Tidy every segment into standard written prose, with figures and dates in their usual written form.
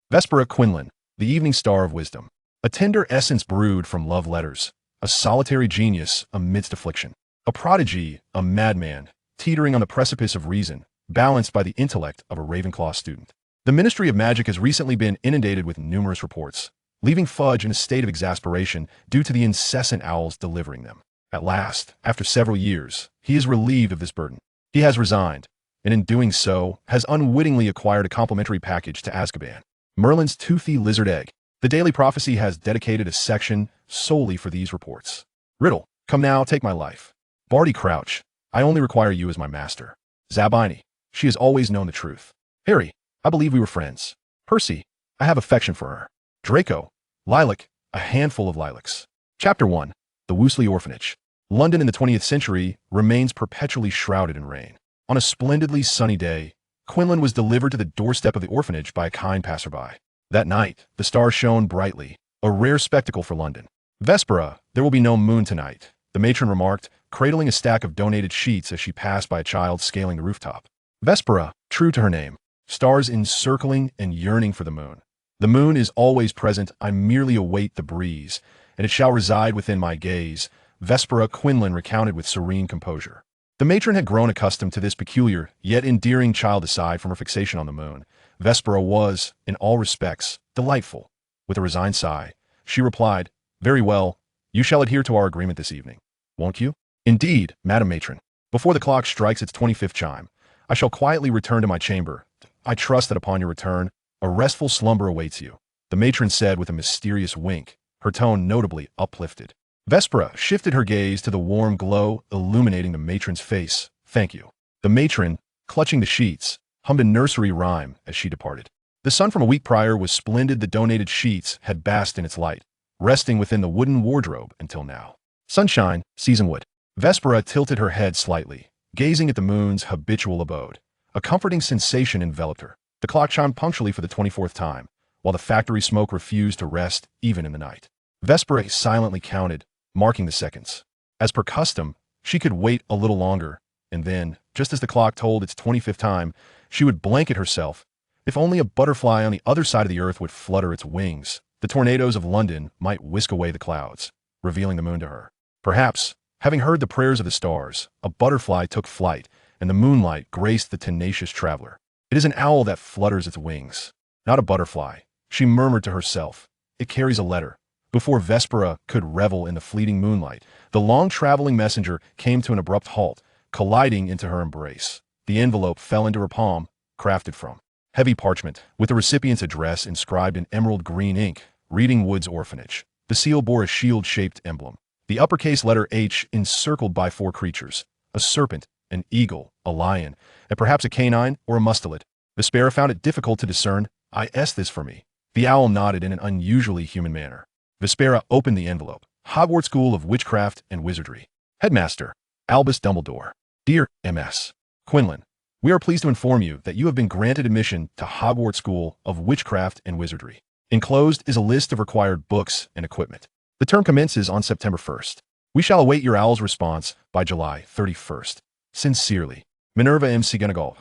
Vespera Quinlan, the evening star of wisdom. A tender essence brewed from love letters. A solitary genius amidst affliction. A prodigy, a madman, teetering on the precipice of reason, balanced by the intellect of a Ravenclaw student. The Ministry of Magic has recently been inundated with numerous reports, leaving Fudge in a state of exasperation due to the incessant owls delivering them. At last, after several years, he is relieved of this burden. He has resigned, and in doing so, has unwittingly acquired a complimentary package to Azkaban. Merlin's toothy lizard egg. The Daily Prophecy has dedicated a section solely for these reports. Riddle, come now, take my life. Barty Crouch, I only require you as my master. Zabini, she has always known the truth. Harry, I believe we were friends. Percy, I have affection for her. Draco, Lilac, a handful of lilacs. Chapter 1, The Weasley Orphanage. London in the 20th century remains perpetually shrouded in rain. On a splendidly sunny day, Quinlan was delivered to the doorstep of the orphanage by a kind passerby. That night, the stars shone brightly, a rare spectacle for London. Vespera, there will be no moon tonight, the matron remarked, cradling a stack of donated sheets as she passed by a child scaling the rooftop. Vespera, true to her name, stars encircling and yearning for the moon. The moon is always present, I merely await the breeze, and it shall reside within my gaze, Vespera Quinlan recounted with serene composure. The matron had grown accustomed to this peculiar, yet endearing child aside from her fixation on the moon. Vespera was, in all respects, delightful. With a resigned sigh, she replied, Very well, you shall adhere to our agreement this evening, won't you? Indeed, Madam Matron. Before the clock strikes its 25th chime, I shall quietly return to my chamber. I trust that upon your return, a restful slumber awaits you, the matron said with a mysterious wink, her tone notably uplifted. Vespera shifted her gaze to the warm glow illuminating the matron's face. Thank you. The matron, clutching the sheets, hummed a nursery rhyme as she departed. The sun from a week prior was splendid. The donated sheets had basked in its light, resting within the wooden wardrobe until now. Sunshine, season wood. Vespera tilted her head slightly, gazing at the moon's habitual abode. A comforting sensation enveloped her. The clock chimed punctually for the 24th time, while the factory smoke refused to rest even in the night. Vespera silently counted, marking the seconds. As per custom, she could wait a little longer, and then, just as the clock told its 25th time, she would blanket herself. If only a butterfly on the other side of the earth would flutter its wings, the tornadoes of London might whisk away the clouds, revealing the moon to her. Perhaps, having heard the prayers of the stars, a butterfly took flight, and the moonlight graced the tenacious traveler. It is an owl that flutters its wings, not a butterfly, she murmured to herself. It carries a letter. Before Vespera could revel in the fleeting moonlight, the long-traveling messenger came to an abrupt halt, colliding into her embrace. The envelope fell into her palm, crafted from heavy parchment, with the recipient's address inscribed in emerald green ink, Reading Woods Orphanage. The seal bore a shield-shaped emblem. The uppercase letter H encircled by 4 creatures, a serpent, an eagle, a lion, and perhaps a canine or a mustelid. Vespera found it difficult to discern. I asked this for me. The owl nodded in an unusually human manner. Vespera opened the envelope. Hogwarts School of Witchcraft and Wizardry. Headmaster, Albus Dumbledore. Dear M.S. Quinlan, we are pleased to inform you that you have been granted admission to Hogwarts School of Witchcraft and Wizardry. Enclosed is a list of required books and equipment. The term commences on September 1st. We shall await your owl's response by July 31st. Sincerely, Minerva M. Senegal.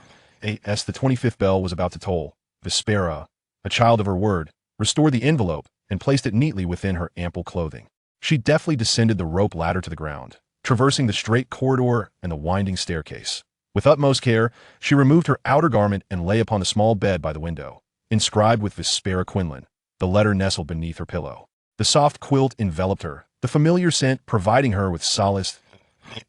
As the 25th bell was about to toll, Vespera, a child of her word, restored the envelope and placed it neatly within her ample clothing. She deftly descended the rope ladder to the ground, traversing the straight corridor and the winding staircase. With utmost care, she removed her outer garment and lay upon the small bed by the window. Inscribed with Vespera Quinlan, the letter nestled beneath her pillow. The soft quilt enveloped her, the familiar scent providing her with solace.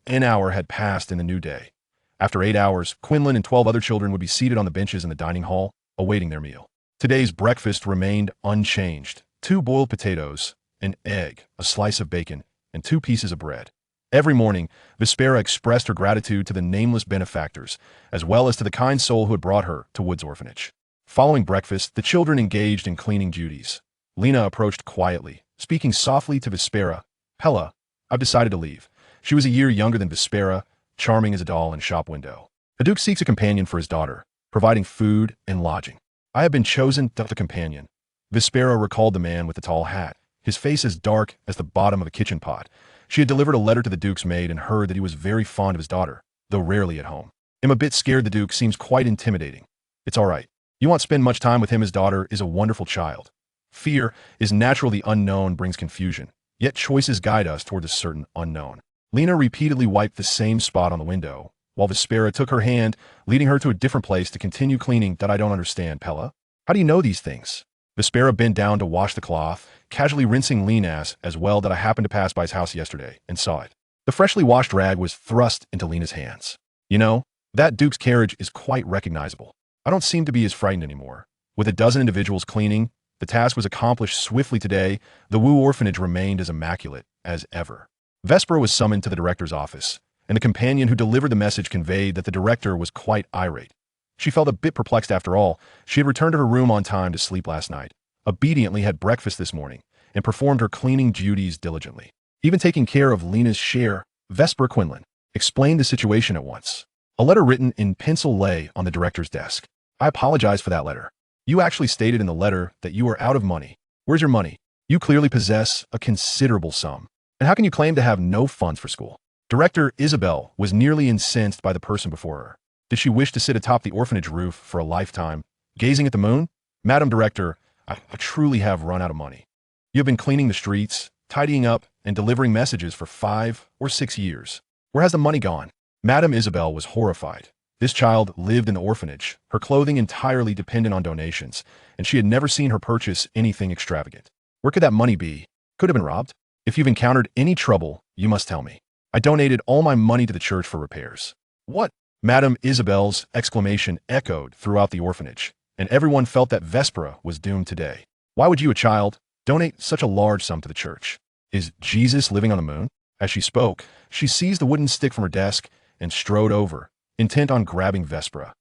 An hour had passed in the new day. After 8 hours, Quinlan and 12 other children would be seated on the benches in the dining hall, awaiting their meal. Today's breakfast remained unchanged. 2 boiled potatoes, an egg, a slice of bacon, and 2 pieces of bread. Every morning, Vespera expressed her gratitude to the nameless benefactors, as well as to the kind soul who had brought her to Woods Orphanage. Following breakfast, the children engaged in cleaning duties. Lena approached quietly, speaking softly to Vespera. Pella, I've decided to leave. She was a year younger than Vespera, charming as a doll in a shop window. A duke seeks a companion for his daughter, providing food and lodging. I have been chosen to the companion. Vespera recalled the man with the tall hat, his face as dark as the bottom of a kitchen pot. She had delivered a letter to the duke's maid and heard that he was very fond of his daughter, though rarely at home. I'm a bit scared. The duke seems quite intimidating. It's all right. You won't spend much time with him. His daughter is a wonderful child. Fear is natural. The unknown brings confusion, yet choices guide us toward a certain unknown. Lena repeatedly wiped the same spot on the window, while Vespera took her hand, leading her to a different place to continue cleaning. That I don't understand, Pella. How do you know these things? Vespera bent down to wash the cloth, casually rinsing Lena's as well. That I happened to pass by his house yesterday and saw it. The freshly washed rag was thrust into Lena's hands. You know, that Duke's carriage is quite recognizable. I don't seem to be as frightened anymore. With a dozen individuals cleaning, the task was accomplished swiftly today. The Wu orphanage remained as immaculate as ever. Vespera was summoned to the director's office, and the companion who delivered the message conveyed that the director was quite irate. She felt a bit perplexed. After all, she had returned to her room on time to sleep last night, obediently had breakfast this morning, and performed her cleaning duties diligently. Even taking care of Lena's share, Vespera Quinlan explained the situation at once. A letter written in pencil lay on the director's desk. I apologize for that letter. You actually stated in the letter that you are out of money. Where's your money? You clearly possess a considerable sum. And how can you claim to have no funds for school? Director Isabel was nearly incensed by the person before her. Did she wish to sit atop the orphanage roof for a lifetime, gazing at the moon? Madam Director, I truly have run out of money. You have been cleaning the streets, tidying up, and delivering messages for 5 or 6 years. Where has the money gone? Madam Isabel was horrified. This child lived in the orphanage, her clothing entirely dependent on donations, and she had never seen her purchase anything extravagant. Where could that money be? Could have been robbed? If you've encountered any trouble, you must tell me. I donated all my money to the church for repairs. What? Madam Isabel's exclamation echoed throughout the orphanage, and everyone felt that Vespera was doomed today. Why would you, a child, donate such a large sum to the church? Is Jesus living on the moon? As she spoke, she seized the wooden stick from her desk and strode over, intent on grabbing Vespera.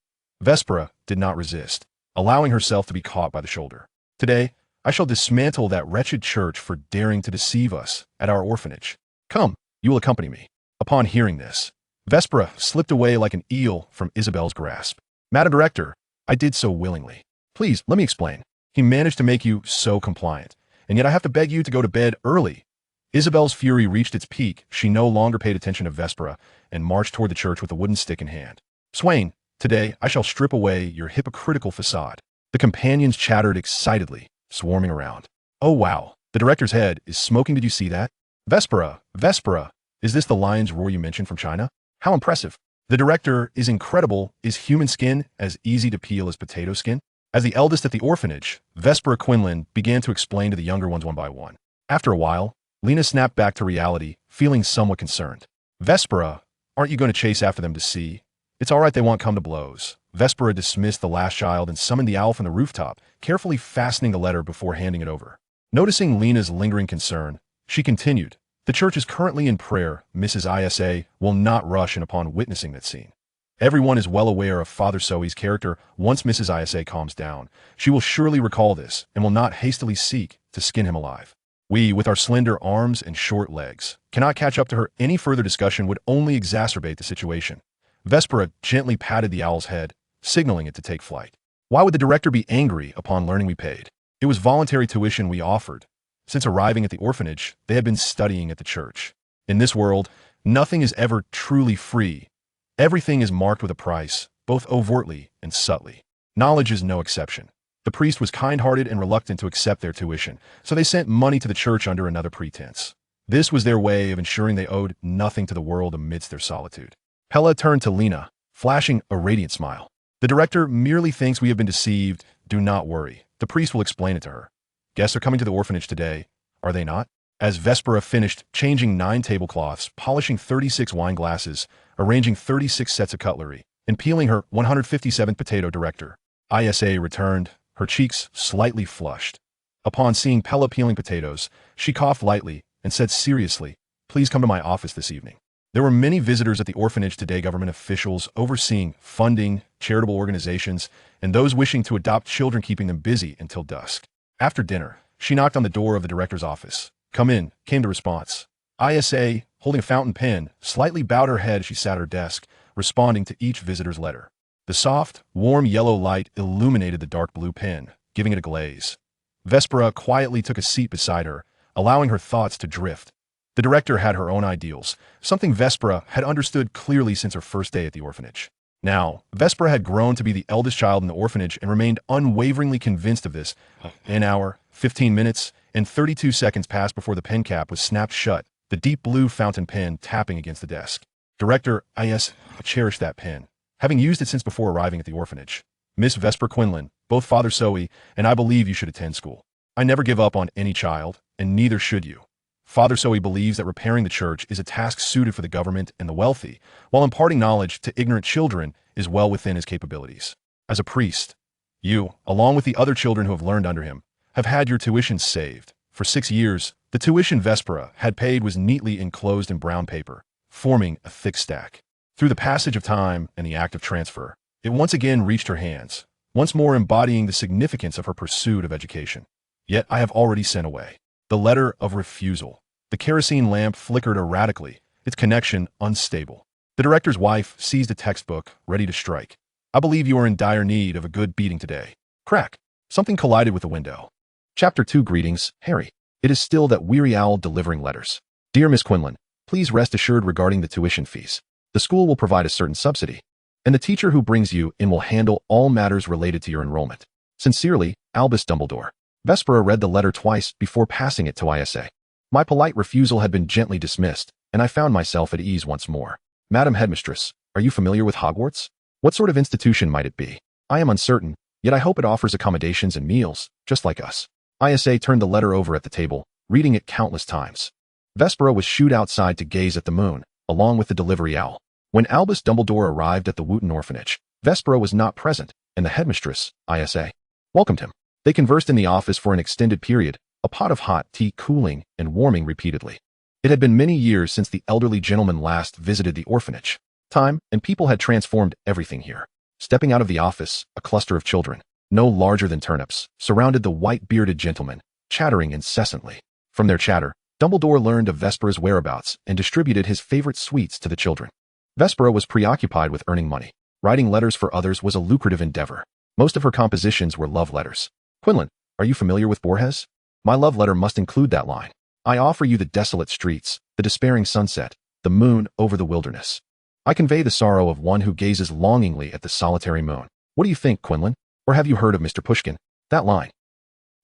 Vespera did not resist, allowing herself to be caught by the shoulder. Today, I shall dismantle that wretched church for daring to deceive us at our orphanage. Come, you will accompany me. Upon hearing this, Vespera slipped away like an eel from Isabel's grasp. Madam Director, I did so willingly. Please, let me explain. He managed to make you so compliant, and yet I have to beg you to go to bed early. Isabel's fury reached its peak. She no longer paid attention to Vespera and marched toward the church with a wooden stick in hand. Swain, today I shall strip away your hypocritical facade. The companions chattered excitedly, swarming around. Oh wow, the director's head is smoking. Did you see that? Vespera, Vespera, is this the lion's roar you mentioned from China? How impressive. The director is incredible. Is human skin as easy to peel as potato skin? As the eldest at the orphanage, Vespera Quinlan began to explain to the younger ones one by one. After a while, Lena snapped back to reality, feeling somewhat concerned. Vespera, aren't you going to chase after them to see? It's all right, they won't come to blows. Vespera dismissed the last child and summoned the owl from the rooftop, carefully fastening the letter before handing it over. Noticing Lena's lingering concern, she continued, the church is currently in prayer. Mrs. Isa will not rush in upon witnessing that scene. Everyone is well aware of Father Soe's character. Once Mrs. Isa calms down, she will surely recall this and will not hastily seek to skin him alive. We, with our slender arms and short legs, cannot catch up to her. Any further discussion would only exacerbate the situation. Vespera gently patted the owl's head, signaling it to take flight. Why would the director be angry upon learning we paid? It was voluntary tuition we offered. Since arriving at the orphanage, they had been studying at the church. In this world, nothing is ever truly free. Everything is marked with a price, both overtly and subtly. Knowledge is no exception. The priest was kind-hearted and reluctant to accept their tuition, so they sent money to the church under another pretense. This was their way of ensuring they owed nothing to the world amidst their solitude. Pella turned to Lena, flashing a radiant smile. The director merely thinks we have been deceived. Do not worry. The priest will explain it to her. Guests are coming to the orphanage today, are they not? As Vespera finished changing 9 tablecloths, polishing 36 wine glasses, arranging 36 sets of cutlery, and peeling her 157th potato, director Isa returned, her cheeks slightly flushed. Upon seeing Pella peeling potatoes, she coughed lightly and said seriously, please come to my office this evening. There were many visitors at the orphanage today, government officials overseeing funding, charitable organizations, and those wishing to adopt children, keeping them busy until dusk. After dinner, she knocked on the door of the director's office. Come in, came the response. Isa, holding a fountain pen, slightly bowed her head as she sat at her desk, responding to each visitor's letter. The soft, warm yellow light illuminated the dark blue pen, giving it a glaze. Vespera quietly took a seat beside her, allowing her thoughts to drift. The director had her own ideals, something Vespera had understood clearly since her first day at the orphanage. Now, Vespera had grown to be the eldest child in the orphanage and remained unwaveringly convinced of this. An hour, 15 minutes, and 32 seconds passed before the pen cap was snapped shut, the deep blue fountain pen tapping against the desk. Director, I cherish that pen, having used it since before arriving at the orphanage. Miss Vespera Quinlan, both Father Zoe and I believe you should attend school. I never give up on any child, and neither should you. Father Zoe believes that repairing the church is a task suited for the government and the wealthy, while imparting knowledge to ignorant children is well within his capabilities. As a priest, you, along with the other children who have learned under him, have had your tuition saved. For 6 years, the tuition Vespera had paid was neatly enclosed in brown paper, forming a thick stack. Through the passage of time and the act of transfer, it once again reached her hands, once more embodying the significance of her pursuit of education. Yet I have already sent away the letter of refusal. The kerosene lamp flickered erratically, its connection unstable. The director's wife seized a textbook, ready to strike. I believe you are in dire need of a good beating today. Crack! Something collided with the window. Chapter 2 Greetings, Harry. It is still that weary owl delivering letters. Dear Miss Quinlan, please rest assured regarding the tuition fees. The school will provide a certain subsidy, and the teacher who brings you in will handle all matters related to your enrollment. Sincerely, Albus Dumbledore. Vespera read the letter twice before passing it to Isa. My polite refusal had been gently dismissed, and I found myself at ease once more. Madam Headmistress, are you familiar with Hogwarts? What sort of institution might it be? I am uncertain, yet I hope it offers accommodations and meals, just like us. Isa turned the letter over at the table, reading it countless times. Vespera was shooed outside to gaze at the moon, along with the delivery owl. When Albus Dumbledore arrived at the Wooten orphanage, Vespera was not present, and the headmistress, Isa, welcomed him. They conversed in the office for an extended period, a pot of hot tea cooling and warming repeatedly. It had been many years since the elderly gentleman last visited the orphanage. Time and people had transformed everything here. Stepping out of the office, a cluster of children, no larger than turnips, surrounded the white-bearded gentleman, chattering incessantly. From their chatter, Dumbledore learned of Vespera's whereabouts and distributed his favorite sweets to the children. Vespera was preoccupied with earning money. Writing letters for others was a lucrative endeavor. Most of her compositions were love letters. Quinlan, are you familiar with Borges? My love letter must include that line. I offer you the desolate streets, the despairing sunset, the moon over the wilderness. I convey the sorrow of one who gazes longingly at the solitary moon. What do you think, Quinlan? Or have you heard of Mr. Pushkin? That line.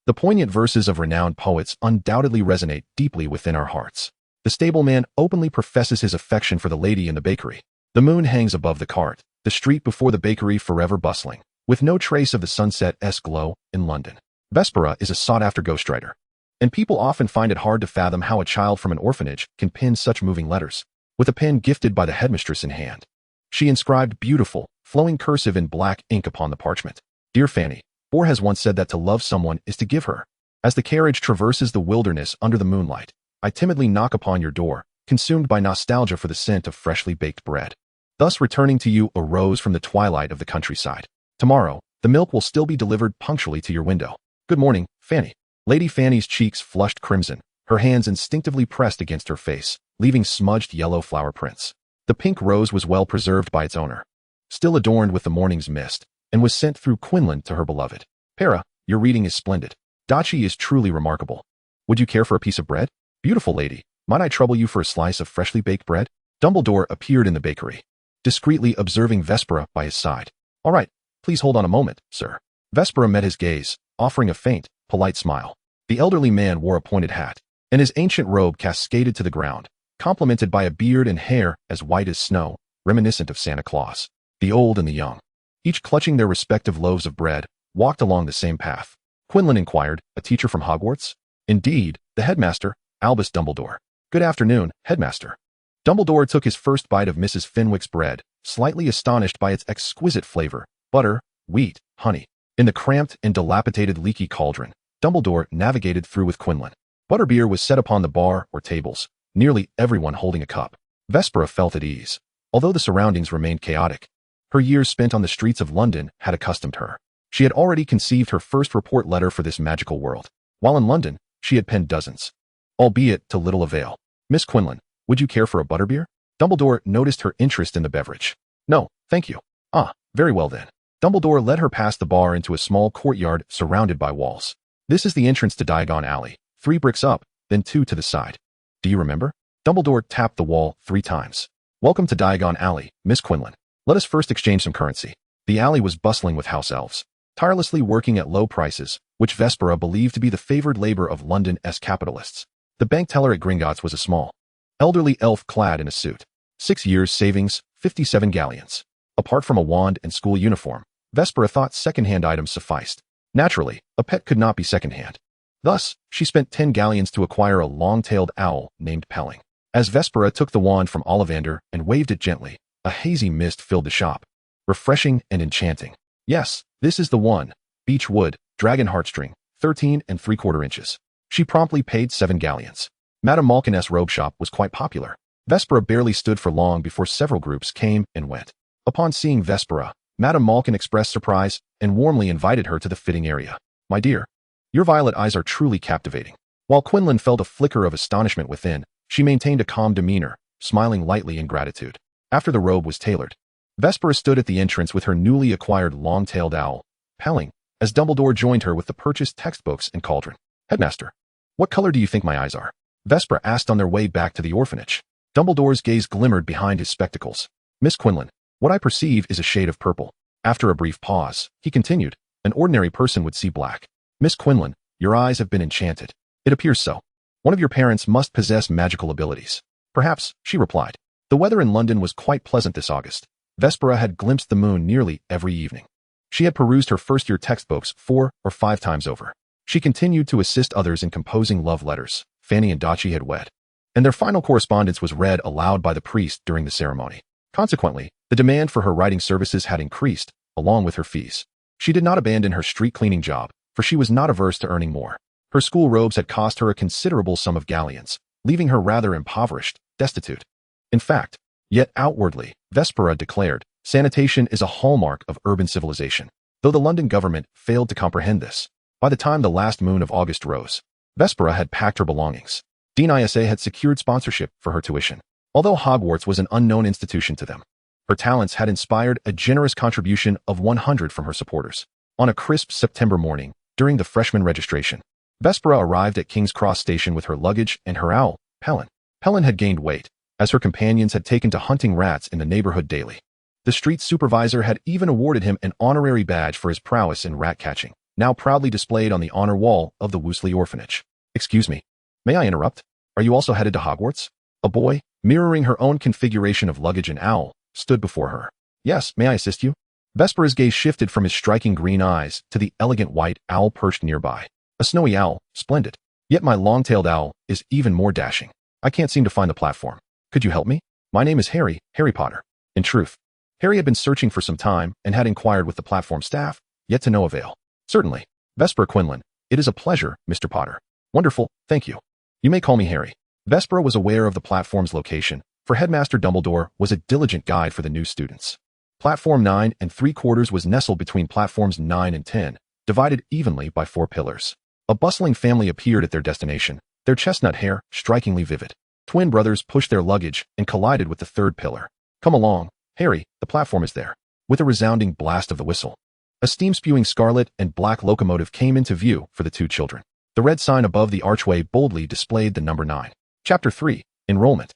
The poignant verses of renowned poets undoubtedly resonate deeply within our hearts. The stableman openly professes his affection for the lady in the bakery. The moon hangs above the cart, the street before the bakery forever bustling, with no trace of the sunset's glow in London. Vespera is a sought-after ghostwriter, and people often find it hard to fathom how a child from an orphanage can pen such moving letters. With a pen gifted by the headmistress in hand, she inscribed beautiful, flowing cursive in black ink upon the parchment. Dear Fanny, Borges once said that to love someone is to give her. As the carriage traverses the wilderness under the moonlight, I timidly knock upon your door, consumed by nostalgia for the scent of freshly baked bread. Thus returning to you a rose from the twilight of the countryside. Tomorrow, the milk will still be delivered punctually to your window. Good morning, Fanny. Lady Fanny's cheeks flushed crimson, her hands instinctively pressed against her face, leaving smudged yellow flower prints. The pink rose was well preserved by its owner, still adorned with the morning's mist, and was sent through Quinlan to her beloved. Para, your reading is splendid. Dachi is truly remarkable. Would you care for a piece of bread? Beautiful lady, might I trouble you for a slice of freshly baked bread? Dumbledore appeared in the bakery, discreetly observing Vespera by his side. All right, please hold on a moment, sir. Vespera met his gaze, offering a faint, polite smile. The elderly man wore a pointed hat, and his ancient robe cascaded to the ground, complemented by a beard and hair as white as snow, reminiscent of Santa Claus. The old and the young, each clutching their respective loaves of bread, walked along the same path. Quinlan inquired, a teacher from Hogwarts? Indeed, the headmaster, Albus Dumbledore. Good afternoon, headmaster. Dumbledore took his first bite of Mrs. Fenwick's bread, slightly astonished by its exquisite flavor, butter, wheat, honey. In the cramped and dilapidated leaky cauldron, Dumbledore navigated through with Quinlan. Butterbeer was set upon the bar or tables, nearly everyone holding a cup. Vespera felt at ease, although the surroundings remained chaotic. Her years spent on the streets of London had accustomed her. She had already conceived her first report letter for this magical world. While in London, she had penned dozens, albeit to little avail. Miss Quinlan, would you care for a butterbeer? Dumbledore noticed her interest in the beverage. No, thank you. Ah, very well then. Dumbledore led her past the bar into a small courtyard surrounded by walls. This is the entrance to Diagon Alley, 3 bricks up, then 2 to the side. Do you remember? Dumbledore tapped the wall 3 times. Welcome to Diagon Alley, Miss Quinlan. Let us first exchange some currency. The alley was bustling with house elves, tirelessly working at low prices, which Vespera believed to be the favored labor of London's capitalists. The bank teller at Gringotts was a small, elderly elf clad in a suit. 6 years' savings, 57 galleons. Apart from a wand and school uniform, Vespera thought second-hand items sufficed. Naturally, a pet could not be second-hand. Thus, she spent 10 galleons to acquire a long-tailed owl named Pelling. As Vespera took the wand from Ollivander and waved it gently, a hazy mist filled the shop. Refreshing and enchanting. Yes, this is the one. Beech wood, dragon heartstring, 13 3/4 inches. She promptly paid 7 galleons. Madame Malkin's robe shop was quite popular. Vespera barely stood for long before several groups came and went. Upon seeing Vespera, Madame Malkin expressed surprise and warmly invited her to the fitting area. My dear, your violet eyes are truly captivating. While Quinlan felt a flicker of astonishment within, she maintained a calm demeanor, smiling lightly in gratitude. After the robe was tailored, Vespera stood at the entrance with her newly acquired long-tailed owl, Pelling, as Dumbledore joined her with the purchased textbooks and cauldron. Headmaster, what color do you think my eyes are? Vespera asked on their way back to the orphanage. Dumbledore's gaze glimmered behind his spectacles. Miss Quinlan, what I perceive is a shade of purple. After a brief pause, he continued, an ordinary person would see black. Miss Quinlan, your eyes have been enchanted. It appears so. One of your parents must possess magical abilities. Perhaps, she replied. The weather in London was quite pleasant this August. Vespera had glimpsed the moon nearly every evening. She had perused her first-year textbooks 4 or 5 times over. She continued to assist others in composing love letters Fanny and Dotchie had wed, and their final correspondence was read aloud by the priest during the ceremony. Consequently, the demand for her writing services had increased, along with her fees. She did not abandon her street cleaning job, for she was not averse to earning more. Her school robes had cost her a considerable sum of galleons, leaving her rather impoverished, destitute. In fact, yet outwardly, Vespera declared, sanitation is a hallmark of urban civilization. Though the London government failed to comprehend this, by the time the last moon of August rose, Vespera had packed her belongings. Dean Isa had secured sponsorship for her tuition, although Hogwarts was an unknown institution to them. Her talents had inspired a generous contribution of 100 from her supporters. On a crisp September morning, during the freshman registration, Vespera arrived at King's Cross Station with her luggage and her owl, Pelling. Pelling had gained weight, as her companions had taken to hunting rats in the neighborhood daily. The street supervisor had even awarded him an honorary badge for his prowess in rat catching, now proudly displayed on the honor wall of the Woosley orphanage. Excuse me, may I interrupt? Are you also headed to Hogwarts? A boy, mirroring her own configuration of luggage and owl, stood before her. Yes, may I assist you? Vespera's gaze shifted from his striking green eyes to the elegant white owl perched nearby. A snowy owl, splendid. Yet my long-tailed owl is even more dashing. I can't seem to find the platform. Could you help me? My name is Harry Potter. In truth, Harry had been searching for some time and had inquired with the platform staff, yet to no avail. Certainly. Vespera Quinlan, it is a pleasure, Mr. Potter. Wonderful, thank you. You may call me Harry. Vespera was aware of the platform's location, for Headmaster Dumbledore was a diligent guide for the new students. Platform 9 3/4 was nestled between platforms 9 and 10, divided evenly by 4 pillars. A bustling family appeared at their destination, their chestnut hair strikingly vivid. Twin brothers pushed their luggage and collided with the 3rd pillar. Come along, Harry, the platform is there. With a resounding blast of the whistle, a steam-spewing scarlet and black locomotive came into view for the 2 children. The red sign above the archway boldly displayed the number 9. Chapter 3, Enrollment.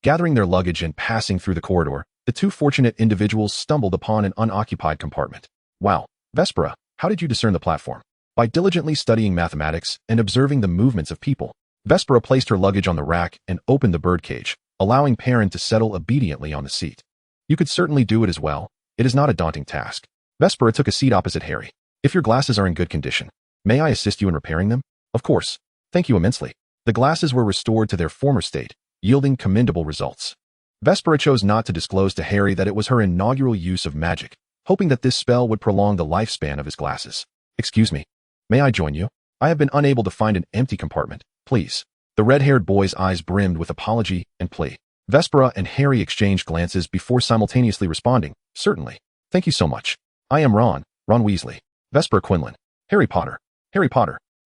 Gathering their luggage and passing through the corridor, the 2 fortunate individuals stumbled upon an unoccupied compartment. Wow, Vespera, how did you discern the platform? By diligently studying mathematics and observing the movements of people. Vespera placed her luggage on the rack and opened the birdcage, allowing Perrin to settle obediently on the seat. You could certainly do it as well. It is not a daunting task. Vespera took a seat opposite Harry. If your glasses are in good condition, may I assist you in repairing them? Of course. Thank you immensely. The glasses were restored to their former state, yielding commendable results. Vespera chose not to disclose to Harry that it was her inaugural use of magic, hoping that this spell would prolong the lifespan of his glasses. Excuse me. May I join you? I have been unable to find an empty compartment. Please. The red-haired boy's eyes brimmed with apology and plea. Vespera and Harry exchanged glances before simultaneously responding, certainly. Thank you so much. I am Ron Weasley. Vespera Quinlan. Harry Potter.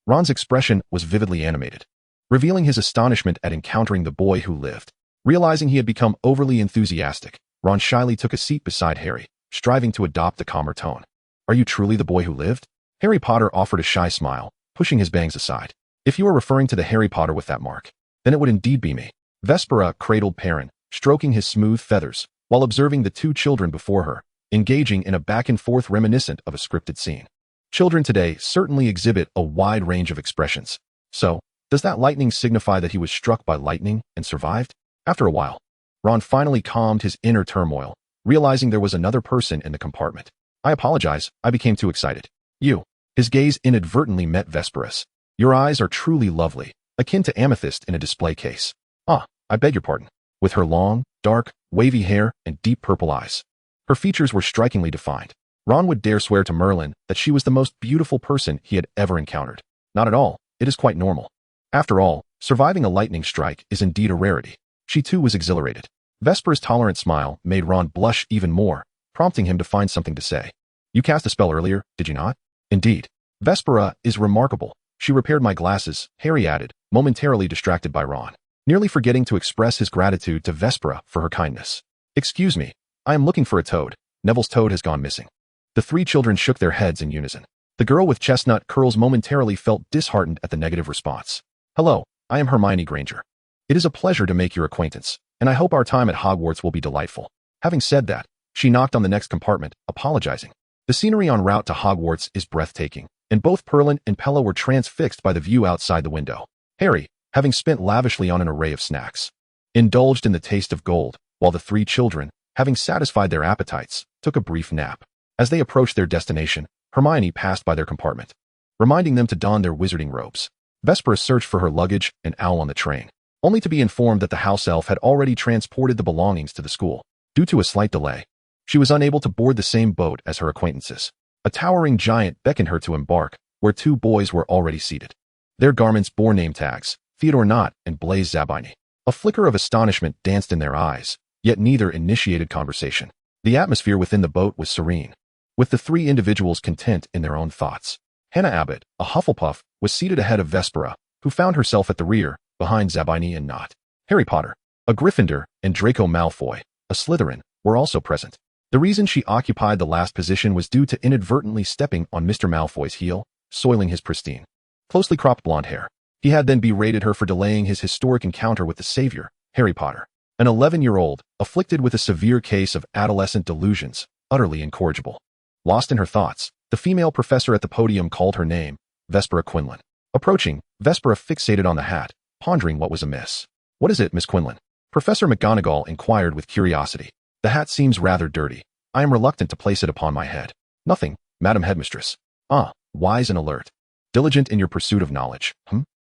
Ron's expression was vividly animated, revealing his astonishment at encountering the boy who lived. Realizing he had become overly enthusiastic, Ron shyly took a seat beside Harry, striving to adopt a calmer tone. Are you truly the boy who lived? Harry Potter offered a shy smile, pushing his bangs aside. If you are referring to the Harry Potter with that mark, then it would indeed be me. Vespera cradled Perrin, stroking his smooth feathers, while observing the two children before her, engaging in a back-and-forth reminiscent of a scripted scene. Children today certainly exhibit a wide range of expressions. So, does that lightning signify that he was struck by lightning and survived? After a while, Ron finally calmed his inner turmoil, realizing there was another person in the compartment. I apologize, I became too excited. You. His gaze inadvertently met Vespera's. Your eyes are truly lovely, akin to amethyst in a display case. Ah, I beg your pardon. With her long, dark, wavy hair and deep purple eyes. Her features were strikingly defined. Ron would dare swear to Merlin that she was the most beautiful person he had ever encountered. Not at all, it is quite normal. After all, surviving a lightning strike is indeed a rarity. She too was exhilarated. Vespera's tolerant smile made Ron blush even more, prompting him to find something to say. You cast a spell earlier, did you not? Indeed. Vespera is remarkable. She repaired my glasses, Harry added, momentarily distracted by Ron, nearly forgetting to express his gratitude to Vespera for her kindness. Excuse me, I am looking for a toad. Neville's toad has gone missing. The three children shook their heads in unison. The girl with chestnut curls momentarily felt disheartened at the negative response. Hello, I am Hermione Granger. It is a pleasure to make your acquaintance, and I hope our time at Hogwarts will be delightful. Having said that, she knocked on the next compartment, apologizing. The scenery en route to Hogwarts is breathtaking, and both Perlin and Pella were transfixed by the view outside the window. Harry, having spent lavishly on an array of snacks, indulged in the taste of gold, while the three children, having satisfied their appetites, took a brief nap. As they approached their destination, Hermione passed by their compartment, reminding them to don their wizarding robes. Vespera searched for her luggage and owl on the train, only to be informed that the house elf had already transported the belongings to the school. Due to a slight delay, she was unable to board the same boat as her acquaintances. A towering giant beckoned her to embark, where two boys were already seated. Their garments bore name tags, Theodore Knott and Blaise Zabini. A flicker of astonishment danced in their eyes, yet neither initiated conversation. The atmosphere within the boat was serene, with the three individuals content in their own thoughts. Hannah Abbott, a Hufflepuff, was seated ahead of Vespera, who found herself at the rear, behind Zabini and Knott. Harry Potter, a Gryffindor, and Draco Malfoy, a Slytherin, were also present. The reason she occupied the last position was due to inadvertently stepping on Mr. Malfoy's heel, soiling his pristine, closely cropped blonde hair. He had then berated her for delaying his historic encounter with the savior, Harry Potter, an 11-year-old, afflicted with a severe case of adolescent delusions, utterly incorrigible. Lost in her thoughts, the female professor at the podium called her name, Vespera Quinlan. Approaching, Vespera fixated on the hat, pondering what was amiss. What is it, Miss Quinlan? Professor McGonagall inquired with curiosity. The hat seems rather dirty. I am reluctant to place it upon my head. Nothing, Madam Headmistress. Ah, wise and alert. Diligent in your pursuit of knowledge,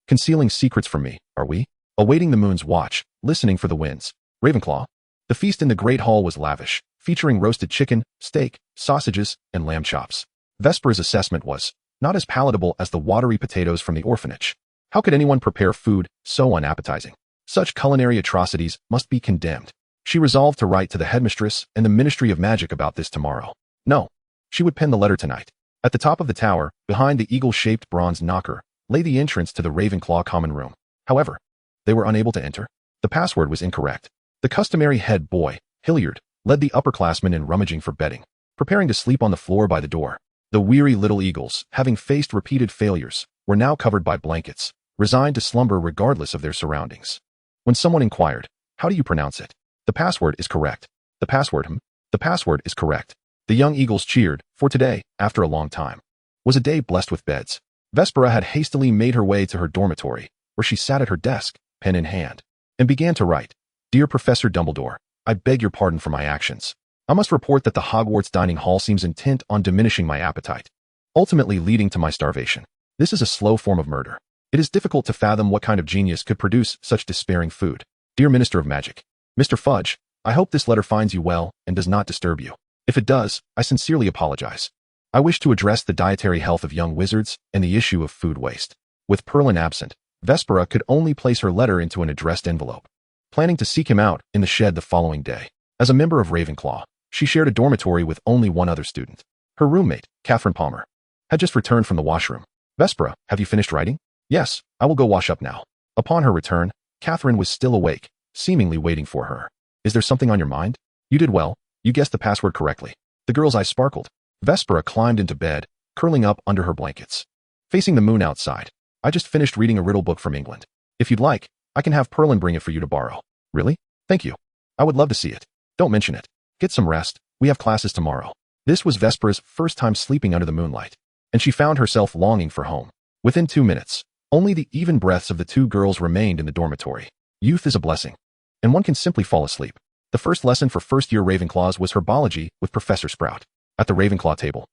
Concealing secrets from me, are we? Awaiting the moon's watch, listening for the winds. Ravenclaw. The feast in the Great Hall was lavish, featuring roasted chicken, steak, sausages, and lamb chops. Vespera's assessment was not as palatable as the watery potatoes from the orphanage. How could anyone prepare food so unappetizing? Such culinary atrocities must be condemned. She resolved to write to the headmistress and the Ministry of Magic about this tomorrow. No, she would pen the letter tonight. At the top of the tower, behind the eagle-shaped bronze knocker, lay the entrance to the Ravenclaw common room. However, they were unable to enter. The password was incorrect. The customary head boy, Hilliard, led the upperclassmen in rummaging for bedding, preparing to sleep on the floor by the door. The weary little eagles, having faced repeated failures, were now covered by blankets, resigned to slumber regardless of their surroundings. When someone inquired, "How do you pronounce it?" "The password is correct." "The password, The password is correct." The young eagles cheered, for today, after a long time, was a day blessed with beds. Vespera had hastily made her way to her dormitory, where she sat at her desk, pen in hand, and began to write. Dear Professor Dumbledore, I beg your pardon for my actions. I must report that the Hogwarts dining hall seems intent on diminishing my appetite, ultimately leading to my starvation. This is a slow form of murder. It is difficult to fathom what kind of genius could produce such despairing food. Dear Minister of Magic, Mr. Fudge, I hope this letter finds you well and does not disturb you. If it does, I sincerely apologize. I wish to address the dietary health of young wizards and the issue of food waste. With Perlin absent, Vespera could only place her letter into an addressed envelope, planning to seek him out in the shed the following day. As a member of Ravenclaw, she shared a dormitory with only one other student. Her roommate, Catherine Palmer, had just returned from the washroom. Vespera, have you finished writing? Yes, I will go wash up now. Upon her return, Catherine was still awake, seemingly waiting for her. Is there something on your mind? You did well. You guessed the password correctly. The girl's eyes sparkled. Vespera climbed into bed, curling up under her blankets, facing the moon outside. I just finished reading a riddle book from England. If you'd like, I can have Perlin bring it for you to borrow. Really? Thank you. I would love to see it. Don't mention it. Get some rest. We have classes tomorrow. This was Vespera's first time sleeping under the moonlight, and she found herself longing for home. Within 2 minutes, only the even breaths of the two girls remained in the dormitory. Youth is a blessing, and one can simply fall asleep. The first lesson for first-year Ravenclaws was herbology with Professor Sprout. At the Ravenclaw table,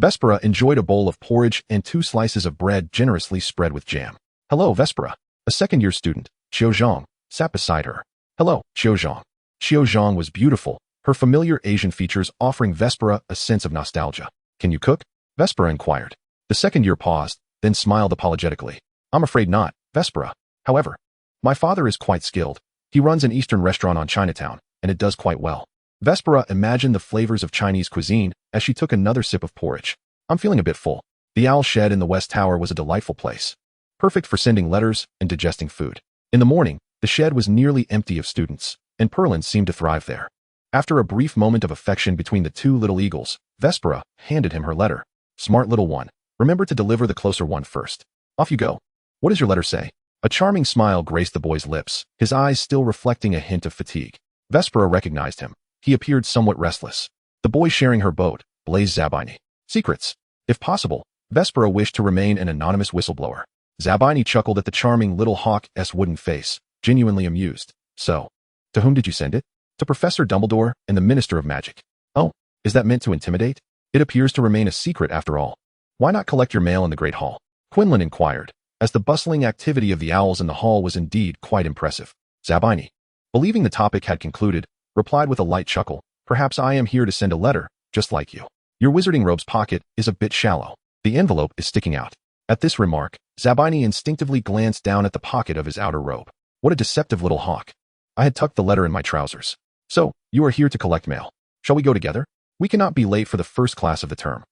Vespera enjoyed a bowl of porridge and 2 slices of bread generously spread with jam. Hello, Vespera. A second-year student, Xiao Zhang, sat beside her. Hello, Xiao Zhang. Xiao Zhang was beautiful, her familiar Asian features offering Vespera a sense of nostalgia. Can you cook? Vespera inquired. The second year paused, then smiled apologetically. I'm afraid not, Vespera. However, my father is quite skilled. He runs an Eastern restaurant on Chinatown, and it does quite well. Vespera imagined the flavors of Chinese cuisine as she took another sip of porridge. I'm feeling a bit full. The owl shed in the West Tower was a delightful place, perfect for sending letters and digesting food. In the morning, the shed was nearly empty of students, and Perlin seemed to thrive there. After a brief moment of affection between the two little eagles, Vespera handed him her letter. Smart little one. Remember to deliver the closer one first. Off you go. What does your letter say? A charming smile graced the boy's lips, his eyes still reflecting a hint of fatigue. Vespera recognized him. He appeared somewhat restless. The boy sharing her boat, Blaise Zabini. Secrets. If possible, Vespera wished to remain an anonymous whistleblower. Zabini chuckled at the charming little hawk's wooden face, genuinely amused. So, to whom did you send it? To Professor Dumbledore and the Minister of Magic. Oh, is that meant to intimidate? It appears to remain a secret after all. Why not collect your mail in the Great Hall? Quinlan inquired, as the bustling activity of the owls in the hall was indeed quite impressive. Zabini, believing the topic had concluded, replied with a light chuckle, perhaps I am here to send a letter, just like you. Your wizarding robe's pocket is a bit shallow. The envelope is sticking out. At this remark, Zabini instinctively glanced down at the pocket of his outer robe. What a deceptive little hawk. I had tucked the letter in my trousers. So, you are here to collect mail. Shall we go together? We cannot be late for the first class of the term.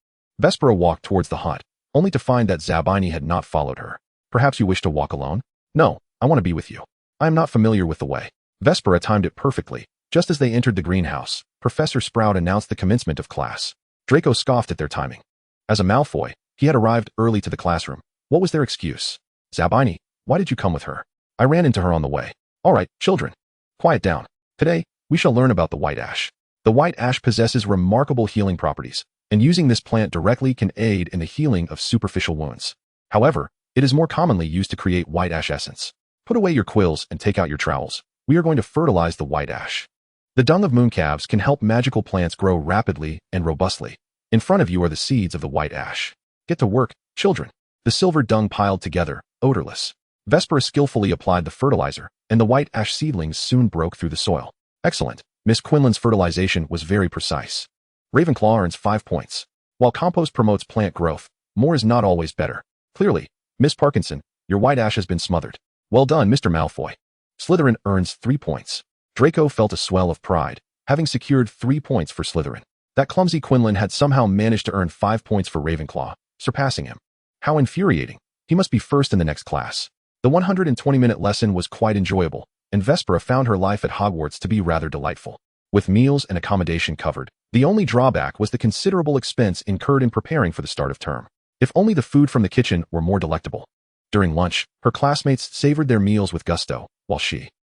Vespera walked towards the hut, only to find that Zabini had not followed her. Perhaps you wish to walk alone? No, I want to be with you. I am not familiar with the way. Vespera timed it perfectly. Just as they entered the greenhouse, Professor Sprout announced the commencement of class. Draco scoffed at their timing. As a Malfoy, he had arrived early to the classroom. What was their excuse? Zabini, why did you come with her? I ran into her on the way. All right, children. Quiet down. Today, we shall learn about the white ash. The white ash possesses remarkable healing properties, and using this plant directly can aid in the healing of superficial wounds. However, it is more commonly used to create white ash essence. Put away your quills and take out your trowels. We are going to fertilize the white ash. The dung of mooncalves can help magical plants grow rapidly and robustly. In front of you are the seeds of the white ash. Get to work, children. The silver dung piled together, odorless. Vespera skillfully applied the fertilizer, and the white ash seedlings soon broke through the soil. Excellent. Miss Quinlan's fertilization was very precise. Ravenclaw earns 5 points. While compost promotes plant growth, more is not always better. Clearly, Miss Parkinson, your white ash has been smothered. Well done, Mr. Malfoy. Slytherin earns 3 points. Draco felt a swell of pride, having secured 3 points for Slytherin. That clumsy Quinlan had somehow managed to earn 5 points for Ravenclaw, surpassing him. How infuriating. He must be first in the next class. The 120-minute lesson was quite enjoyable, and Vespera found her life at Hogwarts to be rather delightful. With meals and accommodation covered, the only drawback was the considerable expense incurred in preparing for the start of term. If only the food from the kitchen were more delectable. During lunch, her classmates savored their meals with gusto, while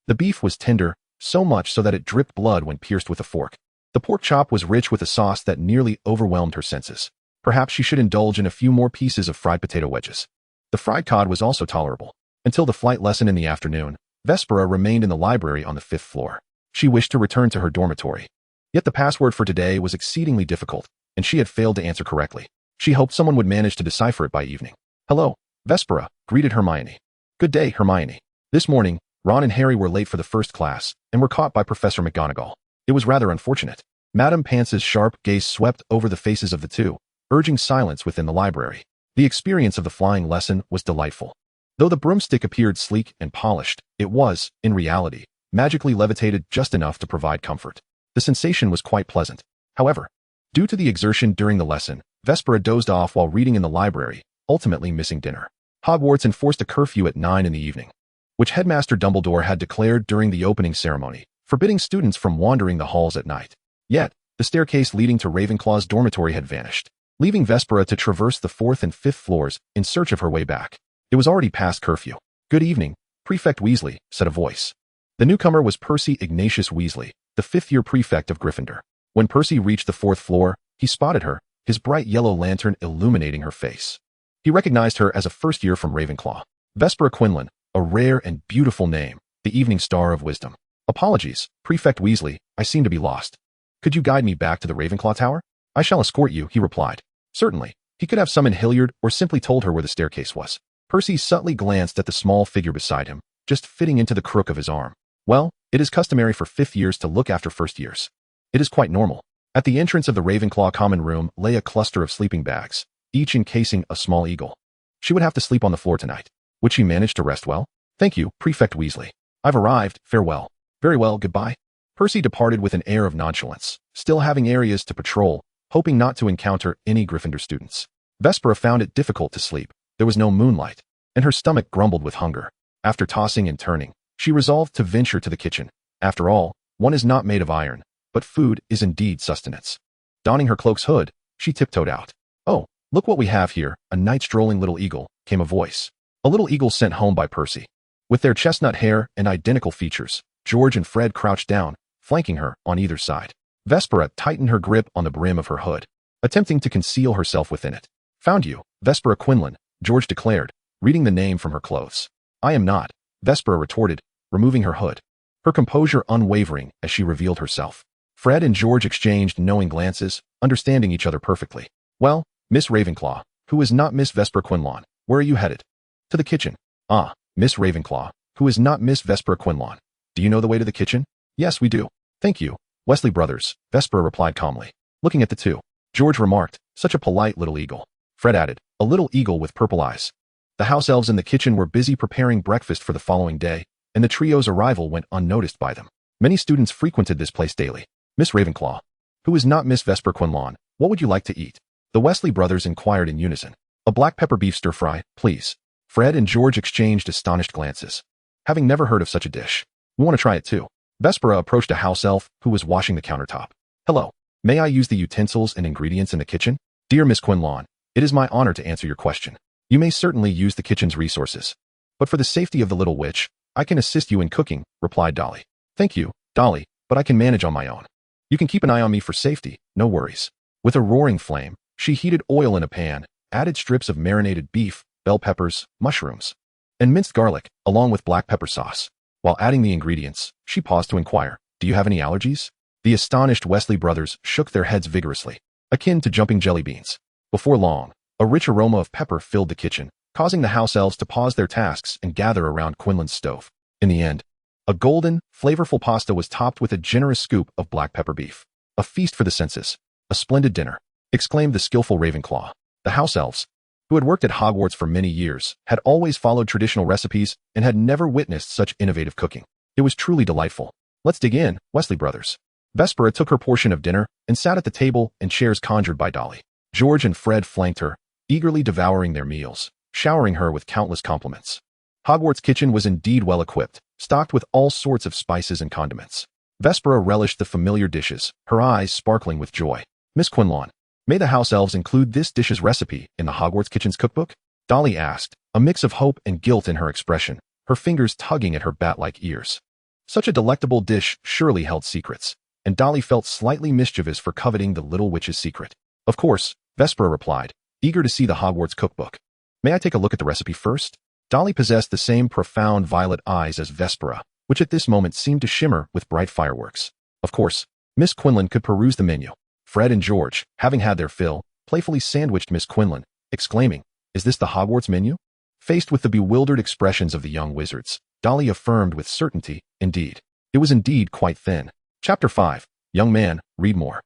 the beef was tender, so much so that it dripped blood when pierced with a fork. The pork chop was rich with a sauce that nearly overwhelmed her senses. Perhaps she should indulge in a few more pieces of fried potato wedges. The fried cod was also tolerable. Until the flight lesson in the afternoon, Vespera remained in the library on the 5th floor. She wished to return to her dormitory. Yet the password for today was exceedingly difficult, and she had failed to answer correctly. She hoped someone would manage to decipher it by evening. Hello, Vespera, greeted Hermione. Good day, Hermione. This morning, Ron and Harry were late for the first class, and were caught by Professor McGonagall. It was rather unfortunate. Madame Pance's sharp gaze swept over the faces of the two, urging silence within the library. The experience of the flying lesson was delightful. Though the broomstick appeared sleek and polished, it was, in reality, magically levitated just enough to provide comfort. The sensation was quite pleasant. However, due to the exertion during the lesson, Vespera dozed off while reading in the library, ultimately missing dinner. Hogwarts enforced a curfew at 9 in the evening, which Headmaster Dumbledore had declared during the opening ceremony, forbidding students from wandering the halls at night. Yet, the staircase leading to Ravenclaw's dormitory had vanished, leaving Vespera to traverse the 4th and 5th floors in search of her way back. It was already past curfew. Good evening, Prefect Weasley, said a voice. The newcomer was Percy Ignatius Weasley, the fifth-year prefect of Gryffindor. When Percy reached the fourth floor, he spotted her, his bright yellow lantern illuminating her face. He recognized her as a first-year from Ravenclaw. Vespera Quinlan, a rare and beautiful name, the evening star of wisdom. Apologies, Prefect Weasley, I seem to be lost. Could you guide me back to the Ravenclaw Tower? I shall escort you, he replied. Certainly. He could have summoned Hilliard or simply told her where the staircase was. Percy subtly glanced at the small figure beside him, just fitting into the crook of his arm. Well, it is customary for fifth years to look after first years. It is quite normal. At the entrance of the Ravenclaw common room lay a cluster of sleeping bags, each encasing a small eagle. She would have to sleep on the floor tonight. Would she manage to rest well? Thank you, Prefect Weasley. I've arrived, farewell. Very well, goodbye. Percy departed with an air of nonchalance, still having areas to patrol, hoping not to encounter any Gryffindor students. Vespera found it difficult to sleep. There was no moonlight, and her stomach grumbled with hunger. After tossing and turning, she resolved to venture to the kitchen. After all, one is not made of iron, but food is indeed sustenance. Donning her cloak's hood, she tiptoed out. Oh, look what we have here, a night-strolling little eagle, came a voice. A little eagle sent home by Percy. With their chestnut hair and identical features, George and Fred crouched down, flanking her on either side. Vespera tightened her grip on the brim of her hood, attempting to conceal herself within it. Found you, Vespera Quinlan, George declared, reading the name from her clothes. I am not, Vespera retorted, removing her hood, her composure unwavering as she revealed herself. Fred and George exchanged knowing glances, understanding each other perfectly. Well, Miss Ravenclaw, who is not Miss Vespera Quinlan, where are you headed? To the kitchen. Ah, Miss Ravenclaw, who is not Miss Vespera Quinlan. Do you know the way to the kitchen? Yes, we do. Thank you, Weasley brothers, Vespera replied calmly. Looking at the two, George remarked, such a polite little eagle. Fred added, a little eagle with purple eyes. The house elves in the kitchen were busy preparing breakfast for the following day, and the trio's arrival went unnoticed by them. Many students frequented this place daily. Miss Ravenclaw, who is not Miss Vespera Quinlan, what would you like to eat? The Weasley brothers inquired in unison. A black pepper beef stir-fry, please. Fred and George exchanged astonished glances. Having never heard of such a dish. We want to try it too. Vespera approached a house elf who was washing the countertop. Hello. May I use the utensils and ingredients in the kitchen? Dear Miss Quinlan, it is my honor to answer your question. You may certainly use the kitchen's resources. But for the safety of the little witch, I can assist you in cooking, replied Dolly. Thank you, Dolly, but I can manage on my own. You can keep an eye on me for safety, no worries. With a roaring flame, she heated oil in a pan, added strips of marinated beef, bell peppers, mushrooms, and minced garlic, along with black pepper sauce. While adding the ingredients, she paused to inquire, do you have any allergies? The astonished Weasley brothers shook their heads vigorously, akin to jumping jelly beans. Before long, a rich aroma of pepper filled the kitchen, causing the house elves to pause their tasks and gather around Quinlan's stove. In the end, a golden, flavorful pasta was topped with a generous scoop of black pepper beef. A feast for the senses. A splendid dinner, exclaimed the skillful Ravenclaw. The house elves, who had worked at Hogwarts for many years, had always followed traditional recipes and had never witnessed such innovative cooking. It was truly delightful. Let's dig in, Weasley brothers. Vespera took her portion of dinner and sat at the table and chairs conjured by Dolly. George and Fred flanked her, eagerly devouring their meals, showering her with countless compliments. Hogwarts' kitchen was indeed well equipped, stocked with all sorts of spices and condiments. Vespera relished the familiar dishes, her eyes sparkling with joy. Miss Quinlan, may the house elves include this dish's recipe in the Hogwarts kitchen's cookbook? Dolly asked, a mix of hope and guilt in her expression, her fingers tugging at her bat-like ears. Such a delectable dish surely held secrets, and Dolly felt slightly mischievous for coveting the little witch's secret. Of course, Vespera replied, eager to see the Hogwarts cookbook. May I take a look at the recipe first? Dolly possessed the same profound violet eyes as Vespera, which at this moment seemed to shimmer with bright fireworks. Of course, Miss Quinlan could peruse the menu. Fred and George, having had their fill, playfully sandwiched Miss Quinlan, exclaiming, is this the Hogwarts menu? Faced with the bewildered expressions of the young wizards, Dolly affirmed with certainty, indeed. It was indeed quite thin. Chapter 5. Young man, read more.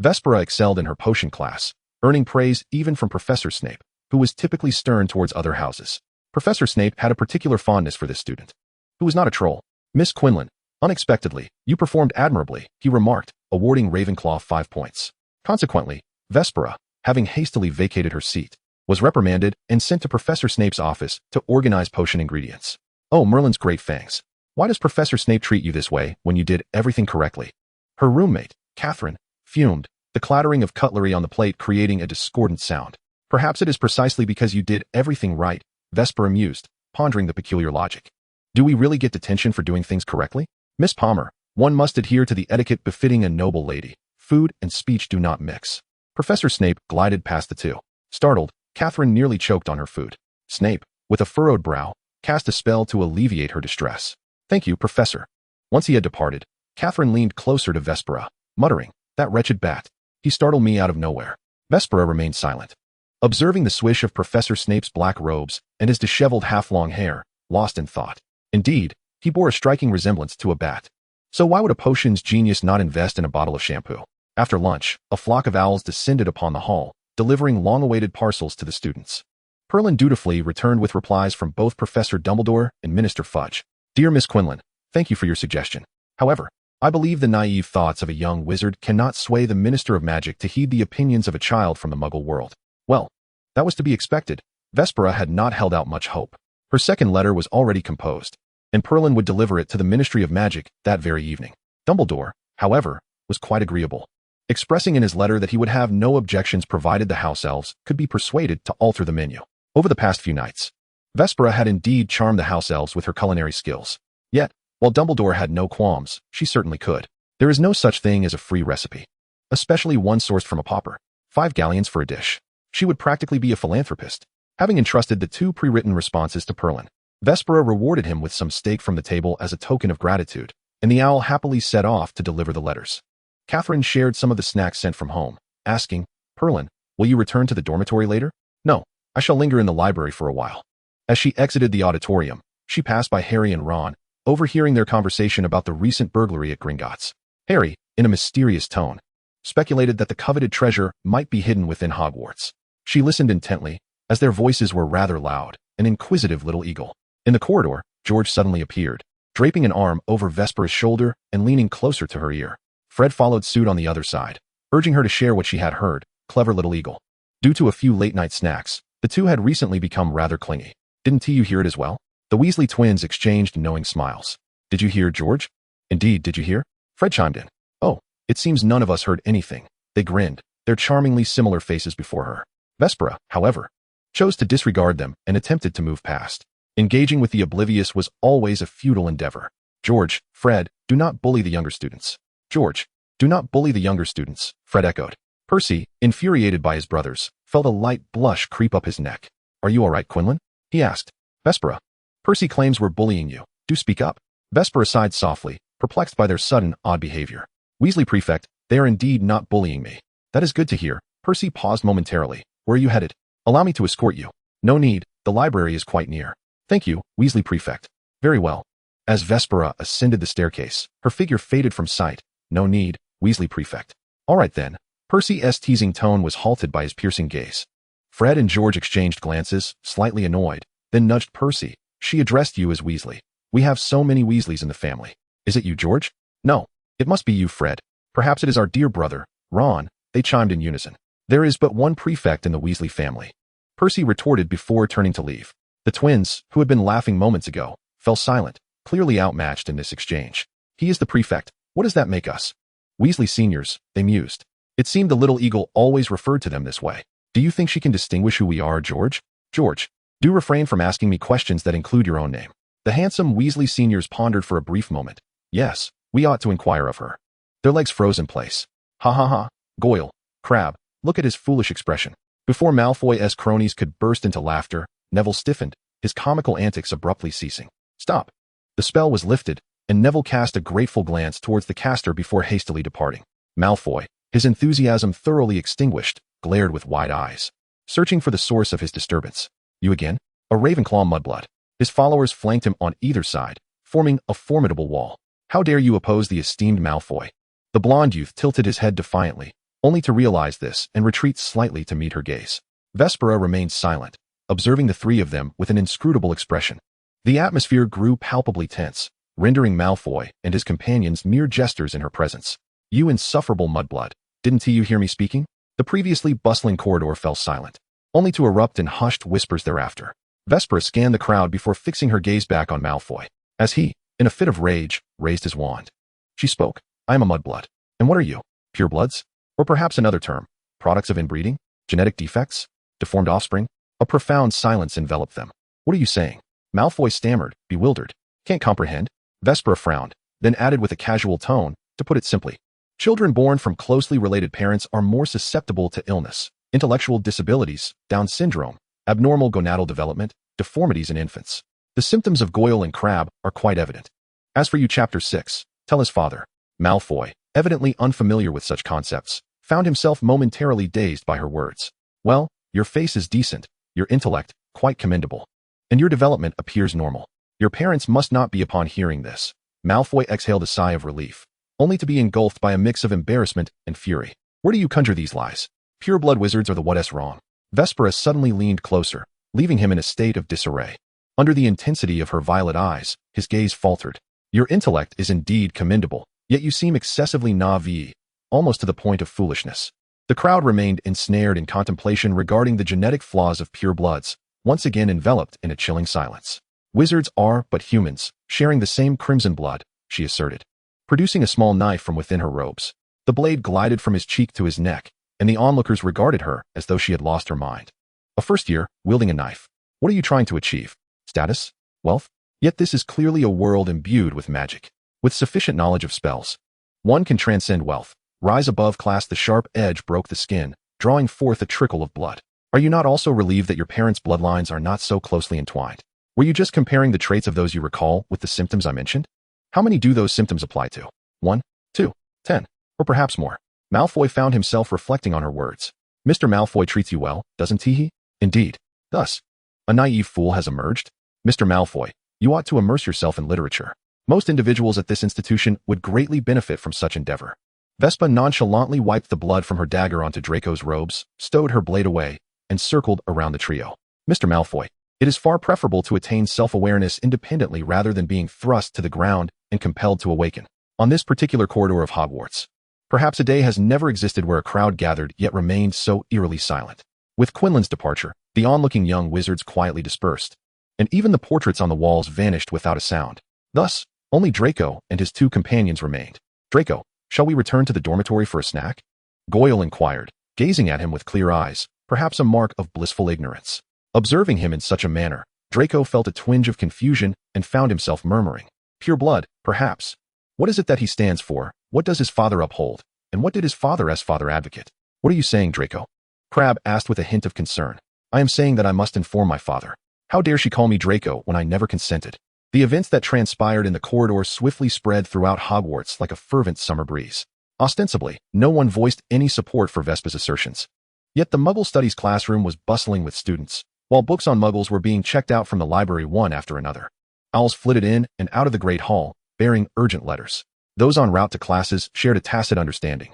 Vespera excelled in her potion class, earning praise even from Professor Snape, who was typically stern towards other houses. Professor Snape had a particular fondness for this student, who was not a troll. Miss Quinlan, unexpectedly, you performed admirably, he remarked, awarding Ravenclaw 5 points. Consequently, Vespera, having hastily vacated her seat, was reprimanded and sent to Professor Snape's office to organize potion ingredients. Oh, Merlin's great fangs. Why does Professor Snape treat you this way when you did everything correctly? Her roommate, Catherine, fumed, the clattering of cutlery on the plate creating a discordant sound. Perhaps it is precisely because you did everything right, Vespera mused, pondering the peculiar logic. Do we really get detention for doing things correctly? Miss Palmer, One must adhere to the etiquette befitting a noble lady. Food and speech do not mix. Professor Snape glided past the two. Startled, Catherine nearly choked on her food. Snape, with a furrowed brow, cast a spell to alleviate her distress. Thank you, Professor. Once he had departed, Catherine leaned closer to Vespera, muttering, that wretched bat. He startled me out of nowhere. Vespera remained silent, observing the swish of Professor Snape's black robes and his disheveled half-long hair, lost in thought. Indeed, he bore a striking resemblance to a bat. So why would a potions genius not invest in a bottle of shampoo? After lunch, a flock of owls descended upon the hall, delivering long-awaited parcels to the students. Perlin dutifully returned with replies from both Professor Dumbledore and Minister Fudge. Dear Miss Quinlan, thank you for your suggestion. However, I believe the naive thoughts of a young wizard cannot sway the Minister of Magic to heed the opinions of a child from the Muggle world. Well, that was to be expected. Vespera had not held out much hope. Her second letter was already composed, and Perlin would deliver it to the Ministry of Magic that very evening. Dumbledore, however, was quite agreeable, expressing in his letter that he would have no objections provided the house elves could be persuaded to alter the menu. Over the past few nights, Vespera had indeed charmed the house elves with her culinary skills. Yet, while Dumbledore had no qualms, she certainly could. There is no such thing as a free recipe, especially one sourced from a pauper. 5 galleons for a dish. She would practically be a philanthropist. Having entrusted the 2 pre-written responses to Perlin, Vespera rewarded him with some steak from the table as a token of gratitude, and the owl happily set off to deliver the letters. Catherine shared some of the snacks sent from home, asking, Perlin, will you return to the dormitory later? No, I shall linger in the library for a while. As she exited the auditorium, she passed by Harry and Ron, overhearing their conversation about the recent burglary at Gringotts. Harry, in a mysterious tone, speculated that the coveted treasure might be hidden within Hogwarts. She listened intently, as their voices were rather loud, an inquisitive little eagle. In the corridor, George suddenly appeared, draping an arm over Vespera's shoulder and leaning closer to her ear. Fred followed suit on the other side, urging her to share what she had heard. Clever little eagle. Due to a few late-night snacks, the two had recently become rather clingy. Didn't you hear it as well? The Weasley twins exchanged knowing smiles. Did you hear, George? Indeed, did you hear? Fred chimed in. Oh, it seems none of us heard anything. They grinned, their charmingly similar faces before her. Vespera, however, chose to disregard them and attempted to move past. Engaging with the oblivious was always a futile endeavor. George, Fred, do not bully the younger students. George, do not bully the younger students, Fred echoed. Percy, infuriated by his brothers, felt a light blush creep up his neck. Are you all right, Quinlan? He asked. Vespera. Percy claims we're bullying you. Do speak up. Vespera sighed softly, perplexed by their sudden, odd behavior. Weasley Prefect, they are indeed not bullying me. That is good to hear. Percy paused momentarily. Where are you headed? Allow me to escort you. No need, the library is quite near. Thank you, Weasley Prefect. Very well. As Vespera ascended the staircase, her figure faded from sight. No need, Weasley Prefect. All right then. Percy's teasing tone was halted by his piercing gaze. Fred and George exchanged glances, slightly annoyed, then nudged Percy. She addressed you as Weasley. We have so many Weasleys in the family. Is it you, George? No, it must be you, Fred. Perhaps it is our dear brother, Ron, they chimed in unison. There is but one prefect in the Weasley family, Percy retorted before turning to leave. The twins, who had been laughing moments ago, fell silent, clearly outmatched in this exchange. He is the prefect. What does that make us? Weasley seniors, they mused. It seemed the little eagle always referred to them this way. Do you think she can distinguish who we are, George? George, do refrain from asking me questions that include your own name. The handsome Weasley seniors pondered for a brief moment. Yes, we ought to inquire of her. Their legs froze in place. Ha ha ha, Goyle, Crabbe, look at his foolish expression. Before Malfoy's cronies could burst into laughter, Neville stiffened, his comical antics abruptly ceasing. Stop. The spell was lifted, and Neville cast a grateful glance towards the caster before hastily departing. Malfoy, his enthusiasm thoroughly extinguished, glared with wide eyes, searching for the source of his disturbance. You again? A Ravenclaw mudblood. His followers flanked him on either side, forming a formidable wall. How dare you oppose the esteemed Malfoy? The blonde youth tilted his head defiantly, only to realize this and retreat slightly to meet her gaze. Vespera remained silent, observing the three of them with an inscrutable expression. The atmosphere grew palpably tense, rendering Malfoy and his companions mere jesters in her presence. You insufferable mudblood, didn't you hear me speaking? The previously bustling corridor fell silent, only to erupt in hushed whispers thereafter. Vespera scanned the crowd before fixing her gaze back on Malfoy, as he, in a fit of rage, raised his wand. She spoke. I am a mudblood. And what are you? Purebloods? Or perhaps another term, products of inbreeding? Genetic defects? Deformed offspring? A profound silence enveloped them. What are you saying? Malfoy stammered, bewildered. Can't comprehend. Vespera frowned. then added with a casual tone, to put it simply. Children born from closely related parents are more susceptible to illness, intellectual disabilities, Down syndrome, abnormal gonadal development, deformities in infants. The symptoms of Goyle and Crabbe are quite evident. As for you, Chapter 6, tell his father. Malfoy, evidently unfamiliar with such concepts, found himself momentarily dazed by her words. Well, your face is decent, your intellect, quite commendable. And your development appears normal. Your parents must not be upon hearing this. Malfoy exhaled a sigh of relief, only to be engulfed by a mix of embarrassment and fury. Where do you conjure these lies? Pure-blood wizards are the what-s wrong. Vespera suddenly leaned closer, leaving him in a state of disarray. Under the intensity of her violet eyes, his gaze faltered. Your intellect is indeed commendable, yet you seem excessively naïve, almost to the point of foolishness. The crowd remained ensnared in contemplation regarding the genetic flaws of pure-bloods, once again enveloped in a chilling silence. Wizards are but humans, sharing the same crimson blood, she asserted. Producing a small knife from within her robes, the blade glided from his cheek to his neck, and the onlookers regarded her as though she had lost her mind. A first year, wielding a knife. What are you trying to achieve? Status? Wealth? Yet this is clearly a world imbued with magic. With sufficient knowledge of spells, one can transcend wealth, rise above class. The sharp edge broke the skin, drawing forth a trickle of blood. Are you not also relieved that your parents' bloodlines are not so closely entwined? Were you just comparing the traits of those you recall with the symptoms I mentioned? How many do those symptoms apply to? 1, 2, 10, or perhaps more? Malfoy found himself reflecting on her words. Mr. Malfoy treats you well, doesn't he? Indeed. Thus, a naive fool has emerged? Mr. Malfoy, you ought to immerse yourself in literature. Most individuals at this institution would greatly benefit from such endeavor. Vespa nonchalantly wiped the blood from her dagger onto Draco's robes, stowed her blade away, and circled around the trio. Mr. Malfoy, it is far preferable to attain self-awareness independently rather than being thrust to the ground and compelled to awaken. On this particular corridor of Hogwarts, perhaps a day has never existed where a crowd gathered yet remained so eerily silent. With Quinlan's departure, the onlooking young wizards quietly dispersed, and even the portraits on the walls vanished without a sound. Thus, only Draco and his two companions remained. Draco, shall we return to the dormitory for a snack? Goyle inquired, gazing at him with clear eyes, perhaps a mark of blissful ignorance. Observing him in such a manner, Draco felt a twinge of confusion and found himself murmuring. Pure blood, perhaps. What is it that he stands for? What does his father uphold? And what did his father advocate? What are you saying, Draco? Crabbe asked with a hint of concern. I am saying that I must inform my father. How dare she call me Draco when I never consented? The events that transpired in the corridor swiftly spread throughout Hogwarts like a fervent summer breeze. Ostensibly, no one voiced any support for Vespa's assertions. Yet the Muggle Studies classroom was bustling with students, while books on Muggles were being checked out from the library one after another. Owls flitted in and out of the Great Hall, bearing urgent letters. Those en route to classes shared a tacit understanding,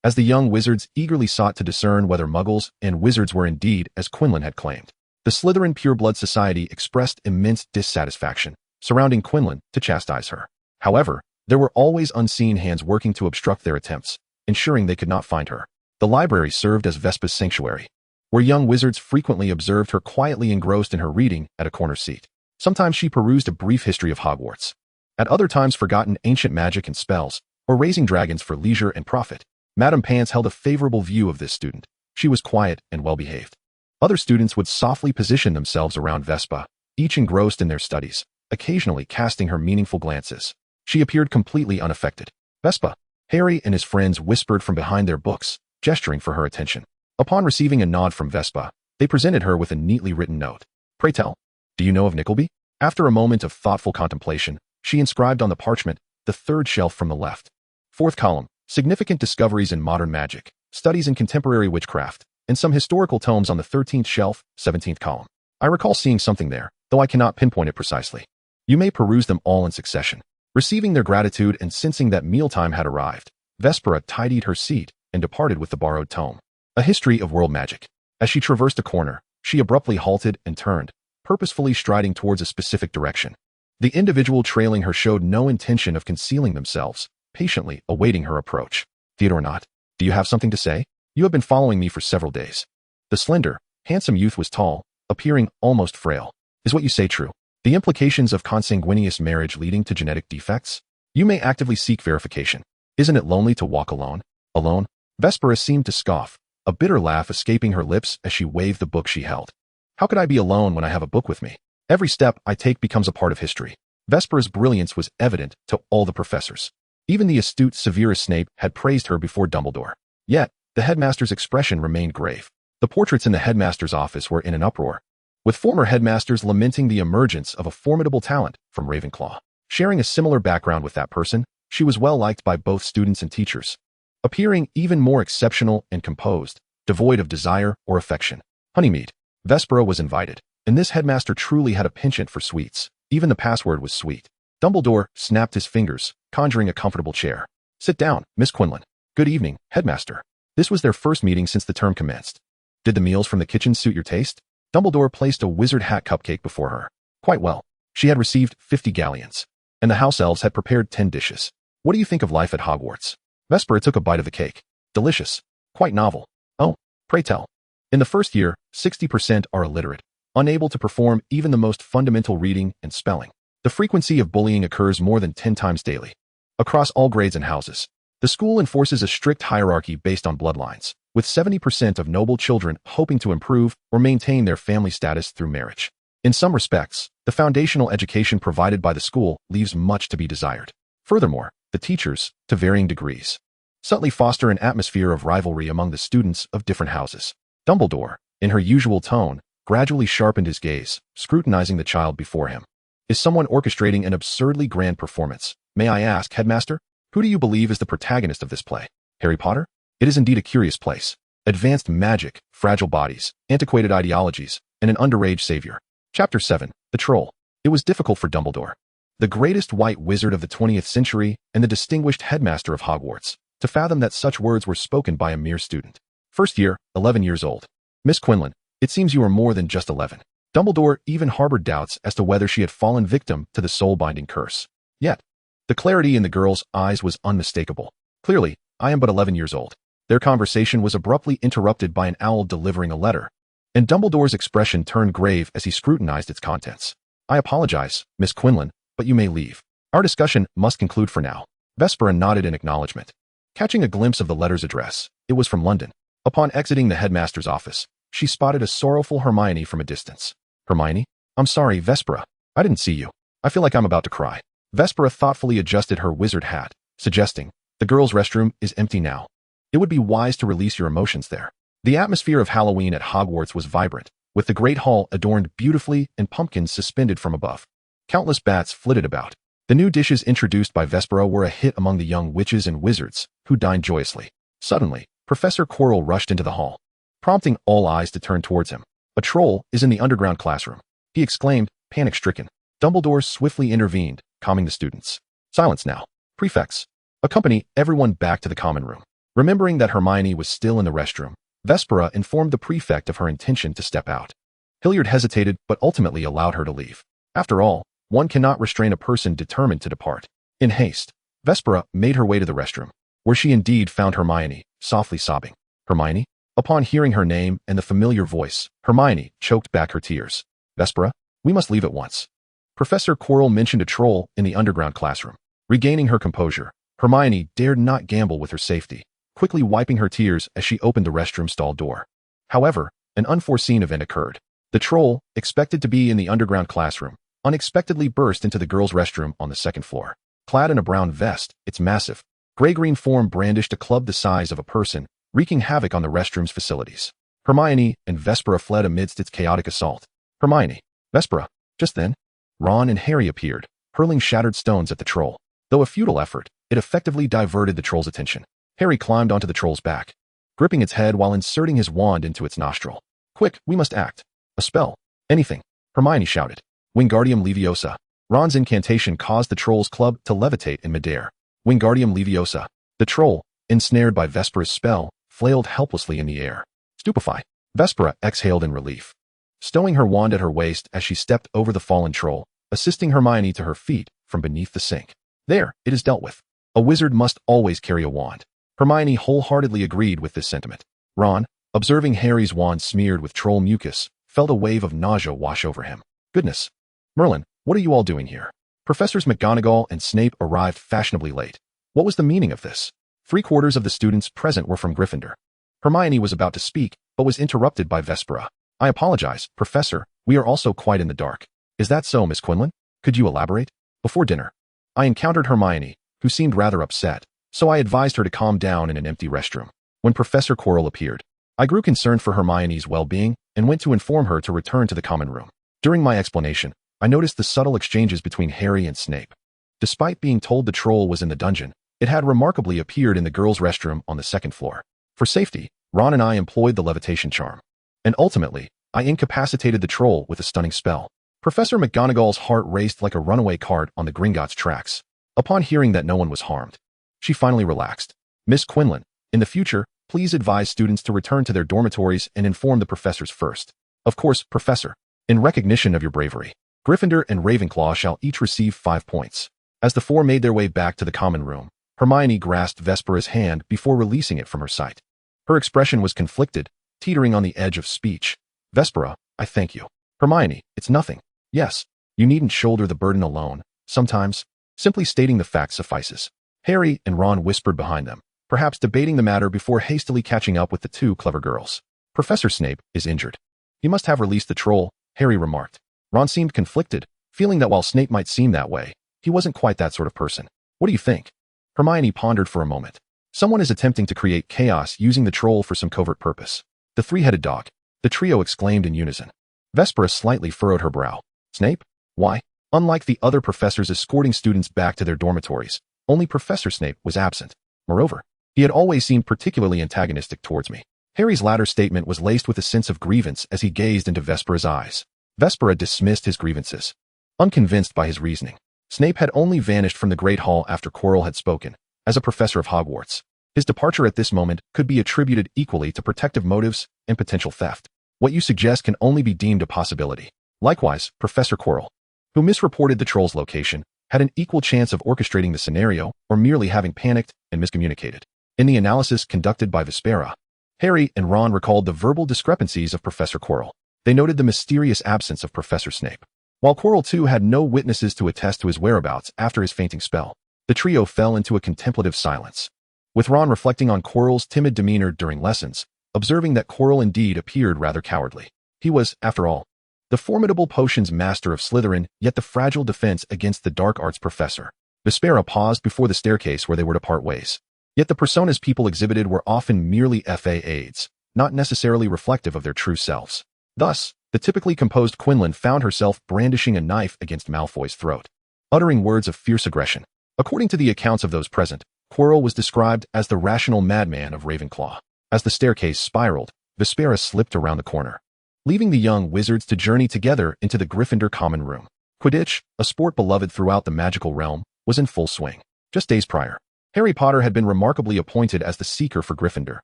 as the young wizards eagerly sought to discern whether Muggles and wizards were indeed as Quinlan had claimed. The Slytherin Pureblood Society expressed immense dissatisfaction, surrounding Quinlan to chastise her. However, there were always unseen hands working to obstruct their attempts, ensuring they could not find her. The library served as Vespa's sanctuary, where young wizards frequently observed her quietly engrossed in her reading at a corner seat. Sometimes she perused a brief history of Hogwarts. At other times forgotten ancient magic and spells, or raising dragons for leisure and profit. Madame Pants held a favorable view of this student. She was quiet and well-behaved. Other students would softly position themselves around Vespa, each engrossed in their studies, occasionally casting her meaningful glances. She appeared completely unaffected. Vespa, Harry and his friends whispered from behind their books, gesturing for her attention. Upon receiving a nod from Vespa, they presented her with a neatly written note. Pray tell, do you know of Nickleby? After a moment of thoughtful contemplation, she inscribed on the parchment, the third shelf from the left. Fourth column, significant discoveries in modern magic, studies in contemporary witchcraft, and some historical tomes on the 13th shelf, 17th column. I recall seeing something there, though I cannot pinpoint it precisely. You may peruse them all in succession. Receiving their gratitude and sensing that mealtime had arrived, Vespera tidied her seat and departed with the borrowed tome. A History of World Magic. As she traversed a corner, she abruptly halted and turned, purposefully striding towards a specific direction. The individual trailing her showed no intention of concealing themselves, patiently awaiting her approach. Theodore Knott, do you have something to say? You have been following me for several days. The slender, handsome youth was tall, appearing almost frail. Is what you say true? The implications of consanguineous marriage leading to genetic defects? You may actively seek verification. Isn't it lonely to walk alone? Alone? Vespera seemed to scoff, a bitter laugh escaping her lips as she waved the book she held. How could I be alone when I have a book with me? Every step I take becomes a part of history. Vespera's brilliance was evident to all the professors. Even the astute Severus Snape had praised her before Dumbledore. Yet, the headmaster's expression remained grave. The portraits in the headmaster's office were in an uproar, with former headmasters lamenting the emergence of a formidable talent from Ravenclaw. Sharing a similar background with that person, she was well liked by both students and teachers, appearing even more exceptional and composed, devoid of desire or affection. Honeymead. Vespera was invited, and this headmaster truly had a penchant for sweets. Even the password was sweet. Dumbledore snapped his fingers, conjuring a comfortable chair. Sit down, Miss Quinlan. Good evening, headmaster. This was their first meeting since the term commenced. Did the meals from the kitchen suit your taste? Dumbledore placed a wizard hat cupcake before her. Quite well. She had received 50 galleons, and the house elves had prepared 10 dishes. What do you think of life at Hogwarts? Vespera took a bite of the cake. Delicious. Quite novel. Oh, pray tell. In the first year, 60% are illiterate, unable to perform even the most fundamental reading and spelling. The frequency of bullying occurs more than 10 times daily. Across all grades and houses, the school enforces a strict hierarchy based on bloodlines, with 70% of noble children hoping to improve or maintain their family status through marriage. In some respects, the foundational education provided by the school leaves much to be desired. Furthermore, the teachers, to varying degrees, subtly foster an atmosphere of rivalry among the students of different houses. Dumbledore, in her usual tone, gradually sharpened his gaze, scrutinizing the child before him. Is someone orchestrating an absurdly grand performance? May I ask, headmaster? Who do you believe is the protagonist of this play? Harry Potter? It is indeed a curious place. Advanced magic, fragile bodies, antiquated ideologies, and an underage savior. Chapter 7. The Troll. It was difficult for Dumbledore, the greatest white wizard of the 20th century and the distinguished headmaster of Hogwarts, to fathom that such words were spoken by a mere student. First year, 11 years old. Miss Quinlan, it seems you are more than just 11. Dumbledore even harbored doubts as to whether she had fallen victim to the soul-binding curse. Yet, the clarity in the girl's eyes was unmistakable. Clearly, I am but 11 years old. Their conversation was abruptly interrupted by an owl delivering a letter, and Dumbledore's expression turned grave as he scrutinized its contents. I apologize, Miss Quinlan, but you may leave. Our discussion must conclude for now. Vespera nodded in acknowledgement. Catching a glimpse of the letter's address, it was from London. Upon exiting the headmaster's office, she spotted a sorrowful Hermione from a distance. Hermione? I'm sorry, Vespera. I didn't see you. I feel like I'm about to cry. Vespera thoughtfully adjusted her wizard hat, suggesting, the girls' restroom is empty now. It would be wise to release your emotions there. The atmosphere of Halloween at Hogwarts was vibrant, with the Great Hall adorned beautifully and pumpkins suspended from above. Countless bats flitted about. The new dishes introduced by Vespera were a hit among the young witches and wizards, who dined joyously. Suddenly, Professor Quirrell rushed into the hall, prompting all eyes to turn towards him. A troll is in the underground classroom, he exclaimed, panic-stricken. Dumbledore swiftly intervened, calming the students. Silence now. Prefects, accompany everyone back to the common room. Remembering that Hermione was still in the restroom, Vespera informed the prefect of her intention to step out. Hilliard hesitated but ultimately allowed her to leave. After all, one cannot restrain a person determined to depart. In haste, Vespera made her way to the restroom, where she indeed found Hermione, softly sobbing. Hermione? Upon hearing her name and the familiar voice, Hermione choked back her tears. Vespera, we must leave at once. Professor Quirrell mentioned a troll in the underground classroom. Regaining her composure, Hermione dared not gamble with her safety, quickly wiping her tears as she opened the restroom stall door. However, an unforeseen event occurred. The troll, expected to be in the underground classroom, unexpectedly burst into the girls' restroom on the second floor. Clad in a brown vest, its massive, gray-green form brandished a club the size of a person, wreaking havoc on the restroom's facilities. Hermione and Vespera fled amidst its chaotic assault. Hermione, Vespera. Just then, Ron and Harry appeared, hurling shattered stones at the troll. Though a futile effort, it effectively diverted the troll's attention. Harry climbed onto the troll's back, gripping its head while inserting his wand into its nostril. Quick, we must act. A spell. Anything. Hermione shouted. Wingardium Leviosa. Ron's incantation caused the troll's club to levitate in midair. Wingardium Leviosa. The troll, ensnared by Vespera's spell, flailed helplessly in the air. Stupefied, Vespera exhaled in relief, stowing her wand at her waist as she stepped over the fallen troll, assisting Hermione to her feet from beneath the sink. There, it is dealt with. A wizard must always carry a wand. Hermione wholeheartedly agreed with this sentiment. Ron, observing Harry's wand smeared with troll mucus, felt a wave of nausea wash over him. Goodness. Merlin, what are you all doing here? Professors McGonagall and Snape arrived fashionably late. What was the meaning of this? 3/4 of the students present were from Gryffindor. Hermione was about to speak, but was interrupted by Vespera. I apologize, Professor, we are also quite in the dark. Is that so, Miss Quinlan? Could you elaborate? Before dinner, I encountered Hermione, who seemed rather upset, so I advised her to calm down in an empty restroom. When Professor Quirrell appeared, I grew concerned for Hermione's well-being and went to inform her to return to the common room. During my explanation, I noticed the subtle exchanges between Harry and Snape. Despite being told the troll was in the dungeon, it had remarkably appeared in the girls' restroom on the second floor. For safety, Ron and I employed the levitation charm. And ultimately, I incapacitated the troll with a stunning spell. Professor McGonagall's heart raced like a runaway cart on the Gringotts tracks. Upon hearing that no one was harmed, she finally relaxed. Miss Quinlan, in the future, please advise students to return to their dormitories and inform the professors first. Of course, Professor. In recognition of your bravery, Gryffindor and Ravenclaw shall each receive 5 points. As the four made their way back to the common room, Hermione grasped Vespera's hand before releasing it from her sight. Her expression was conflicted, teetering on the edge of speech. Vespera, I thank you. Hermione, it's nothing. Yes, you needn't shoulder the burden alone. Sometimes, simply stating the fact suffices. Harry and Ron whispered behind them, perhaps debating the matter before hastily catching up with the two clever girls. Professor Snape is injured. He must have released the troll, Harry remarked. Ron seemed conflicted, feeling that while Snape might seem that way, he wasn't quite that sort of person. What do you think? Hermione pondered for a moment. Someone is attempting to create chaos using the troll for some covert purpose. The three-headed dog, the trio exclaimed in unison. Vespera slightly furrowed her brow. Snape? Why? Unlike the other professors escorting students back to their dormitories, only Professor Snape was absent. Moreover, he had always seemed particularly antagonistic towards me. Harry's latter statement was laced with a sense of grievance as he gazed into Vespera's eyes. Vespera dismissed his grievances. Unconvinced by his reasoning, Snape had only vanished from the Great Hall after Quirrell had spoken, as a professor of Hogwarts. His departure at this moment could be attributed equally to protective motives and potential theft. What you suggest can only be deemed a possibility. Likewise, Professor Quirrell, who misreported the troll's location, had an equal chance of orchestrating the scenario or merely having panicked and miscommunicated. In the analysis conducted by Vespera, Harry and Ron recalled the verbal discrepancies of Professor Quirrell. They noted the mysterious absence of Professor Snape. While Quirrell too had no witnesses to attest to his whereabouts after his fainting spell, the trio fell into a contemplative silence. With Ron reflecting on Quirrell's timid demeanor during lessons, observing that Quirrell indeed appeared rather cowardly. He was, after all, the formidable potions master of Slytherin, yet the fragile defense against the dark arts professor. Vespera paused before the staircase where they were to part ways. Yet the personas people exhibited were often merely FA aids, not necessarily reflective of their true selves. Thus, the typically composed Quinlan found herself brandishing a knife against Malfoy's throat, uttering words of fierce aggression. According to the accounts of those present, Quirrell was described as the rational madman of Ravenclaw. As the staircase spiraled, Vespera slipped around the corner, leaving the young wizards to journey together into the Gryffindor common room. Quidditch, a sport beloved throughout the magical realm, was in full swing. Just days prior, Harry Potter had been remarkably appointed as the seeker for Gryffindor,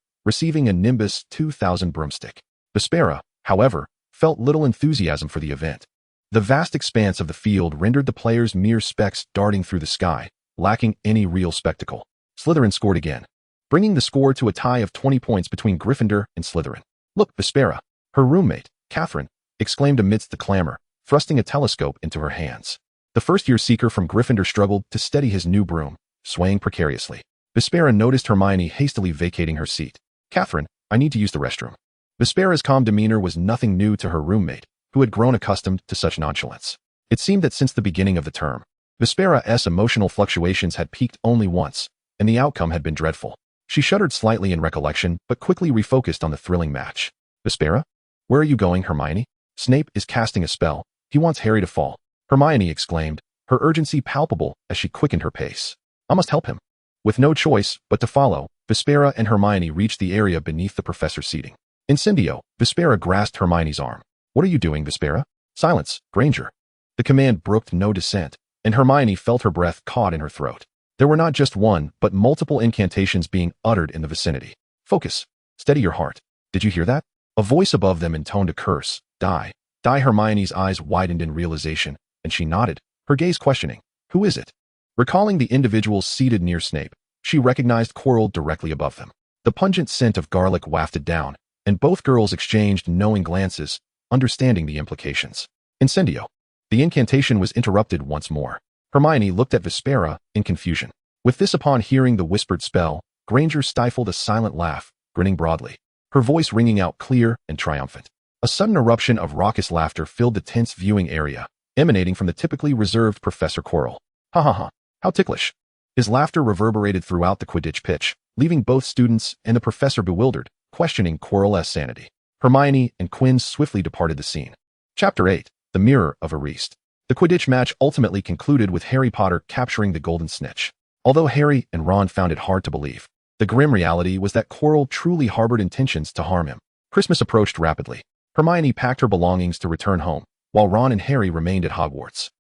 receiving a Nimbus 2000 broomstick. Vespera, however, felt little enthusiasm for the event. The vast expanse of the field rendered the players mere specks darting through the sky, lacking any real spectacle. Slytherin scored again, bringing the score to a tie of 20 points between Gryffindor and Slytherin. Look, Vespera, her roommate, Catherine, exclaimed amidst the clamor, thrusting a telescope into her hands. The first-year seeker from Gryffindor struggled to steady his new broom, swaying precariously. Vespera noticed Hermione hastily vacating her seat. Catherine, I need to use the restroom. Vespera's calm demeanor was nothing new to her roommate, who had grown accustomed to such nonchalance. It seemed that since the beginning of the term, Vespera's emotional fluctuations had peaked only once, and the outcome had been dreadful. She shuddered slightly in recollection, but quickly refocused on the thrilling match. Vespera? Where are you going, Hermione? Snape is casting a spell. He wants Harry to fall. Hermione exclaimed, her urgency palpable as she quickened her pace. I must help him. With no choice but to follow, Vespera and Hermione reached the area beneath the professor's seating. Incendio, Vespera grasped Hermione's arm. What are you doing, Vespera? Silence, Granger. The command brooked no dissent, and Hermione felt her breath caught in her throat. There were not just one, but multiple incantations being uttered in the vicinity. Focus. Steady your heart. Did you hear that? A voice above them intoned a curse. Die. Die. Hermione's eyes widened in realization, and she nodded, her gaze questioning. Who is it? Recalling the individuals seated near Snape, she recognized Quirrell directly above them. The pungent scent of garlic wafted down, and both girls exchanged knowing glances, understanding the implications. Incendio. The incantation was interrupted once more. Hermione looked at Vespera in confusion. With this, upon hearing the whispered spell, Granger stifled a silent laugh, grinning broadly, her voice ringing out clear and triumphant. A sudden eruption of raucous laughter filled the tense viewing area, emanating from the typically reserved Professor Quirrell. Ha ha ha. How ticklish. His laughter reverberated throughout the Quidditch pitch, leaving both students and the professor bewildered, questioning Quirrell's sanity. Hermione and Quinn swiftly departed the scene. Chapter 8. The Mirror of Erased. The Quidditch match ultimately concluded with Harry Potter capturing the Golden Snitch. Although Harry and Ron found it hard to believe, the grim reality was that Quirrell truly harbored intentions to harm him. Christmas approached rapidly. Hermione packed her belongings to return home, while Ron and Harry remained at Hogwarts.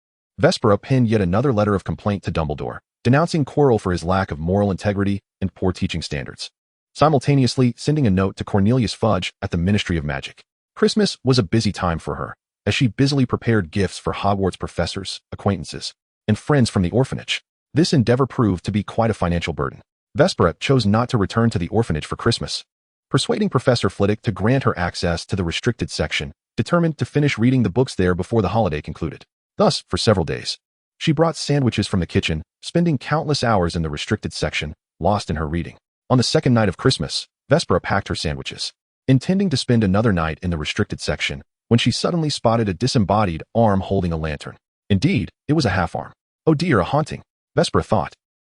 Vespera penned yet another letter of complaint to Dumbledore, denouncing Quirrell for his lack of moral integrity and poor teaching standards, simultaneously sending a note to Cornelius Fudge at the Ministry of Magic. Christmas was a busy time for her, as she busily prepared gifts for Hogwarts professors, acquaintances, and friends from the orphanage. This endeavor proved to be quite a financial burden. Vespera chose not to return to the orphanage for Christmas, persuading Professor Flitwick to grant her access to the restricted section, determined to finish reading the books there before the holiday concluded. Thus, for several days, she brought sandwiches from the kitchen, spending countless hours in the restricted section, lost in her reading. On the second night of Christmas, Vespera packed her sandwiches, intending to spend another night in the restricted section, when she suddenly spotted a disembodied arm holding a lantern. Indeed, it was a half-arm. Oh dear, a haunting, Vespera thought.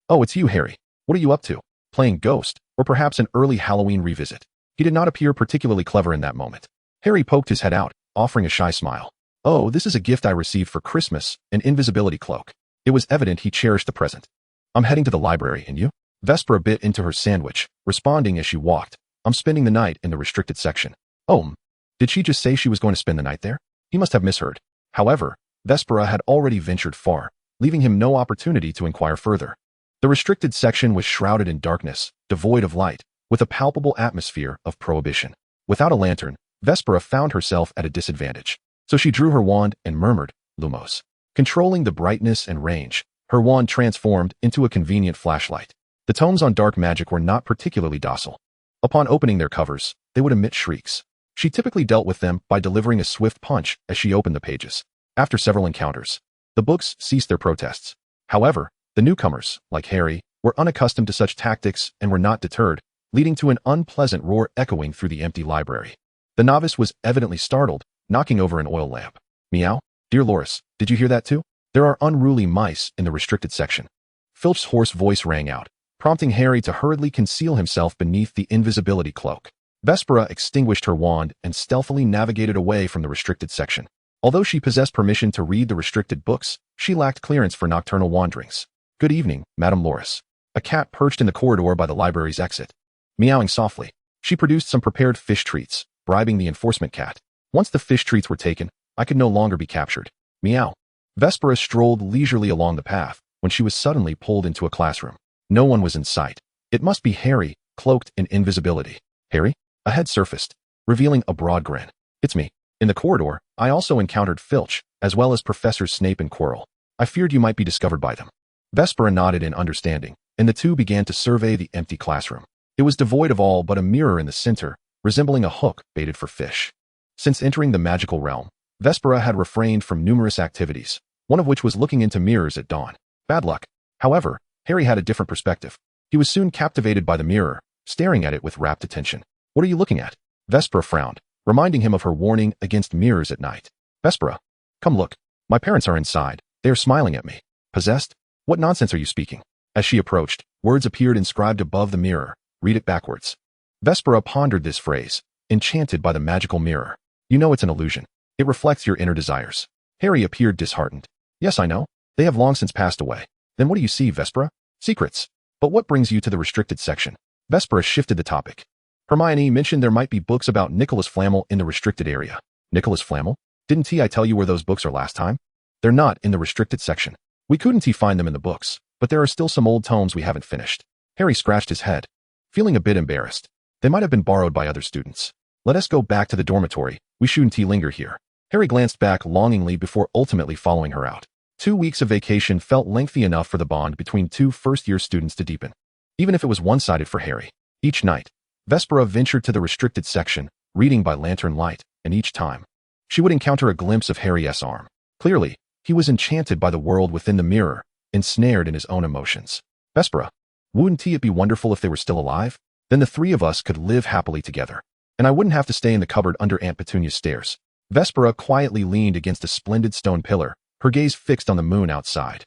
Oh, it's you, Harry. What are you up to? Playing Ghost, or perhaps an early Halloween revisit? He did not appear particularly clever in that moment. Harry poked his head out, offering a shy smile. Oh, this is a gift I received for Christmas, an invisibility cloak. It was evident he cherished the present. I'm heading to the library, and you? Vespera bit into her sandwich, responding as she walked. I'm spending the night in the restricted section. Oh, did she just say she was going to spend the night there? He must have misheard. However, Vespera had already ventured far, leaving him no opportunity to inquire further. The restricted section was shrouded in darkness, devoid of light, with a palpable atmosphere of prohibition. Without a lantern, Vespera found herself at a disadvantage. So she drew her wand and murmured, Lumos. Controlling the brightness and range, her wand transformed into a convenient flashlight. The tomes on dark magic were not particularly docile. Upon opening their covers, they would emit shrieks. She typically dealt with them by delivering a swift punch as she opened the pages. After several encounters, the books ceased their protests. However, the newcomers, like Harry, were unaccustomed to such tactics and were not deterred, leading to an unpleasant roar echoing through the empty library. The novice was evidently startled, knocking over an oil lamp. Meow? Dear Loris, did you hear that too? There are unruly mice in the restricted section. Filch's hoarse voice rang out, prompting Harry to hurriedly conceal himself beneath the invisibility cloak. Vespera extinguished her wand and stealthily navigated away from the restricted section. Although she possessed permission to read the restricted books, she lacked clearance for nocturnal wanderings. Good evening, Madame Loris. A cat perched in the corridor by the library's exit. Meowing softly, she produced some prepared fish treats, bribing the enforcement cat. Once the fish treats were taken, I could no longer be captured. Meow. Vespera strolled leisurely along the path when she was suddenly pulled into a classroom. No one was in sight. It must be Harry, cloaked in invisibility. Harry? A head surfaced, revealing a broad grin. It's me. In the corridor, I also encountered Filch, as well as Professors Snape and Quirrell. I feared you might be discovered by them. Vespera nodded in understanding, and the two began to survey the empty classroom. It was devoid of all but a mirror in the center, resembling a hook baited for fish. Since entering the magical realm, Vespera had refrained from numerous activities, one of which was looking into mirrors at dawn. Bad luck. However, Harry had a different perspective. He was soon captivated by the mirror, staring at it with rapt attention. What are you looking at? Vespera frowned, reminding him of her warning against mirrors at night. Vespera, come look. My parents are inside. They are smiling at me. Possessed? What nonsense are you speaking? As she approached, words appeared inscribed above the mirror. Read it backwards. Vespera pondered this phrase, enchanted by the magical mirror. You know it's an illusion. It reflects your inner desires. Harry appeared disheartened. Yes, I know. They have long since passed away. Then what do you see, Vespera? Secrets. But what brings you to the restricted section? Vespera shifted the topic. Hermione mentioned there might be books about Nicholas Flamel in the restricted area. Nicholas Flamel? Didn't I tell you where those books are last time? They're not in the restricted section. We couldn't find them in the books, but there are still some old tomes we haven't finished. Harry scratched his head, feeling a bit embarrassed. They might have been borrowed by other students. Let us go back to the dormitory. We shouldn't linger here. Harry glanced back longingly before ultimately following her out. 2 weeks of vacation felt lengthy enough for the bond between two first-year students to deepen, even if it was one-sided for Harry. Each night, Vespera ventured to the restricted section, reading by lantern light, and each time, she would encounter a glimpse of Harry's arm. Clearly, he was enchanted by the world within the mirror, ensnared in his own emotions. Vespera, wouldn't it be wonderful if they were still alive? Then the three of us could live happily together, and I wouldn't have to stay in the cupboard under Aunt Petunia's stairs. Vespera quietly leaned against a splendid stone pillar, her gaze fixed on the moon outside.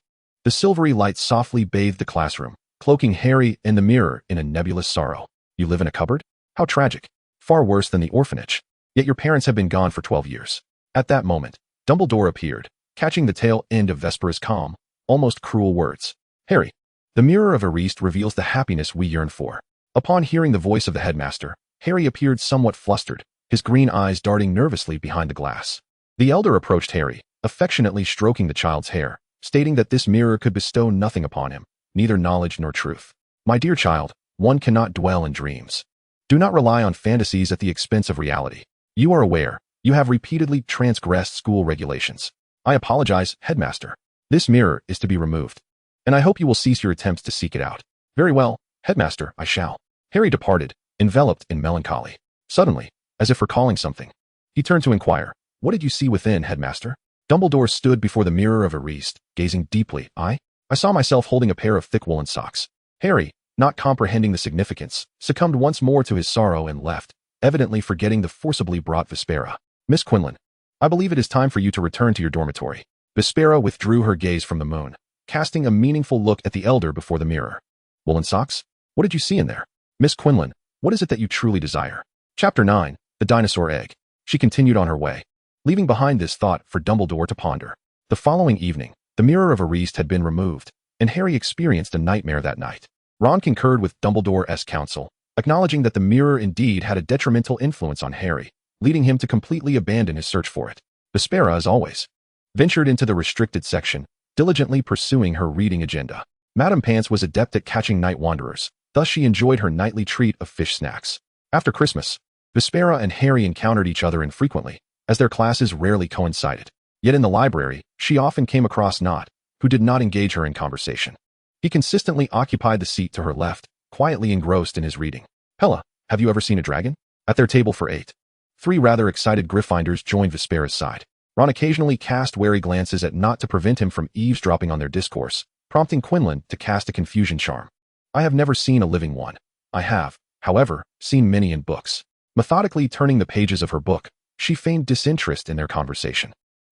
The silvery light softly bathed the classroom, cloaking Harry and the mirror in a nebulous sorrow. You live in a cupboard? How tragic. Far worse than the orphanage. Yet your parents have been gone for 12 years. At that moment, Dumbledore appeared, catching the tail end of Vespera's calm, almost cruel words. Harry, the mirror of Erist reveals the happiness we yearn for. Upon hearing the voice of the headmaster, Harry appeared somewhat flustered, his green eyes darting nervously behind the glass. The elder approached Harry, affectionately stroking the child's hair, stating that this mirror could bestow nothing upon him, neither knowledge nor truth. My dear child, one cannot dwell in dreams. Do not rely on fantasies at the expense of reality. You are aware, you have repeatedly transgressed school regulations. I apologize, headmaster. This mirror is to be removed, and I hope you will cease your attempts to seek it out. Very well, headmaster, I shall. Harry departed, enveloped in melancholy. Suddenly, as if recalling something, he turned to inquire, what did you see within, headmaster? Dumbledore stood before the mirror of Erist, gazing deeply. I saw myself holding a pair of thick woolen socks. Harry, not comprehending the significance, succumbed once more to his sorrow and left, evidently forgetting the forcibly brought Vespera. Miss Quinlan, I believe it is time for you to return to your dormitory. Vespera withdrew her gaze from the moon, casting a meaningful look at the elder before the mirror. Woolen socks? What did you see in there? Miss Quinlan, what is it that you truly desire? Chapter 9, The Dinosaur Egg. She continued on her way, leaving behind this thought for Dumbledore to ponder. The following evening, the mirror of Erist had been removed, and Harry experienced a nightmare that night. Ron concurred with Dumbledore's counsel, acknowledging that the mirror indeed had a detrimental influence on Harry, leading him to completely abandon his search for it. Vespera, as always, ventured into the restricted section, diligently pursuing her reading agenda. Madame Pants was adept at catching night wanderers, thus she enjoyed her nightly treat of fish snacks. After Christmas, Vespera and Harry encountered each other infrequently, as their classes rarely coincided. Yet in the library, she often came across Nott, who did not engage her in conversation. He consistently occupied the seat to her left, quietly engrossed in his reading. Pella, have you ever seen a dragon? At their table for 8. 3 rather excited Gryffindors joined Vespera's side. Ron occasionally cast wary glances at Nott to prevent him from eavesdropping on their discourse, prompting Quinlan to cast a confusion charm. I have never seen a living one. I have, however, seen many in books. Methodically turning the pages of her book, she feigned disinterest in their conversation.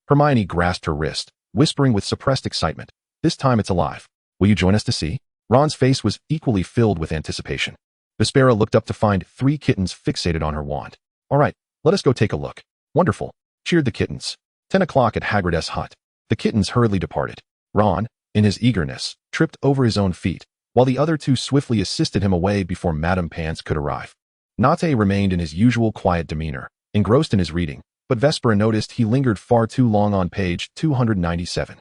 Hermione grasped her wrist, whispering with suppressed excitement, this time it's alive. Will you join us to see? Ron's face was equally filled with anticipation. Vespera looked up to find 3 kittens fixated on her wand. All right, let us go take a look. Wonderful, cheered the kittens. 10 o'clock at Hagrid's hut. The kittens hurriedly departed. Ron, in his eagerness, tripped over his own feet, while the other 2 swiftly assisted him away before Madame Pants could arrive. Nate remained in his usual quiet demeanor, engrossed in his reading, but Vespera noticed he lingered far too long on page 297.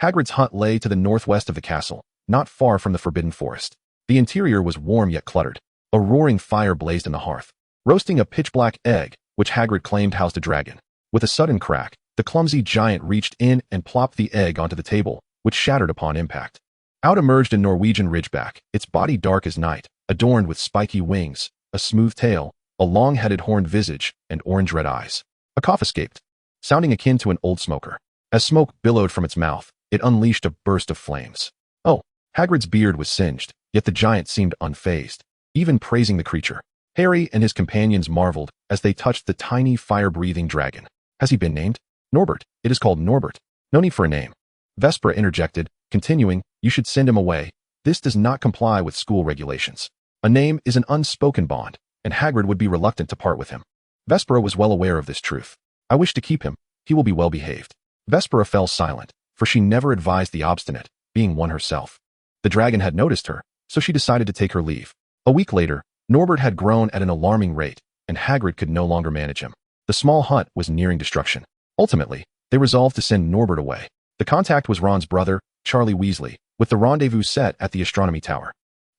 Hagrid's hut lay to the northwest of the castle, not far from the Forbidden Forest. The interior was warm yet cluttered. A roaring fire blazed in the hearth, roasting a pitch-black egg, which Hagrid claimed housed a dragon. With a sudden crack, the clumsy giant reached in and plopped the egg onto the table, which shattered upon impact. Out emerged a Norwegian Ridgeback, its body dark as night, adorned with spiky wings, a smooth tail, a long-headed horned visage, and orange-red eyes. A cough escaped, sounding akin to an old smoker. As smoke billowed from its mouth, it unleashed a burst of flames. Oh, Hagrid's beard was singed, yet the giant seemed unfazed, even praising the creature. Harry and his companions marveled as they touched the tiny fire-breathing dragon. Has he been named? Norbert. It is called Norbert. No need for a name. Vespera interjected, continuing, you should send him away. This does not comply with school regulations. A name is an unspoken bond, and Hagrid would be reluctant to part with him. Vespera was well aware of this truth. I wish to keep him. He will be well behaved. Vespera fell silent, for she never advised the obstinate, being one herself. The dragon had noticed her, so she decided to take her leave. A week later, Norbert had grown at an alarming rate, and Hagrid could no longer manage him. The small hut was nearing destruction. Ultimately, they resolved to send Norbert away. The contact was Ron's brother, Charlie Weasley, with the rendezvous set at the astronomy tower.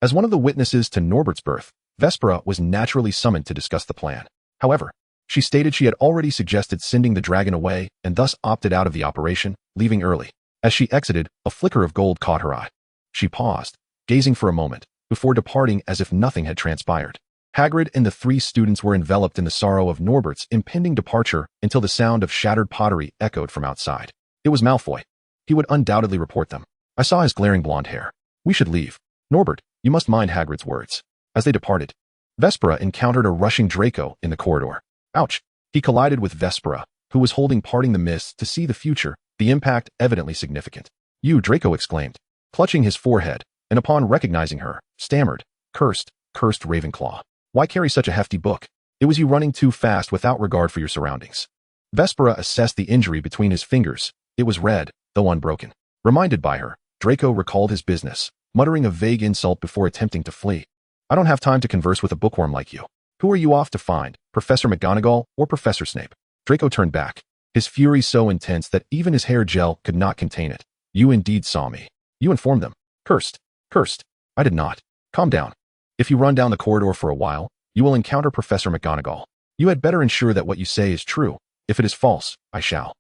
As one of the witnesses to Norbert's birth, Vespera was naturally summoned to discuss the plan. However, she stated she had already suggested sending the dragon away and thus opted out of the operation, leaving early. As she exited, a flicker of gold caught her eye. She paused, gazing for a moment, before departing as if nothing had transpired. Hagrid and the 3 students were enveloped in the sorrow of Norbert's impending departure until the sound of shattered pottery echoed from outside. It was Malfoy. He would undoubtedly report them. I saw his glaring blonde hair. We should leave. Norbert, you must mind Hagrid's words. As they departed, Vespera encountered a rushing Draco in the corridor. Ouch! He collided with Vespera, who was holding Parting the Mists to see the future, the impact evidently significant. You, Draco exclaimed. clutching his forehead, and upon recognizing her, stammered, cursed Ravenclaw. Why carry such a hefty book? It was you running too fast without regard for your surroundings. Vespera assessed the injury between his fingers. It was red, though unbroken. Reminded by her, Draco recalled his business, muttering a vague insult before attempting to flee. I don't have time to converse with a bookworm like you. Who are you off to find, Professor McGonagall or Professor Snape? Draco turned back, his fury so intense that even his hair gel could not contain it. You indeed saw me. You informed them. Cursed. I did not. Calm down. If you run down the corridor for a while, you will encounter Professor McGonagall. You had better ensure that what you say is true. If it is false, I shall.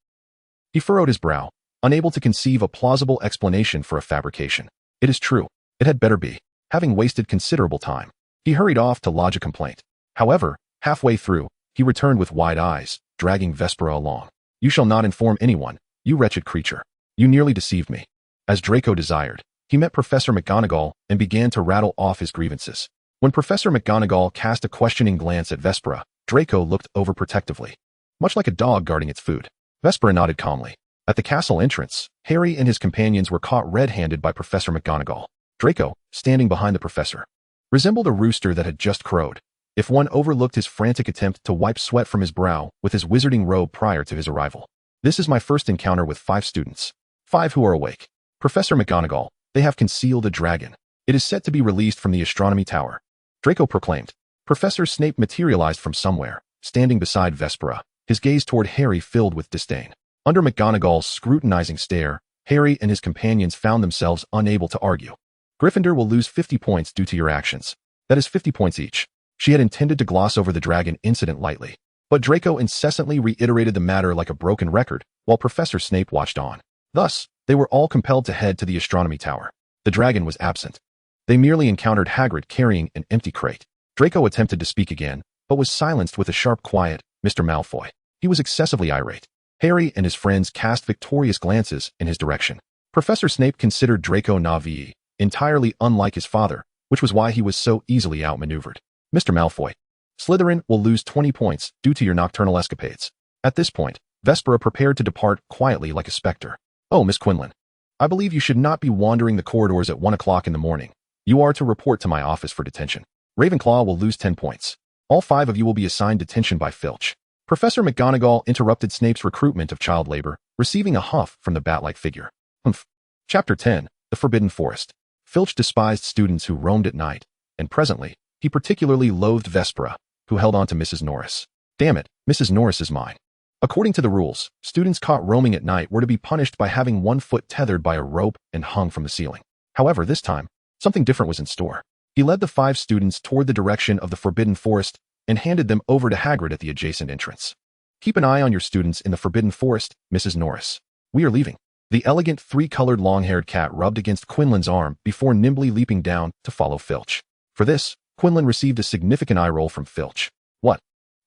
He furrowed his brow, unable to conceive a plausible explanation for a fabrication. It is true. It had better be. Having wasted considerable time, he hurried off to lodge a complaint. However, halfway through, he returned with wide eyes, dragging Vespera along. You shall not inform anyone, you wretched creature. You nearly deceived me. As Draco desired, he met Professor McGonagall and began to rattle off his grievances. When Professor McGonagall cast a questioning glance at Vespera, Draco looked overprotectively, much like a dog guarding its food. Vespera nodded calmly. At the castle entrance, Harry and his companions were caught red-handed by Professor McGonagall. Draco, standing behind the professor, resembled a rooster that had just crowed. If one overlooked his frantic attempt to wipe sweat from his brow with his wizarding robe prior to his arrival. This is my first encounter with 5 students. 5 who are awake. Professor McGonagall, they have concealed a dragon. It is set to be released from the astronomy tower. Draco proclaimed. Professor Snape materialized from somewhere, standing beside Vespera, his gaze toward Harry filled with disdain. Under McGonagall's scrutinizing stare, Harry and his companions found themselves unable to argue. Gryffindor will lose 50 points due to your actions. That is 50 points each. She had intended to gloss over the dragon incident lightly, but Draco incessantly reiterated the matter like a broken record, while Professor Snape watched on. Thus, they were all compelled to head to the astronomy tower. The dragon was absent. They merely encountered Hagrid carrying an empty crate. Draco attempted to speak again, but was silenced with a sharp quiet, Mr. Malfoy. He was excessively irate. Harry and his friends cast victorious glances in his direction. Professor Snape considered Draco Na'vi entirely unlike his father, which was why he was so easily outmaneuvered. Mr. Malfoy, Slytherin will lose 20 points due to your nocturnal escapades. At this point, Vespera prepared to depart quietly like a specter. Oh, Miss Quinlan, I believe you should not be wandering the corridors at 1 o'clock in the morning. You are to report to my office for detention. Ravenclaw will lose 10 points. All 5 of you will be assigned detention by Filch. Professor McGonagall interrupted Snape's recruitment of child labor, receiving a huff from the bat-like figure. Humph. Chapter 10, The Forbidden Forest. Filch despised students who roamed at night, and presently, he particularly loathed Vespera, who held on to Mrs. Norris. Damn it, Mrs. Norris is mine. According to the rules, students caught roaming at night were to be punished by having one foot tethered by a rope and hung from the ceiling. However, this time, something different was in store. He led the 5 students toward the direction of the Forbidden Forest and handed them over to Hagrid at the adjacent entrance. Keep an eye on your students in the Forbidden Forest, Mrs. Norris. We are leaving. The elegant 3-colored long-haired cat rubbed against Quinlan's arm before nimbly leaping down to follow Filch. For this, Quinlan received a significant eye roll from Filch. What?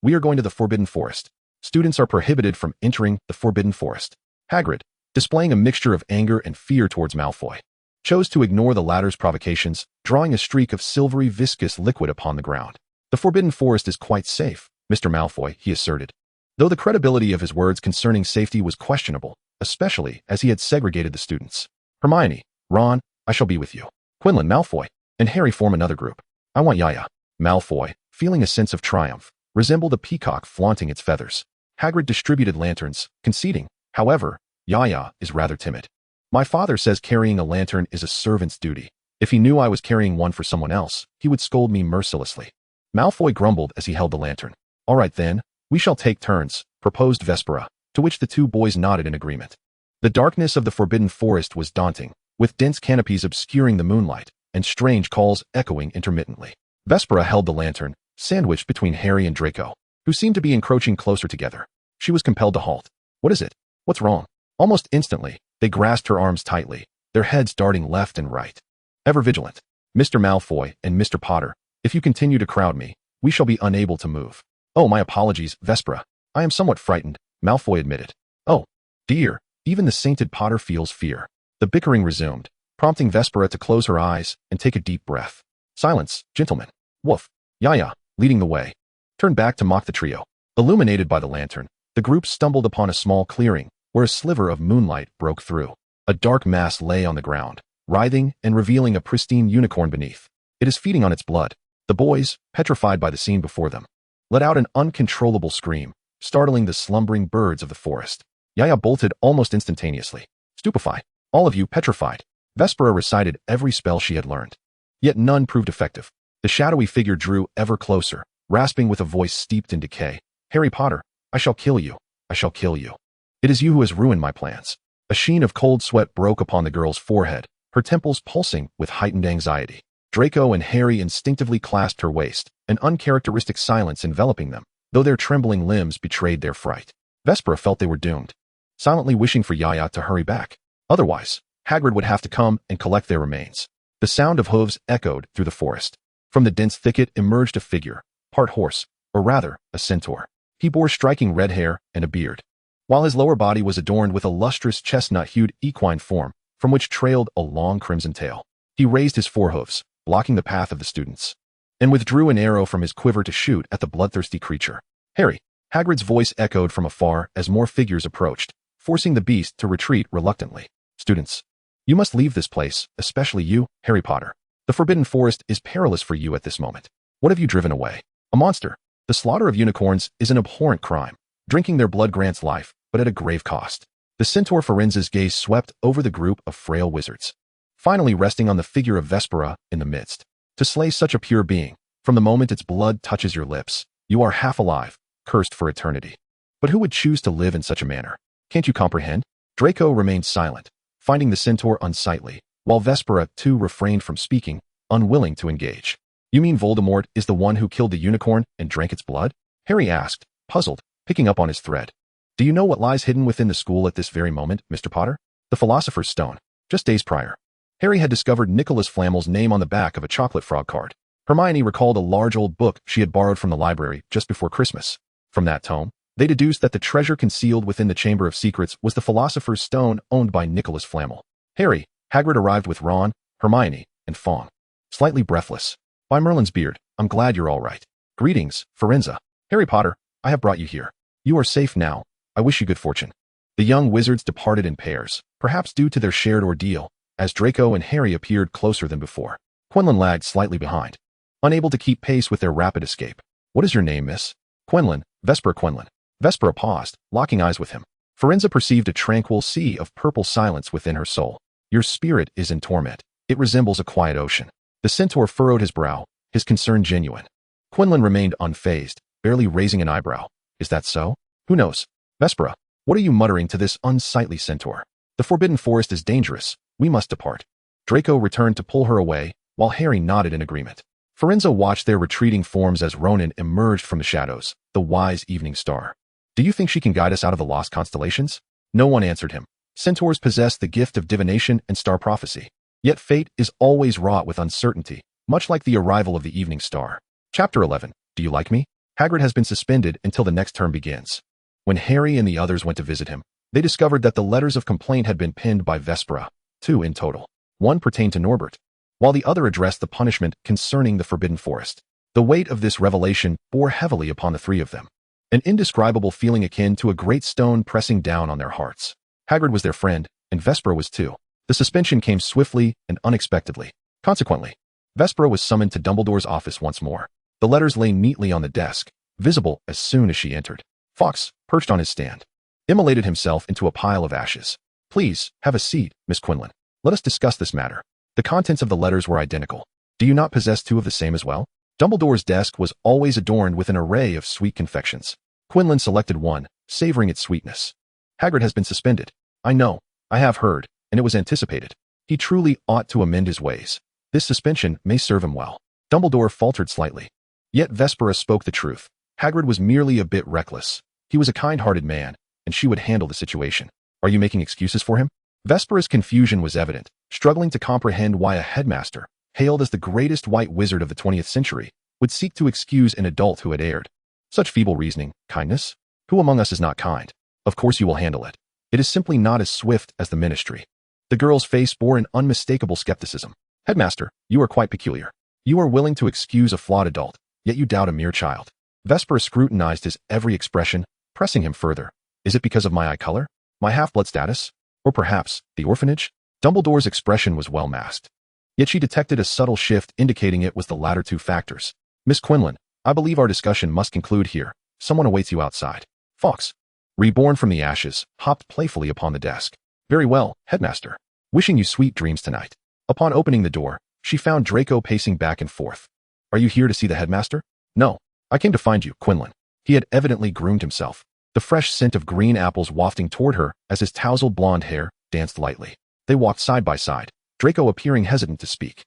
We are going to the Forbidden Forest. Students are prohibited from entering the Forbidden Forest. Hagrid, displaying a mixture of anger and fear towards Malfoy, chose to ignore the latter's provocations, drawing a streak of silvery viscous liquid upon the ground. The Forbidden Forest is quite safe, Mr. Malfoy, he asserted. Though the credibility of his words concerning safety was questionable, especially as he had segregated the students. Hermione, Ron, I shall be with you. Quinlan, Malfoy, and Harry form another group. I want Yaya. Malfoy, feeling a sense of triumph, resembled a peacock flaunting its feathers. Hagrid distributed lanterns, conceding, however, Yaya is rather timid. My father says carrying a lantern is a servant's duty. If he knew I was carrying one for someone else, he would scold me mercilessly. Malfoy grumbled as he held the lantern. All right then, we shall take turns, proposed Vespera, to which the 2 boys nodded in agreement. The darkness of the Forbidden Forest was daunting, with dense canopies obscuring the moonlight, and strange calls echoing intermittently. Vespera held the lantern, sandwiched between Harry and Draco, who seemed to be encroaching closer together. She was compelled to halt. What is it? What's wrong? Almost instantly, they grasped her arms tightly, their heads darting left and right. Ever vigilant. Mr. Malfoy and Mr. Potter, if you continue to crowd me, we shall be unable to move. Oh, my apologies, Vespera. I am somewhat frightened, Malfoy admitted. Oh, dear, even the sainted Potter feels fear. The bickering resumed, prompting Vespera to close her eyes and take a deep breath. Silence, gentlemen. Woof. Yaya, leading the way, turned back to mock the trio. Illuminated by the lantern, the group stumbled upon a small clearing, where a sliver of moonlight broke through. A dark mass lay on the ground, writhing and revealing a pristine unicorn beneath. It is feeding on its blood. The boys, petrified by the scene before them, let out an uncontrollable scream, startling the slumbering birds of the forest. Yaya bolted almost instantaneously. Stupefied. All of you petrified. Vespera recited every spell she had learned. Yet none proved effective. The shadowy figure drew ever closer, rasping with a voice steeped in decay. Harry Potter, I shall kill you. I shall kill you. It is you who has ruined my plans. A sheen of cold sweat broke upon the girl's forehead, her temples pulsing with heightened anxiety. Draco and Harry instinctively clasped her waist, an uncharacteristic silence enveloping them, though their trembling limbs betrayed their fright. Vespera felt they were doomed, silently wishing for Yaya to hurry back. Otherwise, Hagrid would have to come and collect their remains. The sound of hooves echoed through the forest. From the dense thicket emerged a figure, part horse, or rather, a centaur. He bore striking red hair and a beard, while his lower body was adorned with a lustrous chestnut-hued equine form, from which trailed a long crimson tail. He raised his forehooves, blocking the path of the students, and withdrew an arrow from his quiver to shoot at the bloodthirsty creature. Harry! Hagrid's voice echoed from afar as more figures approached, forcing the beast to retreat reluctantly. Students, you must leave this place, especially you, Harry Potter. The Forbidden Forest is perilous for you at this moment. What have you driven away? A monster. The slaughter of unicorns is an abhorrent crime. Drinking their blood grants life, but at a grave cost. The centaur Firenze's gaze swept over the group of frail wizards, finally resting on the figure of Vespera in the midst. To slay such a pure being, from the moment its blood touches your lips, you are half alive, cursed for eternity. But who would choose to live in such a manner? Can't you comprehend? Draco remained silent, finding the centaur unsightly, while Vespera too refrained from speaking, unwilling to engage. You mean Voldemort is the one who killed the unicorn and drank its blood? Harry asked, puzzled, picking up on his thread. Do you know what lies hidden within the school at this very moment, Mr. Potter? The Philosopher's Stone. Just days prior, Harry had discovered Nicholas Flamel's name on the back of a chocolate frog card. Hermione recalled a large old book she had borrowed from the library just before Christmas. From that tome, they deduced that the treasure concealed within the Chamber of Secrets was the Philosopher's Stone owned by Nicholas Flamel. Harry, Hagrid arrived with Ron, Hermione, and Fawkes, slightly breathless. By Merlin's beard, I'm glad you're all right. Greetings, Firenze. Harry Potter, I have brought you here. You are safe now. I wish you good fortune. The young wizards departed in pairs, perhaps due to their shared ordeal, as Draco and Harry appeared closer than before. Quinlan lagged slightly behind, unable to keep pace with their rapid escape. What is your name, miss? Quinlan, Vespera Quinlan. Vespera paused, locking eyes with him. Firenze perceived a tranquil sea of purple silence within her soul. Your spirit is in torment. It resembles a quiet ocean. The centaur furrowed his brow, his concern genuine. Quinlan remained unfazed, barely raising an eyebrow. Is that so? Who knows? Vespera, what are you muttering to this unsightly centaur? The Forbidden Forest is dangerous. We must depart. Draco returned to pull her away, while Harry nodded in agreement. Firenze watched their retreating forms as Ronan emerged from the shadows, the wise evening star. Do you think she can guide us out of the lost constellations? No one answered him. Centaurs possess the gift of divination and star prophecy. Yet fate is always wrought with uncertainty, much like the arrival of the evening star. Chapter 11. Do you like me? Hagrid has been suspended until the next term begins. When Harry and the others went to visit him, they discovered that the letters of complaint had been pinned by Vespera, 2 in total. One pertained to Norbert, while the other addressed the punishment concerning the Forbidden Forest. The weight of this revelation bore heavily upon the 3 of them, an indescribable feeling akin to a great stone pressing down on their hearts. Hagrid was their friend, and Vespera was too. The suspension came swiftly and unexpectedly. Consequently, Vespera was summoned to Dumbledore's office once more. The letters lay neatly on the desk, visible as soon as she entered. Fawkes, perched on his stand, immolated himself into a pile of ashes. Please, have a seat, Miss Quinlan. Let us discuss this matter. The contents of the letters were identical. Do you not possess 2 of the same as well? Dumbledore's desk was always adorned with an array of sweet confections. Quinlan selected one, savoring its sweetness. Hagrid has been suspended. I know. I have heard, and it was anticipated. He truly ought to amend his ways. This suspension may serve him well. Dumbledore faltered slightly. Yet Vespera spoke the truth. Hagrid was merely a bit reckless. He was a kind-hearted man, and she would handle the situation. Are you making excuses for him? Vespera's confusion was evident, struggling to comprehend why a headmaster, hailed as the greatest white wizard of the 20th century, would seek to excuse an adult who had erred. Such feeble reasoning, kindness? Who among us is not kind? Of course you will handle it. It is simply not as swift as the ministry. The girl's face bore an unmistakable skepticism. Headmaster, you are quite peculiar. You are willing to excuse a flawed adult, yet you doubt a mere child. Vespera scrutinized his every expression, pressing him further. Is it because of my eye color? My half-blood status? Or perhaps, the orphanage? Dumbledore's expression was well masked. Yet she detected a subtle shift indicating it was the latter two factors. Miss Quinlan, I believe our discussion must conclude here. Someone awaits you outside. Fawkes, reborn from the ashes, hopped playfully upon the desk. Very well, headmaster. Wishing you sweet dreams tonight. Upon opening the door, she found Draco pacing back and forth. Are you here to see the headmaster? No. I came to find you, Quinlan. He had evidently groomed himself, the fresh scent of green apples wafting toward her as his tousled blonde hair danced lightly. They walked side by side, Draco appearing hesitant to speak.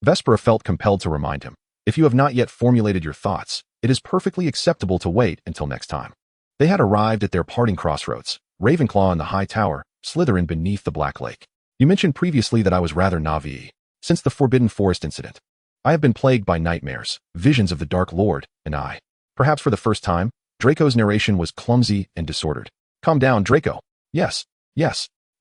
Vespera felt compelled to remind him. If you have not yet formulated your thoughts, it is perfectly acceptable to wait until next time. They had arrived at their parting crossroads, Ravenclaw in the high tower, Slytherin beneath the Black Lake. You mentioned previously that I was rather naive. Since the Forbidden Forest incident, I have been plagued by nightmares, visions of the Dark Lord, and I. Perhaps for the first time, Draco's narration was clumsy and disordered. Calm down, Draco. Yes.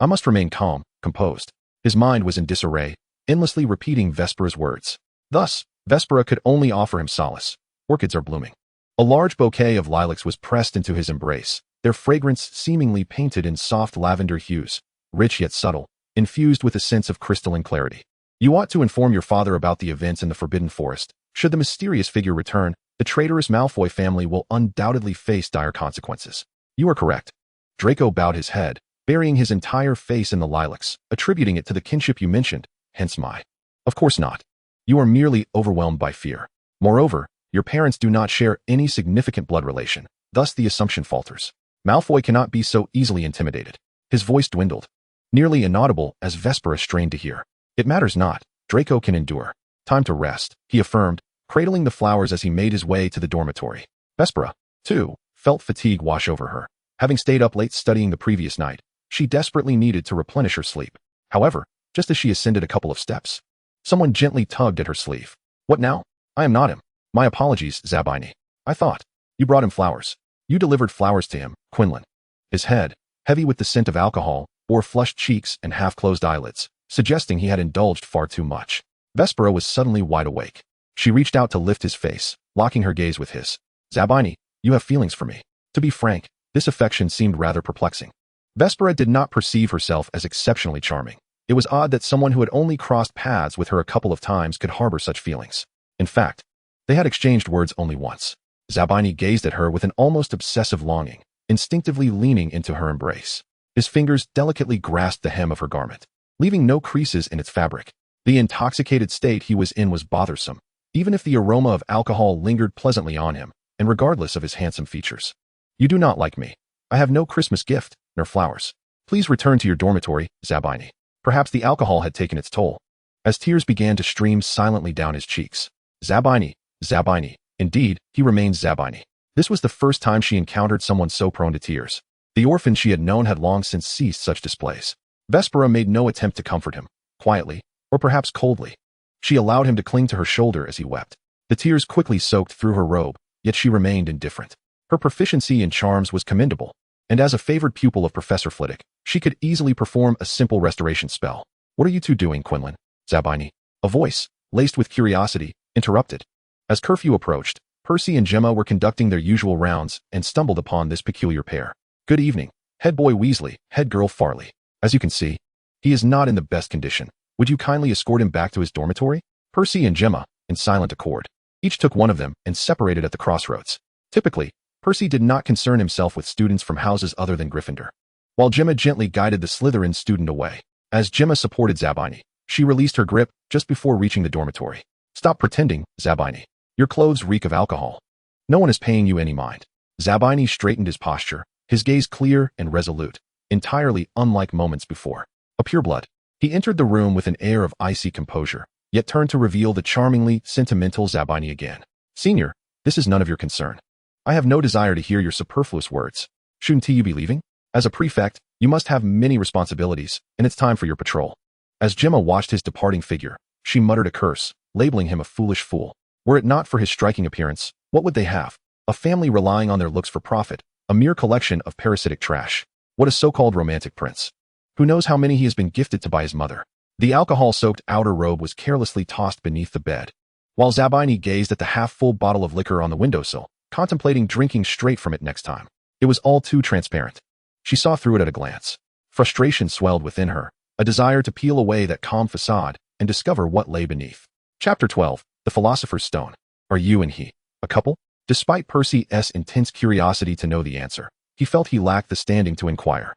I must remain calm, composed. His mind was in disarray, endlessly repeating Vespera's words. Thus, Vespera could only offer him solace. Orchids are blooming. A large bouquet of lilacs was pressed into his embrace, their fragrance seemingly painted in soft lavender hues, rich yet subtle, infused with a sense of crystalline clarity. You ought to inform your father about the events in the Forbidden Forest. Should the mysterious figure return, the traitorous Malfoy family will undoubtedly face dire consequences. You are correct. Draco bowed his head, burying his entire face in the lilacs, attributing it to the kinship you mentioned, hence my. Of course not. You are merely overwhelmed by fear. Moreover, your parents do not share any significant blood relation, thus the assumption falters. Malfoy cannot be so easily intimidated. His voice dwindled, nearly inaudible as Vespera strained to hear. It matters not. Draco can endure. Time to rest, he affirmed, cradling the flowers as he made his way to the dormitory. Vespera, too, felt fatigue wash over her. Having stayed up late studying the previous night, she desperately needed to replenish her sleep. However, just as she ascended a couple of steps, someone gently tugged at her sleeve. What now? I am not him. My apologies, Zabini. I thought. You brought him flowers. You delivered flowers to him, Quinlan. His head, heavy with the scent of alcohol, bore flushed cheeks and half-closed eyelids, suggesting he had indulged far too much. Vespera was suddenly wide awake. She reached out to lift his face, locking her gaze with his. Zabini, you have feelings for me. To be frank, this affection seemed rather perplexing. Vespera did not perceive herself as exceptionally charming. It was odd that someone who had only crossed paths with her a couple of times could harbor such feelings. In fact, they had exchanged words only once. Zabini gazed at her with an almost obsessive longing, instinctively leaning into her embrace. His fingers delicately grasped the hem of her garment, leaving no creases in its fabric. The intoxicated state he was in was bothersome, even if the aroma of alcohol lingered pleasantly on him, and regardless of his handsome features. You do not like me. I have no Christmas gift, nor flowers. Please return to your dormitory, Zabini. Perhaps the alcohol had taken its toll. As tears began to stream silently down his cheeks. Zabini. Indeed, he remained Zabini. This was the first time she encountered someone so prone to tears. The orphan she had known had long since ceased such displays. Vespera made no attempt to comfort him, quietly, or perhaps coldly. She allowed him to cling to her shoulder as he wept. The tears quickly soaked through her robe, yet she remained indifferent. Her proficiency in charms was commendable, and as a favored pupil of Professor Flitwick, she could easily perform a simple restoration spell. What are you two doing, Quinlan? Zabini. A voice, laced with curiosity, interrupted. As curfew approached, Percy and Gemma were conducting their usual rounds and stumbled upon this peculiar pair. Good evening, head boy Weasley, head girl Farley. As you can see, he is not in the best condition. Would you kindly escort him back to his dormitory? Percy and Gemma, in silent accord, each took one of them and separated at the crossroads. Typically, Percy did not concern himself with students from houses other than Gryffindor, while Gemma gently guided the Slytherin student away. As Gemma supported Zabini, she released her grip just before reaching the dormitory. Stop pretending, Zabini. Your clothes reek of alcohol. No one is paying you any mind. Zabini straightened his posture, his gaze clear and resolute, entirely unlike moments before. A pureblood. He entered the room with an air of icy composure, yet turned to reveal the charmingly sentimental Zabini again. Senior, this is none of your concern. I have no desire to hear your superfluous words. Shouldn't you be leaving? As a prefect, you must have many responsibilities, and it's time for your patrol. As Gemma watched his departing figure, she muttered a curse, labeling him a foolish fool. Were it not for his striking appearance, what would they have? A family relying on their looks for profit, a mere collection of parasitic trash. What a so-called romantic prince. Who knows how many he has been gifted to by his mother. The alcohol-soaked outer robe was carelessly tossed beneath the bed, while Zabini gazed at the half-full bottle of liquor on the windowsill, contemplating drinking straight from it next time. It was all too transparent. She saw through it at a glance. Frustration swelled within her, a desire to peel away that calm facade and discover what lay beneath. Chapter 12. The Philosopher's Stone. Are you and he a couple? Despite Percy's intense curiosity to know the answer, he felt he lacked the standing to inquire.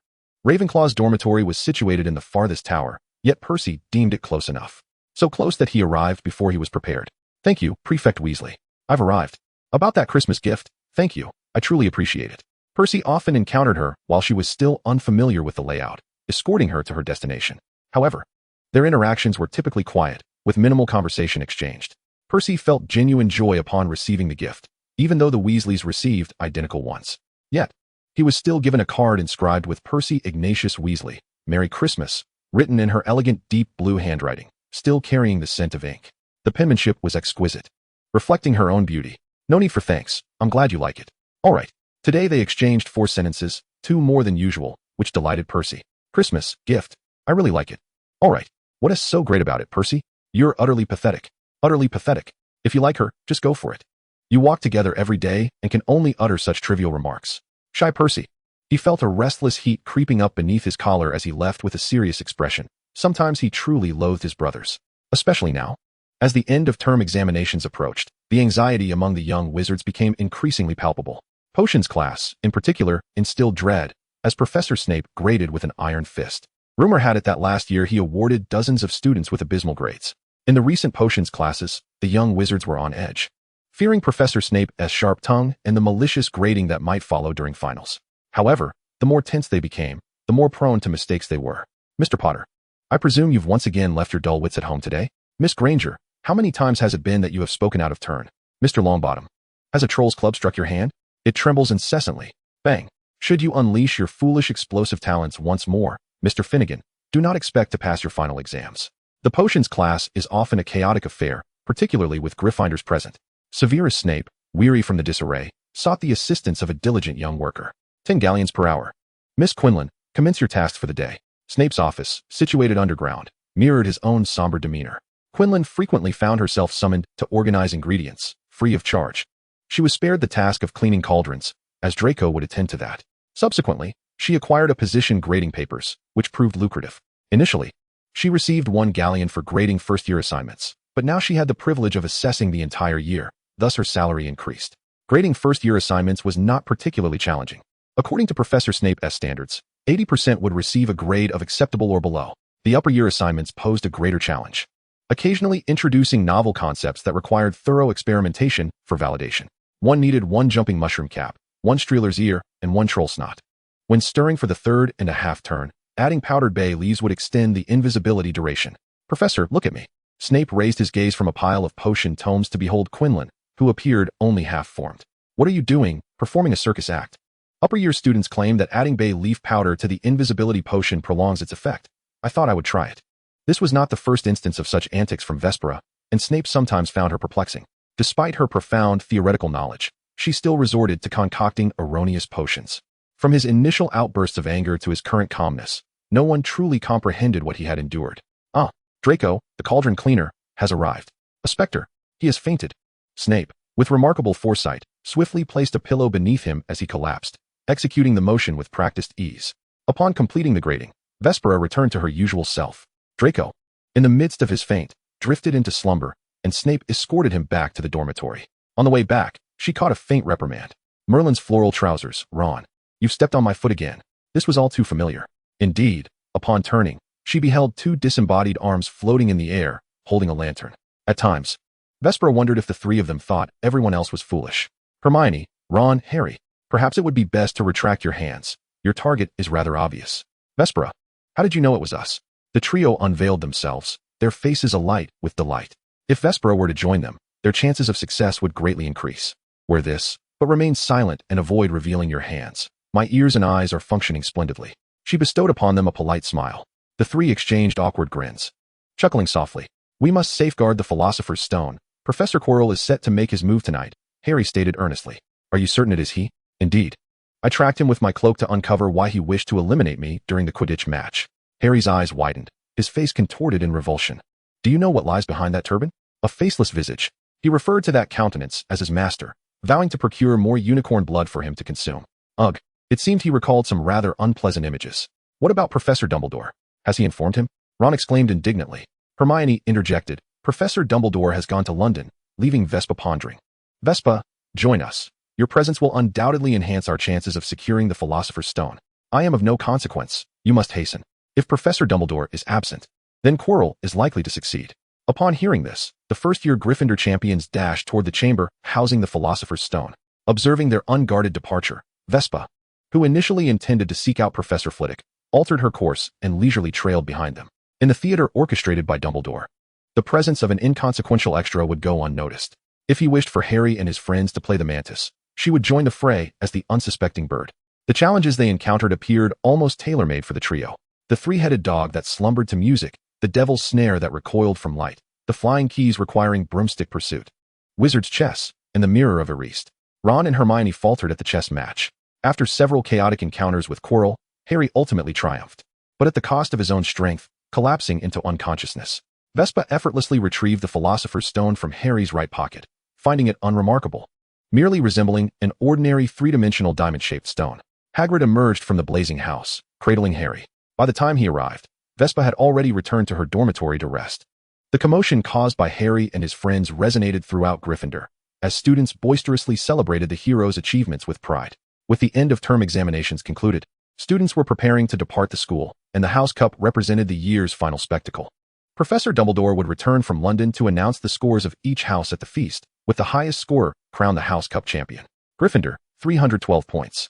Ravenclaw's dormitory was situated in the farthest tower, yet Percy deemed it close enough. So close that he arrived before he was prepared. Thank you, Prefect Weasley. I've arrived. About that Christmas gift, thank you. I truly appreciate it. Percy often encountered her while she was still unfamiliar with the layout, escorting her to her destination. However, their interactions were typically quiet, with minimal conversation exchanged. Percy felt genuine joy upon receiving the gift, even though the Weasleys received identical ones. Yet, he was still given a card inscribed with Percy Ignatius Weasley, Merry Christmas, written in her elegant deep blue handwriting, still carrying the scent of ink. The penmanship was exquisite, reflecting her own beauty. No need for thanks. I'm glad you like it. All right. Today they exchanged 4 sentences, 2 more than usual, which delighted Percy. Christmas, gift. I really like it. All right. What is so great about it, Percy? You're utterly pathetic. Utterly pathetic. If you like her, just go for it. You walk together every day and can only utter such trivial remarks. Shy Percy. He felt a restless heat creeping up beneath his collar as he left with a serious expression. Sometimes he truly loathed his brothers. Especially now. As the end of term examinations approached, the anxiety among the young wizards became increasingly palpable. Potions class, in particular, instilled dread, as Professor Snape grated with an iron fist. Rumor had it that last year he awarded dozens of students with abysmal grades. In the recent potions classes, the young wizards were on edge, fearing Professor Snape's sharp tongue and the malicious grading that might follow during finals. However, the more tense they became, the more prone to mistakes they were. Mr. Potter, I presume you've once again left your dull wits at home today? Miss Granger, how many times has it been that you have spoken out of turn? Mr. Longbottom, has a troll's club struck your hand? It trembles incessantly. Bang. Should you unleash your foolish explosive talents once more, Mr. Finnegan, do not expect to pass your final exams. The potions class is often a chaotic affair, particularly with Gryffindors present. Severus Snape, weary from the disarray, sought the assistance of a diligent young worker. 10 galleons per hour. Miss Quinlan, commence your tasks for the day. Snape's office, situated underground, mirrored his own somber demeanor. Quinlan frequently found herself summoned to organize ingredients, free of charge. She was spared the task of cleaning cauldrons, as Draco would attend to that. Subsequently, she acquired a position grading papers, which proved lucrative. Initially, she received 1 galleon for grading first-year assignments, but now she had the privilege of assessing the entire year, thus her salary increased. Grading first-year assignments was not particularly challenging. According to Professor Snape's standards, 80% would receive a grade of acceptable or below. The upper-year assignments posed a greater challenge, occasionally introducing novel concepts that required thorough experimentation for validation. One needed 1 jumping mushroom cap, 1 Streeler's ear, and 1 troll snot. When stirring for the 3rd and a half turn, adding powdered bay leaves would extend the invisibility duration. Professor, look at me. Snape raised his gaze from a pile of potion tomes to behold Quinlan, who appeared only half-formed. What are you doing, performing a circus act? Upper-year students claim that adding bay leaf powder to the invisibility potion prolongs its effect. I thought I would try it. This was not the first instance of such antics from Vespera, and Snape sometimes found her perplexing. Despite her profound theoretical knowledge, she still resorted to concocting erroneous potions. From his initial outbursts of anger to his current calmness, no one truly comprehended what he had endured. Ah, Draco, the cauldron cleaner, has arrived. A spectre. He has fainted. Snape, with remarkable foresight, swiftly placed a pillow beneath him as he collapsed, executing the motion with practiced ease. Upon completing the grading, Vespera returned to her usual self. Draco, in the midst of his faint, drifted into slumber, and Snape escorted him back to the dormitory. On the way back, she caught a faint reprimand. Merlin's floral trousers, Ron. You've stepped on my foot again. This was all too familiar. Indeed, upon turning, she beheld 2 disembodied arms floating in the air, holding a lantern. At times, Vespera wondered if the 3 of them thought everyone else was foolish. Hermione, Ron, Harry, perhaps it would be best to retract your hands. Your target is rather obvious. Vespera, how did you know it was us? The trio unveiled themselves, their faces alight with delight. If Vespera were to join them, their chances of success would greatly increase. Wear this, but remain silent and avoid revealing your hands. My ears and eyes are functioning splendidly. She bestowed upon them a polite smile. The 3 exchanged awkward grins. Chuckling softly, we must safeguard the Philosopher's Stone. Professor Quirrell is set to make his move tonight, Harry stated earnestly. Are you certain it is he? Indeed. I tracked him with my cloak to uncover why he wished to eliminate me during the Quidditch match. Harry's eyes widened, his face contorted in revulsion. Do you know what lies behind that turban? A faceless visage. He referred to that countenance as his master, vowing to procure more unicorn blood for him to consume. Ugh. It seemed he recalled some rather unpleasant images. What about Professor Dumbledore? Has he informed him? Ron exclaimed indignantly. Hermione interjected. Professor Dumbledore has gone to London, leaving Vespa pondering. Vespa, join us. Your presence will undoubtedly enhance our chances of securing the Philosopher's Stone. I am of no consequence. You must hasten. If Professor Dumbledore is absent, then Quirrell is likely to succeed. Upon hearing this, the first-year Gryffindor champions dashed toward the chamber housing the Philosopher's Stone. Observing their unguarded departure, Vespa, who initially intended to seek out Professor Flitwick, altered her course and leisurely trailed behind them. In the theater orchestrated by Dumbledore, the presence of an inconsequential extra would go unnoticed. If he wished for Harry and his friends to play the Mantis, she would join the fray as the unsuspecting bird. The challenges they encountered appeared almost tailor-made for the trio. The three-headed dog that slumbered to music, the devil's snare that recoiled from light, the flying keys requiring broomstick pursuit, wizard's chess, and the mirror of Erased. Ron and Hermione faltered at the chess match. After several chaotic encounters with Quirrell, Harry ultimately triumphed, but at the cost of his own strength, collapsing into unconsciousness. Vespa effortlessly retrieved the Philosopher's Stone from Harry's right pocket, finding it unremarkable, merely resembling an ordinary three-dimensional diamond-shaped stone. Hagrid emerged from the blazing house, cradling Harry. By the time he arrived, Vespa had already returned to her dormitory to rest. The commotion caused by Harry and his friends resonated throughout Gryffindor, as students boisterously celebrated the hero's achievements with pride. With the end-of-term examinations concluded, students were preparing to depart the school, and the House Cup represented the year's final spectacle. Professor Dumbledore would return from London to announce the scores of each house at the feast, with the highest scorer crowned the House Cup champion. Gryffindor, 312 points.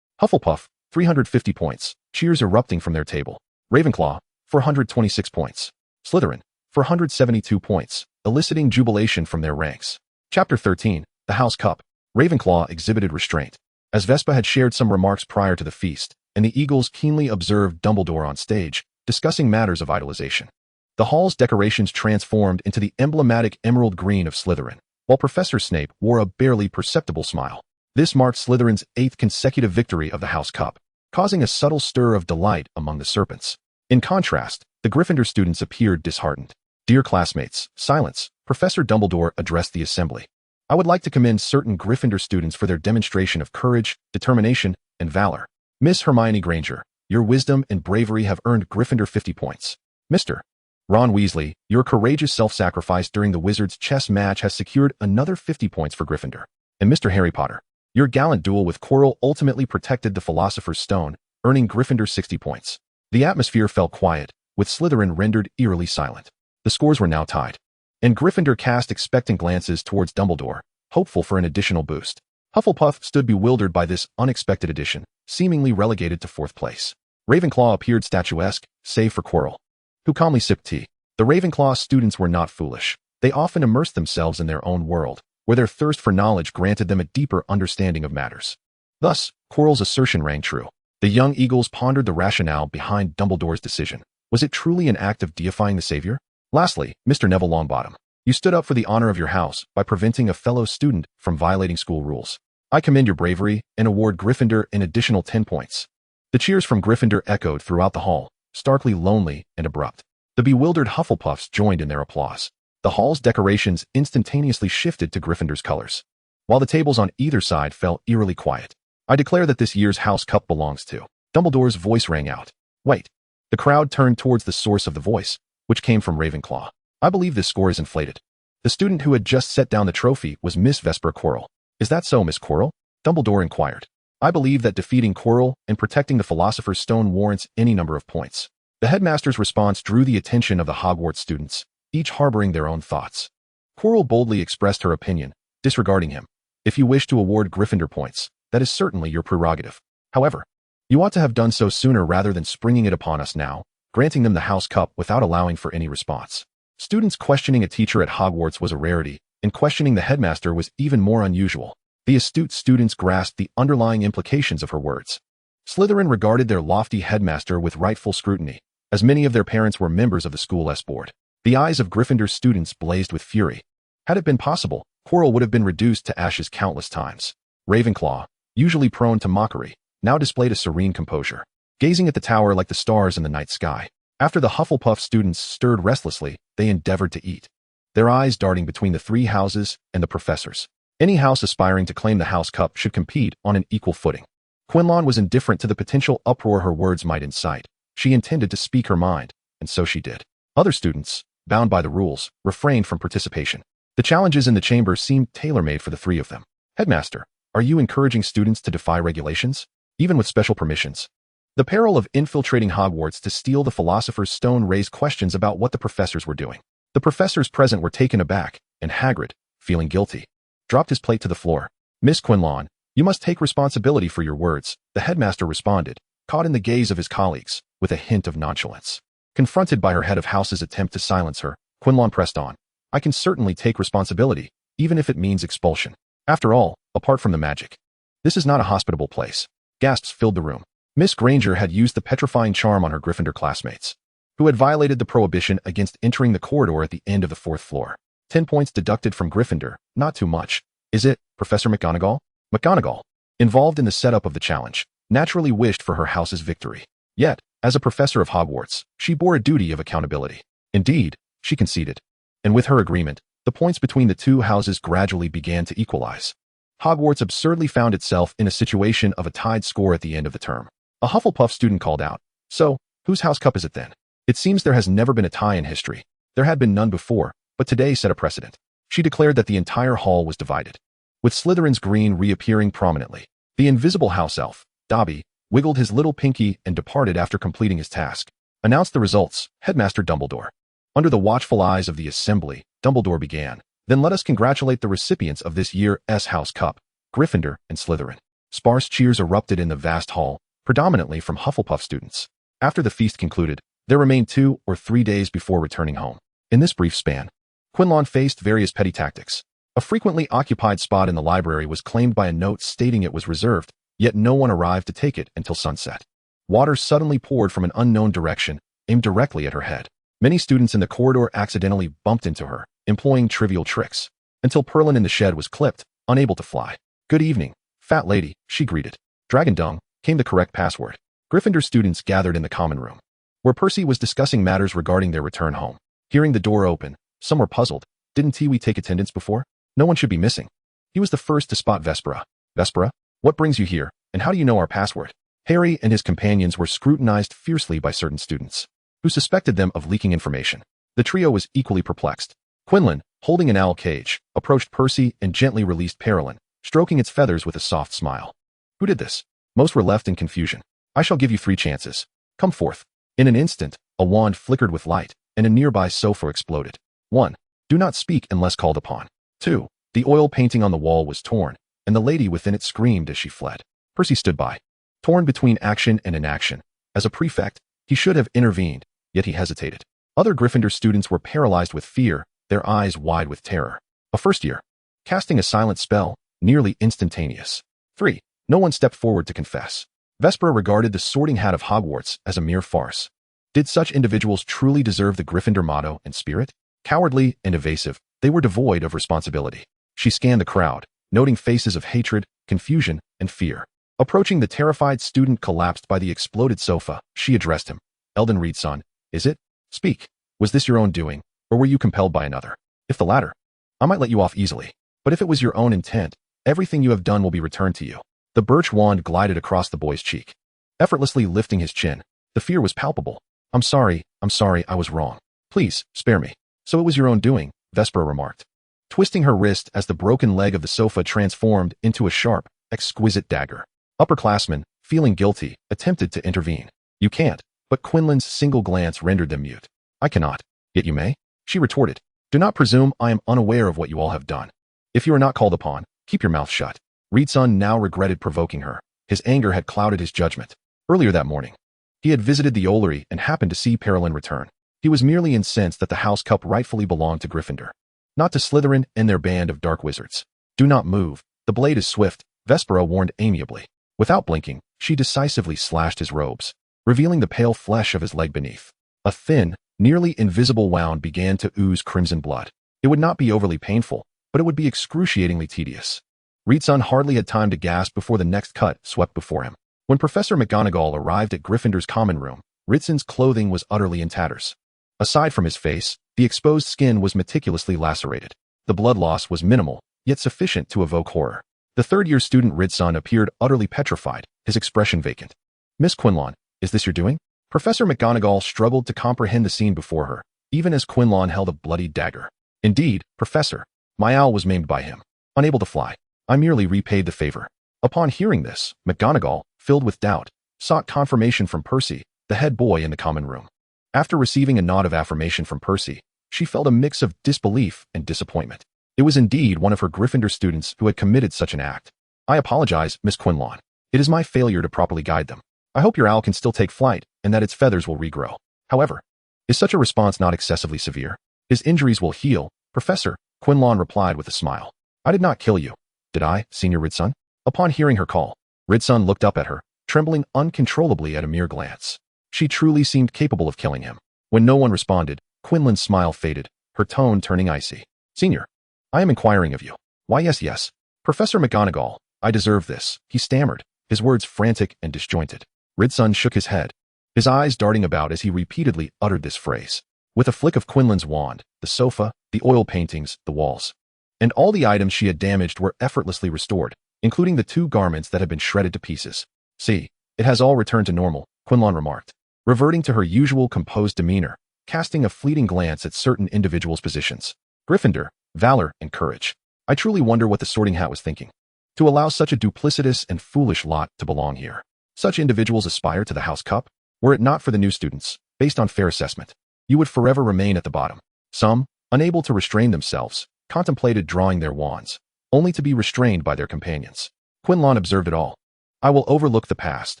Hufflepuff, 350 points, cheers erupting from their table. Ravenclaw, 426 points. Slytherin, 472 points, eliciting jubilation from their ranks. Chapter 13, The House Cup. Ravenclaw exhibited restraint, as Vespa had shared some remarks prior to the feast, and the Eagles keenly observed Dumbledore on stage, discussing matters of idolization. The hall's decorations transformed into the emblematic emerald green of Slytherin, while Professor Snape wore a barely perceptible smile. This marked Slytherin's 8th consecutive victory of the House Cup, causing a subtle stir of delight among the serpents. In contrast, the Gryffindor students appeared disheartened. Dear classmates, silence. Professor Dumbledore addressed the assembly. I would like to commend certain Gryffindor students for their demonstration of courage, determination, and valor. Miss Hermione Granger, your wisdom and bravery have earned Gryffindor 50 points. Mr. Ron Weasley, your courageous self-sacrifice during the Wizards' chess match has secured another 50 points for Gryffindor. And Mr. Harry Potter, your gallant duel with Quirrell ultimately protected the Philosopher's Stone, earning Gryffindor 60 points. The atmosphere fell quiet, with Slytherin rendered eerily silent. The scores were now tied, and Gryffindor cast expectant glances towards Dumbledore, hopeful for an additional boost. Hufflepuff stood bewildered by this unexpected addition, seemingly relegated to 4th place. Ravenclaw appeared statuesque, save for Quirrell, who calmly sipped tea. The Ravenclaw students were not foolish. They often immersed themselves in their own world, where their thirst for knowledge granted them a deeper understanding of matters. Thus, Quirrell's assertion rang true. The young Eagles pondered the rationale behind Dumbledore's decision. Was it truly an act of deifying the savior? Lastly, Mr. Neville Longbottom, you stood up for the honor of your house by preventing a fellow student from violating school rules. I commend your bravery and award Gryffindor an additional 10 points. The cheers from Gryffindor echoed throughout the hall, starkly lonely and abrupt. The bewildered Hufflepuffs joined in their applause. The hall's decorations instantaneously shifted to Gryffindor's colors, while the tables on either side fell eerily quiet. I declare that this year's House Cup belongs to. Dumbledore's voice rang out. Wait. The crowd turned towards the source of the voice, which came from Ravenclaw. I believe this score is inflated. The student who had just set down the trophy was Miss Vespera Quirrell. Is that so, Miss Quirrell? Dumbledore inquired. I believe that defeating Quirrell and protecting the Philosopher's Stone warrants any number of points. The headmaster's response drew the attention of the Hogwarts students, each harboring their own thoughts. Quirrell boldly expressed her opinion, disregarding him. If you wish to award Gryffindor points, that is certainly your prerogative. However, you ought to have done so sooner rather than springing it upon us now, granting them the House Cup without allowing for any response. Students questioning a teacher at Hogwarts was a rarity, and questioning the headmaster was even more unusual. The astute students grasped the underlying implications of her words. Slytherin regarded their lofty headmaster with rightful scrutiny, as many of their parents were members of the school board. The eyes of Gryffindor students blazed with fury. Had it been possible, Quirrell would have been reduced to ashes countless times. Ravenclaw, usually prone to mockery, now displayed a serene composure, gazing at the tower like the stars in the night sky. After the Hufflepuff students stirred restlessly, they endeavored to eat, their eyes darting between the 3 houses and the professors. Any house aspiring to claim the House Cup should compete on an equal footing. Quinlan was indifferent to the potential uproar her words might incite. She intended to speak her mind, and so she did. Other students, bound by the rules, refrained from participation. The challenges in the chamber seemed tailor-made for the three of them. Headmaster, are you encouraging students to defy regulations, even with special permissions? The peril of infiltrating Hogwarts to steal the Philosopher's Stone raised questions about what the professors were doing. The professors present were taken aback, and Hagrid, feeling guilty, dropped his plate to the floor. Miss Quinlan, you must take responsibility for your words, the headmaster responded, caught in the gaze of his colleagues, with a hint of nonchalance. Confronted by her head of house's attempt to silence her, Quinlan pressed on. I can certainly take responsibility, even if it means expulsion. After all, apart from the magic. This is not a hospitable place. Gasps filled the room. Miss Granger had used the petrifying charm on her Gryffindor classmates, who had violated the prohibition against entering the corridor at the end of the 4th floor. 10 points deducted from Gryffindor, not too much. Is it, Professor McGonagall? McGonagall, involved in the setup of the challenge, naturally wished for her house's victory. Yet, as a professor of Hogwarts, she bore a duty of accountability. Indeed, she conceded. And with her agreement, the points between the two houses gradually began to equalize. Hogwarts absurdly found itself in a situation of a tied score at the end of the term. A Hufflepuff student called out, "So, whose house cup is it then? It seems there has never been a tie in history. There had been none before, but today set a precedent." She declared that the entire hall was divided, with Slytherin's green reappearing prominently. The invisible house elf, Dobby, wiggled his little pinky and departed after completing his task. Announced the results, Headmaster Dumbledore. Under the watchful eyes of the assembly, Dumbledore began. Then let us congratulate the recipients of this year's House Cup, Gryffindor and Slytherin. Sparse cheers erupted in the vast hall, predominantly from Hufflepuff students. After the feast concluded, there remained 2 or 3 days before returning home. In this brief span, Quinlan faced various petty tactics. A frequently occupied spot in the library was claimed by a note stating it was reserved, yet no one arrived to take it until sunset. Water suddenly poured from an unknown direction, aimed directly at her head. Many students in the corridor accidentally bumped into her, employing trivial tricks, until Perlin in the shed was clipped, unable to fly. Good evening, fat lady, she greeted. Dragon dung, came the correct password. Gryffindor students gathered in the common room, where Percy was discussing matters regarding their return home. Hearing the door open, some were puzzled. Didn't Tiwi take attendance before? No one should be missing. He was the first to spot Vespera. Vespera, what brings you here, and how do you know our password? Harry and his companions were scrutinized fiercely by certain students, who suspected them of leaking information. The trio was equally perplexed. Quinlan, holding an owl cage, approached Percy and gently released Perlin, stroking its feathers with a soft smile. Who did this? Most were left in confusion. I shall give you 3 chances. Come forth. In an instant, a wand flickered with light, and a nearby sofa exploded. 1. Do not speak unless called upon. 2. The oil painting on the wall was torn, and the lady within it screamed as she fled. Percy stood by, torn between action and inaction. As a prefect, he should have intervened, yet he hesitated. Other Gryffindor students were paralyzed with fear, their eyes wide with terror. A first year, casting a silent spell, nearly instantaneous. 3. No one stepped forward to confess. Vespera regarded the sorting hat of Hogwarts as a mere farce. Did such individuals truly deserve the Gryffindor motto and spirit? Cowardly and evasive, they were devoid of responsibility. She scanned the crowd, noting faces of hatred, confusion, and fear. Approaching the terrified student collapsed by the exploded sofa, she addressed him. Eldon Reed's son, is it? Speak. Was this your own doing, or were you compelled by another? If the latter, I might let you off easily. But if it was your own intent, everything you have done will be returned to you. The birch wand glided across the boy's cheek, effortlessly lifting his chin. The fear was palpable. I'm sorry, I was wrong. Please, spare me. So it was your own doing, Vespera remarked, twisting her wrist as the broken leg of the sofa transformed into a sharp, exquisite dagger. Upperclassmen, feeling guilty, attempted to intervene. You can't, but Quinlan's single glance rendered them mute. I cannot, yet you may, she retorted. Do not presume I am unaware of what you all have done. If you are not called upon, keep your mouth shut. Reedson now regretted provoking her. His anger had clouded his judgment. Earlier that morning, he had visited the Ollery and happened to see Perlin return. He was merely incensed that the House Cup rightfully belonged to Gryffindor, not to Slytherin and their band of dark wizards. Do not move. The blade is swift, Vespera warned amiably. Without blinking, she decisively slashed his robes, revealing the pale flesh of his leg beneath. A thin, nearly invisible wound began to ooze crimson blood. It would not be overly painful, but it would be excruciatingly tedious. Reedson hardly had time to gasp before the next cut swept before him. When Professor McGonagall arrived at Gryffindor's common room, Ritson's clothing was utterly in tatters. Aside from his face, the exposed skin was meticulously lacerated. The blood loss was minimal, yet sufficient to evoke horror. The third-year student Ritson appeared utterly petrified, his expression vacant. Miss Quinlan, is this your doing? Professor McGonagall struggled to comprehend the scene before her, even as Quinlan held a bloody dagger. Indeed, Professor, my owl was maimed by him. Unable to fly, I merely repaid the favor. Upon hearing this, McGonagall, filled with doubt, sought confirmation from Percy, the head boy in the common room. After receiving a nod of affirmation from Percy, she felt a mix of disbelief and disappointment. It was indeed one of her Gryffindor students who had committed such an act. I apologize, Miss Quinlan. It is my failure to properly guide them. I hope your owl can still take flight and that its feathers will regrow. However, is such a response not excessively severe? His injuries will heal, Professor, Quinlan replied with a smile. I did not kill you, did I, Senior Ridson? Upon hearing her call, Ridson looked up at her, trembling uncontrollably at a mere glance. She truly seemed capable of killing him. When no one responded, Quinlan's smile faded, her tone turning icy. Senior, I am inquiring of you. Why yes. Professor McGonagall, I deserve this, he stammered, his words frantic and disjointed. Ridson shook his head, his eyes darting about as he repeatedly uttered this phrase. With a flick of Quinlan's wand, the sofa, the oil paintings, the walls, and all the items she had damaged were effortlessly restored, including the 2 garments that had been shredded to pieces. See, it has all returned to normal, Quinlan remarked, reverting to her usual composed demeanor, casting a fleeting glance at certain individuals' positions. Gryffindor, valor, and courage. I truly wonder what the Sorting Hat was thinking. To allow such a duplicitous and foolish lot to belong here. Such individuals aspire to the House Cup. Were it not for the new students, based on fair assessment, you would forever remain at the bottom. Some, unable to restrain themselves, contemplated drawing their wands, only to be restrained by their companions. Quinlan observed it all. I will overlook the past,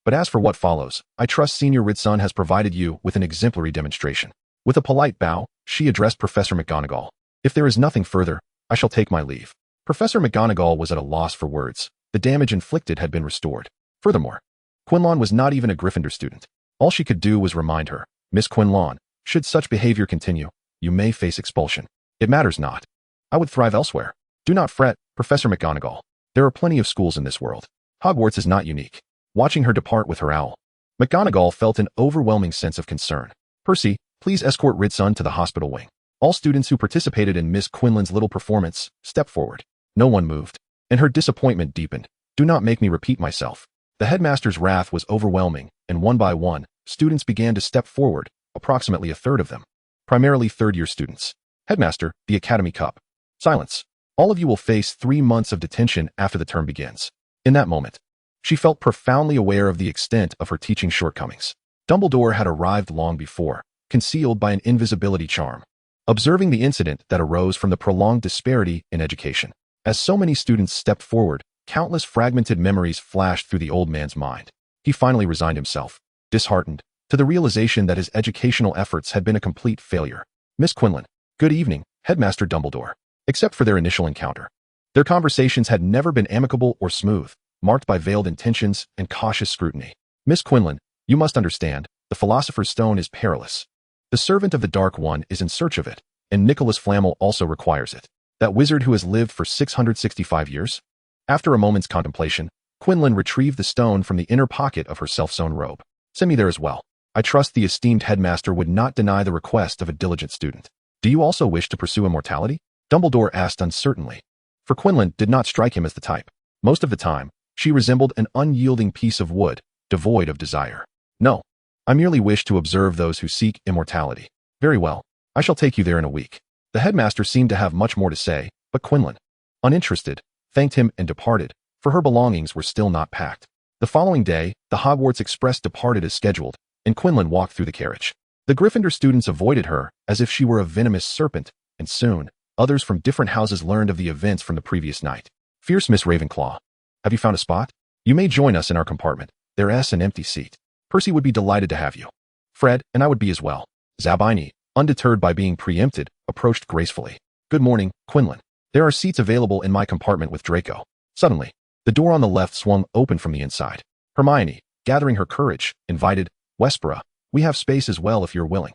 but as for what follows, I trust Senior Ridson has provided you with an exemplary demonstration. With a polite bow, she addressed Professor McGonagall. If there is nothing further, I shall take my leave. Professor McGonagall was at a loss for words. The damage inflicted had been restored. Furthermore, Quinlan was not even a Gryffindor student. All she could do was remind her, Miss Quinlan, should such behavior continue, you may face expulsion. It matters not. I would thrive elsewhere. Do not fret, Professor McGonagall. There are plenty of schools in this world. Hogwarts is not unique. Watching her depart with her owl, McGonagall felt an overwhelming sense of concern. Percy, please escort Ridson to the hospital wing. All students who participated in Miss Quinlan's little performance stepped forward. No one moved, and her disappointment deepened. Do not make me repeat myself. The headmaster's wrath was overwhelming, and one by one, students began to step forward, approximately a third of them. Primarily third-year students. Headmaster, the Academy Cup. Silence. All of you will face 3 months of detention after the term begins. In that moment, she felt profoundly aware of the extent of her teaching shortcomings. Dumbledore had arrived long before, concealed by an invisibility charm. Observing the incident that arose from the prolonged disparity in education. As so many students stepped forward, countless fragmented memories flashed through the old man's mind. He finally resigned himself, disheartened, to the realization that his educational efforts had been a complete failure. Miss Quinlan, good evening, Headmaster Dumbledore. Except for their initial encounter, their conversations had never been amicable or smooth, marked by veiled intentions and cautious scrutiny. Miss Quinlan, you must understand, the Philosopher's Stone is perilous. The servant of the Dark One is in search of it, and Nicholas Flamel also requires it. That wizard who has lived for 665 years? After a moment's contemplation, Quinlan retrieved the stone from the inner pocket of her self-sewn robe. Send me there as well. I trust the esteemed headmaster would not deny the request of a diligent student. Do you also wish to pursue immortality? Dumbledore asked uncertainly. For Quinlan did not strike him as the type. Most of the time, she resembled an unyielding piece of wood, devoid of desire. No, I merely wish to observe those who seek immortality. Very well, I shall take you there in a week. The headmaster seemed to have much more to say, but Quinlan, uninterested, thanked him and departed, for her belongings were still not packed. The following day, the Hogwarts Express departed as scheduled, and Quinlan walked through the carriage. The Gryffindor students avoided her as if she were a venomous serpent, and soon, others from different houses learned of the events from the previous night. Fierce Miss Ravenclaw, have you found a spot? You may join us in our compartment. There's an empty seat. Percy would be delighted to have you. Fred and I would be as well. Zabini, undeterred by being preempted, approached gracefully. Good morning, Quinlan. There are seats available in my compartment with Draco. Suddenly, the door on the left swung open from the inside. Hermione, gathering her courage, invited, Vespera, we have space as well if you're willing.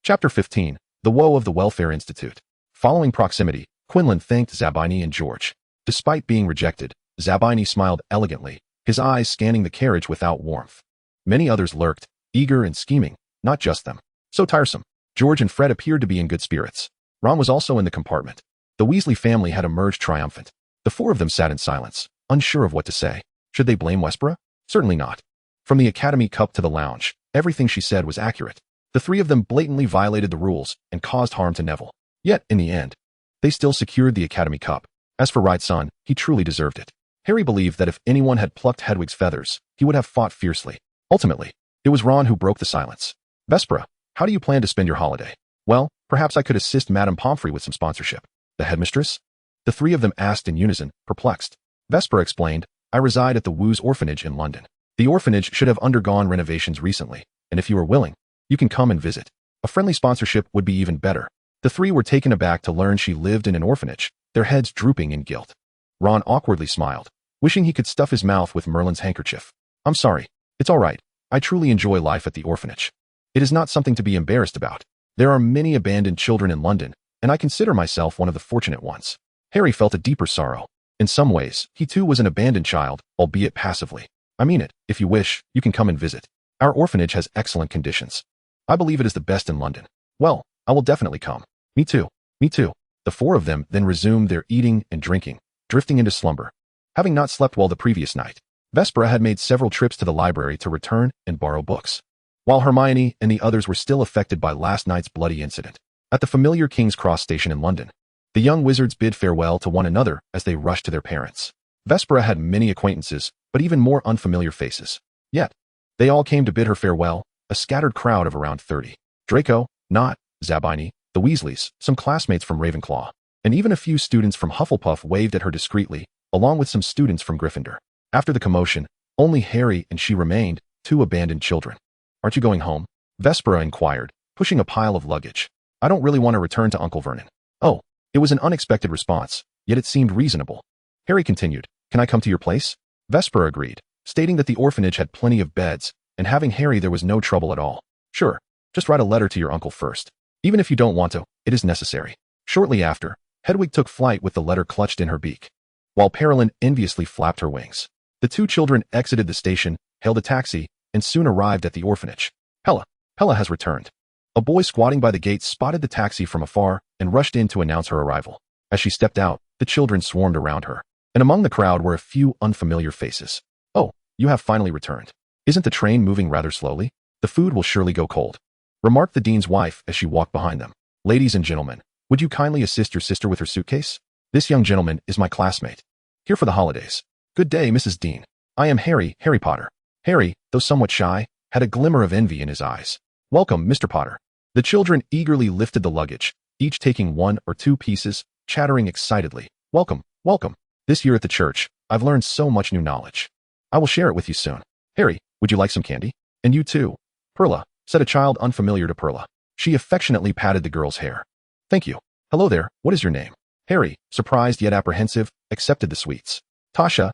Chapter 15, The Woe of the Welfare Institute. Following proximity, Quinlan thanked Zabini and George. Despite being rejected, Zabini smiled elegantly, his eyes scanning the carriage without warmth. Many others lurked, eager and scheming, not just them. So tiresome. George and Fred appeared to be in good spirits. Ron was also in the compartment. The Weasley family had emerged triumphant. The 4 of them sat in silence, unsure of what to say. Should they blame Vespera? Certainly not. From the Academy Cup to the lounge, Everything she said was accurate. The three of them blatantly violated the rules and caused harm to Neville. Yet, in the end, they still secured the Academy Cup. As for Wright's son, he truly deserved it. Harry believed that if anyone had plucked Hedwig's feathers, he would have fought fiercely. Ultimately, it was Ron who broke the silence. Vespera, how do you plan to spend your holiday? Well, perhaps I could assist Madame Pomfrey with some sponsorship. The headmistress? The three of them asked in unison, perplexed. Vespera explained, I reside at the Woos Orphanage in London. The orphanage should have undergone renovations recently, and if you are willing, you can come and visit. A friendly sponsorship would be even better. The three were taken aback to learn she lived in an orphanage, their heads drooping in guilt. Ron awkwardly smiled, wishing he could stuff his mouth with Merlin's handkerchief. I'm sorry. It's all right. I truly enjoy life at the orphanage. It is not something to be embarrassed about. There are many abandoned children in London, and I consider myself one of the fortunate ones. Harry felt a deeper sorrow. In some ways, he too was an abandoned child, albeit passively. I mean it. If you wish, you can come and visit. Our orphanage has excellent conditions. I believe it is the best in London. Well, I will definitely come. Me too. Me too. The four of them then resumed their eating and drinking, drifting into slumber. Having not slept well the previous night, Vespera had made several trips to the library to return and borrow books, while Hermione and the others were still affected by last night's bloody incident. At the familiar King's Cross station in London, the young wizards bid farewell to one another as they rushed to their parents. Vespera had many acquaintances, but even more unfamiliar faces. Yet, they all came to bid her farewell, a scattered crowd of around 30. Draco, Nott, Zabini, the Weasleys, some classmates from Ravenclaw, and even a few students from Hufflepuff waved at her discreetly, along with some students from Gryffindor. After the commotion, only Harry and she remained, two abandoned children. Aren't you going home? Vespera inquired, pushing a pile of luggage. I don't really want to return to Uncle Vernon. Oh, it was an unexpected response, yet it seemed reasonable. Harry continued, can I come to your place? Vespera agreed, stating that the orphanage had plenty of beds, and having Harry there was no trouble at all. Sure, just write a letter to your uncle first. Even if you don't want to, it is necessary. Shortly after, Hedwig took flight with the letter clutched in her beak, while Perilyn enviously flapped her wings. The two children exited the station, hailed a taxi, and soon arrived at the orphanage. Pella has returned. A boy squatting by the gate spotted the taxi from afar and rushed in to announce her arrival. As she stepped out, the children swarmed around her, and among the crowd were a few unfamiliar faces. Oh, you have finally returned. Isn't the train moving rather slowly? The food will surely go cold, remarked the dean's wife as she walked behind them. Ladies and gentlemen, would you kindly assist your sister with her suitcase? This young gentleman is my classmate, here for the holidays. Good day, Mrs. Dean. I am Harry Potter. Harry, though somewhat shy, had a glimmer of envy in his eyes. Welcome, Mr. Potter. The children eagerly lifted the luggage, each taking one or two pieces, chattering excitedly. Welcome, welcome. This year at the church, I've learned so much new knowledge. I will share it with you soon. Harry, would you like some candy? And you too. Perla, said a child unfamiliar to Perla. She affectionately patted the girl's hair. Thank you. Hello there, what is your name? Harry, surprised yet apprehensive, accepted the sweets. Tasha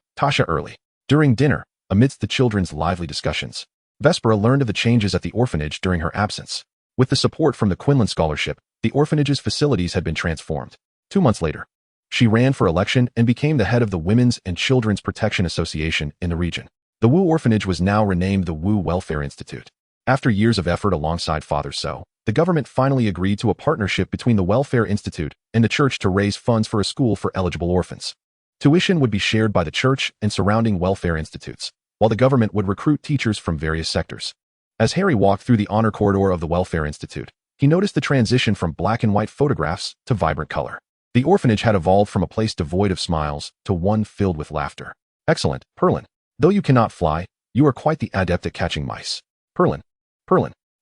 Early. During dinner, amidst the children's lively discussions, Vespera learned of the changes at the orphanage during her absence. With the support from the Quinlan Scholarship, the orphanage's facilities had been transformed. 2 months later, she ran for election and became the head of the Women's and Children's Protection Association in the region. The Woo Orphanage was now renamed the Woo Welfare Institute. After years of effort alongside Father So, the government finally agreed to a partnership between the Welfare Institute and the church to raise funds for a school for eligible orphans. Tuition would be shared by the church and surrounding welfare institutes, while the government would recruit teachers from various sectors. As Harry walked through the honor corridor of the Welfare Institute, he noticed the transition from black and white photographs to vibrant color. The orphanage had evolved from a place devoid of smiles to one filled with laughter. Excellent, Perlin. Though you cannot fly, you are quite the adept at catching mice. Perlin.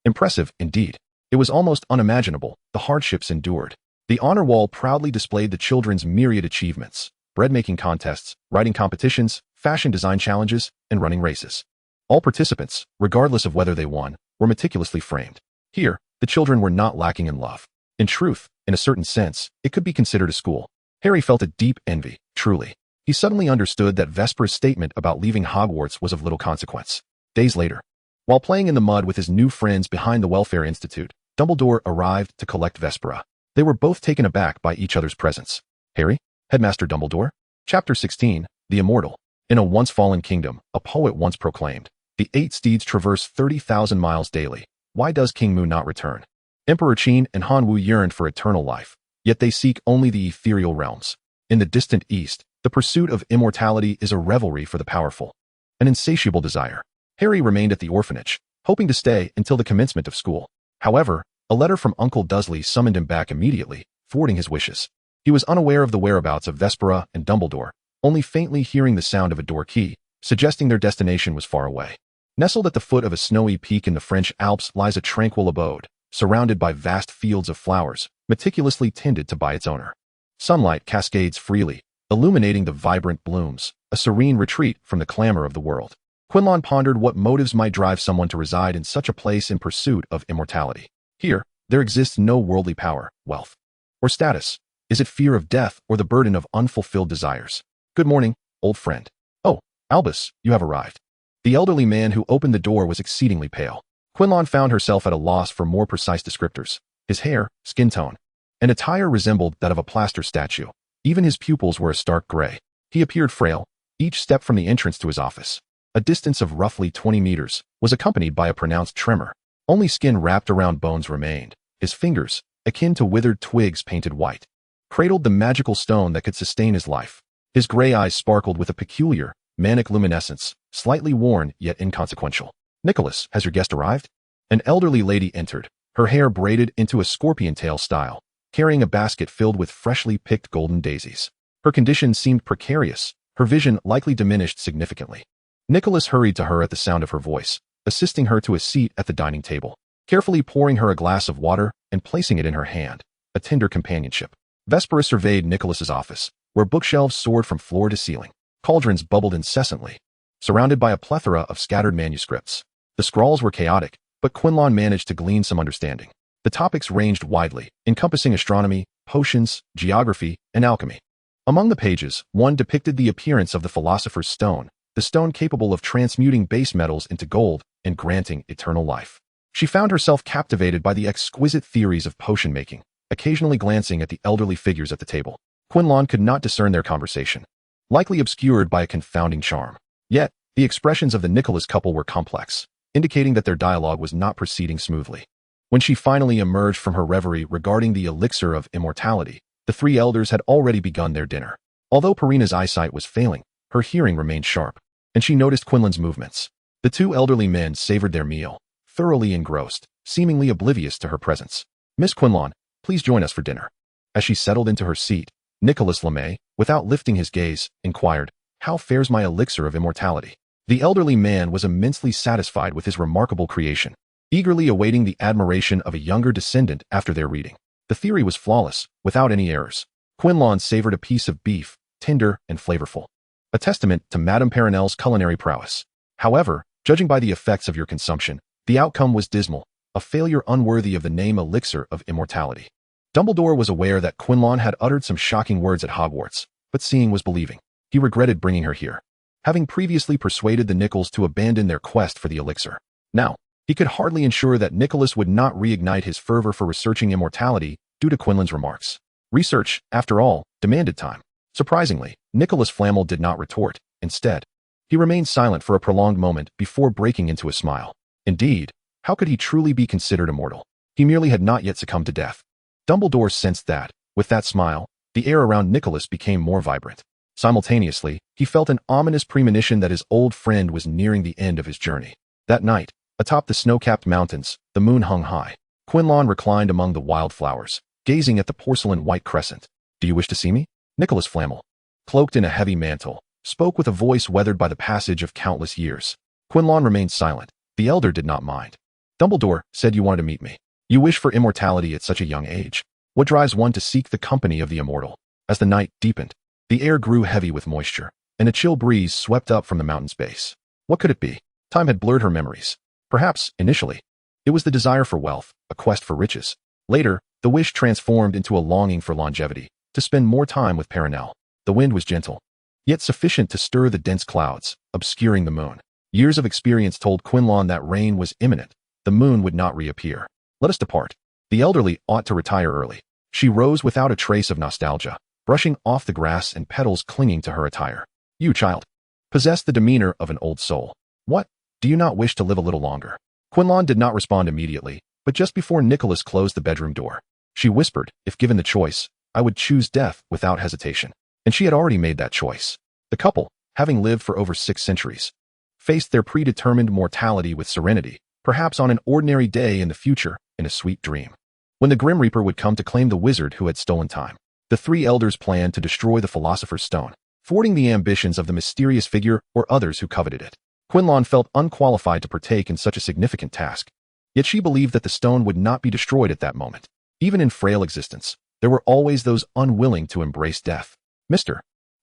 Impressive, indeed. It was almost unimaginable, the hardships endured. The honor wall proudly displayed the children's myriad achievements: bread-making contests, writing competitions, fashion design challenges, and running races. All participants, regardless of whether they won, were meticulously framed. Here, the children were not lacking in love. In truth, in a certain sense, it could be considered a school. Harry felt a deep envy, truly. He suddenly understood that Vespera's statement about leaving Hogwarts was of little consequence. Days later, while playing in the mud with his new friends behind the Welfare Institute, Dumbledore arrived to collect Vespera. They were both taken aback by each other's presence. Harry? Headmaster Dumbledore? Chapter 16, The Immortal. In a once-fallen kingdom, a poet once proclaimed, "The 8 steeds traverse 30,000 miles daily. Why does King Mu not return?" Emperor Qin and Han Wu yearned for eternal life, yet they seek only the ethereal realms. In the distant east, the pursuit of immortality is a revelry for the powerful, an insatiable desire. Harry remained at the orphanage, hoping to stay until the commencement of school. However, a letter from Uncle Dursley summoned him back immediately, thwarting his wishes. He was unaware of the whereabouts of Vespera and Dumbledore, only faintly hearing the sound of a door key, suggesting their destination was far away. Nestled at the foot of a snowy peak in the French Alps lies a tranquil abode, surrounded by vast fields of flowers, meticulously tended to by its owner. Sunlight cascades freely, illuminating the vibrant blooms, a serene retreat from the clamor of the world. Quinlan pondered what motives might drive someone to reside in such a place in pursuit of immortality. Here, there exists no worldly power, wealth, or status. Is it fear of death or the burden of unfulfilled desires? Good morning, old friend. Oh, Albus, you have arrived. The elderly man who opened the door was exceedingly pale. Quinlan found herself at a loss for more precise descriptors. His hair, skin tone, and attire resembled that of a plaster statue. Even his pupils were a stark gray. He appeared frail. Each step from the entrance to his office, a distance of roughly 20 meters, was accompanied by a pronounced tremor. Only skin wrapped around bones remained. His fingers, akin to withered twigs painted white, cradled the magical stone that could sustain his life. His gray eyes sparkled with a peculiar, manic luminescence, slightly worn yet inconsequential. Nicholas, has your guest arrived? An elderly lady entered, her hair braided into a scorpion tail style, carrying a basket filled with freshly picked golden daisies. Her condition seemed precarious, her vision likely diminished significantly. Nicholas hurried to her at the sound of her voice, assisting her to a seat at the dining table, carefully pouring her a glass of water and placing it in her hand, a tender companionship. Vespera surveyed Nicholas's office, where bookshelves soared from floor to ceiling. Cauldrons bubbled incessantly, surrounded by a plethora of scattered manuscripts. The scrawls were chaotic, but Quinlan managed to glean some understanding. The topics ranged widely, encompassing astronomy, potions, geography, and alchemy. Among the pages, one depicted the appearance of the Philosopher's Stone, the stone capable of transmuting base metals into gold and granting eternal life. She found herself captivated by the exquisite theories of potion making, occasionally glancing at the elderly figures at the table. Quinlan could not discern their conversation, likely obscured by a confounding charm. Yet, the expressions of the Nicholas couple were complex, indicating that their dialogue was not proceeding smoothly. When she finally emerged from her reverie regarding the elixir of immortality, the three elders had already begun their dinner. Although Perina's eyesight was failing, her hearing remained sharp, and she noticed Quinlan's movements. The two elderly men savored their meal, thoroughly engrossed, seemingly oblivious to her presence. Miss Quinlan, please join us for dinner. As she settled into her seat, Nicholas Lemay, without lifting his gaze, inquired, how fares my elixir of immortality? The elderly man was immensely satisfied with his remarkable creation, eagerly awaiting the admiration of a younger descendant after their reading. The theory was flawless, without any errors. Quinlan savored a piece of beef, tender and flavorful, a testament to Madame Perenelle's culinary prowess. However, judging by the effects of your consumption, the outcome was dismal, a failure unworthy of the name elixir of immortality. Dumbledore was aware that Quinlan had uttered some shocking words at Hogwarts, but seeing was believing. He regretted bringing her here, having previously persuaded the Nichols to abandon their quest for the elixir. Now, he could hardly ensure that Nicholas would not reignite his fervor for researching immortality due to Quinlan's remarks. Research, after all, demanded time. Surprisingly, Nicholas Flamel did not retort. Instead, he remained silent for a prolonged moment before breaking into a smile. Indeed, how could he truly be considered immortal? He merely had not yet succumbed to death. Dumbledore sensed that, with that smile, the air around Nicholas became more vibrant. Simultaneously, he felt an ominous premonition that his old friend was nearing the end of his journey. That night, atop the snow-capped mountains, the moon hung high. Quinlan reclined among the wildflowers, gazing at the porcelain white crescent. Do you wish to see me? Nicholas Flamel, cloaked in a heavy mantle, spoke with a voice weathered by the passage of countless years. Quinlan remained silent. The elder did not mind. Dumbledore said you wanted to meet me. You wish for immortality at such a young age. What drives one to seek the company of the immortal? As the night deepened, the air grew heavy with moisture, and a chill breeze swept up from the mountain's base. What could it be? Time had blurred her memories. Perhaps, initially, it was the desire for wealth, a quest for riches. Later, the wish transformed into a longing for longevity, to spend more time with Perenelle. The wind was gentle, yet sufficient to stir the dense clouds, obscuring the moon. Years of experience told Quinlan that rain was imminent. The moon would not reappear. Let us depart. The elderly ought to retire early. She rose without a trace of nostalgia, brushing off the grass and petals clinging to her attire. You, child, possess the demeanor of an old soul. What? Do you not wish to live a little longer? Quinlan did not respond immediately, but just before Nicholas closed the bedroom door, she whispered, if given the choice, I would choose death without hesitation. And she had already made that choice. The couple, having lived for over 6 centuries, faced their predetermined mortality with serenity, perhaps on an ordinary day in the future, in a sweet dream, when the Grim Reaper would come to claim the wizard who had stolen time. The three elders planned to destroy the Philosopher's Stone, thwarting the ambitions of the mysterious figure or others who coveted it. Quinlan felt unqualified to partake in such a significant task, yet she believed that the stone would not be destroyed at that moment. Even in frail existence, there were always those unwilling to embrace death. Mr.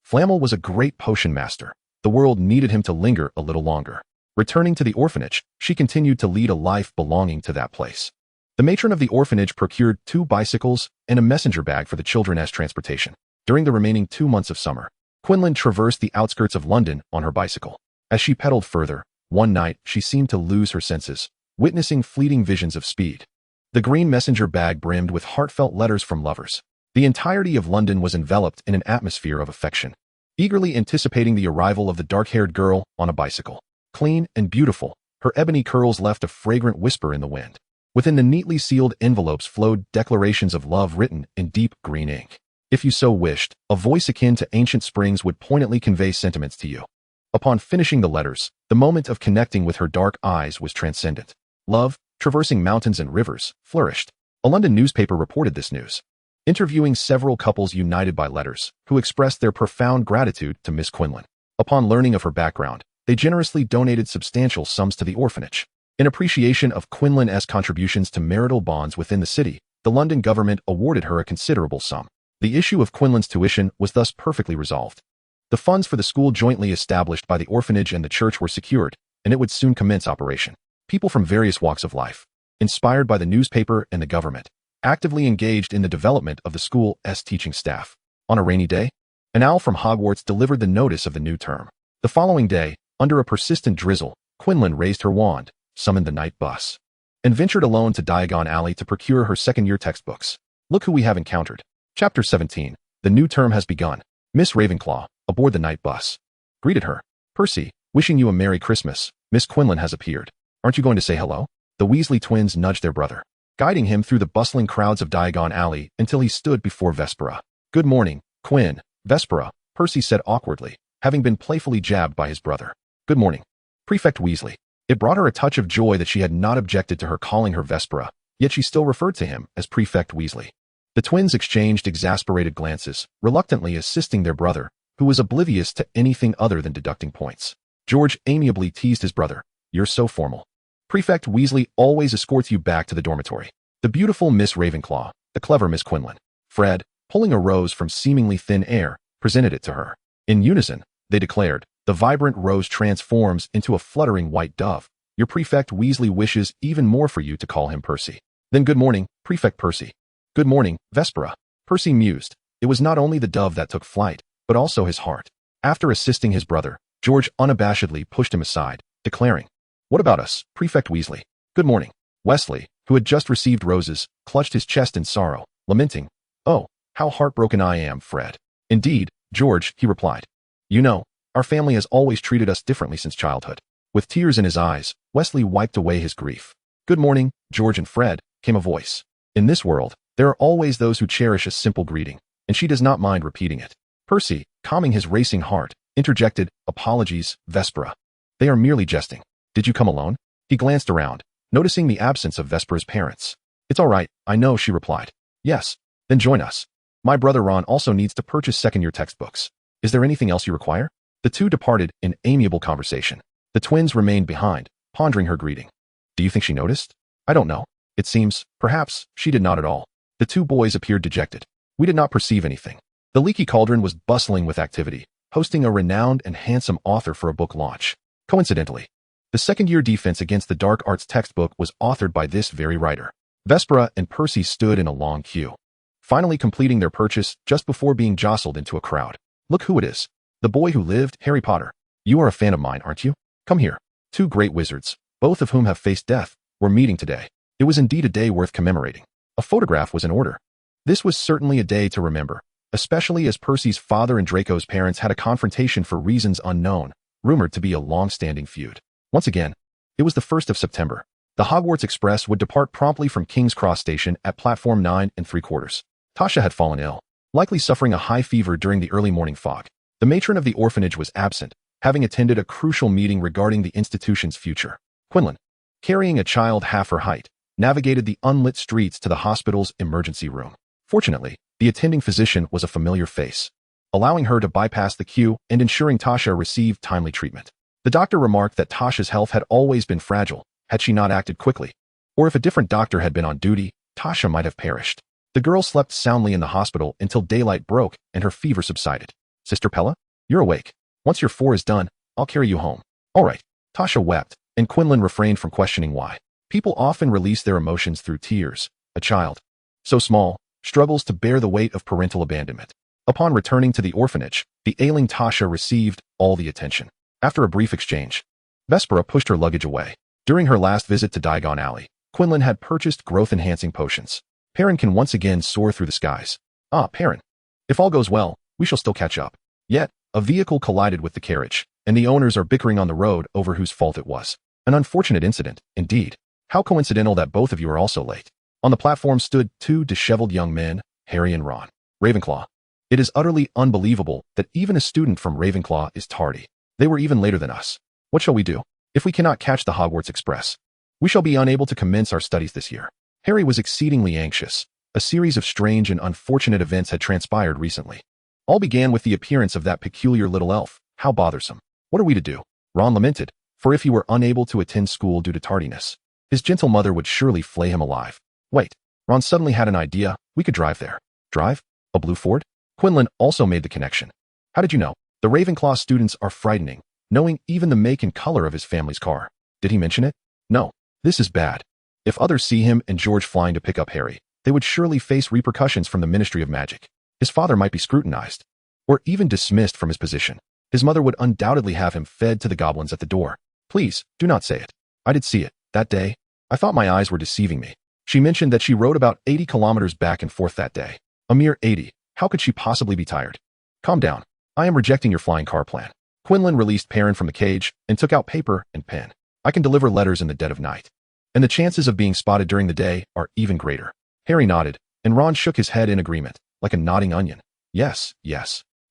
Flammel was a great potion master. The world needed him to linger a little longer. Returning to the orphanage, she continued to lead a life belonging to that place. The matron of the orphanage procured 2 bicycles and a messenger bag for the children as transportation. During the remaining 2 months of summer, Quinlan traversed the outskirts of London on her bicycle. As she pedaled further, one night she seemed to lose her senses, witnessing fleeting visions of speed. The green messenger bag brimmed with heartfelt letters from lovers. The entirety of London was enveloped in an atmosphere of affection, eagerly anticipating the arrival of the dark-haired girl on a bicycle. Clean and beautiful, her ebony curls left a fragrant whisper in the wind. Within the neatly sealed envelopes flowed declarations of love written in deep green ink. If you so wished, a voice akin to ancient springs would poignantly convey sentiments to you. Upon finishing the letters, the moment of connecting with her dark eyes was transcendent. Love, traversing mountains and rivers, flourished. A London newspaper reported this news, interviewing several couples united by letters, who expressed their profound gratitude to Miss Quinlan. Upon learning of her background, they generously donated substantial sums to the orphanage. In appreciation of Quinlan's contributions to marital bonds within the city, the London government awarded her a considerable sum. The issue of Quinlan's tuition was thus perfectly resolved. The funds for the school jointly established by the orphanage and the church were secured, and it would soon commence operation. People from various walks of life, inspired by the newspaper and the government, actively engaged in the development of the school's teaching staff. On a rainy day, an owl from Hogwarts delivered the notice of the new term. The following day, under a persistent drizzle, Quinlan raised her wand, summoned the night bus, and ventured alone to Diagon Alley to procure her second-year textbooks. Look who we have encountered. Chapter 17. The new term has begun. Miss Ravenclaw, aboard the night bus, greeted her. Percy, wishing you a Merry Christmas. Miss Quinlan has appeared. Aren't you going to say hello? The Weasley twins nudged their brother, guiding him through the bustling crowds of Diagon Alley until he stood before Vespera. Good morning, Quinn. Vespera, Percy said awkwardly, having been playfully jabbed by his brother. Good morning, Prefect Weasley. It brought her a touch of joy that she had not objected to her calling her Vespera, yet she still referred to him as Prefect Weasley. The twins exchanged exasperated glances, reluctantly assisting their brother, who was oblivious to anything other than deducting points. George amiably teased his brother. You're so formal. Prefect Weasley always escorts you back to the dormitory. The beautiful Miss Ravenclaw, the clever Miss Quinlan. Fred, pulling a rose from seemingly thin air, presented it to her. In unison, they declared, the vibrant rose transforms into a fluttering white dove. Your Prefect Weasley wishes even more for you to call him Percy. Then good morning, Prefect Percy. Good morning, Vespera. Percy mused. It was not only the dove that took flight, but also his heart. After assisting his brother, George unabashedly pushed him aside, declaring, What about us, Prefect Weasley? Good morning. Wesley, who had just received roses, clutched his chest in sorrow, lamenting, Oh, how heartbroken I am, Fred. Indeed, George, he replied. You know, our family has always treated us differently since childhood. With tears in his eyes, Wesley wiped away his grief. Good morning, George and Fred, came a voice. In this world, there are always those who cherish a simple greeting, and she does not mind repeating it. Percy, calming his racing heart, interjected, Apologies, Vespera. They are merely jesting. Did you come alone? He glanced around, noticing the absence of Vespera's parents. It's all right, I know, she replied. Yes, then join us. My brother Ron also needs to purchase second-year textbooks. Is there anything else you require? The two departed in amiable conversation. The twins remained behind, pondering her greeting. Do you think she noticed? I don't know. It seems, perhaps, she did not at all. The two boys appeared dejected. We did not perceive anything. The Leaky Cauldron was bustling with activity, hosting a renowned and handsome author for a book launch. Coincidentally, the second-year defense against the dark arts textbook was authored by this very writer. Vespera and Percy stood in a long queue, finally completing their purchase just before being jostled into a crowd. Look who it is. The boy who lived, Harry Potter. You are a fan of mine, aren't you? Come here. Two great wizards, both of whom have faced death, were meeting today. It was indeed a day worth commemorating. A photograph was in order. This was certainly a day to remember, especially as Percy's father and Draco's parents had a confrontation for reasons unknown, rumored to be a long-standing feud. Once again, it was the 1st of September. The Hogwarts Express would depart promptly from King's Cross Station at platform 9 3/4. Tasha had fallen ill, likely suffering a high fever during the early morning fog. The matron of the orphanage was absent, having attended a crucial meeting regarding the institution's future. Quinlan, carrying a child half her height, navigated the unlit streets to the hospital's emergency room. Fortunately, the attending physician was a familiar face, allowing her to bypass the queue and ensuring Tasha received timely treatment. The doctor remarked that Tasha's health had always been fragile had she not acted quickly, or if a different doctor had been on duty, Tasha might have perished. The girl slept soundly in the hospital until daylight broke and her fever subsided. Sister Pella, you're awake. Once your 4 is done, I'll carry you home. All right. Tasha wept, and Quinlan refrained from questioning why. People often release their emotions through tears. A child, so small, struggles to bear the weight of parental abandonment. Upon returning to the orphanage, the ailing Tasha received all the attention. After a brief exchange, Vespera pushed her luggage away. During her last visit to Diagon Alley, Quinlan had purchased growth-enhancing potions. Perrin can once again soar through the skies. Ah, Perrin. If all goes well, we shall still catch up. Yet, a vehicle collided with the carriage, and the owners are bickering on the road over whose fault it was. An unfortunate incident, indeed. How coincidental that both of you are also late. On the platform stood 2 disheveled young men, Harry and Ron. Ravenclaw. It is utterly unbelievable that even a student from Ravenclaw is tardy. They were even later than us. What shall we do? If we cannot catch the Hogwarts Express, we shall be unable to commence our studies this year. Harry was exceedingly anxious. A series of strange and unfortunate events had transpired recently. All began with the appearance of that peculiar little elf. How bothersome. What are we to do? Ron lamented, for if he were unable to attend school due to tardiness, his gentle mother would surely flay him alive. Wait, Ron suddenly had an idea. We could drive there. Drive? A blue Ford? Quinlan also made the connection. How did you know? The Ravenclaw students are frightening, knowing even the make and color of his family's car. Did he mention it? No. This is bad. If others see him and George flying to pick up Harry, they would surely face repercussions from the Ministry of Magic. His father might be scrutinized, or even dismissed from his position. His mother would undoubtedly have him fed to the goblins at the door. Please, do not say it. I did see it. That day, I thought my eyes were deceiving me. She mentioned that she rode about 80 kilometers back and forth that day. A mere 80. How could she possibly be tired? Calm down. I am rejecting your flying car plan. Quinlan released Perrin from the cage and took out paper and pen. I can deliver letters in the dead of night, and the chances of being spotted during the day are even greater. Harry nodded, and Ron shook his head in agreement, like a nodding onion. Yes,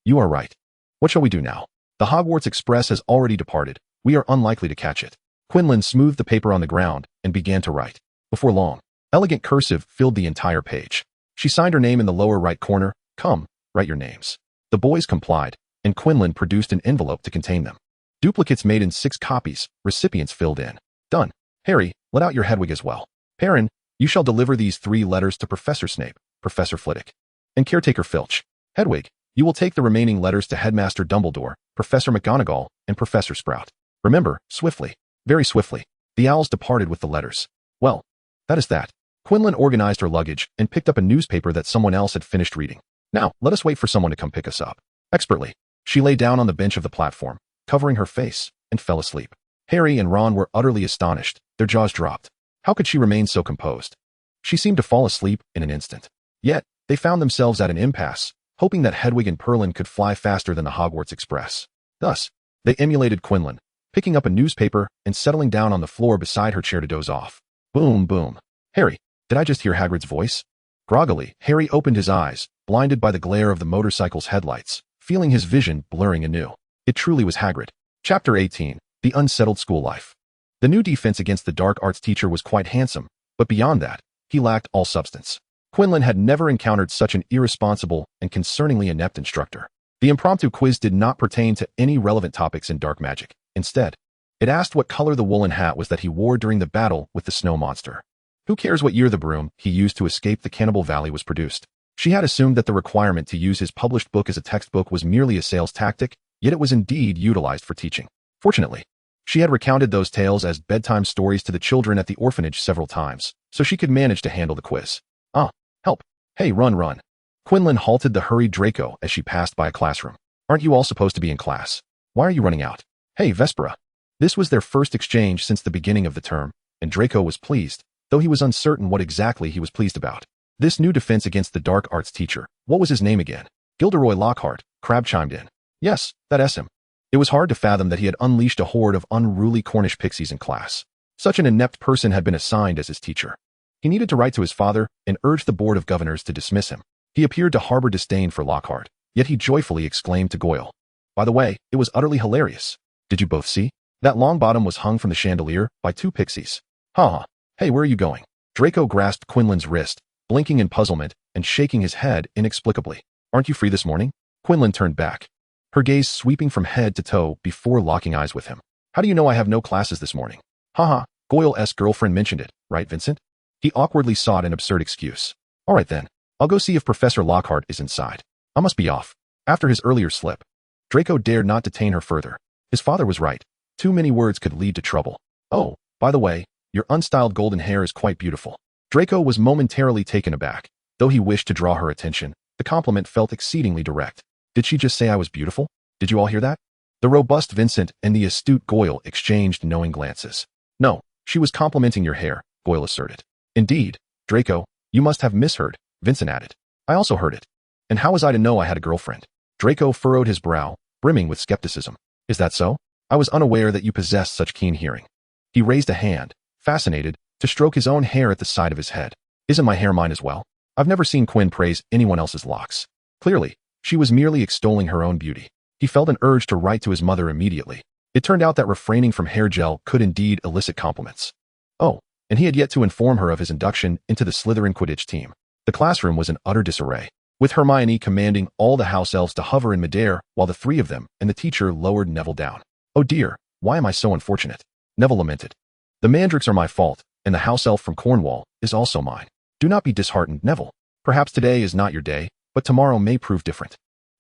you are right. What shall we do now? The Hogwarts Express has already departed. We are unlikely to catch it. Quinlan smoothed the paper on the ground and began to write. Before long, elegant cursive filled the entire page. She signed her name in the lower right corner. Come, write your names. The boys complied, and Quinlan produced an envelope to contain them. Duplicates made in 6 copies, recipients filled in. Done. Harry, let out your Hedwig as well. Perrin, you shall deliver these 3 letters to Professor Snape, Professor Flitwick, and Caretaker Filch. Hedwig, you will take the remaining letters to Headmaster Dumbledore, Professor McGonagall, and Professor Sprout. Remember, swiftly, very swiftly. The owls departed with the letters. Well, that is that. Quinlan organized her luggage and picked up a newspaper that someone else had finished reading. Now, let us wait for someone to come pick us up. Expertly, she lay down on the bench of the platform, covering her face, and fell asleep. Harry and Ron were utterly astonished. Their jaws dropped. How could she remain so composed? She seemed to fall asleep in an instant. Yet, they found themselves at an impasse, hoping that Hedwig and Perlin could fly faster than the Hogwarts Express. Thus, they emulated Quinlan, picking up a newspaper and settling down on the floor beside her chair to doze off. Boom, boom. Harry, did I just hear Hagrid's voice? Groggily, Harry opened his eyes, blinded by the glare of the motorcycle's headlights, feeling his vision blurring anew. It truly was Hagrid. Chapter 18. The Unsettled School Life. The new defense against the dark arts teacher was quite handsome, but beyond that, he lacked all substance. Quinlan had never encountered such an irresponsible and concerningly inept instructor. The impromptu quiz did not pertain to any relevant topics in dark magic. Instead, it asked what color the woolen hat was that he wore during the battle with the snow monster. Who cares what year the broom he used to escape the Cannibal Valley was produced? She had assumed that the requirement to use his published book as a textbook was merely a sales tactic, yet it was indeed utilized for teaching. Fortunately, she had recounted those tales as bedtime stories to the children at the orphanage several times, so she could manage to handle the quiz. Ah, help. Hey, run. Quinlan halted the hurried Draco as she passed by a classroom. Aren't you all supposed to be in class? Why are you running out? Hey, Vespera. This was their first exchange since the beginning of the term, and Draco was pleased, though he was uncertain what exactly he was pleased about. This new defense against the dark arts teacher, what was his name again? Gilderoy Lockhart, Crabbe chimed in. Yes, that's him. It was hard to fathom that he had unleashed a horde of unruly Cornish pixies in class. Such an inept person had been assigned as his teacher. He needed to write to his father and urge the Board of Governors to dismiss him. He appeared to harbor disdain for Lockhart, yet he joyfully exclaimed to Goyle. By the way, it was utterly hilarious. Did you both see? That long bottom was hung from the chandelier by 2 pixies. Ha! Hey, where are you going? Draco grasped Quinlan's wrist, blinking in puzzlement and shaking his head inexplicably. Aren't you free this morning? Quinlan turned back, her gaze sweeping from head to toe before locking eyes with him. How do you know I have no classes this morning? Haha, Goyle's girlfriend mentioned it, right, Vincent? He awkwardly sought an absurd excuse. All right then, I'll go see if Professor Lockhart is inside. I must be off. After his earlier slip, Draco dared not detain her further. His father was right. Too many words could lead to trouble. Oh, by the way, your unstyled golden hair is quite beautiful. Draco was momentarily taken aback. Though he wished to draw her attention, the compliment felt exceedingly direct. Did she just say I was beautiful? Did you all hear that? The robust Vincent and the astute Goyle exchanged knowing glances. No, she was complimenting your hair, Goyle asserted. Indeed, Draco, you must have misheard, Vincent added. I also heard it. And how was I to know I had a girlfriend? Draco furrowed his brow, brimming with skepticism. Is that so? I was unaware that you possessed such keen hearing. He raised a hand, fascinated, to stroke his own hair at the side of his head. Isn't my hair mine as well? I've never seen Quinn praise anyone else's locks. Clearly, she was merely extolling her own beauty. He felt an urge to write to his mother immediately. It turned out that refraining from hair gel could indeed elicit compliments. Oh, and he had yet to inform her of his induction into the Slytherin Quidditch team. The classroom was in utter disarray, with Hermione commanding all the house elves to hover in midair while the three of them and the teacher lowered Neville down. Oh dear, why am I so unfortunate? Neville lamented. The mandrakes are my fault, and the house elf from Cornwall is also mine. Do not be disheartened, Neville. Perhaps today is not your day, but tomorrow may prove different.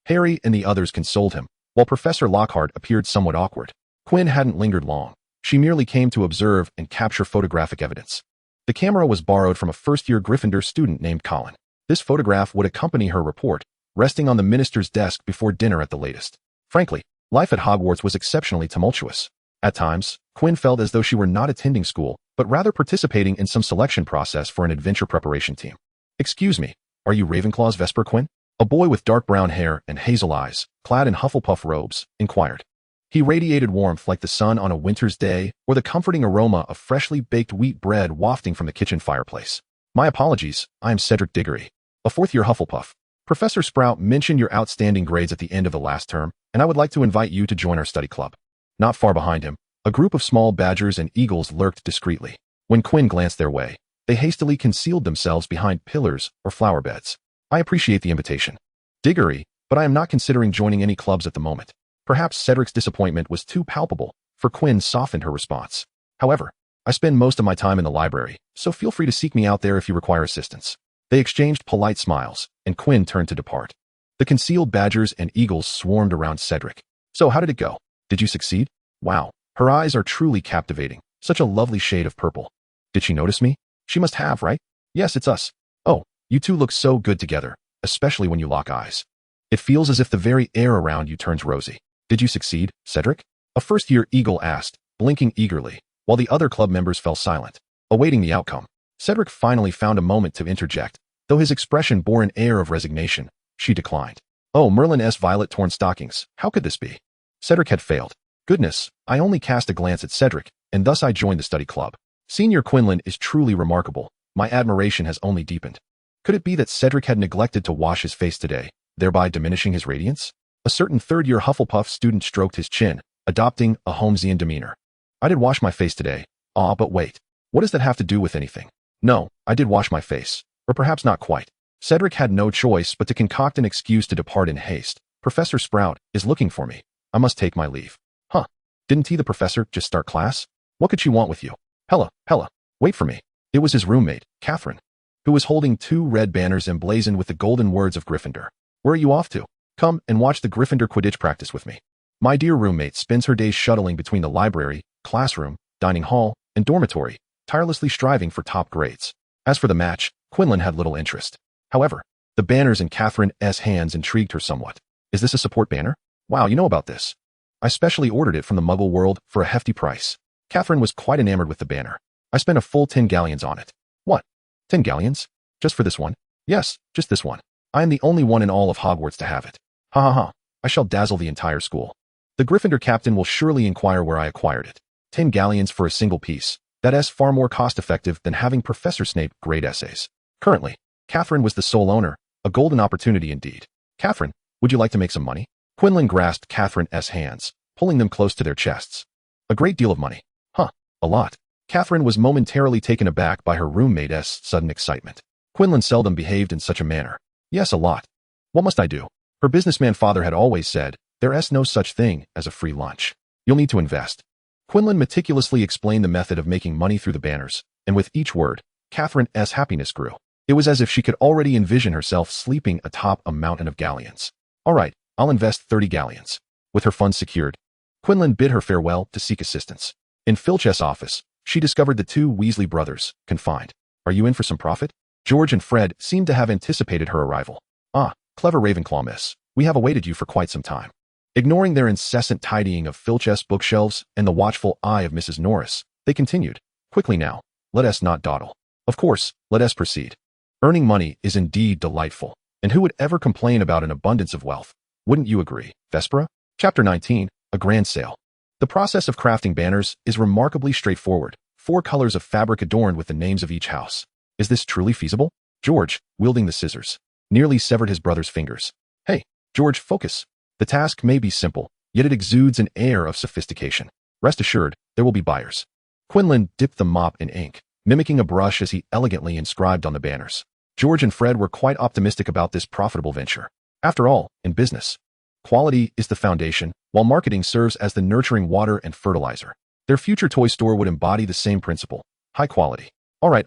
Harry and the others consoled him, while Professor Lockhart appeared somewhat awkward. Quinn hadn't lingered long. She merely came to observe and capture photographic evidence. The camera was borrowed from a first-year Gryffindor student named Colin. This photograph would accompany her report, resting on the minister's desk before dinner at the latest. Frankly, life at Hogwarts was exceptionally tumultuous. At times, Quinn felt as though she were not attending school, but rather participating in some selection process for an adventure preparation team. Excuse me, are you Ravenclaw's Vesper Quinn? A boy with dark brown hair and hazel eyes, clad in Hufflepuff robes, inquired. He radiated warmth like the sun on a winter's day or the comforting aroma of freshly baked wheat bread wafting from the kitchen fireplace. My apologies, I am Cedric Diggory, a fourth-year Hufflepuff. Professor Sprout mentioned your outstanding grades at the end of the last term, and I would like to invite you to join our study club. Not far behind him, a group of small badgers and eagles lurked discreetly. When Quinn glanced their way, they hastily concealed themselves behind pillars or flower beds. I appreciate the invitation, Diggory, but I am not considering joining any clubs at the moment. Perhaps Cedric's disappointment was too palpable, for Quinn softened her response. However, I spend most of my time in the library, so feel free to seek me out there if you require assistance. They exchanged polite smiles, and Quinn turned to depart. The concealed badgers and eagles swarmed around Cedric. So how did it go? Did you succeed? Wow, her eyes are truly captivating. Such a lovely shade of purple. Did she notice me? She must have, right? Yes, it's us. Oh, you two look so good together, especially when you lock eyes. It feels as if the very air around you turns rosy. Did you succeed, Cedric? A first-year eagle asked, blinking eagerly, while the other club members fell silent, awaiting the outcome. Cedric finally found a moment to interject. Though his expression bore an air of resignation, she declined. Oh, Merlin's violet-torn stockings, how could this be? Cedric had failed. Goodness, I only cast a glance at Cedric, and thus I joined the study club. Senior Quinlan is truly remarkable. My admiration has only deepened. Could it be that Cedric had neglected to wash his face today, thereby diminishing his radiance? A certain third-year Hufflepuff student stroked his chin, adopting a Holmesian demeanor. I did wash my face today. Ah, but wait. What does that have to do with anything? No, I did wash my face. Or perhaps not quite. Cedric had no choice but to concoct an excuse to depart in haste. Professor Sprout is looking for me. I must take my leave. Huh. Didn't he, the professor, just start class? What could she want with you? Hella, wait for me. It was his roommate, Catherine, who was holding 2 red banners emblazoned with the golden words of Gryffindor. Where are you off to? Come and watch the Gryffindor Quidditch practice with me. My dear roommate spends her days shuttling between the library, classroom, dining hall, and dormitory, tirelessly striving for top grades. As for the match, Quinlan had little interest. However, the banners in Catherine's hands intrigued her somewhat. Is this a support banner? Wow, you know about this. I specially ordered it from the Muggle world for a hefty price. Catherine was quite enamored with the banner. I spent a full 10 galleons on it. What? 10 galleons? Just for this one? Yes, just this one. I am the only one in all of Hogwarts to have it. Ha ha ha. I shall dazzle the entire school. The Gryffindor captain will surely inquire where I acquired it. 10 galleons for a single piece. That is far more cost-effective than having Professor Snape grade essays. Currently, Catherine was the sole owner, a golden opportunity indeed. Catherine, would you like to make some money? Quinlan grasped Catherine's hands, pulling them close to their chests. A great deal of money. Huh, a lot. Catherine was momentarily taken aback by her roommate's sudden excitement. Quinlan seldom behaved in such a manner. Yes, a lot. What must I do? Her businessman father had always said, there's no such thing as a free lunch. You'll need to invest. Quinlan meticulously explained the method of making money through the banners, and with each word, Catherine's happiness grew. It was as if she could already envision herself sleeping atop a mountain of galleons. All right, I'll invest 30 galleons. With her funds secured, Quinlan bid her farewell to seek assistance. In Filch's office, she discovered the two Weasley brothers, confined. Are you in for some profit? George and Fred seemed to have anticipated her arrival. Ah, clever Ravenclaw, miss. We have awaited you for quite some time. Ignoring their incessant tidying of Filch's bookshelves and the watchful eye of Mrs. Norris, they continued. Quickly now, let us not dawdle. Of course, let us proceed. Earning money is indeed delightful, and who would ever complain about an abundance of wealth? Wouldn't you agree, Vespera? Chapter 19, A Grand Sale. The process of crafting banners is remarkably straightforward. 4 colors of fabric adorned with the names of each house. Is this truly feasible? George, wielding the scissors, nearly severed his brother's fingers. Hey, George, focus. The task may be simple, yet it exudes an air of sophistication. Rest assured, there will be buyers. Quinlan dipped the mop in ink, mimicking a brush as he elegantly inscribed on the banners. George and Fred were quite optimistic about this profitable venture. After all, in business, quality is the foundation, while marketing serves as the nurturing water and fertilizer. Their future toy store would embody the same principle. High quality. All right.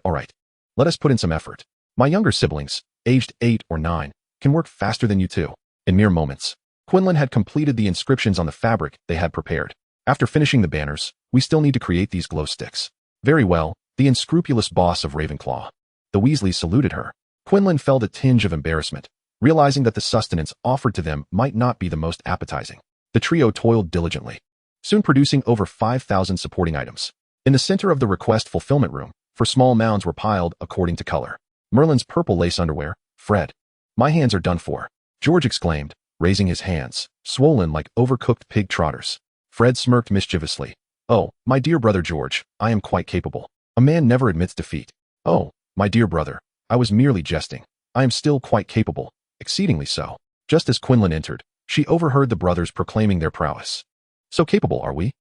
Let us put in some effort. My younger siblings, aged 8 or 9, can work faster than you two. In mere moments, Quinlan had completed the inscriptions on the fabric they had prepared. After finishing the banners, we still need to create these glow sticks. Very well, the unscrupulous boss of Ravenclaw. The Weasleys saluted her. Quinlan felt a tinge of embarrassment, realizing that the sustenance offered to them might not be the most appetizing. The trio toiled diligently, soon producing over 5,000 supporting items. In the center of the request fulfillment room, 4 small mounds were piled according to color. Merlin's purple lace underwear. Fred. My hands are done for, George exclaimed, raising his hands, swollen like overcooked pig trotters. Fred smirked mischievously. Oh, my dear brother George, I am quite capable. A man never admits defeat. Oh, my dear brother, I was merely jesting. I am still quite capable, exceedingly so. Just as Quinlan entered, she overheard the brothers proclaiming their prowess. So capable, are we?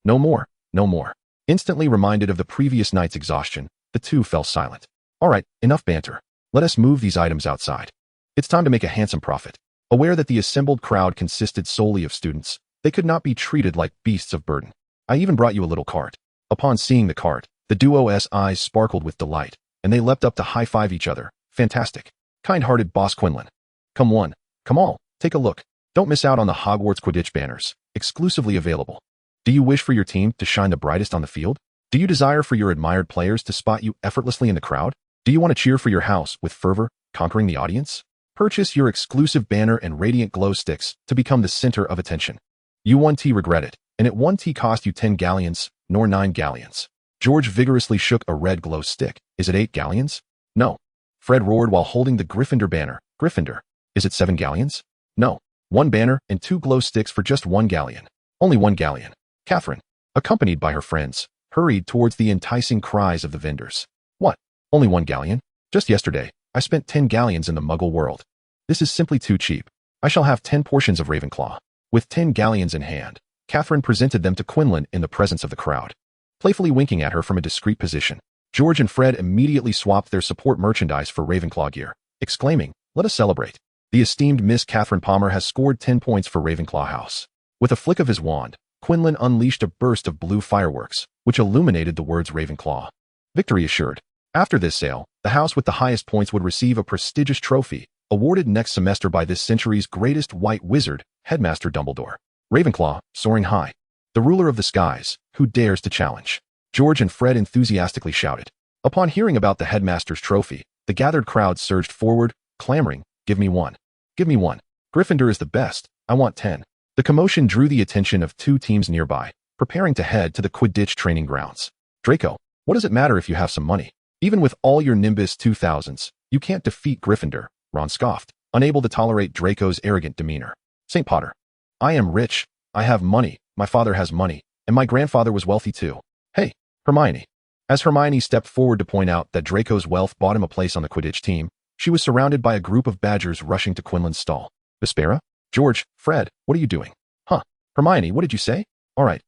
No more. Instantly reminded of the previous night's exhaustion, the two fell silent. All right, enough banter. Let us move these items outside. It's time to make a handsome profit. Aware that the assembled crowd consisted solely of students, they could not be treated like beasts of burden. I even brought you a little cart. Upon seeing the cart, the duo's eyes sparkled with delight, and they leapt up to high-five each other. Fantastic. Kind-hearted Boss Quinlan. Come one, come all, take a look. Don't miss out on the Hogwarts Quidditch banners, exclusively available. Do you wish for your team to shine the brightest on the field? Do you desire for your admired players to spot you effortlessly in the crowd? Do you want to cheer for your house with fervor, conquering the audience? Purchase your exclusive banner and radiant glow sticks to become the center of attention. You 1T regret it, and it 1T cost you 10 galleons, nor 9 galleons. George vigorously shook a red glow stick. Is it 8 galleons? No. Fred roared while holding the Gryffindor banner. Gryffindor. Is it 7 galleons? No. 1 banner and 2 glow sticks for just 1 galleon. Only 1 galleon. Catherine, accompanied by her friends, hurried towards the enticing cries of the vendors. What? Only 1 galleon? Just yesterday, I spent 10 galleons in the Muggle world. This is simply too cheap. I shall have 10 portions of Ravenclaw. With 10 galleons in hand, Catherine presented them to Quinlan in the presence of the crowd. Playfully winking at her from a discreet position, George and Fred immediately swapped their support merchandise for Ravenclaw gear, exclaiming, let us celebrate. The esteemed Miss Catherine Palmer has scored 10 points for Ravenclaw House. With a flick of his wand, Quinlan unleashed a burst of blue fireworks, which illuminated the words Ravenclaw. Victory assured. After this sale, the house with the highest points would receive a prestigious trophy, awarded next semester by this century's greatest white wizard, Headmaster Dumbledore. Ravenclaw, soaring high. The ruler of the skies, who dares to challenge? George and Fred enthusiastically shouted. Upon hearing about the headmaster's trophy, the gathered crowd surged forward, clamoring, give me one. Give me one. Gryffindor is the best. I want 10. The commotion drew the attention of 2 teams nearby, preparing to head to the Quidditch training grounds. Draco, what does it matter if you have some money? Even with all your Nimbus 2000s, you can't defeat Gryffindor, Ron scoffed, unable to tolerate Draco's arrogant demeanor. St. Potter. I am rich. I have money. My father has money. And my grandfather was wealthy too. Hey, Hermione. As Hermione stepped forward to point out that Draco's wealth bought him a place on the Quidditch team, she was surrounded by a group of badgers rushing to Quinlan's stall. Vespera? George, Fred, what are you doing? Huh? Hermione, what did you say? All right,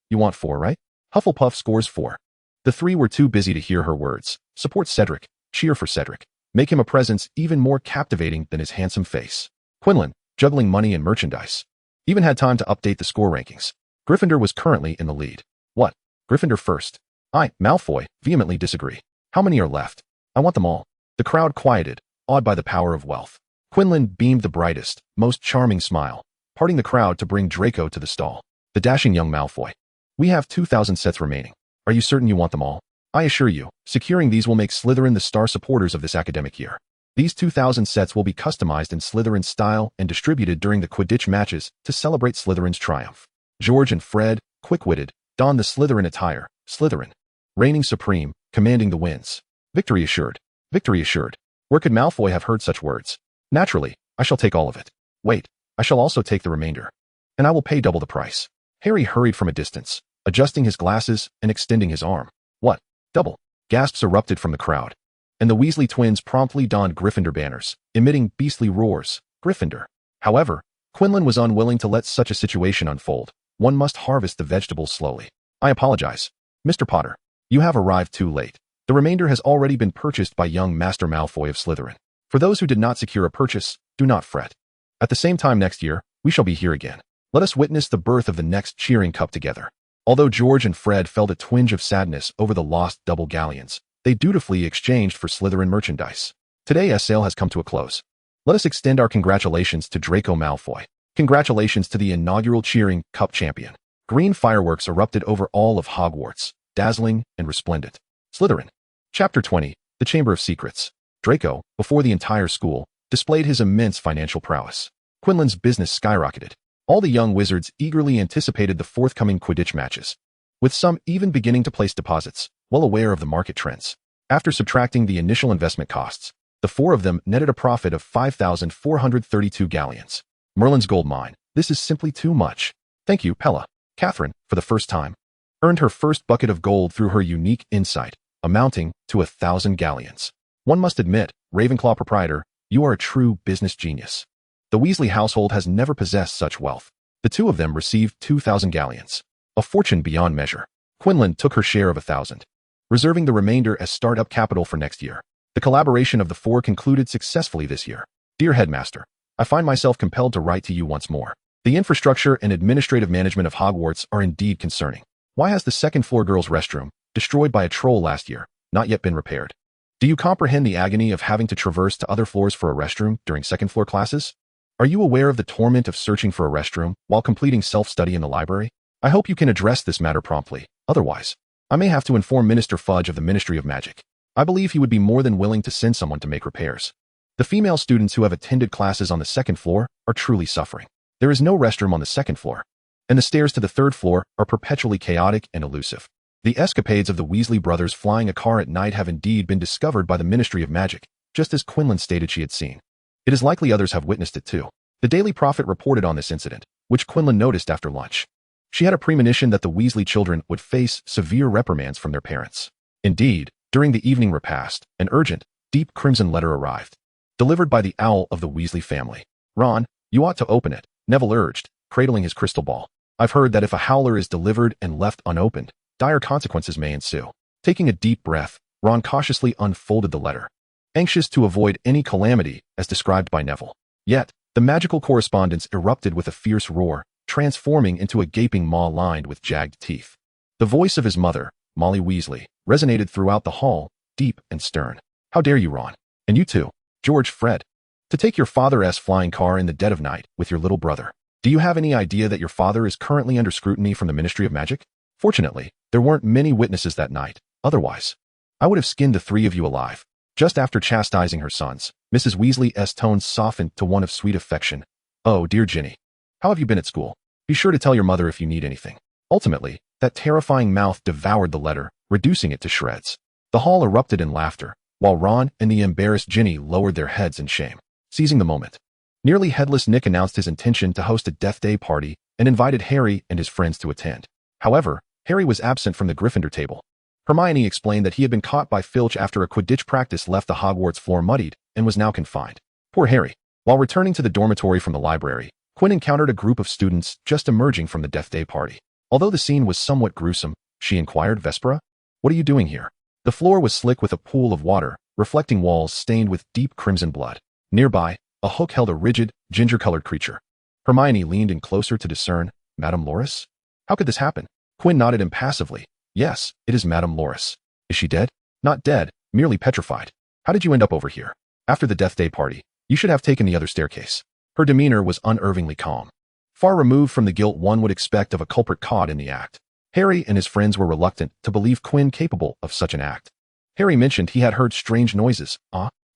you want 4, right? Hufflepuff scores 4. The three were too busy to hear her words. Support Cedric. Cheer for Cedric. Make him a presence even more captivating than his handsome face. Quinlan, juggling money and merchandise, even had time to update the score rankings. Gryffindor was currently in the lead. What? Gryffindor first? I, Malfoy, vehemently disagree. How many are left? I want them all. The crowd quieted, awed by the power of wealth. Quinlan beamed the brightest, most charming smile, parting the crowd to bring Draco to the stall. The dashing young Malfoy. We have 2,000 sets remaining. Are you certain you want them all? I assure you, securing these will make Slytherin the star supporters of this academic year. These 2,000 sets will be customized in Slytherin style and distributed during the Quidditch matches to celebrate Slytherin's triumph. George and Fred, quick-witted, donned the Slytherin attire. Slytherin, reigning supreme, commanding the winds. Victory assured. Victory assured. Where could Malfoy have heard such words? Naturally, I shall take all of it. Wait, I shall also take the remainder. And I will pay double the price. Harry hurried from a distance, adjusting his glasses and extending his arm. What? Double? Gasps erupted from the crowd. And the Weasley twins promptly donned Gryffindor banners, emitting beastly roars. Gryffindor. However, Quinlan was unwilling to let such a situation unfold. One must harvest the vegetables slowly. I apologize. Mr. Potter, you have arrived too late. The remainder has already been purchased by young Master Malfoy of Slytherin. For those who did not secure a purchase, do not fret. At the same time next year, we shall be here again. Let us witness the birth of the next cheering cup together. Although George and Fred felt a twinge of sadness over the lost double galleons, they dutifully exchanged for Slytherin merchandise. Today's sale has come to a close. Let us extend our congratulations to Draco Malfoy. Congratulations to the inaugural cheering cup champion. Green fireworks erupted over all of Hogwarts, dazzling and resplendent. Slytherin. Chapter 20, The Chamber of Secrets. Draco, before the entire school, displayed his immense financial prowess. Quinlan's business skyrocketed. All the young wizards eagerly anticipated the forthcoming Quidditch matches, with some even beginning to place deposits, well aware of the market trends. After subtracting the initial investment costs, the four of them netted a profit of 5,432 galleons. Merlin's gold mine. This is simply too much. Thank you, Pella. Catherine, for the first time, earned her first bucket of gold through her unique insight, amounting to 1,000 galleons. One must admit, Ravenclaw proprietor, you are a true business genius. The Weasley household has never possessed such wealth. The two of them received 2,000 galleons, a fortune beyond measure. Quinlan took her share of 1,000, reserving the remainder as startup capital for next year. The collaboration of the four concluded successfully this year. Dear Headmaster, I find myself compelled to write to you once more. The infrastructure and administrative management of Hogwarts are indeed concerning. Why has the second-floor girls' restroom, destroyed by a troll last year, not yet been repaired? Do you comprehend the agony of having to traverse to other floors for a restroom during second-floor classes? Are you aware of the torment of searching for a restroom while completing self-study in the library? I hope you can address this matter promptly. Otherwise, I may have to inform Minister Fudge of the Ministry of Magic. I believe he would be more than willing to send someone to make repairs. The female students who have attended classes on the second floor are truly suffering. There is no restroom on the second floor, and the stairs to the third floor are perpetually chaotic and elusive. The escapades of the Weasley brothers flying a car at night have indeed been discovered by the Ministry of Magic, just as Quinlan stated she had seen. It is likely others have witnessed it too. The Daily Prophet reported on this incident, which Quinlan noticed after lunch. She had a premonition that the Weasley children would face severe reprimands from their parents. Indeed, during the evening repast, an urgent, deep crimson letter arrived, delivered by the owl of the Weasley family. Ron, you ought to open it, Neville urged, cradling his crystal ball. I've heard that if a howler is delivered and left unopened, dire consequences may ensue. Taking a deep breath, Ron cautiously unfolded the letter, anxious to avoid any calamity as described by Neville. Yet, the magical correspondence erupted with a fierce roar, transforming into a gaping maw lined with jagged teeth. The voice of his mother, Molly Weasley, resonated throughout the hall, deep and stern. How dare you, Ron? And you too, George Fred, to take your father's flying car in the dead of night with your little brother. Do you have any idea that your father is currently under scrutiny from the Ministry of Magic? Fortunately, there weren't many witnesses that night. Otherwise, I would have skinned the three of you alive. Just after chastising her sons, Mrs. Weasley's tones softened to one of sweet affection. Oh, dear Ginny. How have you been at school? Be sure to tell your mother if you need anything. Ultimately, that terrifying mouth devoured the letter, reducing it to shreds. The hall erupted in laughter, while Ron and the embarrassed Ginny lowered their heads in shame. Seizing the moment, nearly headless Nick announced his intention to host a Death Day party and invited Harry and his friends to attend. However, Harry was absent from the Gryffindor table. Hermione explained that he had been caught by Filch after a Quidditch practice left the Hogwarts floor muddied and was now confined. Poor Harry. While returning to the dormitory from the library, Quinn encountered a group of students just emerging from the Death Day party. Although the scene was somewhat gruesome, she inquired, Vespera, What are you doing here? The floor was slick with a pool of water, reflecting walls stained with deep crimson blood. Nearby, a hook held a rigid, ginger-colored creature. Hermione leaned in closer to discern. Madame Loris? How could this happen? Quinn nodded impassively. Yes, it is Madame Loris. Is she dead? Not dead, merely petrified. How did you end up over here? After the Death Day party, you should have taken the other staircase. Her demeanor was unervingly calm, far removed from the guilt one would expect of a culprit caught in the act. Harry and his friends were reluctant to believe Quinn capable of such an act. Harry mentioned he had heard strange noises.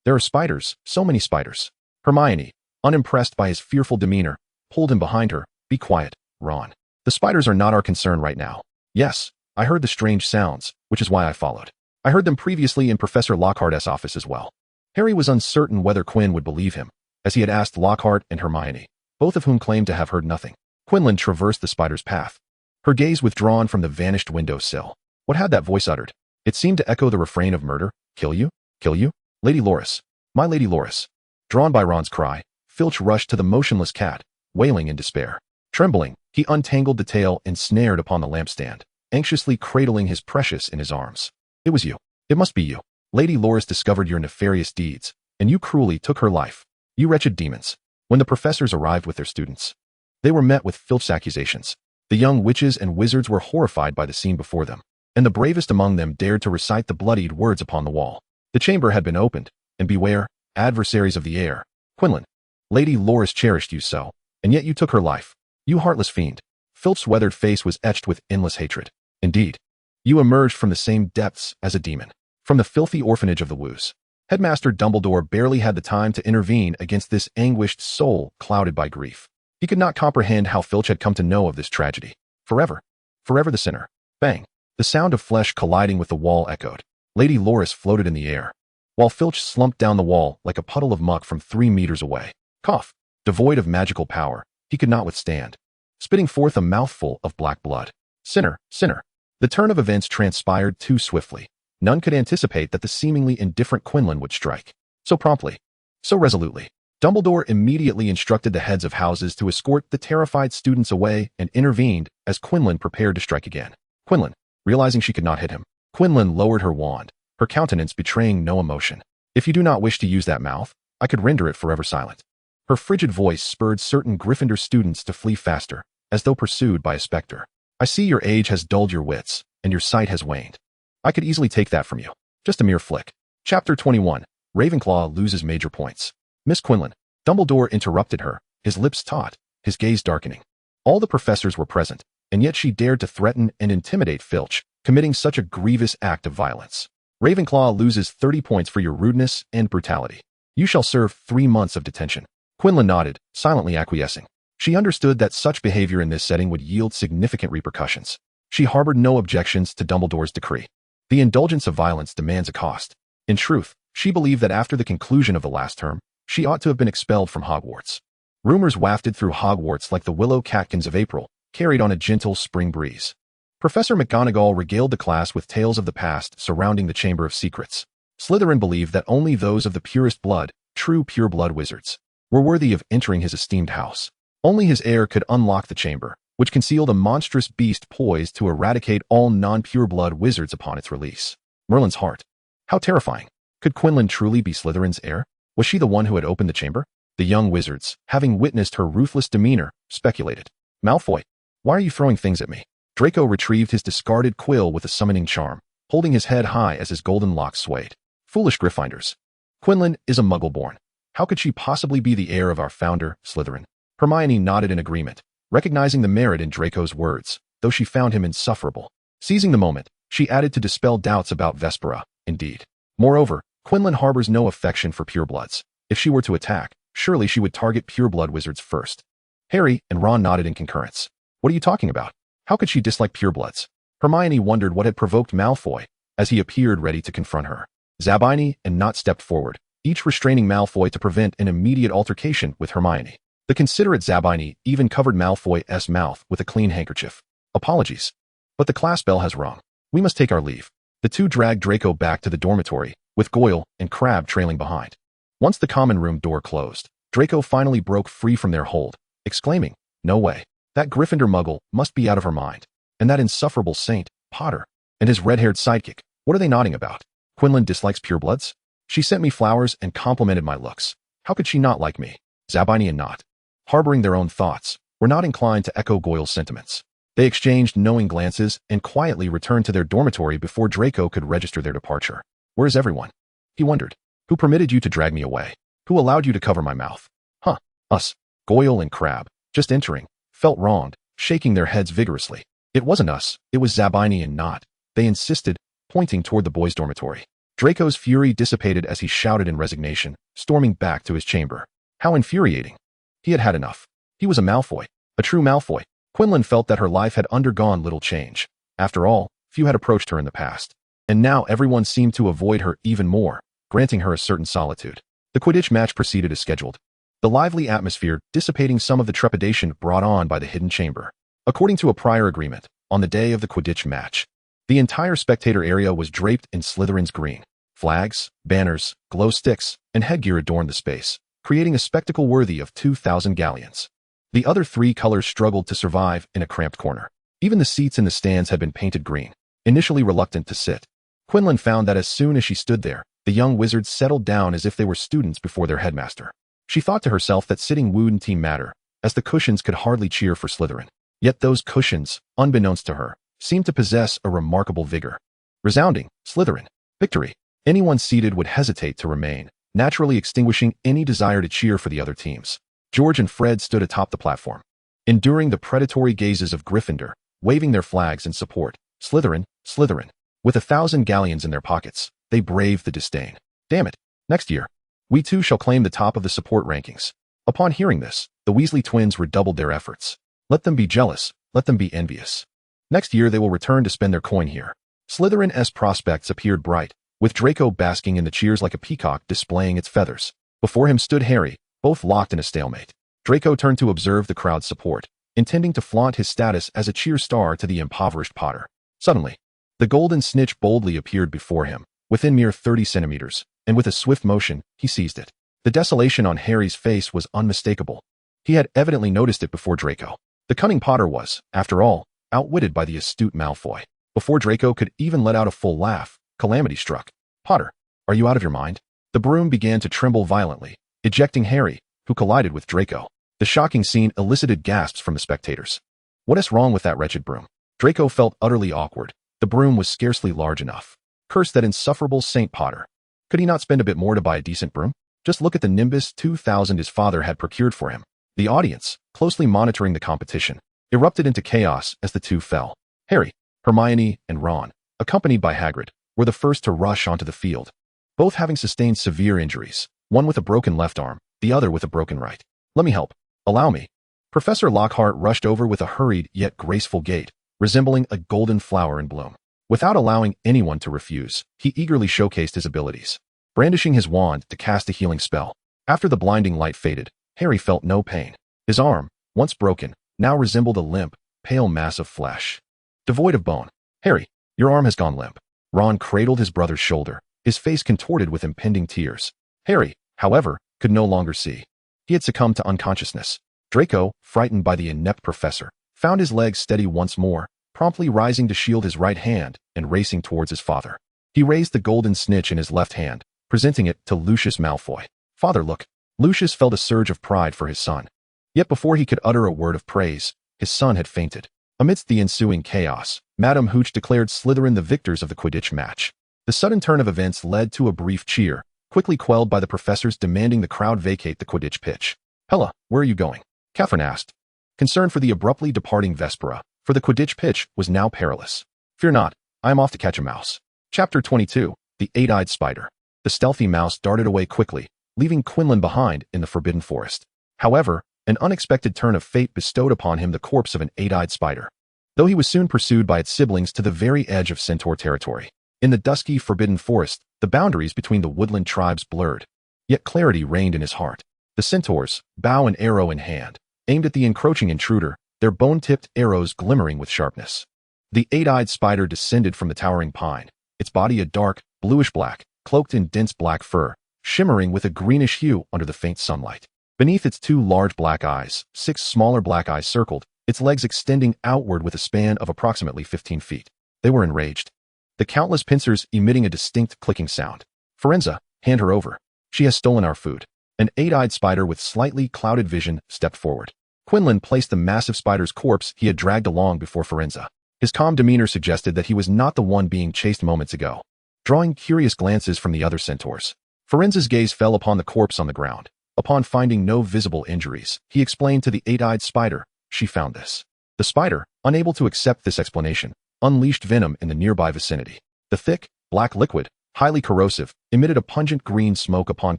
There are spiders, so many spiders. Hermione, unimpressed by his fearful demeanor, pulled him behind her. Be quiet, Ron. The spiders are not our concern right now. Yes, I heard the strange sounds, which is why I followed. I heard them previously in Professor Lockhart's office as well. Harry was uncertain whether Quinn would believe him, as he had asked Lockhart and Hermione, both of whom claimed to have heard nothing. Quinlan traversed the spider's path, her gaze withdrawn from the vanished window sill. What had that voice uttered? It seemed to echo the refrain of murder. Kill you? Kill you? Lady Loris. My Lady Loris. Drawn by Ron's cry, Filch rushed to the motionless cat, wailing in despair. Trembling, he untangled the tail and snared upon the lampstand, anxiously cradling his precious in his arms. It was you. It must be you. Lady Loris discovered your nefarious deeds, and you cruelly took her life. You wretched demons. When the professors arrived with their students, they were met with Filch's accusations. The young witches and wizards were horrified by the scene before them, and the bravest among them dared to recite the bloodied words upon the wall. The chamber had been opened, and beware, adversaries of the air. Quinlan, Lady Loris cherished you so, and yet you took her life. You heartless fiend. Filch's weathered face was etched with endless hatred. Indeed, you emerged from the same depths as a demon, from the filthy orphanage of the Woos. Headmaster Dumbledore barely had the time to intervene against this anguished soul clouded by grief. He could not comprehend how Filch had come to know of this tragedy. Forever. Forever the sinner. Bang. The sound of flesh colliding with the wall echoed. Lady Loris floated in the air, while Filch slumped down the wall like a puddle of muck from 3 meters away. Cough. Devoid of magical power, he could not withstand, spitting forth a mouthful of black blood. Sinner, sinner. The turn of events transpired too swiftly. None could anticipate that the seemingly indifferent Quinlan would strike. So promptly. So resolutely. Dumbledore immediately instructed the heads of houses to escort the terrified students away and intervened as Quinlan prepared to strike again. Quinlan, realizing she could not hit him, Quinlan lowered her wand, her countenance betraying no emotion. If you do not wish to use that mouth, I could render it forever silent. Her frigid voice spurred certain Gryffindor students to flee faster, as though pursued by a specter. I see your age has dulled your wits, and your sight has waned. I could easily take that from you. Just a mere flick. Chapter 21. Ravenclaw loses major points. Miss Quinlan. Dumbledore interrupted her, his lips taut, his gaze darkening. All the professors were present, and yet she dared to threaten and intimidate Filch, committing such a grievous act of violence. Ravenclaw loses 30 points for your rudeness and brutality. You shall serve 3 months of detention. Quinlan nodded, silently acquiescing. She understood that such behavior in this setting would yield significant repercussions. She harbored no objections to Dumbledore's decree. The indulgence of violence demands a cost. In truth, she believed that after the conclusion of the last term, she ought to have been expelled from Hogwarts. Rumors wafted through Hogwarts like the willow catkins of April, carried on a gentle spring breeze. Professor McGonagall regaled the class with tales of the past surrounding the Chamber of Secrets. Slytherin believed that only those of the purest blood, true pure-blood wizards, were worthy of entering his esteemed house. Only his heir could unlock the chamber, which concealed a monstrous beast poised to eradicate all non-pure-blood wizards upon its release. Merlin's heart. How terrifying. Could Quinlan truly be Slytherin's heir? Was she the one who had opened the chamber? The young wizards, having witnessed her ruthless demeanor, speculated. Malfoy, why are you throwing things at me? Draco retrieved his discarded quill with a summoning charm, holding his head high as his golden locks swayed. Foolish Gryffindors. Quinlan is a muggle-born. How could she possibly be the heir of our founder, Slytherin? Hermione nodded in agreement, recognizing the merit in Draco's words, though she found him insufferable. Seizing the moment, she added to dispel doubts about Vespera, indeed. Moreover, Quinlan harbors no affection for purebloods. If she were to attack, surely she would target pureblood wizards first. Harry and Ron nodded in concurrence. What are you talking about? How could she dislike purebloods? Hermione wondered what had provoked Malfoy, as he appeared ready to confront her. Zabini and Nott stepped forward, each restraining Malfoy to prevent an immediate altercation with Hermione. The considerate Zabini even covered Malfoy's mouth with a clean handkerchief. Apologies. But the class bell has rung. We must take our leave. The two dragged Draco back to the dormitory, with Goyle and Crabbe trailing behind. Once the common room door closed, Draco finally broke free from their hold, exclaiming, "No way. That Gryffindor muggle must be out of her mind. And that insufferable saint, Potter. And his red-haired sidekick, what are they nodding about? Quinlan dislikes purebloods? She sent me flowers and complimented my looks. How could she not like me? Zabini and Not, harboring their own thoughts, were not inclined to echo Goyle's sentiments. They exchanged knowing glances and quietly returned to their dormitory before Draco could register their departure. Where is everyone? He wondered. Who permitted you to drag me away? Who allowed you to cover my mouth? Huh, us. Goyle and Crabbe, just entering, felt wronged, shaking their heads vigorously. It wasn't us, it was Zabini and Not, they insisted, pointing toward the boys' dormitory. Draco's fury dissipated as he shouted in resignation, storming back to his chamber. How infuriating. He had had enough. He was a Malfoy, a true Malfoy. Quinlan felt that her life had undergone little change. After all, few had approached her in the past. And now everyone seemed to avoid her even more, granting her a certain solitude. The Quidditch match proceeded as scheduled, the lively atmosphere dissipating some of the trepidation brought on by the hidden chamber. According to a prior agreement, on the day of the Quidditch match, the entire spectator area was draped in Slytherin's green. Flags, banners, glow sticks, and headgear adorned the space, creating a spectacle worthy of 2,000 galleons. The other three colors struggled to survive in a cramped corner. Even the seats in the stands had been painted green. Initially reluctant to sit, Quinlan found that as soon as she stood there, the young wizards settled down as if they were students before their headmaster. She thought to herself that sitting wouldn't team matter, as the cushions could hardly cheer for Slytherin. Yet those cushions, unbeknownst to her, seemed to possess a remarkable vigor. Resounding, Slytherin. Victory. Anyone seated would hesitate to remain, naturally extinguishing any desire to cheer for the other teams. George and Fred stood atop the platform, enduring the predatory gazes of Gryffindor, waving their flags in support. Slytherin, Slytherin. With 1,000 galleons in their pockets, they braved the disdain. Damn it. Next year, we too shall claim the top of the support rankings. Upon hearing this, the Weasley twins redoubled their efforts. Let them be jealous, let them be envious. Next year they will return to spend their coin here. Slytherin's prospects appeared bright, with Draco basking in the cheers like a peacock displaying its feathers. Before him stood Harry, both locked in a stalemate. Draco turned to observe the crowd's support, intending to flaunt his status as a cheer star to the impoverished Potter. Suddenly, the golden snitch boldly appeared before him, within mere 30 centimeters, and with a swift motion, he seized it. The desolation on Harry's face was unmistakable. He had evidently noticed it before Draco. The cunning Potter was, after all, outwitted by the astute Malfoy. Before Draco could even let out a full laugh, calamity struck. Potter, are you out of your mind? The broom began to tremble violently, ejecting Harry, who collided with Draco. The shocking scene elicited gasps from the spectators. What is wrong with that wretched broom? Draco felt utterly awkward. The broom was scarcely large enough. Curse that insufferable Saint Potter. Could he not spend a bit more to buy a decent broom? Just look at the Nimbus 2000 his father had procured for him. The audience, closely monitoring the competition, erupted into chaos as the two fell. Harry, Hermione, and Ron, accompanied by Hagrid, were the first to rush onto the field, both having sustained severe injuries, one with a broken left arm, the other with a broken right. Let me help. Allow me. Professor Lockhart rushed over with a hurried yet graceful gait, resembling a golden flower in bloom. Without allowing anyone to refuse, he eagerly showcased his abilities, brandishing his wand to cast a healing spell. After the blinding light faded, Harry felt no pain. His arm, once broken, now resembled a limp, pale mass of flesh, devoid of bone. Harry, your arm has gone limp. Ron cradled his brother's shoulder, his face contorted with impending tears. Harry, however, could no longer see. He had succumbed to unconsciousness. Draco, frightened by the inept professor, found his legs steady once more, promptly rising to shield his right hand and racing towards his father. He raised the golden snitch in his left hand, presenting it to Lucius Malfoy. Father, look. Lucius felt a surge of pride for his son. Yet before he could utter a word of praise, his son had fainted. Amidst the ensuing chaos, Madame Hooch declared Slytherin the victors of the Quidditch match. The sudden turn of events led to a brief cheer, quickly quelled by the professors demanding the crowd vacate the Quidditch pitch. Pella, where are you going? Catherine asked, concerned for the abruptly departing Vespera, for the Quidditch pitch was now perilous. Fear not, I am off to catch a mouse. Chapter 22, The Eight-Eyed Spider. The stealthy mouse darted away quickly, leaving Quinlan behind in the Forbidden Forest. However, an unexpected turn of fate bestowed upon him the corpse of an eight-eyed spider, though he was soon pursued by its siblings to the very edge of Centaur territory. In the dusky Forbidden Forest, the boundaries between the woodland tribes blurred, yet clarity reigned in his heart. The centaurs, bow and arrow in hand, aimed at the encroaching intruder, their bone-tipped arrows glimmering with sharpness. The eight-eyed spider descended from the towering pine, its body a dark, bluish-black, cloaked in dense black fur, shimmering with a greenish hue under the faint sunlight. Beneath its two large black eyes, 6 smaller black eyes circled, its legs extending outward with a span of approximately 15 feet. They were enraged. the countless pincers emitting a distinct clicking sound. Forenza, hand her over. She has stolen our food. An eight-eyed spider with slightly clouded vision stepped forward. Quinlan placed the massive spider's corpse he had dragged along before Forenza. His calm demeanor suggested that he was not the one being chased moments ago. Drawing curious glances from the other centaurs, Forenza's gaze fell upon the corpse on the ground. Upon finding no visible injuries, he explained to the eight-eyed spider, "She found this." The spider, unable to accept this explanation, unleashed venom in the nearby vicinity. The thick, black liquid, highly corrosive, emitted a pungent green smoke upon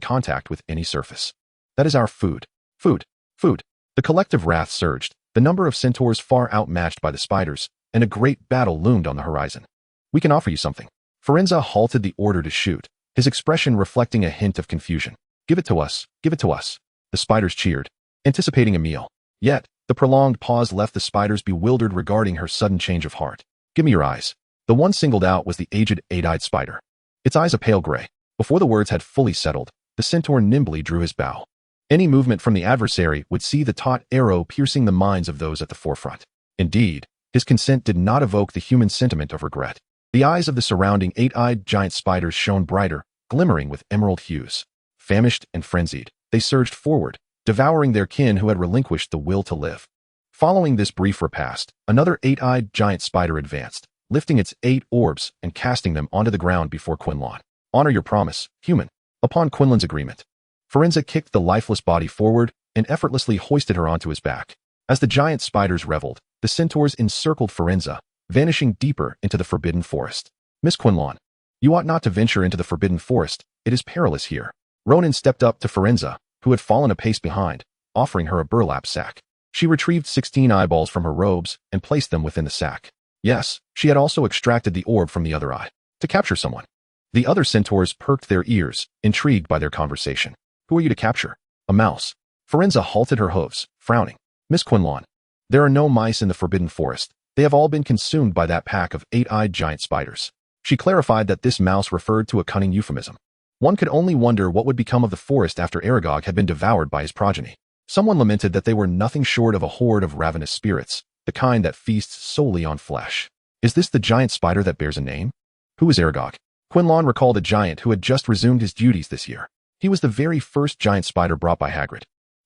contact with any surface. "That is our food. Food. Food." The collective wrath surged, the number of centaurs far outmatched by the spiders, and a great battle loomed on the horizon. "We can offer you something." Forenza halted the order to shoot, his expression reflecting a hint of confusion. "Give it to us, give it to us." The spiders cheered, anticipating a meal. Yet, the prolonged pause left the spiders bewildered regarding her sudden change of heart. "Give me your eyes." The one singled out was the aged eight-eyed spider. Its eyes a pale gray. Before the words had fully settled, the centaur nimbly drew his bow. Any movement from the adversary would see the taut arrow piercing the minds of those at the forefront. Indeed, his consent did not evoke the human sentiment of regret. The eyes of the surrounding eight-eyed giant spiders shone brighter, glimmering with emerald hues. Famished and frenzied, they surged forward, devouring their kin who had relinquished the will to live. Following this brief repast, another eight-eyed giant spider advanced, lifting its 8 orbs and casting them onto the ground before Quinlan. "Honor your promise, human." Upon Quinlan's agreement, Forenza kicked the lifeless body forward and effortlessly hoisted her onto his back. As the giant spiders reveled, the centaurs encircled Forenza, vanishing deeper into the forbidden forest. "Miss Quinlan, you ought not to venture into the forbidden forest. It is perilous here." Ronan stepped up to Forenza, who had fallen a pace behind, offering her a burlap sack. She retrieved 16 eyeballs from her robes and placed them within the sack. Yes, she had also extracted the orb from the other eye. To capture someone. The other centaurs perked their ears, intrigued by their conversation. "Who are you to capture?" "A mouse." Forenza halted her hooves, frowning. "Miss Quinlan, there are no mice in the forbidden forest. They have all been consumed by that pack of 8-eyed giant spiders." She clarified that this mouse referred to a cunning euphemism. One could only wonder what would become of the forest after Aragog had been devoured by his progeny. Someone lamented that they were nothing short of a horde of ravenous spirits, the kind that feasts solely on flesh. "Is this the giant spider that bears a name?" "Who is Aragog?" Quinlan recalled a giant who had just resumed his duties this year. He was the very first giant spider brought by Hagrid,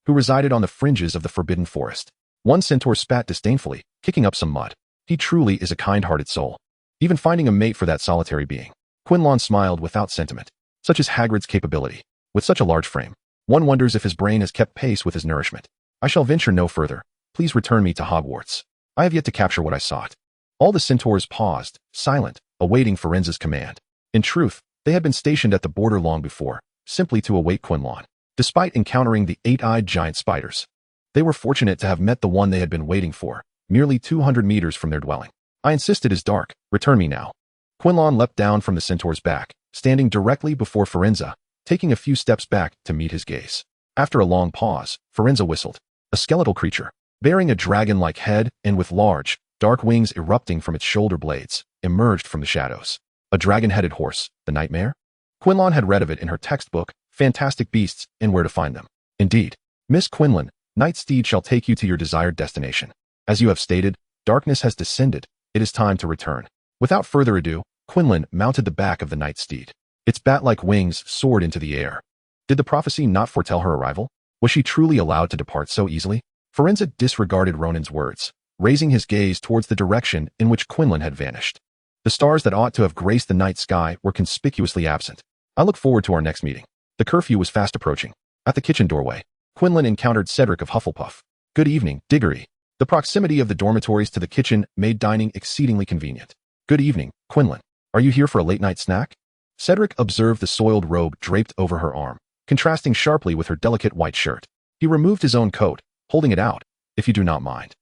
who resided on the fringes of the forbidden forest. One centaur spat disdainfully, kicking up some mud. "He truly is a kind-hearted soul. Even finding a mate for that solitary being." Quinlan smiled without sentiment. Such is Hagrid's capability. With such a large frame, one wonders if his brain has kept pace with his nourishment. "I shall venture no further. Please return me to Hogwarts. I have yet to capture what I sought." All the centaurs paused, silent, awaiting Forenza's command. In truth, they had been stationed at the border long before, simply to await Quinlan. Despite encountering the 8-eyed giant spiders, they were fortunate to have met the one they had been waiting for, merely 200 meters from their dwelling. "I insist it is dark. Return me now." Quinlan leapt down from the centaur's back, standing directly before Forenza, taking a few steps back to meet his gaze. After a long pause, Forenza whistled. A skeletal creature, bearing a dragon-like head and with large, dark wings erupting from its shoulder blades, emerged from the shadows. A dragon-headed horse, the nightmare? Quinlan had read of it in her textbook, Fantastic Beasts and Where to Find Them. Indeed, Miss Quinlan, Night Steed shall take you to your desired destination. As you have stated, darkness has descended. It is time to return. Without further ado, Quinlan mounted the back of the Night Steed. Its bat-like wings soared into the air. Did the prophecy not foretell her arrival? Was she truly allowed to depart so easily? Forenza disregarded Ronan's words, raising his gaze towards the direction in which Quinlan had vanished. The stars that ought to have graced the night sky were conspicuously absent. "I look forward to our next meeting." The curfew was fast approaching. At the kitchen doorway, Quinlan encountered Cedric of Hufflepuff. "Good evening, Diggory." The proximity of the dormitories to the kitchen made dining exceedingly convenient. "Good evening, Quinlan. Are you here for a late-night snack?" Cedric observed the soiled robe draped over her arm, contrasting sharply with her delicate white shirt. He removed his own coat, holding it out, "If you do not mind."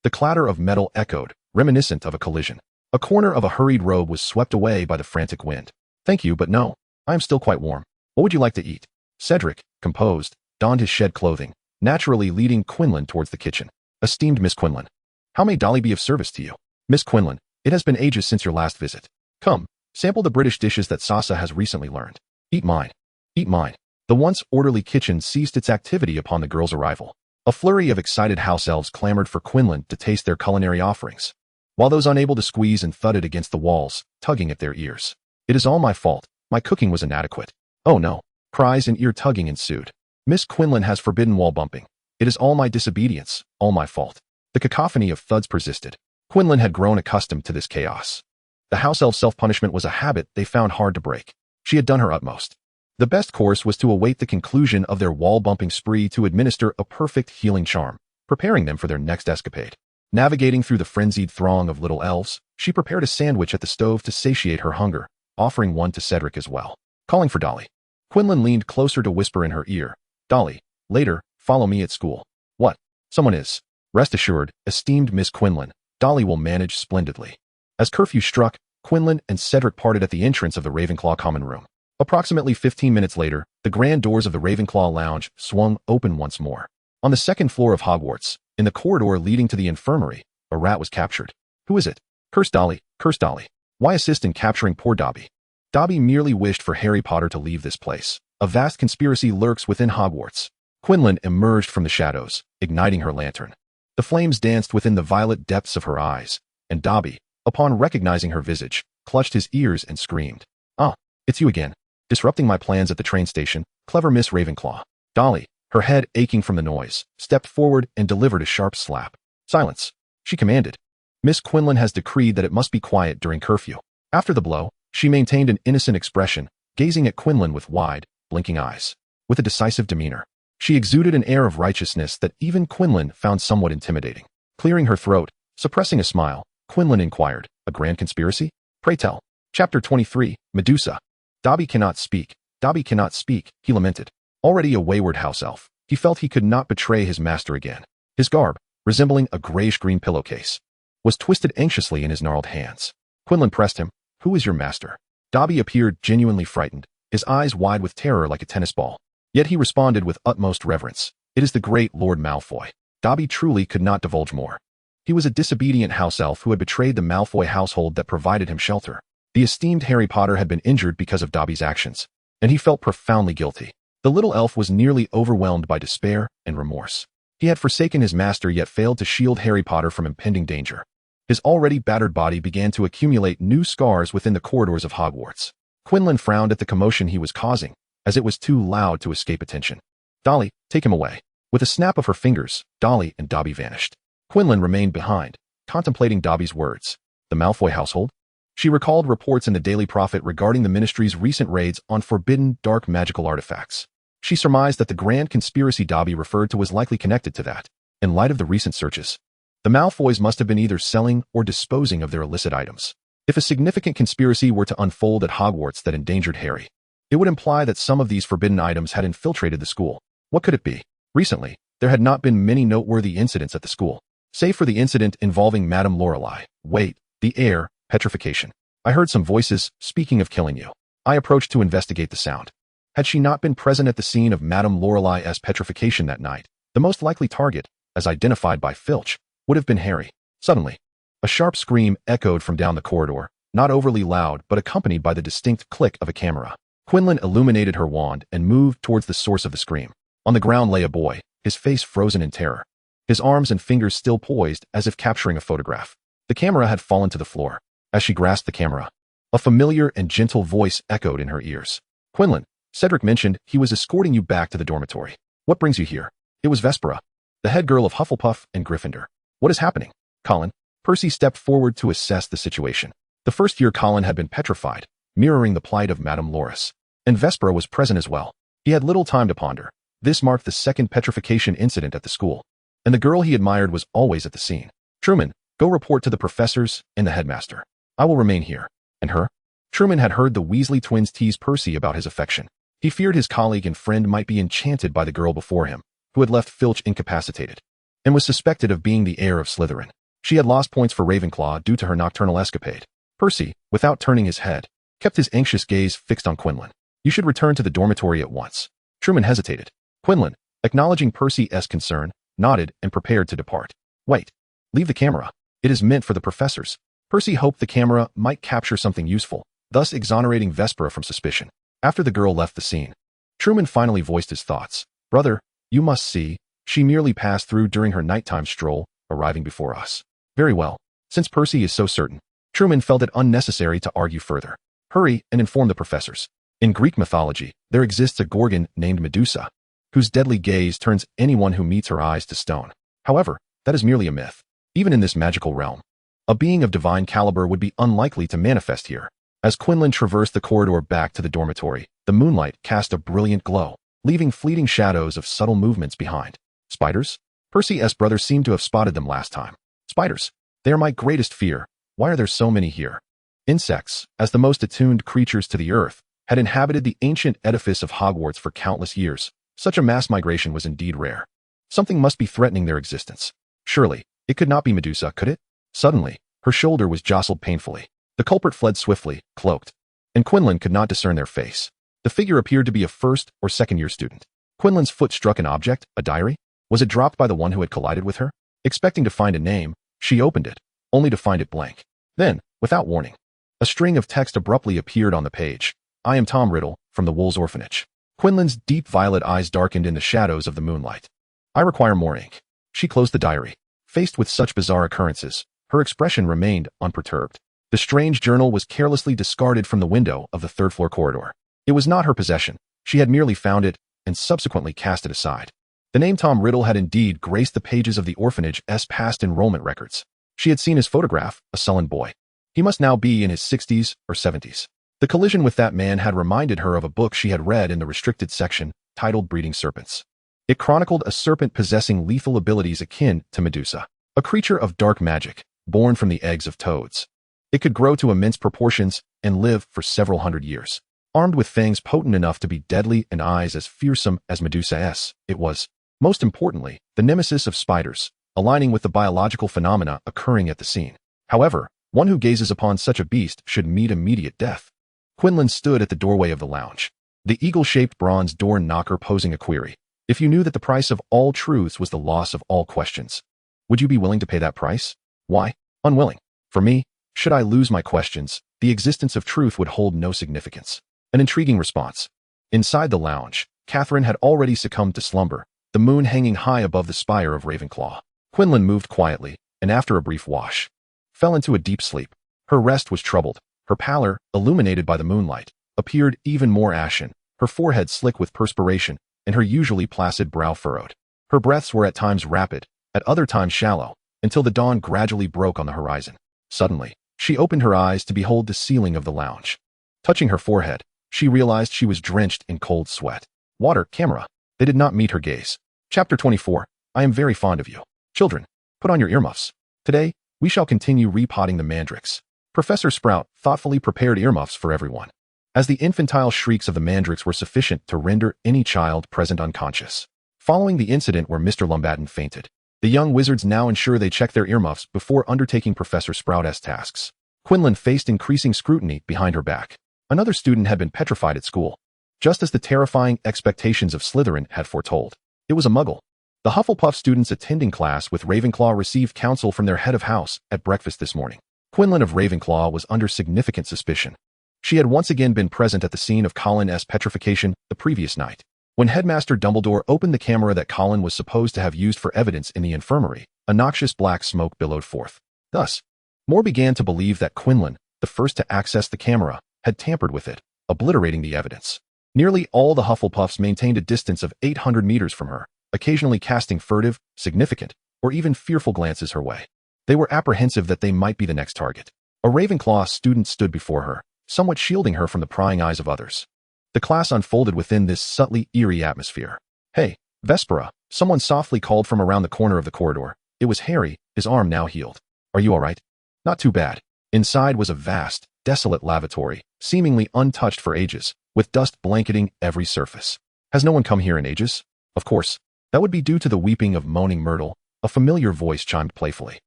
The clatter of metal echoed, reminiscent of a collision. A corner of a hurried robe was swept away by the frantic wind. "Thank you, but no. I am still quite warm. What would you like to eat?" Cedric, composed, donned his shed clothing, naturally leading Quinlan towards the kitchen. "Esteemed Miss Quinlan, how may Dolly be of service to you?" "Miss Quinlan, it has been ages since your last visit. Come, sample the British dishes that Sasa has recently learned. Eat mine. Eat mine." The once orderly kitchen ceased its activity upon the girl's arrival. A flurry of excited house elves clamored for Quinlan to taste their culinary offerings. while those unable to squeeze and thudded against the walls, tugging at their ears. It is all my fault. My cooking was inadequate. Oh no. Cries and ear-tugging ensued. Miss Quinlan has forbidden wall bumping. It is all my disobedience, all my fault. The cacophony of thuds persisted. Quinlan had grown accustomed to this chaos. The house elf's self-punishment was a habit they found hard to break. She had done her utmost. The best course was to await the conclusion of their wall-bumping spree to administer a perfect healing charm, preparing them for their next escapade. Navigating through the frenzied throng of little elves, she prepared a sandwich at the stove to satiate her hunger, offering one to Cedric as well. Calling for Dolly. Quinlan leaned closer to whisper in her ear, "Dolly, later, follow me at school." "What? Someone is." "Rest assured, esteemed Miss Quinlan, Dolly will manage splendidly." As curfew struck, Quinlan and Cedric parted at the entrance of the Ravenclaw common room. Approximately 15 minutes later, the grand doors of the Ravenclaw lounge swung open once more. On the second floor of Hogwarts, in the corridor leading to the infirmary, a rat was captured. "Who is it? Curse Dolly, curse Dolly. Why assist in capturing poor Dobby?" Dobby merely wished for Harry Potter to leave this place. A vast conspiracy lurks within Hogwarts. Quinlan emerged from the shadows, igniting her lantern. The flames danced within the violet depths of her eyes, and Dobby, upon recognizing her visage, clutched his ears and screamed. "Ah, it's you again. Disrupting my plans at the train station, clever Miss Ravenclaw." Dolly, her head aching from the noise, stepped forward and delivered a sharp slap. "Silence," she commanded. "Miss Quinlan has decreed that it must be quiet during curfew." After the blow, she maintained an innocent expression, gazing at Quinlan with wide, blinking eyes. With a decisive demeanor, she exuded an air of righteousness that even Quinlan found somewhat intimidating. Clearing her throat, suppressing a smile, Quinlan inquired, "A grand conspiracy? Pray tell." Chapter 23, Medusa. "Dobby cannot speak. Dobby cannot speak," he lamented. Already a wayward house elf, he felt he could not betray his master again. His garb, resembling a grayish-green pillowcase, was twisted anxiously in his gnarled hands. Quinlan pressed him. "Who is your master?" Dobby appeared genuinely frightened, his eyes wide with terror like a tennis ball. Yet he responded with utmost reverence. "It is the great Lord Malfoy." Dobby truly could not divulge more. He was a disobedient house elf who had betrayed the Malfoy household that provided him shelter. The esteemed Harry Potter had been injured because of Dobby's actions, and he felt profoundly guilty. The little elf was nearly overwhelmed by despair and remorse. He had forsaken his master yet failed to shield Harry Potter from impending danger. His already battered body began to accumulate new scars within the corridors of Hogwarts. Quinlan frowned at the commotion he was causing, as it was too loud to escape attention. "Dolly, take him away." With a snap of her fingers, Dolly and Dobby vanished. Quinlan remained behind, contemplating Dobby's words. The Malfoy household? She recalled reports in the Daily Prophet regarding the Ministry's recent raids on forbidden dark magical artifacts. She surmised that the grand conspiracy Dobby referred to was likely connected to that. In light of the recent searches, the Malfoys must have been either selling or disposing of their illicit items. If a significant conspiracy were to unfold at Hogwarts that endangered Harry, it would imply that some of these forbidden items had infiltrated the school. What could it be? Recently, there had not been many noteworthy incidents at the school, save for the incident involving Madame Lorelei. Wait, the air, petrification. I heard some voices, speaking of killing you. I approached to investigate the sound. Had she not been present at the scene of Madame Lorelei's petrification that night, the most likely target, as identified by Filch, would have been Harry. Suddenly, a sharp scream echoed from down the corridor, not overly loud but accompanied by the distinct click of a camera. Quinlan illuminated her wand and moved towards the source of the scream. On the ground lay a boy, his face frozen in terror, his arms and fingers still poised as if capturing a photograph. The camera had fallen to the floor. As she grasped the camera, a familiar and gentle voice echoed in her ears. "Quinlan, Cedric mentioned he was escorting you back to the dormitory. What brings you here?" It was Vespera, the head girl of Hufflepuff and Gryffindor. "What is happening?" "Colin." Percy stepped forward to assess the situation. The first year Colin had been petrified, mirroring the plight of Madame Loris, and Vespera was present as well. He had little time to ponder. This marked the second petrification incident at the school, and the girl he admired was always at the scene. "Truman, go report to the professors and the headmaster. I will remain here." "And her?" Truman had heard the Weasley twins tease Percy about his affection. He feared his colleague and friend might be enchanted by the girl before him, who had left Filch incapacitated, and was suspected of being the heir of Slytherin. She had lost points for Ravenclaw due to her nocturnal escapade. Percy, without turning his head, kept his anxious gaze fixed on Quinlan. "You should return to the dormitory at once." Truman hesitated. Quinlan, acknowledging Percy's concern, nodded and prepared to depart. "Wait. Leave the camera. It is meant for the professors." Percy hoped the camera might capture something useful, thus exonerating Vespera from suspicion. After the girl left the scene, Truman finally voiced his thoughts. "Brother, you must see, she merely passed through during her nighttime stroll, arriving before us." "Very well. Since Percy is so certain, Truman felt it unnecessary to argue further. Hurry and inform the professors. In Greek mythology, there exists a gorgon named Medusa, whose deadly gaze turns anyone who meets her eyes to stone. However, that is merely a myth. Even in this magical realm, a being of divine caliber would be unlikely to manifest here. As Quinlan traversed the corridor back to the dormitory, the moonlight cast a brilliant glow, leaving fleeting shadows of subtle movements behind. Spiders? Percy's brother seemed to have spotted them last time. Spiders. They are my greatest fear. Why are there so many here? Insects, as the most attuned creatures to the earth, had inhabited the ancient edifice of Hogwarts for countless years. Such a mass migration was indeed rare. Something must be threatening their existence. Surely, it could not be Medusa, could it? Suddenly, her shoulder was jostled painfully. The culprit fled swiftly, cloaked, and Quinlan could not discern their face. The figure appeared to be a first- or second-year student. Quinlan's foot struck an object, a diary. Was it dropped by the one who had collided with her? Expecting to find a name, she opened it, only to find it blank. Then, without warning, a string of text abruptly appeared on the page. I am Tom Riddle, from the Wolves Orphanage. Quinlan's deep violet eyes darkened in the shadows of the moonlight. I require more ink. She closed the diary. Faced with such bizarre occurrences, her expression remained unperturbed. The strange journal was carelessly discarded from the window of the third-floor corridor. It was not her possession. She had merely found it and subsequently cast it aside. The name Tom Riddle had indeed graced the pages of the orphanage's past enrollment records. She had seen his photograph, a sullen boy. He must now be in his 60s or 70s. The collision with that man had reminded her of a book she had read in the restricted section, titled Breeding Serpents. It chronicled a serpent possessing lethal abilities akin to Medusa, a creature of dark magic, born from the eggs of toads. It could grow to immense proportions and live for several hundred years. Armed with fangs potent enough to be deadly and eyes as fearsome as Medusa's, it was, most importantly, the nemesis of spiders, aligning with the biological phenomena occurring at the scene. However, one who gazes upon such a beast should meet immediate death. Quinlan stood at the doorway of the lounge, the eagle-shaped bronze door knocker posing a query. If you knew that the price of all truths was the loss of all questions, would you be willing to pay that price? Why? Unwilling. For me, should I lose my questions, the existence of truth would hold no significance. An intriguing response. Inside the lounge, Catherine had already succumbed to slumber, the moon hanging high above the spire of Ravenclaw. Quinlan moved quietly, and after a brief wash, fell into a deep sleep. Her rest was troubled. Her pallor, illuminated by the moonlight, appeared even more ashen, her forehead slick with perspiration, and her usually placid brow furrowed. Her breaths were at times rapid, at other times shallow, until the dawn gradually broke on the horizon. Suddenly, she opened her eyes to behold the ceiling of the lounge. Touching her forehead, she realized she was drenched in cold sweat. Water, camera. They did not meet her gaze. Chapter 24. I am very fond of you. Children, put on your earmuffs. Today, we shall continue repotting the mandrakes. Professor Sprout thoughtfully prepared earmuffs for everyone, as the infantile shrieks of the mandrakes were sufficient to render any child present unconscious. Following the incident where Mr. Lumbaton fainted, the young wizards now ensure they check their earmuffs before undertaking Professor Sprout's tasks. Quinlan faced increasing scrutiny behind her back. Another student had been petrified at school, just as the terrifying expectations of Slytherin had foretold. It was a muggle. The Hufflepuff students attending class with Ravenclaw received counsel from their head of house at breakfast this morning. Quinlan of Ravenclaw was under significant suspicion. She had once again been present at the scene of Colin's petrification the previous night. When Headmaster Dumbledore opened the camera that Colin was supposed to have used for evidence in the infirmary, a noxious black smoke billowed forth. Thus, Moore began to believe that Quinlan, the first to access the camera, had tampered with it, obliterating the evidence. Nearly all the Hufflepuffs maintained a distance of 800 meters from her, occasionally casting furtive, significant, or even fearful glances her way. They were apprehensive that they might be the next target. A Ravenclaw student stood before her, somewhat shielding her from the prying eyes of others. The class unfolded within this subtly eerie atmosphere. Hey, Vespera, someone softly called from around the corner of the corridor. It was Harry, his arm now healed. Are you all right? Not too bad. Inside was a vast, desolate lavatory, seemingly untouched for ages, with dust blanketing every surface. Has no one come here in ages? Of course. That would be due to the weeping of moaning Myrtle, a familiar voice chimed playfully.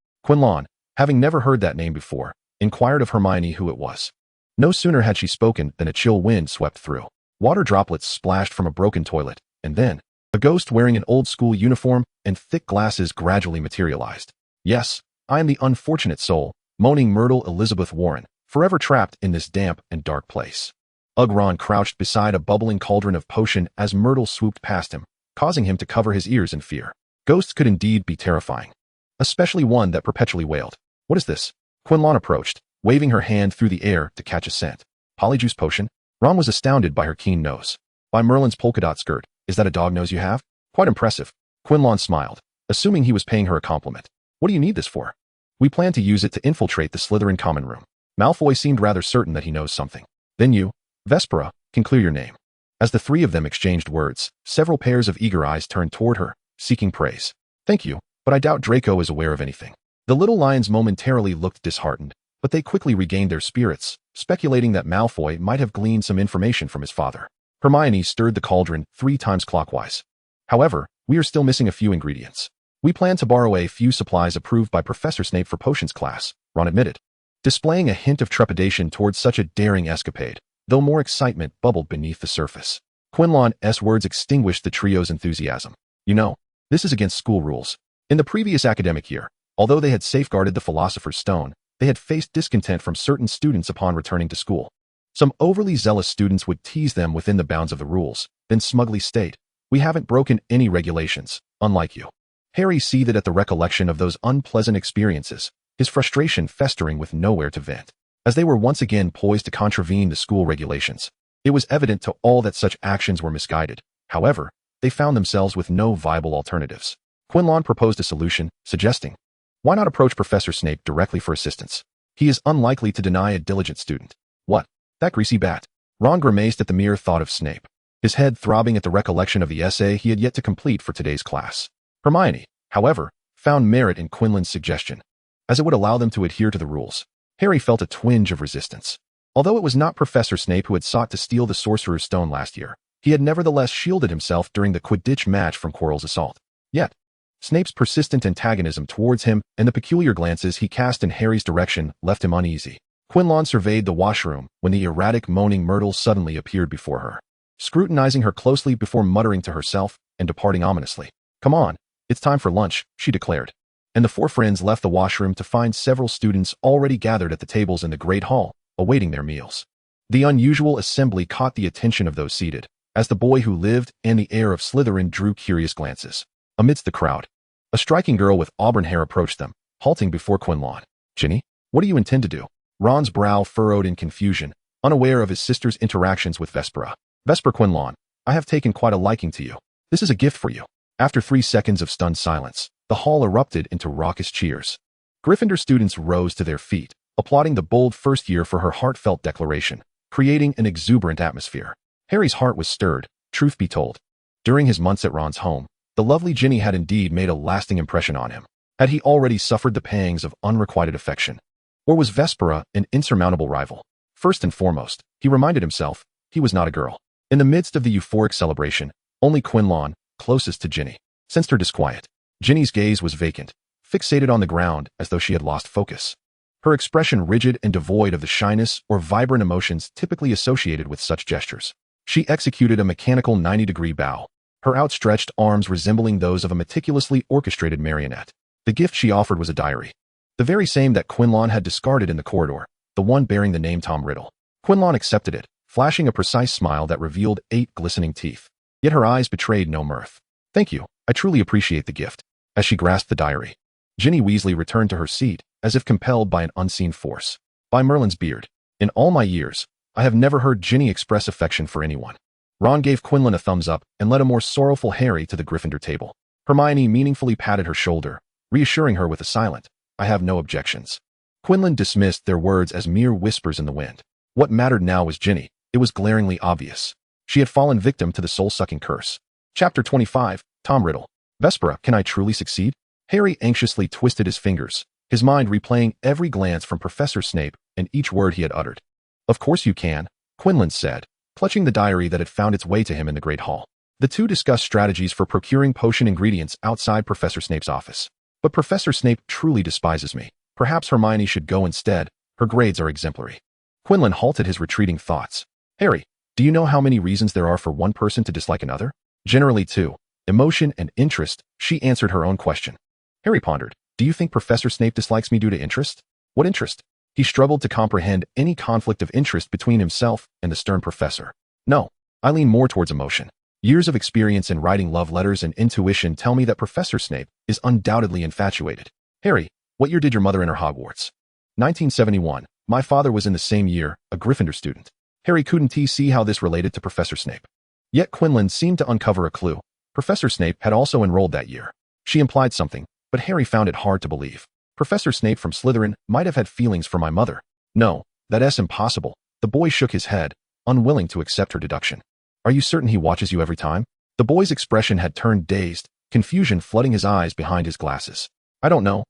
Quinlan, having never heard that name before, inquired of Hermione who it was. No sooner had she spoken than a chill wind swept through. Water droplets splashed from a broken toilet, and then, a ghost wearing an old-school uniform and thick glasses gradually materialized. Yes, I am the unfortunate soul, moaning Myrtle Elizabeth Warren, forever trapped in this damp and dark place. Ugron crouched beside a bubbling cauldron of potion as Myrtle swooped past him, causing him to cover his ears in fear. Ghosts could indeed be terrifying, especially one that perpetually wailed. What is this? Quinlan approached, waving her hand through the air to catch a scent. Polyjuice potion? Ron was astounded by her keen nose. By Merlin's polka dot skirt, is that a dog nose you have? Quite impressive. Quinlan smiled, assuming he was paying her a compliment. What do you need this for? We plan to use it to infiltrate the Slytherin common room. Malfoy seemed rather certain that he knows something. Then you, Vespera, can clear your name. As the three of them exchanged words, several pairs of eager eyes turned toward her, seeking praise. Thank you, but I doubt Draco is aware of anything. The little lions momentarily looked disheartened, but they quickly regained their spirits, speculating that Malfoy might have gleaned some information from his father. Hermione stirred the cauldron 3 times clockwise. However, we are still missing a few ingredients. We plan to borrow a few supplies approved by Professor Snape for potions class, Ron admitted. Displaying a hint of trepidation towards such a daring escapade, though more excitement bubbled beneath the surface. Quinlan's words extinguished the trio's enthusiasm. You know, this is against school rules. In the previous academic year, although they had safeguarded the Philosopher's Stone, they had faced discontent from certain students upon returning to school. Some overly zealous students would tease them within the bounds of the rules, then smugly state, "We haven't broken any regulations, unlike you." Harry seethed at the recollection of those unpleasant experiences, his frustration festering with nowhere to vent. As they were once again poised to contravene the school regulations, it was evident to all that such actions were misguided. However, they found themselves with no viable alternatives. Quinlan proposed a solution, suggesting, why not approach Professor Snape directly for assistance? He is unlikely to deny a diligent student. What? That greasy bat. Ron grimaced at the mere thought of Snape, his head throbbing at the recollection of the essay he had yet to complete for today's class. Hermione, however, found merit in Quinlan's suggestion, as it would allow them to adhere to the rules. Harry felt a twinge of resistance. Although it was not Professor Snape who had sought to steal the Sorcerer's Stone last year, he had nevertheless shielded himself during the Quidditch match from Quirrell's assault. Yet, Snape's persistent antagonism towards him and the peculiar glances he cast in Harry's direction left him uneasy. Quinlan surveyed the washroom when the erratic moaning Myrtle suddenly appeared before her, scrutinizing her closely before muttering to herself and departing ominously. Come on, it's time for lunch, she declared. And the 4 friends left the washroom to find several students already gathered at the tables in the Great Hall, awaiting their meals. The unusual assembly caught the attention of those seated, as the boy who lived and the heir of Slytherin drew curious glances. Amidst the crowd, a striking girl with auburn hair approached them, halting before Quinlan. Ginny, what do you intend to do? Ron's brow furrowed in confusion, unaware of his sister's interactions with Vespera. Vespera Quinlan, I have taken quite a liking to you. This is a gift for you. After 3 seconds of stunned silence, the hall erupted into raucous cheers. Gryffindor students rose to their feet, applauding the bold first year for her heartfelt declaration, creating an exuberant atmosphere. Harry's heart was stirred, truth be told. During his months at Ron's home, the lovely Ginny had indeed made a lasting impression on him. Had he already suffered the pangs of unrequited affection? Or was Vespera an insurmountable rival? First and foremost, he reminded himself, he was not a girl. In the midst of the euphoric celebration, only Quinlan, closest to Ginny, sensed her disquiet. Ginny's gaze was vacant, fixated on the ground as though she had lost focus. Her expression rigid and devoid of the shyness or vibrant emotions typically associated with such gestures. She executed a mechanical 90-degree bow, her outstretched arms resembling those of a meticulously orchestrated marionette. The gift she offered was a diary. The very same that Quinlan had discarded in the corridor, the one bearing the name Tom Riddle. Quinlan accepted it, flashing a precise smile that revealed 8 glistening teeth. Yet her eyes betrayed no mirth. Thank you, I truly appreciate the gift. As she grasped the diary, Ginny Weasley returned to her seat, as if compelled by an unseen force. By Merlin's beard, in all my years, I have never heard Ginny express affection for anyone. Ron gave Quinlan a thumbs up and led a more sorrowful Harry to the Gryffindor table. Hermione meaningfully patted her shoulder, reassuring her with a silent, I have no objections. Quinlan dismissed their words as mere whispers in the wind. What mattered now was Ginny. It was glaringly obvious. She had fallen victim to the soul-sucking curse. Chapter 25, Tom Riddle. Vespera, can I truly succeed? Harry anxiously twisted his fingers, his mind replaying every glance from Professor Snape and each word he had uttered. Of course you can, Quinlan said, clutching the diary that had found its way to him in the Great Hall. The two discussed strategies for procuring potion ingredients outside Professor Snape's office. But Professor Snape truly despises me. Perhaps Hermione should go instead. Her grades are exemplary. Quinlan halted his retreating thoughts. Harry, do you know how many reasons there are for one person to dislike another? Generally 2. Emotion and interest, she answered her own question. Harry pondered. Do you think Professor Snape dislikes me due to interest? What interest? He struggled to comprehend any conflict of interest between himself and the stern professor. No, I lean more towards emotion. Years of experience in writing love letters and intuition tell me that Professor Snape is undoubtedly infatuated. Harry, What year did your mother enter Hogwarts? 1971. My father was in the same year, a Gryffindor student. Harry couldn't see how this related to Professor Snape. Yet Quinlan seemed to uncover a clue. Professor Snape had also enrolled that year. She implied something, but Harry found it hard to believe. Professor Snape from Slytherin might have had feelings for my mother. No, that's impossible. The boy shook his head, unwilling to accept her deduction. Are you certain he watches you every time? The boy's expression had turned dazed, confusion flooding his eyes behind his glasses. I don't know.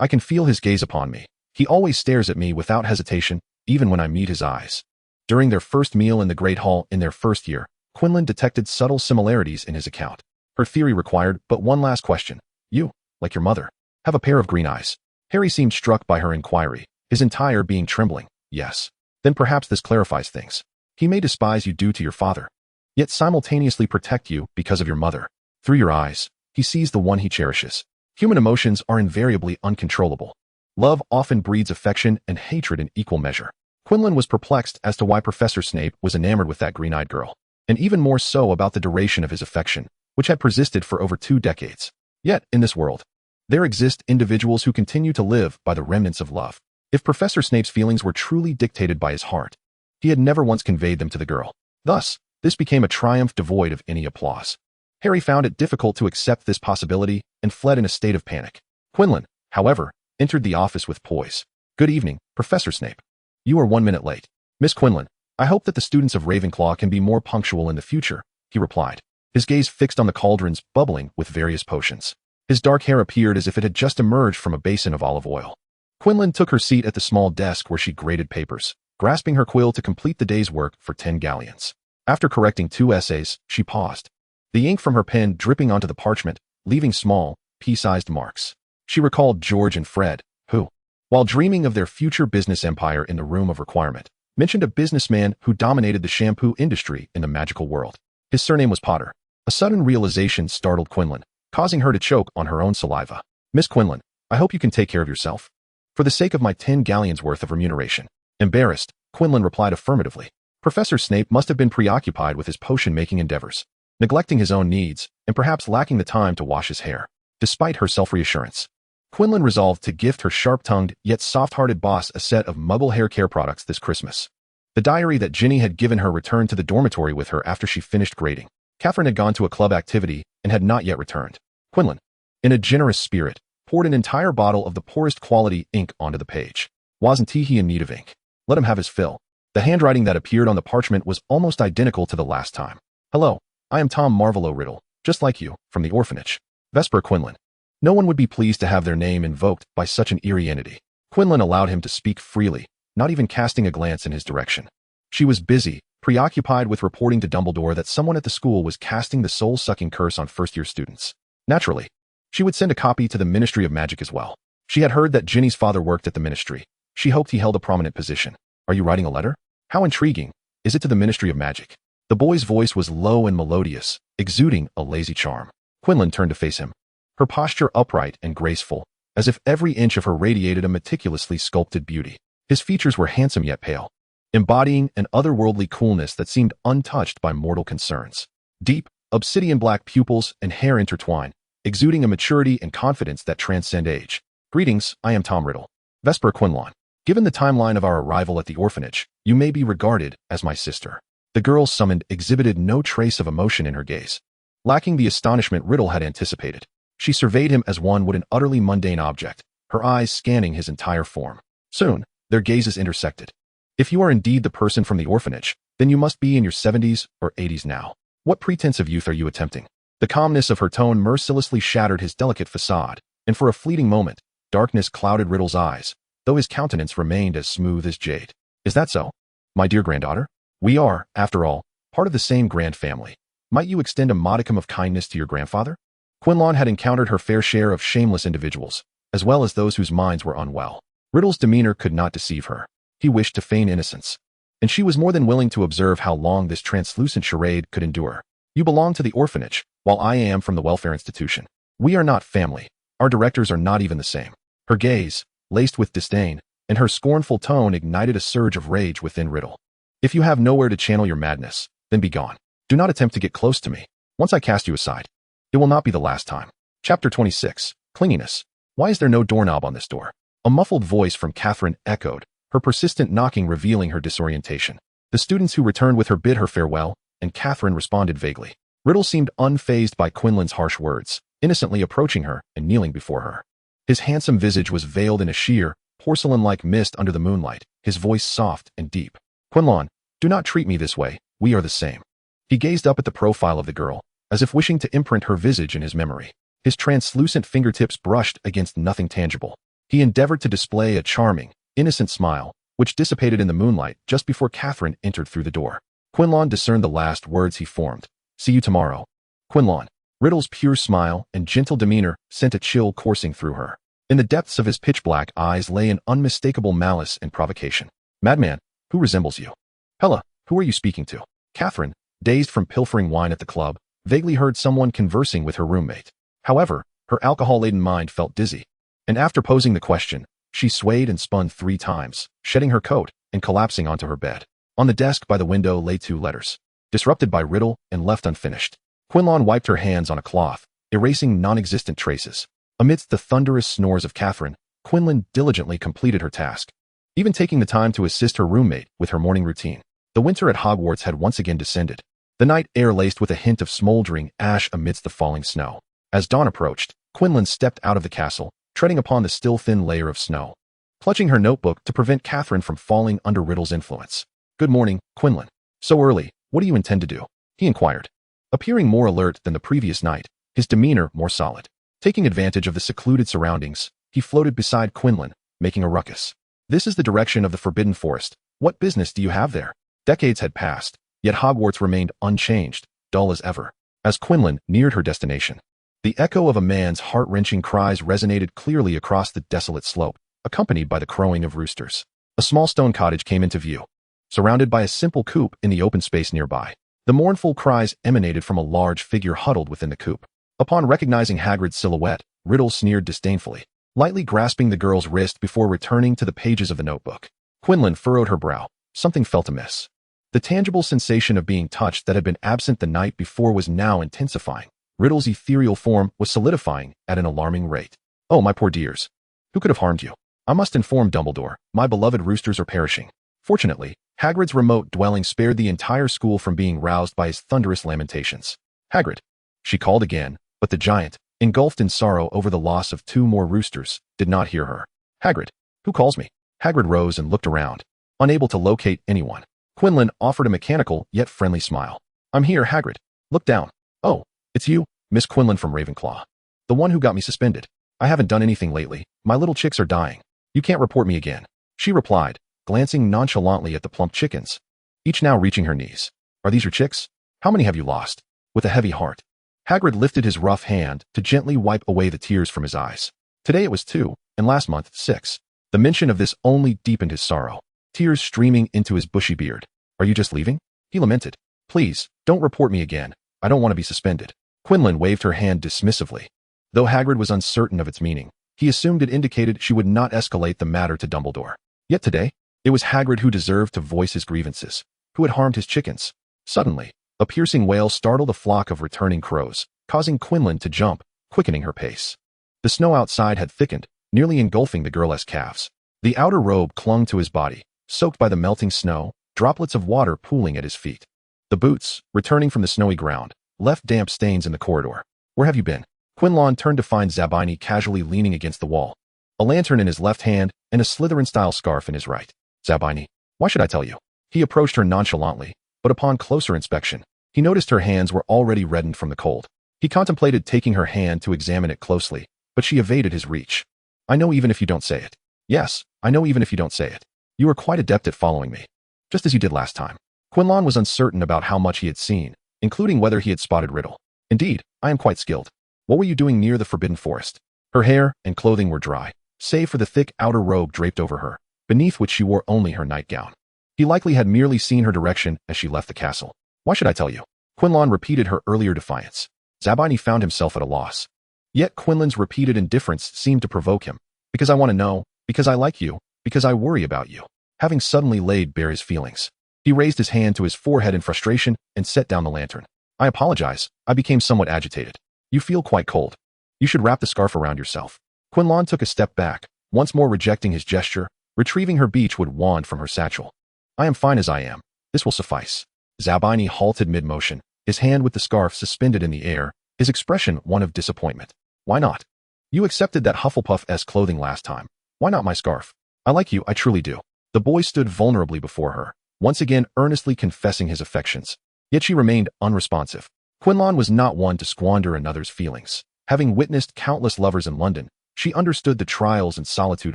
I can feel his gaze upon me. He always stares at me without hesitation, even when I meet his eyes. During their first meal in the Great Hall in their first year, Quinlan detected subtle similarities in his account. Her theory required but one last question. You, like your mother, have a pair of green eyes. Harry seemed struck by her inquiry, his entire being trembling. Yes. Then perhaps this clarifies things. He may despise you due to your father, yet simultaneously protect you because of your mother. Through your eyes, he sees the one he cherishes. Human emotions are invariably uncontrollable. Love often breeds affection and hatred in equal measure. Quinlan was perplexed as to why Professor Snape was enamored with that green-eyed girl, and even more so about the duration of his affection, which had persisted for over 2 decades. Yet, in this world, there exist individuals who continue to live by the remnants of love. If Professor Snape's feelings were truly dictated by his heart, he had never once conveyed them to the girl. Thus, this became a triumph devoid of any applause. Harry found it difficult to accept this possibility and fled in a state of panic. Quinlan, however, entered the office with poise. Good evening, Professor Snape. You are 1 minute late. Miss Quinlan, I hope that the students of Ravenclaw can be more punctual in the future, he replied, his gaze fixed on the cauldrons bubbling with various potions. His dark hair appeared as if it had just emerged from a basin of olive oil. Quinlan took her seat at the small desk where she graded papers, grasping her quill to complete the day's work for 10 galleons. After correcting 2 essays, she paused, the ink from her pen dripping onto the parchment, leaving small, pea-sized marks. She recalled George and Fred, who, while dreaming of their future business empire in the room of requirement, mentioned a businessman who dominated the shampoo industry in the magical world. His surname was Potter. A sudden realization startled Quinlan, causing her to choke on her own saliva. Miss Quinlan, I hope you can take care of yourself. For the sake of my 10 galleons worth of remuneration. Embarrassed, Quinlan replied affirmatively. Professor Snape must have been preoccupied with his potion-making endeavors, neglecting his own needs, and perhaps lacking the time to wash his hair. Despite her self-reassurance, Quinlan resolved to gift her sharp-tongued yet soft-hearted boss a set of Muggle hair care products this Christmas. The diary that Ginny had given her returned to the dormitory with her after she finished grading. Catherine had gone to a club activity and had not yet returned. Quinlan, in a generous spirit, poured an entire bottle of the poorest quality ink onto the page. Wasn't he in need of ink? Let him have his fill. The handwriting that appeared on the parchment was almost identical to the last time. Hello, I am Tom Marvolo Riddle, just like you, from the orphanage. Vespera Quinlan. No one would be pleased to have their name invoked by such an eerie entity. Quinlan allowed him to speak freely, not even casting a glance in his direction. She was busy, preoccupied with reporting to Dumbledore that someone at the school was casting the soul-sucking curse on first-year students. Naturally, she would send a copy to the Ministry of Magic as well. She had heard that Ginny's father worked at the ministry. She hoped he held a prominent position. Are you writing a letter? How intriguing. Is it to the Ministry of Magic? The boy's voice was low and melodious, exuding a lazy charm. Quinlan turned to face him, her posture upright and graceful, as if every inch of her radiated a meticulously sculpted beauty. His features were handsome yet pale, embodying an otherworldly coolness that seemed untouched by mortal concerns. Deep, obsidian-black pupils and hair intertwined, exuding a maturity and confidence that transcend age. Greetings, I am Tom Riddle. Vespera Quinlan. Given the timeline of our arrival at the orphanage, you may be regarded as my sister. The girl summoned exhibited no trace of emotion in her gaze, lacking the astonishment Riddle had anticipated. She surveyed him as one would an utterly mundane object, her eyes scanning his entire form. Soon, their gazes intersected. If you are indeed the person from the orphanage, then you must be in your 70s or 80s now. What pretense of youth are you attempting? The calmness of her tone mercilessly shattered his delicate facade, and for a fleeting moment, darkness clouded Riddle's eyes, though his countenance remained as smooth as jade. Is that so? My dear granddaughter? We are, after all, part of the same grand family. Might you extend a modicum of kindness to your grandfather? Quinlan had encountered her fair share of shameless individuals, as well as those whose minds were unwell. Riddle's demeanor could not deceive her. He wished to feign innocence, and she was more than willing to observe how long this translucent charade could endure. You belong to the orphanage, while I am from the welfare institution. We are not family. Our directors are not even the same. Her gaze, laced with disdain, and her scornful tone ignited a surge of rage within Riddle. If you have nowhere to channel your madness, then be gone. Do not attempt to get close to me. Once I cast you aside, it will not be the last time. Chapter 26. Clinginess. Why is there no doorknob on this door? A muffled voice from Catherine echoed, her persistent knocking revealing her disorientation. The students who returned with her bid her farewell, and Catherine responded vaguely. Riddle seemed unfazed by Quinlan's harsh words, innocently approaching her and kneeling before her. His handsome visage was veiled in a sheer, porcelain-like mist under the moonlight, his voice soft and deep. Quinlan, do not treat me this way, we are the same. He gazed up at the profile of the girl, as if wishing to imprint her visage in his memory. His translucent fingertips brushed against nothing tangible. He endeavored to display a charming, innocent smile, which dissipated in the moonlight just before Catherine entered through the door. Quinlan discerned the last words he formed. See you tomorrow. Quinlan. Riddle's pure smile and gentle demeanor sent a chill coursing through her. In the depths of his pitch-black eyes lay an unmistakable malice and provocation. Madman, who resembles you? Hella, who are you speaking to? Catherine, dazed from pilfering wine at the club, vaguely heard someone conversing with her roommate. However, her alcohol-laden mind felt dizzy. And after posing the question, she swayed and spun 3 times, shedding her coat and collapsing onto her bed. On the desk by the window lay 2 letters, disrupted by Riddle and left unfinished. Quinlan wiped her hands on a cloth, erasing non-existent traces. Amidst the thunderous snores of Catherine, Quinlan diligently completed her task, even taking the time to assist her roommate with her morning routine. The winter at Hogwarts had once again descended, the night air laced with a hint of smoldering ash amidst the falling snow. As dawn approached, Quinlan stepped out of the castle, treading upon the still thin layer of snow, clutching her notebook to prevent Catherine from falling under Riddle's influence. Good morning, Quinlan. So early, what do you intend to do? He inquired. Appearing more alert than the previous night, his demeanor more solid. Taking advantage of the secluded surroundings, he floated beside Quinlan, making a ruckus. This is the direction of the Forbidden Forest. What business do you have there? Decades had passed, yet Hogwarts remained unchanged, dull as ever. As Quinlan neared her destination, the echo of a man's heart-wrenching cries resonated clearly across the desolate slope, accompanied by the crowing of roosters. A small stone cottage came into view, surrounded by a simple coop in the open space nearby. The mournful cries emanated from a large figure huddled within the coop. Upon recognizing Hagrid's silhouette, Riddle sneered disdainfully, lightly grasping the girl's wrist before returning to the pages of the notebook. Quinlan furrowed her brow. Something felt amiss. The tangible sensation of being touched that had been absent the night before was now intensifying. Riddle's ethereal form was solidifying at an alarming rate. Oh, my poor dears. Who could have harmed you? I must inform Dumbledore. My beloved roosters are perishing. Fortunately, Hagrid's remote dwelling spared the entire school from being roused by his thunderous lamentations. Hagrid. She called again, but the giant, engulfed in sorrow over the loss of 2 more roosters, did not hear her. Hagrid. Who calls me? Hagrid rose and looked around, unable to locate anyone. Quinlan offered a mechanical yet friendly smile. I'm here, Hagrid. Look down. Oh, it's you, Miss Quinlan from Ravenclaw. The one who got me suspended. I haven't done anything lately. My little chicks are dying. You can't report me again. She replied, glancing nonchalantly at the plump chickens, each now reaching her knees. Are these your chicks? How many have you lost? With a heavy heart, Hagrid lifted his rough hand to gently wipe away the tears from his eyes. Today it was 2, and last month 6. The mention of this only deepened his sorrow, tears streaming into his bushy beard. Are you just leaving? He lamented. Please, don't report me again. I don't want to be suspended. Quinlan waved her hand dismissively. Though Hagrid was uncertain of its meaning, he assumed it indicated she would not escalate the matter to Dumbledore. Yet today, it was Hagrid who deserved to voice his grievances, who had harmed his chickens. Suddenly, a piercing wail startled a flock of returning crows, causing Quinlan to jump, quickening her pace. The snow outside had thickened, nearly engulfing the girl's calves. The outer robe clung to his body, soaked by the melting snow, droplets of water pooling at his feet. The boots, returning from the snowy ground, left damp stains in the corridor. Where have you been? Quinlan turned to find Zabini casually leaning against the wall, a lantern in his left hand and a Slytherin-style scarf in his right. Zabini, why should I tell you? He approached her nonchalantly, but upon closer inspection, he noticed her hands were already reddened from the cold. He contemplated taking her hand to examine it closely, but she evaded his reach. I know even if you don't say it. Yes, I know even if you don't say it. You are quite adept at following me, just as you did last time. Quinlan was uncertain about how much he had seen, including whether he had spotted Riddle. Indeed, I am quite skilled. What were you doing near the Forbidden Forest? Her hair and clothing were dry, save for the thick outer robe draped over her, beneath which she wore only her nightgown. He likely had merely seen her direction as she left the castle. Why should I tell you? Quinlan repeated her earlier defiance. Zabini found himself at a loss. Yet Quinlan's repeated indifference seemed to provoke him. Because I want to know, because I like you, because I worry about you. Having suddenly laid bare his feelings, he raised his hand to his forehead in frustration and set down the lantern. I apologize. I became somewhat agitated. You feel quite cold. You should wrap the scarf around yourself. Quinlan took a step back, once more rejecting his gesture, retrieving her beechwood wand from her satchel. I am fine as I am. This will suffice. Zabini halted mid-motion, his hand with the scarf suspended in the air, his expression one of disappointment. Why not? You accepted that Hufflepuff-esque clothing last time. Why not my scarf? I like you, I truly do. The boy stood vulnerably before her, once again earnestly confessing his affections. Yet she remained unresponsive. Quinlan was not one to squander another's feelings. Having witnessed countless lovers in London, she understood the trials and solitude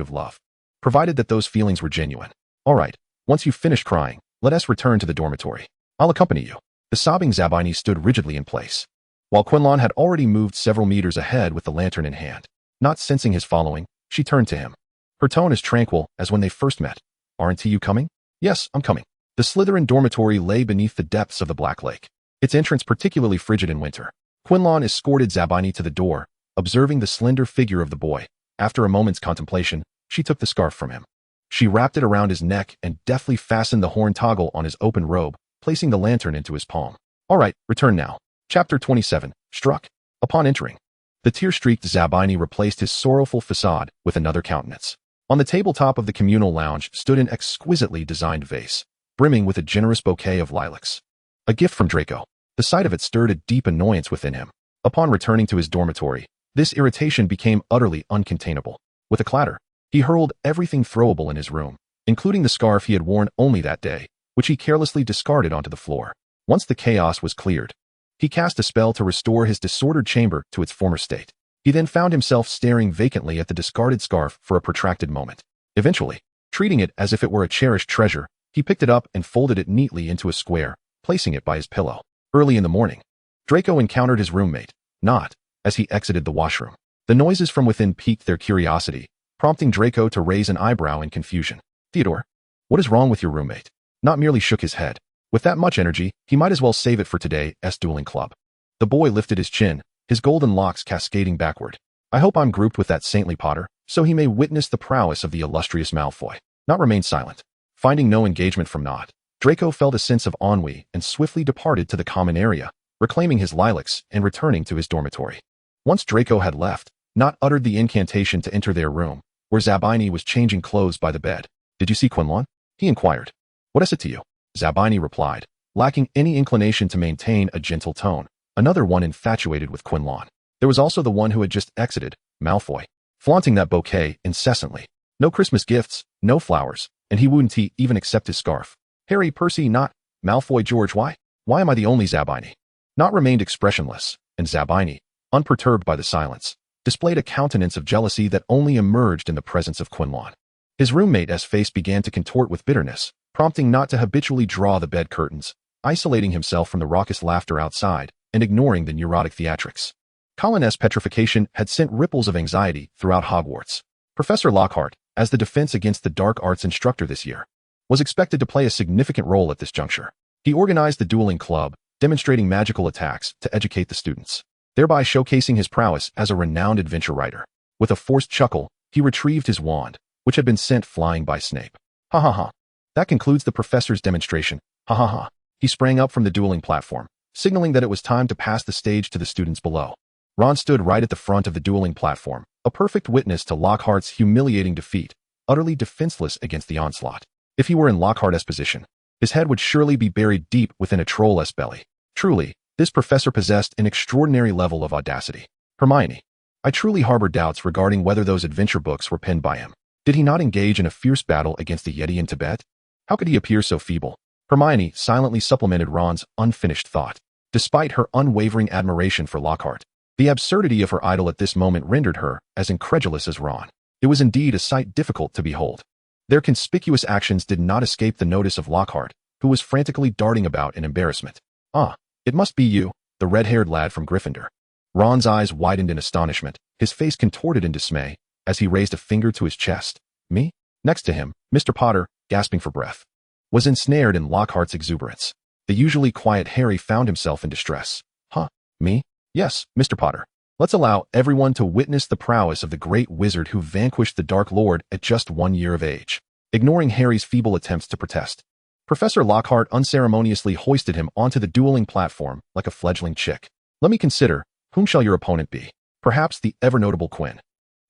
of love, provided that those feelings were genuine. All right, once you've finished crying, let us return to the dormitory. I'll accompany you. The sobbing Zabini stood rigidly in place, while Quinlan had already moved several meters ahead with the lantern in hand. Not sensing his following, she turned to him. Her tone as tranquil as when they first met. Aren't you coming? Yes, I'm coming. The Slytherin dormitory lay beneath the depths of the Black Lake, its entrance particularly frigid in winter. Quinlan escorted Zabini to the door, observing the slender figure of the boy. After a moment's contemplation, she took the scarf from him. She wrapped it around his neck and deftly fastened the horn toggle on his open robe, placing the lantern into his palm. All right, return now. Chapter 27, Struck. Upon entering, the tear-streaked Zabini replaced his sorrowful facade with another countenance. On the tabletop of the communal lounge stood an exquisitely designed vase, brimming with a generous bouquet of lilacs. A gift from Draco. The sight of it stirred a deep annoyance within him. Upon returning to his dormitory, this irritation became utterly uncontainable. With a clatter, he hurled everything throwable in his room, including the scarf he had worn only that day, which he carelessly discarded onto the floor. Once the chaos was cleared, he cast a spell to restore his disordered chamber to its former state. He then found himself staring vacantly at the discarded scarf for a protracted moment. Eventually, treating it as if it were a cherished treasure, he picked it up and folded it neatly into a square, placing it by his pillow. Early in the morning, Draco encountered his roommate, Not, as he exited the washroom. The noises from within piqued their curiosity, prompting Draco to raise an eyebrow in confusion. Theodore, what is wrong with your roommate? Not merely shook his head. With that much energy, he might as well save it for today's dueling club. The boy lifted his chin, his golden locks cascading backward. I hope I'm grouped with that saintly Potter, so he may witness the prowess of the illustrious Malfoy. Not remained silent. Finding no engagement from Not, Draco felt a sense of ennui and swiftly departed to the common area, reclaiming his lilacs and returning to his dormitory. Once Draco had left, Not uttered the incantation to enter their room, where Zabini was changing clothes by the bed. Did you see Quinlan? He inquired. What is it to you? Zabini replied, lacking any inclination to maintain a gentle tone. Another one infatuated with Quinlan. There was also the one who had just exited, Malfoy, flaunting that bouquet incessantly. No Christmas gifts, no flowers, and he wouldn't even accept his scarf. Harry, Percy, Not, Malfoy, George, why? Why am I the only Zabini? Not remained expressionless, and Zabini, unperturbed by the silence, displayed a countenance of jealousy that only emerged in the presence of Quinlan. His roommate's face began to contort with bitterness, prompting Not to habitually draw the bed curtains, isolating himself from the raucous laughter outside and ignoring the neurotic theatrics. Colin's petrification had sent ripples of anxiety throughout Hogwarts. Professor Lockhart, as the defense against the dark arts instructor this year, was expected to play a significant role at this juncture. He organized the dueling club, demonstrating magical attacks to educate the students, thereby showcasing his prowess as a renowned adventure writer. With a forced chuckle, he retrieved his wand, which had been sent flying by Snape. Ha ha ha. That concludes the professor's demonstration. Ha ha ha. He sprang up from the dueling platform, signaling that it was time to pass the stage to the students below. Ron stood right at the front of the dueling platform, a perfect witness to Lockhart's humiliating defeat, utterly defenseless against the onslaught. If he were in Lockhart's position, his head would surely be buried deep within a troll's belly. Truly, this professor possessed an extraordinary level of audacity. Hermione, I truly harbor doubts regarding whether those adventure books were penned by him. Did he not engage in a fierce battle against the Yeti in Tibet? How could he appear so feeble? Hermione silently supplemented Ron's unfinished thought. Despite her unwavering admiration for Lockhart, the absurdity of her idol at this moment rendered her as incredulous as Ron. It was indeed a sight difficult to behold. Their conspicuous actions did not escape the notice of Lockhart, who was frantically darting about in embarrassment. Ah, it must be you, the red-haired lad from Gryffindor. Ron's eyes widened in astonishment, his face contorted in dismay, as he raised a finger to his chest. Me? Next to him, Mr. Potter, gasping for breath, was ensnared in Lockhart's exuberance. The usually quiet Harry found himself in distress. Huh? Me? Yes, Mr. Potter. Let's allow everyone to witness the prowess of the great wizard who vanquished the Dark Lord at just 1 year of age. Ignoring Harry's feeble attempts to protest, Professor Lockhart unceremoniously hoisted him onto the dueling platform like a fledgling chick. Let me consider, whom shall your opponent be? Perhaps the ever-notable Quinn.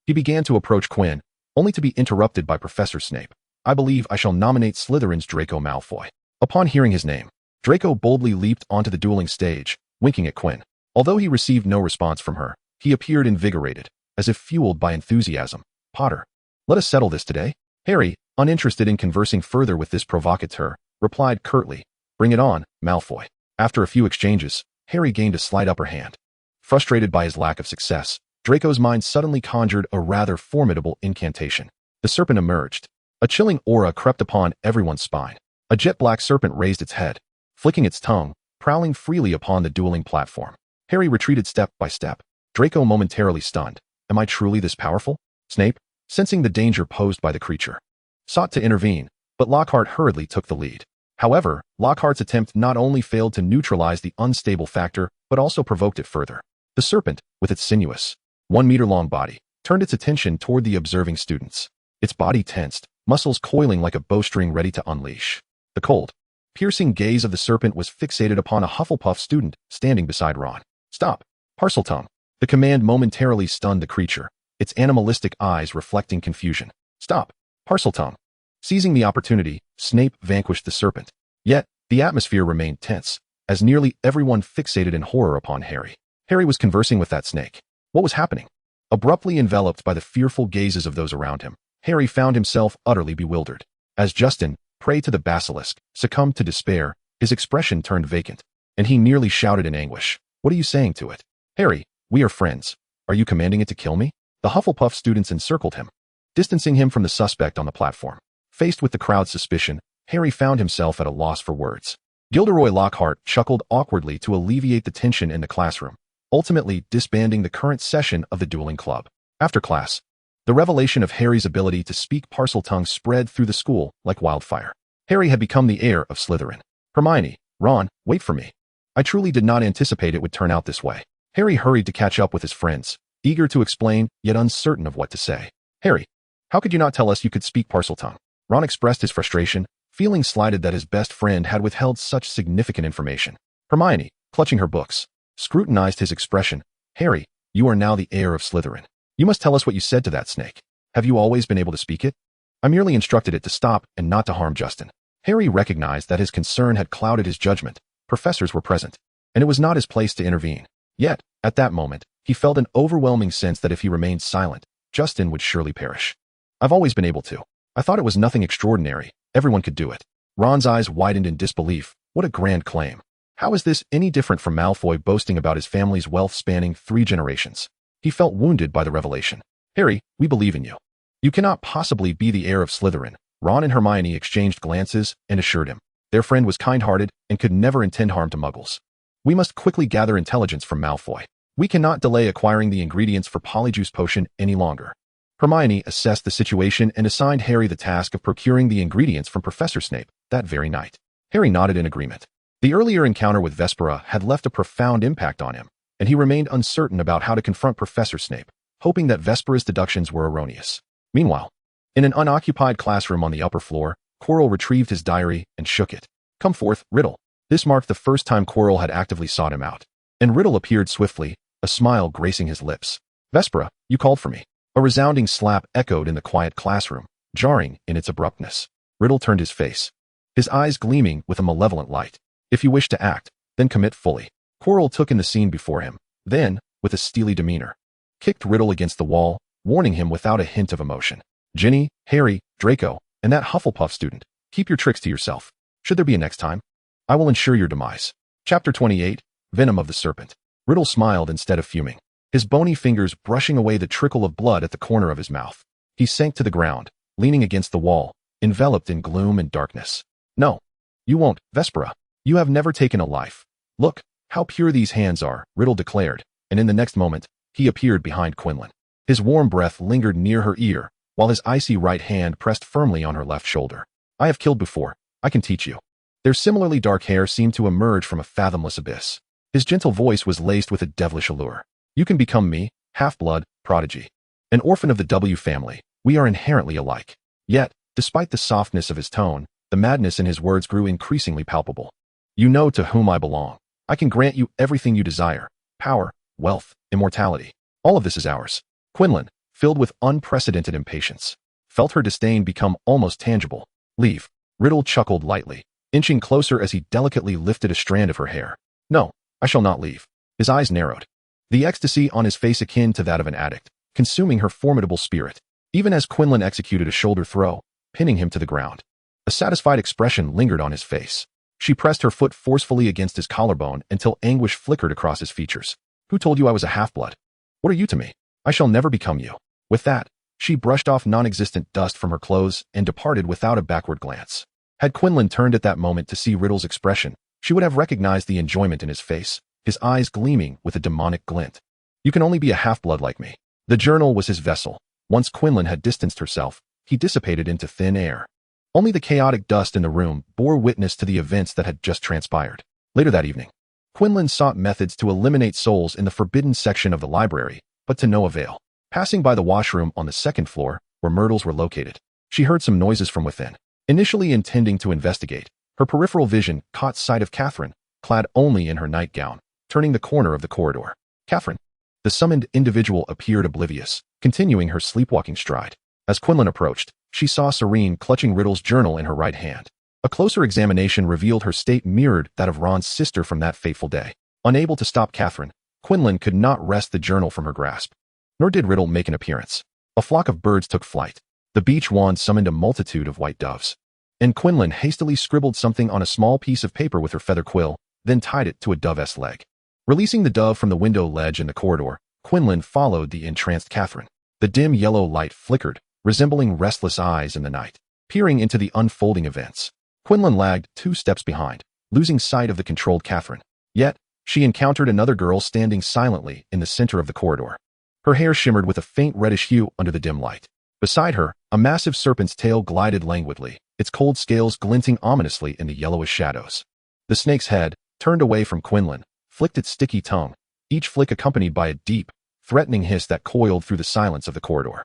He began to approach Quinn, only to be interrupted by Professor Snape. I believe I shall nominate Slytherin's Draco Malfoy. Upon hearing his name, Draco boldly leaped onto the dueling stage, winking at Quinn. Although he received no response from her, he appeared invigorated, as if fueled by enthusiasm. Potter, let us settle this today. Harry, uninterested in conversing further with this provocateur, replied curtly, bring it on, Malfoy. After a few exchanges, Harry gained a slight upper hand. Frustrated by his lack of success, Draco's mind suddenly conjured a rather formidable incantation. The serpent emerged. A chilling aura crept upon everyone's spine. A jet-black serpent raised its head, flicking its tongue, prowling freely upon the dueling platform. Harry retreated step by step, Draco momentarily stunned. Am I truly this powerful? Snape, sensing the danger posed by the creature, sought to intervene, but Lockhart hurriedly took the lead. However, Lockhart's attempt not only failed to neutralize the unstable factor, but also provoked it further. The serpent, with its sinuous, 1-meter-long body, turned its attention toward the observing students. Its body tensed, muscles coiling like a bowstring ready to unleash. The cold, piercing gaze of the serpent was fixated upon a Hufflepuff student standing beside Ron. Stop, Parseltongue. The command momentarily stunned the creature, its animalistic eyes reflecting confusion. Stop, Parseltongue. Seizing the opportunity, Snape vanquished the serpent. Yet, the atmosphere remained tense, as nearly everyone fixated in horror upon Harry. Harry was conversing with that snake. What was happening? Abruptly enveloped by the fearful gazes of those around him, Harry found himself utterly bewildered. As Justin, prey to the basilisk, succumbed to despair, his expression turned vacant, and he nearly shouted in anguish. What are you saying to it? Harry, we are friends. Are you commanding it to kill me? The Hufflepuff students encircled him, distancing him from the suspect on the platform. Faced with the crowd's suspicion, Harry found himself at a loss for words. Gilderoy Lockhart chuckled awkwardly to alleviate the tension in the classroom, ultimately disbanding the current session of the dueling club. After class, the revelation of Harry's ability to speak Parseltongue spread through the school like wildfire. Harry had become the heir of Slytherin. Hermione, Ron, wait for me. I truly did not anticipate it would turn out this way. Harry hurried to catch up with his friends, eager to explain, yet uncertain of what to say. Harry, how could you not tell us you could speak Parseltongue? Ron expressed his frustration, feeling slighted that his best friend had withheld such significant information. Hermione, clutching her books, scrutinized his expression. Harry, you are now the heir of Slytherin. You must tell us what you said to that snake. Have you always been able to speak it? I merely instructed it to stop and not to harm Justin. Harry recognized that his concern had clouded his judgment. Professors were present, and it was not his place to intervene. Yet, at that moment, he felt an overwhelming sense that if he remained silent, Justin would surely perish. I've always been able to. I thought it was nothing extraordinary. Everyone could do it. Ron's eyes widened in disbelief. What a grand claim. How is this any different from Malfoy boasting about his family's wealth spanning 3 generations? He felt wounded by the revelation. Harry, we believe in you. You cannot possibly be the heir of Slytherin. Ron and Hermione exchanged glances and assured him. Their friend was kind-hearted and could never intend harm to Muggles. We must quickly gather intelligence from Malfoy. We cannot delay acquiring the ingredients for Polyjuice Potion any longer. Hermione assessed the situation and assigned Harry the task of procuring the ingredients from Professor Snape that very night. Harry nodded in agreement. The earlier encounter with Vespera had left a profound impact on him, and he remained uncertain about how to confront Professor Snape, hoping that Vespera's deductions were erroneous. Meanwhile, in an unoccupied classroom on the upper floor, Quirrell retrieved his diary and shook it. Come forth, Riddle. This marked the first time Quirrell had actively sought him out, and Riddle appeared swiftly, a smile gracing his lips. Vespera, you called for me. A resounding slap echoed in the quiet classroom, jarring in its abruptness. Riddle turned his face, his eyes gleaming with a malevolent light. If you wish to act, then commit fully. Quirrell took in the scene before him, then, with a steely demeanor, kicked Riddle against the wall, warning him without a hint of emotion. Ginny, Harry, Draco, and that Hufflepuff student, keep your tricks to yourself. Should there be a next time, I will ensure your demise. Chapter 28, Venom of the Serpent. Riddle smiled instead of fuming, his bony fingers brushing away the trickle of blood at the corner of his mouth. He sank to the ground, leaning against the wall, enveloped in gloom and darkness. No, you won't, Vespera. You have never taken a life. Look, how pure these hands are, Riddle declared, and in the next moment, he appeared behind Quinlan. His warm breath lingered near her ear, while his icy right hand pressed firmly on her left shoulder. I have killed before. I can teach you. Their similarly dark hair seemed to emerge from a fathomless abyss. His gentle voice was laced with a devilish allure. You can become me, half-blood, prodigy. An orphan of the W family, we are inherently alike. Yet, despite the softness of his tone, the madness in his words grew increasingly palpable. You know to whom I belong. I can grant you everything you desire. Power, wealth, immortality. All of this is ours. Quinlan, filled with unprecedented impatience. Felt her disdain become almost tangible. Leave. Riddle chuckled lightly, inching closer as he delicately lifted a strand of her hair. No, I shall not leave. His eyes narrowed. The ecstasy on his face akin to that of an addict, consuming her formidable spirit, even as Quinlan executed a shoulder throw, pinning him to the ground. A satisfied expression lingered on his face. She pressed her foot forcefully against his collarbone until anguish flickered across his features. Who told you I was a half-blood? What are you to me? I shall never become you. With that, she brushed off non-existent dust from her clothes and departed without a backward glance. Had Quinlan turned at that moment to see Riddle's expression, she would have recognized the enjoyment in his face, his eyes gleaming with a demonic glint. You can only be a half-blood like me. The journal was his vessel. Once Quinlan had distanced herself, he dissipated into thin air. Only the chaotic dust in the room bore witness to the events that had just transpired. Later that evening, Quinlan sought methods to eliminate souls in the forbidden section of the library, but to no avail. Passing by the washroom on the second floor, where myrtles were located, she heard some noises from within. Initially intending to investigate, her peripheral vision caught sight of Catherine, clad only in her nightgown, turning the corner of the corridor. Catherine. The summoned individual appeared oblivious, continuing her sleepwalking stride. As Quinlan approached, she saw Serene clutching Riddle's journal in her right hand. A closer examination revealed her state mirrored that of Ron's sister from that fateful day. Unable to stop Catherine, Quinlan could not wrest the journal from her grasp. Nor did Riddle make an appearance. A flock of birds took flight. The beach wand summoned a multitude of white doves. And Quinlan hastily scribbled something on a small piece of paper with her feather quill, then tied it to a dove's leg. Releasing the dove from the window ledge in the corridor, Quinlan followed the entranced Catherine. The dim yellow light flickered, resembling restless eyes in the night, peering into the unfolding events. Quinlan lagged 2 steps behind, losing sight of the controlled Catherine. Yet, she encountered another girl standing silently in the center of the corridor. Her hair shimmered with a faint reddish hue under the dim light. Beside her, a massive serpent's tail glided languidly, its cold scales glinting ominously in the yellowish shadows. The snake's head, turned away from Quinlan, flicked its sticky tongue, each flick accompanied by a deep, threatening hiss that coiled through the silence of the corridor.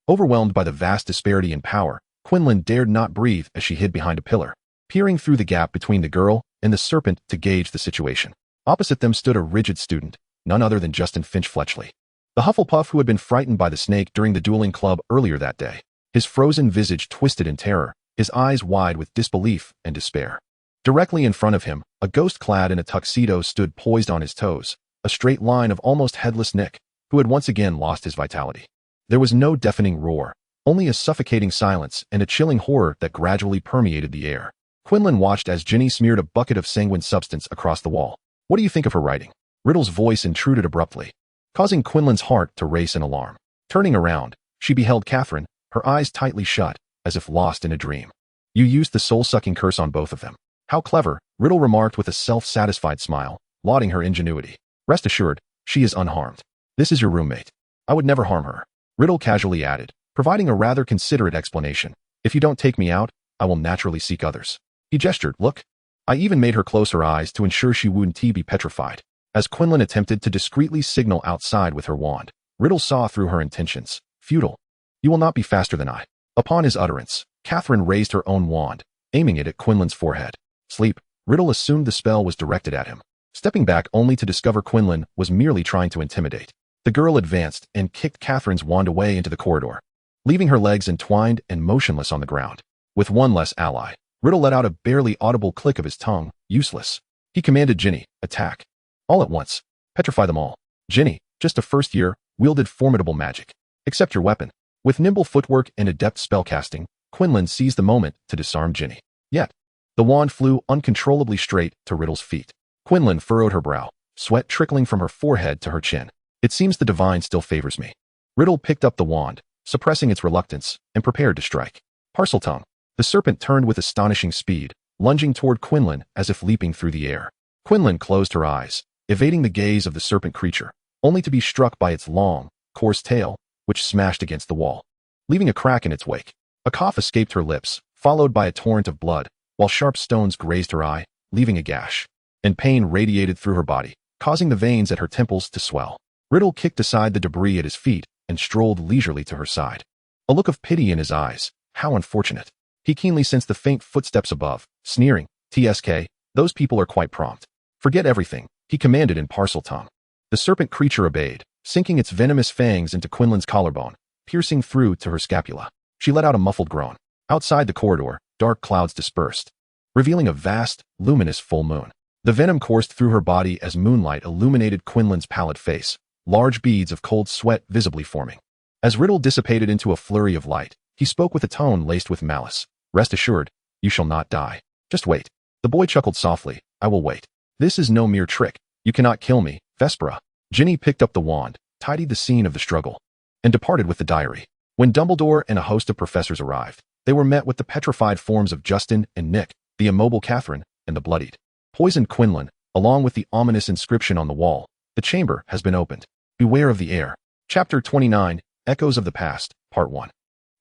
Overwhelmed by the vast disparity in power, Quinlan dared not breathe as she hid behind a pillar, peering through the gap between the girl and the serpent to gauge the situation. Opposite them stood a rigid student, none other than Justin Finch-Fletchley, the Hufflepuff who had been frightened by the snake during the dueling club earlier that day. His frozen visage twisted in terror, his eyes wide with disbelief and despair. Directly in front of him, a ghost clad in a tuxedo stood poised on his toes, a straight line of almost headless Nick, who had once again lost his vitality. There was no deafening roar, only a suffocating silence and a chilling horror that gradually permeated the air. Quinlan watched as Ginny smeared a bucket of sanguine substance across the wall. What do you think of her writing? Riddle's voice intruded abruptly, causing Quinlan's heart to race in alarm. Turning around, she beheld Catherine, her eyes tightly shut, as if lost in a dream. You used the soul-sucking curse on both of them. How clever, Riddle remarked with a self-satisfied smile, lauding her ingenuity. Rest assured, she is unharmed. This is your roommate. I would never harm her. Riddle casually added, providing a rather considerate explanation. If you don't take me out, I will naturally seek others. He gestured, look. I even made her close her eyes to ensure she wouldn't be petrified. As Quinlan attempted to discreetly signal outside with her wand, Riddle saw through her intentions. Futile. You will not be faster than I. Upon his utterance, Catherine raised her own wand, aiming it at Quinlan's forehead. Sleep. Riddle assumed the spell was directed at him, stepping back only to discover Quinlan was merely trying to intimidate. The girl advanced and kicked Catherine's wand away into the corridor, leaving her legs entwined and motionless on the ground. With one less ally, Riddle let out a barely audible click of his tongue. Useless. He commanded Ginny, attack. All at once. Petrify them all. Ginny, just a first year, wielded formidable magic. Accept your weapon. With nimble footwork and adept spellcasting, Quinlan seized the moment to disarm Ginny. Yet, the wand flew uncontrollably straight to Riddle's feet. Quinlan furrowed her brow, sweat trickling from her forehead to her chin. It seems the divine still favors me. Riddle picked up the wand, suppressing its reluctance, and prepared to strike. Parseltongue. The serpent turned with astonishing speed, lunging toward Quinlan as if leaping through the air. Quinlan closed her eyes, evading the gaze of the serpent creature, only to be struck by its long, coarse tail, which smashed against the wall, leaving a crack in its wake. A cough escaped her lips, followed by a torrent of blood, while sharp stones grazed her eye, leaving a gash. And pain radiated through her body, causing the veins at her temples to swell. Riddle kicked aside the debris at his feet and strolled leisurely to her side. A look of pity in his eyes. How unfortunate. He keenly sensed the faint footsteps above, sneering, TSK, those people are quite prompt. Forget everything, he commanded in Parseltongue. The serpent creature obeyed, sinking its venomous fangs into Quinlan's collarbone, piercing through to her scapula. She let out a muffled groan. Outside the corridor, dark clouds dispersed, revealing a vast, luminous full moon. The venom coursed through her body as moonlight illuminated Quinlan's pallid face, large beads of cold sweat visibly forming. As Riddle dissipated into a flurry of light, he spoke with a tone laced with malice. Rest assured, you shall not die. Just wait. The boy chuckled softly. I will wait. This is no mere trick. You cannot kill me, Vespera. Ginny picked up the wand, tidied the scene of the struggle, and departed with the diary. When Dumbledore and a host of professors arrived, they were met with the petrified forms of Justin and Nick, the immobile Catherine, and the bloodied, poisoned Quinlan, along with the ominous inscription on the wall. The chamber has been opened. Beware of the air. Chapter 29, Echoes of the Past, Part 1.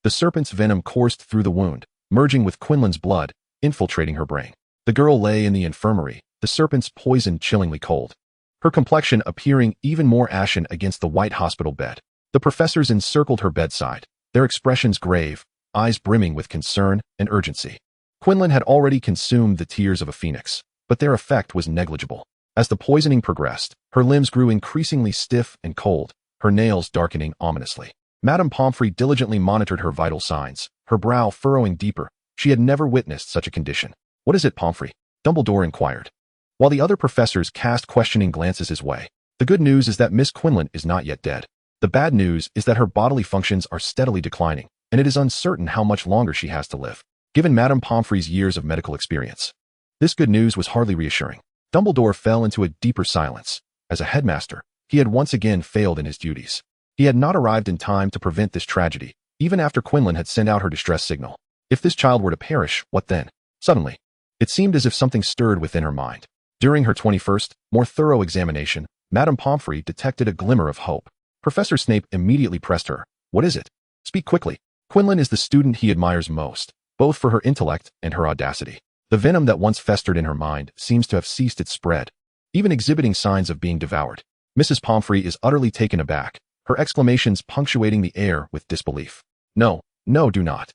The serpent's venom coursed through the wound, merging with Quinlan's blood, infiltrating her brain. The girl lay in the infirmary, the serpent's poison chillingly cold, her complexion appearing even more ashen against the white hospital bed. The professors encircled her bedside, their expressions grave, eyes brimming with concern and urgency. Quinlan had already consumed the tears of a phoenix, but their effect was negligible. As the poisoning progressed, her limbs grew increasingly stiff and cold, her nails darkening ominously. Madame Pomfrey diligently monitored her vital signs, her brow furrowing deeper. She had never witnessed such a condition. What is it, Pomfrey? Dumbledore inquired, while the other professors cast questioning glances his way. The good news is that Miss Quinlan is not yet dead. The bad news is that her bodily functions are steadily declining, and it is uncertain how much longer she has to live, given Madame Pomfrey's years of medical experience. This good news was hardly reassuring. Dumbledore fell into a deeper silence. As a headmaster, he had once again failed in his duties. He had not arrived in time to prevent this tragedy, even after Quinlan had sent out her distress signal. If this child were to perish, what then? Suddenly, it seemed as if something stirred within her mind. During her 21st, more thorough examination, Madame Pomfrey detected a glimmer of hope. Professor Snape immediately pressed her. What is it? Speak quickly. Quinlan is the student he admires most, both for her intellect and her audacity. The venom that once festered in her mind seems to have ceased its spread, even exhibiting signs of being devoured. Mrs. Pomfrey is utterly taken aback, her exclamations punctuating the air with disbelief. No, no, do not.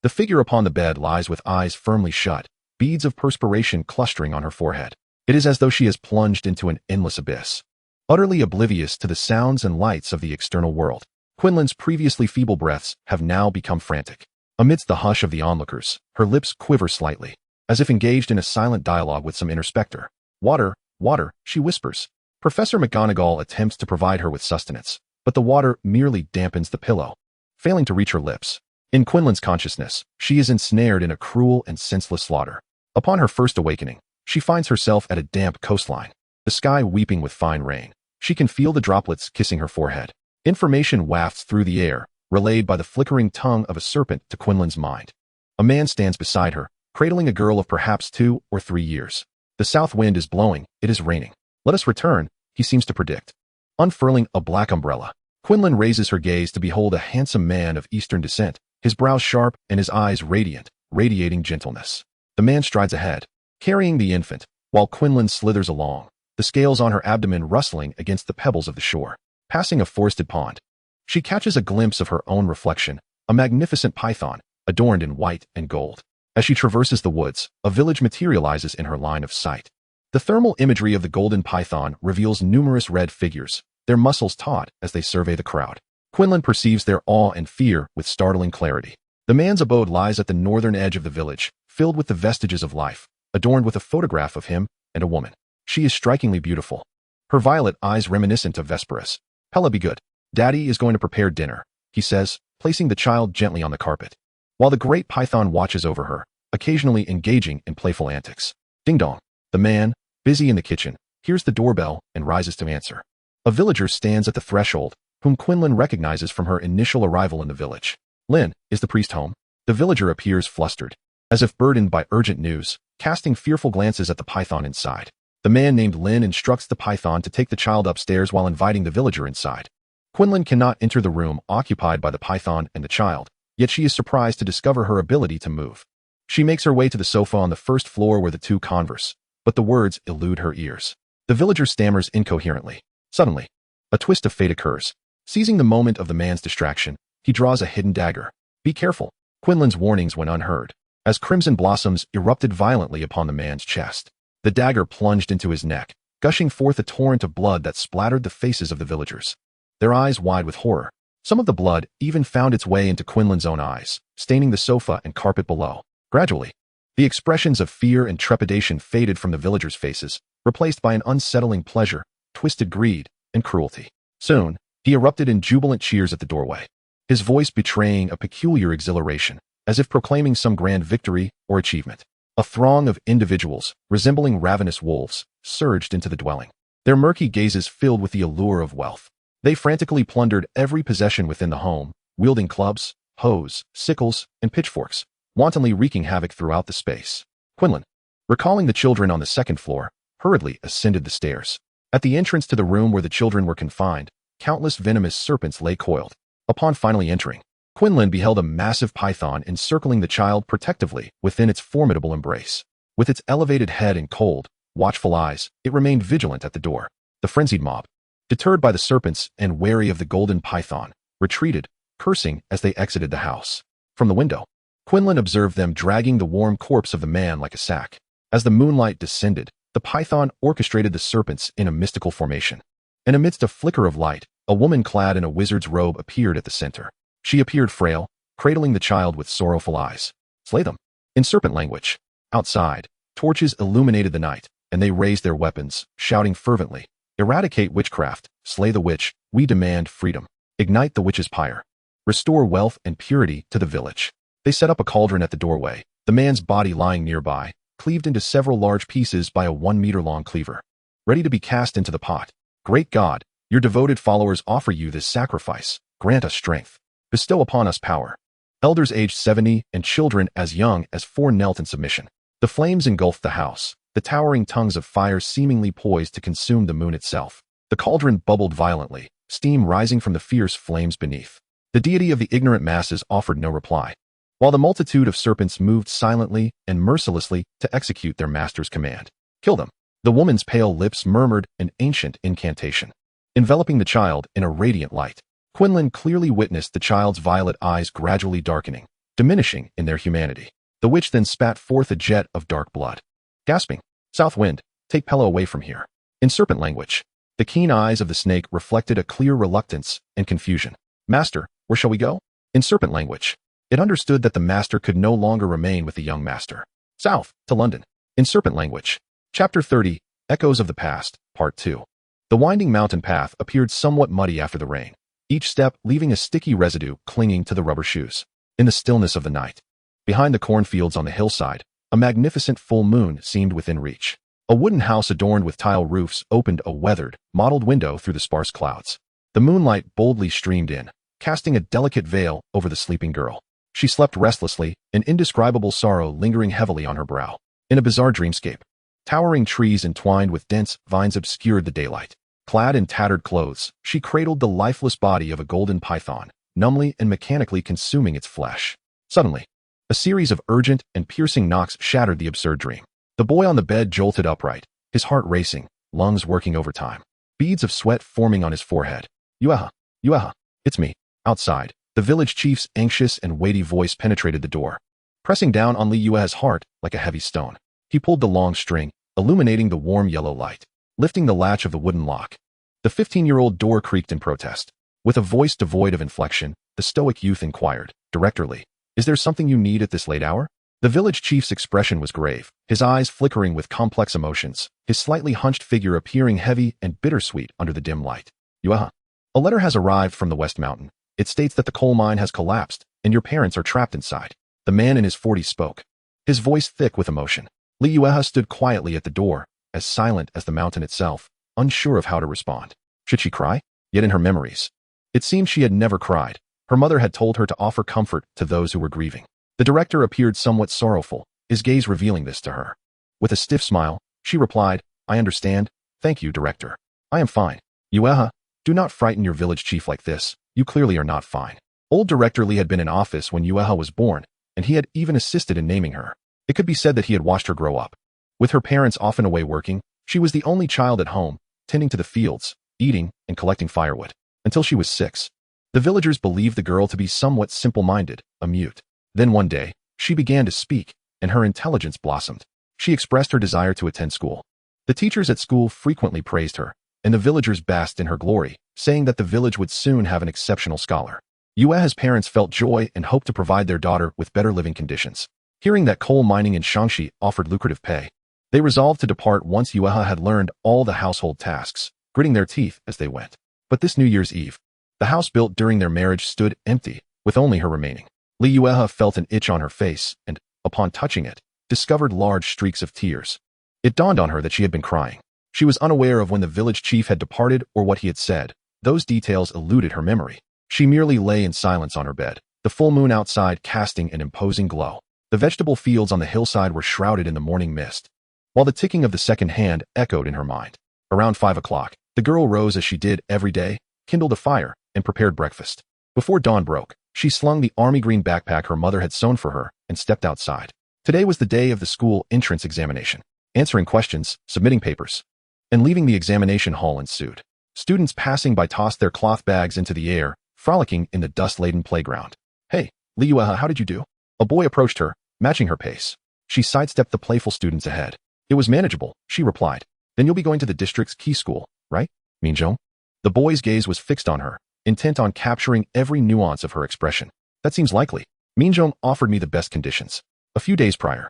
The figure upon the bed lies with eyes firmly shut, beads of perspiration clustering on her forehead. It is as though she has plunged into an endless abyss, utterly oblivious to the sounds and lights of the external world. Quinlan's previously feeble breaths have now become frantic. Amidst the hush of the onlookers, her lips quiver slightly, as if engaged in a silent dialogue with some inner specter. Water, water, she whispers. Professor McGonagall attempts to provide her with sustenance, but the water merely dampens the pillow, failing to reach her lips. In Quinlan's consciousness, she is ensnared in a cruel and senseless slaughter. Upon her first awakening, she finds herself at a damp coastline, the sky weeping with fine rain. She can feel the droplets kissing her forehead. Information wafts through the air, relayed by the flickering tongue of a serpent to Quinlan's mind. A man stands beside her, cradling a girl of perhaps 2 or 3 years. The south wind is blowing, it is raining. Let us return, he seems to predict. Unfurling a black umbrella, Quinlan raises her gaze to behold a handsome man of Eastern descent, his brows sharp and his eyes radiant, radiating gentleness. The man strides ahead, carrying the infant, while Quinlan slithers along, the scales on her abdomen rustling against the pebbles of the shore. Passing a forested pond, she catches a glimpse of her own reflection, a magnificent python, adorned in white and gold. As she traverses the woods, a village materializes in her line of sight. The thermal imagery of the golden python reveals numerous red figures, their muscles taut as they survey the crowd. Quinlan perceives their awe and fear with startling clarity. The man's abode lies at the northern edge of the village, filled with the vestiges of life, adorned with a photograph of him and a woman. She is strikingly beautiful, her violet eyes reminiscent of Vespera's. Pella, be good. Daddy is going to prepare dinner, he says, placing the child gently on the carpet, while the great python watches over her, occasionally engaging in playful antics. Ding dong. The man, busy in the kitchen, hears the doorbell and rises to answer. A villager stands at the threshold, whom Quinlan recognizes from her initial arrival in the village. Lynn, is the priest home? The villager appears flustered, as if burdened by urgent news, casting fearful glances at the python inside. The man named Lynn instructs the python to take the child upstairs while inviting the villager inside. Quinlan cannot enter the room occupied by the python and the child, yet she is surprised to discover her ability to move. She makes her way to the sofa on the first floor where the two converse, but the words elude her ears. The villager stammers incoherently. Suddenly, a twist of fate occurs. Seizing the moment of the man's distraction, he draws a hidden dagger. Be careful. Quinlan's warnings went unheard, as crimson blossoms erupted violently upon the man's chest. The dagger plunged into his neck, gushing forth a torrent of blood that splattered the faces of the villagers, their eyes wide with horror. Some of the blood even found its way into Quinlan's own eyes, staining the sofa and carpet below. Gradually, the expressions of fear and trepidation faded from the villagers' faces, replaced by an unsettling pleasure, twisted greed, and cruelty. Soon, he erupted in jubilant cheers at the doorway, his voice betraying a peculiar exhilaration, as if proclaiming some grand victory or achievement. A throng of individuals, resembling ravenous wolves, surged into the dwelling, their murky gazes filled with the allure of wealth. They frantically plundered every possession within the home, wielding clubs, hoes, sickles, and pitchforks, wantonly wreaking havoc throughout the space. Quinlan, recalling the children on the second floor, hurriedly ascended the stairs. At the entrance to the room where the children were confined, countless venomous serpents lay coiled. Upon finally entering, Quinlan beheld a massive python encircling the child protectively within its formidable embrace. With its elevated head and cold, watchful eyes, it remained vigilant at the door. The frenzied mob, deterred by the serpents and wary of the golden python, retreated, cursing as they exited the house. From the window, Quinlan observed them dragging the warm corpse of the man like a sack. As the moonlight descended, the python orchestrated the serpents in a mystical formation. And amidst a flicker of light, a woman clad in a wizard's robe appeared at the center. She appeared frail, cradling the child with sorrowful eyes. Slay them. In serpent language. Outside, torches illuminated the night, and they raised their weapons, shouting fervently, "Eradicate witchcraft, slay the witch, we demand freedom. Ignite the witch's pyre. Restore wealth and purity to the village." They set up a cauldron at the doorway, the man's body lying nearby, cleaved into several large pieces by a 1-meter-long cleaver, ready to be cast into the pot. "Great God, your devoted followers offer you this sacrifice. Grant us strength. Bestow upon us power." Elders aged 70 and children as young as 4 knelt in submission. The flames engulfed the house, the towering tongues of fire seemingly poised to consume the moon itself. The cauldron bubbled violently, steam rising from the fierce flames beneath. The deity of the ignorant masses offered no reply, while the multitude of serpents moved silently and mercilessly to execute their master's command. "Kill them." The woman's pale lips murmured an ancient incantation, enveloping the child in a radiant light. Quinlan clearly witnessed the child's violet eyes gradually darkening, diminishing in their humanity. The witch then spat forth a jet of dark blood. Gasping, "South wind, take Pella away from here." In serpent language, the keen eyes of the snake reflected a clear reluctance and confusion. "Master, where shall we go?" In serpent language, it understood that the master could no longer remain with the young master. "South, to London." In serpent language. Chapter 30, Echoes of the Past, Part 2. The winding mountain path appeared somewhat muddy after the rain, each step leaving a sticky residue clinging to the rubber shoes. In the stillness of the night, behind the cornfields on the hillside, a magnificent full moon seemed within reach. A wooden house adorned with tile roofs opened a weathered, mottled window through the sparse clouds. The moonlight boldly streamed in, casting a delicate veil over the sleeping girl. She slept restlessly, an indescribable sorrow lingering heavily on her brow. In a bizarre dreamscape, towering trees entwined with dense vines obscured the daylight. Clad in tattered clothes, she cradled the lifeless body of a golden python, numbly and mechanically consuming its flesh. Suddenly, a series of urgent and piercing knocks shattered the absurd dream. The boy on the bed jolted upright, his heart racing, lungs working overtime, beads of sweat forming on his forehead. "Ueha, Ueha, it's me." Outside, the village chief's anxious and weighty voice penetrated the door, pressing down on Li Yueha's heart like a heavy stone. He pulled the long string, illuminating the warm yellow light, lifting the latch of the wooden lock. The 15-year-old door creaked in protest. With a voice devoid of inflection, the stoic youth inquired, "Director Li, is there something you need at this late hour?" The village chief's expression was grave, his eyes flickering with complex emotions, his slightly hunched figure appearing heavy and bittersweet under the dim light. "Ueha, a letter has arrived from the West Mountain. It states that the coal mine has collapsed, and your parents are trapped inside." The man in his 40s spoke, his voice thick with emotion. Li Yueha stood quietly at the door, as silent as the mountain itself, unsure of how to respond. Should she cry? Yet in her memories, it seemed she had never cried. Her mother had told her to offer comfort to those who were grieving. The director appeared somewhat sorrowful, his gaze revealing this to her. With a stiff smile, she replied, "I understand. Thank you, Director. I am fine." "Ueha, do not frighten your village chief like this. You clearly are not fine." Old Director Li had been in office when Ueha was born, and he had even assisted in naming her. It could be said that he had watched her grow up. With her parents often away working, she was the only child at home, tending to the fields, eating, and collecting firewood. Until she was 6. The villagers believed the girl to be somewhat simple-minded, a mute. Then one day, she began to speak, and her intelligence blossomed. She expressed her desire to attend school. The teachers at school frequently praised her, and the villagers basked in her glory, saying that the village would soon have an exceptional scholar. Yueha's parents felt joy and hoped to provide their daughter with better living conditions. Hearing that coal mining in Shaanxi offered lucrative pay, they resolved to depart once Yueha had learned all the household tasks, gritting their teeth as they went. But this New Year's Eve, the house built during their marriage stood empty, with only her remaining. Yueha felt an itch on her face and, upon touching it, discovered large streaks of tears. It dawned on her that she had been crying. She was unaware of when the village chief had departed or what he had said. Those details eluded her memory. She merely lay in silence on her bed, the full moon outside casting an imposing glow. The vegetable fields on the hillside were shrouded in the morning mist, while the ticking of the second hand echoed in her mind. Around 5 o'clock, the girl rose as she did every day, kindled a fire, and prepared breakfast. Before dawn broke, she slung the army green backpack her mother had sewn for her and stepped outside. Today was the day of the school entrance examination. Answering questions, submitting papers, and leaving the examination hall ensued. Students passing by tossed their cloth bags into the air, frolicking in the dust-laden playground. "Hey, Yueha, how did you do?" A boy approached her, matching her pace. She sidestepped the playful students ahead. "It was manageable," she replied. "Then you'll be going to the district's key school, right, Minjong?" The boy's gaze was fixed on her, intent on capturing every nuance of her expression. "That seems likely. Minjong offered me the best conditions." A few days prior,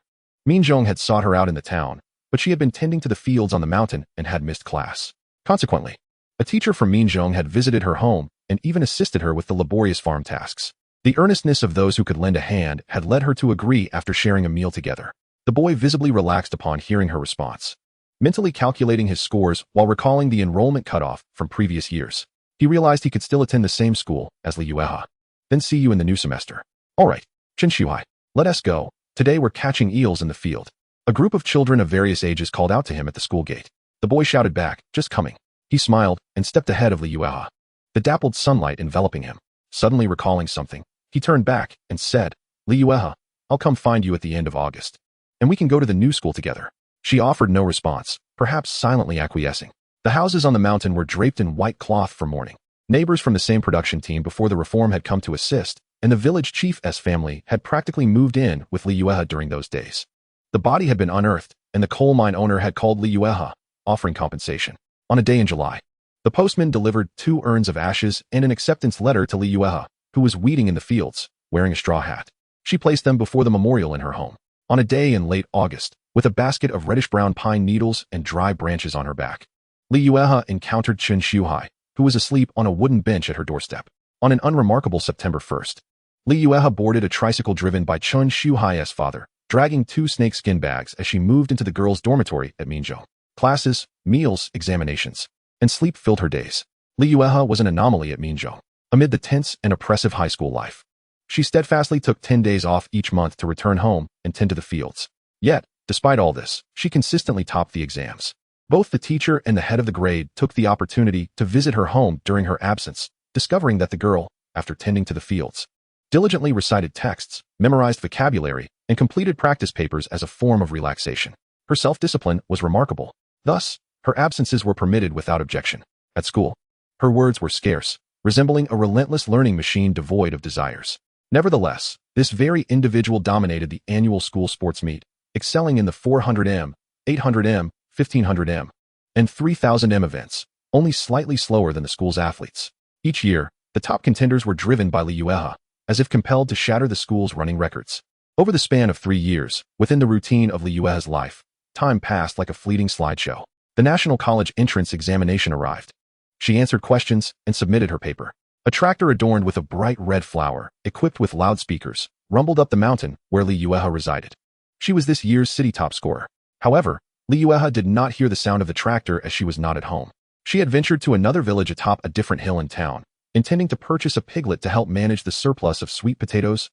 Minjong had sought her out in the town, but she had been tending to the fields on the mountain and had missed class. Consequently, a teacher from Minjong had visited her home and even assisted her with the laborious farm tasks. The earnestness of those who could lend a hand had led her to agree after sharing a meal together. The boy visibly relaxed upon hearing her response, mentally calculating his scores while recalling the enrollment cutoff from previous years. He realized he could still attend the same school as Yueha. "Then see you in the new semester." "All right, Chen Shuhai, let us go. Today we're catching eels in the field." A group of children of various ages called out to him at the school gate. The boy shouted back, "Just coming." He smiled and stepped ahead of Yueha, the dappled sunlight enveloping him. Suddenly recalling something, he turned back and said, "Yueha, I'll come find you at the end of August, and we can go to the new school together." She offered no response, perhaps silently acquiescing. The houses on the mountain were draped in white cloth for mourning. Neighbors from the same production team before the reform had come to assist, and the village chief's family had practically moved in with Yueha during those days. The body had been unearthed, and the coal mine owner had called Yueha, offering compensation. On a day in July, the postman delivered 2 urns of ashes and an acceptance letter to Yueha, who was weeding in the fields, wearing a straw hat. She placed them before the memorial in her home. On a day in late August, with a basket of reddish-brown pine needles and dry branches on her back, Yueha encountered Chen Shuhai, who was asleep on a wooden bench at her doorstep. On an unremarkable September 1st, Yueha boarded a tricycle driven by Chen Shuhai's father, dragging 2 snakeskin bags as she moved into the girls' dormitory at Minzhou. Classes, meals, examinations, and sleep filled her days. Yueha was an anomaly at Minzhou. Amid the tense and oppressive high school life, she steadfastly took 10 days off each month to return home and tend to the fields. Yet, despite all this, she consistently topped the exams. Both the teacher and the head of the grade took the opportunity to visit her home during her absence, discovering that the girl, after tending to the fields, diligently recited texts, memorized vocabulary, and completed practice papers as a form of relaxation. Her self-discipline was remarkable. Thus, her absences were permitted without objection. At school, her words were scarce, resembling a relentless learning machine devoid of desires. Nevertheless, this very individual dominated the annual school sports meet, excelling in the 400m, 800m, 1500m, and 3000m events, only slightly slower than the school's athletes. Each year, the top contenders were driven by Yueha, as if compelled to shatter the school's running records. Over the span of 3 years, within the routine of Yueha's life, time passed like a fleeting slideshow. The National College entrance examination arrived. She answered questions and submitted her paper. A tractor adorned with a bright red flower, equipped with loudspeakers, rumbled up the mountain where Yueha resided. She was this year's city top scorer. However, Yueha did not hear the sound of the tractor as she was not at home. She had ventured to another village atop a different hill in town, intending to purchase a piglet to help manage the surplus of sweet potatoes,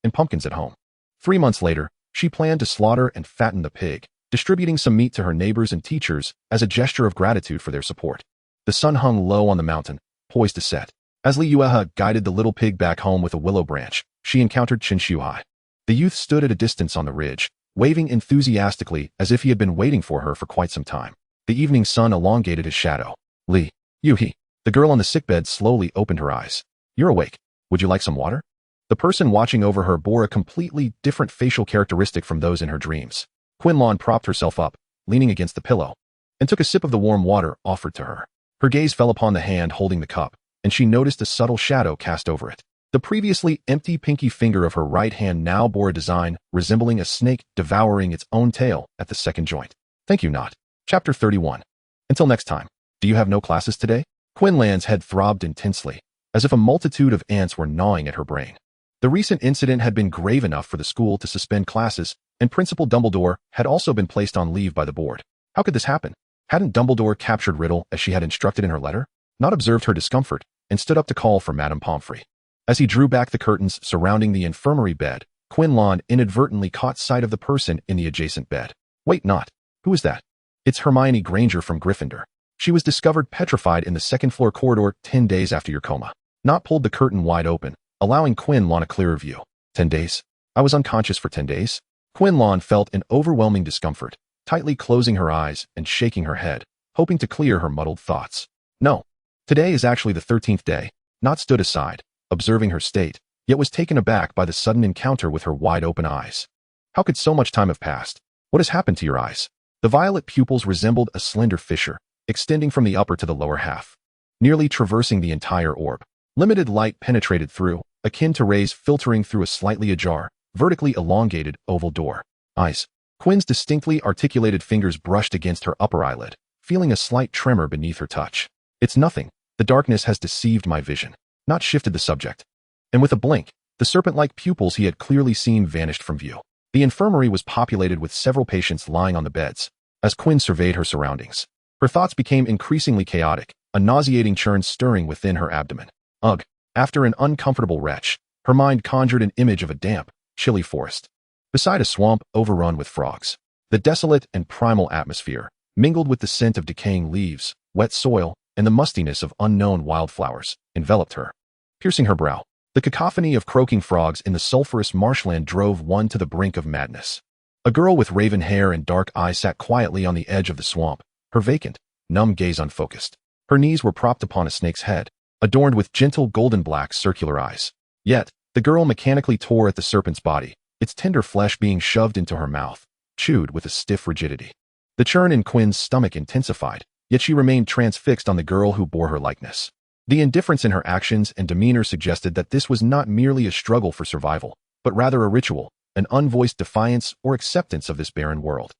and pumpkins at home. 3 months later, she planned to slaughter and fatten the pig, distributing some meat to her neighbors and teachers as a gesture of gratitude for their support. The sun hung low on the mountain, poised to set. As Yueha guided the little pig back home with a willow branch, she encountered Chen Shuhai. The youth stood at a distance on the ridge, waving enthusiastically as if he had been waiting for her for quite some time. The evening sun elongated his shadow. "Yuhi." The girl on the sickbed slowly opened her eyes. "You're awake. Would you like some water?" The person watching over her bore a completely different facial characteristic from those in her dreams. Quinlan propped herself up, leaning against the pillow. and took a sip of the warm water offered to her. Her gaze fell upon the hand holding the cup, and she noticed a subtle shadow cast over it. The previously empty pinky finger of her right hand now bore a design resembling a snake devouring its own tail at the second joint. Thank you, Not. Chapter 31. Until next time. Do you have no classes today? Quinlan's head throbbed intensely, as if a multitude of ants were gnawing at her brain. The recent incident had been grave enough for the school to suspend classes, and Principal Dumbledore had also been placed on leave by the board. How could this happen? Hadn't Dumbledore captured Riddle as she had instructed in her letter? Not observed her discomfort, and stood up to call for Madame Pomfrey. As he drew back the curtains surrounding the infirmary bed, Quinlan inadvertently caught sight of the person in the adjacent bed. Wait, Not. Who is that? It's Hermione Granger from Gryffindor. She was discovered petrified in the second-floor corridor 10 days after your coma. Not pulled the curtain wide open, allowing Quinlan a clearer view. 10 days? I was unconscious for 10 days? Quinlan felt an overwhelming discomfort, tightly closing her eyes and shaking her head, hoping to clear her muddled thoughts. No. Today is actually the 13th day. Not stood aside, observing her state, yet was taken aback by the sudden encounter with her wide-open eyes. How could so much time have passed? What has happened to your eyes? The violet pupils resembled a slender fissure, extending from the upper to the lower half, nearly traversing the entire orb. Limited light penetrated through, akin to rays filtering through a slightly ajar, vertically elongated oval door. Eyes. Quinn's distinctly articulated fingers brushed against her upper eyelid, feeling a slight tremor beneath her touch. It's nothing. The darkness has deceived my vision. Not shifted the subject. And with a blink, the serpent-like pupils he had clearly seen vanished from view. The infirmary was populated with several patients lying on the beds. As Quinn surveyed her surroundings, her thoughts became increasingly chaotic, a nauseating churn stirring within her abdomen. Ugh. After an uncomfortable retch, her mind conjured an image of a damp, chilly forest, beside a swamp overrun with frogs. The desolate and primal atmosphere, mingled with the scent of decaying leaves, wet soil, and the mustiness of unknown wildflowers, enveloped her, piercing her brow. The cacophony of croaking frogs in the sulphurous marshland drove one to the brink of madness. A girl with raven hair and dark eyes sat quietly on the edge of the swamp, her vacant, numb gaze unfocused. Her knees were propped upon a snake's head, adorned with gentle golden-black circular eyes. Yet, the girl mechanically tore at the serpent's body, its tender flesh being shoved into her mouth, chewed with a stiff rigidity. The churn in Quinn's stomach intensified, yet she remained transfixed on the girl who bore her likeness. The indifference in her actions and demeanor suggested that this was not merely a struggle for survival, but rather a ritual, an unvoiced defiance or acceptance of this barren world.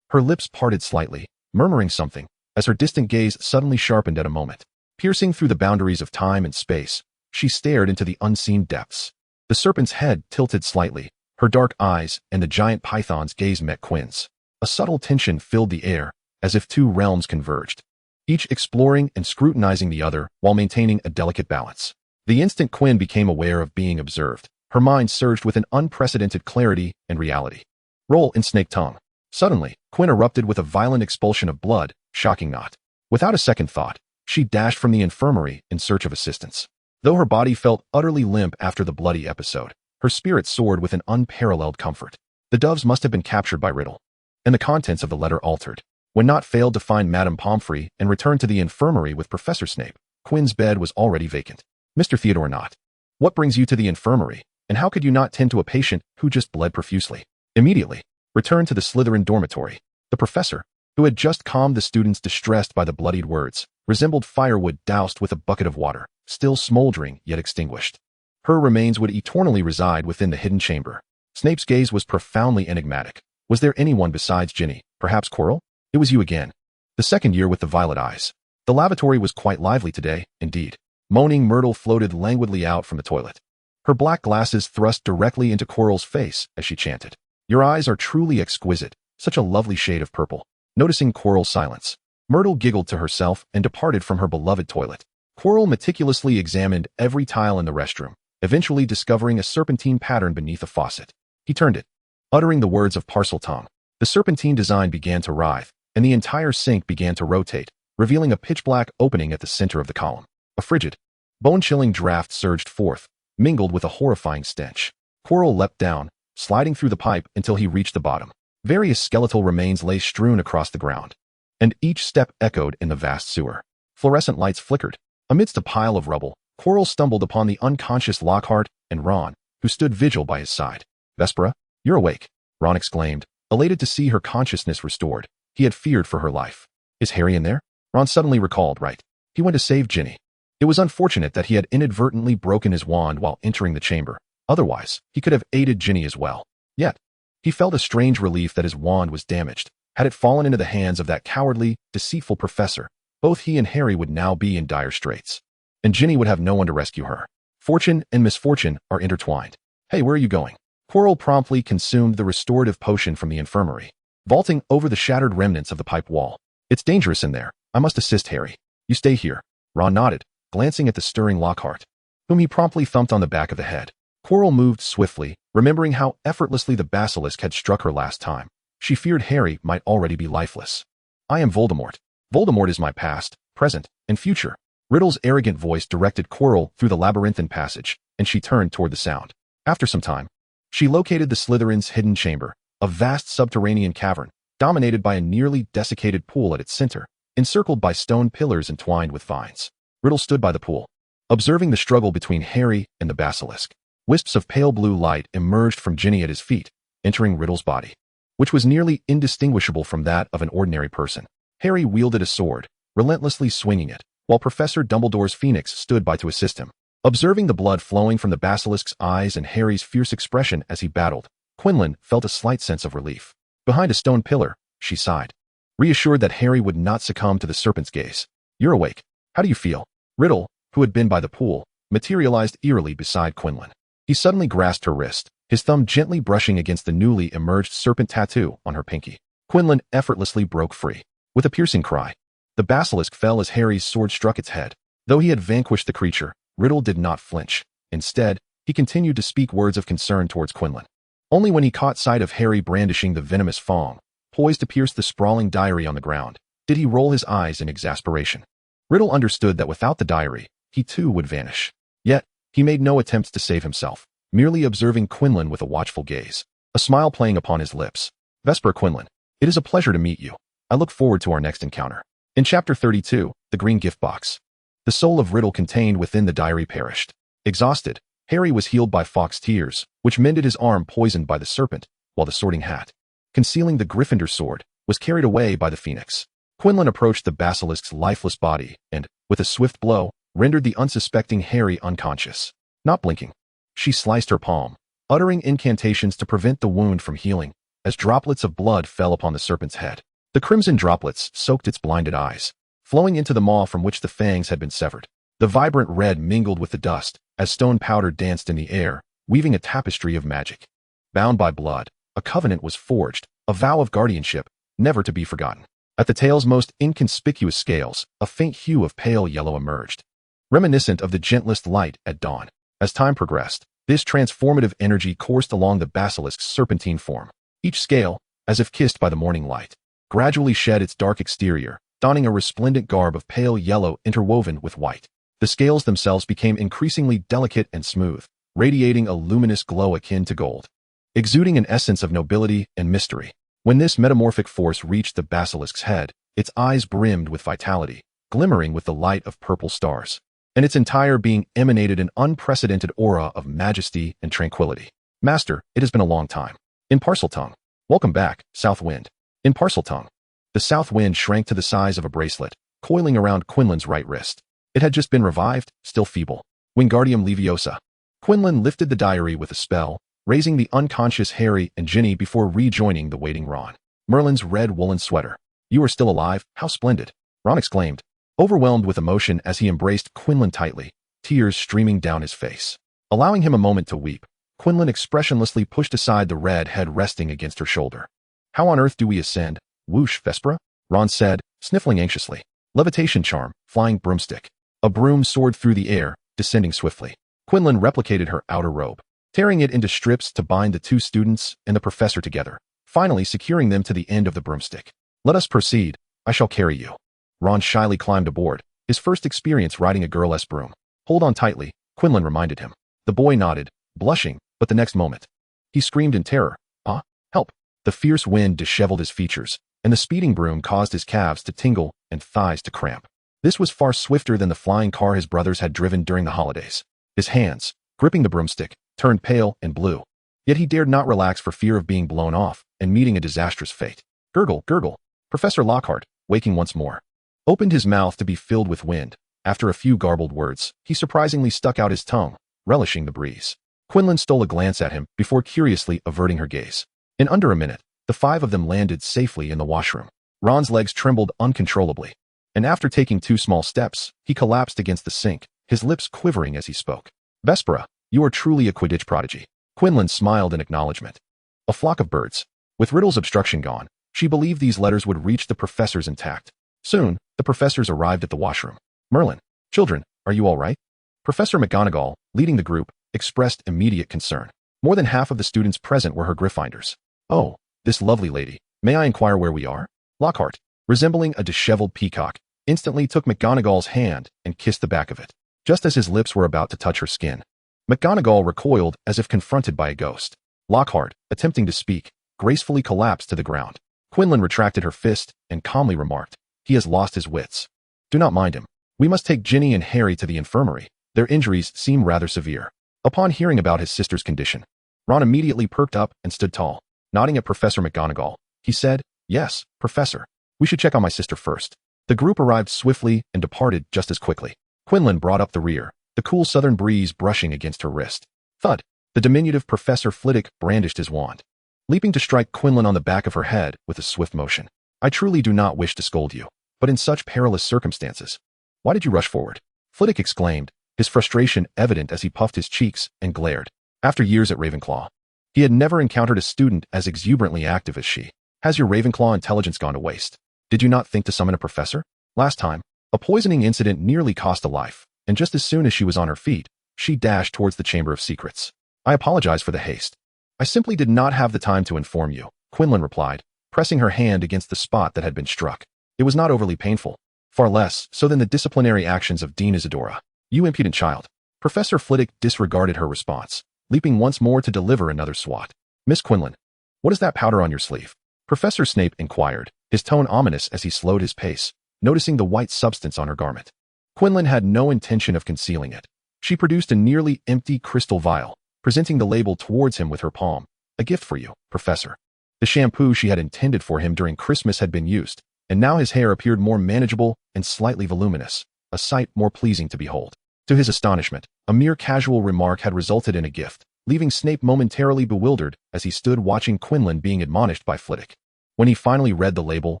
Her lips parted slightly, murmuring something, as her distant gaze suddenly sharpened at a moment. Piercing through the boundaries of time and space, she stared into the unseen depths. The serpent's head tilted slightly, her dark eyes and the giant python's gaze met Quinn's. A subtle tension filled the air, as if two realms converged, each exploring and scrutinizing the other while maintaining a delicate balance. The instant Quinn became aware of being observed, her mind surged with an unprecedented clarity and reality. Roll in snake tongue. Suddenly, Quinn erupted with a violent expulsion of blood, shocking Not. Without a second thought, she dashed from the infirmary in search of assistance. Though her body felt utterly limp after the bloody episode, her spirit soared with an unparalleled comfort. The doves must have been captured by Riddle, and the contents of the letter altered. When Not failed to find Madame Pomfrey and returned to the infirmary with Professor Snape, Quinn's bed was already vacant. Mr. Theodore Not. What brings you to the infirmary, and how could you not tend to a patient who just bled profusely? Immediately, return to the Slytherin dormitory. The professor, who had just calmed the students distressed by the bloodied words, resembled firewood doused with a bucket of water, still smoldering yet extinguished. Her remains would eternally reside within the hidden chamber. Snape's gaze was profoundly enigmatic. Was there anyone besides Ginny, perhaps Quirrell? It was you again. The second year with the violet eyes. The lavatory was quite lively today, indeed. Moaning Myrtle floated languidly out from the toilet. Her black glasses thrust directly into Quirrell's face as she chanted. Your eyes are truly exquisite, such a lovely shade of purple. Noticing Quirrell's silence, Myrtle giggled to herself and departed from her beloved toilet. Quirrell meticulously examined every tile in the restroom, eventually discovering a serpentine pattern beneath a faucet. He turned it. Uttering the words of Parseltongue, the serpentine design began to writhe, and the entire sink began to rotate, revealing a pitch-black opening at the center of the column. A frigid, bone-chilling draft surged forth, mingled with a horrifying stench. Quirrell leapt down, sliding through the pipe until he reached the bottom. Various skeletal remains lay strewn across the ground, and each step echoed in the vast sewer. Fluorescent lights flickered. Amidst a pile of rubble, Quirrell stumbled upon the unconscious Lockhart and Ron, who stood vigil by his side. Vespera, you're awake, Ron exclaimed, elated to see her consciousness restored. He had feared for her life. Is Harry in there? Ron suddenly recalled, right. He went to save Ginny. It was unfortunate that he had inadvertently broken his wand while entering the chamber. Otherwise, he could have aided Ginny as well. Yet, he felt a strange relief that his wand was damaged. Had it fallen into the hands of that cowardly, deceitful professor, both he and Harry would now be in dire straits. And Ginny would have no one to rescue her. Fortune and misfortune are intertwined. Hey, where are you going? Quirrell promptly consumed the restorative potion from the infirmary, vaulting over the shattered remnants of the pipe wall. It's dangerous in there. I must assist Harry. You stay here. Ron nodded, glancing at the stirring Lockhart, whom he promptly thumped on the back of the head. Quirrell moved swiftly, remembering how effortlessly the basilisk had struck her last time. She feared Harry might already be lifeless. I am Voldemort. Voldemort is my past, present, and future. Riddle's arrogant voice directed Quirrell through the labyrinthine passage, and she turned toward the sound. After some time, she located the Slytherin's hidden chamber, a vast subterranean cavern, dominated by a nearly desiccated pool at its center, encircled by stone pillars entwined with vines. Riddle stood by the pool, observing the struggle between Harry and the basilisk. Wisps of pale blue light emerged from Ginny at his feet, entering Riddle's body, which was nearly indistinguishable from that of an ordinary person. Harry wielded a sword, relentlessly swinging it, while Professor Dumbledore's Phoenix stood by to assist him. Observing the blood flowing from the basilisk's eyes and Harry's fierce expression as he battled, Quinlan felt a slight sense of relief. Behind a stone pillar, she sighed, reassured that Harry would not succumb to the serpent's gaze. You're awake. How do you feel? Riddle, who had been by the pool, materialized eerily beside Quinlan. He suddenly grasped her wrist, his thumb gently brushing against the newly emerged serpent tattoo on her pinky. Quinlan effortlessly broke free. With a piercing cry, the basilisk fell as Harry's sword struck its head. Though he had vanquished the creature, Riddle did not flinch. Instead, he continued to speak words of concern towards Quinlan. Only when he caught sight of Harry brandishing the venomous fong, poised to pierce the sprawling diary on the ground, did he roll his eyes in exasperation. Riddle understood that without the diary, he too would vanish. Yet, he made no attempts to save himself, merely observing Quinlan with a watchful gaze, a smile playing upon his lips. Vespera Quinlan, it is a pleasure to meet you. I look forward to our next encounter. In Chapter 32, The Green Gift Box. The soul of Riddle contained within the diary perished. Exhausted, Harry was healed by Fawkes' tears, which mended his arm poisoned by the serpent, while the sorting hat, concealing the Gryffindor sword, was carried away by the Phoenix. Quinlan approached the basilisk's lifeless body and, with a swift blow, rendered the unsuspecting Harry unconscious. Not blinking, she sliced her palm, uttering incantations to prevent the wound from healing, as droplets of blood fell upon the serpent's head. The crimson droplets soaked its blinded eyes, flowing into the maw from which the fangs had been severed. The vibrant red mingled with the dust, as stone powder danced in the air, weaving a tapestry of magic. Bound by blood, a covenant was forged, a vow of guardianship, never to be forgotten. At the tail's most inconspicuous scales, a faint hue of pale yellow emerged, reminiscent of the gentlest light at dawn. As time progressed, this transformative energy coursed along the basilisk's serpentine form. Each scale, as if kissed by the morning light, gradually shed its dark exterior, donning a resplendent garb of pale yellow interwoven with white. The scales themselves became increasingly delicate and smooth, radiating a luminous glow akin to gold, exuding an essence of nobility and mystery. When this metamorphic force reached the basilisk's head, its eyes brimmed with vitality, glimmering with the light of purple stars, and its entire being emanated an unprecedented aura of majesty and tranquility. Master, it has been a long time. In Parseltongue. Welcome back, South Wind. In Parseltongue. The South Wind shrank to the size of a bracelet, coiling around Quinlan's right wrist. It had just been revived, still feeble. Wingardium Leviosa. Quinlan lifted the diary with a spell, raising the unconscious Harry and Ginny before rejoining the waiting Ron. Merlin's red woolen sweater. You are still alive? How splendid. Ron exclaimed, overwhelmed with emotion as he embraced Quinlan tightly, tears streaming down his face. Allowing him a moment to weep, Quinlan expressionlessly pushed aside the red head resting against her shoulder. How on earth do we ascend? Whoosh, Vespera? Ron said, sniffling anxiously. Levitation charm, flying broomstick. A broom soared through the air, descending swiftly. Quinlan replicated her outer robe, tearing it into strips to bind the two students and the professor together, finally securing them to the end of the broomstick. Let us proceed. I shall carry you. Ron shyly climbed aboard, his first experience riding a girl-less broom. Hold on tightly, Quinlan reminded him. The boy nodded, blushing, but the next moment, he screamed in terror. Ah, help. The fierce wind disheveled his features, and the speeding broom caused his calves to tingle and thighs to cramp. This was far swifter than the flying car his brothers had driven during the holidays. His hands, gripping the broomstick, turned pale and blue. Yet he dared not relax for fear of being blown off and meeting a disastrous fate. Gurgle, gurgle. Professor Lockhart, waking once more. Opened his mouth to be filled with wind. After a few garbled words, he surprisingly stuck out his tongue, relishing the breeze. Quinlan stole a glance at him before curiously averting her gaze. In under a minute, the 5 of them landed safely in the washroom. Ron's legs trembled uncontrollably, and after taking 2 small steps, he collapsed against the sink, his lips quivering as he spoke. Vespera, you are truly a Quidditch prodigy. Quinlan smiled in acknowledgement. A flock of birds. With Riddle's obstruction gone, she believed these letters would reach the professors intact. Soon, the professors arrived at the washroom. Merlin, children, are you all right? Professor McGonagall, leading the group, expressed immediate concern. More than half of the students present were her Gryffindors. Oh, this lovely lady. May I inquire where we are? Lockhart, resembling a disheveled peacock, instantly took McGonagall's hand and kissed the back of it, just as his lips were about to touch her skin. McGonagall recoiled as if confronted by a ghost. Lockhart, attempting to speak, gracefully collapsed to the ground. Quinlan retracted her fist and calmly remarked, he has lost his wits. Do not mind him. We must take Ginny and Harry to the infirmary. Their injuries seem rather severe. Upon hearing about his sister's condition, Ron immediately perked up and stood tall. Nodding at Professor McGonagall, he said, yes, Professor. We should check on my sister first. The group arrived swiftly and departed just as quickly. Quinlan brought up the rear, the cool southern breeze brushing against her wrist. Thud! The diminutive Professor Flitwick brandished his wand, leaping to strike Quinlan on the back of her head with a swift motion. I truly do not wish to scold you, but in such perilous circumstances. Why did you rush forward? Flitwick exclaimed, his frustration evident as he puffed his cheeks and glared. After years at Ravenclaw, he had never encountered a student as exuberantly active as she. Has your Ravenclaw intelligence gone to waste? Did you not think to summon a professor? Last time, a poisoning incident nearly cost a life, and just as soon as she was on her feet, she dashed towards the Chamber of Secrets. I apologize for the haste. I simply did not have the time to inform you, Quinlan replied, pressing her hand against the spot that had been struck. It was not overly painful, far less so than the disciplinary actions of Dean Isidora. You impudent child. Professor Flitwick disregarded her response, leaping once more to deliver another swat. Miss Quinlan, what is that powder on your sleeve? Professor Snape inquired, his tone ominous as he slowed his pace, noticing the white substance on her garment. Quinlan had no intention of concealing it. She produced a nearly empty crystal vial, presenting the label towards him with her palm. A gift for you, Professor. The shampoo she had intended for him during Christmas had been used, and now his hair appeared more manageable and slightly voluminous, a sight more pleasing to behold. To his astonishment, a mere casual remark had resulted in a gift, leaving Snape momentarily bewildered as he stood watching Quinlan being admonished by Flitwick. When he finally read the label,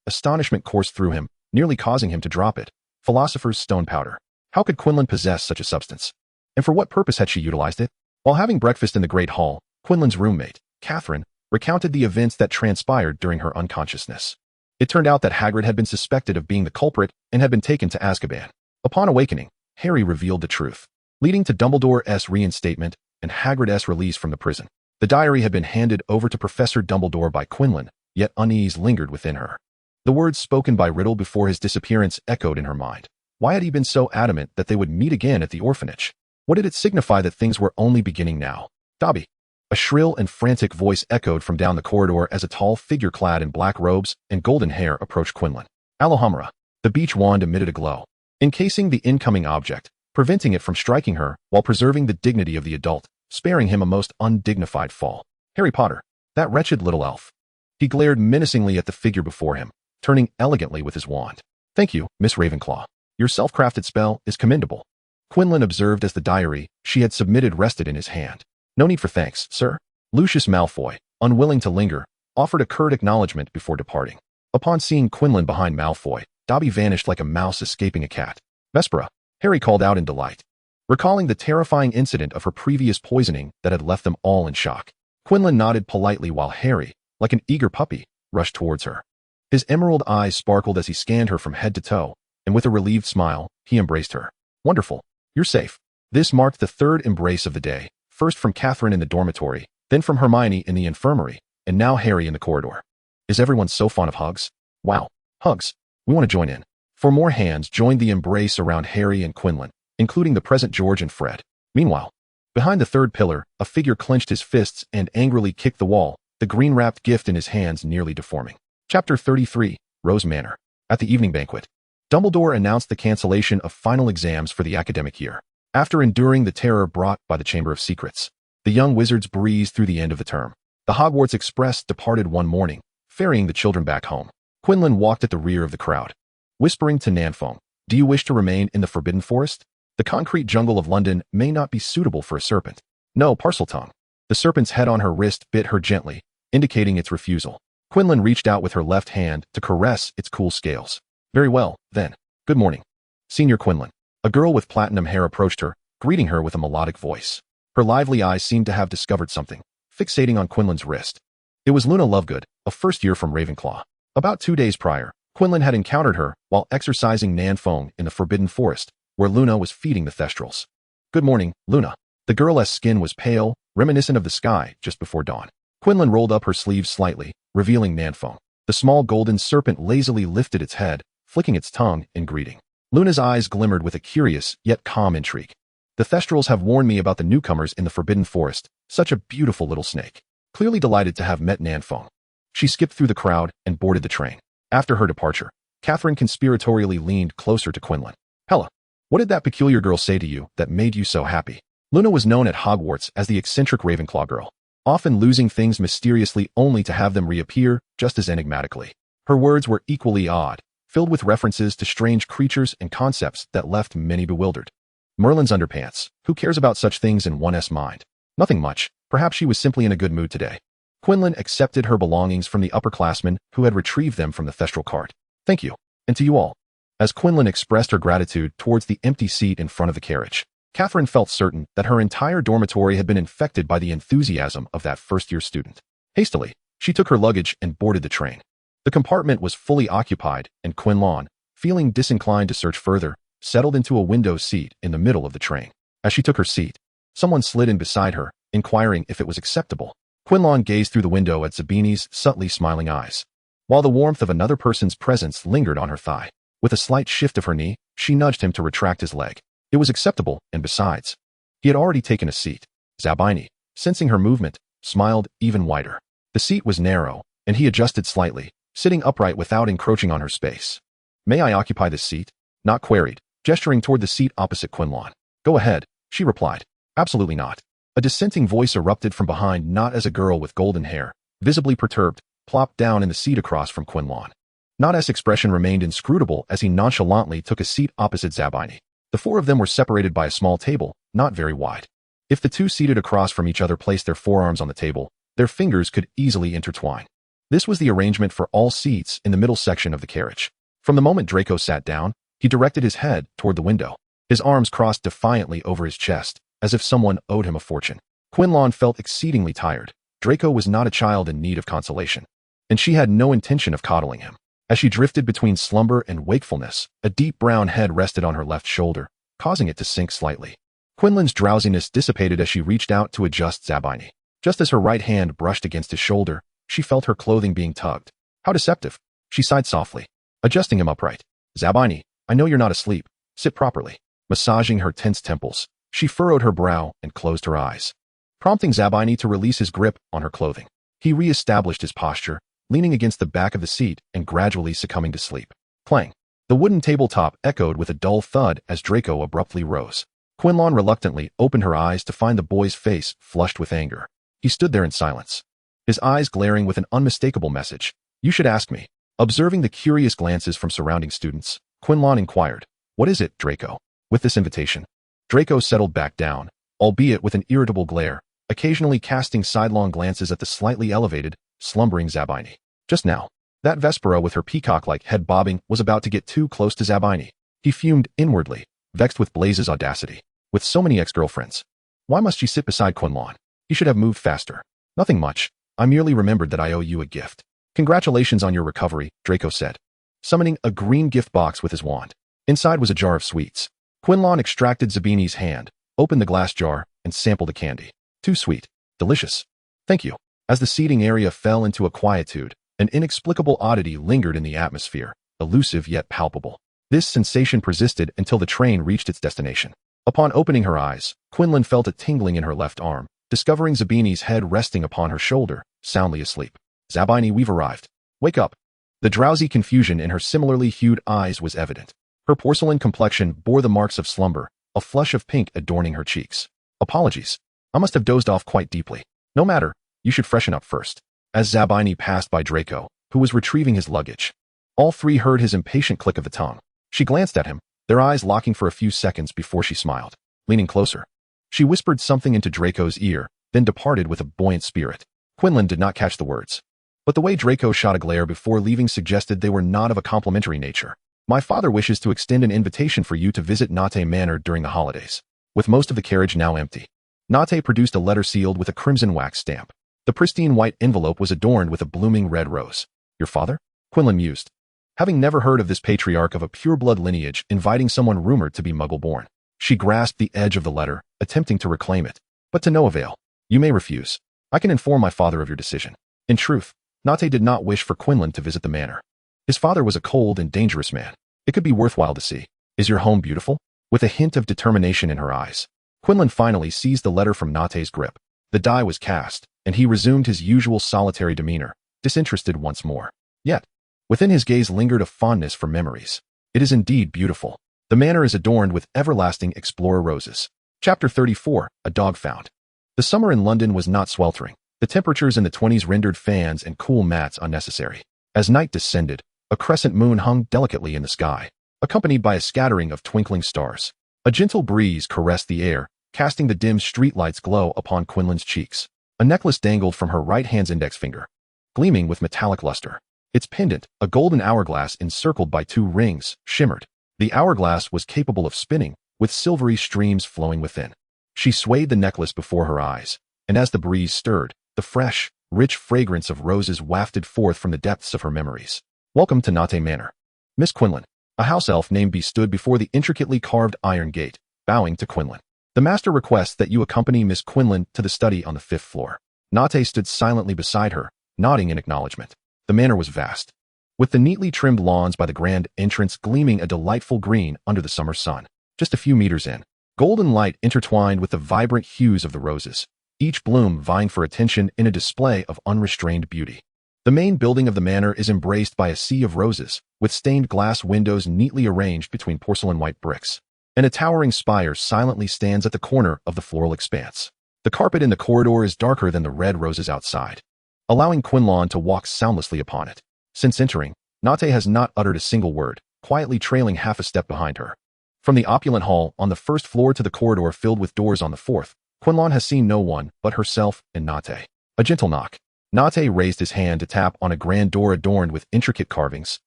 astonishment coursed through him, nearly causing him to drop it. Philosopher's Stone Powder. How could Quinlan possess such a substance? And for what purpose had she utilized it? While having breakfast in the Great Hall, Quinlan's roommate, Catherine, recounted the events that transpired during her unconsciousness. It turned out that Hagrid had been suspected of being the culprit and had been taken to Azkaban. Upon awakening, Harry revealed the truth, leading to Dumbledore's reinstatement and Hagrid's release from the prison. The diary had been handed over to Professor Dumbledore by Quinlan, yet unease lingered within her. The words spoken by Riddle before his disappearance echoed in her mind. Why had he been so adamant that they would meet again at the orphanage? What did it signify that things were only beginning now? Dobby! A shrill and frantic voice echoed from down the corridor as a tall figure clad in black robes and golden hair approached Quinlan. Alohomora! The beach wand emitted a glow, encasing the incoming object, preventing it from striking her while preserving the dignity of the adult, sparing him a most undignified fall. Harry Potter! That wretched little elf! He glared menacingly at the figure before him, turning elegantly with his wand. Thank you, Miss Ravenclaw. Your self-crafted spell is commendable. Quinlan observed as the diary she had submitted rested in his hand. No need for thanks, sir. Lucius Malfoy, unwilling to linger, offered a curt acknowledgement before departing. Upon seeing Quinlan behind Malfoy, Dobby vanished like a mouse escaping a cat. Vespera, Harry called out in delight, recalling the terrifying incident of her previous poisoning that had left them all in shock. Quinlan nodded politely while Harry, like an eager puppy, rushed towards her. His emerald eyes sparkled as he scanned her from head to toe, and with a relieved smile, he embraced her. Wonderful. You're safe. This marked the third embrace of the day, first from Catherine in the dormitory, then from Hermione in the infirmary, and now Harry in the corridor. Is everyone so fond of hugs? Wow. Hugs. We want to join in. For more hands joined the embrace around Harry and Quinlan, including the present George and Fred. Meanwhile, behind the third pillar, a figure clenched his fists and angrily kicked the wall, the green-wrapped gift in his hands nearly deforming. Chapter 33, Rose Manor. At the evening banquet, Dumbledore announced the cancellation of final exams for the academic year. After enduring the terror brought by the Chamber of Secrets, the young wizards breezed through the end of the term. The Hogwarts Express departed one morning, ferrying the children back home. Quinlan walked at the rear of the crowd, whispering to Nanfong, "Do you wish to remain in the Forbidden Forest? The concrete jungle of London may not be suitable for a serpent." "No, Parseltongue." The serpent's head on her wrist bit her gently, indicating its refusal. Quinlan reached out with her left hand to caress its cool scales. "Very well, then. Good morning, Senior Quinlan." A girl with platinum hair approached her, greeting her with a melodic voice. Her lively eyes seemed to have discovered something, fixating on Quinlan's wrist. It was Luna Lovegood, a first year from Ravenclaw. About 2 days prior, Quinlan had encountered her while exercising Nanfong in the Forbidden Forest, where Luna was feeding the Thestrals. "Good morning, Luna." The girl's skin was pale, reminiscent of the sky just before dawn. Quinlan rolled up her sleeves slightly, revealing Nanfong. The small golden serpent lazily lifted its head, flicking its tongue in greeting. Luna's eyes glimmered with a curious yet calm intrigue. "The Thestrals have warned me about the newcomers in the Forbidden Forest. Such a beautiful little snake." Clearly delighted to have met Nanfong, she skipped through the crowd and boarded the train. After her departure, Catherine conspiratorially leaned closer to Quinlan. "Hella, what did that peculiar girl say to you that made you so happy?" Luna was known at Hogwarts as the eccentric Ravenclaw girl, often losing things mysteriously only to have them reappear just as enigmatically. Her words were equally odd, filled with references to strange creatures and concepts that left many bewildered. Merlin's underpants. Who cares about such things in one's mind? Nothing much. Perhaps she was simply in a good mood today. Quinlan accepted her belongings from the upperclassman who had retrieved them from the Thestral cart. "Thank you. And to you all." As Quinlan expressed her gratitude towards the empty seat in front of the carriage, Catherine felt certain that her entire dormitory had been infected by the enthusiasm of that first-year student. Hastily, she took her luggage and boarded the train. The compartment was fully occupied, and Quinlan, feeling disinclined to search further, settled into a window seat in the middle of the train. As she took her seat, someone slid in beside her, inquiring if it was acceptable. Quinlan gazed through the window at Zabini's subtly smiling eyes, while the warmth of another person's presence lingered on her thigh. With a slight shift of her knee, she nudged him to retract his leg. It was acceptable, and besides, he had already taken a seat. Zabini, sensing her movement, smiled even wider. The seat was narrow, and he adjusted slightly, sitting upright without encroaching on her space. "May I occupy this seat?" Not queried, gesturing toward the seat opposite Quinlan. "Go ahead," she replied. "Absolutely not." A dissenting voice erupted from behind, not as a girl with golden hair, visibly perturbed, plopped down in the seat across from Quinlan. Not's expression remained inscrutable as he nonchalantly took a seat opposite Zabini. The four of them were separated by a small table, not very wide. If the two seated across from each other placed their forearms on the table, their fingers could easily intertwine. This was the arrangement for all seats in the middle section of the carriage. From the moment Draco sat down, he directed his head toward the window. His arms crossed defiantly over his chest, as if someone owed him a fortune. Quinlan felt exceedingly tired. Draco was not a child in need of consolation, and she had no intention of coddling him. As she drifted between slumber and wakefulness, a deep brown head rested on her left shoulder, causing it to sink slightly. Quinlan's drowsiness dissipated as she reached out to adjust Zabini. Just as her right hand brushed against his shoulder, she felt her clothing being tugged. How deceptive. She sighed softly, adjusting him upright. "Zabini, I know you're not asleep. Sit properly." Massaging her tense temples, she furrowed her brow and closed her eyes, prompting Zabini to release his grip on her clothing. He re-established his posture, leaning against the back of the seat and gradually succumbing to sleep. Clang. The wooden tabletop echoed with a dull thud as Draco abruptly rose. Quinlan reluctantly opened her eyes to find the boy's face flushed with anger. He stood there in silence, his eyes glaring with an unmistakable message. "You should ask me." Observing the curious glances from surrounding students, Quinlan inquired, "What is it, Draco?" With this invitation, Draco settled back down, albeit with an irritable glare, occasionally casting sidelong glances at the slightly elevated, slumbering Zabini. Just now, that Vespera with her peacock-like head bobbing was about to get too close to Zabini. He fumed inwardly, vexed with Blaze's audacity. With so many ex-girlfriends, why must she sit beside Quinlan? He should have moved faster. "Nothing much. I merely remembered that I owe you a gift." "Congratulations on your recovery," Draco said, summoning a green gift box with his wand. Inside was a jar of sweets. Quinlan extracted Zabini's hand, opened the glass jar, and sampled the candy. "Too sweet. Delicious. Thank you." As the seating area fell into a quietude, an inexplicable oddity lingered in the atmosphere, elusive yet palpable. This sensation persisted until the train reached its destination. Upon opening her eyes, Quinlan felt a tingling in her left arm, discovering Zabini's head resting upon her shoulder, soundly asleep. "Zabini, we've arrived. Wake up." The drowsy confusion in her similarly hued eyes was evident. Her porcelain complexion bore the marks of slumber, a flush of pink adorning her cheeks. "Apologies. I must have dozed off quite deeply. No matter, you should freshen up first." As Zabini passed by Draco, who was retrieving his luggage, All three heard his impatient click of the tongue. She glanced at him, their eyes locking for a few seconds before she smiled. Leaning closer, she whispered something into Draco's ear, then departed with a buoyant spirit. Quinlan did not catch the words, but the way Draco shot a glare before leaving suggested they were not of a complimentary nature. My father wishes to extend an invitation for you to visit Nate Manor during the holidays. With most of the carriage now empty, Nate produced a letter sealed with a crimson wax stamp. The pristine white envelope was adorned with a blooming red rose. Your father? Quinlan mused, having never heard of this patriarch of a pure-blood lineage inviting someone rumored to be Muggle-born. She grasped the edge of the letter, attempting to reclaim it, but to no avail. You may refuse. I can inform my father of your decision. In truth, Nate did not wish for Quinlan to visit the manor. His father was a cold and dangerous man. It could be worthwhile to see. Is your home beautiful? With a hint of determination in her eyes, Quinlan finally seized the letter from Nate's grip. The die was cast, and he resumed his usual solitary demeanor, disinterested once more. Yet, within his gaze lingered a fondness for memories. It is indeed beautiful. The manor is adorned with everlasting explorer roses. Chapter 34, A Dog Found. The summer in London was not sweltering. The temperatures in the 20s rendered fans and cool mats unnecessary. As night descended, a crescent moon hung delicately in the sky, accompanied by a scattering of twinkling stars. A gentle breeze caressed the air, casting the dim streetlight's glow upon Quinlan's cheeks. A necklace dangled from her right hand's index finger, gleaming with metallic luster. Its pendant, a golden hourglass encircled by two rings, shimmered. The hourglass was capable of spinning, with silvery streams flowing within. She swayed the necklace before her eyes, and as the breeze stirred, the fresh, rich fragrance of roses wafted forth from the depths of her memories. Welcome to Nate Manor. Miss Quinlan. A house elf named B stood before the intricately carved iron gate, bowing to Quinlan. The master requests that you accompany Miss Quinlan to the study on the 5th floor. Nate stood silently beside her, nodding in acknowledgement. The manor was vast, with the neatly trimmed lawns by the grand entrance gleaming a delightful green under the summer sun. Just a few meters in, golden light intertwined with the vibrant hues of the roses, each bloom vying for attention in a display of unrestrained beauty. The main building of the manor is embraced by a sea of roses, with stained glass windows neatly arranged between porcelain white bricks, and a towering spire silently stands at the corner of the floral expanse. The carpet in the corridor is darker than the red roses outside, allowing Quinlan to walk soundlessly upon it. Since entering, Nate has not uttered a single word, quietly trailing half a step behind her. From the opulent hall on the 1st floor to the corridor filled with doors on the 4th, Quinlan has seen no one but herself and Nate. A gentle knock. Nate raised his hand to tap on a grand door adorned with intricate carvings,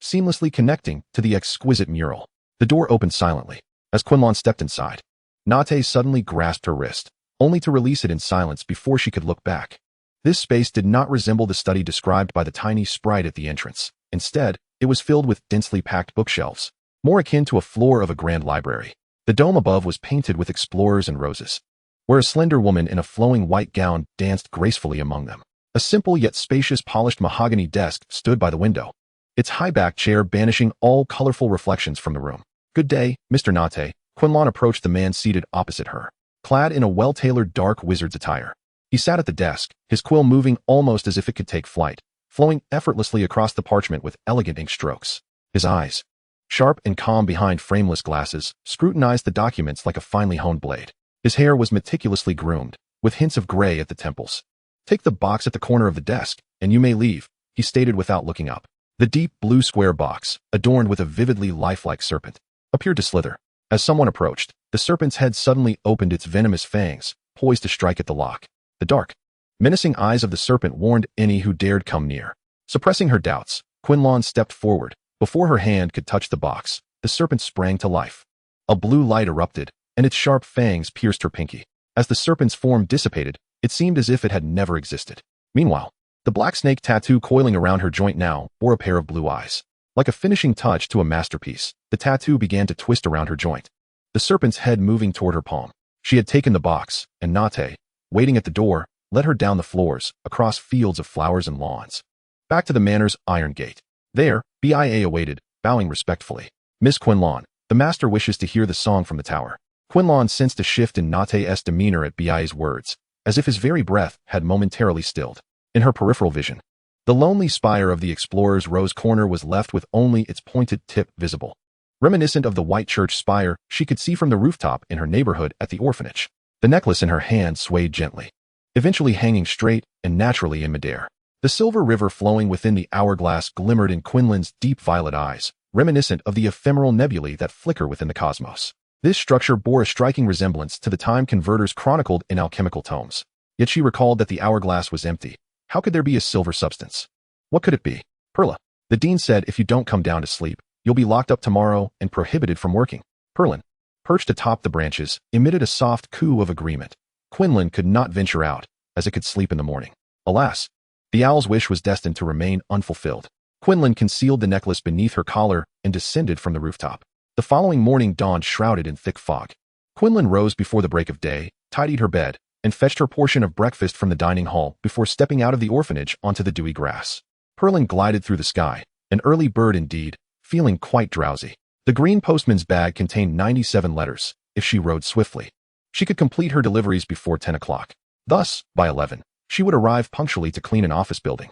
seamlessly connecting to the exquisite mural. The door opened silently. As Quinlan stepped inside, Nate suddenly grasped her wrist, only to release it in silence before she could look back. This space did not resemble the study described by the tiny sprite at the entrance. Instead, it was filled with densely packed bookshelves, more akin to a floor of a grand library. The dome above was painted with explorers and roses, where a slender woman in a flowing white gown danced gracefully among them. A simple yet spacious polished mahogany desk stood by the window, its high-backed chair banishing all colorful reflections from the room. Good day, Mr. Nate. Quinlan approached the man seated opposite her, clad in a well-tailored dark wizard's attire. He sat at the desk, his quill moving almost as if it could take flight, flowing effortlessly across the parchment with elegant ink strokes. His eyes, sharp and calm behind frameless glasses, scrutinized the documents like a finely honed blade. His hair was meticulously groomed, with hints of gray at the temples. Take the box at the corner of the desk, and you may leave, he stated without looking up. The deep blue square box, adorned with a vividly lifelike serpent, appeared to slither. As someone approached, the serpent's head suddenly opened its venomous fangs, poised to strike at the lock. The dark, menacing eyes of the serpent warned any who dared come near. Suppressing her doubts, Quinlan stepped forward. Before her hand could touch the box, the serpent sprang to life. A blue light erupted, and its sharp fangs pierced her pinky. As the serpent's form dissipated, it seemed as if it had never existed. Meanwhile, the black snake tattoo coiling around her joint now bore a pair of blue eyes. Like a finishing touch to a masterpiece, the tattoo began to twist around her joint, the serpent's head moving toward her palm. She had taken the box, and Nate, waiting at the door, led her down the floors, across fields of flowers and lawns, back to the manor's iron gate. There, BIA awaited, bowing respectfully. Miss Quinlan, the master wishes to hear the song from the tower. Quinlan sensed a shift in Nate's demeanor at BIA's words, as if his very breath had momentarily stilled. In her peripheral vision, the lonely spire of the explorer's rose corner was left with only its pointed tip visible. Reminiscent of the white church spire she could see from the rooftop in her neighborhood at the orphanage. The necklace in her hand swayed gently, eventually hanging straight and naturally in midair. The silver river flowing within the hourglass glimmered in Quinlan's deep violet eyes, reminiscent of the ephemeral nebulae that flicker within the cosmos. This structure bore a striking resemblance to the time converters chronicled in alchemical tomes. Yet she recalled that the hourglass was empty. How could there be a silver substance? What could it be? Perla. The dean said if you don't come down to sleep, you'll be locked up tomorrow and prohibited from working. Perlin, perched atop the branches, emitted a soft coo of agreement. Quinlan could not venture out, as it could sleep in the morning. Alas, the owl's wish was destined to remain unfulfilled. Quinlan concealed the necklace beneath her collar and descended from the rooftop. The following morning dawned shrouded in thick fog. Quinlan rose before the break of day, tidied her bed, and fetched her portion of breakfast from the dining hall before stepping out of the orphanage onto the dewy grass. Perlin glided through the sky, an early bird indeed, feeling quite drowsy. The green postman's bag contained 97 letters. If she rode swiftly, she could complete her deliveries before 10 o'clock. Thus, by 11, she would arrive punctually to clean an office building.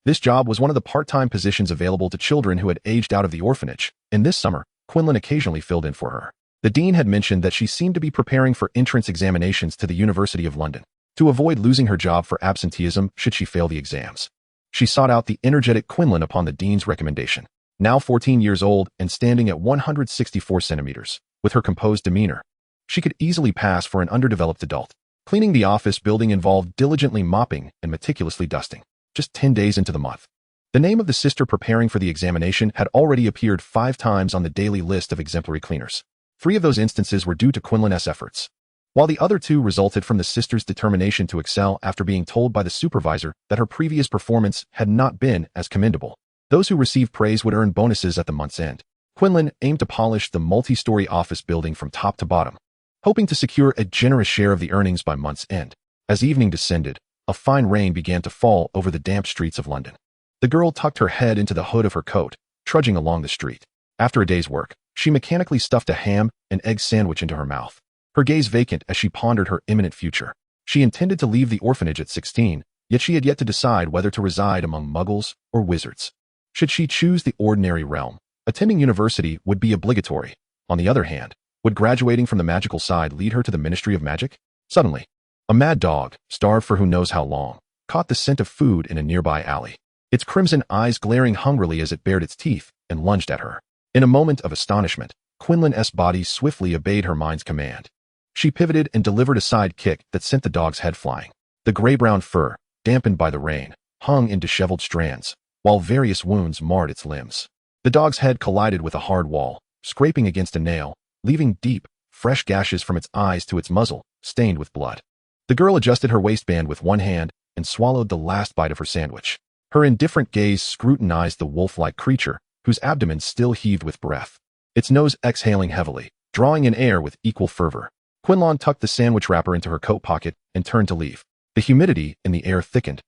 This job was one of the part-time positions available to children who had aged out of the orphanage, and this summer, Quinlan occasionally filled in for her. The dean had mentioned that she seemed to be preparing for entrance examinations to the University of London, to avoid losing her job for absenteeism should she fail the exams. She sought out the energetic Quinlan upon the dean's recommendation. Now 14 years old and standing at 164 centimeters, with her composed demeanor, she could easily pass for an underdeveloped adult. Cleaning the office building involved diligently mopping and meticulously dusting. Just 10 days into the month, the name of the sister preparing for the examination had already appeared 5 times on the daily list of exemplary cleaners. 3 of those instances were due to Quinlan's efforts, while the other 2 resulted from the sister's determination to excel after being told by the supervisor that her previous performance had not been as commendable. Those who received praise would earn bonuses at the month's end. Quinlan aimed to polish the multi-story office building from top to bottom, hoping to secure a generous share of the earnings by month's end. As evening descended, a fine rain began to fall over the damp streets of London. The girl tucked her head into the hood of her coat, trudging along the street. After a day's work, she mechanically stuffed a ham and egg sandwich into her mouth, her gaze vacant as she pondered her imminent future. She intended to leave the orphanage at 16, yet she had yet to decide whether to reside among muggles or wizards. Should she choose the ordinary realm, attending university would be obligatory. On the other hand, would graduating from the magical side lead her to the Ministry of Magic? Suddenly, a mad dog, starved for who knows how long, caught the scent of food in a nearby alley, its crimson eyes glaring hungrily as it bared its teeth and lunged at her. In a moment of astonishment, Quinlan's body swiftly obeyed her mind's command. She pivoted and delivered a side kick that sent the dog's head flying. The gray-brown fur, dampened by the rain, hung in disheveled strands, while various wounds marred its limbs. The dog's head collided with a hard wall, scraping against a nail, leaving deep, fresh gashes from its eyes to its muzzle, stained with blood. The girl adjusted her waistband with one hand and swallowed the last bite of her sandwich. Her indifferent gaze scrutinized the wolf-like creature, whose abdomen still heaved with breath, its nose exhaling heavily, drawing in air with equal fervor. Quinlan tucked the sandwich wrapper into her coat pocket and turned to leave. The humidity in the air thickened,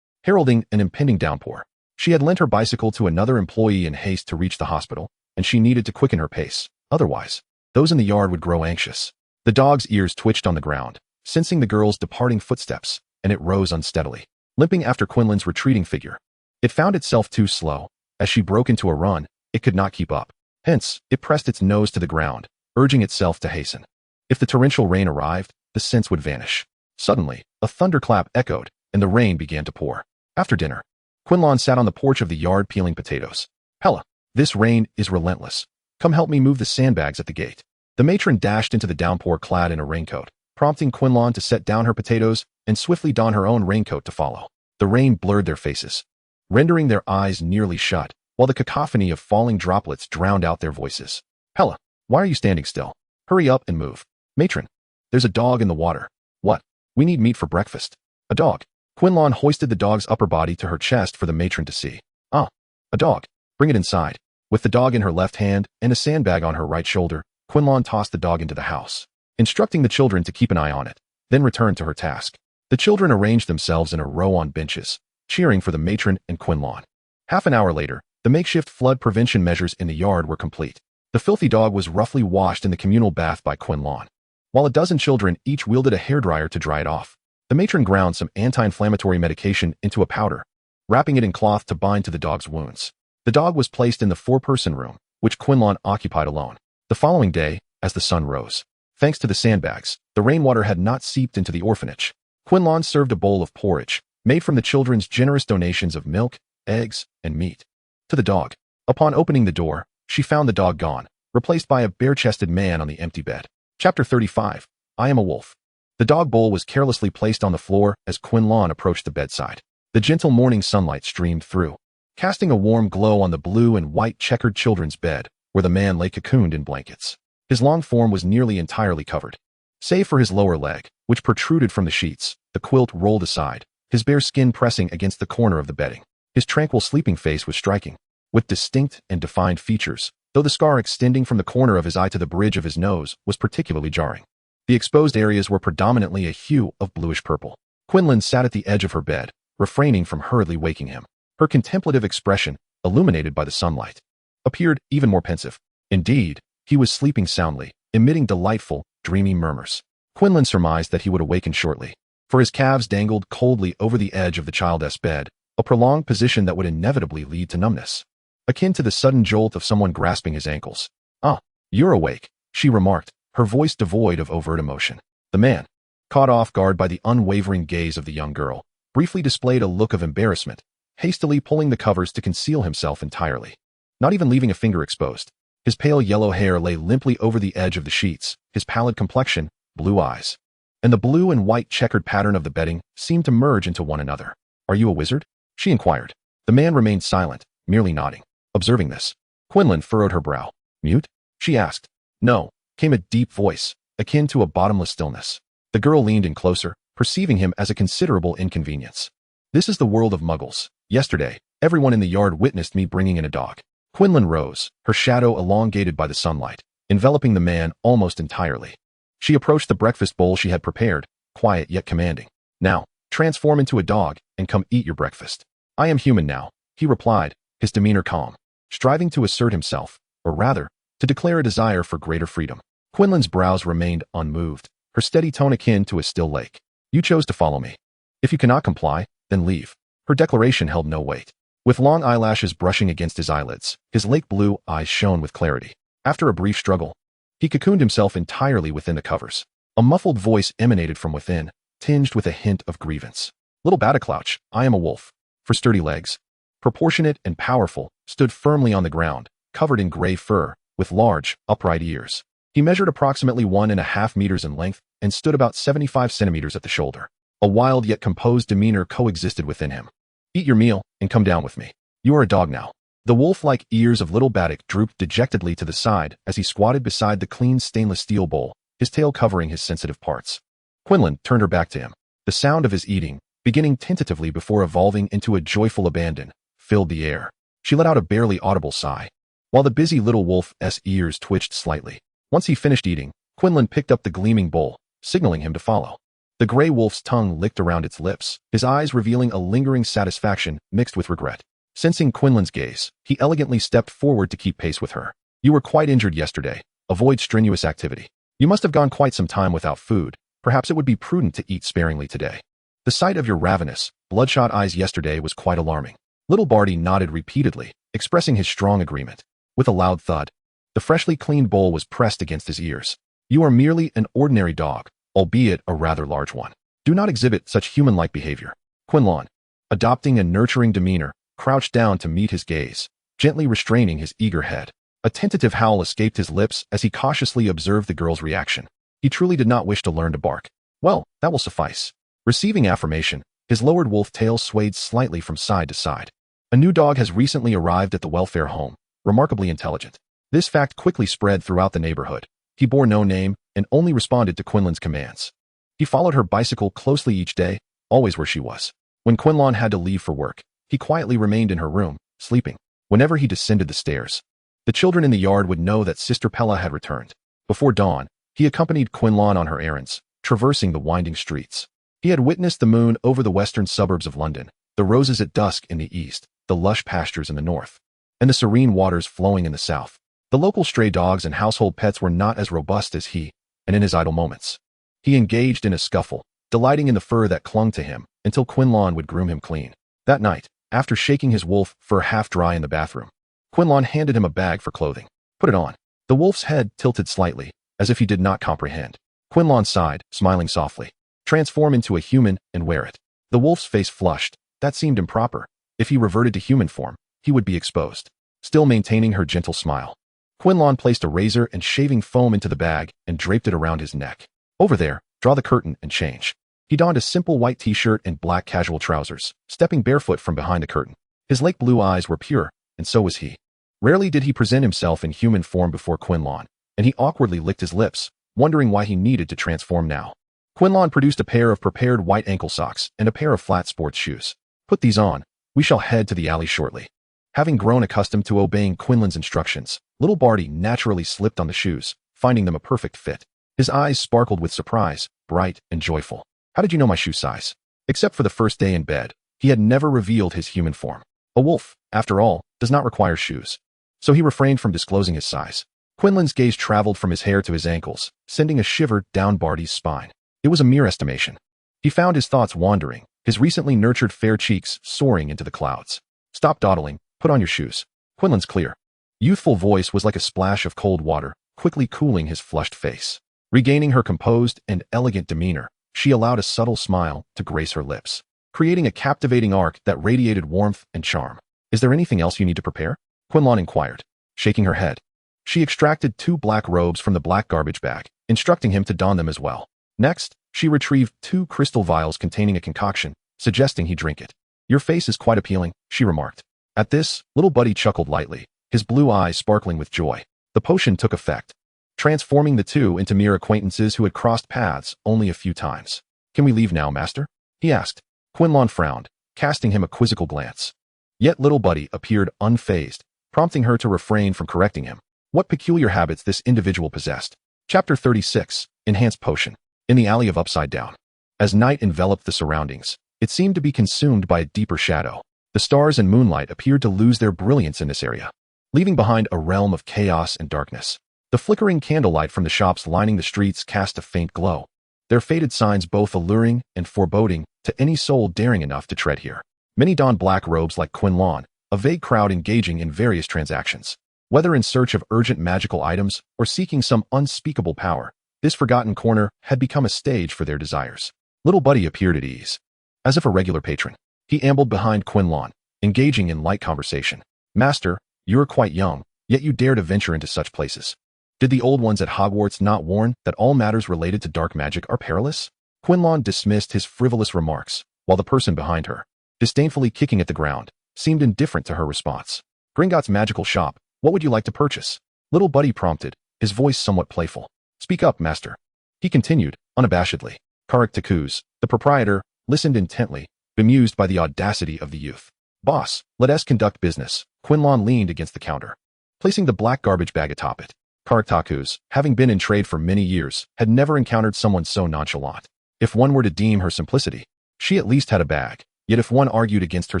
heralding an impending downpour. She had lent her bicycle to another employee in haste to reach the hospital, and she needed to quicken her pace. Otherwise, those in the yard would grow anxious. The dog's ears twitched on the ground, sensing the girl's departing footsteps, and it rose unsteadily, limping after Quinlan's retreating figure. It found itself too slow. As she broke into a run, it could not keep up. Hence, it pressed its nose to the ground, urging itself to hasten. If the torrential rain arrived, the sense would vanish. Suddenly, a thunderclap echoed, and the rain began to pour. After dinner, Quinlan sat on the porch of the yard peeling potatoes. Hella, this rain is relentless. Come help me move the sandbags at the gate. The matron dashed into the downpour clad in a raincoat, prompting Quinlan to set down her potatoes and swiftly don her own raincoat to follow. The rain blurred their faces, rendering their eyes nearly shut, while the cacophony of falling droplets drowned out their voices. Hella, why are you standing still? Hurry up and move. Matron, there's a dog in the water. What? We need meat for breakfast. A dog. Quinlan hoisted the dog's upper body to her chest for the matron to see. Ah, a dog. Bring it inside. With the dog in her left hand and a sandbag on her right shoulder, Quinlan tossed the dog into the house, instructing the children to keep an eye on it, then returned to her task. The children arranged themselves in a row on benches, cheering for the matron and Quinlan. Half an hour later, the makeshift flood prevention measures in the yard were complete. The filthy dog was roughly washed in the communal bath by Quinlan, while a dozen children each wielded a hairdryer to dry it off. The matron ground some anti-inflammatory medication into a powder, wrapping it in cloth to bind to the dog's wounds. The dog was placed in the 4-person room, which Quinlan occupied alone. The following day, as the sun rose, thanks to the sandbags, the rainwater had not seeped into the orphanage. Quinlan served a bowl of porridge, made from the children's generous donations of milk, eggs, and meat. To the dog. Upon opening the door, she found the dog gone, replaced by a bare-chested man on the empty bed. Chapter 35. I am a wolf. The dog bowl was carelessly placed on the floor as Quinlan approached the bedside. The gentle morning sunlight streamed through, casting a warm glow on the blue and white checkered children's bed, where the man lay cocooned in blankets. His long form was nearly entirely covered. Save for his lower leg, which protruded from the sheets, the quilt rolled aside, his bare skin pressing against the corner of the bedding. His tranquil sleeping face was striking, with distinct and defined features, though the scar extending from the corner of his eye to the bridge of his nose was particularly jarring. The exposed areas were predominantly a hue of bluish-purple. Quinlan sat at the edge of her bed, refraining from hurriedly waking him. Her contemplative expression, illuminated by the sunlight, appeared even more pensive. Indeed, he was sleeping soundly, emitting delightful, dreamy murmurs. Quinlan surmised that he would awaken shortly, for his calves dangled coldly over the edge of the child's bed, a prolonged position that would inevitably lead to numbness, akin to the sudden jolt of someone grasping his ankles. "Ah, you're awake," she remarked, her voice devoid of overt emotion. The man, caught off guard by the unwavering gaze of the young girl, briefly displayed a look of embarrassment, hastily pulling the covers to conceal himself entirely, not even leaving a finger exposed. His pale yellow hair lay limply over the edge of the sheets, his pallid complexion, blue eyes, and the blue and white checkered pattern of the bedding seemed to merge into one another. "Are you a wizard?" she inquired. The man remained silent, merely nodding. Observing this, Quinlan furrowed her brow. "Mute?" she asked. "No," came a deep voice, akin to a bottomless stillness. The girl leaned in closer, perceiving him as a considerable inconvenience. "This is the world of muggles. Yesterday, everyone in the yard witnessed me bringing in a dog." Quinlan rose, her shadow elongated by the sunlight, enveloping the man almost entirely. She approached the breakfast bowl she had prepared, quiet yet commanding. "Now, transform into a dog and come eat your breakfast." "I am human now," he replied, his demeanor calm, striving to assert himself, or rather, to declare a desire for greater freedom. Quinlan's brows remained unmoved, her steady tone akin to a still lake. "You chose to follow me. If you cannot comply, then leave." Her declaration held no weight. With long eyelashes brushing against his eyelids, his lake blue eyes shone with clarity. After a brief struggle, he cocooned himself entirely within the covers. A muffled voice emanated from within, tinged with a hint of grievance. "Little Bataclouch, I am a wolf." For sturdy legs, proportionate and powerful, stood firmly on the ground, covered in gray fur, with large, upright ears. He measured approximately 1.5 meters in length and stood about 75 centimeters at the shoulder. A wild yet composed demeanor coexisted within him. "Eat your meal and come down with me. You are a dog now." The wolf-like ears of little Baddock drooped dejectedly to the side as he squatted beside the clean stainless steel bowl, his tail covering his sensitive parts. Quinlan turned her back to him. The sound of his eating, beginning tentatively before evolving into a joyful abandon, filled the air. She let out a barely audible sigh, while the busy little wolf's ears twitched slightly. Once he finished eating, Quinlan picked up the gleaming bowl, signaling him to follow. The gray wolf's tongue licked around its lips, his eyes revealing a lingering satisfaction mixed with regret. Sensing Quinlan's gaze, he elegantly stepped forward to keep pace with her. "You were quite injured yesterday. Avoid strenuous activity. You must have gone quite some time without food. Perhaps it would be prudent to eat sparingly today." The sight of your ravenous, bloodshot eyes yesterday was quite alarming. Little Barty nodded repeatedly, expressing his strong agreement. With a loud thud, the freshly cleaned bowl was pressed against his ears. "You are merely an ordinary dog, albeit a rather large one. Do not exhibit such human-like behavior." Quinlan, adopting a nurturing demeanor, crouched down to meet his gaze, gently restraining his eager head. A tentative howl escaped his lips as he cautiously observed the girl's reaction. He truly did not wish to learn to bark. "Well, that will suffice." Receiving affirmation, his lowered wolf tail swayed slightly from side to side. "A new dog has recently arrived at the welfare home, remarkably intelligent." This fact quickly spread throughout the neighborhood. He bore no name and only responded to Quinlan's commands. He followed her bicycle closely each day, always where she was. When Quinlan had to leave for work, he quietly remained in her room, sleeping. Whenever he descended the stairs, the children in the yard would know that Sister Pella had returned. Before dawn, he accompanied Quinlan on her errands, traversing the winding streets. He had witnessed the moon over the western suburbs of London, the roses at dusk in the east, the lush pastures in the north, and the serene waters flowing in the south. The local stray dogs and household pets were not as robust as he, and in his idle moments, he engaged in a scuffle, delighting in the fur that clung to him, until Quinlan would groom him clean. That night, after shaking his wolf fur half dry in the bathroom, Quinlan handed him a bag for clothing. "Put it on." The wolf's head tilted slightly, as if he did not comprehend. Quinlan sighed, smiling softly. "Transform into a human and wear it." The wolf's face flushed. That seemed improper. If he reverted to human form, he would be exposed. Still maintaining her gentle smile, Quinlan placed a razor and shaving foam into the bag and draped it around his neck. Over there, draw the curtain and change. He donned a simple white t-shirt and black casual trousers, stepping barefoot from behind the curtain. His lake blue eyes were pure, and so was he. Rarely did he present himself in human form before Quinlan, and he awkwardly licked his lips, wondering why he needed to transform now. Quinlan produced a pair of prepared white ankle socks and a pair of flat sports shoes. Put these on. We shall head to the alley shortly. Having grown accustomed to obeying Quinlan's instructions, little Barty naturally slipped on the shoes, finding them a perfect fit. His eyes sparkled with surprise, bright and joyful. How did you know my shoe size? Except for the first day in bed, he had never revealed his human form. A wolf, after all, does not require shoes. So he refrained from disclosing his size. Quinlan's gaze traveled from his hair to his ankles, sending a shiver down Barty's spine. It was a mere estimation. He found his thoughts wandering, his recently nurtured fair cheeks soaring into the clouds. Stop dawdling, put on your shoes. Quinlan's clear, youthful voice was like a splash of cold water, quickly cooling his flushed face. Regaining her composed and elegant demeanor, she allowed a subtle smile to grace her lips, creating a captivating arc that radiated warmth and charm. Is there anything else you need to prepare? Quinlan inquired, shaking her head. She extracted 2 black robes from the black garbage bag, instructing him to don them as well. Next, she retrieved 2 crystal vials containing a concoction, suggesting he drink it. Your face is quite appealing, she remarked. At this, little Buddy chuckled lightly, his blue eyes sparkling with joy. The potion took effect, transforming the two into mere acquaintances who had crossed paths only a few times. Can we leave now, master? He asked. Quinlan frowned, casting him a quizzical glance. Yet little Buddy appeared unfazed, prompting her to refrain from correcting him. What peculiar habits this individual possessed. Chapter 36, Enhanced Potion. In the alley of Upside Down. As night enveloped the surroundings, it seemed to be consumed by a deeper shadow. The stars and moonlight appeared to lose their brilliance in this area, leaving behind a realm of chaos and darkness. The flickering candlelight from the shops lining the streets cast a faint glow, their faded signs both alluring and foreboding to any soul daring enough to tread here. Many donned black robes like Quinlan, a vague crowd engaging in various transactions. Whether in search of urgent magical items or seeking some unspeakable power, this forgotten corner had become a stage for their desires. Little Buddy appeared at ease. As if a regular patron, he ambled behind Quinlan, engaging in light conversation. Master, you're quite young, yet you dare to venture into such places. Did the old ones at Hogwarts not warn that all matters related to dark magic are perilous? Quinlan dismissed his frivolous remarks, while the person behind her, disdainfully kicking at the ground, seemed indifferent to her response. Gringotts Magical Shop, what would you like to purchase? Little Buddy prompted, his voice somewhat playful. Speak up, master. He continued, unabashedly. Carrick-Tacuz, the proprietor, listened intently, bemused by the audacity of the youth. Boss, let us conduct business. Quinlan leaned against the counter, placing the black garbage bag atop it. Carrick-Tacuz, having been in trade for many years, had never encountered someone so nonchalant. If one were to deem her simplicity, she at least had a bag. Yet if one argued against her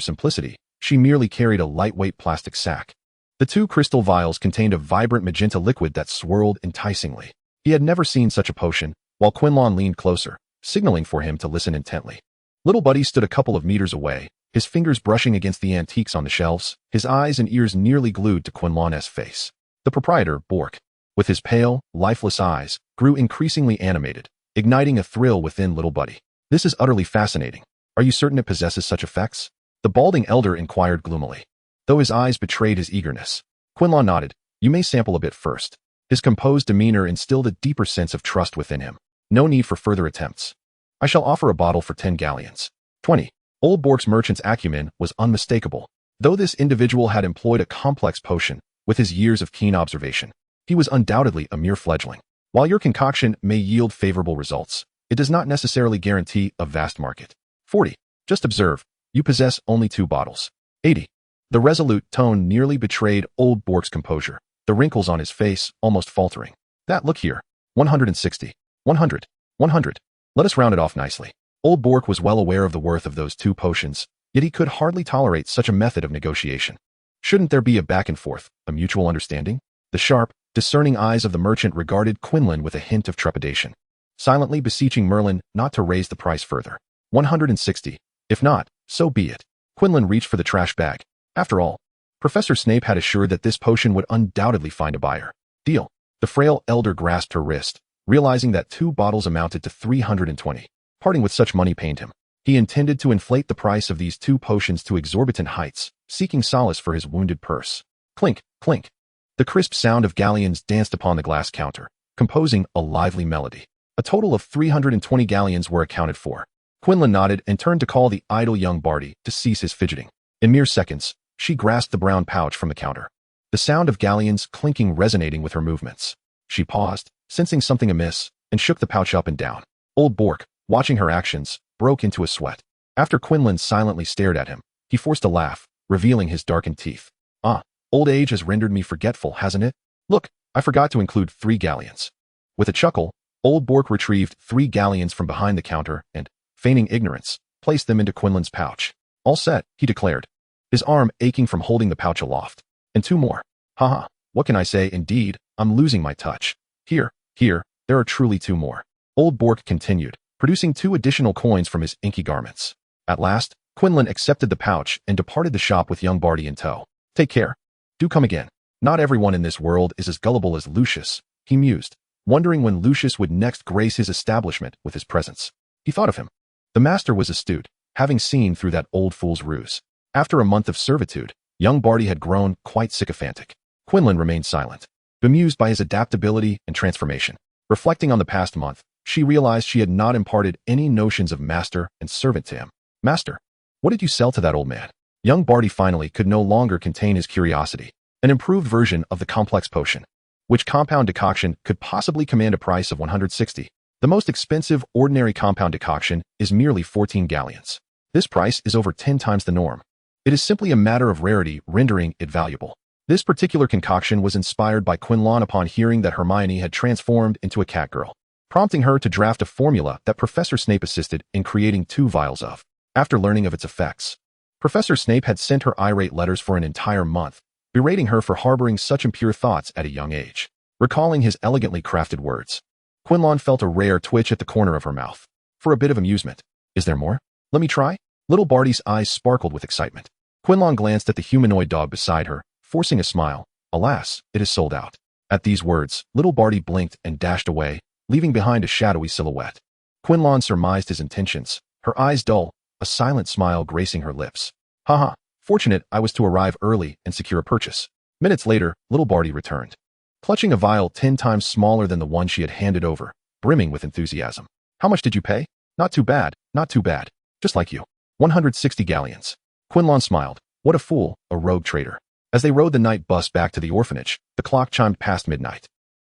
simplicity, she merely carried a lightweight plastic sack. The 2 crystal vials contained a vibrant magenta liquid that swirled enticingly. He had never seen such a potion, while Quinlan leaned closer, signaling for him to listen intently. Little Buddy stood a couple of meters away, his fingers brushing against the antiques on the shelves, his eyes and ears nearly glued to Quinlan's face. The proprietor, Bork, with his pale, lifeless eyes, grew increasingly animated, igniting a thrill within little Buddy. This is utterly fascinating. Are you certain it possesses such effects? The balding elder inquired gloomily, though his eyes betrayed his eagerness. Quinlan nodded. You may sample a bit first. His composed demeanor instilled a deeper sense of trust within him. No need for further attempts. I shall offer a bottle for 10 galleons. 20. Old Bork's merchant's acumen was unmistakable. Though this individual had employed a complex potion, with his years of keen observation, he was undoubtedly a mere fledgling. While your concoction may yield favorable results, it does not necessarily guarantee a vast market. 40. Just observe, you possess only 2 bottles. 80. The resolute tone nearly betrayed Old Bork's composure, the wrinkles on his face almost faltering. That look here. 160. 100. 100. Let us round it off nicely. Old Bork was well aware of the worth of those 2 potions, yet he could hardly tolerate such a method of negotiation. Shouldn't there be a back and forth, a mutual understanding? The sharp, discerning eyes of the merchant regarded Quinlan with a hint of trepidation, silently beseeching Merlin not to raise the price further. 160. If not, so be it. Quinlan reached for the trash bag. After all, Professor Snape had assured that this potion would undoubtedly find a buyer. Deal. The frail elder grasped her wrist, realizing that 2 bottles amounted to 320. Parting with such money pained him. He intended to inflate the price of these 2 potions to exorbitant heights, seeking solace for his wounded purse. Clink, clink. The crisp sound of galleons danced upon the glass counter, composing a lively melody. A total of 320 galleons were accounted for. Quinlan nodded and turned to call the idle young Barty to cease his fidgeting. In mere seconds, she grasped the brown pouch from the counter, the sound of galleons clinking resonating with her movements. She paused, sensing something amiss, and shook the pouch up and down. Old Bork, watching her actions, broke into a sweat. After Quinlan silently stared at him, he forced a laugh, revealing his darkened teeth. Ah, old age has rendered me forgetful, hasn't it? Look, I forgot to include 3 galleons. With a chuckle, Old Bork retrieved 3 galleons from behind the counter and, feigning ignorance, placed them into Quinlan's pouch. All set, he declared, his arm aching from holding the pouch aloft. And 2 more. Haha, what can I say? Indeed, I'm losing my touch. Here, there are truly 2 more. Old Bork continued, producing 2 additional coins from his inky garments. At last, Quinlan accepted the pouch and departed the shop with young Barty in tow. Take care. Do come again. Not everyone in this world is as gullible as Lucius, he mused, wondering when Lucius would next grace his establishment with his presence. He thought of him. The master was astute, having seen through that old fool's ruse. After a month of servitude, young Barty had grown quite sycophantic. Quinlan remained silent, bemused by his adaptability and transformation. Reflecting on the past month, she realized she had not imparted any notions of master and servant to him. Master, what did you sell to that old man? Young Barty finally could no longer contain his curiosity. An improved version of the complex potion, which compound decoction could possibly command a price of 160. The most expensive ordinary compound decoction is merely 14 galleons. This price is over 10 times the norm. It is simply a matter of rarity rendering it valuable. This particular concoction was inspired by Quinlan upon hearing that Hermione had transformed into a catgirl, prompting her to draft a formula that Professor Snape assisted in creating 2 vials of. After learning of its effects, Professor Snape had sent her irate letters for an entire month, berating her for harboring such impure thoughts at a young age. Recalling his elegantly crafted words, Quinlan felt a rare twitch at the corner of her mouth. For a bit of amusement. Is there more? Let me try? Little Barty's eyes sparkled with excitement. Quinlan glanced at the humanoid dog beside her, forcing a smile. Alas, it is sold out. At these words, little Barty blinked and dashed away, leaving behind a shadowy silhouette. Quinlan surmised his intentions, her eyes dull, a silent smile gracing her lips. Haha, fortunate I was to arrive early and secure a purchase. Minutes later, little Barty returned, clutching a vial 10 times smaller than the one she had handed over, brimming with enthusiasm. How much did you pay? Not too bad, not too bad. Just like you. 160 galleons. Quinlan smiled. What a fool, a rogue trader. As they rode the night bus back to the orphanage, the clock chimed past midnight.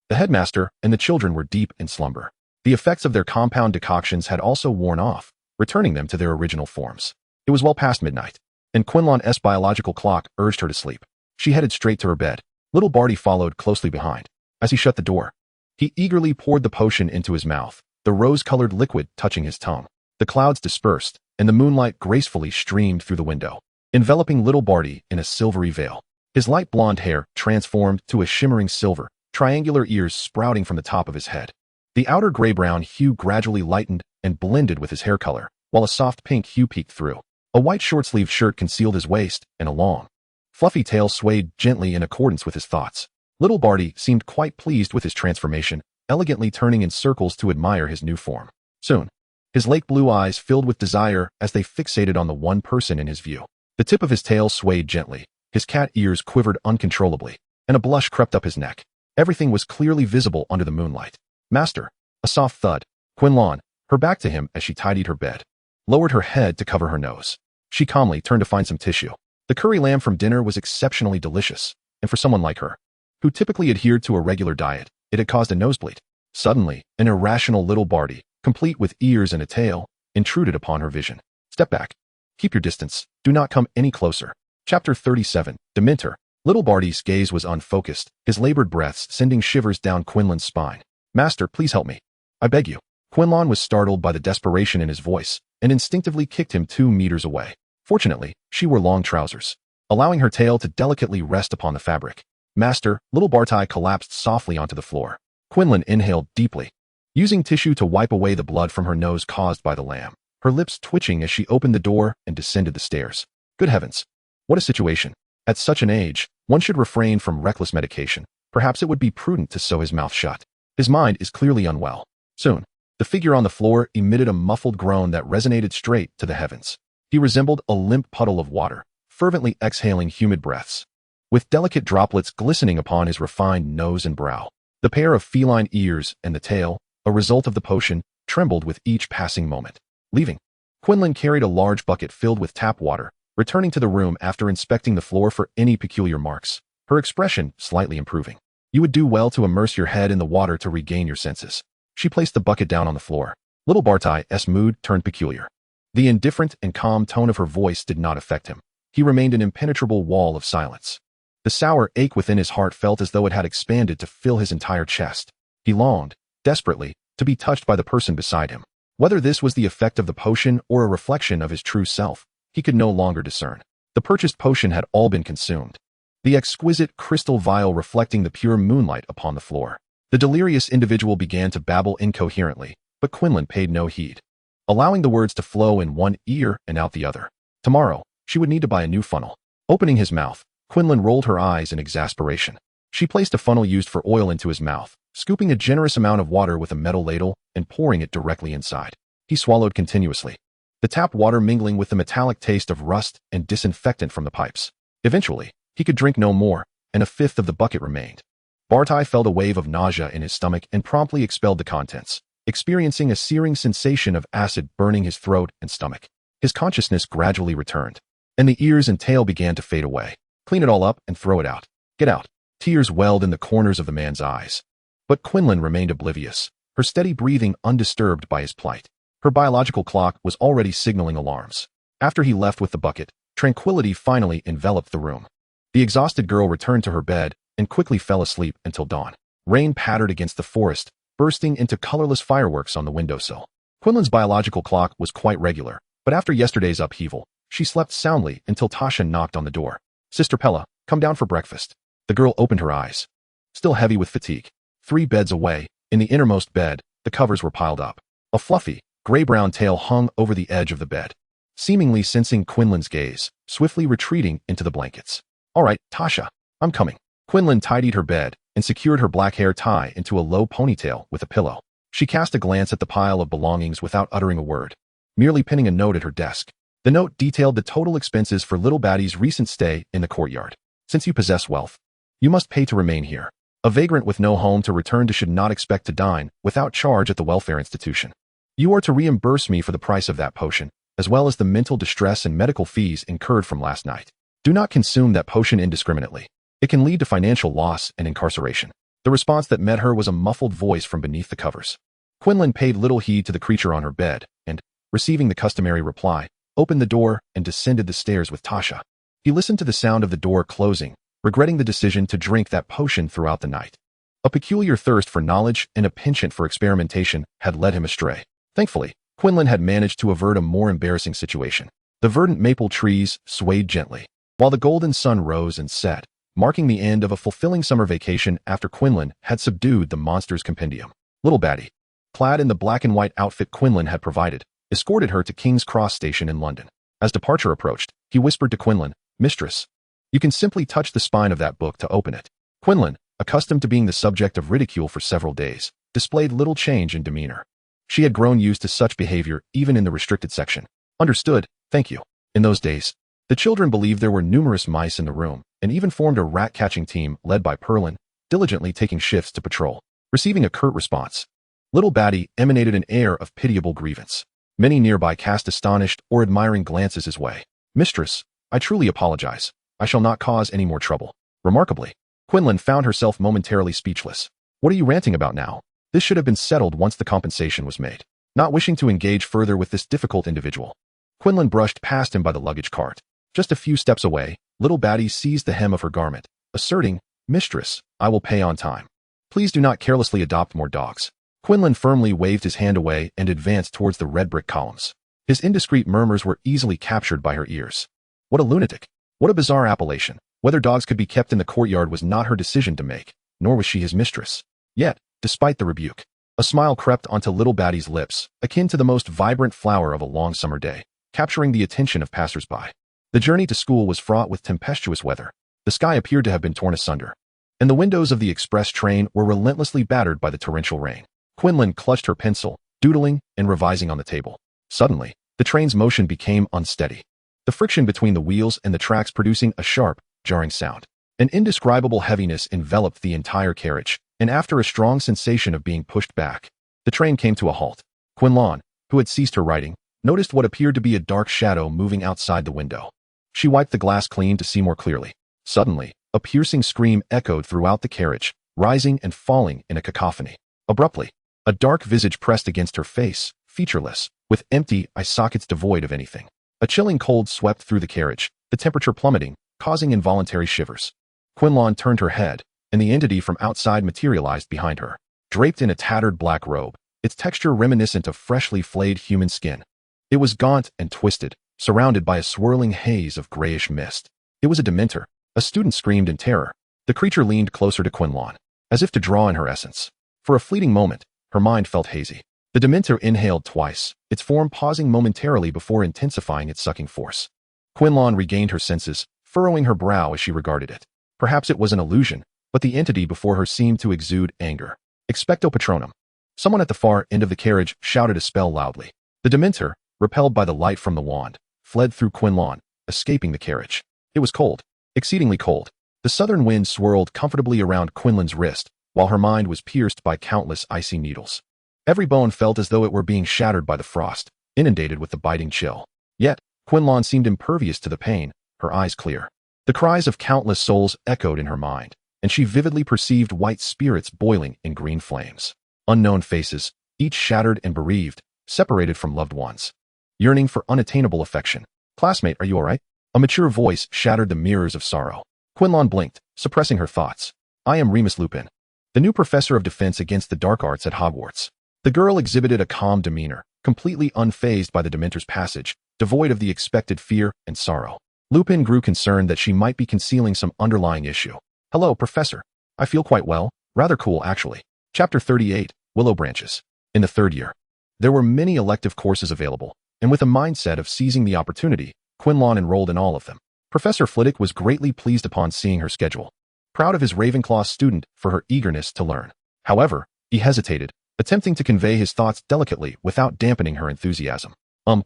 The headmaster and the children were deep in slumber. The effects of their compound decoctions had also worn off, returning them to their original forms. It was well past midnight, and Quinlan's biological clock urged her to sleep. She headed straight to her bed. Little Barty followed closely behind. As he shut the door, he eagerly poured the potion into his mouth, the rose-colored liquid touching his tongue. The clouds dispersed, and the moonlight gracefully streamed through the window, enveloping little Barty in a silvery veil. His light blonde hair transformed to a shimmering silver, triangular ears sprouting from the top of his head. The outer gray-brown hue gradually lightened and blended with his hair color, while a soft pink hue peeked through. A white short-sleeved shirt concealed his waist, and a long, fluffy tail swayed gently in accordance with his thoughts. Little Barty seemed quite pleased with his transformation, elegantly turning in circles to admire his new form. Soon, his lake blue eyes filled with desire as they fixated on the one person in his view. The tip of his tail swayed gently, his cat ears quivered uncontrollably, and a blush crept up his neck. Everything was clearly visible under the moonlight. Master, a soft thud. Quinlan, her back to him as she tidied her bed, lowered her head to cover her nose. She calmly turned to find some tissue. The curry lamb from dinner was exceptionally delicious, and for someone like her, who typically adhered to a regular diet, it had caused a nosebleed. Suddenly, an irrational little Barty, complete with ears and a tail, intruded upon her vision. Step back. Keep your distance. Do not come any closer. Chapter 37, Dementor. Little Barty's gaze was unfocused, his labored breaths sending shivers down Quinlan's spine. Master, please help me. I beg you. Quinlan was startled by the desperation in his voice, and instinctively kicked him 2 meters away. Fortunately, she wore long trousers, allowing her tail to delicately rest upon the fabric. Master, little Barty collapsed softly onto the floor. Quinlan inhaled deeply, using tissue to wipe away the blood from her nose caused by the lamb, her lips twitching as she opened the door and descended the stairs. Good heavens. What a situation. At such an age, one should refrain from reckless medication. Perhaps it would be prudent to sew his mouth shut. His mind is clearly unwell. Soon, the The figure on the floor emitted a muffled groan that resonated straight to the heavens. He resembled a limp puddle of water, fervently exhaling humid breaths, with delicate droplets glistening upon his refined nose and brow. The pair of feline ears and the tail, a result of the potion, trembled with each passing moment. Leaving, Quinlan carried a large bucket filled with tap water, returning to the room after inspecting the floor for any peculiar marks, her expression slightly improving. You would do well to immerse your head in the water to regain your senses. She placed the bucket down on the floor. Little Barty's mood turned peculiar. The indifferent and calm tone of her voice did not affect him. He remained an impenetrable wall of silence. The sour ache within his heart felt as though it had expanded to fill his entire chest. He longed, desperately, to be touched by the person beside him. Whether this was the effect of the potion or a reflection of his true self, he could no longer discern. The purchased potion had all been consumed, the exquisite crystal vial reflecting the pure moonlight upon the floor. The delirious individual began to babble incoherently, but Quinlan paid no heed, allowing the words to flow in one ear and out the other. Tomorrow, she would need to buy a new funnel. Opening his mouth, Quinlan rolled her eyes in exasperation. She placed a funnel used for oil into his mouth, scooping a generous amount of water with a metal ladle and pouring it directly inside. He swallowed continuously, the tap water mingling with the metallic taste of rust and disinfectant from the pipes. Eventually, he could drink no more, and a fifth of the bucket remained. Barty felt a wave of nausea in his stomach and promptly expelled the contents, experiencing a searing sensation of acid burning his throat and stomach. His consciousness gradually returned, and the ears and tail began to fade away. Clean it all up and throw it out. Get out. Tears welled in the corners of the man's eyes. But Quinlan remained oblivious, her steady breathing undisturbed by his plight. Her biological clock was already signaling alarms. After he left with the bucket, tranquility finally enveloped the room. The exhausted girl returned to her bed and quickly fell asleep until dawn. Rain pattered against the forest, bursting into colorless fireworks on the windowsill. Quinlan's biological clock was quite regular, but after yesterday's upheaval, she slept soundly until Tasha knocked on the door. Sister Pella, come down for breakfast. The girl opened her eyes, still heavy with fatigue. 3 beds away, in the innermost bed, the covers were piled up. A fluffy, gray-brown tail hung over the edge of the bed, seemingly sensing Quinlan's gaze, swiftly retreating into the blankets. All right, Tasha, I'm coming. Quinlan tidied her bed and secured her black hair tie into a low ponytail with a pillow. She cast a glance at the pile of belongings without uttering a word, merely pinning a note at her desk. The note detailed the total expenses for little Batty's recent stay in the courtyard. Since you possess wealth, you must pay to remain here. A vagrant with no home to return to should not expect to dine without charge at the welfare institution. You are to reimburse me for the price of that potion, as well as the mental distress and medical fees incurred from last night. Do not consume that potion indiscriminately. It can lead to financial loss and incarceration. The response that met her was a muffled voice from beneath the covers. Quinlan paid little heed to the creature on her bed and, receiving the customary reply, opened the door and descended the stairs with Tasha. He listened to the sound of the door closing, regretting the decision to drink that potion throughout the night. A peculiar thirst for knowledge and a penchant for experimentation had led him astray. Thankfully, Quinlan had managed to avert a more embarrassing situation. The verdant maple trees swayed gently, while the golden sun rose and set, marking the end of a fulfilling summer vacation after Quinlan had subdued the monster's compendium. Little Batty, clad in the black and white outfit Quinlan had provided, escorted her to King's Cross Station in London. As departure approached, he whispered to Quinlan, Mistress, you can simply touch the spine of that book to open it. Quinlan, accustomed to being the subject of ridicule for several days, displayed little change in demeanor. She had grown used to such behavior even in the restricted section. Understood, thank you. In those days, the children believed there were numerous mice in the room, and even formed a rat-catching team led by Perlin, diligently taking shifts to patrol. Receiving a curt response, little Batty emanated an air of pitiable grievance. Many nearby cast astonished or admiring glances his way. Mistress, I truly apologize. I shall not cause any more trouble. Remarkably, Quinlan found herself momentarily speechless. What are you ranting about now? This should have been settled once the compensation was made. Not wishing to engage further with this difficult individual, Quinlan brushed past him by the luggage cart. Just a few steps away, little Batty seized the hem of her garment, asserting, Mistress, I will pay on time. Please do not carelessly adopt more dogs. Quinlan firmly waved his hand away and advanced towards the red brick columns. His indiscreet murmurs were easily captured by her ears. What a lunatic. What a bizarre appellation. Whether dogs could be kept in the courtyard was not her decision to make, nor was she his mistress. Yet, despite the rebuke, a smile crept onto little Batty's lips, akin to the most vibrant flower of a long summer day, capturing the attention of passers-by. The journey to school was fraught with tempestuous weather. The sky appeared to have been torn asunder, and the windows of the express train were relentlessly battered by the torrential rain. Quinlan clutched her pencil, doodling and revising on the table. Suddenly, the train's motion became unsteady. The friction between the wheels and the tracks producing a sharp, jarring sound. An indescribable heaviness enveloped the entire carriage, and after a strong sensation of being pushed back, the train came to a halt. Quinlan, who had ceased her writing, noticed what appeared to be a dark shadow moving outside the window. She wiped the glass clean to see more clearly. Suddenly, a piercing scream echoed throughout the carriage, rising and falling in a cacophony. Abruptly, a dark visage pressed against her face, featureless, with empty eye sockets devoid of anything. A chilling cold swept through the carriage, the temperature plummeting, causing involuntary shivers. Quinlan turned her head, and the entity from outside materialized behind her, draped in a tattered black robe, its texture reminiscent of freshly flayed human skin. It was gaunt and twisted, surrounded by a swirling haze of grayish mist. It was a Dementor. A student screamed in terror. The creature leaned closer to Quinlan, as if to draw in her essence. For a fleeting moment, her mind felt hazy. The Dementor inhaled twice, its form pausing momentarily before intensifying its sucking force. Quinlan regained her senses, furrowing her brow as she regarded it. Perhaps it was an illusion, but the entity before her seemed to exude anger. Expecto Patronum. Someone at the far end of the carriage shouted a spell loudly. The Dementor, repelled by the light from the wand, fled through Quinlan, escaping the carriage. It was cold, exceedingly cold. The southern wind swirled comfortably around Quinlan's wrist, while her mind was pierced by countless icy needles. Every bone felt as though it were being shattered by the frost, inundated with the biting chill. Yet, Quinlan seemed impervious to the pain, her eyes clear. The cries of countless souls echoed in her mind, and she vividly perceived white spirits boiling in green flames. Unknown faces, each shattered and bereaved, separated from loved ones. Yearning for unattainable affection. "Classmate, are you all right?" A mature voice shattered the mirrors of sorrow. Quinlan blinked, suppressing her thoughts. "I am Remus Lupin, the new professor of defense against the dark arts at Hogwarts." The girl exhibited a calm demeanor, completely unfazed by the Dementor's passage, devoid of the expected fear and sorrow. Lupin grew concerned that she might be concealing some underlying issue. "Hello, Professor. I feel quite well. Rather cool, actually." Chapter 38, Willow Branches. In the third year, there were many elective courses available, and with a mindset of seizing the opportunity, Quinlan enrolled in all of them. Professor Flitwick was greatly pleased upon seeing her schedule, proud of his Ravenclaw student for her eagerness to learn. However, he hesitated, attempting to convey his thoughts delicately without dampening her enthusiasm.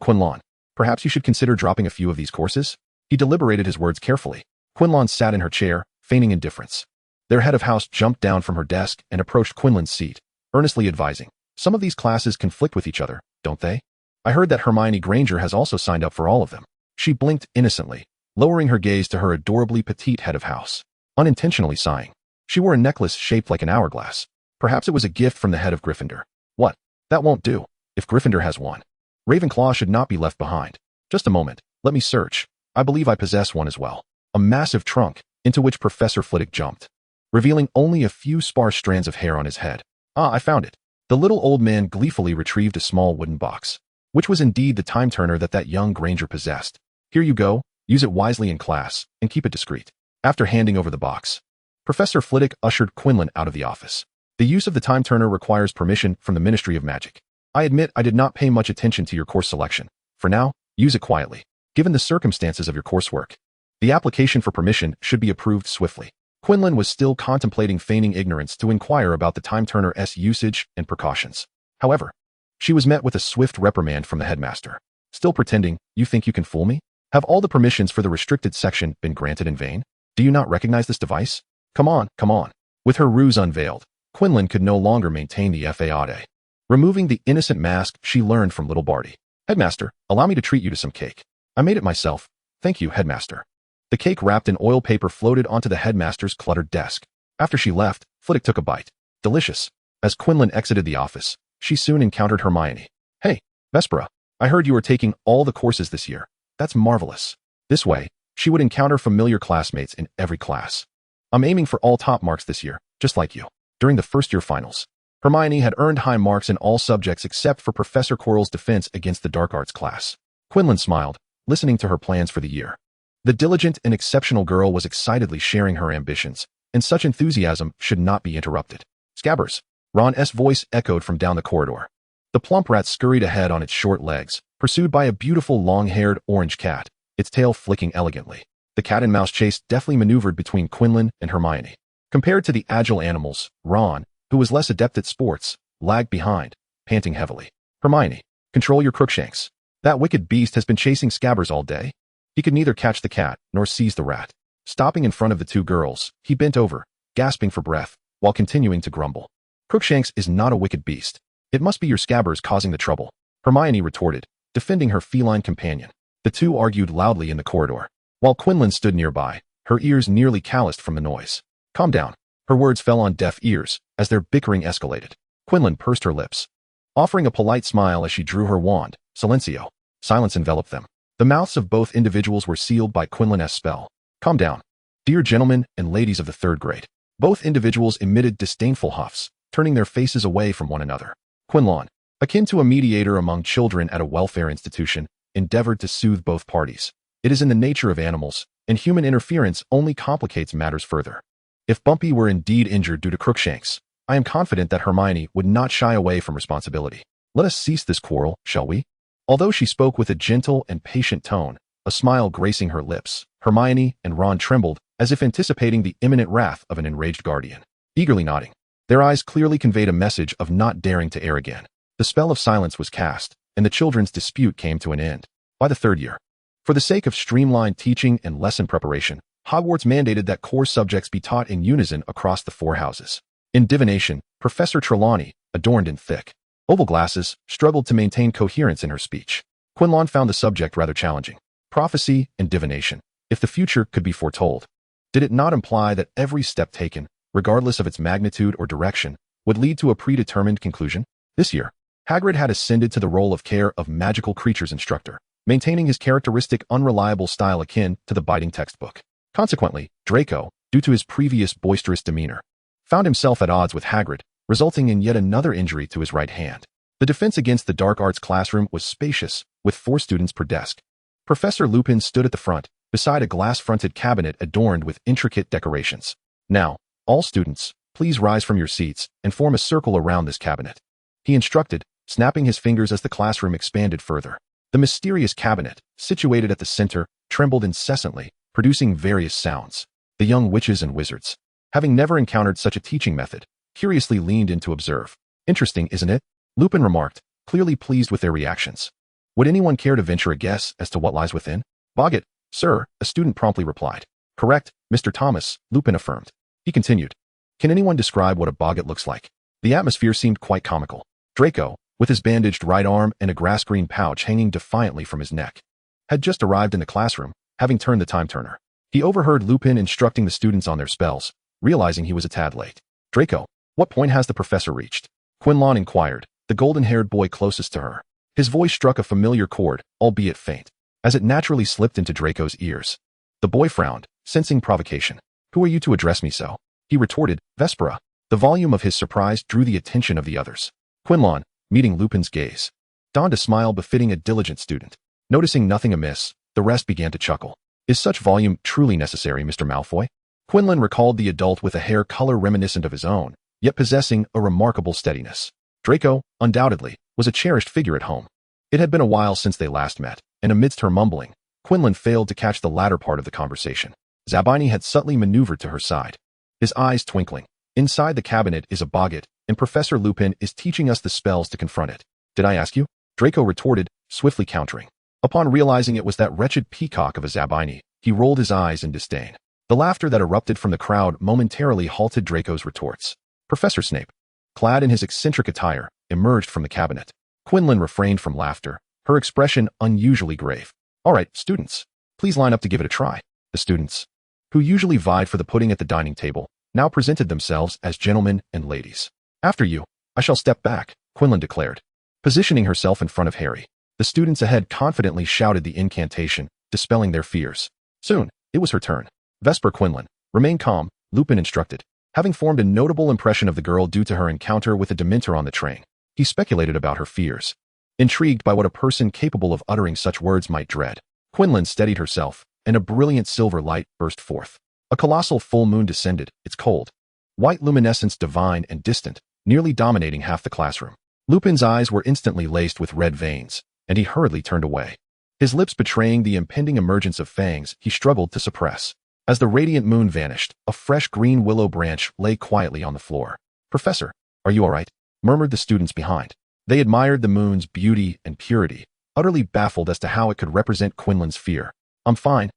Quinlan, perhaps you should consider dropping a few of these courses?" He deliberated his words carefully. Quinlan sat in her chair, feigning indifference. Their head of house jumped down from her desk and approached Quinlan's seat, earnestly advising, "Some of these classes conflict with each other, don't they? I heard that Hermione Granger has also signed up for all of them." She blinked innocently, lowering her gaze to her adorably petite head of house, unintentionally sighing. She wore a necklace shaped like an hourglass. Perhaps it was a gift from the head of Gryffindor. "What? That won't do. If Gryffindor has one, Ravenclaw should not be left behind. Just a moment, let me search. I believe I possess one as well." A massive trunk, into which Professor Flitwick jumped, revealing only a few sparse strands of hair on his head. "Ah, I found it." The little old man gleefully retrieved a small wooden box, which was indeed the time turner that young Granger possessed. "Here you go. Use it wisely in class, and keep it discreet." After handing over the box, Professor Flitwick ushered Quinlan out of the office. "The use of the time turner requires permission from the Ministry of Magic. I admit I did not pay much attention to your course selection. For now, use it quietly. Given the circumstances of your coursework, the application for permission should be approved swiftly." Quinlan was still contemplating feigning ignorance to inquire about the time turner's usage and precautions. However, she was met with a swift reprimand from the headmaster. "Still pretending, you think you can fool me? Have all the permissions for the restricted section been granted in vain? Do you not recognize this device? Come on, come on." With her ruse unveiled, Quinlan could no longer maintain the facade. Removing the innocent mask she learned from little Barty. "Headmaster, allow me to treat you to some cake. I made it myself. Thank you, Headmaster." The cake wrapped in oil paper floated onto the headmaster's cluttered desk. After she left, Flitwick took a bite. Delicious. As Quinlan exited the office, she soon encountered Hermione. "Hey, Vespera, I heard you were taking all the courses this year. That's marvelous." This way, she would encounter familiar classmates in every class. "I'm aiming for all top marks this year, just like you." During the first-year finals, Hermione had earned high marks in all subjects except for Professor Quirrell's defense against the dark arts class. Quinlan smiled, listening to her plans for the year. The diligent and exceptional girl was excitedly sharing her ambitions, and such enthusiasm should not be interrupted. "Scabbers!" Ron's voice echoed from down the corridor. The plump rat scurried ahead on its short legs, pursued by a beautiful long-haired orange cat, its tail flicking elegantly. The cat-and-mouse chase deftly maneuvered between Quinlan and Hermione. Compared to the agile animals, Ron, who was less adept at sports, lagged behind, panting heavily. Hermione, control your Crookshanks. That wicked beast has been chasing Scabbers all day. He could neither catch the cat nor seize the rat. Stopping in front of the two girls, he bent over, gasping for breath, while continuing to grumble. Crookshanks is not a wicked beast. It must be your Scabbers causing the trouble, Hermione retorted, defending her feline companion. The two argued loudly in the corridor, while Quinlan stood nearby, her ears nearly calloused from the noise. Calm down. Her words fell on deaf ears as their bickering escalated. Quinlan pursed her lips, offering a polite smile as she drew her wand. Silencio. Silence enveloped them. The mouths of both individuals were sealed by Quinlan's spell. Calm down. Dear gentlemen and ladies of the third grade. Both individuals emitted disdainful huffs, turning their faces away from one another. Quinlan, akin to a mediator among children at a welfare institution, endeavored to soothe both parties. It is in the nature of animals, and human interference only complicates matters further. If Bumpy were indeed injured due to Crookshanks, I am confident that Hermione would not shy away from responsibility. Let us cease this quarrel, shall we? Although she spoke with a gentle and patient tone, a smile gracing her lips, Hermione and Ron trembled as if anticipating the imminent wrath of an enraged guardian. Eagerly nodding, their eyes clearly conveyed a message of not daring to err again. The spell of silence was cast, and the children's dispute came to an end. By the third year, for the sake of streamlined teaching and lesson preparation, Hogwarts mandated that core subjects be taught in unison across the four houses. In divination, Professor Trelawney, adorned in thick, oval glasses, struggled to maintain coherence in her speech. Quinlan found the subject rather challenging. Prophecy and divination. If the future could be foretold, did it not imply that every step taken, regardless of its magnitude or direction, would lead to a predetermined conclusion? This year, Hagrid had ascended to the role of care of magical creatures instructor, maintaining his characteristic unreliable style akin to the biting textbook. Consequently, Draco, due to his previous boisterous demeanor, found himself at odds with Hagrid, resulting in yet another injury to his right hand. The defense against the dark arts classroom was spacious, with 4 students per desk. Professor Lupin stood at the front, beside a glass-fronted cabinet adorned with intricate decorations. Now, all students, please rise from your seats and form a circle around this cabinet, he instructed, snapping his fingers as the classroom expanded further. The mysterious cabinet, situated at the center, trembled incessantly, producing various sounds. The young witches and wizards, having never encountered such a teaching method, curiously leaned in to observe. Interesting, isn't it? Lupin remarked, clearly pleased with their reactions. Would anyone care to venture a guess as to what lies within? Boggett, sir, a student promptly replied. Correct, Mr. Thomas, Lupin affirmed. He continued. Can anyone describe what a boggett looks like? The atmosphere seemed quite comical. Draco, with his bandaged right arm and a grass-green pouch hanging defiantly from his neck, had just arrived in the classroom, having turned the time-turner. He overheard Lupin instructing the students on their spells, realizing he was a tad late. Draco, what point has the professor reached? Quinlan inquired, the golden-haired boy closest to her. His voice struck a familiar chord, albeit faint, as it naturally slipped into Draco's ears. The boy frowned, sensing provocation. Who are you to address me so? He retorted, Vespera. The volume of his surprise drew the attention of the others. Quinlan, meeting Lupin's gaze, donned a smile befitting a diligent student. Noticing nothing amiss, the rest began to chuckle. Is such volume truly necessary, Mr. Malfoy? Quinlan recalled the adult with a hair color reminiscent of his own, yet possessing a remarkable steadiness. Draco, undoubtedly, was a cherished figure at home. It had been a while since they last met, and amidst her mumbling, Quinlan failed to catch the latter part of the conversation. Zabini had subtly maneuvered to her side, his eyes twinkling. Inside the cabinet is a boggett, and Professor Lupin is teaching us the spells to confront it. Did I ask you? Draco retorted, swiftly countering. Upon realizing it was that wretched peacock of a Zabini, he rolled his eyes in disdain. The laughter that erupted from the crowd momentarily halted Draco's retorts. Professor Snape, clad in his eccentric attire, emerged from the cabinet. Quinlan refrained from laughter, her expression unusually grave. All right, students, please line up to give it a try. The students, who usually vied for the pudding at the dining table, now presented themselves as gentlemen and ladies. After you, I shall step back, Quinlan declared, positioning herself in front of Harry. The students ahead confidently shouted the incantation, dispelling their fears. Soon, it was her turn. Vespera Quinlan, remain calm, Lupin instructed. Having formed a notable impression of the girl due to her encounter with a Dementor on the train, he speculated about her fears. Intrigued by what a person capable of uttering such words might dread, Quinlan steadied herself, and a brilliant silver light burst forth. A colossal full moon descended, its cold, white luminescence divine and distant, nearly dominating half the classroom. Lupin's eyes were instantly laced with red veins, and he hurriedly turned away. His lips betraying the impending emergence of fangs he struggled to suppress. As the radiant moon vanished, a fresh green willow branch lay quietly on the floor. Professor, are you all right? Murmured the students behind. They admired the moon's beauty and purity, utterly baffled as to how it could represent Quinlan's fear. I'm fine.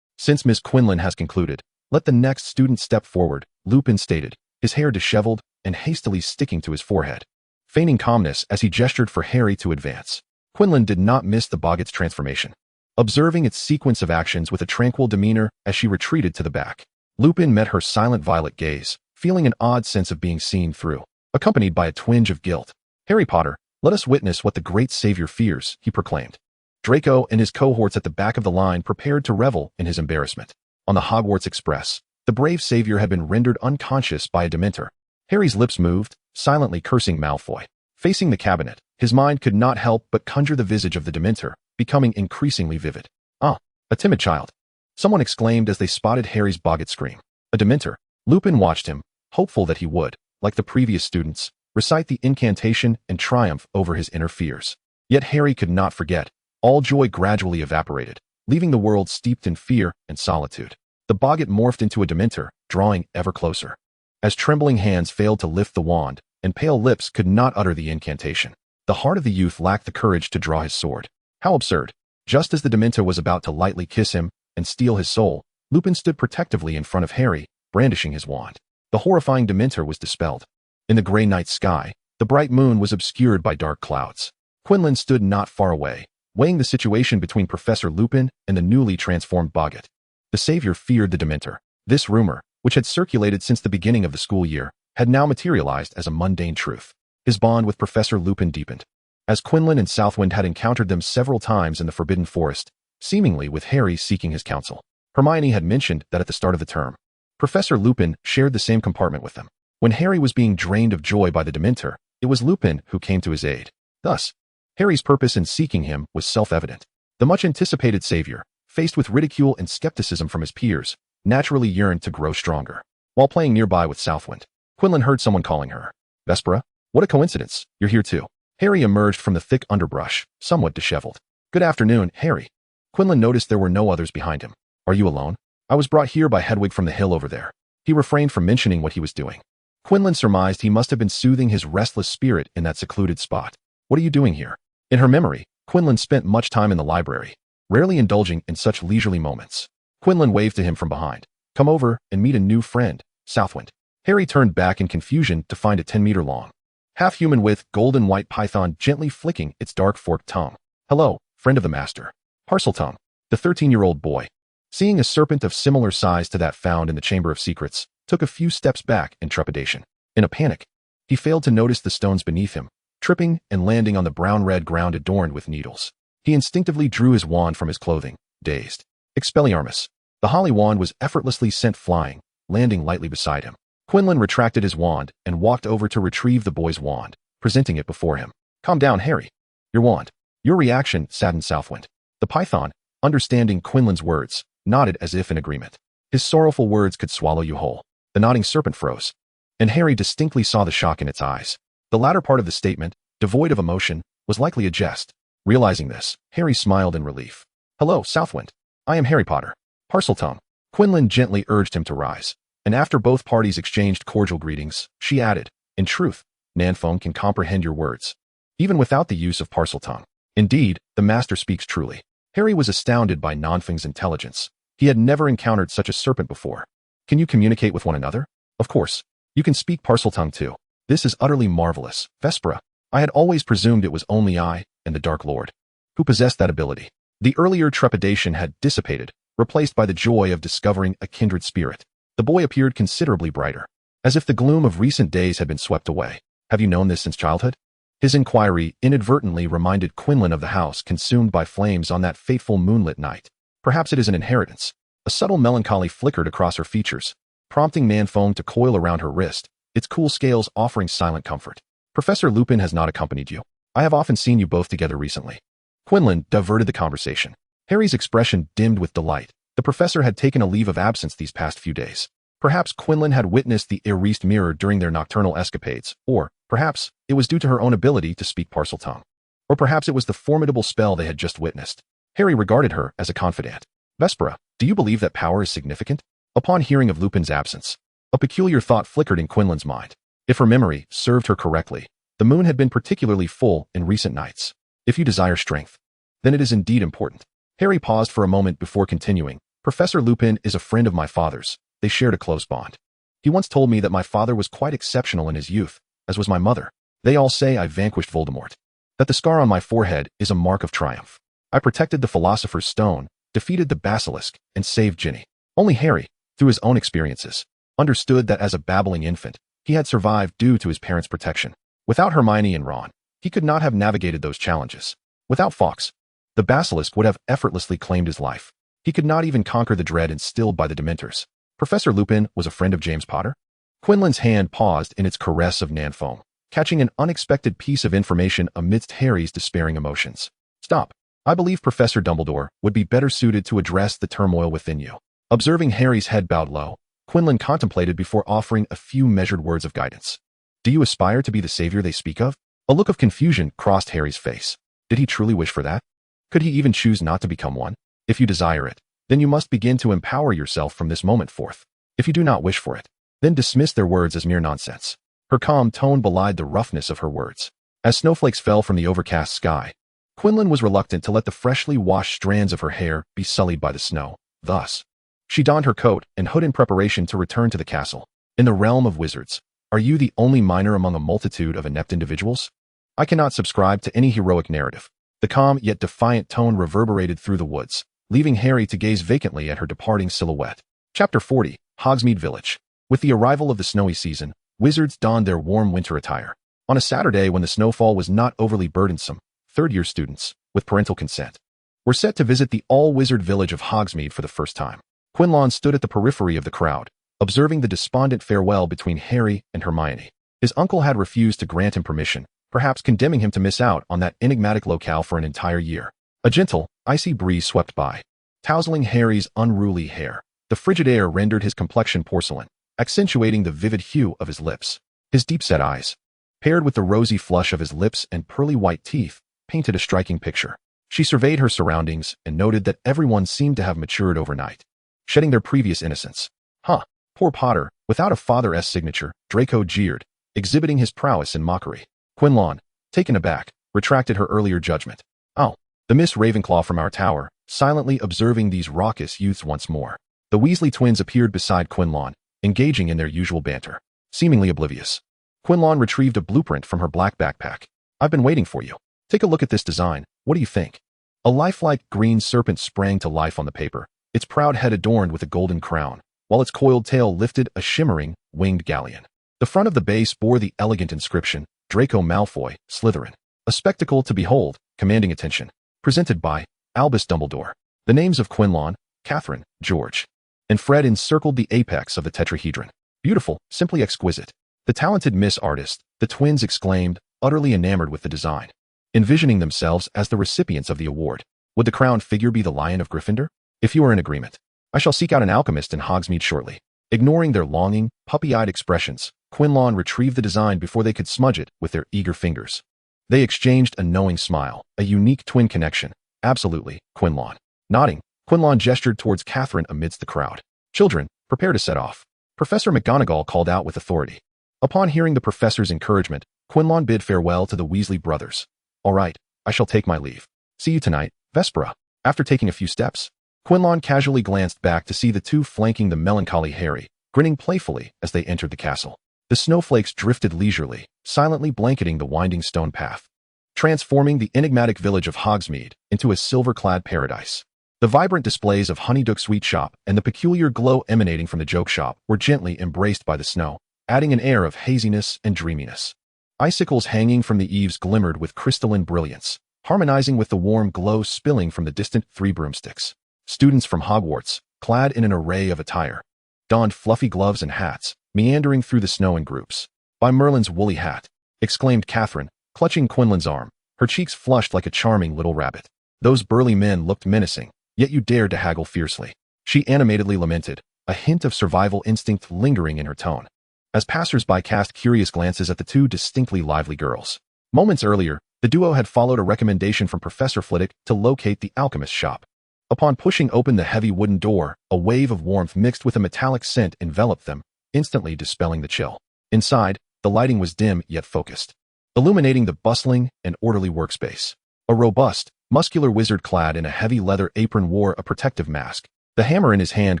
Since Miss Quinlan has concluded, let the next student step forward, Lupin stated, his hair disheveled and hastily sticking to his forehead, feigning calmness as he gestured for Harry to advance. Quinlan did not miss the Boggart's transformation, observing its sequence of actions with a tranquil demeanor as she retreated to the back. Lupin met her silent violet gaze, feeling an odd sense of being seen through, accompanied by a twinge of guilt. Harry Potter, let us witness what the great savior fears, he proclaimed. Draco and his cohorts at the back of the line prepared to revel in his embarrassment. On the Hogwarts Express, the brave savior had been rendered unconscious by a Dementor. Harry's lips moved, silently cursing Malfoy. Facing the cabinet, his mind could not help but conjure the visage of the Dementor, becoming increasingly vivid. Ah, a timid child. Someone exclaimed as they spotted Harry's Boggart scream. A Dementor. Lupin watched him, hopeful that he would, like the previous students, recite the incantation and triumph over his inner fears. Yet Harry could not forget. All joy gradually evaporated, leaving the world steeped in fear and solitude. The Boggart morphed into a Dementor, drawing ever closer. As trembling hands failed to lift the wand, and pale lips could not utter the incantation, the heart of the youth lacked the courage to draw his sword. How absurd. Just as the Dementor was about to lightly kiss him and steal his soul, Lupin stood protectively in front of Harry, brandishing his wand. The horrifying Dementor was dispelled. In the gray night sky, the bright moon was obscured by dark clouds. Quinlan stood not far away, weighing the situation between Professor Lupin and the newly transformed Boggart. The savior feared the Dementor. This rumor, which had circulated since the beginning of the school year, had now materialized as a mundane truth. His bond with Professor Lupin deepened. As Quinlan and Southwind had encountered them several times in the Forbidden Forest, seemingly with Harry seeking his counsel. Hermione had mentioned that at the start of the term, Professor Lupin shared the same compartment with them. When Harry was being drained of joy by the Dementor, it was Lupin who came to his aid. Thus, Harry's purpose in seeking him was self-evident. The much-anticipated savior, faced with ridicule and skepticism from his peers, naturally yearned to grow stronger. While playing nearby with Southwind, Quinlan heard someone calling her. Vespera? What a coincidence, you're here too. Harry emerged from the thick underbrush, somewhat disheveled. Good afternoon, Harry. Quinlan noticed there were no others behind him. Are you alone? I was brought here by Hedwig from the hill over there. He refrained from mentioning what he was doing. Quinlan surmised he must have been soothing his restless spirit in that secluded spot. What are you doing here? In her memory, Quinlan spent much time in the library, rarely indulging in such leisurely moments. Quinlan waved to him from behind. Come over and meet a new friend, Southwind. Harry turned back in confusion to find a 10-meter long, half-human with golden-white python gently flicking its dark forked tongue. Hello, friend of the master. Parseltongue, the 13-year-old boy, seeing a serpent of similar size to that found in the Chamber of Secrets, took a few steps back in trepidation. In a panic, he failed to notice the stones beneath him, tripping and landing on the brown-red ground adorned with needles. He instinctively drew his wand from his clothing, dazed. Expelliarmus. The holly wand was effortlessly sent flying, landing lightly beside him. Quinlan retracted his wand and walked over to retrieve the boy's wand, presenting it before him. Calm down, Harry. Your wand. Your reaction saddened Southwind. The python, understanding Quinlan's words, nodded as if in agreement. His sorrowful words could swallow you whole. The nodding serpent froze, and Harry distinctly saw the shock in its eyes. The latter part of the statement, devoid of emotion, was likely a jest. Realizing this, Harry smiled in relief. Hello, Southwind. I am Harry Potter. Parseltongue. Quinlan gently urged him to rise, and after both parties exchanged cordial greetings, she added, in truth, Nanfone can comprehend your words, even without the use of Parseltongue. Indeed, the master speaks truly. Harry was astounded by Nanfeng's intelligence. He had never encountered such a serpent before. Can you communicate with one another? Of course. You can speak Parseltongue too. This is utterly marvelous, Vespera. I had always presumed it was only I and the Dark Lord who possessed that ability. The earlier trepidation had dissipated, replaced by the joy of discovering a kindred spirit. The boy appeared considerably brighter, as if the gloom of recent days had been swept away. Have you known this since childhood? His inquiry inadvertently reminded Quinlan of the house consumed by flames on that fateful moonlit night. Perhaps it is an inheritance. A subtle melancholy flickered across her features, prompting Nanfone to coil around her wrist, its cool scales offering silent comfort. Professor Lupin has not accompanied you. I have often seen you both together recently. Quinlan diverted the conversation. Harry's expression dimmed with delight. The professor had taken a leave of absence these past few days. Perhaps Quinlan had witnessed the erased mirror during their nocturnal escapades, or perhaps it was due to her own ability to speak Parseltongue. Or perhaps it was the formidable spell they had just witnessed. Harry regarded her as a confidant. Vespera, do you believe that power is significant? Upon hearing of Lupin's absence, a peculiar thought flickered in Quinlan's mind. If her memory served her correctly, The moon had been particularly full in recent nights. If you desire strength, then it is indeed important. Harry paused for a moment before continuing. Professor Lupin is a friend of my father's. They shared a close bond. He once told me that my father was quite exceptional in his youth, as was my mother. They all say I vanquished Voldemort. That the scar on my forehead is a mark of triumph. I protected the Philosopher's Stone, defeated the Basilisk, and saved Ginny. Only Harry, through his own experiences, understood that as a babbling infant, he had survived due to his parents' protection. Without Hermione and Ron, he could not have navigated those challenges. Without Fawkes, the Basilisk would have effortlessly claimed his life. He could not even conquer the dread instilled by the Dementors. Professor Lupin was a friend of James Potter? Quinlan's hand paused in its caress of Nanfoam, catching an unexpected piece of information amidst Harry's despairing emotions. Stop. I believe Professor Dumbledore would be better suited to address the turmoil within you. Observing Harry's head bowed low, Quinlan contemplated before offering a few measured words of guidance. Do you aspire to be the savior they speak of? A look of confusion crossed Harry's face. Did he truly wish for that? Could he even choose not to become one? If you desire it, then you must begin to empower yourself from this moment forth. If you do not wish for it, then dismiss their words as mere nonsense. Her calm tone belied the roughness of her words. As snowflakes fell from the overcast sky, Quinlan was reluctant to let the freshly washed strands of her hair be sullied by the snow. Thus, she donned her coat and hood in preparation to return to the castle. In the realm of wizards, are you the only minor among a multitude of inept individuals? I cannot subscribe to any heroic narrative. The calm yet defiant tone reverberated through the woods, leaving Harry to gaze vacantly at her departing silhouette. Chapter 40, Hogsmeade Village. With the arrival of the snowy season, wizards donned their warm winter attire. On a Saturday when the snowfall was not overly burdensome, third-year students, with parental consent, were set to visit the all-wizard village of Hogsmeade for the first time. Quinlan stood at the periphery of the crowd, observing the despondent farewell between Harry and Hermione. His uncle had refused to grant him permission, perhaps condemning him to miss out on that enigmatic locale for an entire year. A gentle, icy breeze swept by, tousling Harry's unruly hair. The frigid air rendered his complexion porcelain, accentuating the vivid hue of his lips. His deep-set eyes, paired with the rosy flush of his lips and pearly white teeth, painted a striking picture. She surveyed her surroundings and noted that everyone seemed to have matured overnight, shedding their previous innocence. Huh, poor Potter, without a father's signature, Draco jeered, exhibiting his prowess in mockery. Quinlan, taken aback, retracted her earlier judgment. Oh, the Miss Ravenclaw from our tower, silently observing these raucous youths once more. The Weasley twins appeared beside Quinlan, engaging in their usual banter, seemingly oblivious. Quinlan retrieved a blueprint from her black backpack. I've been waiting for you. Take a look at this design. What do you think? A lifelike green serpent sprang to life on the paper, its proud head adorned with a golden crown, while its coiled tail lifted a shimmering, winged galleon. The front of the base bore the elegant inscription, Draco Malfoy, Slytherin. A spectacle to behold, commanding attention. Presented by Albus Dumbledore. The names of Quinlan, Catherine, George, and Fred encircled the apex of the tetrahedron. Beautiful, simply exquisite. The talented Miss Artist, the twins exclaimed, utterly enamored with the design. Envisioning themselves as the recipients of the award. Would the crowned figure be the Lion of Gryffindor? If you are in agreement, I shall seek out an alchemist in Hogsmeade shortly. Ignoring their longing, puppy-eyed expressions, Quinlan retrieved the design before they could smudge it with their eager fingers. They exchanged a knowing smile, a unique twin connection. Absolutely, Quinlan. Nodding, Quinlan gestured towards Catherine amidst the crowd. Children, prepare to set off. Professor McGonagall called out with authority. Upon hearing the professor's encouragement, Quinlan bid farewell to the Weasley brothers. All right, I shall take my leave. See you tonight, Vespera. After taking a few steps, Quinlan casually glanced back to see the two flanking the melancholy Harry, grinning playfully as they entered the castle. The snowflakes drifted leisurely, silently blanketing the winding stone path, transforming the enigmatic village of Hogsmeade into a silver-clad paradise. The vibrant displays of Honeyduck Sweet Shop and the peculiar glow emanating from the joke shop were gently embraced by the snow, adding an air of haziness and dreaminess. Icicles hanging from the eaves glimmered with crystalline brilliance, harmonizing with the warm glow spilling from the distant Three Broomsticks. Students from Hogwarts, clad in an array of attire, donned fluffy gloves and hats, meandering through the snow in groups. By Merlin's woolly hat, exclaimed Catherine, clutching Quinlan's arm, her cheeks flushed like a charming little rabbit. Those burly men looked menacing, yet you dared to haggle fiercely. She animatedly lamented, a hint of survival instinct lingering in her tone, as passers-by cast curious glances at the two distinctly lively girls. Moments earlier, the duo had followed a recommendation from Professor Flitwick to locate the alchemist's shop. Upon pushing open the heavy wooden door, a wave of warmth mixed with a metallic scent enveloped them, instantly dispelling the chill. Inside, the lighting was dim yet focused. illuminating the bustling and orderly workspace. A robust, muscular wizard clad in a heavy leather apron wore a protective mask. The hammer in his hand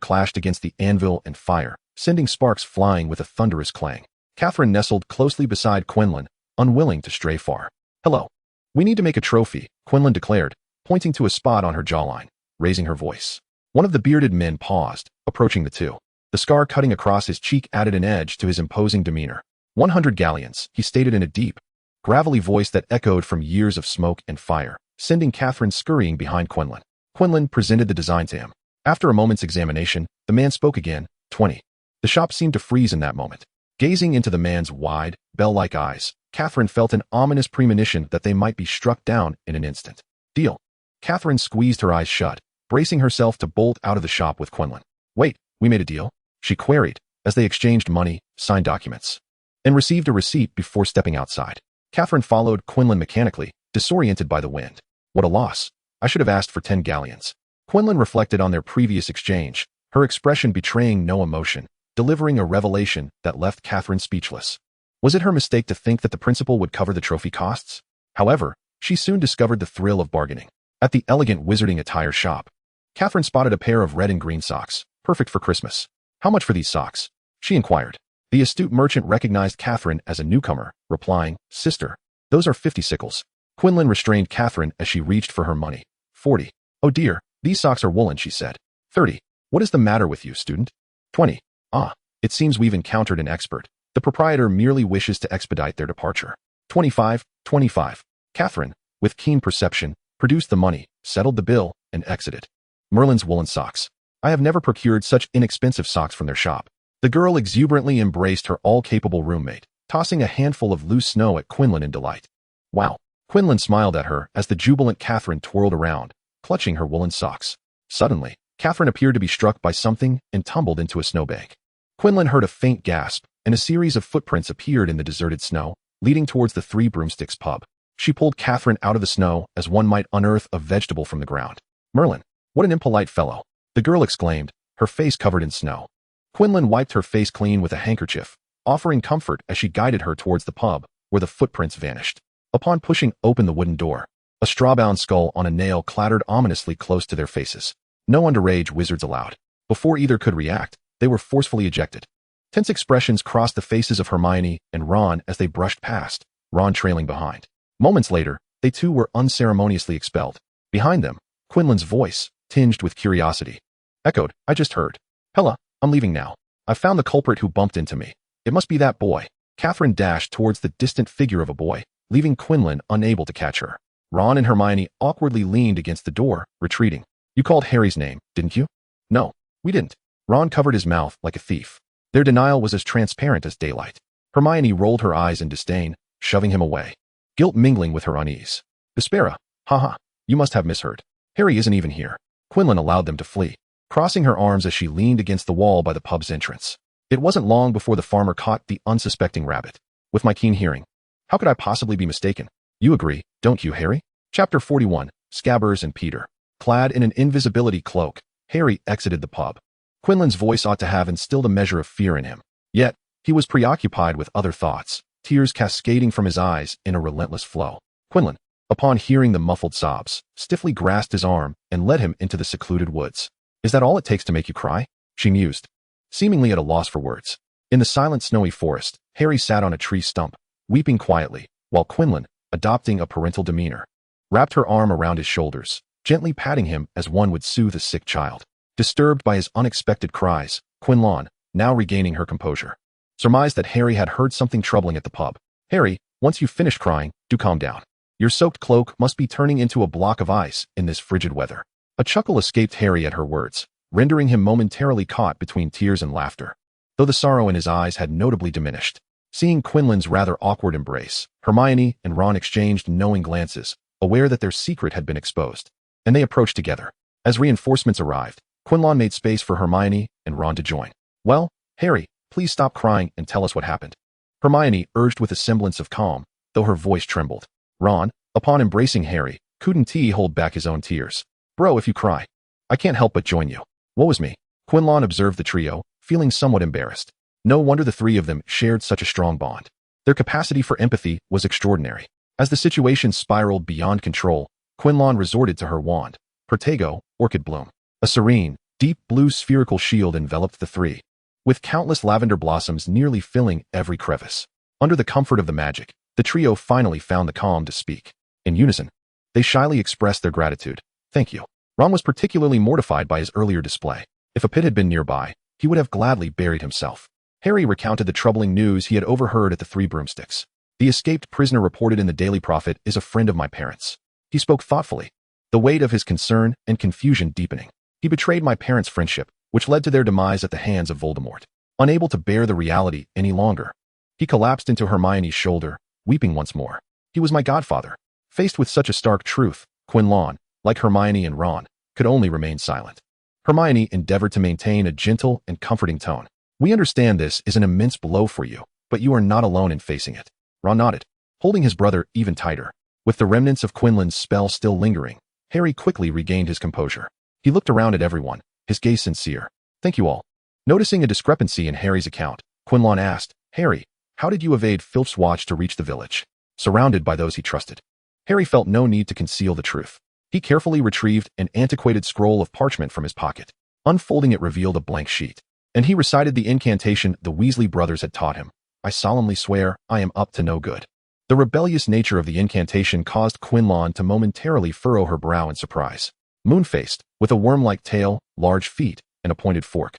clashed against the anvil and fire, sending sparks flying with a thunderous clang. Catherine nestled closely beside Quinlan, unwilling to stray far. "Hello. We need to make a trophy," Quinlan declared, pointing to a spot on her jawline, raising her voice. One of the bearded men paused, approaching the two. The scar cutting across his cheek added an edge to his imposing demeanor. 100 galleons, he stated in a deep, gravelly voice that echoed from years of smoke and fire, sending Catherine scurrying behind Quinlan. Quinlan presented the design to him. After a moment's examination, the man spoke again. 20. The shop seemed to freeze in that moment. Gazing into the man's wide, bell-like eyes, Catherine felt an ominous premonition that they might be struck down in an instant. "Deal." Catherine squeezed her eyes shut, bracing herself to bolt out of the shop with Quinlan. "Wait, we made a deal?" she queried, as they exchanged money, signed documents, and received a receipt before stepping outside. Catherine followed Quinlan mechanically, disoriented by the wind. What a loss. I should have asked for 10 galleons. Quinlan reflected on their previous exchange, her expression betraying no emotion, delivering a revelation that left Catherine speechless. Was it her mistake to think that the principal would cover the trophy costs? However, she soon discovered the thrill of bargaining. At the elegant wizarding attire shop, Catherine spotted a pair of red and green socks, perfect for Christmas. "How much for these socks?" she inquired. The astute merchant recognized Catherine as a newcomer, replying, "Sister, those are 50 sickles." Quinlan restrained Catherine as she reached for her money. 40. "Oh dear, these socks are woolen," she said. 30. "What is the matter with you, student?" 20. "Ah, it seems we've encountered an expert. The proprietor merely wishes to expedite their departure." 25. 25. Catherine, with keen perception, produced the money, settled the bill, and exited. Merlin's woolen socks. I have never procured such inexpensive socks from their shop. The girl exuberantly embraced her all-capable roommate, tossing a handful of loose snow at Quinlan in delight. "Wow." Quinlan smiled at her as the jubilant Catherine twirled around, clutching her woolen socks. Suddenly, Catherine appeared to be struck by something and tumbled into a snowbank. Quinlan heard a faint gasp, and a series of footprints appeared in the deserted snow, leading towards the Three Broomsticks pub. She pulled Catherine out of the snow as one might unearth a vegetable from the ground. "Merlin, what an impolite fellow," the girl exclaimed, her face covered in snow. Quinlan wiped her face clean with a handkerchief, offering comfort as she guided her towards the pub, where the footprints vanished. Upon pushing open the wooden door, a straw-bound skull on a nail clattered ominously close to their faces. No underage wizards allowed. Before either could react, they were forcefully ejected. Tense expressions crossed the faces of Hermione and Ron as they brushed past, Ron trailing behind. Moments later, they too were unceremoniously expelled. Behind them, Quinlan's voice, tinged with curiosity, echoed, "I just heard. Hella, I'm leaving now. I've found the culprit who bumped into me. It must be that boy." Catherine dashed towards the distant figure of a boy, leaving Quinlan unable to catch her. Ron and Hermione awkwardly leaned against the door, retreating. "You called Harry's name, didn't you?" "No, we didn't." Ron covered his mouth like a thief. Their denial was as transparent as daylight. Hermione rolled her eyes in disdain, shoving him away, guilt mingling with her unease. "Vespera, haha, you must have misheard. Harry isn't even here." Quinlan allowed them to flee, crossing her arms as she leaned against the wall by the pub's entrance. It wasn't long before the farmer caught the unsuspecting rabbit. "With my keen hearing, how could I possibly be mistaken? You agree, don't you, Harry?" Chapter 41. Scabbers and Peter. Clad in an invisibility cloak, Harry exited the pub. Quinlan's voice ought to have instilled a measure of fear in him. Yet, he was preoccupied with other thoughts, tears cascading from his eyes in a relentless flow. Quinlan, upon hearing the muffled sobs, stiffly grasped his arm and led him into the secluded woods. "Is that all it takes to make you cry?" she mused, seemingly at a loss for words. In the silent snowy forest, Harry sat on a tree stump, weeping quietly, while Quinlan, adopting a parental demeanor, wrapped her arm around his shoulders, gently patting him as one would soothe a sick child. Disturbed by his unexpected cries, Quinlan, now regaining her composure, surmised that Harry had heard something troubling at the pub. "Harry, once you've finished crying, do calm down. Your soaked cloak must be turning into a block of ice in this frigid weather." A chuckle escaped Harry at her words, rendering him momentarily caught between tears and laughter, though the sorrow in his eyes had notably diminished. Seeing Quinlan's rather awkward embrace, Hermione and Ron exchanged knowing glances, aware that their secret had been exposed, and they approached together. As reinforcements arrived, Quinlan made space for Hermione and Ron to join. "Well, Harry, please stop crying and tell us what happened," Hermione urged with a semblance of calm, though her voice trembled. Ron, upon embracing Harry, couldn't hold back his own tears. "Bro, if you cry, I can't help but join you." "What was me?" Quinlan observed the trio, feeling somewhat embarrassed. No wonder the three of them shared such a strong bond. Their capacity for empathy was extraordinary. As the situation spiraled beyond control, Quinlan resorted to her wand, Protego, Orchid Bloom. A serene, deep blue spherical shield enveloped the three, with countless lavender blossoms nearly filling every crevice. Under the comfort of the magic, the trio finally found the calm to speak. In unison, they shyly expressed their gratitude. Thank you. Ron was particularly mortified by his earlier display. If a pit had been nearby, he would have gladly buried himself. Harry recounted the troubling news he had overheard at the Three Broomsticks. The escaped prisoner reported in the Daily Prophet is a friend of my parents. He spoke thoughtfully, the weight of his concern and confusion deepening. He betrayed my parents' friendship, which led to their demise at the hands of Voldemort. Unable to bear the reality any longer, he collapsed into Hermione's shoulder, weeping once more. He was my godfather. Faced with such a stark truth, Quinlan, like Hermione and Ron, could only remain silent. Hermione endeavored to maintain a gentle and comforting tone. We understand this is an immense blow for you, but you are not alone in facing it. Ron nodded, holding his brother even tighter. With the remnants of Quinlan's spell still lingering, Harry quickly regained his composure. He looked around at everyone, his gaze sincere. Thank you all. Noticing a discrepancy in Harry's account, Quinlan asked, Harry, how did you evade Filch's watch to reach the village? Surrounded by those he trusted. Harry felt no need to conceal the truth. He carefully retrieved an antiquated scroll of parchment from his pocket. Unfolding it revealed a blank sheet, and he recited the incantation the Weasley brothers had taught him. I solemnly swear I am up to no good. The rebellious nature of the incantation caused Quinlan to momentarily furrow her brow in surprise. Moon-faced, with a worm-like tail, large feet, and a pointed fork.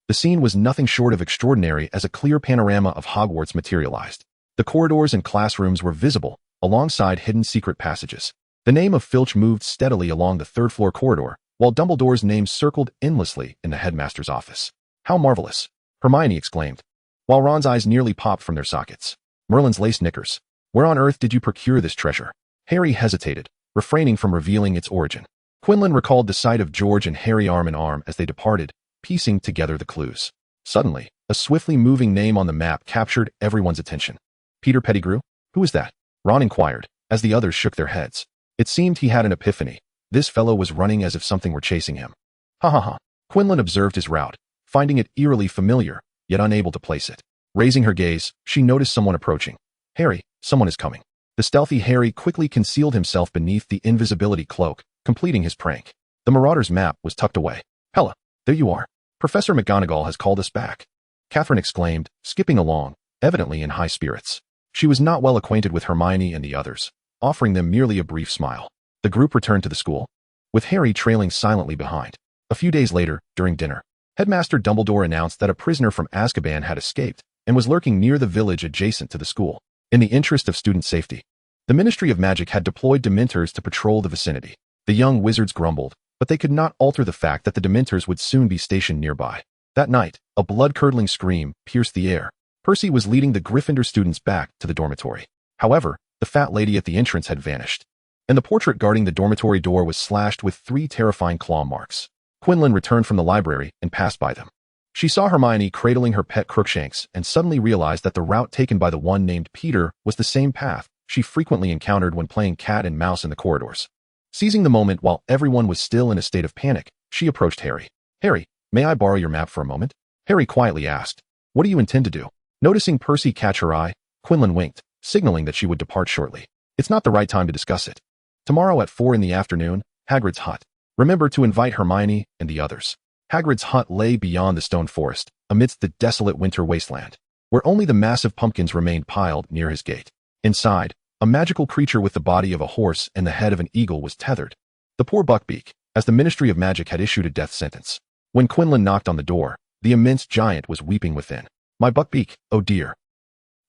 The scene was nothing short of extraordinary as a clear panorama of Hogwarts materialized. The corridors and classrooms were visible, alongside hidden secret passages. The name of Filch moved steadily along the third-floor corridor, while Dumbledore's name circled endlessly in the headmaster's office. How marvelous! Hermione exclaimed, while Ron's eyes nearly popped from their sockets. Merlin's lace knickers. Where on earth did you procure this treasure? Harry hesitated, refraining from revealing its origin. Quinlan recalled the sight of George and Harry arm in arm as they departed, piecing together the clues. Suddenly, a swiftly moving name on the map captured everyone's attention. Peter Pettigrew? Who is that? Ron inquired, as the others shook their heads. It seemed he had an epiphany. This fellow was running as if something were chasing him. Ha ha ha. Quinlan observed his route, finding it eerily familiar, yet unable to place it. Raising her gaze, she noticed someone approaching. Harry, someone is coming. The stealthy Harry quickly concealed himself beneath the invisibility cloak, completing his prank. The Marauder's map was tucked away. Hella, there you are. Professor McGonagall has called us back. Catherine exclaimed, skipping along, evidently in high spirits. She was not well acquainted with Hermione and the others, offering them merely a brief smile. The group returned to the school, with Harry trailing silently behind. A few days later, during dinner, Headmaster Dumbledore announced that a prisoner from Azkaban had escaped and was lurking near the village adjacent to the school. In the interest of student safety, the Ministry of Magic had deployed Dementors to patrol the vicinity. The young wizards grumbled, but they could not alter the fact that the Dementors would soon be stationed nearby. That night, a blood-curdling scream pierced the air. Percy was leading the Gryffindor students back to the dormitory. However, the fat lady at the entrance had vanished, and the portrait guarding the dormitory door was slashed with 3 terrifying claw marks. Quinlan returned from the library and passed by them. She saw Hermione cradling her pet Crookshanks and suddenly realized that the route taken by the one named Peter was the same path she frequently encountered when playing cat and mouse in the corridors. Seizing the moment while everyone was still in a state of panic, she approached Harry. Harry, may I borrow your map for a moment? Harry quietly asked, what do you intend to do? Noticing Percy catch her eye, Quinlan winked, signaling that she would depart shortly. It's not the right time to discuss it. Tomorrow at 4 in the afternoon, Hagrid's hut. Remember to invite Hermione and the others. Hagrid's hut lay beyond the stone forest, amidst the desolate winter wasteland, where only the massive pumpkins remained piled near his gate. Inside, a magical creature with the body of a horse and the head of an eagle was tethered. The poor Buckbeak, as the Ministry of Magic had issued a death sentence. When Quinlan knocked on the door, the immense giant was weeping within. My Buckbeak, oh dear.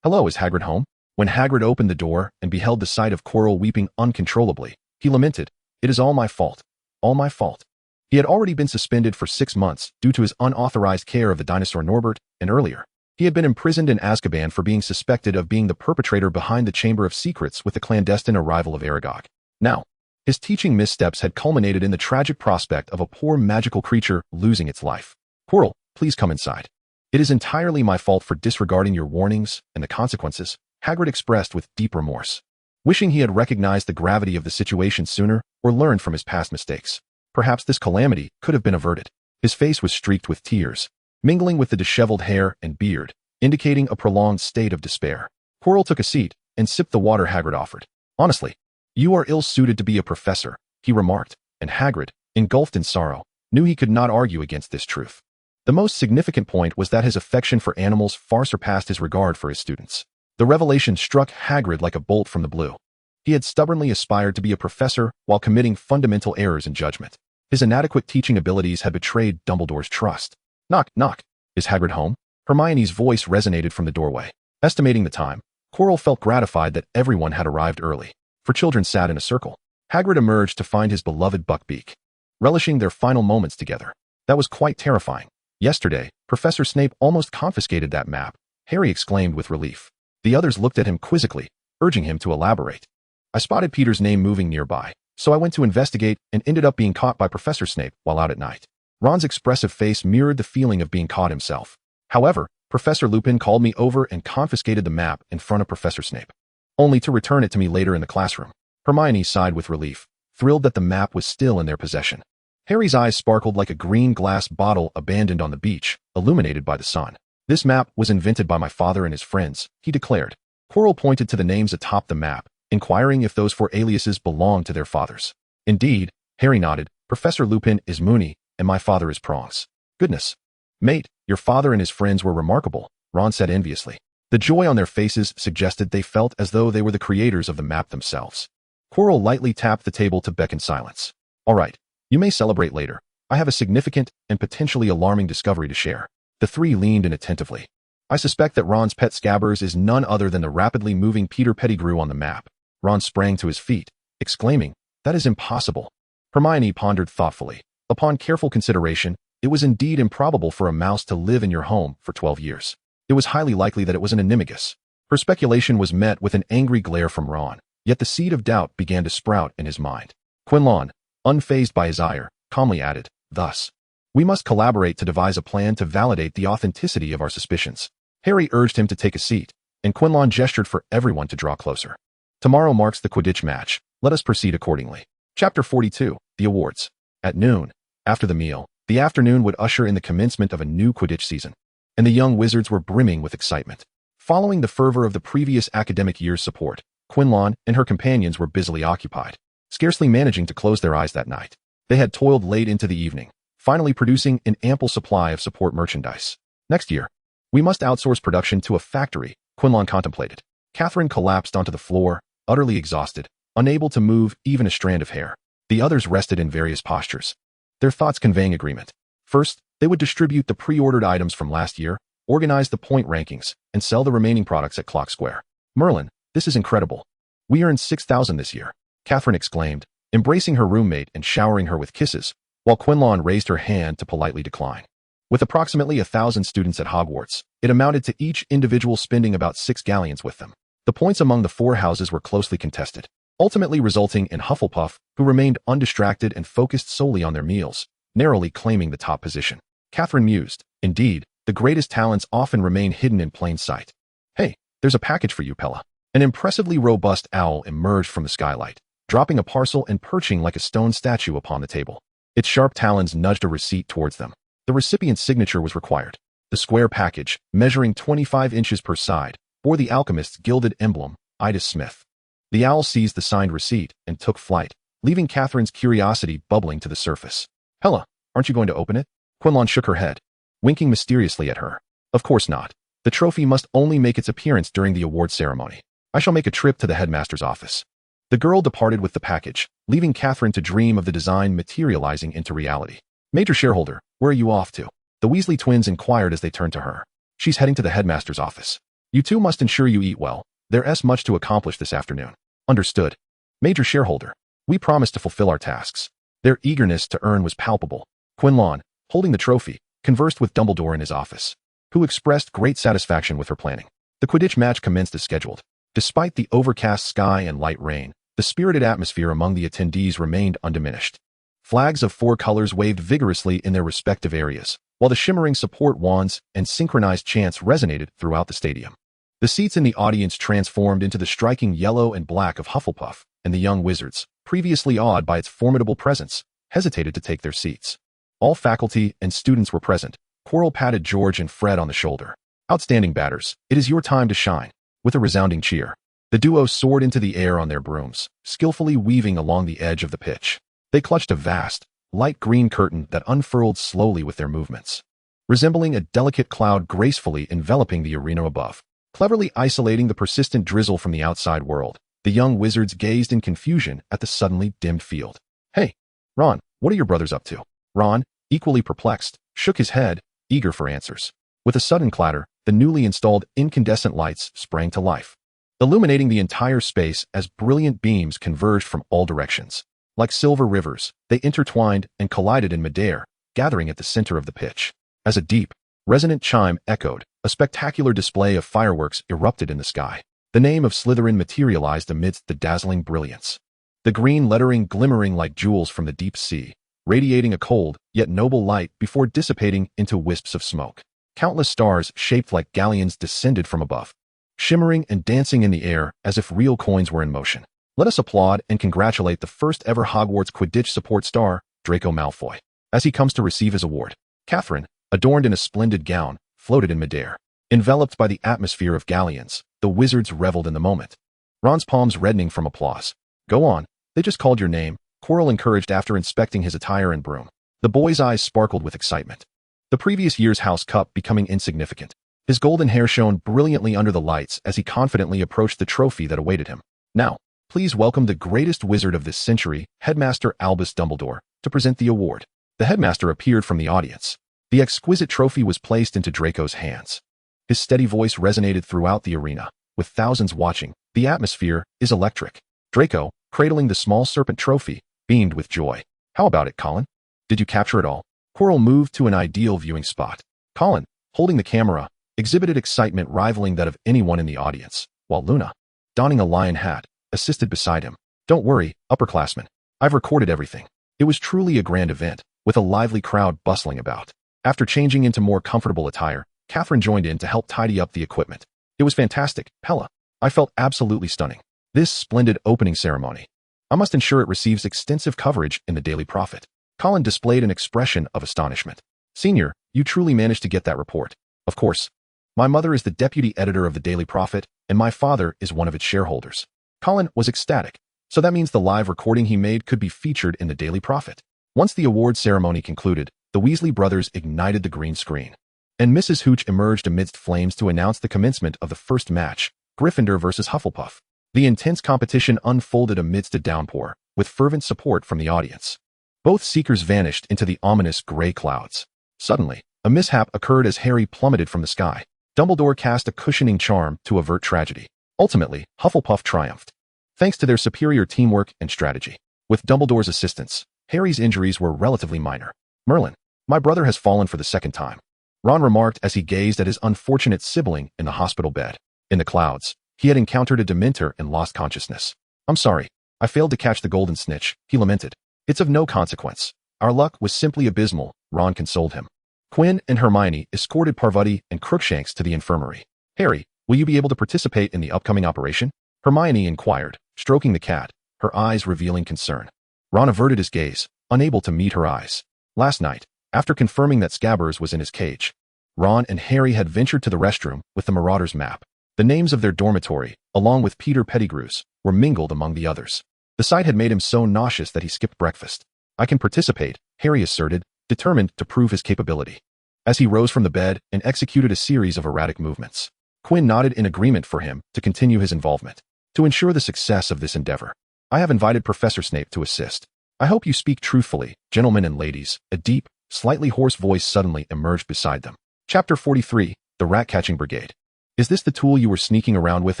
Hello, is Hagrid home? When Hagrid opened the door and beheld the sight of Quirrell weeping uncontrollably, he lamented, it is all my fault. All my fault. He had already been suspended for 6 months due to his unauthorized care of the dinosaur Norbert, and earlier, he had been imprisoned in Azkaban for being suspected of being the perpetrator behind the Chamber of Secrets with the clandestine arrival of Aragog. Now, his teaching missteps had culminated in the tragic prospect of a poor magical creature losing its life. Quirrell, please come inside. It is entirely my fault for disregarding your warnings and the consequences, Hagrid expressed with deep remorse, wishing he had recognized the gravity of the situation sooner or learned from his past mistakes. Perhaps this calamity could have been averted. His face was streaked with tears, mingling with the disheveled hair and beard, indicating a prolonged state of despair. Quirrell took a seat and sipped the water Hagrid offered. Honestly, you are ill-suited to be a professor, he remarked, and Hagrid, engulfed in sorrow, knew he could not argue against this truth. The most significant point was that his affection for animals far surpassed his regard for his students. The revelation struck Hagrid like a bolt from the blue. He had stubbornly aspired to be a professor while committing fundamental errors in judgment. His inadequate teaching abilities had betrayed Dumbledore's trust. Knock, knock. Is Hagrid home? Hermione's voice resonated from the doorway. Estimating the time, Quirrell felt gratified that everyone had arrived early. For children sat in a circle. Hagrid emerged to find his beloved Buckbeak, relishing their final moments together. That was quite terrifying. Yesterday, Professor Snape almost confiscated that map, Harry exclaimed with relief. The others looked at him quizzically, urging him to elaborate. I spotted Peter's name moving nearby, so I went to investigate and ended up being caught by Professor Snape while out at night. Ron's expressive face mirrored the feeling of being caught himself. However, Professor Lupin called me over and confiscated the map in front of Professor Snape, only to return it to me later in the classroom. Hermione sighed with relief, thrilled that the map was still in their possession. Harry's eyes sparkled like a green glass bottle abandoned on the beach, illuminated by the sun. This map was invented by my father and his friends, he declared. Quirrell pointed to the names atop the map, inquiring if those 4 aliases belonged to their fathers. Indeed, Harry nodded. Professor Lupin is Moony, and my father is Prongs. Goodness. Mate, your father and his friends were remarkable, Ron said enviously. The joy on their faces suggested they felt as though they were the creators of the map themselves. Quirrell lightly tapped the table to beckon silence. All right, you may celebrate later. I have a significant and potentially alarming discovery to share. The 3 leaned in attentively. I suspect that Ron's pet Scabbers is none other than the rapidly moving Peter Pettigrew on the map. Ron sprang to his feet, exclaiming, that is impossible. Hermione pondered thoughtfully. Upon careful consideration, it was indeed improbable for a mouse to live in your home for 12 years. It was highly likely that it was an animagus. Her speculation was met with an angry glare from Ron, yet the seed of doubt began to sprout in his mind. Quinlan, unfazed by his ire, calmly added, thus, we must collaborate to devise a plan to validate the authenticity of our suspicions. Harry urged him to take a seat, and Quinlan gestured for everyone to draw closer. Tomorrow marks the Quidditch match. Let us proceed accordingly. Chapter 42, The Awards. At noon, after the meal, the afternoon would usher in the commencement of a new Quidditch season, and the young wizards were brimming with excitement. Following the fervor of the previous academic year's support, Quinlan and her companions were busily occupied, scarcely managing to close their eyes that night. They had toiled late into the evening, finally producing an ample supply of support merchandise. Next year, we must outsource production to a factory, Quinlan contemplated. Catherine collapsed onto the floor, utterly exhausted, unable to move even a strand of hair. The others rested in various postures, their thoughts conveying agreement. First, they would distribute the pre-ordered items from last year, organize the point rankings, and sell the remaining products at Clock Square. Merlin, this is incredible. We earned 6,000 this year, Catherine exclaimed, embracing her roommate and showering her with kisses, while Quinlan raised her hand to politely decline. With approximately 1,000 students at Hogwarts, it amounted to each individual spending about 6 galleons with them. The points among the 4 houses were closely contested, ultimately resulting in Hufflepuff, who remained undistracted and focused solely on their meals, narrowly claiming the top position. Catherine mused, indeed, the greatest talents often remain hidden in plain sight. Hey, there's a package for you, Pella. An impressively robust owl emerged from the skylight, dropping a parcel and perching like a stone statue upon the table. Its sharp talons nudged a receipt towards them. The recipient's signature was required. The square package, measuring 25 inches per side, bore the alchemist's gilded emblem, Ida Smith. The owl seized the signed receipt and took flight, leaving Catherine's curiosity bubbling to the surface. Pella, aren't you going to open it? Quinlan shook her head, winking mysteriously at her. Of course not. The trophy must only make its appearance during the award ceremony. I shall make a trip to the headmaster's office. The girl departed with the package, leaving Catherine to dream of the design materializing into reality. Major shareholder, where are you off to? The Weasley twins inquired as they turned to her. She's heading to the headmaster's office. You two must ensure you eat well. There's much to accomplish this afternoon. Understood. Major shareholder, we promise to fulfill our tasks. Their eagerness to earn was palpable. Quinlan, holding the trophy, conversed with Dumbledore in his office, who expressed great satisfaction with her planning. The Quidditch match commenced as scheduled. Despite the overcast sky and light rain, the spirited atmosphere among the attendees remained undiminished. Flags of 4 colors waved vigorously in their respective areas, while the shimmering support wands and synchronized chants resonated throughout the stadium. The seats in the audience transformed into the striking yellow and black of Hufflepuff, and the young wizards, previously awed by its formidable presence, hesitated to take their seats. All faculty and students were present. Quirrell patted George and Fred on the shoulder. Outstanding batters, it is your time to shine. With a resounding cheer, the duo soared into the air on their brooms, skillfully weaving along the edge of the pitch. They clutched a vast, light green curtain that unfurled slowly with their movements, resembling a delicate cloud gracefully enveloping the arena above. Cleverly isolating the persistent drizzle from the outside world, the young wizards gazed in confusion at the suddenly dimmed field. "Hey, Ron, what are your brothers up to?" Ron, equally perplexed, shook his head, eager for answers. With a sudden clatter, the newly installed incandescent lights sprang to life, illuminating the entire space as brilliant beams converged from all directions. Like silver rivers, they intertwined and collided in midair, gathering at the center of the pitch. As a deep, resonant chime echoed, a spectacular display of fireworks erupted in the sky. The name of Slytherin materialized amidst the dazzling brilliance, the green lettering glimmering like jewels from the deep sea, radiating a cold yet noble light before dissipating into wisps of smoke. Countless stars shaped like galleons descended from above, shimmering and dancing in the air as if real coins were in motion. Let us applaud and congratulate the first ever Hogwarts Quidditch support star, Draco Malfoy, as he comes to receive his award. Catherine, adorned in a splendid gown, floated in midair. Enveloped by the atmosphere of galleons, the wizards reveled in the moment, Ron's palms reddening from applause. "Go on, they just called your name," Quirrell encouraged after inspecting his attire and broom. The boy's eyes sparkled with excitement, the previous year's House Cup becoming insignificant. His golden hair shone brilliantly under the lights as he confidently approached the trophy that awaited him. "Now, please welcome the greatest wizard of this century, Headmaster Albus Dumbledore, to present the award." The headmaster appeared from the audience. The exquisite trophy was placed into Draco's hands. His steady voice resonated throughout the arena. With thousands watching, the atmosphere is electric. Draco, cradling the small serpent trophy, beamed with joy. "How about it, Colin? Did you capture it all?" Quirrell moved to an ideal viewing spot. Colin, holding the camera, exhibited excitement rivaling that of anyone in the audience, while Luna, donning a lion hat, assisted beside him. "Don't worry, upperclassmen. I've recorded everything." It was truly a grand event, with a lively crowd bustling about. After changing into more comfortable attire, Catherine joined in to help tidy up the equipment. "It was fantastic, Pella. I felt absolutely stunning. This splendid opening ceremony. I must ensure it receives extensive coverage in the Daily Prophet." Colin displayed an expression of astonishment. "Senior, you truly managed to get that report." "Of course. My mother is the deputy editor of the Daily Prophet, and my father is one of its shareholders." Colin was ecstatic. So that means the live recording he made could be featured in the Daily Prophet. Once the award ceremony concluded, the Weasley brothers ignited the green screen, and Mrs. Hooch emerged amidst flames to announce the commencement of the first match, Gryffindor versus Hufflepuff. The intense competition unfolded amidst a downpour, with fervent support from the audience. Both seekers vanished into the ominous gray clouds. Suddenly, a mishap occurred as Harry plummeted from the sky. Dumbledore cast a cushioning charm to avert tragedy. Ultimately, Hufflepuff triumphed, thanks to their superior teamwork and strategy. With Dumbledore's assistance, Harry's injuries were relatively minor. "Merlin, my brother has fallen for the second time," Ron remarked as he gazed at his unfortunate sibling in the hospital bed. In the clouds, he had encountered a Dementor and lost consciousness. "I'm sorry, I failed to catch the golden snitch," he lamented. "It's of no consequence. Our luck was simply abysmal," Ron consoled him. Quinn and Hermione escorted Parvati and Crookshanks to the infirmary. "Harry, will you be able to participate in the upcoming operation?" Hermione inquired, stroking the cat, her eyes revealing concern. Ron averted his gaze, unable to meet her eyes. Last night, after confirming that Scabbers was in his cage, Ron and Harry had ventured to the restroom with the Marauders map. The names of their dormitory, along with Peter Pettigrew's, were mingled among the others. The sight had made him so nauseous that he skipped breakfast. "I can participate," Harry asserted, determined to prove his capability. As he rose from the bed and executed a series of erratic movements, Quinn nodded in agreement for him to continue his involvement. "To ensure the success of this endeavor, I have invited Professor Snape to assist. I hope you speak truthfully, gentlemen and ladies." A deep, slightly hoarse voice suddenly emerged beside them. Chapter 43, The Rat-Catching Brigade. "Is this the tool you were sneaking around with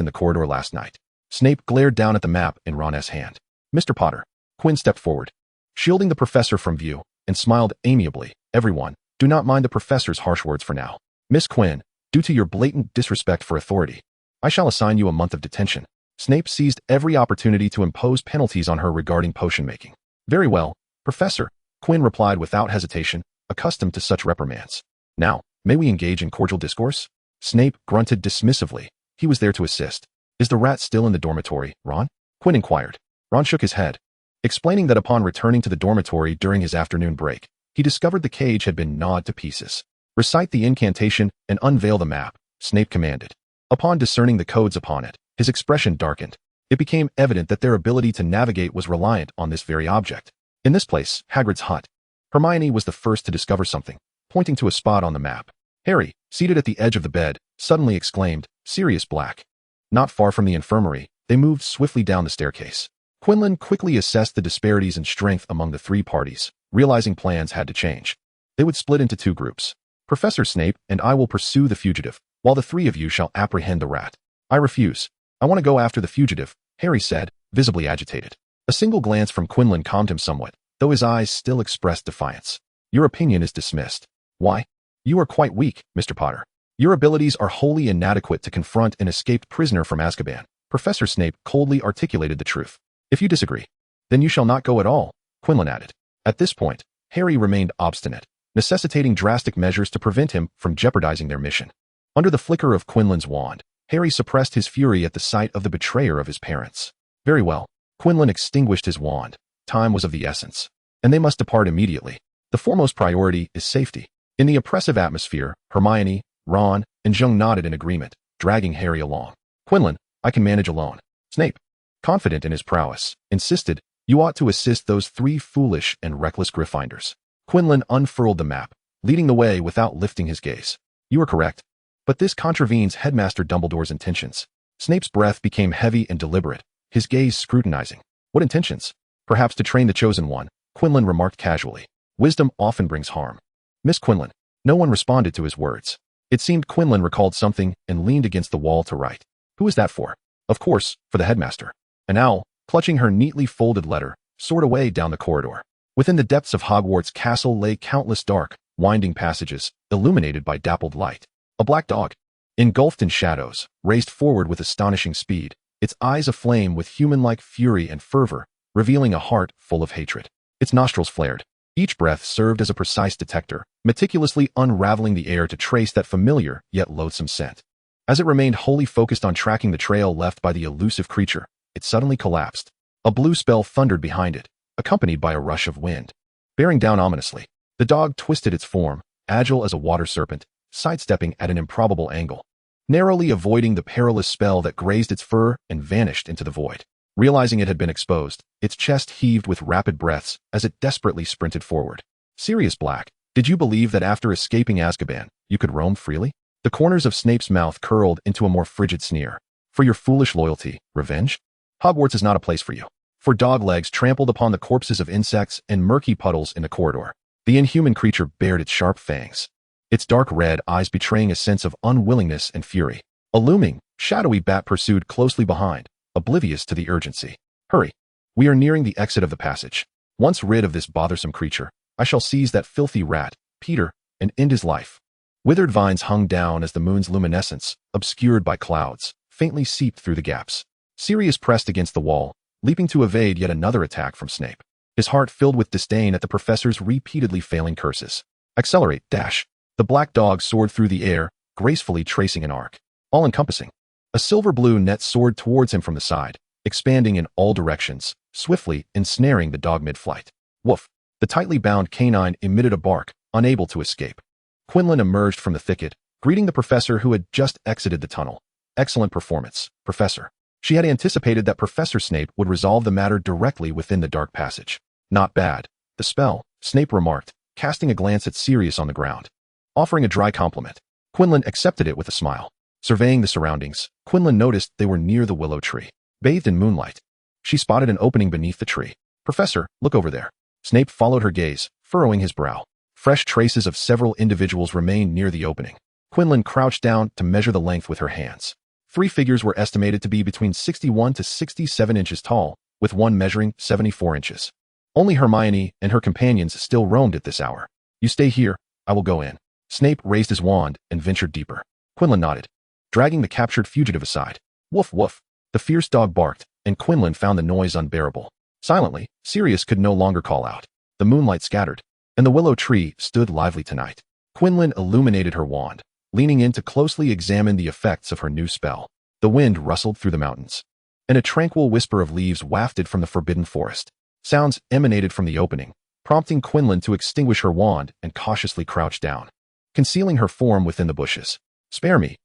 in the corridor last night?" Snape glared down at the map in Ron's hand. "Mr. Potter." Quinn stepped forward, shielding the professor from view, and smiled amiably. "Everyone, do not mind the professor's harsh words for now. Miss Quinn, due to your blatant disrespect for authority, I shall assign you a month of detention." Snape seized every opportunity to impose penalties on her regarding potion making. "Very well, Professor," Quinn replied without hesitation, accustomed to such reprimands. "Now, may we engage in cordial discourse?" Snape grunted dismissively. He was there to assist. "Is the rat still in the dormitory, Ron?" Quinn inquired. Ron shook his head, explaining that upon returning to the dormitory during his afternoon break, he discovered the cage had been gnawed to pieces. "Recite the incantation and unveil the map," Snape commanded. Upon discerning the codes upon it, his expression darkened. It became evident that their ability to navigate was reliant on this very object. In this place, Hagrid's hut. Hermione was the first to discover something, pointing to a spot on the map. Harry, seated at the edge of the bed, suddenly exclaimed, "Sirius Black." Not far from the infirmary, they moved swiftly down the staircase. Quinlan quickly assessed the disparities in strength among the three parties, realizing plans had to change. They would split into two groups. Professor Snape and I will pursue the fugitive, while the three of you shall apprehend the rat. I refuse. I want to go after the fugitive, Harry said, visibly agitated. A single glance from Quinlan calmed him somewhat, though his eyes still expressed defiance. Your opinion is dismissed. Why? You are quite weak, Mr. Potter. Your abilities are wholly inadequate to confront an escaped prisoner from Azkaban. Professor Snape coldly articulated the truth. If you disagree, then you shall not go at all, Quinlan added. At this point, Harry remained obstinate, necessitating drastic measures to prevent him from jeopardizing their mission. Under the flicker of Quinlan's wand, Harry suppressed his fury at the sight of the betrayer of his parents. Very well. Quinlan extinguished his wand. Time was of the essence, and they must depart immediately. The foremost priority is safety. In the oppressive atmosphere, Hermione, Ron, and Jung nodded in agreement, dragging Harry along. Quinlan, I can manage alone. Snape, confident in his prowess, insisted, you ought to assist those three foolish and reckless Gryffindors. Quinlan unfurled the map, leading the way without lifting his gaze. You are correct. But this contravenes Headmaster Dumbledore's intentions. Snape's breath became heavy and deliberate, his gaze scrutinizing. What intentions? Perhaps to train the chosen one, Quinlan remarked casually. Wisdom often brings harm. Miss Quinlan. No one responded to his words. It seemed Quinlan recalled something and leaned against the wall to write. Who is that for? Of course, for the headmaster. An owl, clutching her neatly folded letter, soared away down the corridor. Within the depths of Hogwarts Castle lay countless dark, winding passages, illuminated by dappled light. A black dog, engulfed in shadows, raced forward with astonishing speed, its eyes aflame with human-like fury and fervor, revealing a heart full of hatred. Its nostrils flared. Each breath served as a precise detector, meticulously unraveling the air to trace that familiar yet loathsome scent. As it remained wholly focused on tracking the trail left by the elusive creature, it suddenly collapsed. A blue spell thundered behind it, accompanied by a rush of wind. Bearing down ominously, the dog twisted its form, agile as a water serpent, sidestepping at an improbable angle, narrowly avoiding the perilous spell that grazed its fur and vanished into the void. Realizing it had been exposed, its chest heaved with rapid breaths as it desperately sprinted forward. Sirius Black, did you believe that after escaping Azkaban, you could roam freely? The corners of Snape's mouth curled into a more frigid sneer. For your foolish loyalty, revenge? Hogwarts is not a place for you. For dog legs trampled upon the corpses of insects and murky puddles in the corridor. The inhuman creature bared its sharp fangs, its dark red eyes betraying a sense of unwillingness and fury. A looming, shadowy bat pursued closely behind, oblivious to the urgency. Hurry. We are nearing the exit of the passage. Once rid of this bothersome creature, I shall seize that filthy rat, Peter, and end his life. Withered vines hung down as the moon's luminescence, obscured by clouds, faintly seeped through the gaps. Sirius pressed against the wall, leaping to evade yet another attack from Snape, his heart filled with disdain at the professor's repeatedly failing curses. Accelerate, dash. The black dog soared through the air, gracefully tracing an arc, all-encompassing. A silver-blue net soared towards him from the side, expanding in all directions, swiftly ensnaring the dog mid-flight. Woof! The tightly bound canine emitted a bark, unable to escape. Quinlan emerged from the thicket, greeting the professor who had just exited the tunnel. Excellent performance, Professor. She had anticipated that Professor Snape would resolve the matter directly within the dark passage. Not bad. The spell, Snape remarked, casting a glance at Sirius on the ground. Offering a dry compliment, Quinlan accepted it with a smile. Surveying the surroundings, Quinlan noticed they were near the willow tree, bathed in moonlight. She spotted an opening beneath the tree. Professor, look over there. Snape followed her gaze, furrowing his brow. Fresh traces of several individuals remained near the opening. Quinlan crouched down to measure the length with her hands. 3 figures were estimated to be between 61 to 67 inches tall, with one measuring 74 inches. Only Hermione and her companions still roamed at this hour. You stay here, I will go in. Snape raised his wand and ventured deeper. Quinlan nodded, dragging the captured fugitive aside. Woof woof. The fierce dog barked, and Quinlan found the noise unbearable. Silently, Sirius could no longer call out. The moonlight scattered, and the willow tree stood lively tonight. Quinlan illuminated her wand, leaning in to closely examine the effects of her new spell. The wind rustled through the mountains, and a tranquil whisper of leaves wafted from the forbidden forest. Sounds emanated from the opening, prompting Quinlan to extinguish her wand and cautiously crouch down, concealing her form within the bushes. Spare me,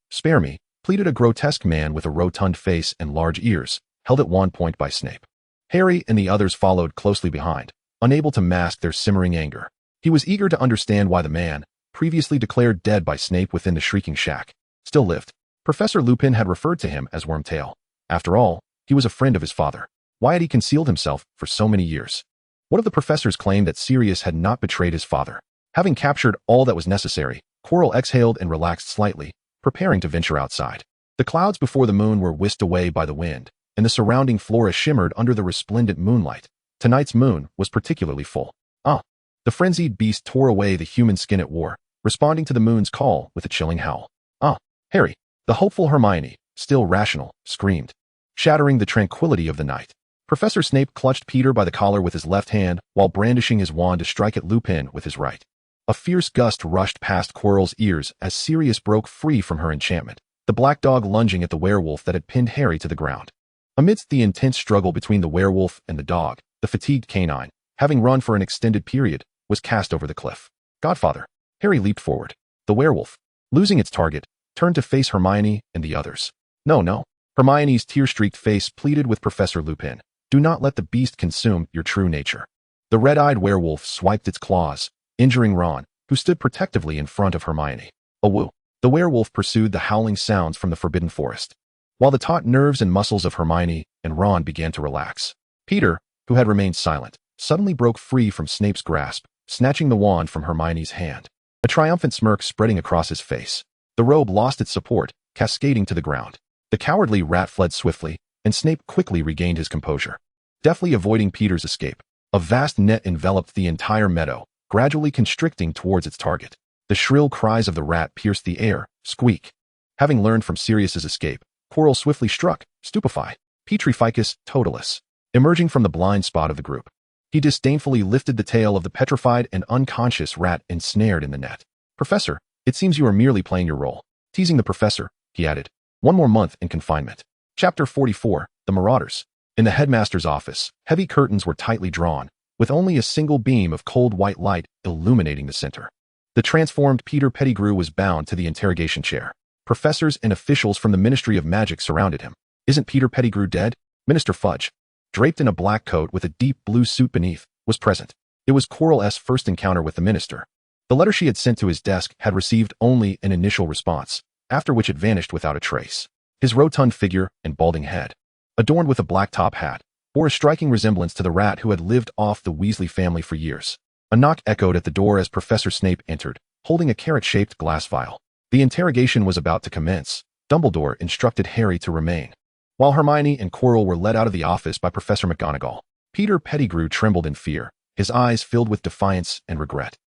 pleaded a grotesque man with a rotund face and large ears, held at one point by Snape. Harry and the others followed closely behind, unable to mask their simmering anger. He was eager to understand why the man, previously declared dead by Snape within the Shrieking Shack, still lived. Professor Lupin had referred to him as Wormtail. After all, he was a friend of his father. Why had he concealed himself for so many years? What if the professors claimed that Sirius had not betrayed his father? Having captured all that was necessary, Quirrell exhaled and relaxed slightly, preparing to venture outside. The clouds before the moon were whisked away by the wind, and the surrounding flora shimmered under the resplendent moonlight. Tonight's moon was particularly full. The frenzied beast tore away the human skin it wore, responding to the moon's call with a chilling howl. Harry! The hopeful Hermione, still rational, screamed, shattering the tranquility of the night. Professor Snape clutched Peter by the collar with his left hand while brandishing his wand to strike at Lupin with his right. A fierce gust rushed past Quirrell's ears as Sirius broke free from her enchantment, the black dog lunging at the werewolf that had pinned Harry to the ground. Amidst the intense struggle between the werewolf and the dog, the fatigued canine, having run for an extended period, was cast over the cliff. Godfather! Harry leaped forward. The werewolf, losing its target, turned to face Hermione and the others. No. Hermione's tear-streaked face pleaded with Professor Lupin. Do not let the beast consume your true nature. The red-eyed werewolf swiped its claws, injuring Ron, who stood protectively in front of Hermione. Awoo! The werewolf pursued the howling sounds from the forbidden forest, while the taut nerves and muscles of Hermione and Ron began to relax. Peter, who had remained silent, suddenly broke free from Snape's grasp, snatching the wand from Hermione's hand, a triumphant smirk spreading across his face. The robe lost its support, cascading to the ground. The cowardly rat fled swiftly, and Snape quickly regained his composure. Deftly avoiding Peter's escape, a vast net enveloped the entire meadow, gradually constricting towards its target. The shrill cries of the rat pierced the air. Squeak! Having learned from Sirius's escape, Quirrell swiftly struck, Stupefy, Petrificus Totalis, emerging from the blind spot of the group. He disdainfully lifted the tail of the petrified and unconscious rat ensnared in the net. Professor, it seems you are merely playing your role. Teasing the professor, he added. One more month in confinement. Chapter 44, The Marauders. In the headmaster's office, heavy curtains were tightly drawn, with only a single beam of cold white light illuminating the center. The transformed Peter Pettigrew was bound to the interrogation chair. Professors and officials from the Ministry of Magic surrounded him. Isn't Peter Pettigrew dead? Minister Fudge, draped in a black coat with a deep blue suit beneath, was present. It was Quirrell's first encounter with the minister. The letter she had sent to his desk had received only an initial response, after which it vanished without a trace. His rotund figure and balding head, adorned with a black top hat, bore a striking resemblance to the rat who had lived off the Weasley family for years. A knock echoed at the door as Professor Snape entered, holding a carrot-shaped glass vial. The interrogation was about to commence. Dumbledore instructed Harry to remain, while Hermione and Quirrell were led out of the office by Professor McGonagall. Peter Pettigrew trembled in fear, his eyes filled with defiance and regret.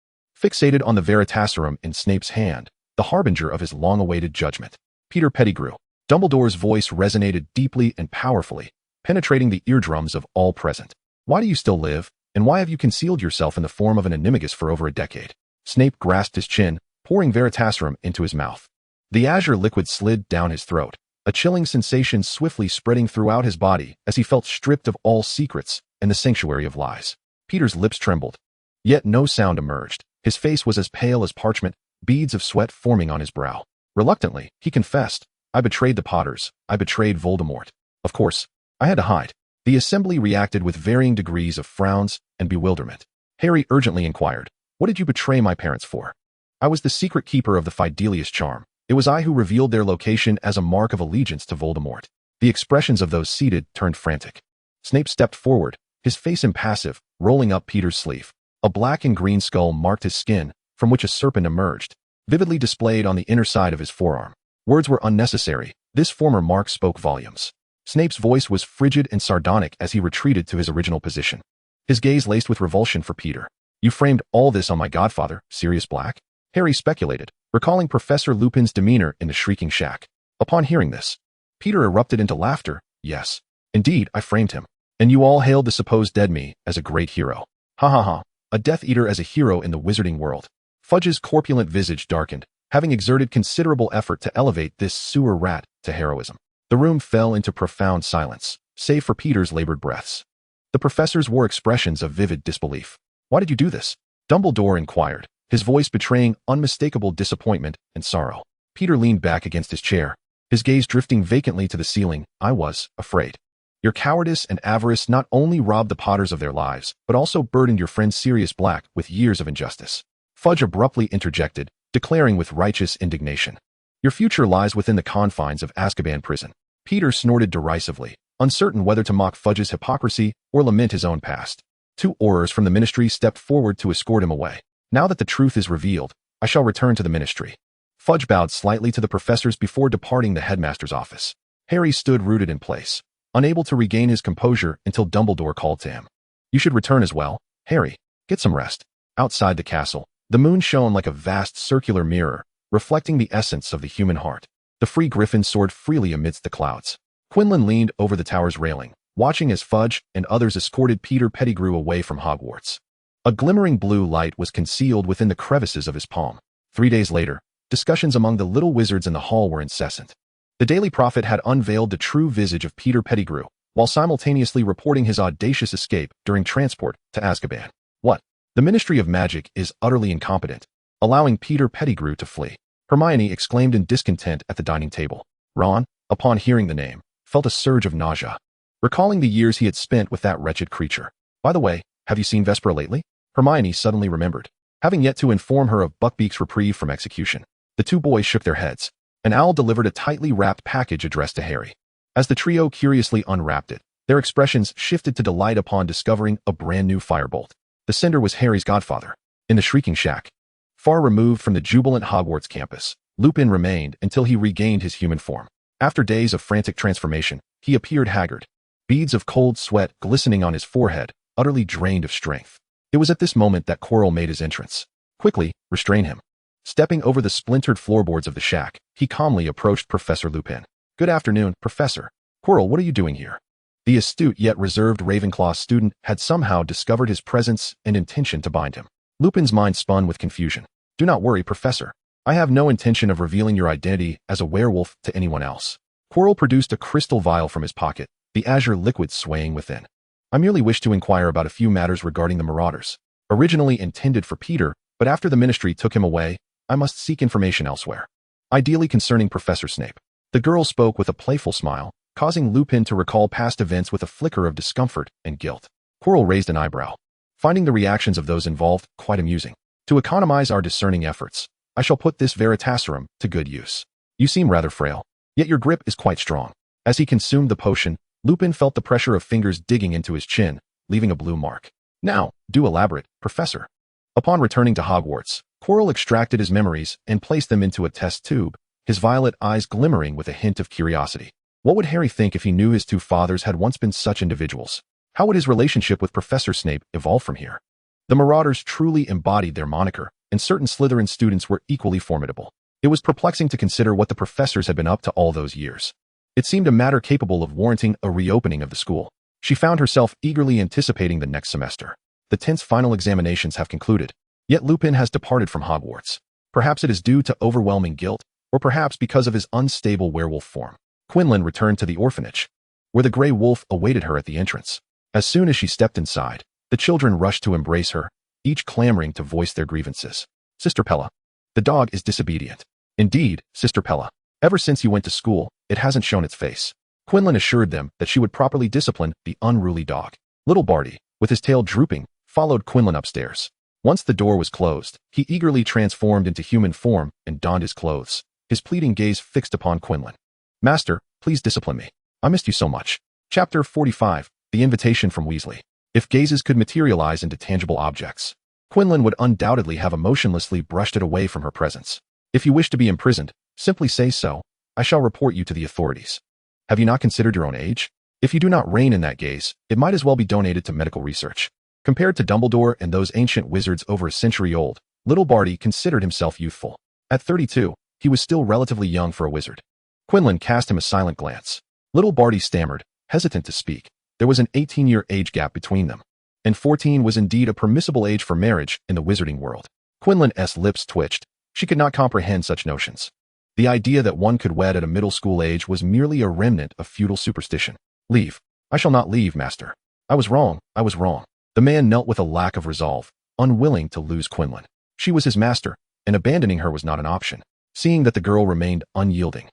Fixated on the Veritaserum in Snape's hand, the harbinger of his long-awaited judgment. Peter Pettigrew. Dumbledore's voice resonated deeply and powerfully, penetrating the eardrums of all present. Why do you still live, and why have you concealed yourself in the form of an animagus for over a decade? Snape grasped his chin, pouring Veritaserum into his mouth. The azure liquid slid down his throat, a chilling sensation swiftly spreading throughout his body as he felt stripped of all secrets and the sanctuary of lies. Peter's lips trembled, yet no sound emerged. His face was as pale as parchment, beads of sweat forming on his brow. Reluctantly, he confessed, I betrayed the Potters. I betrayed Voldemort. Of course, I had to hide. The assembly reacted with varying degrees of frowns and bewilderment. Harry urgently inquired, what did you betray my parents for? I was the secret keeper of the Fidelius charm. It was I who revealed their location as a mark of allegiance to Voldemort. The expressions of those seated turned frantic. Snape stepped forward, his face impassive, rolling up Peter's sleeve. A black and green skull marked his skin, from which a serpent emerged, vividly displayed on the inner side of his forearm. Words were unnecessary. This former mark spoke volumes. Snape's voice was frigid and sardonic as he retreated to his original position, his gaze laced with revulsion for Peter. You framed all this on my godfather, Sirius Black? Harry speculated, recalling Professor Lupin's demeanor in the Shrieking Shack. Upon hearing this, Peter erupted into laughter. Yes, indeed, I framed him. And you all hailed the supposed dead me as a great hero. Ha ha ha, a Death Eater as a hero in the Wizarding World. Fudge's corpulent visage darkened, having exerted considerable effort to elevate this sewer rat to heroism. The room fell into profound silence, save for Peter's labored breaths. The professors wore expressions of vivid disbelief. Why did you do this? Dumbledore inquired, his voice betraying unmistakable disappointment and sorrow. Peter leaned back against his chair. his gaze drifting vacantly to the ceiling. I was afraid. Your cowardice and avarice not only robbed the Potters of their lives, but also burdened your friend Sirius Black with years of injustice. Fudge abruptly interjected, declaring with righteous indignation. Your future lies within the confines of Azkaban prison. Peter snorted derisively, uncertain whether to mock Fudge's hypocrisy or lament his own past. 2 Aurors from the Ministry stepped forward to escort him away. Now that the truth is revealed, I shall return to the Ministry. Fudge bowed slightly to the professors before departing the headmaster's office. Harry stood rooted in place, unable to regain his composure until Dumbledore called to him. You should return as well, Harry. Get some rest. Outside the castle, the moon shone like a vast circular mirror, reflecting the essence of the human heart. The Free Griffin soared freely amidst the clouds. Quinlan leaned over the tower's railing, watching as Fudge and others escorted Peter Pettigrew away from Hogwarts. A glimmering blue light was concealed within the crevices of his palm. 3 days later, discussions among the little wizards in the hall were incessant. The Daily Prophet had unveiled the true visage of Peter Pettigrew, while simultaneously reporting his audacious escape during transport to Azkaban. What? The Ministry of Magic is utterly incompetent, allowing Peter Pettigrew to flee. Hermione exclaimed in discontent at the dining table. Ron, upon hearing the name, felt a surge of nausea, recalling the years he had spent with that wretched creature. By the way, have you seen Vespera lately? Hermione suddenly remembered, having yet to inform her of Buckbeak's reprieve from execution. The 2 boys shook their heads. An owl delivered a tightly wrapped package addressed to Harry. As the trio curiously unwrapped it, their expressions shifted to delight upon discovering a brand new firebolt. The sender was Harry's godfather. In the Shrieking Shack, far removed from the jubilant Hogwarts campus, Lupin remained until he regained his human form. After days of frantic transformation, he appeared haggard, beads of cold sweat glistening on his forehead, utterly drained of strength. It was at this moment that Quirrell made his entrance. Quickly, restrain him. Stepping over the splintered floorboards of the shack, he calmly approached Professor Lupin. Good afternoon, Professor. Quirrell, what are you doing here? The astute yet reserved Ravenclaw student had somehow discovered his presence and intention to bind him. Lupin's mind spun with confusion. Do not worry, Professor. I have no intention of revealing your identity as a werewolf to anyone else. Quirrell produced a crystal vial from his pocket, the azure liquid swaying within. I merely wish to inquire about a few matters regarding the Marauders. Originally intended for Peter, but after the Ministry took him away, I must seek information elsewhere. Ideally concerning Professor Snape. The girl spoke with a playful smile, causing Lupin to recall past events with a flicker of discomfort and guilt. Quirrell raised an eyebrow, finding the reactions of those involved quite amusing. To economize our discerning efforts, I shall put this Veritaserum to good use. You seem rather frail, yet your grip is quite strong. As he consumed the potion, Lupin felt the pressure of fingers digging into his chin, leaving a blue mark. Now, do elaborate, Professor. Upon returning to Hogwarts, Quirrell extracted his memories and placed them into a test tube, his violet eyes glimmering with a hint of curiosity. What would Harry think if he knew his 2 fathers had once been such individuals? How would his relationship with Professor Snape evolve from here? The Marauders truly embodied their moniker, and certain Slytherin students were equally formidable. It was perplexing to consider what the professors had been up to all those years. It seemed a matter capable of warranting a reopening of the school. She found herself eagerly anticipating the next semester. The 10th final examinations have concluded, yet Lupin has departed from Hogwarts. Perhaps it is due to overwhelming guilt, or perhaps because of his unstable werewolf form. Quinlan returned to the orphanage, where the Grey Wolf awaited her at the entrance. As soon as she stepped inside, the children rushed to embrace her, each clamoring to voice their grievances. Sister Pella. The dog is disobedient. Indeed, Sister Pella. Ever since you went to school, it hasn't shown its face. Quinlan assured them that she would properly discipline the unruly dog. Little Barty, with his tail drooping, followed Quinlan upstairs. Once the door was closed, he eagerly transformed into human form and donned his clothes, his pleading gaze fixed upon Quinlan. Master, please discipline me. I missed you so much. Chapter 45, The Invitation from Weasley. If gazes could materialize into tangible objects, Quinlan would undoubtedly have emotionlessly brushed it away from her presence. If you wish to be imprisoned, simply say so. I shall report you to the authorities. Have you not considered your own age? If you do not reign in that gaze, it might as well be donated to medical research. Compared to Dumbledore and those ancient wizards over a century old, little Barty considered himself youthful. At 32, he was still relatively young for a wizard. Quinlan cast him a silent glance. Little Barty stammered, hesitant to speak. There was an 18-year age gap between them, and 14 was indeed a permissible age for marriage in the wizarding world. Quinlan's lips twitched. She could not comprehend such notions. The idea that one could wed at a middle school age was merely a remnant of feudal superstition. Leave. I shall not leave, master. I was wrong. I was wrong. The man knelt with a lack of resolve, unwilling to lose Quinlan. She was his master, and abandoning her was not an option. Seeing that the girl remained unyielding,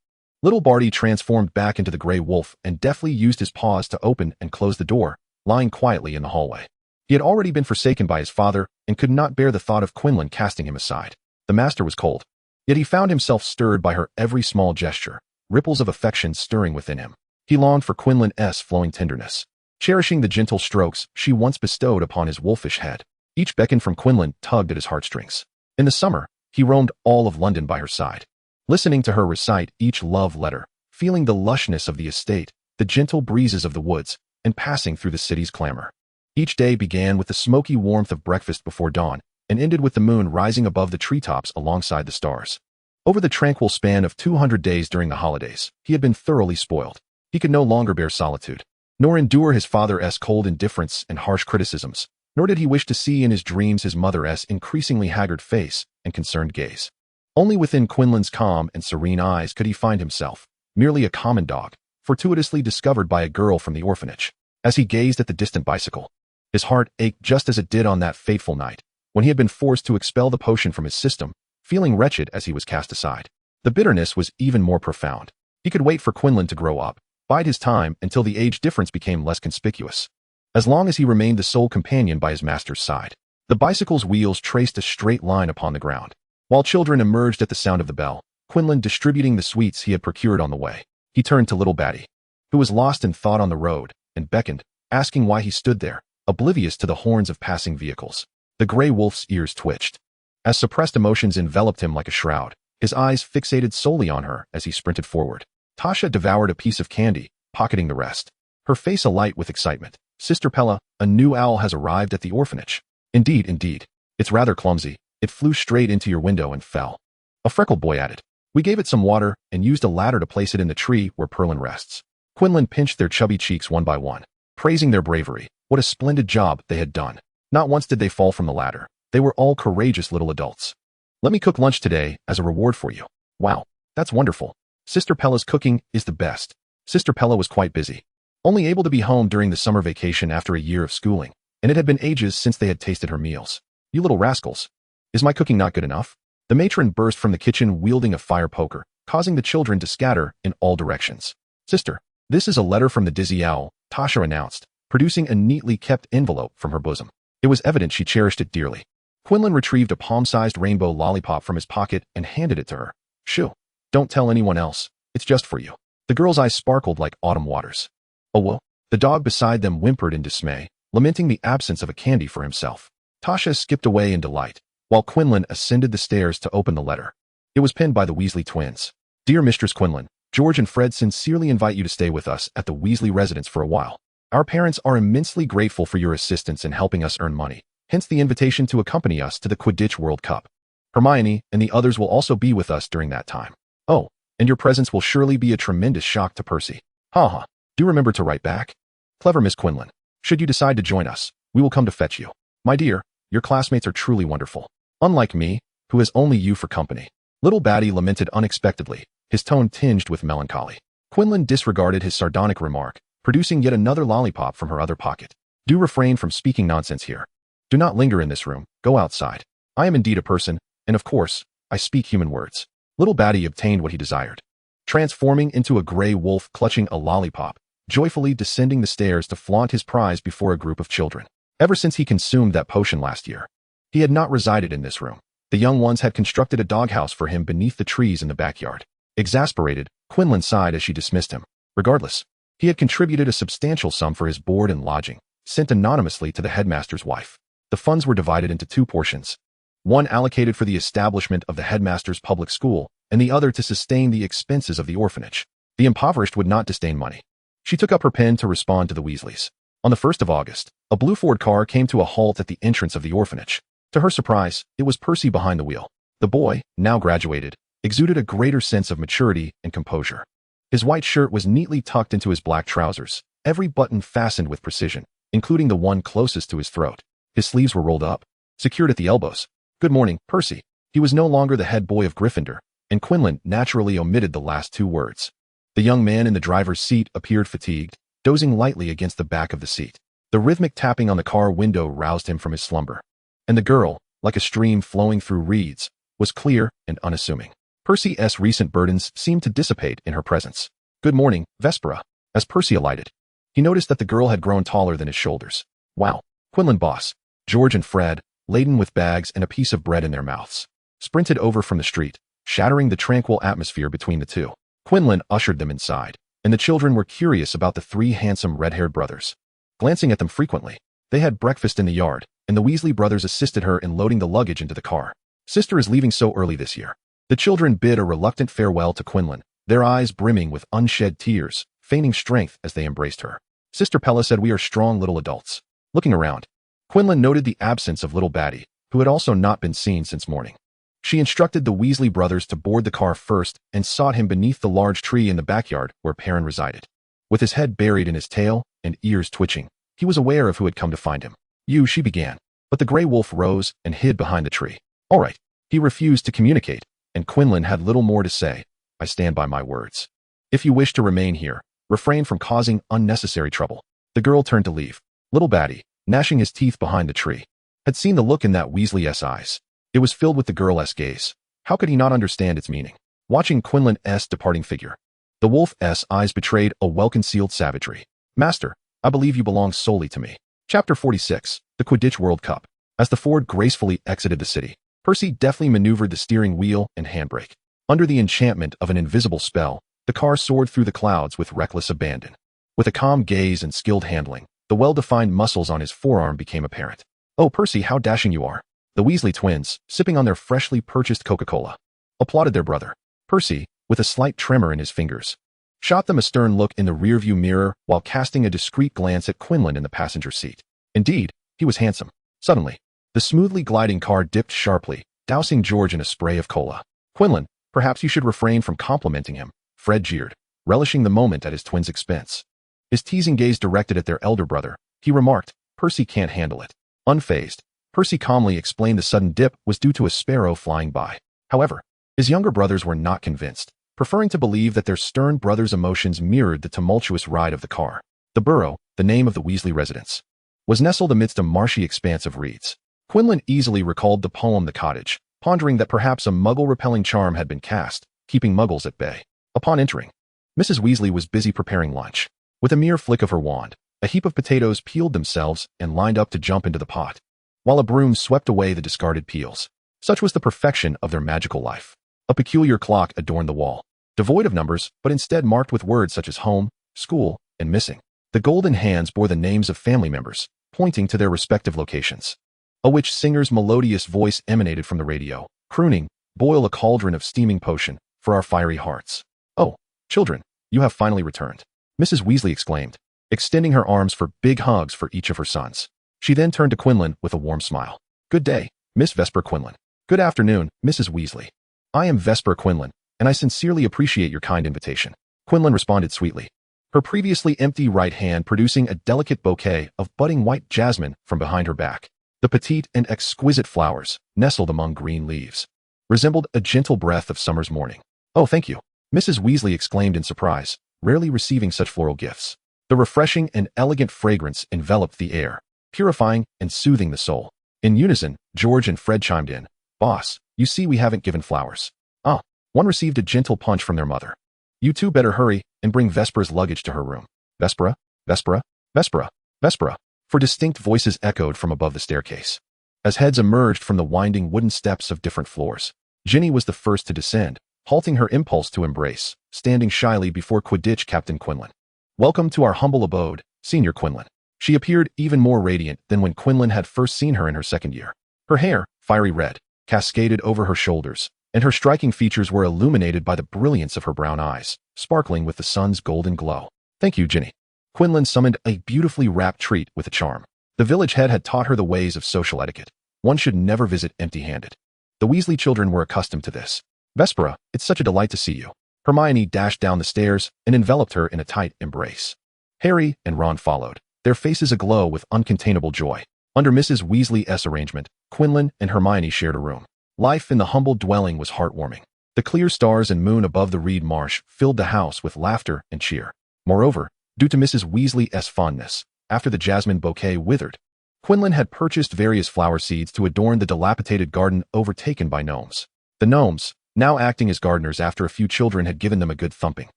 Little Barty transformed back into the gray wolf and deftly used his paws to open and close the door, lying quietly in the hallway. He had already been forsaken by his father and could not bear the thought of Quinlan casting him aside. The master was cold, yet he found himself stirred by her every small gesture, ripples of affection stirring within him. He longed for Quinlan's flowing tenderness, cherishing the gentle strokes she once bestowed upon his wolfish head. Each beckon from Quinlan tugged at his heartstrings. In the summer, he roamed all of London by her side, listening to her recite each love letter, feeling the lushness of the estate, the gentle breezes of the woods, and passing through the city's clamor. Each day began with the smoky warmth of breakfast before dawn, and ended with the moon rising above the treetops alongside the stars. Over the tranquil span of 200 days during the holidays, he had been thoroughly spoiled. He could no longer bear solitude, nor endure his father's cold indifference and harsh criticisms, nor did he wish to see in his dreams his mother's increasingly haggard face and concerned gaze. Only within Quinlan's calm and serene eyes could he find himself, merely a common dog, fortuitously discovered by a girl from the orphanage. As he gazed at the distant bicycle, his heart ached just as it did on that fateful night, when he had been forced to expel the potion from his system, feeling wretched as he was cast aside. The bitterness was even more profound. He could wait for Quinlan to grow up, bide his time until the age difference became less conspicuous. As long as he remained the sole companion by his master's side, the bicycle's wheels traced a straight line upon the ground. While children emerged at the sound of the bell, Quinlan distributing the sweets he had procured on the way, he turned to little Batty, who was lost in thought on the road, and beckoned, asking why he stood there, oblivious to the horns of passing vehicles. The gray wolf's ears twitched, as suppressed emotions enveloped him like a shroud, his eyes fixated solely on her as he sprinted forward. Tasha devoured a piece of candy, pocketing the rest, her face alight with excitement. Sister Pella, a new owl has arrived at the orphanage. Indeed. It's rather clumsy. It flew straight into your window and fell. A freckled boy added. We gave it some water and used a ladder to place it in the tree where Perlin rests. Quinlan pinched their chubby cheeks one by one, praising their bravery. What a splendid job they had done. Not once did they fall from the ladder. They were all courageous little adults. Let me cook lunch today as a reward for you. Wow, that's wonderful. Sister Pella's cooking is the best. Sister Pella was quite busy, only able to be home during the summer vacation after a year of schooling, and it had been ages since they had tasted her meals. You little rascals. Is my cooking not good enough? The matron burst from the kitchen wielding a fire poker, causing the children to scatter in all directions. Sister, this is a letter from the Dizzy Owl, Tasha announced, producing a neatly kept envelope from her bosom. It was evident she cherished it dearly. Quinlan retrieved a palm-sized rainbow lollipop from his pocket and handed it to her. Shoo. Don't tell anyone else. It's just for you. The girl's eyes sparkled like autumn waters. Oh well. The dog beside them whimpered in dismay, lamenting the absence of a candy for himself. Tasha skipped away in delight, while Quinlan ascended the stairs to open the letter. It was penned by the Weasley twins. Dear Mistress Quinlan, George and Fred sincerely invite you to stay with us at the Weasley residence for a while. Our parents are immensely grateful for your assistance in helping us earn money, hence the invitation to accompany us to the Quidditch World Cup. Hermione and the others will also be with us during that time. Oh, and your presence will surely be a tremendous shock to Percy. Ha. Do remember to write back. Clever Miss Quinlan. Should you decide to join us, we will come to fetch you. My dear, your classmates are truly wonderful. Unlike me, who has only you for company. Little Batty lamented unexpectedly, his tone tinged with melancholy. Quinlan disregarded his sardonic remark, producing yet another lollipop from her other pocket. Do refrain from speaking nonsense here. Do not linger in this room, go outside. I am indeed a person, and of course, I speak human words. Little Batty obtained what he desired, transforming into a gray wolf clutching a lollipop, joyfully descending the stairs to flaunt his prize before a group of children. Ever since he consumed that potion last year, he had not resided in this room. The young ones had constructed a doghouse for him beneath the trees in the backyard. Exasperated, Quinlan sighed as she dismissed him. Regardless, he had contributed a substantial sum for his board and lodging, sent anonymously to the headmaster's wife. The funds were divided into two portions, one allocated for the establishment of the headmaster's public school, and the other to sustain the expenses of the orphanage. The impoverished would not disdain money. She took up her pen to respond to the Weasleys. On the 1st of August, a blue Ford car came to a halt at the entrance of the orphanage. To her surprise, it was Percy behind the wheel. The boy, now graduated, exuded a greater sense of maturity and composure. His white shirt was neatly tucked into his black trousers, every button fastened with precision, including the one closest to his throat. His sleeves were rolled up, secured at the elbows. Good morning, Percy. He was no longer the head boy of Gryffindor, and Quinlan naturally omitted the last two words. The young man in the driver's seat appeared fatigued, dozing lightly against the back of the seat. The rhythmic tapping on the car window roused him from his slumber. And the girl, like a stream flowing through reeds, was clear and unassuming. Percy's recent burdens seemed to dissipate in her presence. "Good morning, Vespera." As Percy alighted, he noticed that the girl had grown taller than his shoulders. "Wow." Quinlan boss, George and Fred, laden with bags and a piece of bread in their mouths, sprinted over from the street, shattering the tranquil atmosphere between the two. Quinlan ushered them inside, and the children were curious about the three handsome red-haired brothers. Glancing at them frequently, they had breakfast in the yard, and the Weasley brothers assisted her in loading the luggage into the car. "Sister is leaving so early this year." The children bid a reluctant farewell to Quinlan, their eyes brimming with unshed tears, feigning strength as they embraced her. "Sister Pella said we are strong little adults." Looking around, Quinlan noted the absence of little Batty, who had also not been seen since morning. She instructed the Weasley brothers to board the car first and sought him beneath the large tree in the backyard where Perrin resided. With his head buried in his tail and ears twitching, he was aware of who had come to find him. "You," she began, but the gray wolf rose and hid behind the tree. "All right." He refused to communicate, and Quinlan had little more to say. "I stand by my words. If you wish to remain here, refrain from causing unnecessary trouble." The girl turned to leave. Little Batty, gnashing his teeth behind the tree, had seen the look in that Weasley's eyes. It was filled with the girl's gaze. How could he not understand its meaning? Watching Quinlan's departing figure, the wolf's eyes betrayed a well-concealed savagery. "Master, I believe you belong solely to me." Chapter 46, The Quidditch World Cup. As the Ford gracefully exited the city, Percy deftly maneuvered the steering wheel and handbrake. Under the enchantment of an invisible spell, the car soared through the clouds with reckless abandon. With a calm gaze and skilled handling, the well-defined muscles on his forearm became apparent. "Oh, Percy, how dashing you are." The Weasley twins, sipping on their freshly purchased Coca-Cola, applauded their brother. Percy, with a slight tremor in his fingers, shot them a stern look in the rearview mirror while casting a discreet glance at Quinlan in the passenger seat. Indeed, he was handsome. Suddenly, the smoothly gliding car dipped sharply, dousing George in a spray of cola. "Quinlan, perhaps you should refrain from complimenting him," Fred jeered, relishing the moment at his twin's expense. His teasing gaze directed at their elder brother, he remarked, "Percy can't handle it." Unfazed, Percy calmly explained the sudden dip was due to a sparrow flying by. However, his younger brothers were not convinced, preferring to believe that their stern brother's emotions mirrored the tumultuous ride of the car. The burrow, the name of the Weasley residence, was nestled amidst a marshy expanse of reeds. Quinlan easily recalled the poem The Cottage, pondering that perhaps a muggle-repelling charm had been cast, keeping muggles at bay. Upon entering, Mrs. Weasley was busy preparing lunch. With a mere flick of her wand, a heap of potatoes peeled themselves and lined up to jump into the pot, while a broom swept away the discarded peels. Such was the perfection of their magical life. A peculiar clock adorned the wall, devoid of numbers, but instead marked with words such as home, school, and missing. The golden hands bore the names of family members, pointing to their respective locations. A witch singer's melodious voice emanated from the radio, crooning, "Boil a cauldron of steaming potion for our fiery hearts." "Oh, children, you have finally returned," Mrs. Weasley exclaimed, extending her arms for big hugs for each of her sons. She then turned to Quinlan with a warm smile. "Good day, Miss Vespera Quinlan." "Good afternoon, Mrs. Weasley. I am Vespera Quinlan, and I sincerely appreciate your kind invitation." Quinlan responded sweetly, her previously empty right hand producing a delicate bouquet of budding white jasmine from behind her back. The petite and exquisite flowers, nestled among green leaves, resembled a gentle breath of summer's morning. "Oh, thank you," Mrs. Weasley exclaimed in surprise, rarely receiving such floral gifts. The refreshing and elegant fragrance enveloped the air, purifying and soothing the soul. In unison, George and Fred chimed in. "Boss, you see we haven't given flowers." "Ah." One received a gentle punch from their mother. "You two better hurry and bring Vespera's luggage to her room." "Vespera, Vespera, Vespera, Vespera," for distinct voices echoed from above the staircase. As heads emerged from the winding wooden steps of different floors, Ginny was the first to descend, halting her impulse to embrace, standing shyly before Quidditch Captain Quinlan. "Welcome to our humble abode, Senior Quinlan." She appeared even more radiant than when Quinlan had first seen her in her second year. Her hair, fiery red, cascaded over her shoulders, and her striking features were illuminated by the brilliance of her brown eyes, sparkling with the sun's golden glow. "Thank you, Ginny." Quinlan summoned a beautifully wrapped treat with a charm. The village head had taught her the ways of social etiquette. One should never visit empty-handed. The Weasley children were accustomed to this. "Vespera, it's such a delight to see you." Hermione dashed down the stairs and enveloped her in a tight embrace. Harry and Ron followed, their faces aglow with uncontainable joy. Under Mrs. Weasley's arrangement, Quinlan and Hermione shared a room. Life in the humble dwelling was heartwarming. The clear stars and moon above the reed marsh filled the house with laughter and cheer. Moreover, due to Mrs. Weasley's fondness, after the jasmine bouquet withered, Quinlan had purchased various flower seeds to adorn the dilapidated garden overtaken by gnomes. The gnomes, now acting as gardeners after a few children had given them a good thumping,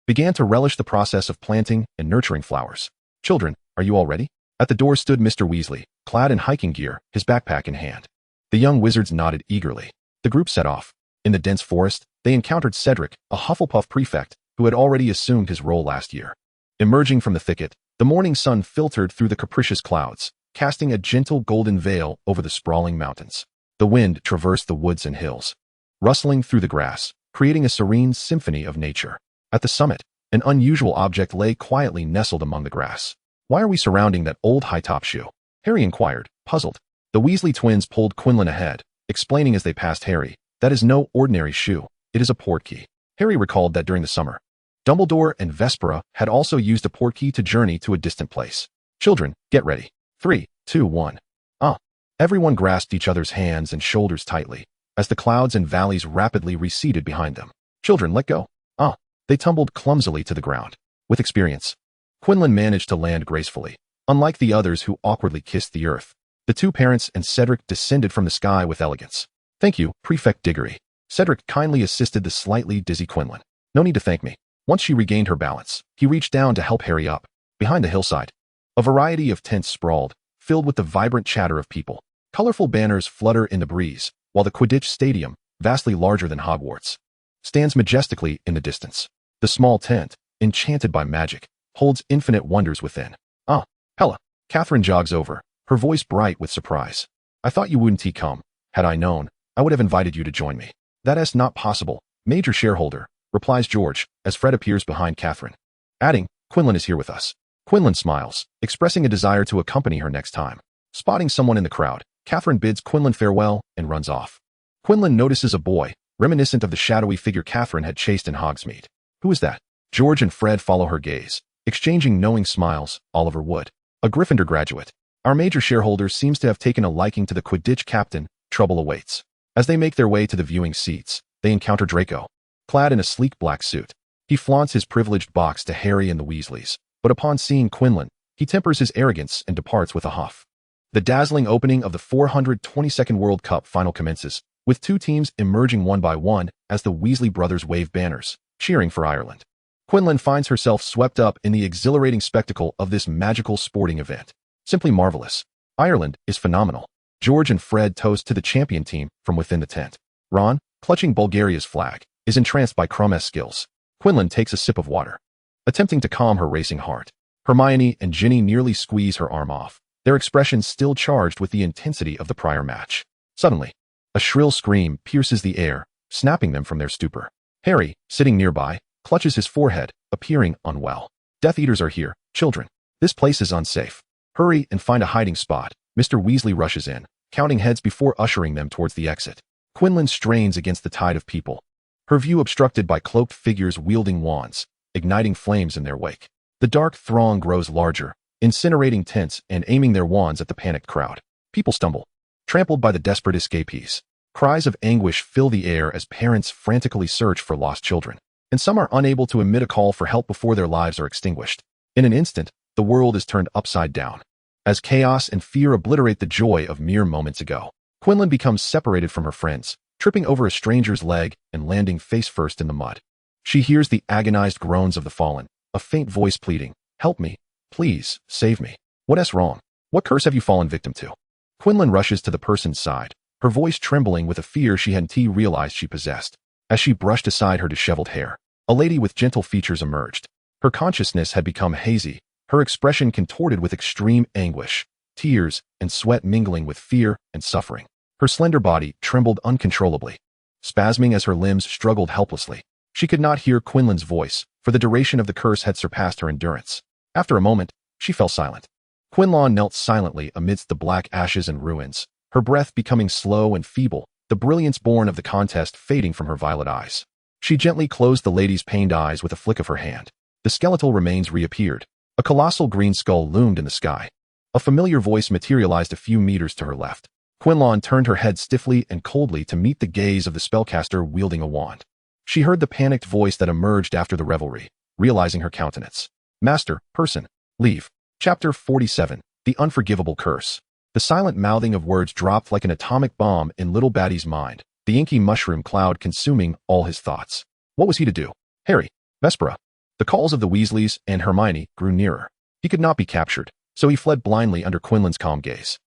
began to relish the process of planting and nurturing flowers. "Children, are you all ready?" At the door stood Mr. Weasley, clad in hiking gear, his backpack in hand. The young wizards nodded eagerly. The group set off. In the dense forest, they encountered Cedric, a Hufflepuff prefect, who had already assumed his role last year. Emerging from the thicket, the morning sun filtered through the capricious clouds, casting a gentle golden veil over the sprawling mountains. The wind traversed the woods and hills, rustling through the grass, creating a serene symphony of nature. At the summit, an unusual object lay quietly nestled among the grass. "Why are we surrounding that old high-top shoe?" Harry inquired, puzzled. The Weasley twins pulled Quinlan ahead, explaining as they passed Harry, "That is no ordinary shoe. It is a portkey." Harry recalled that during the summer, Dumbledore and Vespera had also used a portkey to journey to a distant place. "Children, get ready. 3, 2, 1. Ah!" Everyone grasped each other's hands and shoulders tightly, as the clouds and valleys rapidly receded behind them. "Children, let go." "Ah!" They tumbled clumsily to the ground. With experience, Quinlan managed to land gracefully. Unlike the others who awkwardly kissed the earth, the two parents and Cedric descended from the sky with elegance. "Thank you, Prefect Diggory." Cedric kindly assisted the slightly dizzy Quinlan. "No need to thank me." Once she regained her balance, he reached down to help Harry up. Behind the hillside, a variety of tents sprawled, filled with the vibrant chatter of people. Colorful banners flutter in the breeze, while the Quidditch Stadium, vastly larger than Hogwarts, stands majestically in the distance. The small tent, enchanted by magic, holds infinite wonders within. "Ah, Hella." Catherine jogs over, her voice bright with surprise. "I thought you wouldn't come. Had I known, I would have invited you to join me." "That is not possible, Major Shareholder," replies George, as Fred appears behind Catherine, adding, "Quinlan is here with us." Quinlan smiles, expressing a desire to accompany her next time. Spotting someone in the crowd, Catherine bids Quinlan farewell and runs off. Quinlan notices a boy, reminiscent of the shadowy figure Catherine had chased in Hogsmeade. "Who is that?" George and Fred follow her gaze, exchanging knowing smiles. "Oliver Wood, a Gryffindor graduate. Our major shareholder seems to have taken a liking to the Quidditch captain. Trouble awaits." As they make their way to the viewing seats, they encounter Draco, clad in a sleek black suit. He flaunts his privileged box to Harry and the Weasleys, but upon seeing Quinlan, he tempers his arrogance and departs with a huff. The dazzling opening of the 422nd World Cup final commences, with two teams emerging one by one as the Weasley brothers wave banners, cheering for Ireland. Quinlan finds herself swept up in the exhilarating spectacle of this magical sporting event. Simply marvelous. Ireland is phenomenal. George and Fred toast to the champion team from within the tent. Ron, clutching Bulgaria's flag, is entranced by Crum's skills. Quinlan takes a sip of water, attempting to calm her racing heart. Hermione and Ginny nearly squeeze her arm off, their expressions still charged with the intensity of the prior match. Suddenly, a shrill scream pierces the air, snapping them from their stupor. Harry, sitting nearby, clutches his forehead, appearing unwell. "Death Eaters are here, children. This place is unsafe. Hurry and find a hiding spot." Mr. Weasley rushes in, counting heads before ushering them towards the exit. Quinlan strains against the tide of people, her view obstructed by cloaked figures wielding wands, igniting flames in their wake. The dark throng grows larger, incinerating tents and aiming their wands at the panicked crowd. People stumble, trampled by the desperate escapees. Cries of anguish fill the air as parents frantically search for lost children, and some are unable to emit a call for help before their lives are extinguished. In an instant, the world is turned upside down, as chaos and fear obliterate the joy of mere moments ago. Quinlan becomes separated from her friends, tripping over a stranger's leg and landing face first in the mud. She hears the agonized groans of the fallen, a faint voice pleading, "Help me. Please, save me. What's wrong? What curse have you fallen victim to?" Quinlan rushes to the person's side, her voice trembling with a fear she hadn't realized she possessed. As she brushed aside her disheveled hair, a lady with gentle features emerged. Her consciousness had become hazy, her expression contorted with extreme anguish, tears and sweat mingling with fear and suffering. Her slender body trembled uncontrollably, spasming as her limbs struggled helplessly. She could not hear Quinlan's voice, for the duration of the curse had surpassed her endurance. After a moment, she fell silent. Quinlan knelt silently amidst the black ashes and ruins, her breath becoming slow and feeble, the brilliance born of the contest fading from her violet eyes. She gently closed the lady's pained eyes with a flick of her hand. The skeletal remains reappeared. A colossal green skull loomed in the sky. A familiar voice materialized a few meters to her left. Quinlan turned her head stiffly and coldly to meet the gaze of the spellcaster wielding a wand. She heard the panicked voice that emerged after the revelry, realizing her countenance. "Master, person, leave." Chapter 47, The Unforgivable Curse. The silent mouthing of words dropped like an atomic bomb in Little Baddie's mind, the inky mushroom cloud consuming all his thoughts. What was he to do? Harry, Vespera. The calls of the Weasleys and Hermione grew nearer. He could not be captured, so he fled blindly under Quinlan's calm gaze.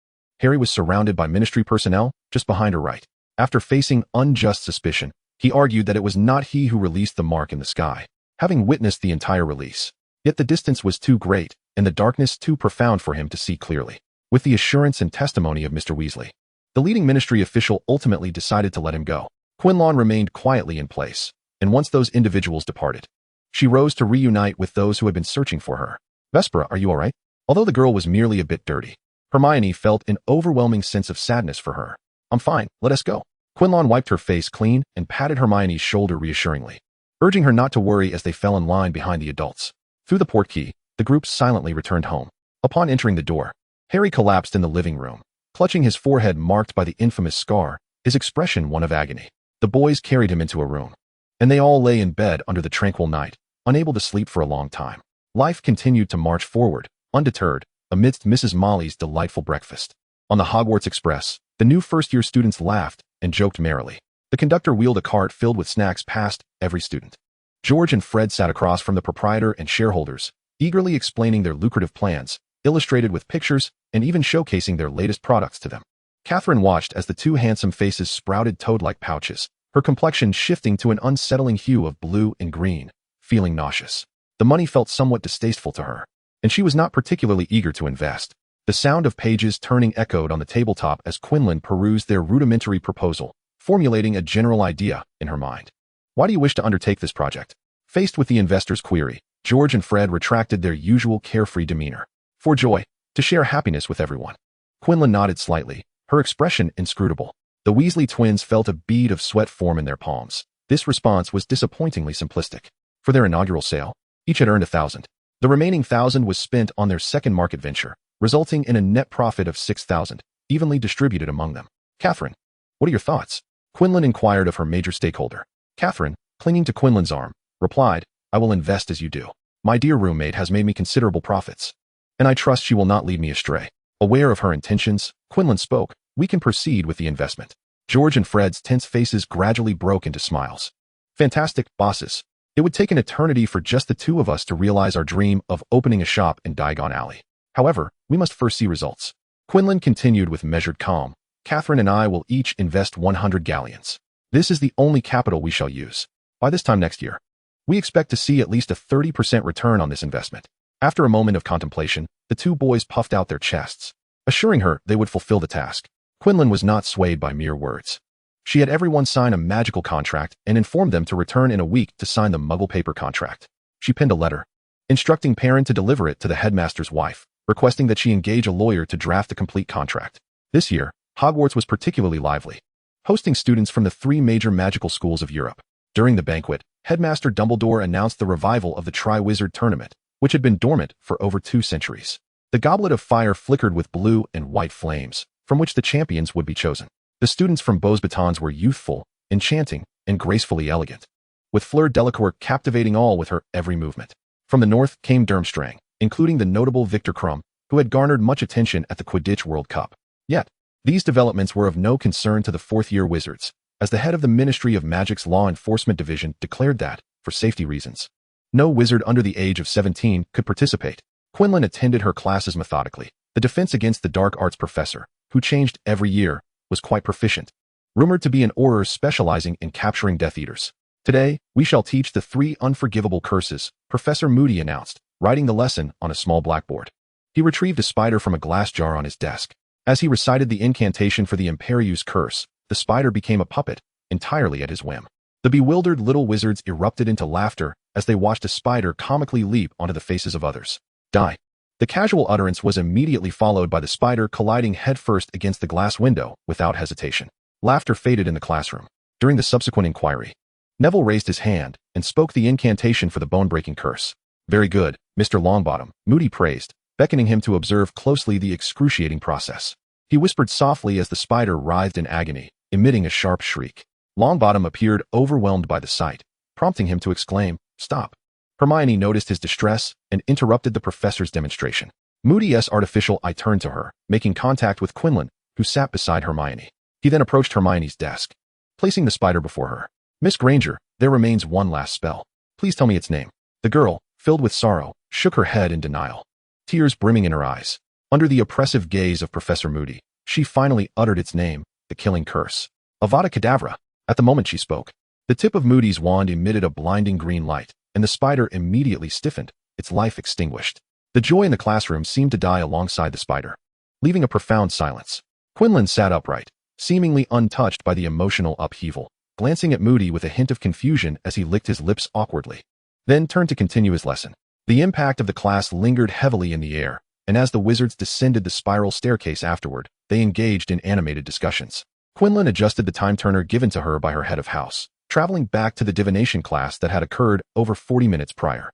Harry was surrounded by ministry personnel just behind her right. After facing unjust suspicion, he argued that it was not he who released the mark in the sky, having witnessed the entire release. Yet the distance was too great, and the darkness too profound for him to see clearly. With the assurance and testimony of Mr. Weasley, the leading ministry official ultimately decided to let him go. Quinlan remained quietly in place, and once those individuals departed, she rose to reunite with those who had been searching for her. Vespera, are you all right? Although the girl was merely a bit dirty, Hermione felt an overwhelming sense of sadness for her. I'm fine, let us go. Quinlan wiped her face clean and patted Hermione's shoulder reassuringly, urging her not to worry as they fell in line behind the adults. Through the portkey, the group silently returned home. Upon entering the door, Harry collapsed in the living room, clutching his forehead marked by the infamous scar, his expression one of agony. The boys carried him into a room, and they all lay in bed under the tranquil night, unable to sleep for a long time. Life continued to march forward, undeterred, amidst Mrs. Molly's delightful breakfast. On the Hogwarts Express, the new first-year students laughed and joked merrily. The conductor wheeled a cart filled with snacks past every student. George and Fred sat across from the proprietor and shareholders, eagerly explaining their lucrative plans, illustrated with pictures, and even showcasing their latest products to them. Catherine watched as the two handsome faces sprouted toad-like pouches, her complexion shifting to an unsettling hue of blue and green, feeling nauseous. The money felt somewhat distasteful to her, and she was not particularly eager to invest. The sound of pages turning echoed on the tabletop as Quinlan perused their rudimentary proposal, formulating a general idea in her mind. Why do you wish to undertake this project? Faced with the investor's query, George and Fred retracted their usual carefree demeanor. For joy, to share happiness with everyone. Quinlan nodded slightly, her expression inscrutable. The Weasley twins felt a bead of sweat form in their palms. This response was disappointingly simplistic. For their inaugural sale, each had earned 1,000. The remaining 1,000 was spent on their second market venture, resulting in a net profit of 6,000, evenly distributed among them. Catherine, what are your thoughts? Quinlan inquired of her major stakeholder. Catherine, clinging to Quinlan's arm, replied, I will invest as you do. My dear roommate has made me considerable profits, and I trust she will not lead me astray. Aware of her intentions, Quinlan spoke, we can proceed with the investment. George and Fred's tense faces gradually broke into smiles. Fantastic, bosses. It would take an eternity for just the two of us to realize our dream of opening a shop in Diagon Alley. However, we must first see results. Quinlan continued with measured calm. Catherine and I will each invest 100 galleons. This is the only capital we shall use. By this time next year, we expect to see at least a 30% return on this investment. After a moment of contemplation, the two boys puffed out their chests, assuring her they would fulfill the task. Quinlan was not swayed by mere words. She had everyone sign a magical contract and informed them to return in a week to sign the Muggle paper contract. She penned a letter, instructing Perrin to deliver it to the headmaster's wife, requesting that she engage a lawyer to draft a complete contract. This year, Hogwarts was particularly lively, hosting students from the 3 major magical schools of Europe. During the banquet, Headmaster Dumbledore announced the revival of the Triwizard Tournament, which had been dormant for over 2 centuries. The goblet of fire flickered with blue and white flames, from which the champions would be chosen. The students from Beaux Batons were youthful, enchanting, and gracefully elegant, with Fleur Delacour captivating all with her every movement. From the north came Durmstrang, including the notable Victor Krum, who had garnered much attention at the Quidditch World Cup. Yet, these developments were of no concern to the fourth-year wizards, as the head of the Ministry of Magic's Law Enforcement Division declared that, for safety reasons, no wizard under the age of 17 could participate. Quinlan attended her classes methodically. The defense against the dark arts professor, who changed every year, was quite proficient, rumored to be an Auror specializing in capturing Death Eaters. Today, we shall teach the 3 unforgivable curses, Professor Moody announced, writing the lesson on a small blackboard. He retrieved a spider from a glass jar on his desk. As he recited the incantation for the Imperieuse curse, the spider became a puppet, entirely at his whim. The bewildered little wizards erupted into laughter as they watched a spider comically leap onto the faces of others. Die. The casual utterance was immediately followed by the spider colliding headfirst against the glass window without hesitation. Laughter faded in the classroom. During the subsequent inquiry, Neville raised his hand and spoke the incantation for the bone-breaking curse. Very good, Mr. Longbottom, Moody praised, beckoning him to observe closely the excruciating process. He whispered softly as the spider writhed in agony, emitting a sharp shriek. Longbottom appeared overwhelmed by the sight, prompting him to exclaim, "Stop." Hermione noticed his distress and interrupted the professor's demonstration. Moody's artificial eye turned to her, making contact with Quinlan, who sat beside Hermione. He then approached Hermione's desk, placing the spider before her. Miss Granger, there remains one last spell. Please tell me its name. The girl, filled with sorrow, shook her head in denial, tears brimming in her eyes. Under the oppressive gaze of Professor Moody, she finally uttered its name, the killing curse. Avada Kedavra. At the moment she spoke, the tip of Moody's wand emitted a blinding green light, and the spider immediately stiffened, its life extinguished. The joy in the classroom seemed to die alongside the spider, leaving a profound silence. Quinlan sat upright, seemingly untouched by the emotional upheaval, glancing at Moody with a hint of confusion as he licked his lips awkwardly, then turned to continue his lesson. The impact of the class lingered heavily in the air, and as the wizards descended the spiral staircase afterward, they engaged in animated discussions. Quinlan adjusted the time turner given to her by her head of house, traveling back to the divination class that had occurred over 40 minutes prior.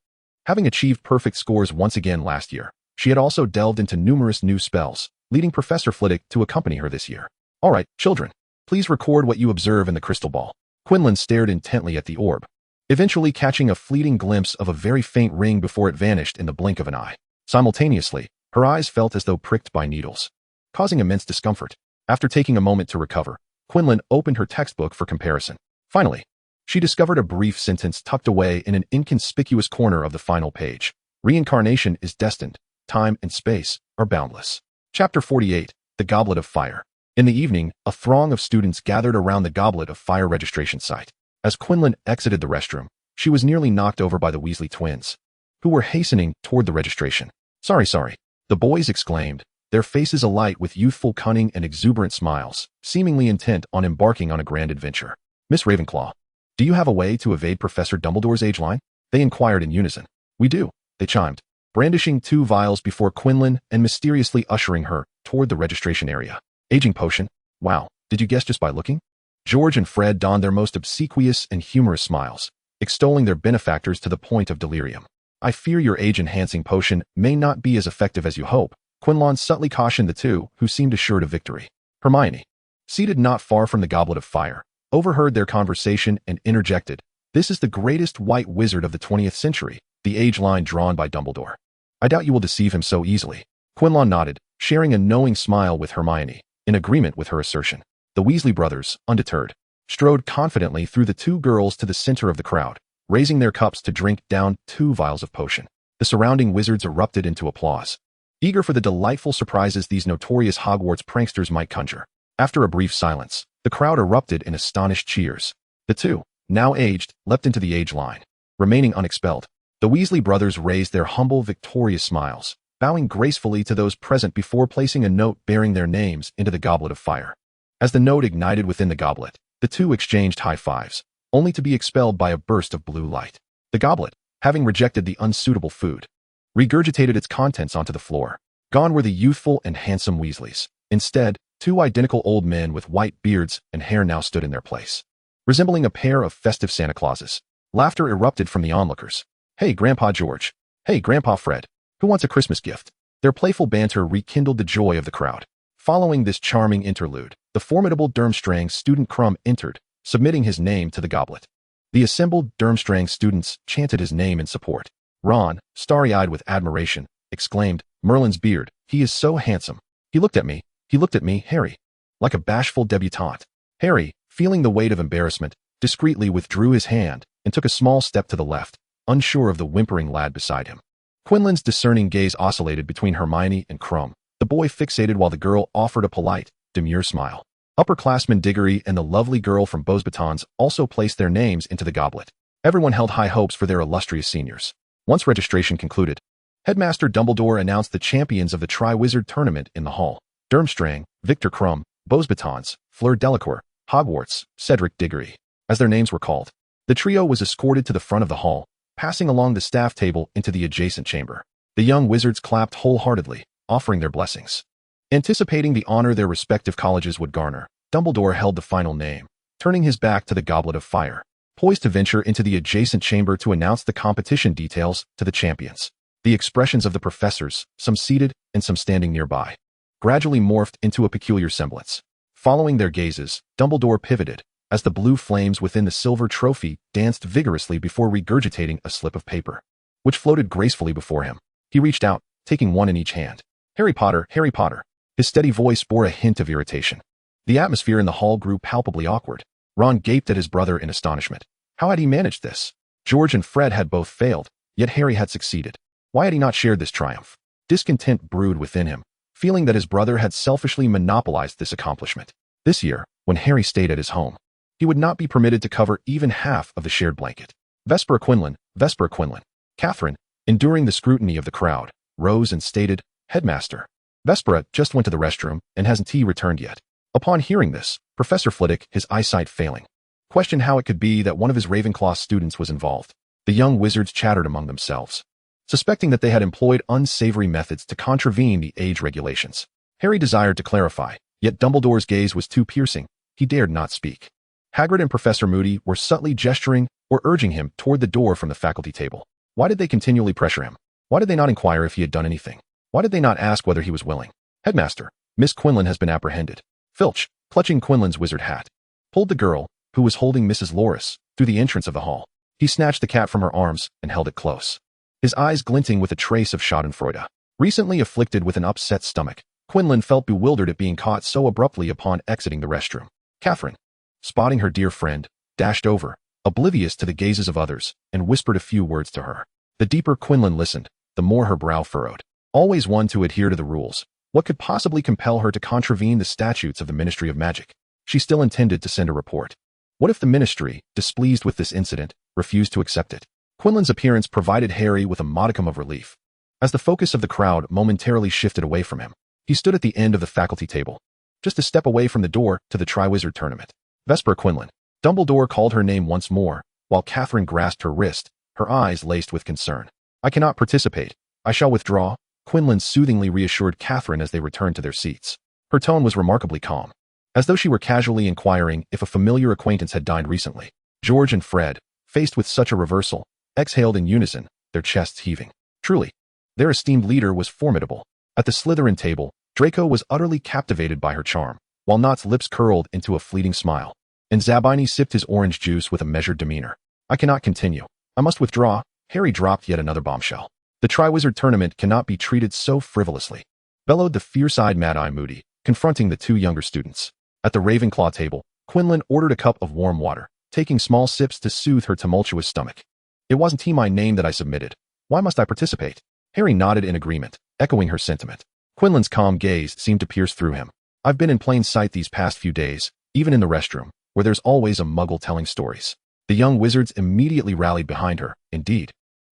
Having achieved perfect scores once again last year, she had also delved into numerous new spells, leading Professor Flitwick to accompany her this year. All right, children, please record what you observe in the crystal ball. Quinlan stared intently at the orb, eventually catching a fleeting glimpse of a very faint ring before it vanished in the blink of an eye. Simultaneously, her eyes felt as though pricked by needles, causing immense discomfort. After taking a moment to recover, Quinlan opened her textbook for comparison. Finally, she discovered a brief sentence tucked away in an inconspicuous corner of the final page. Reincarnation is destined. Time and space are boundless. Chapter 48, The Goblet of Fire. In the evening, a throng of students gathered around the Goblet of Fire registration site. As Quinlan exited the restroom, she was nearly knocked over by the Weasley twins, who were hastening toward the registration. Sorry, the boys exclaimed, their faces alight with youthful cunning and exuberant smiles, seemingly intent on embarking on a grand adventure. Miss Ravenclaw, do you have a way to evade Professor Dumbledore's age line? They inquired in unison. We do, they chimed, brandishing 2 vials before Quinlan and mysteriously ushering her toward the registration area. Aging potion? Wow, did you guess just by looking? George and Fred donned their most obsequious and humorous smiles, extolling their benefactors to the point of delirium. I fear your age-enhancing potion may not be as effective as you hope, Quinlan subtly cautioned the two who seemed assured of victory. Hermione, seated not far from the Goblet of Fire, overheard their conversation and interjected, "This is the greatest white wizard of the 20th century, the age line drawn by Dumbledore. I doubt you will deceive him so easily." Quinlan nodded, sharing a knowing smile with Hermione, in agreement with her assertion. The Weasley brothers, undeterred, strode confidently through the 2 girls to the center of the crowd, raising their cups to drink down 2 vials of potion. The surrounding wizards erupted into applause, eager for the delightful surprises these notorious Hogwarts pranksters might conjure. After a brief silence, the crowd erupted in astonished cheers. The 2, now aged, leapt into the age line, remaining unexpelled. The Weasley brothers raised their humble, victorious smiles, bowing gracefully to those present before placing a note bearing their names into the Goblet of Fire. As the note ignited within the goblet, the 2 exchanged high fives, only to be expelled by a burst of blue light. The goblet, having rejected the unsuitable food, regurgitated its contents onto the floor. Gone were the youthful and handsome Weasleys. Instead, 2 identical old men with white beards and hair now stood in their place, resembling a pair of festive Santa Clauses. Laughter erupted from the onlookers. "Hey, Grandpa George. Hey, Grandpa Fred. Who wants a Christmas gift?" Their playful banter rekindled the joy of the crowd. Following this charming interlude, the formidable Durmstrang student Crumb entered, submitting his name to the goblet. The assembled Durmstrang students chanted his name in support. Ron, starry-eyed with admiration, exclaimed, "Merlin's beard, he is so handsome. He looked at me, Harry." Like a bashful debutante, Harry, feeling the weight of embarrassment, discreetly withdrew his hand and took a small step to the left, unsure of the whimpering lad beside him. Quinlan's discerning gaze oscillated between Hermione and Crumb, the boy fixated while the girl offered a polite, demure smile. Upperclassman Diggory and the lovely girl from Beauxbatons also placed their names into the goblet. Everyone held high hopes for their illustrious seniors. Once registration concluded, Headmaster Dumbledore announced the champions of the Triwizard Tournament in the hall. Durmstrang, Victor Crumb, Beauxbatons, Fleur Delacour, Hogwarts, Cedric Diggory. As their names were called, the trio was escorted to the front of the hall, passing along the staff table into the adjacent chamber. The young wizards clapped wholeheartedly, offering their blessings. Anticipating the honor their respective colleges would garner, Dumbledore held the final name, turning his back to the Goblet of Fire, poised to venture into the adjacent chamber to announce the competition details to the champions. The expressions of the professors, some seated and some standing nearby, gradually morphed into a peculiar semblance. Following their gazes, Dumbledore pivoted, as the blue flames within the silver trophy danced vigorously before regurgitating a slip of paper, which floated gracefully before him. He reached out, taking one in each hand. "Harry Potter, Harry Potter." His steady voice bore a hint of irritation. The atmosphere in the hall grew palpably awkward. Ron gaped at his brother in astonishment. How had he managed this? George and Fred had both failed, yet Harry had succeeded. Why had he not shared this triumph? Discontent brewed within him, feeling that his brother had selfishly monopolized this accomplishment. This year, when Harry stayed at his home, he would not be permitted to cover even half of the shared blanket. Vespera Quinlan, Vespera Quinlan. Catherine, enduring the scrutiny of the crowd, rose and stated, Headmaster. Vespera just went to the restroom and hasn't returned yet. Upon hearing this, Professor Flitwick, his eyesight failing, questioned how it could be that one of his Ravenclaw students was involved. The young wizards chattered among themselves, suspecting that they had employed unsavory methods to contravene the age regulations. Harry desired to clarify, yet Dumbledore's gaze was too piercing. He dared not speak. Hagrid and Professor Moody were subtly gesturing or urging him toward the door from the faculty table. Why did they continually pressure him? Why did they not inquire if he had done anything? Why did they not ask whether he was willing? Headmaster, Miss Quinlan has been apprehended. Filch, clutching Quinlan's wizard hat, pulled the girl, who was holding Mrs. Loris, through the entrance of the hall. He snatched the cat from her arms and held it close, his eyes glinting with a trace of schadenfreude. Recently afflicted with an upset stomach, Quinlan felt bewildered at being caught so abruptly upon exiting the restroom. Catherine, spotting her dear friend, dashed over, oblivious to the gazes of others, and whispered a few words to her. The deeper Quinlan listened, the more her brow furrowed. Always one to adhere to the rules, what could possibly compel her to contravene the statutes of the Ministry of Magic? She still intended to send a report. What if the Ministry, displeased with this incident, refused to accept it? Quinlan's appearance provided Harry with a modicum of relief. As the focus of the crowd momentarily shifted away from him, he stood at the end of the faculty table, just a step away from the door to the Triwizard Tournament. Vespera Quinlan. Dumbledore called her name once more, while Catherine grasped her wrist, her eyes laced with concern. I cannot participate. I shall withdraw, Quinlan soothingly reassured Catherine as they returned to their seats. Her tone was remarkably calm, as though she were casually inquiring if a familiar acquaintance had dined recently. George and Fred, faced with such a reversal, exhaled in unison, their chests heaving. Truly, their esteemed leader was formidable. At the Slytherin table, Draco was utterly captivated by her charm, while Knott's lips curled into a fleeting smile, and Zabini sipped his orange juice with a measured demeanor. I cannot continue. I must withdraw. Harry dropped yet another bombshell. The Triwizard Tournament cannot be treated so frivolously, bellowed the fierce-eyed Mad-Eye Moody, confronting the two younger students. At the Ravenclaw table, Quinlan ordered a cup of warm water, taking small sips to soothe her tumultuous stomach. It wasn't my name that I submitted. Why must I participate? Harry nodded in agreement, echoing her sentiment. Quinlan's calm gaze seemed to pierce through him. I've been in plain sight these past few days, even in the restroom, where there's always a muggle telling stories. The young wizards immediately rallied behind her. Indeed,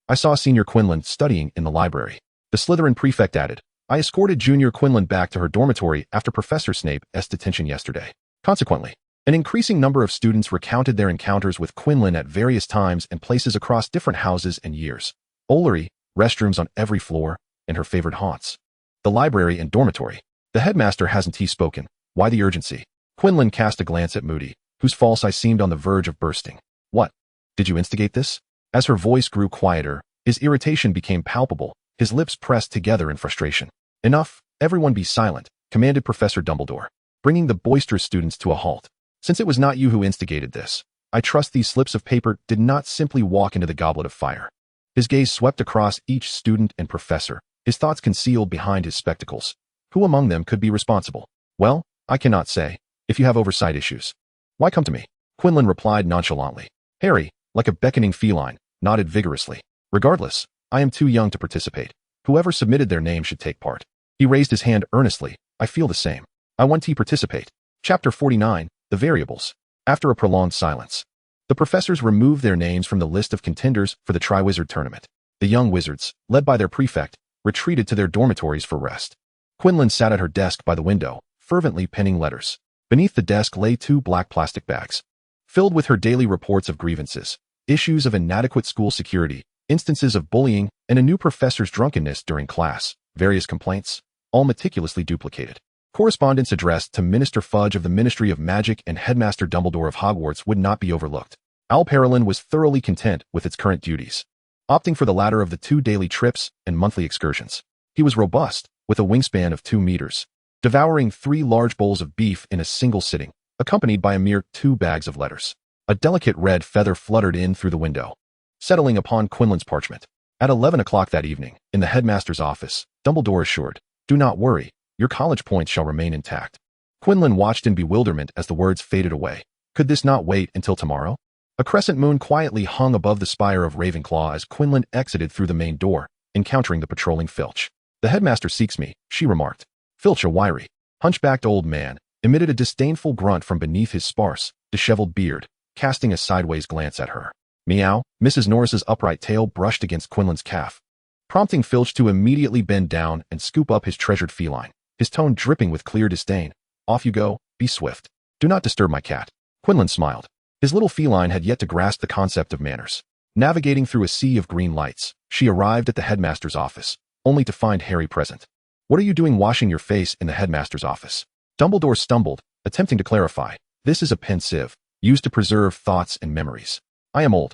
I saw Senior Quinlan studying in the library. The Slytherin prefect added, I escorted Junior Quinlan back to her dormitory after Professor Snape's detention yesterday. Consequently, an increasing number of students recounted their encounters with Quinlan at various times and places across different houses and years. Ollery, restrooms on every floor, and her favorite haunts. The library and dormitory. The headmaster hasn't spoken. Why the urgency? Quinlan cast a glance at Moody, whose false eye seemed on the verge of bursting. What? Did you instigate this? As her voice grew quieter, his irritation became palpable, his lips pressed together in frustration. Enough, everyone be silent, commanded Professor Dumbledore, bringing the boisterous students to a halt. Since it was not you who instigated this, I trust these slips of paper did not simply walk into the goblet of fire. His gaze swept across each student and professor, his thoughts concealed behind his spectacles. Who among them could be responsible? Well, I cannot say. If you have oversight issues, why come to me? Quinlan replied nonchalantly. Harry, like a beckoning feline, nodded vigorously. Regardless, I am too young to participate. Whoever submitted their name should take part. He raised his hand earnestly. I feel the same. I want to participate. Chapter 49, The Variables. After a prolonged silence, the professors removed their names from the list of contenders for the Triwizard Tournament. The young wizards, led by their prefect, retreated to their dormitories for rest. Quinlan sat at her desk by the window, fervently penning letters. Beneath the desk lay 2 black plastic bags, filled with her daily reports of grievances, issues of inadequate school security, instances of bullying, and a new professor's drunkenness during class, various complaints, all meticulously duplicated. Correspondence addressed to Minister Fudge of the Ministry of Magic and Headmaster Dumbledore of Hogwarts would not be overlooked. Al Parolin was thoroughly content with its current duties, opting for the latter of the 2 daily trips and monthly excursions. He was robust, with a wingspan of 2 meters, devouring 3 large bowls of beef in a single sitting, accompanied by a mere 2 bags of letters. A delicate red feather fluttered in through the window, settling upon Quinlan's parchment. At 11 o'clock that evening, in the headmaster's office, Dumbledore assured, do not worry, your college points shall remain intact. Quinlan watched in bewilderment as the words faded away. Could this not wait until tomorrow? A crescent moon quietly hung above the spire of Ravenclaw as Quinlan exited through the main door, encountering the patrolling Filch. The headmaster seeks me, she remarked. Filch, a wiry, hunchbacked old man, emitted a disdainful grunt from beneath his sparse, disheveled beard, casting a sideways glance at her. Meow. Mrs. Norris's upright tail brushed against Quinlan's calf, prompting Filch to immediately bend down and scoop up his treasured feline, his tone dripping with clear disdain. Off you go, be swift. Do not disturb my cat. Quinlan smiled. His little feline had yet to grasp the concept of manners. Navigating through a sea of green lights, she arrived at the headmaster's office, only to find Harry present. What are you doing washing your face in the headmaster's office? Dumbledore stumbled, attempting to clarify. This is a pensieve, used to preserve thoughts and memories. I am old.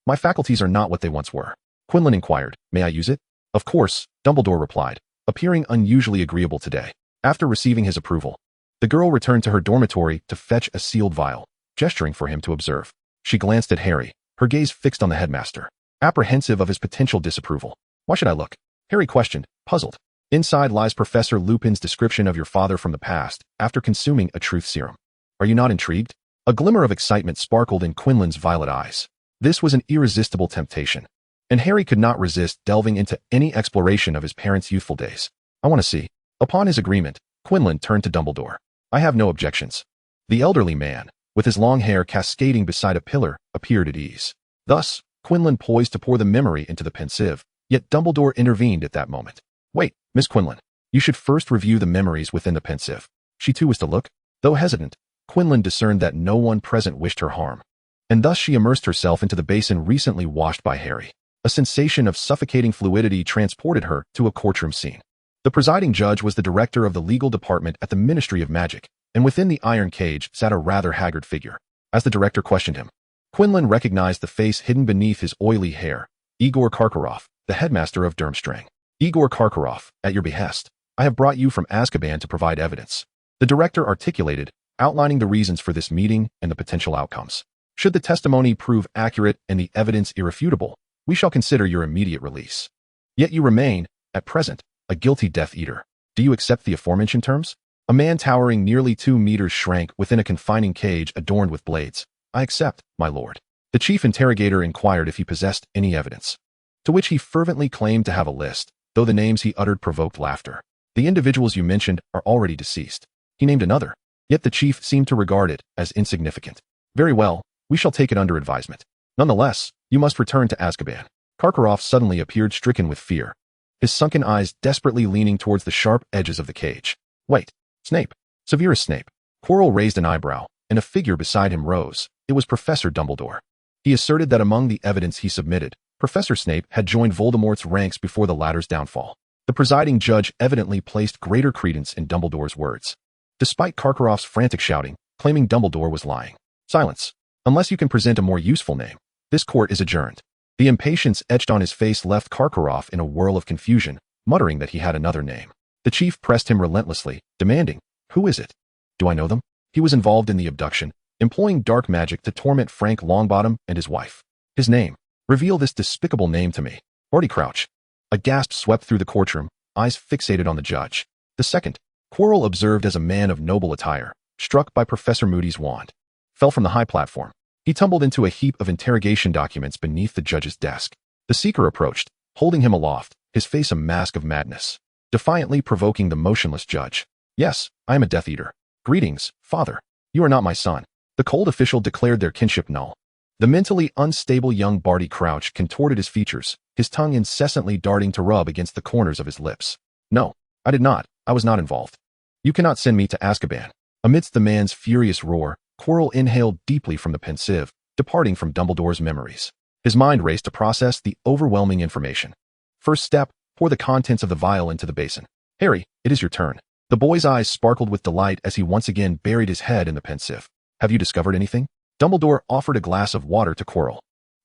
My faculties are not what they once were. Quinlan inquired, may I use it? Of course, Dumbledore replied, appearing unusually agreeable today. After receiving his approval, the girl returned to her dormitory to fetch a sealed vial, gesturing for him to observe. She glanced at Harry, her gaze fixed on the headmaster, apprehensive of his potential disapproval. Why should I look? Harry questioned, puzzled. Inside lies Professor Lupin's description of your father from the past, after consuming a truth serum. Are you not intrigued? A glimmer of excitement sparkled in Quinlan's violet eyes. This was an irresistible temptation, and Harry could not resist delving into any exploration of his parents' youthful days. I want to see. Upon his agreement, Quinlan turned to Dumbledore. I have no objections. The elderly man, with his long hair cascading beside a pillar, appeared at ease. Thus, Quinlan poised to pour the memory into the pensieve, yet Dumbledore intervened at that moment. Wait, Miss Quinlan, you should first review the memories within the pensieve. She too was to look. Though hesitant, Quinlan discerned that no one present wished her harm, and thus she immersed herself into the basin recently washed by Harry. A sensation of suffocating fluidity transported her to a courtroom scene. The presiding judge was the director of the legal department at the Ministry of Magic, and within the iron cage sat a rather haggard figure. As the director questioned him, Quinlan recognized the face hidden beneath his oily hair. Igor Karkaroff, the headmaster of Durmstrang. Igor Karkaroff, at your behest, I have brought you from Azkaban to provide evidence. The director articulated, outlining the reasons for this meeting and the potential outcomes. Should the testimony prove accurate and the evidence irrefutable, we shall consider your immediate release. Yet you remain, at present, a guilty Death Eater. Do you accept the aforementioned terms? A man towering nearly 2 meters shrank within a confining cage adorned with blades. I accept, my lord. The chief interrogator inquired if he possessed any evidence, to which he fervently claimed to have a list, though the names he uttered provoked laughter. The individuals you mentioned are already deceased. He named another, yet the chief seemed to regard it as insignificant. Very well, we shall take it under advisement. Nonetheless, you must return to Azkaban. Karkaroff suddenly appeared stricken with fear, his sunken eyes desperately leaning towards the sharp edges of the cage. Wait, Snape. Severus Snape. Quirrell raised an eyebrow, and a figure beside him rose. It was Professor Dumbledore. He asserted that among the evidence he submitted, Professor Snape had joined Voldemort's ranks before the latter's downfall. The presiding judge evidently placed greater credence in Dumbledore's words, despite Karkaroff's frantic shouting, claiming Dumbledore was lying. Silence. Unless you can present a more useful name, this court is adjourned. The impatience etched on his face left Karkaroff in a whirl of confusion, muttering that he had another name. The chief pressed him relentlessly, demanding, who is it? Do I know them? He was involved in the abduction, employing dark magic to torment Frank Longbottom and his wife. His name. Reveal this despicable name to me. Barty Crouch. A gasp swept through the courtroom, eyes fixated on the judge. The second, Quirrell observed as a man of noble attire, struck by Professor Moody's wand, fell from the high platform. He tumbled into a heap of interrogation documents beneath the judge's desk. The seeker approached, holding him aloft, his face a mask of madness, defiantly provoking the motionless judge. Yes, I am a Death Eater. Greetings, father. You are not my son. The cold official declared their kinship null. The mentally unstable young Barty Crouch contorted his features, his tongue incessantly darting to rub against the corners of his lips. No, I did not. I was not involved. You cannot send me to Azkaban. Amidst the man's furious roar, Quirrell inhaled deeply from the pensieve, departing from Dumbledore's memories. His mind raced to process the overwhelming information. First step, pour the contents of the vial into the basin. Harry, it is your turn. The boy's eyes sparkled with delight as he once again buried his head in the pensieve. Have you discovered anything? Dumbledore offered a glass of water to Quirrell.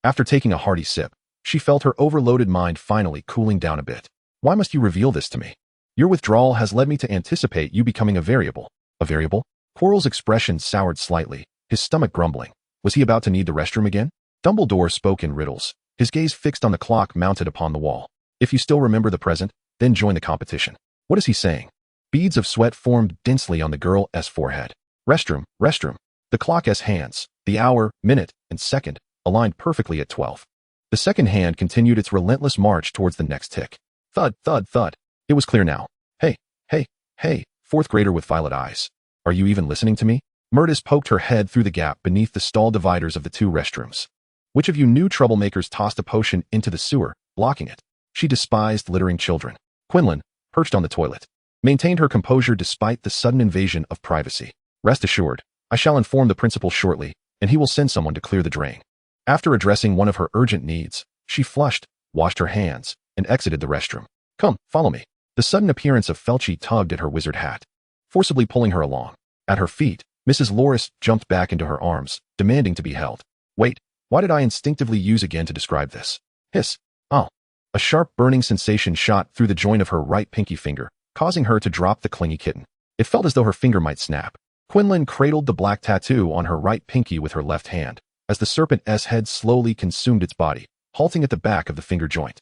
After taking a hearty sip, she felt her overloaded mind finally cooling down a bit. Why must you reveal this to me? Your withdrawal has led me to anticipate you becoming a variable. A variable? Quirrell's expression soured slightly, his stomach grumbling. Was he about to need the restroom again? Dumbledore spoke in riddles, his gaze fixed on the clock mounted upon the wall. If you still remember the present, then join the competition. What is he saying? Beads of sweat formed densely on the girl's forehead. Restroom, restroom. The clock's hands, the hour, minute, and second, aligned perfectly at 12. The second hand continued its relentless march towards the next tick. Thud, thud, thud. It was clear now. Hey, hey, hey, fourth grader with violet eyes. Are you even listening to me? Myrtis poked her head through the gap beneath the stall dividers of the two restrooms. Which of you new troublemakers tossed a potion into the sewer, blocking it? She despised littering children. Quinlan, perched on the toilet, maintained her composure despite the sudden invasion of privacy. Rest assured, I shall inform the principal shortly, and he will send someone to clear the drain. After addressing one of her urgent needs, she flushed, washed her hands, and exited the restroom. Come, follow me. The sudden appearance of Fudge tugged at her wizard hat, forcibly pulling her along. At her feet, Mrs. Loris jumped back into her arms, demanding to be held. Wait, why did I instinctively use again to describe this? Hiss. Oh. A sharp burning sensation shot through the joint of her right pinky finger, causing her to drop the clingy kitten. It felt as though her finger might snap. Quinlan cradled the black tattoo on her right pinky with her left hand, as the serpent's head slowly consumed its body, halting at the back of the finger joint.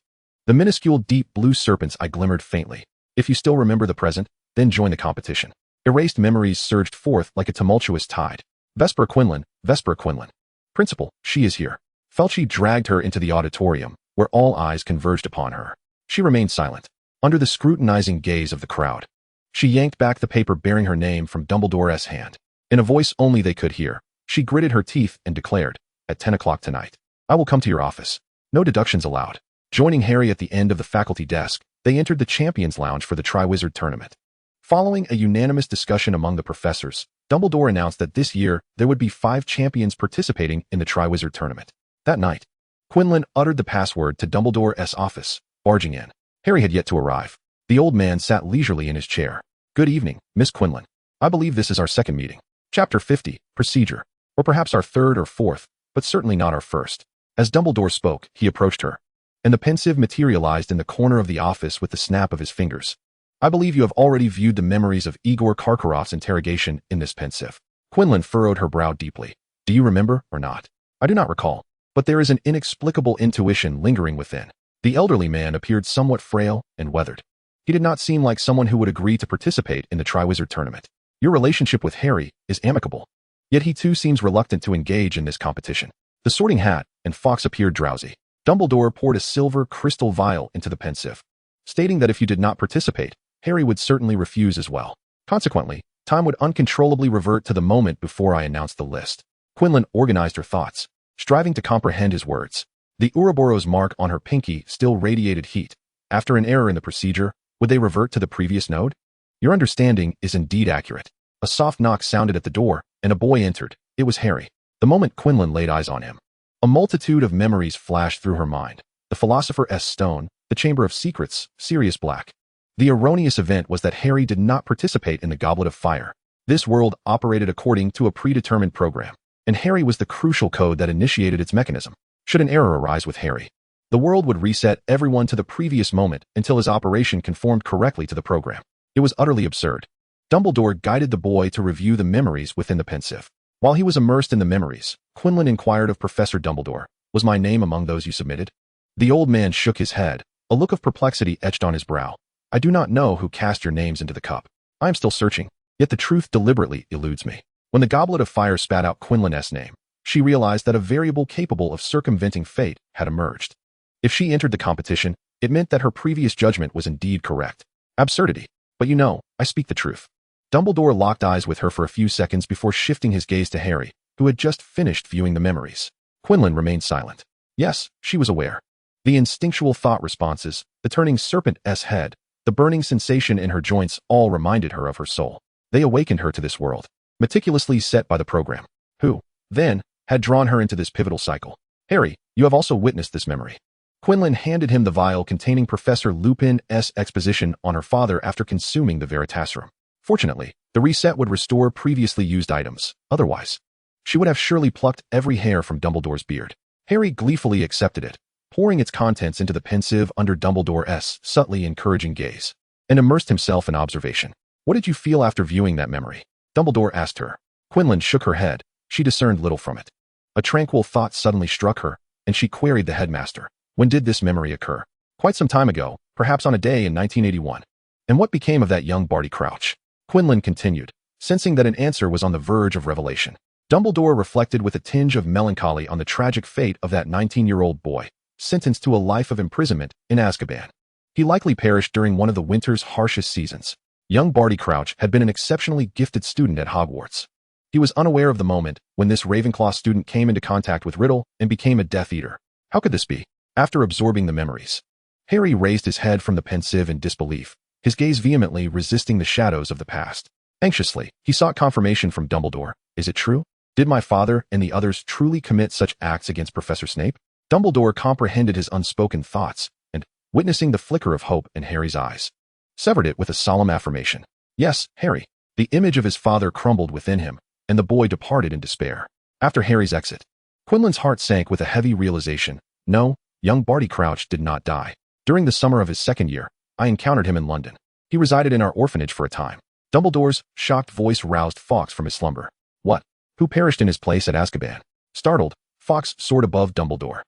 The minuscule deep blue serpent's eye glimmered faintly. If you still remember the present, then join the competition. Erased memories surged forth like a tumultuous tide. Vespera Quinlan, Vespera Quinlan. Principal, she is here. Fudge dragged her into the auditorium, where all eyes converged upon her. She remained silent, under the scrutinizing gaze of the crowd. She yanked back the paper bearing her name from Dumbledore's hand. In a voice only they could hear, she gritted her teeth and declared, at 10 o'clock tonight, I will come to your office. No deductions allowed. Joining Harry at the end of the faculty desk, they entered the Champions Lounge for the Triwizard Tournament. Following a unanimous discussion among the professors, Dumbledore announced that this year there would be 5 champions participating in the Triwizard Tournament. That night, Quinlan uttered the password to Dumbledore's office, barging in. Harry had yet to arrive. The old man sat leisurely in his chair. Good evening, Miss Quinlan. I believe this is our second meeting. Chapter 50, Procedure. Or perhaps our third or fourth, but certainly not our first. As Dumbledore spoke, he approached her, and the pensive materialized in the corner of the office with the snap of his fingers. I believe you have already viewed the memories of Igor Karkaroff's interrogation in this pensive. Quinlan furrowed her brow deeply. Do you remember or not? I do not recall, but there is an inexplicable intuition lingering within. The elderly man appeared somewhat frail and weathered. He did not seem like someone who would agree to participate in the Triwizard Tournament. Your relationship with Harry is amicable, yet he too seems reluctant to engage in this competition. The Sorting Hat and Fox appeared drowsy. Dumbledore poured a silver crystal vial into the pensive, stating that if you did not participate, Harry would certainly refuse as well. Consequently, time would uncontrollably revert to the moment before I announced the list. Quinlan organized her thoughts, striving to comprehend his words. The Ouroboros mark on her pinky still radiated heat. After an error in the procedure, would they revert to the previous node? Your understanding is indeed accurate. A soft knock sounded at the door, and a boy entered. It was Harry. The moment Quinlan laid eyes on him, a multitude of memories flashed through her mind. The Philosopher's Stone, the Chamber of Secrets, Sirius Black. The erroneous event was that Harry did not participate in the Goblet of Fire. This world operated according to a predetermined program, and Harry was the crucial code that initiated its mechanism. Should an error arise with Harry, the world would reset everyone to the previous moment until his operation conformed correctly to the program. It was utterly absurd. Dumbledore guided the boy to review the memories within the pensive. While he was immersed in the memories, Quinlan inquired of Professor Dumbledore, was my name among those you submitted? The old man shook his head, a look of perplexity etched on his brow. I do not know who cast your names into the cup. I am still searching, yet the truth deliberately eludes me. When the Goblet of Fire spat out Quinlan's name, she realized that a variable capable of circumventing fate had emerged. If she entered the competition, it meant that her previous judgment was indeed correct. Absurdity. But you know, I speak the truth. Dumbledore locked eyes with her for a few seconds before shifting his gaze to Harry, who had just finished viewing the memories. Quinlan remained silent. Yes, she was aware. The instinctual thought responses, the turning serpent's head, the burning sensation in her joints all reminded her of her soul. They awakened her to this world, meticulously set by the program. Who, then, had drawn her into this pivotal cycle? Harry, you have also witnessed this memory. Quinlan handed him the vial containing Professor Lupin's exposition on her father after consuming the Veritasserum. Fortunately, the reset would restore previously used items. Otherwise, she would have surely plucked every hair from Dumbledore's beard. Harry gleefully accepted it, pouring its contents into the pensive under Dumbledore's subtly encouraging gaze, and immersed himself in observation. What did you feel after viewing that memory? Dumbledore asked her. Quinlan shook her head. She discerned little from it. A tranquil thought suddenly struck her, and she queried the headmaster. When did this memory occur? Quite some time ago, perhaps on a day in 1981. And what became of that young Barty Crouch? Quinlan continued, sensing that an answer was on the verge of revelation. Dumbledore reflected with a tinge of melancholy on the tragic fate of that 19-year-old boy, sentenced to a life of imprisonment in Azkaban. He likely perished during one of the winter's harshest seasons. Young Barty Crouch had been an exceptionally gifted student at Hogwarts. He was unaware of the moment when this Ravenclaw student came into contact with Riddle and became a Death Eater. How could this be? After absorbing the memories, Harry raised his head from the pensive in disbelief, his gaze vehemently resisting the shadows of the past. Anxiously, he sought confirmation from Dumbledore. Is it true? Did my father and the others truly commit such acts against Professor Snape? Dumbledore comprehended his unspoken thoughts and, witnessing the flicker of hope in Harry's eyes, severed it with a solemn affirmation. Yes, Harry. The image of his father crumbled within him, and the boy departed in despair. After Harry's exit, Quinlan's heart sank with a heavy realization. No, young Barty Crouch did not die. During the summer of his second year, I encountered him in London. He resided in our orphanage for a time. Dumbledore's shocked voice roused Fawkes from his slumber. What? Who perished in his place at Azkaban? Startled, Fawkes soared above Dumbledore,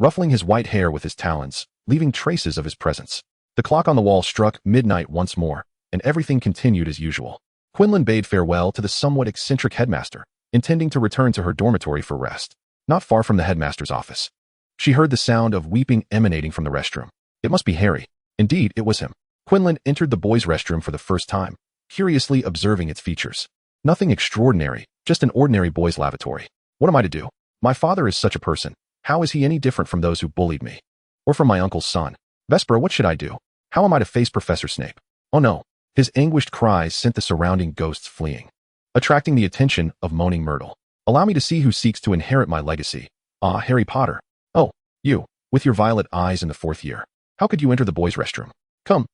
ruffling his white hair with his talons, leaving traces of his presence. The clock on the wall struck midnight once more, and everything continued as usual. Quinlan bade farewell to the somewhat eccentric headmaster, intending to return to her dormitory for rest. Not far from the headmaster's office, she heard the sound of weeping emanating from the restroom. It must be Harry. Indeed, it was him. Quinlan entered the boys' restroom for the first time, curiously observing its features. Nothing extraordinary, just an ordinary boys' lavatory. What am I to do? My father is such a person. How is he any different from those who bullied me? Or from my uncle's son? Vespera, what should I do? How am I to face Professor Snape? Oh no. His anguished cries sent the surrounding ghosts fleeing, attracting the attention of moaning Myrtle. Allow me to see who seeks to inherit my legacy. Ah, Harry Potter. Oh, you, with your violet eyes in the 4th year. How could you enter the boys' restroom? Come,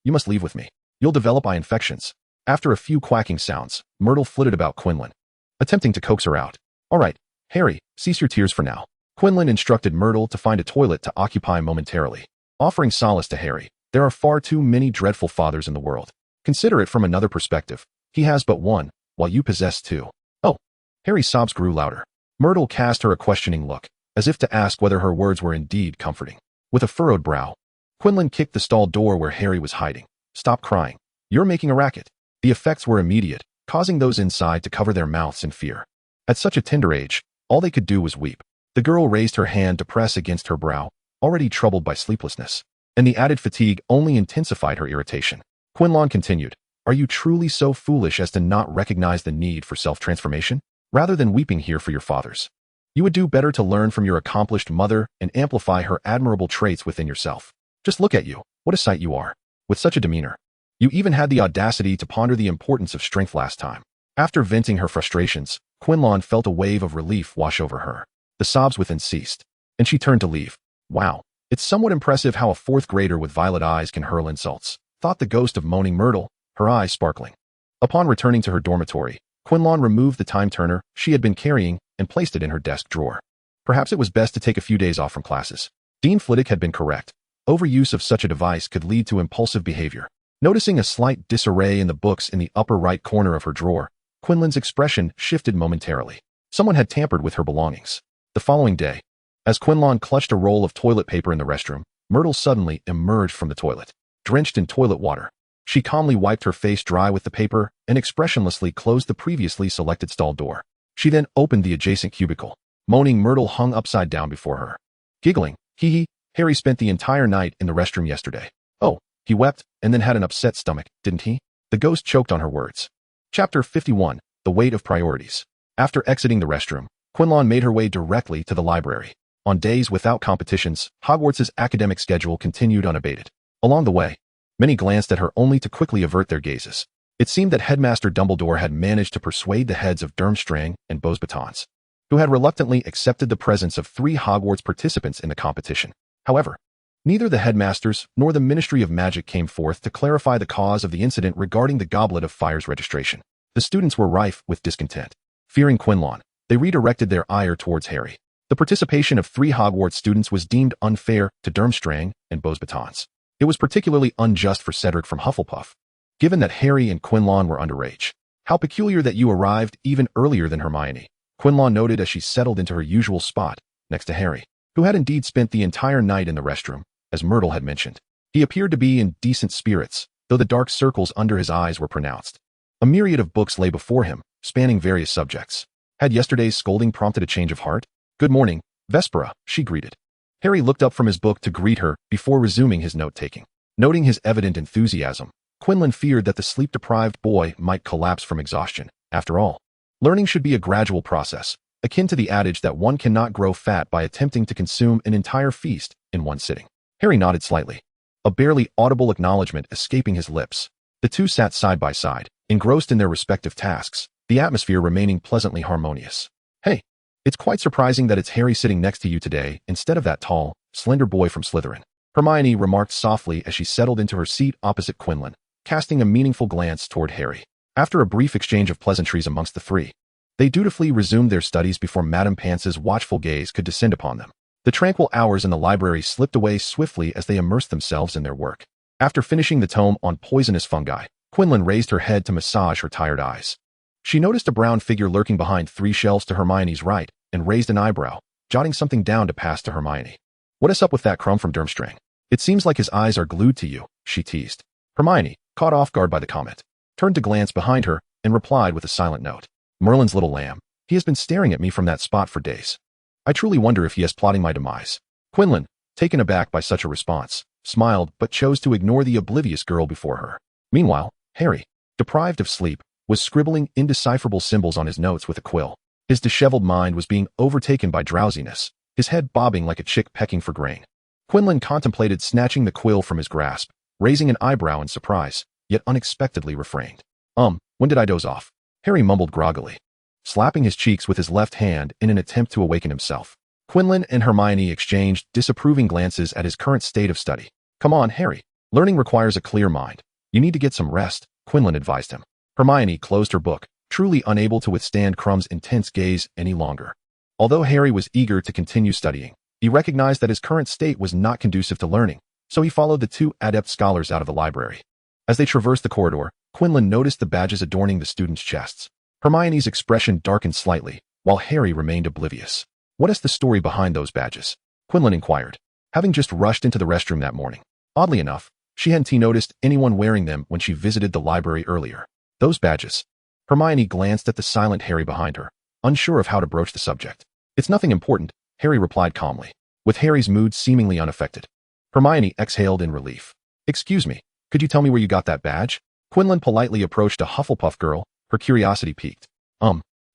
you must leave with me. You'll develop eye infections. After a few quacking sounds, Myrtle flitted about Quinlan, attempting to coax her out. All right, Harry, cease your tears for now. Quinlan instructed Myrtle to find a toilet to occupy momentarily, offering solace to Harry. There are far too many dreadful fathers in the world. Consider it from another perspective. He has but one, while you possess two. Oh. Harry's sobs grew louder. Myrtle cast her a questioning look, as if to ask whether her words were indeed comforting. With a furrowed brow, Quinlan kicked the stall door where Harry was hiding. Stop crying. You're making a racket. The effects were immediate, causing those inside to cover their mouths in fear. At such a tender age, all they could do was weep. The girl raised her hand to press against her brow, already troubled by sleeplessness, and the added fatigue only intensified her irritation. Quinlan continued, Are you truly so foolish as to not recognize the need for self-transformation? Rather than weeping here for your fathers, you would do better to learn from your accomplished mother and amplify her admirable traits within yourself. Just look at you. What a sight you are. With such a demeanor. You even had the audacity to ponder the importance of strength last time. After venting her frustrations, Quinlan felt a wave of relief wash over her. The sobs within ceased, and she turned to leave. Wow. It's somewhat impressive how a 4th grader with violet eyes can hurl insults, thought the ghost of moaning Myrtle, her eyes sparkling. Upon returning to her dormitory, Quinlan removed the time turner she had been carrying and placed it in her desk drawer. Perhaps it was best to take a few days off from classes. Dean Flitwick had been correct. Overuse of such a device could lead to impulsive behavior. Noticing a slight disarray in the books in the upper right corner of her drawer, Quinlan's expression shifted momentarily. Someone had tampered with her belongings. The following day, as Quinlan clutched a roll of toilet paper in the restroom, Myrtle suddenly emerged from the toilet, drenched in toilet water. She calmly wiped her face dry with the paper and expressionlessly closed the previously selected stall door. She then opened the adjacent cubicle. Moaning Myrtle hung upside down before her. Giggling, hee, Harry spent the entire night in the restroom yesterday. Oh, he wept and then had an upset stomach, didn't he? The ghost choked on her words. Chapter 51, The Weight of Priorities. After exiting the restroom, Quinlan made her way directly to the library. On days without competitions, Hogwarts' academic schedule continued unabated. Along the way, many glanced at her only to quickly avert their gazes. It seemed that Headmaster Dumbledore had managed to persuade the heads of Durmstrang and Beauxbatons, who had reluctantly accepted the presence of 3 Hogwarts participants in the competition. However, neither the headmasters nor the Ministry of Magic came forth to clarify the cause of the incident regarding the Goblet of Fire's registration. The students were rife with discontent. Fearing Quinlan, they redirected their ire towards Harry. The participation of 3 Hogwarts students was deemed unfair to Durmstrang and Beauxbatons. It was particularly unjust for Cedric from Hufflepuff, given that Harry and Quinlan were underage. How peculiar that you arrived even earlier than Hermione, Quinlan noted as she settled into her usual spot, next to Harry, who had indeed spent the entire night in the restroom, as Myrtle had mentioned. He appeared to be in decent spirits, though the dark circles under his eyes were pronounced. A myriad of books lay before him, spanning various subjects. Had yesterday's scolding prompted a change of heart? Good morning, Vespera, she greeted. Harry looked up from his book to greet her before resuming his note-taking. Noting his evident enthusiasm, Quinlan feared that the sleep-deprived boy might collapse from exhaustion. After all, learning should be a gradual process, akin to the adage that one cannot grow fat by attempting to consume an entire feast in one sitting. Harry nodded slightly, a barely audible acknowledgement escaping his lips. The two sat side by side, engrossed in their respective tasks, the atmosphere remaining pleasantly harmonious. Hey, it's quite surprising that it's Harry sitting next to you today instead of that tall, slender boy from Slytherin, Hermione remarked softly as she settled into her seat opposite Quinlan, casting a meaningful glance toward Harry. After a brief exchange of pleasantries amongst the three, they dutifully resumed their studies before Madame Pance's watchful gaze could descend upon them. The tranquil hours in the library slipped away swiftly as they immersed themselves in their work. After finishing the tome on poisonous fungi, Quinlan raised her head to massage her tired eyes. She noticed a brown figure lurking behind 3 shelves to Hermione's right and raised an eyebrow, jotting something down to pass to Hermione. What is up with that crumb from Durmstrang? It seems like his eyes are glued to you, she teased. Hermione, caught off guard by the comment, turned to glance behind her and replied with a silent note. Merlin's little lamb. He has been staring at me from that spot for days. I truly wonder if he is plotting my demise. Quinlan, taken aback by such a response, smiled but chose to ignore the oblivious girl before her. Meanwhile, Harry, deprived of sleep, was scribbling indecipherable symbols on his notes with a quill. His disheveled mind was being overtaken by drowsiness, his head bobbing like a chick pecking for grain. Quinlan contemplated snatching the quill from his grasp, raising an eyebrow in surprise, yet unexpectedly refrained. When did I doze off? Harry mumbled groggily, slapping his cheeks with his left hand in an attempt to awaken himself. Quinlan and Hermione exchanged disapproving glances at his current state of study. Come on, Harry. Learning requires a clear mind. You need to get some rest, Quinlan advised him. Hermione closed her book, truly unable to withstand Crumb's intense gaze any longer. Although Harry was eager to continue studying, he recognized that his current state was not conducive to learning, so he followed the 2 adept scholars out of the library. As they traversed the corridor, Quinlan noticed the badges adorning the students' chests. Hermione's expression darkened slightly, while Harry remained oblivious. What is the story behind those badges? Quinlan inquired, having just rushed into the restroom that morning. Oddly enough, she hadn't noticed anyone wearing them when she visited the library earlier. Those badges. Hermione glanced at the silent Harry behind her, unsure of how to broach the subject. It's nothing important, Harry replied calmly, with Harry's mood seemingly unaffected. Hermione exhaled in relief. Excuse me, could you tell me where you got that badge? Quinlan politely approached a Hufflepuff girl, her curiosity piqued.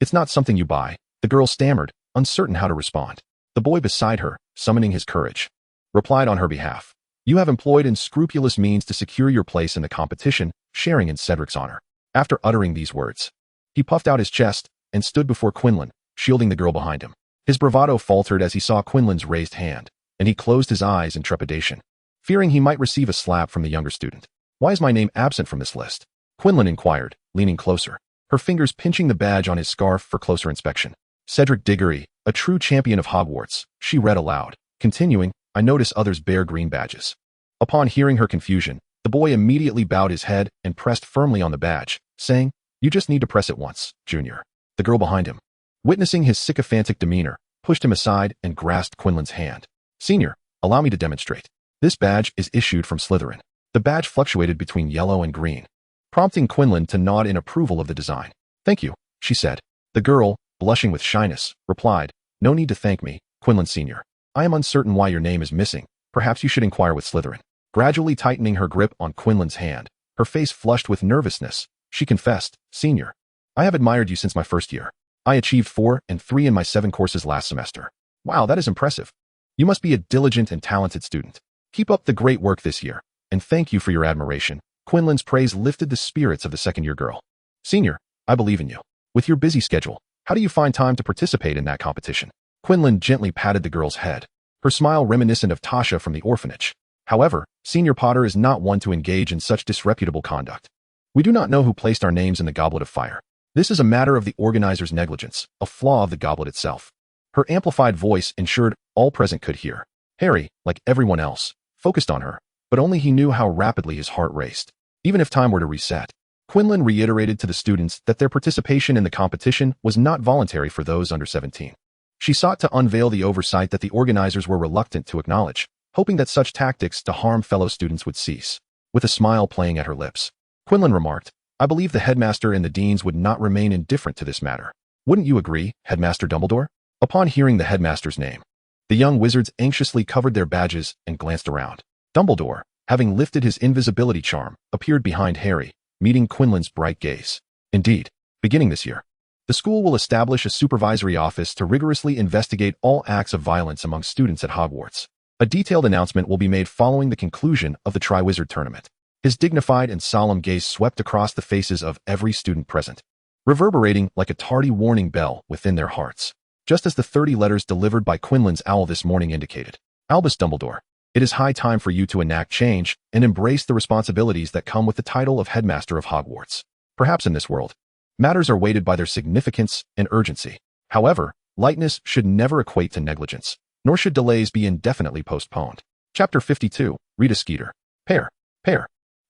It's not something you buy, the girl stammered, uncertain how to respond. The boy beside her, summoning his courage, replied on her behalf. You have employed unscrupulous means to secure your place in the competition, sharing in Cedric's honor. After uttering these words, he puffed out his chest and stood before Quinlan, shielding the girl behind him. His bravado faltered as he saw Quinlan's raised hand, and he closed his eyes in trepidation, fearing he might receive a slap from the younger student. Why is my name absent from this list? Quinlan inquired, leaning closer, her fingers pinching the badge on his scarf for closer inspection. Cedric Diggory, a true champion of Hogwarts, she read aloud. Continuing, I notice others bear green badges. Upon hearing her confusion, the boy immediately bowed his head and pressed firmly on the badge, saying, You just need to press it once, Junior. The girl behind him, witnessing his sycophantic demeanor, pushed him aside and grasped Quinlan's hand. Senior, allow me to demonstrate. This badge is issued from Slytherin. The badge fluctuated between yellow and green, prompting Quinlan to nod in approval of the design. Thank you, she said. The girl, blushing with shyness, replied, No need to thank me, Quinlan Sr. I am uncertain why your name is missing. Perhaps you should inquire with Slytherin. Gradually tightening her grip on Quinlan's hand, her face flushed with nervousness, she confessed, Senior, I have admired you since my first year. I achieved 4 and 3 in my 7 courses last semester. Wow, that is impressive. You must be a diligent and talented student. Keep up the great work this year, and thank you for your admiration. Quinlan's praise lifted the spirits of the second-year girl. Senior, I believe in you. With your busy schedule, how do you find time to participate in that competition? Quinlan gently patted the girl's head, her smile reminiscent of Tasha from the orphanage. However, Senior Potter is not one to engage in such disreputable conduct. We do not know who placed our names in the Goblet of Fire. This is a matter of the organizer's negligence, a flaw of the goblet itself. Her amplified voice ensured all present could hear. Harry, like everyone else, focused on her, but only he knew how rapidly his heart raced. Even if time were to reset, Quinlan reiterated to the students that their participation in the competition was not voluntary for those under 17. She sought to unveil the oversight that the organizers were reluctant to acknowledge, hoping that such tactics to harm fellow students would cease. With a smile playing at her lips, Quinlan remarked, I believe the headmaster and the deans would not remain indifferent to this matter. Wouldn't you agree, Headmaster Dumbledore? Upon hearing the headmaster's name, the young wizards anxiously covered their badges and glanced around. Dumbledore, having lifted his invisibility charm, appeared behind Harry, meeting Quinlan's bright gaze. Indeed, beginning this year, the school will establish a supervisory office to rigorously investigate all acts of violence among students at Hogwarts. A detailed announcement will be made following the conclusion of the Triwizard Tournament. His dignified and solemn gaze swept across the faces of every student present, reverberating like a tardy warning bell within their hearts. Just as the 30 letters delivered by Quinlan's owl this morning indicated. Albus Dumbledore, it is high time for you to enact change and embrace the responsibilities that come with the title of Headmaster of Hogwarts. Perhaps in this world, matters are weighted by their significance and urgency. However, lightness should never equate to negligence, nor should delays be indefinitely postponed. Chapter 52, Rita Skeeter. Pear.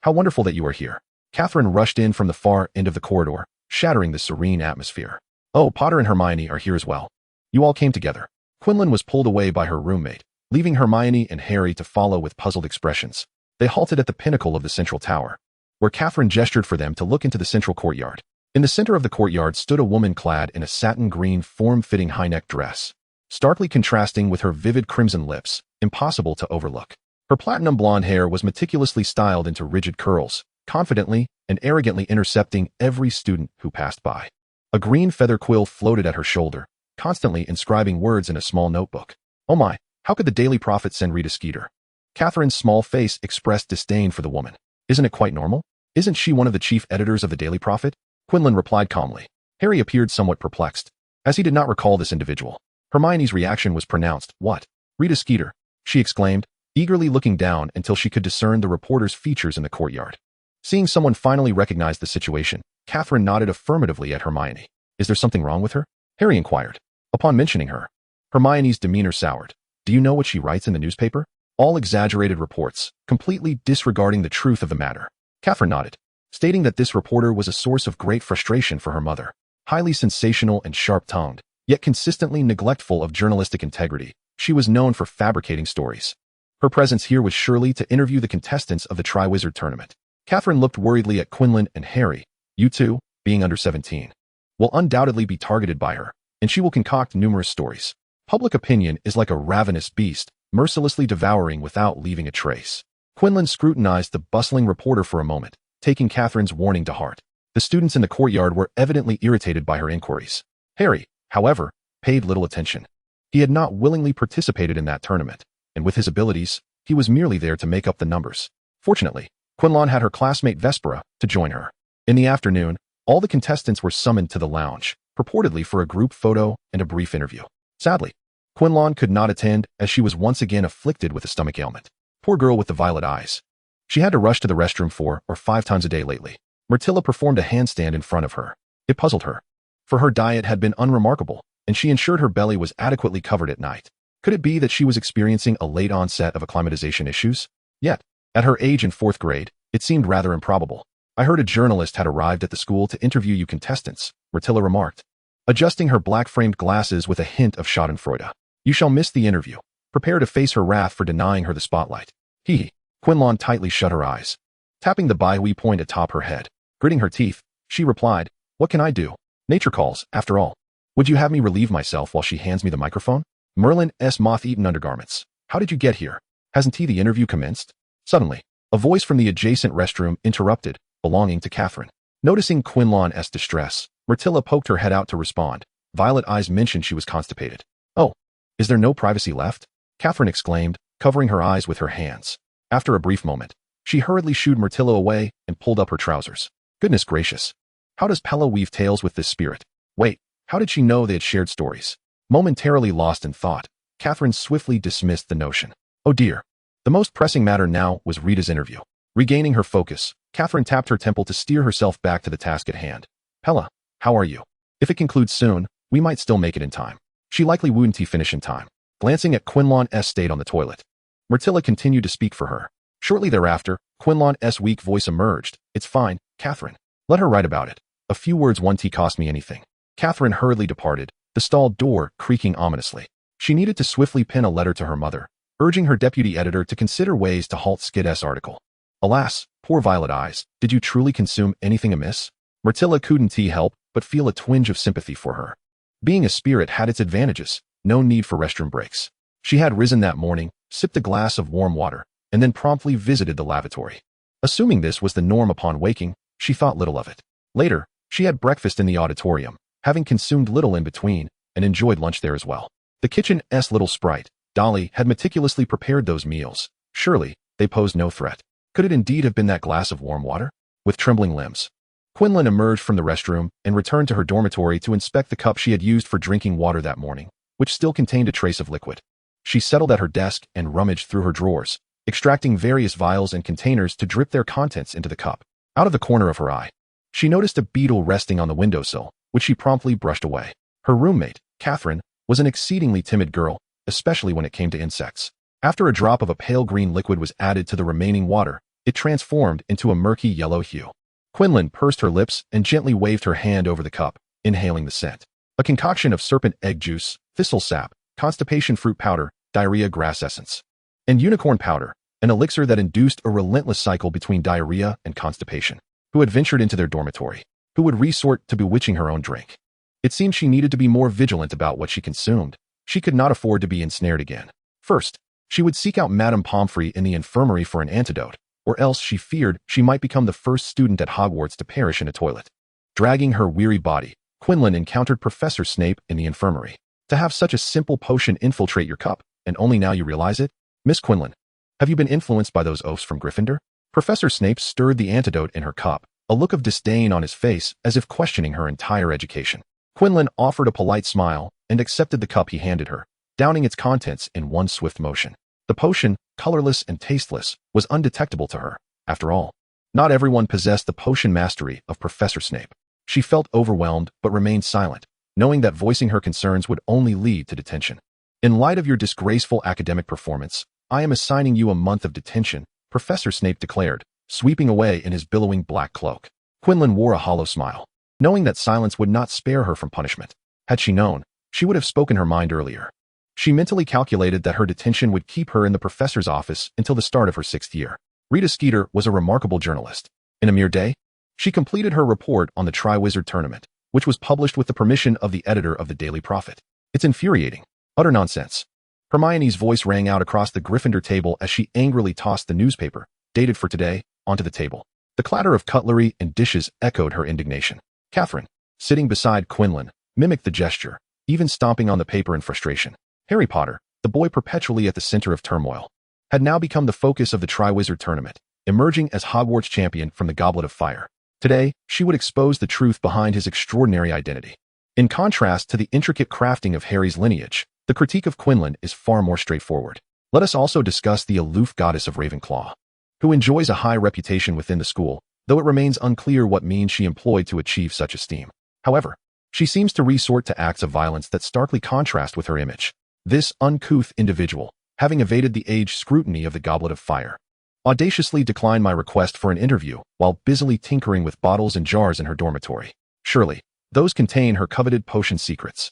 How wonderful that you are here. Catherine rushed in from the far end of the corridor, shattering the serene atmosphere. Oh, Potter and Hermione are here as well. You all came together. Quinlan was pulled away by her roommate, leaving Hermione and Harry to follow with puzzled expressions. They halted at the pinnacle of the central tower, where Catherine gestured for them to look into the central courtyard. In the center of the courtyard stood a woman clad in a satin green form-fitting high-neck dress, starkly contrasting with her vivid crimson lips, impossible to overlook. Her platinum blonde hair was meticulously styled into rigid curls, confidently and arrogantly intercepting every student who passed by. A green feather quill floated at her shoulder, constantly inscribing words in a small notebook. Oh my, how could the Daily Prophet send Rita Skeeter? Catherine's small face expressed disdain for the woman. Isn't it quite normal? Isn't she one of the chief editors of the Daily Prophet? Quinlan replied calmly. Harry appeared somewhat perplexed, as he did not recall this individual. Hermione's reaction was pronounced. What? Rita Skeeter, she exclaimed, eagerly looking down until she could discern the reporter's features in the courtyard. Seeing someone finally recognize the situation, Catherine nodded affirmatively at Hermione. Is there something wrong with her? Harry inquired. Upon mentioning her, Hermione's demeanor soured. Do you know what she writes in the newspaper? All exaggerated reports, completely disregarding the truth of the matter. Catherine nodded, stating that this reporter was a source of great frustration for her mother. Highly sensational and sharp-tongued, yet consistently neglectful of journalistic integrity, she was known for fabricating stories. Her presence here was surely to interview the contestants of the Triwizard Tournament. Catherine looked worriedly at Quinlan and Harry. You two, being under 17, will undoubtedly be targeted by her, and she will concoct numerous stories. Public opinion is like a ravenous beast, mercilessly devouring without leaving a trace. Quinlan scrutinized the bustling reporter for a moment, taking Catherine's warning to heart. The students in the courtyard were evidently irritated by her inquiries. Harry, however, paid little attention. He had not willingly participated in that tournament, and with his abilities, he was merely there to make up the numbers. Fortunately, Quinlan had her classmate Vespera to join her. In the afternoon, all the contestants were summoned to the lounge, purportedly for a group photo and a brief interview. Sadly, Quinlan could not attend as she was once again afflicted with a stomach ailment. Poor girl with the violet eyes. She had to rush to the restroom 4 or 5 times a day lately. Myrtilla performed a handstand in front of her. It puzzled her, for her diet had been unremarkable, and she ensured her belly was adequately covered at night. Could it be that she was experiencing a late onset of acclimatization issues? Yet, at her age in 4th grade, it seemed rather improbable. I heard a journalist had arrived at the school to interview you contestants, Myrtilla remarked, adjusting her black-framed glasses with a hint of schadenfreude. You shall miss the interview. Prepare to face her wrath for denying her the spotlight. Hee. Quinlan tightly shut her eyes, tapping the Biwee point atop her head. Gritting her teeth, she replied, What can I do? Nature calls, after all. Would you have me relieve myself while she hands me the microphone? Merlin's moth-eaten undergarments. How did you get here? Hasn't the interview commenced? Suddenly, a voice from the adjacent restroom interrupted, belonging to Catherine. Noticing Quinlan's distress, Myrtilla poked her head out to respond. Violet eyes mentioned she was constipated. Oh, is there no privacy left? Catherine exclaimed, covering her eyes with her hands. After a brief moment, she hurriedly shooed Myrtilla away and pulled up her trousers. Goodness gracious. How does Pella weave tales with this spirit? Wait, how did she know they had shared stories? Momentarily lost in thought, Catherine swiftly dismissed the notion. Oh dear. The most pressing matter now was Rita's interview. Regaining her focus, Catherine tapped her temple to steer herself back to the task at hand. Pella, how are you? If it concludes soon, we might still make it in time. She likely wouldn't finish in time. Glancing at Quinlan's state on the toilet, Myrtilla continued to speak for her. Shortly thereafter, Quinlan's weak voice emerged. It's fine, Catherine. Let her write about it. A few words won't cost me anything. Catherine hurriedly departed, the stall door creaking ominously. She needed to swiftly pen a letter to her mother, urging her deputy editor to consider ways to halt Skid's article. Alas, poor Violet eyes, did you truly consume anything amiss? Myrtilla couldn't help but feel a twinge of sympathy for her. Being a spirit had its advantages, no need for restroom breaks. She had risen that morning, sipped a glass of warm water, and then promptly visited the lavatory. Assuming this was the norm upon waking, she thought little of it. Later, she had breakfast in the auditorium, having consumed little in between, and enjoyed lunch there as well. The kitchen's little sprite, Dolly, had meticulously prepared those meals. Surely, they posed no threat. Could it indeed have been that glass of warm water? With trembling limbs, Quinlan emerged from the restroom and returned to her dormitory to inspect the cup she had used for drinking water that morning, which still contained a trace of liquid. She settled at her desk and rummaged through her drawers, extracting various vials and containers to drip their contents into the cup. Out of the corner of her eye, she noticed a beetle resting on the windowsill, which she promptly brushed away. Her roommate, Catherine, was an exceedingly timid girl, especially when it came to insects. After a drop of a pale green liquid was added to the remaining water, it transformed into a murky yellow hue. Quinlan pursed her lips and gently waved her hand over the cup, inhaling the scent. A concoction of serpent egg juice, thistle sap, constipation fruit powder, diarrhea grass essence, and unicorn powder, an elixir that induced a relentless cycle between diarrhea and constipation. Who had ventured into their dormitory? Who would resort to bewitching her own drink? It seemed she needed to be more vigilant about what she consumed. She could not afford to be ensnared again. First, she would seek out Madame Pomfrey in the infirmary for an antidote, or else she feared she might become the first student at Hogwarts to perish in a toilet. Dragging her weary body, Quinlan encountered Professor Snape in the infirmary. To have such a simple potion infiltrate your cup, and only now you realize it? Miss Quinlan, have you been influenced by those oafs from Gryffindor? Professor Snape stirred the antidote in her cup, a look of disdain on his face as if questioning her entire education. Quinlan offered a polite smile and accepted the cup he handed her, downing its contents in one swift motion. The potion, colorless and tasteless, was undetectable to her. After all, not everyone possessed the potion mastery of Professor Snape. She felt overwhelmed but remained silent, knowing that voicing her concerns would only lead to detention. In light of your disgraceful academic performance, I am assigning you a month of detention, Professor Snape declared, sweeping away in his billowing black cloak. Quinlan wore a hollow smile, knowing that silence would not spare her from punishment. Had she known, she would have spoken her mind earlier. She mentally calculated that her detention would keep her in the professor's office until the start of her 6th year. Rita Skeeter was a remarkable journalist. In a mere day, she completed her report on the Triwizard Tournament, which was published with the permission of the editor of the Daily Prophet. It's infuriating. Utter nonsense. Hermione's voice rang out across the Gryffindor table as she angrily tossed the newspaper, dated for today, onto the table. The clatter of cutlery and dishes echoed her indignation. Catherine, sitting beside Quinlan, mimicked the gesture, even stomping on the paper in frustration. Harry Potter, the boy perpetually at the center of turmoil, had now become the focus of the Triwizard Tournament, emerging as Hogwarts champion from the Goblet of Fire. Today, she would expose the truth behind his extraordinary identity. In contrast to the intricate crafting of Harry's lineage, the critique of Quinlan is far more straightforward. Let us also discuss the aloof goddess of Ravenclaw, who enjoys a high reputation within the school, though it remains unclear what means she employed to achieve such esteem. However, she seems to resort to acts of violence that starkly contrast with her image. This uncouth individual, having evaded the age scrutiny of the Goblet of Fire, audaciously declined my request for an interview while busily tinkering with bottles and jars in her dormitory. Surely, those contain her coveted potion secrets.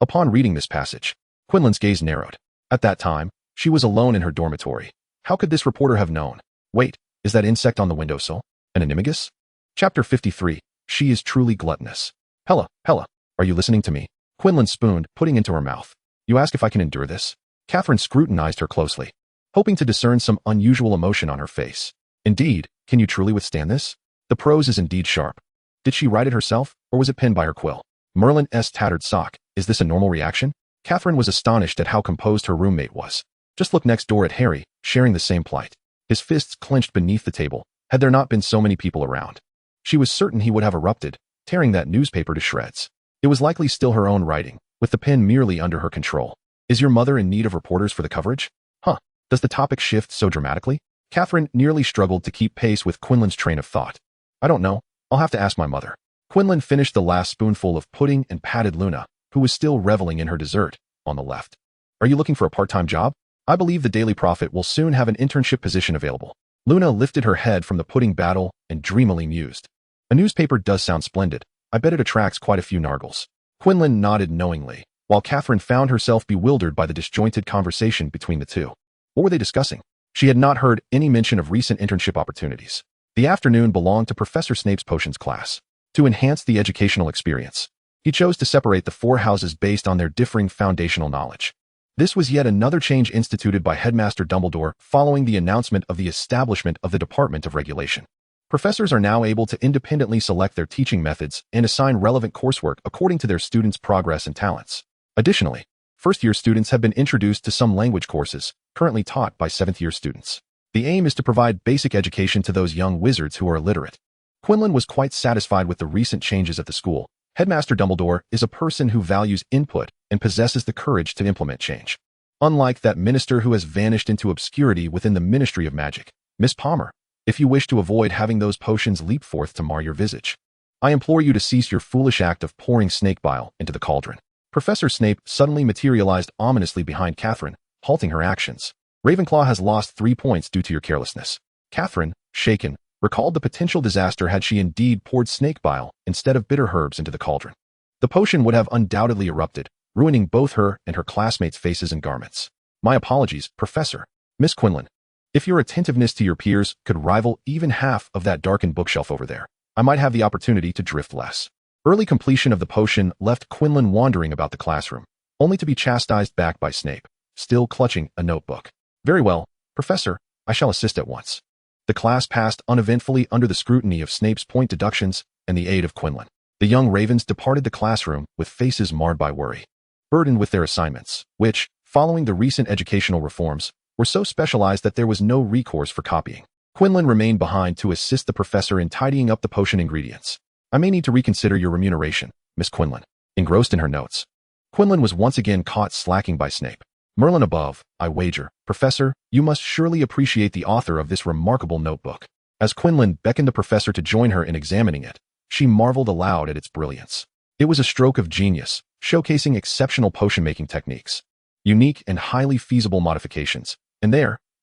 Upon reading this passage, Quinlan's gaze narrowed. At that time, she was alone in her dormitory. How could this reporter have known? Wait, is that insect on the windowsill an animagus? Chapter 53. She is truly gluttonous. Hella, are you listening to me? Quinlan spooned, putting into her mouth. You ask if I can endure this? Catherine scrutinized her closely, hoping to discern some unusual emotion on her face. Indeed, can you truly withstand this? The prose is indeed sharp. Did she write it herself, or was it penned by her quill? Merlin's tattered sock. Is this a normal reaction? Catherine was astonished at how composed her roommate was. Just look next door at Harry, sharing the same plight. His fists clenched beneath the table, had there not been so many people around. She was certain he would have erupted, tearing that newspaper to shreds. It was likely still her own writing, with the pen merely under her control. Is your mother in need of reporters for the coverage? Does the topic shift so dramatically? Catherine nearly struggled to keep pace with Quinlan's train of thought. I don't know. I'll have to ask my mother. Quinlan finished the last spoonful of pudding and patted Luna, who was still reveling in her dessert, on the left. Are you looking for a part-time job? I believe the Daily Prophet will soon have an internship position available. Luna lifted her head from the pudding battle and dreamily mused. A newspaper does sound splendid. I bet it attracts quite a few nargles. Quinlan nodded knowingly, while Catherine found herself bewildered by the disjointed conversation between the two. What were they discussing? She had not heard any mention of recent internship opportunities. The afternoon belonged to Professor Snape's potions class. To enhance the educational experience, He chose to separate the four houses based on their differing foundational knowledge. This was yet another change instituted by Headmaster Dumbledore following the announcement of the establishment of the Department of Regulation. Professors are now able to independently select their teaching methods and assign relevant coursework according to their students' progress and talents. Additionally, first-year students have been introduced to some language courses, currently taught by seventh-year students. The aim is to provide basic education to those young wizards who are illiterate. Quinlan was quite satisfied with the recent changes at the school. Headmaster Dumbledore is a person who values input and possesses the courage to implement change. Unlike that minister who has vanished into obscurity within the Ministry of Magic, Miss Palmer, if you wish to avoid having those potions leap forth to mar your visage, I implore you to cease your foolish act of pouring snake bile into the cauldron. Professor Snape suddenly materialized ominously behind Catherine, halting her actions. Ravenclaw has lost 3 points due to your carelessness. Catherine, shaken, recalled the potential disaster had she indeed poured snake bile instead of bitter herbs into the cauldron. The potion would have undoubtedly erupted, ruining both her and her classmates' faces and garments. My apologies, Professor. Miss Quinlan. If your attentiveness to your peers could rival even half of that darkened bookshelf over there, I might have the opportunity to drift less. Early completion of the potion left Quinlan wandering about the classroom, only to be chastised back by Snape, still clutching a notebook. Very well, Professor, I shall assist at once. The class passed uneventfully under the scrutiny of Snape's point deductions and the aid of Quinlan. The young ravens departed the classroom with faces marred by worry, burdened with their assignments, which, following the recent educational reforms, were so specialized that there was no recourse for copying. Quinlan remained behind to assist the professor in tidying up the potion ingredients. I may need to reconsider your remuneration, Miss Quinlan. Engrossed in her notes, Quinlan was once again caught slacking by Snape. Merlin above, I wager. Professor, you must surely appreciate the author of this remarkable notebook. As Quinlan beckoned the professor to join her in examining it, she marveled aloud at its brilliance. It was a stroke of genius, showcasing exceptional potion-making techniques, unique and highly feasible modifications, and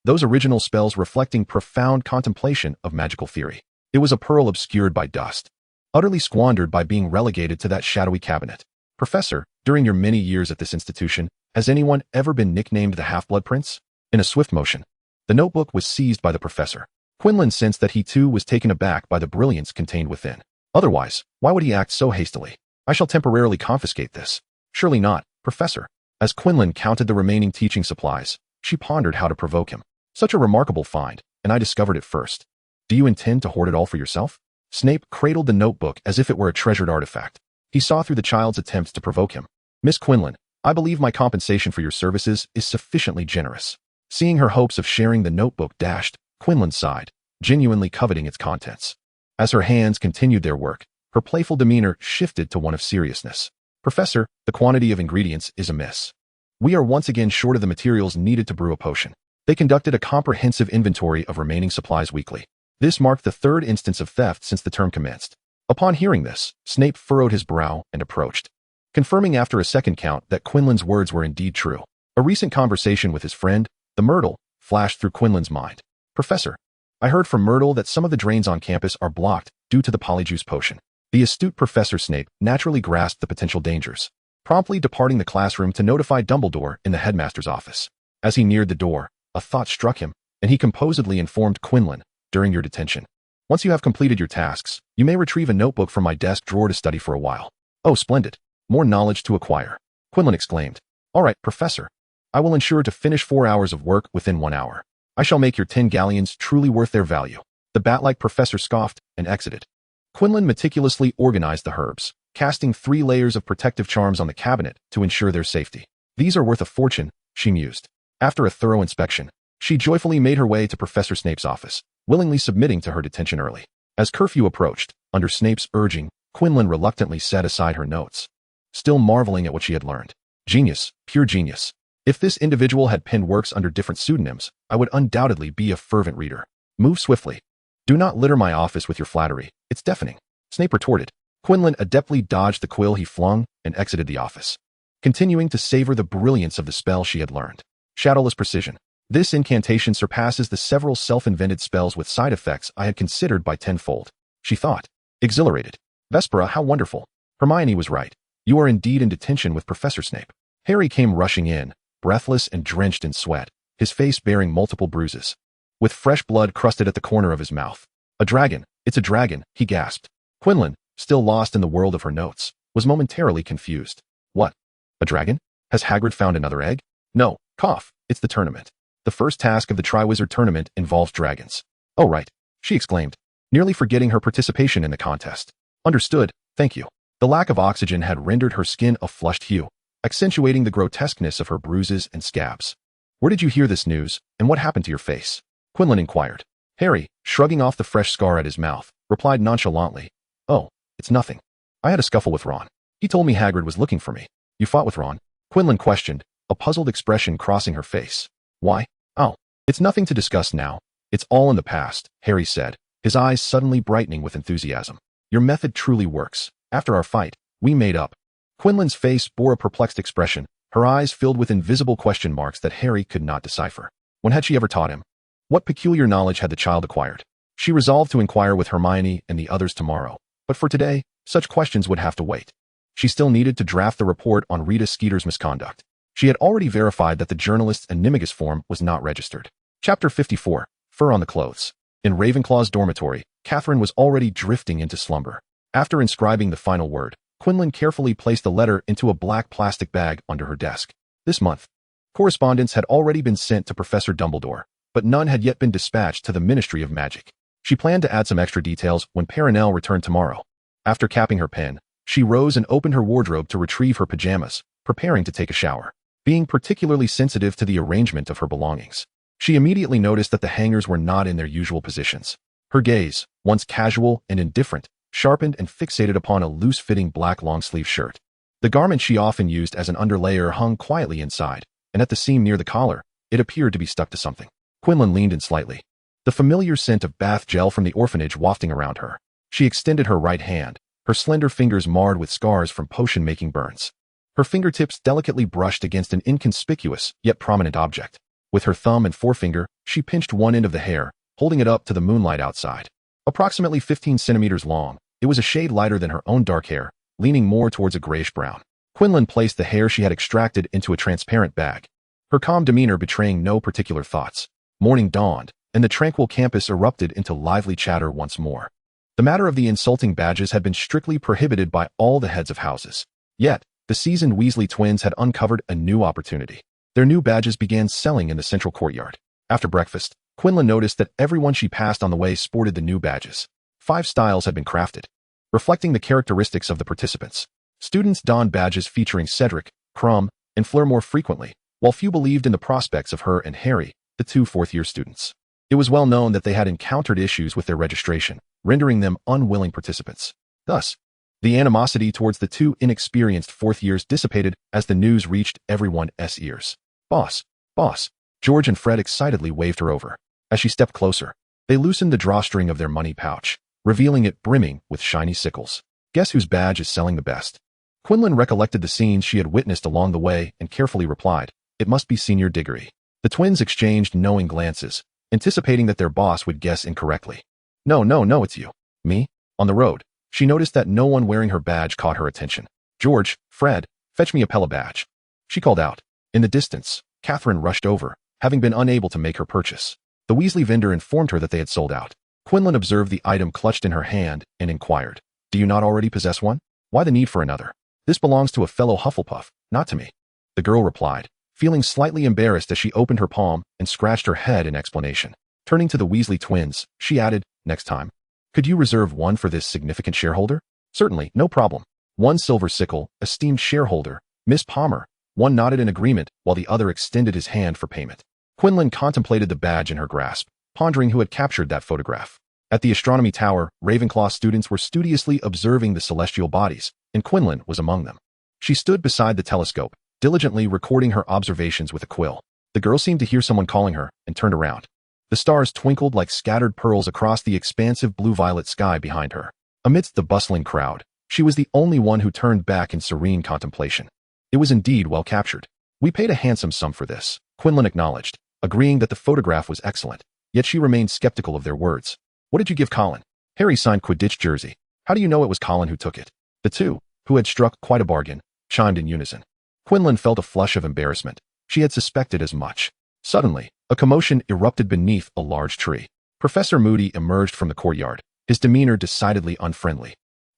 those original spells reflecting profound contemplation of magical theory. It was a pearl obscured by dust, utterly squandered by being relegated to that shadowy cabinet. Professor, during your many years at this institution, has anyone ever been nicknamed the Half-Blood Prince? In a swift motion, the notebook was seized by the professor. Quinlan sensed that he too was taken aback by the brilliance contained within. Otherwise, why would he act so hastily? I shall temporarily confiscate this. Surely not, Professor. As Quinlan counted the remaining teaching supplies, she pondered how to provoke him. Such a remarkable find, and I discovered it first. Do you intend to hoard it all for yourself? Snape cradled the notebook as if it were a treasured artifact. He saw through the child's attempts to provoke him. Miss Quinlan, I believe my compensation for your services is sufficiently generous. Seeing her hopes of sharing the notebook dashed, Quinlan sighed, genuinely coveting its contents. As her hands continued their work, her playful demeanor shifted to one of seriousness. Professor, the quantity of ingredients is amiss. We are once again short of the materials needed to brew a potion. They conducted a comprehensive inventory of remaining supplies weekly. This marked the third instance of theft since the term commenced. Upon hearing this, Snape furrowed his brow and approached, confirming after a second count that Quinlan's words were indeed true. A recent conversation with his friend, the Myrtle, flashed through Quinlan's mind. Professor, I heard from Myrtle that some of the drains on campus are blocked due to the polyjuice potion. The astute Professor Snape naturally grasped the potential dangers, promptly departing the classroom to notify Dumbledore in the headmaster's office. As he neared the door, a thought struck him, and he composedly informed Quinlan, during your detention, once you have completed your tasks, you may retrieve a notebook from my desk drawer to study for a while. Oh, splendid. More knowledge to acquire. Quinlan exclaimed. All right, Professor. I will ensure to finish 4 hours of work within 1 hour. I shall make your 10 galleons truly worth their value. The bat-like professor scoffed and exited. Quinlan meticulously organized the herbs, casting 3 layers of protective charms on the cabinet to ensure their safety. These are worth a fortune, she mused. After a thorough inspection, she joyfully made her way to Professor Snape's office, willingly submitting to her detention early. As curfew approached, under Snape's urging, Quinlan reluctantly set aside her notes, still marveling at what she had learned. Genius, pure genius. If this individual had penned works under different pseudonyms, I would undoubtedly be a fervent reader. Move swiftly. Do not litter my office with your flattery. It's deafening. Snape retorted. Quinlan adeptly dodged the quill he flung and exited the office, continuing to savor the brilliance of the spell she had learned. Shadowless precision. This incantation surpasses the several self-invented spells with side effects I had considered by tenfold, she thought. Exhilarated. Vespera, how wonderful. Hermione was right. You are indeed in detention with Professor Snape. Harry came rushing in, breathless and drenched in sweat, his face bearing multiple bruises, with fresh blood crusted at the corner of his mouth. A dragon, it's a dragon, he gasped. Quinlan, still lost in the world of her notes, was momentarily confused. What? A dragon? Has Hagrid found another egg? No, cough, it's the tournament. The first task of the Triwizard Tournament involves dragons. Oh right, she exclaimed, nearly forgetting her participation in the contest. Understood, thank you. The lack of oxygen had rendered her skin a flushed hue, accentuating the grotesqueness of her bruises and scabs. Where did you hear this news, and what happened to your face? Quinlan inquired. Harry, shrugging off the fresh scar at his mouth, replied nonchalantly. Oh, it's nothing. I had a scuffle with Ron. He told me Hagrid was looking for me. You fought with Ron? Quinlan questioned, a puzzled expression crossing her face. Why? Oh, it's nothing to discuss now. It's all in the past, Harry said, his eyes suddenly brightening with enthusiasm. Your method truly works. After our fight, we made up. Quinlan's face bore a perplexed expression, her eyes filled with invisible question marks that Harry could not decipher. When had she ever taught him? What peculiar knowledge had the child acquired? She resolved to inquire with Hermione and the others tomorrow, but for today, such questions would have to wait. She still needed to draft the report on Rita Skeeter's misconduct. She had already verified that the journalist's animagus form was not registered. Chapter 54, Fur on the Clothes. In Ravenclaw's dormitory, Catherine was already drifting into slumber. After inscribing the final word, Quinlan carefully placed the letter into a black plastic bag under her desk. This month, correspondence had already been sent to Professor Dumbledore, but none had yet been dispatched to the Ministry of Magic. She planned to add some extra details when Perenelle returned tomorrow. After capping her pen, she rose and opened her wardrobe to retrieve her pajamas, preparing to take a shower. Being particularly sensitive to the arrangement of her belongings, she immediately noticed that the hangers were not in their usual positions. Her gaze, once casual and indifferent, sharpened and fixated upon a loose-fitting black long-sleeve shirt. The garment she often used as an underlayer hung quietly inside, and at the seam near the collar, it appeared to be stuck to something. Quinlan leaned in slightly, the familiar scent of bath gel from the orphanage wafting around her. She extended her right hand, her slender fingers marred with scars from potion-making burns. Her fingertips delicately brushed against an inconspicuous, yet prominent object. With her thumb and forefinger, she pinched one end of the hair, holding it up to the moonlight outside. Approximately 15 centimeters long, it was a shade lighter than her own dark hair, leaning more towards a grayish-brown. Quinlan placed the hair she had extracted into a transparent bag, her calm demeanor betraying no particular thoughts. Morning dawned, and the tranquil campus erupted into lively chatter once more. The matter of the insulting badges had been strictly prohibited by all the heads of houses. Yet, the seasoned Weasley twins had uncovered a new opportunity. Their new badges began selling in the central courtyard. After breakfast, Quinlan noticed that everyone she passed on the way sported the new badges. 5 styles had been crafted, reflecting the characteristics of the participants. Students donned badges featuring Cedric, Krum, and Fleur more frequently, while few believed in the prospects of her and Harry, the 2 fourth-year students. It was well known that they had encountered issues with their registration, rendering them unwilling participants. Thus, the animosity towards the 2 inexperienced fourth-years dissipated as the news reached everyone's ears. Boss, boss, George and Fred excitedly waved her over. As she stepped closer, they loosened the drawstring of their money pouch, revealing it brimming with shiny sickles. Guess whose badge is selling the best? Quinlan recollected the scenes she had witnessed along the way and carefully replied, it must be Senior Diggory. The twins exchanged knowing glances, anticipating that their boss would guess incorrectly. No, it's you. Me? On the road, she noticed that no one wearing her badge caught her attention. George, Fred, fetch me a Pella badge. She called out. In the distance, Catherine rushed over, having been unable to make her purchase. The Weasley vendor informed her that they had sold out. Quinlan observed the item clutched in her hand and inquired, do you not already possess one? Why the need for another? This belongs to a fellow Hufflepuff, not to me. The girl replied, feeling slightly embarrassed as she opened her palm and scratched her head in explanation. Turning to the Weasley twins, she added, next time, could you reserve one for this significant shareholder? Certainly, no problem. 1 silver sickle, esteemed shareholder, Miss Palmer. One nodded in agreement while the other extended his hand for payment. Quinlan contemplated the badge in her grasp, pondering who had captured that photograph. At the astronomy tower, Ravenclaw students were studiously observing the celestial bodies, and Quinlan was among them. She stood beside the telescope, diligently recording her observations with a quill. The girl seemed to hear someone calling her and turned around. The stars twinkled like scattered pearls across the expansive blue-violet sky behind her. Amidst the bustling crowd, she was the only one who turned back in serene contemplation. It was indeed well captured. We paid a handsome sum for this, Quinlan acknowledged, agreeing that the photograph was excellent, yet she remained skeptical of their words. What did you give Colin? Harry signed Quidditch jersey. How do you know it was Colin who took it? The 2, who had struck quite a bargain, chimed in unison. Quinlan felt a flush of embarrassment. She had suspected as much. Suddenly, a commotion erupted beneath a large tree. Professor Moody emerged from the courtyard, his demeanor decidedly unfriendly.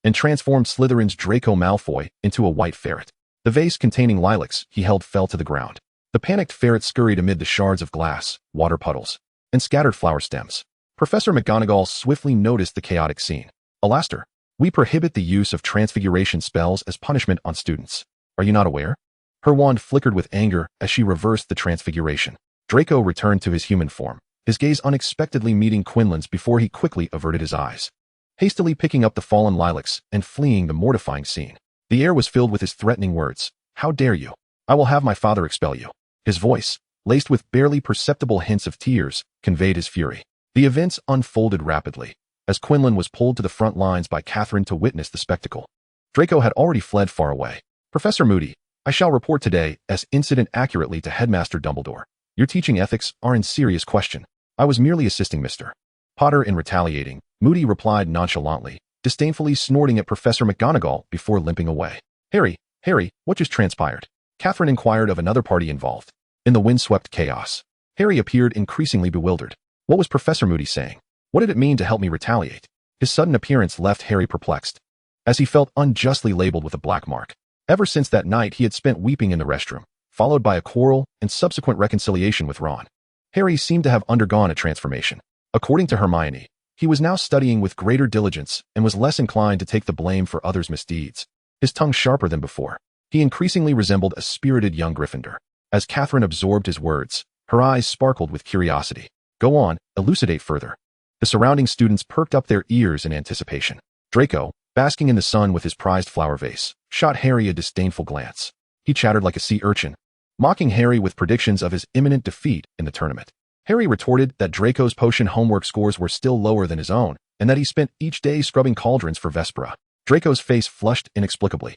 and transformed Slytherin's Draco Malfoy into a white ferret. The vase containing lilacs he held fell to the ground. The panicked ferret scurried amid the shards of glass, water puddles, and scattered flower stems. Professor McGonagall swiftly noticed the chaotic scene. Alastair, we prohibit the use of transfiguration spells as punishment on students. Are you not aware? Her wand flickered with anger as she reversed the transfiguration. Draco returned to his human form, his gaze unexpectedly meeting Quinlan's before he quickly averted his eyes, hastily picking up the fallen lilacs and fleeing the mortifying scene. The air was filled with his threatening words. How dare you? I will have my father expel you. His voice, laced with barely perceptible hints of tears, conveyed his fury. The events unfolded rapidly, as Quinlan was pulled to the front lines by Catherine to witness the spectacle. Draco had already fled far away. Professor Moody, I shall report today as incident accurately to Headmaster Dumbledore. Your teaching ethics are in serious question. I was merely assisting Mr. Potter in retaliating, Moody replied nonchalantly, disdainfully snorting at Professor McGonagall before limping away. Harry, what just transpired? Catherine inquired of another party involved. In the windswept chaos, Harry appeared increasingly bewildered. What was Professor Moody saying? What did it mean to help me retaliate? His sudden appearance left Harry perplexed, as he felt unjustly labeled with a black mark. Ever since that night he had spent weeping in the restroom, followed by a quarrel and subsequent reconciliation with Ron. Harry seemed to have undergone a transformation. According to Hermione, he was now studying with greater diligence and was less inclined to take the blame for others' misdeeds. His tongue sharper than before, he increasingly resembled a spirited young Gryffindor. As Catherine absorbed his words, her eyes sparkled with curiosity. Go on, elucidate further. The surrounding students perked up their ears in anticipation. Draco, basking in the sun with his prized flower vase, shot Harry a disdainful glance. He chattered like a sea urchin, mocking Harry with predictions of his imminent defeat in the tournament. Harry retorted that Draco's potion homework scores were still lower than his own, and that he spent each day scrubbing cauldrons for Vespera. Draco's face flushed inexplicably,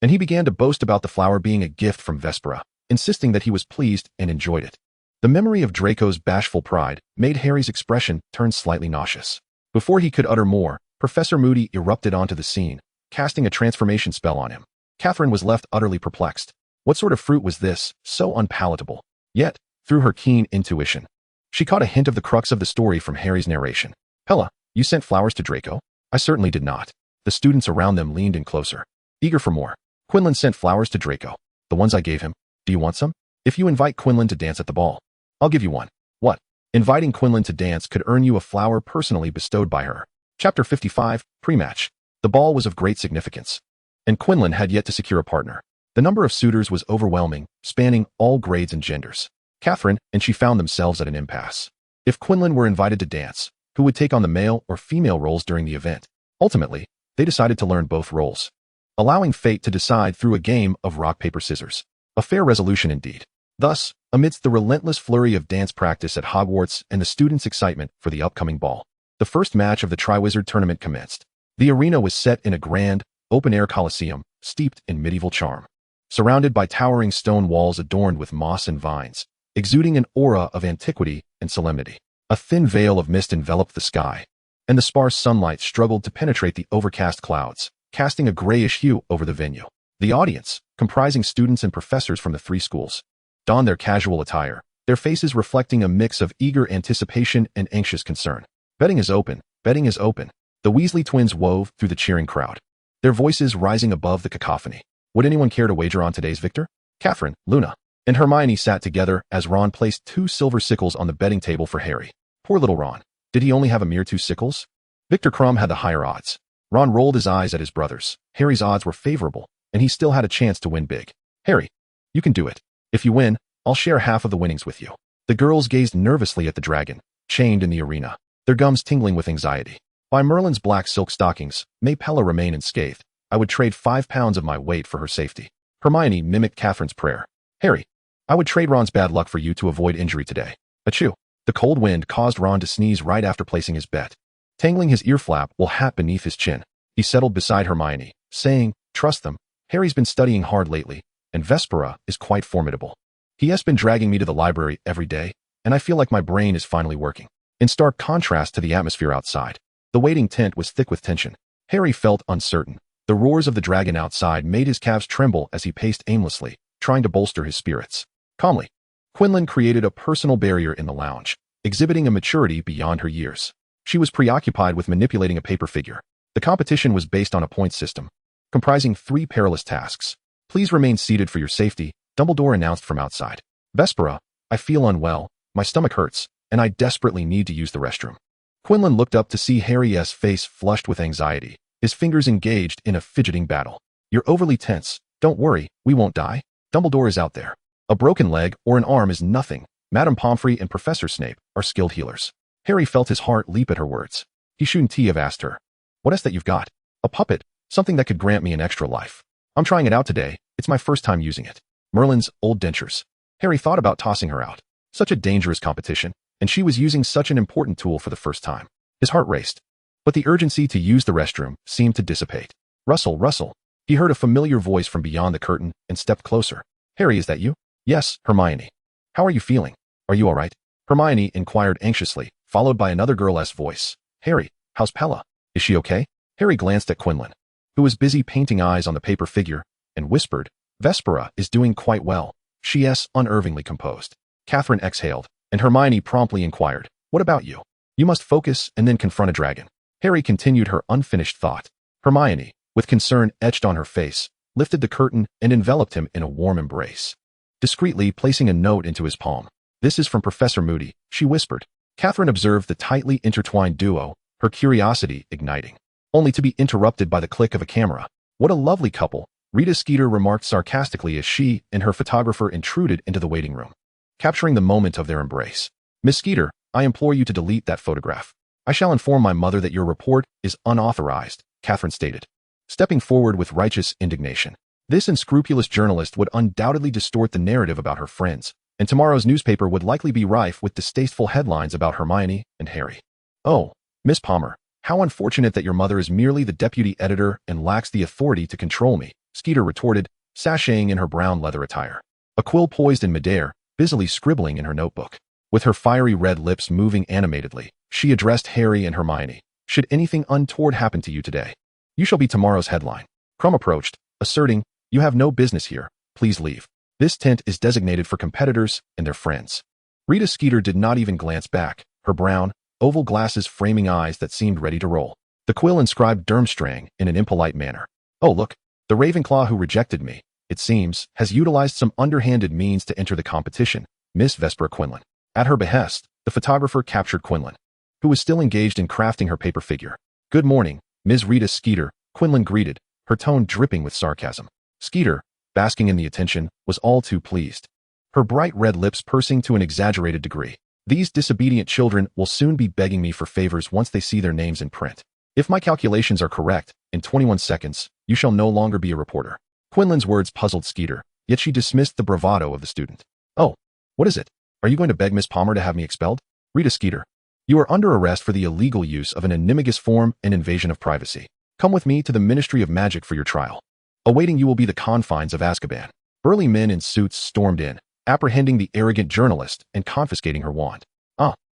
and he began to boast about the flower being a gift from Vespera, insisting that he was pleased and enjoyed it. The memory of Draco's bashful pride made Harry's expression turn slightly nauseous. Before he could utter more, Professor Moody erupted onto the scene, casting a transformation spell on him. Catherine was left utterly perplexed. What sort of fruit was this, so unpalatable? Yet, through her keen intuition, she caught a hint of the crux of the story from Harry's narration. Pella, you sent flowers to Draco? I certainly did not. The students around them leaned in closer, eager for more. Quinlan sent flowers to Draco. The ones I gave him. Do you want some? If you invite Quinlan to dance at the ball, I'll give you one. What? Inviting Quinlan to dance could earn you a flower personally bestowed by her. Chapter 55, Pre-Match. The ball was of great significance, and Quinlan had yet to secure a partner. The number of suitors was overwhelming, spanning all grades and genders. Catherine and she found themselves at an impasse. If Quinlan were invited to dance, who would take on the male or female roles during the event? Ultimately, they decided to learn both roles, allowing fate to decide through a game of rock, paper, scissors. A fair resolution indeed. Thus, amidst the relentless flurry of dance practice at Hogwarts and the students' excitement for the upcoming ball, the first match of the Triwizard Tournament commenced. The arena was set in a grand, open-air coliseum, steeped in medieval charm, surrounded by towering stone walls adorned with moss and vines, exuding an aura of antiquity and solemnity. A thin veil of mist enveloped the sky, and the sparse sunlight struggled to penetrate the overcast clouds, casting a grayish hue over the venue. The audience, comprising students and professors from the three schools, donned their casual attire, their faces reflecting a mix of eager anticipation and anxious concern. Betting is open, betting is open. The Weasley twins wove through the cheering crowd, their voices rising above the cacophony. Would anyone care to wager on today's victor? Catherine, Luna, and Hermione sat together as Ron placed 2 silver sickles on the betting table for Harry. Poor little Ron. Did he only have a mere 2 sickles? Victor Crumb had the higher odds. Ron rolled his eyes at his brothers. Harry's odds were favorable, and he still had a chance to win big. Harry, you can do it. If you win, I'll share half of the winnings with you. The girls gazed nervously at the dragon, chained in the arena, their gums tingling with anxiety. By Merlin's black silk stockings, may Pella remain unscathed. I would trade 5 pounds of my weight for her safety. Hermione mimicked Catherine's prayer. Harry, I would trade Ron's bad luck for you to avoid injury today. Achoo. The cold wind caused Ron to sneeze right after placing his bet. Tangling his ear flap while hat beneath his chin, he settled beside Hermione, saying, trust them. Harry's been studying hard lately, and Vespera is quite formidable. He has been dragging me to the library every day, and I feel like my brain is finally working. In stark contrast to the atmosphere outside, the waiting tent was thick with tension. Harry felt uncertain. The roars of the dragon outside made his calves tremble as he paced aimlessly, trying to bolster his spirits. Calmly, Quinlan created a personal barrier in the lounge, exhibiting a maturity beyond her years. She was preoccupied with manipulating a paper figure, The competition was based on a points system, comprising 3 perilous tasks. Please remain seated for your safety, Dumbledore announced from outside. Vespera, I feel unwell, my stomach hurts, and I desperately need to use the restroom. Quinlan looked up to see Harry's face flushed with anxiety, his fingers engaged in a fidgeting battle. You're overly tense. Don't worry, we won't die. Dumbledore is out there. A broken leg or an arm is nothing. Madame Pomfrey and Professor Snape are skilled healers. Harry felt his heart leap at her words. He shouldn't have asked her. What is that you've got? A puppet, something that could grant me an extra life. I'm trying it out today. It's my first time using it. Merlin's old dentures. Harry thought about tossing her out. Such a dangerous competition, and she was using such an important tool for the first time. His heart raced. But the urgency to use the restroom seemed to dissipate. Russell, Russell. He heard a familiar voice from beyond the curtain and stepped closer. Harry, is that you? Yes, Hermione. How are you feeling? Are you all right? Hermione inquired anxiously, followed by another girl's voice. Harry, how's Pella? Is she okay? Harry glanced at Quinlan, who was busy painting eyes on the paper figure, and whispered, Vespera is doing quite well. She's unnervingly composed. Catherine exhaled, and Hermione promptly inquired, what about you? You must focus and then confront a dragon. Harry continued her unfinished thought. Hermione, with concern etched on her face, lifted the curtain and enveloped him in a warm embrace, discreetly placing a note into his palm. This is from Professor Moody, she whispered. Catherine observed the tightly intertwined duo, her curiosity igniting, only to be interrupted by the click of a camera. What a lovely couple, Rita Skeeter remarked sarcastically as she and her photographer intruded into the waiting room, capturing the moment of their embrace. Miss Skeeter, I implore you to delete that photograph. I shall inform my mother that your report is unauthorized, Catherine stated, stepping forward with righteous indignation. This unscrupulous journalist would undoubtedly distort the narrative about her friends, and tomorrow's newspaper would likely be rife with distasteful headlines about Hermione and Harry. Oh, Miss Palmer, how unfortunate that your mother is merely the deputy editor and lacks the authority to control me, Skeeter retorted, sashaying in her brown leather attire, a quill poised in midair, busily scribbling in her notebook. With her fiery red lips moving animatedly, she addressed Harry and Hermione. Should anything untoward happen to you today, you shall be tomorrow's headline. Crumb approached, asserting, you have no business here, please leave. This tent is designated for competitors and their friends. Rita Skeeter did not even glance back, her brown, oval glasses framing eyes that seemed ready to roll. The quill inscribed Durmstrang in an impolite manner. Oh look, the Ravenclaw who rejected me, it seems, has utilized some underhanded means to enter the competition, Miss Vespera Quinlan. At her behest, the photographer captured Quinlan, who was still engaged in crafting her paper figure. Good morning, Ms. Rita Skeeter, Quinlan greeted, her tone dripping with sarcasm. Skeeter, basking in the attention, was all too pleased, her bright red lips pursing to an exaggerated degree. These disobedient children will soon be begging me for favors once they see their names in print. If my calculations are correct, in 21 seconds, you shall no longer be a reporter. Quinlan's words puzzled Skeeter, yet she dismissed the bravado of the student. Oh, what is it? Are you going to beg Miss Palmer to have me expelled? Rita Skeeter, you are under arrest for the illegal use of an animagus form and invasion of privacy. Come with me to the Ministry of Magic for your trial. Awaiting you will be the confines of Azkaban. Burly men in suits stormed in, apprehending the arrogant journalist and confiscating her wand.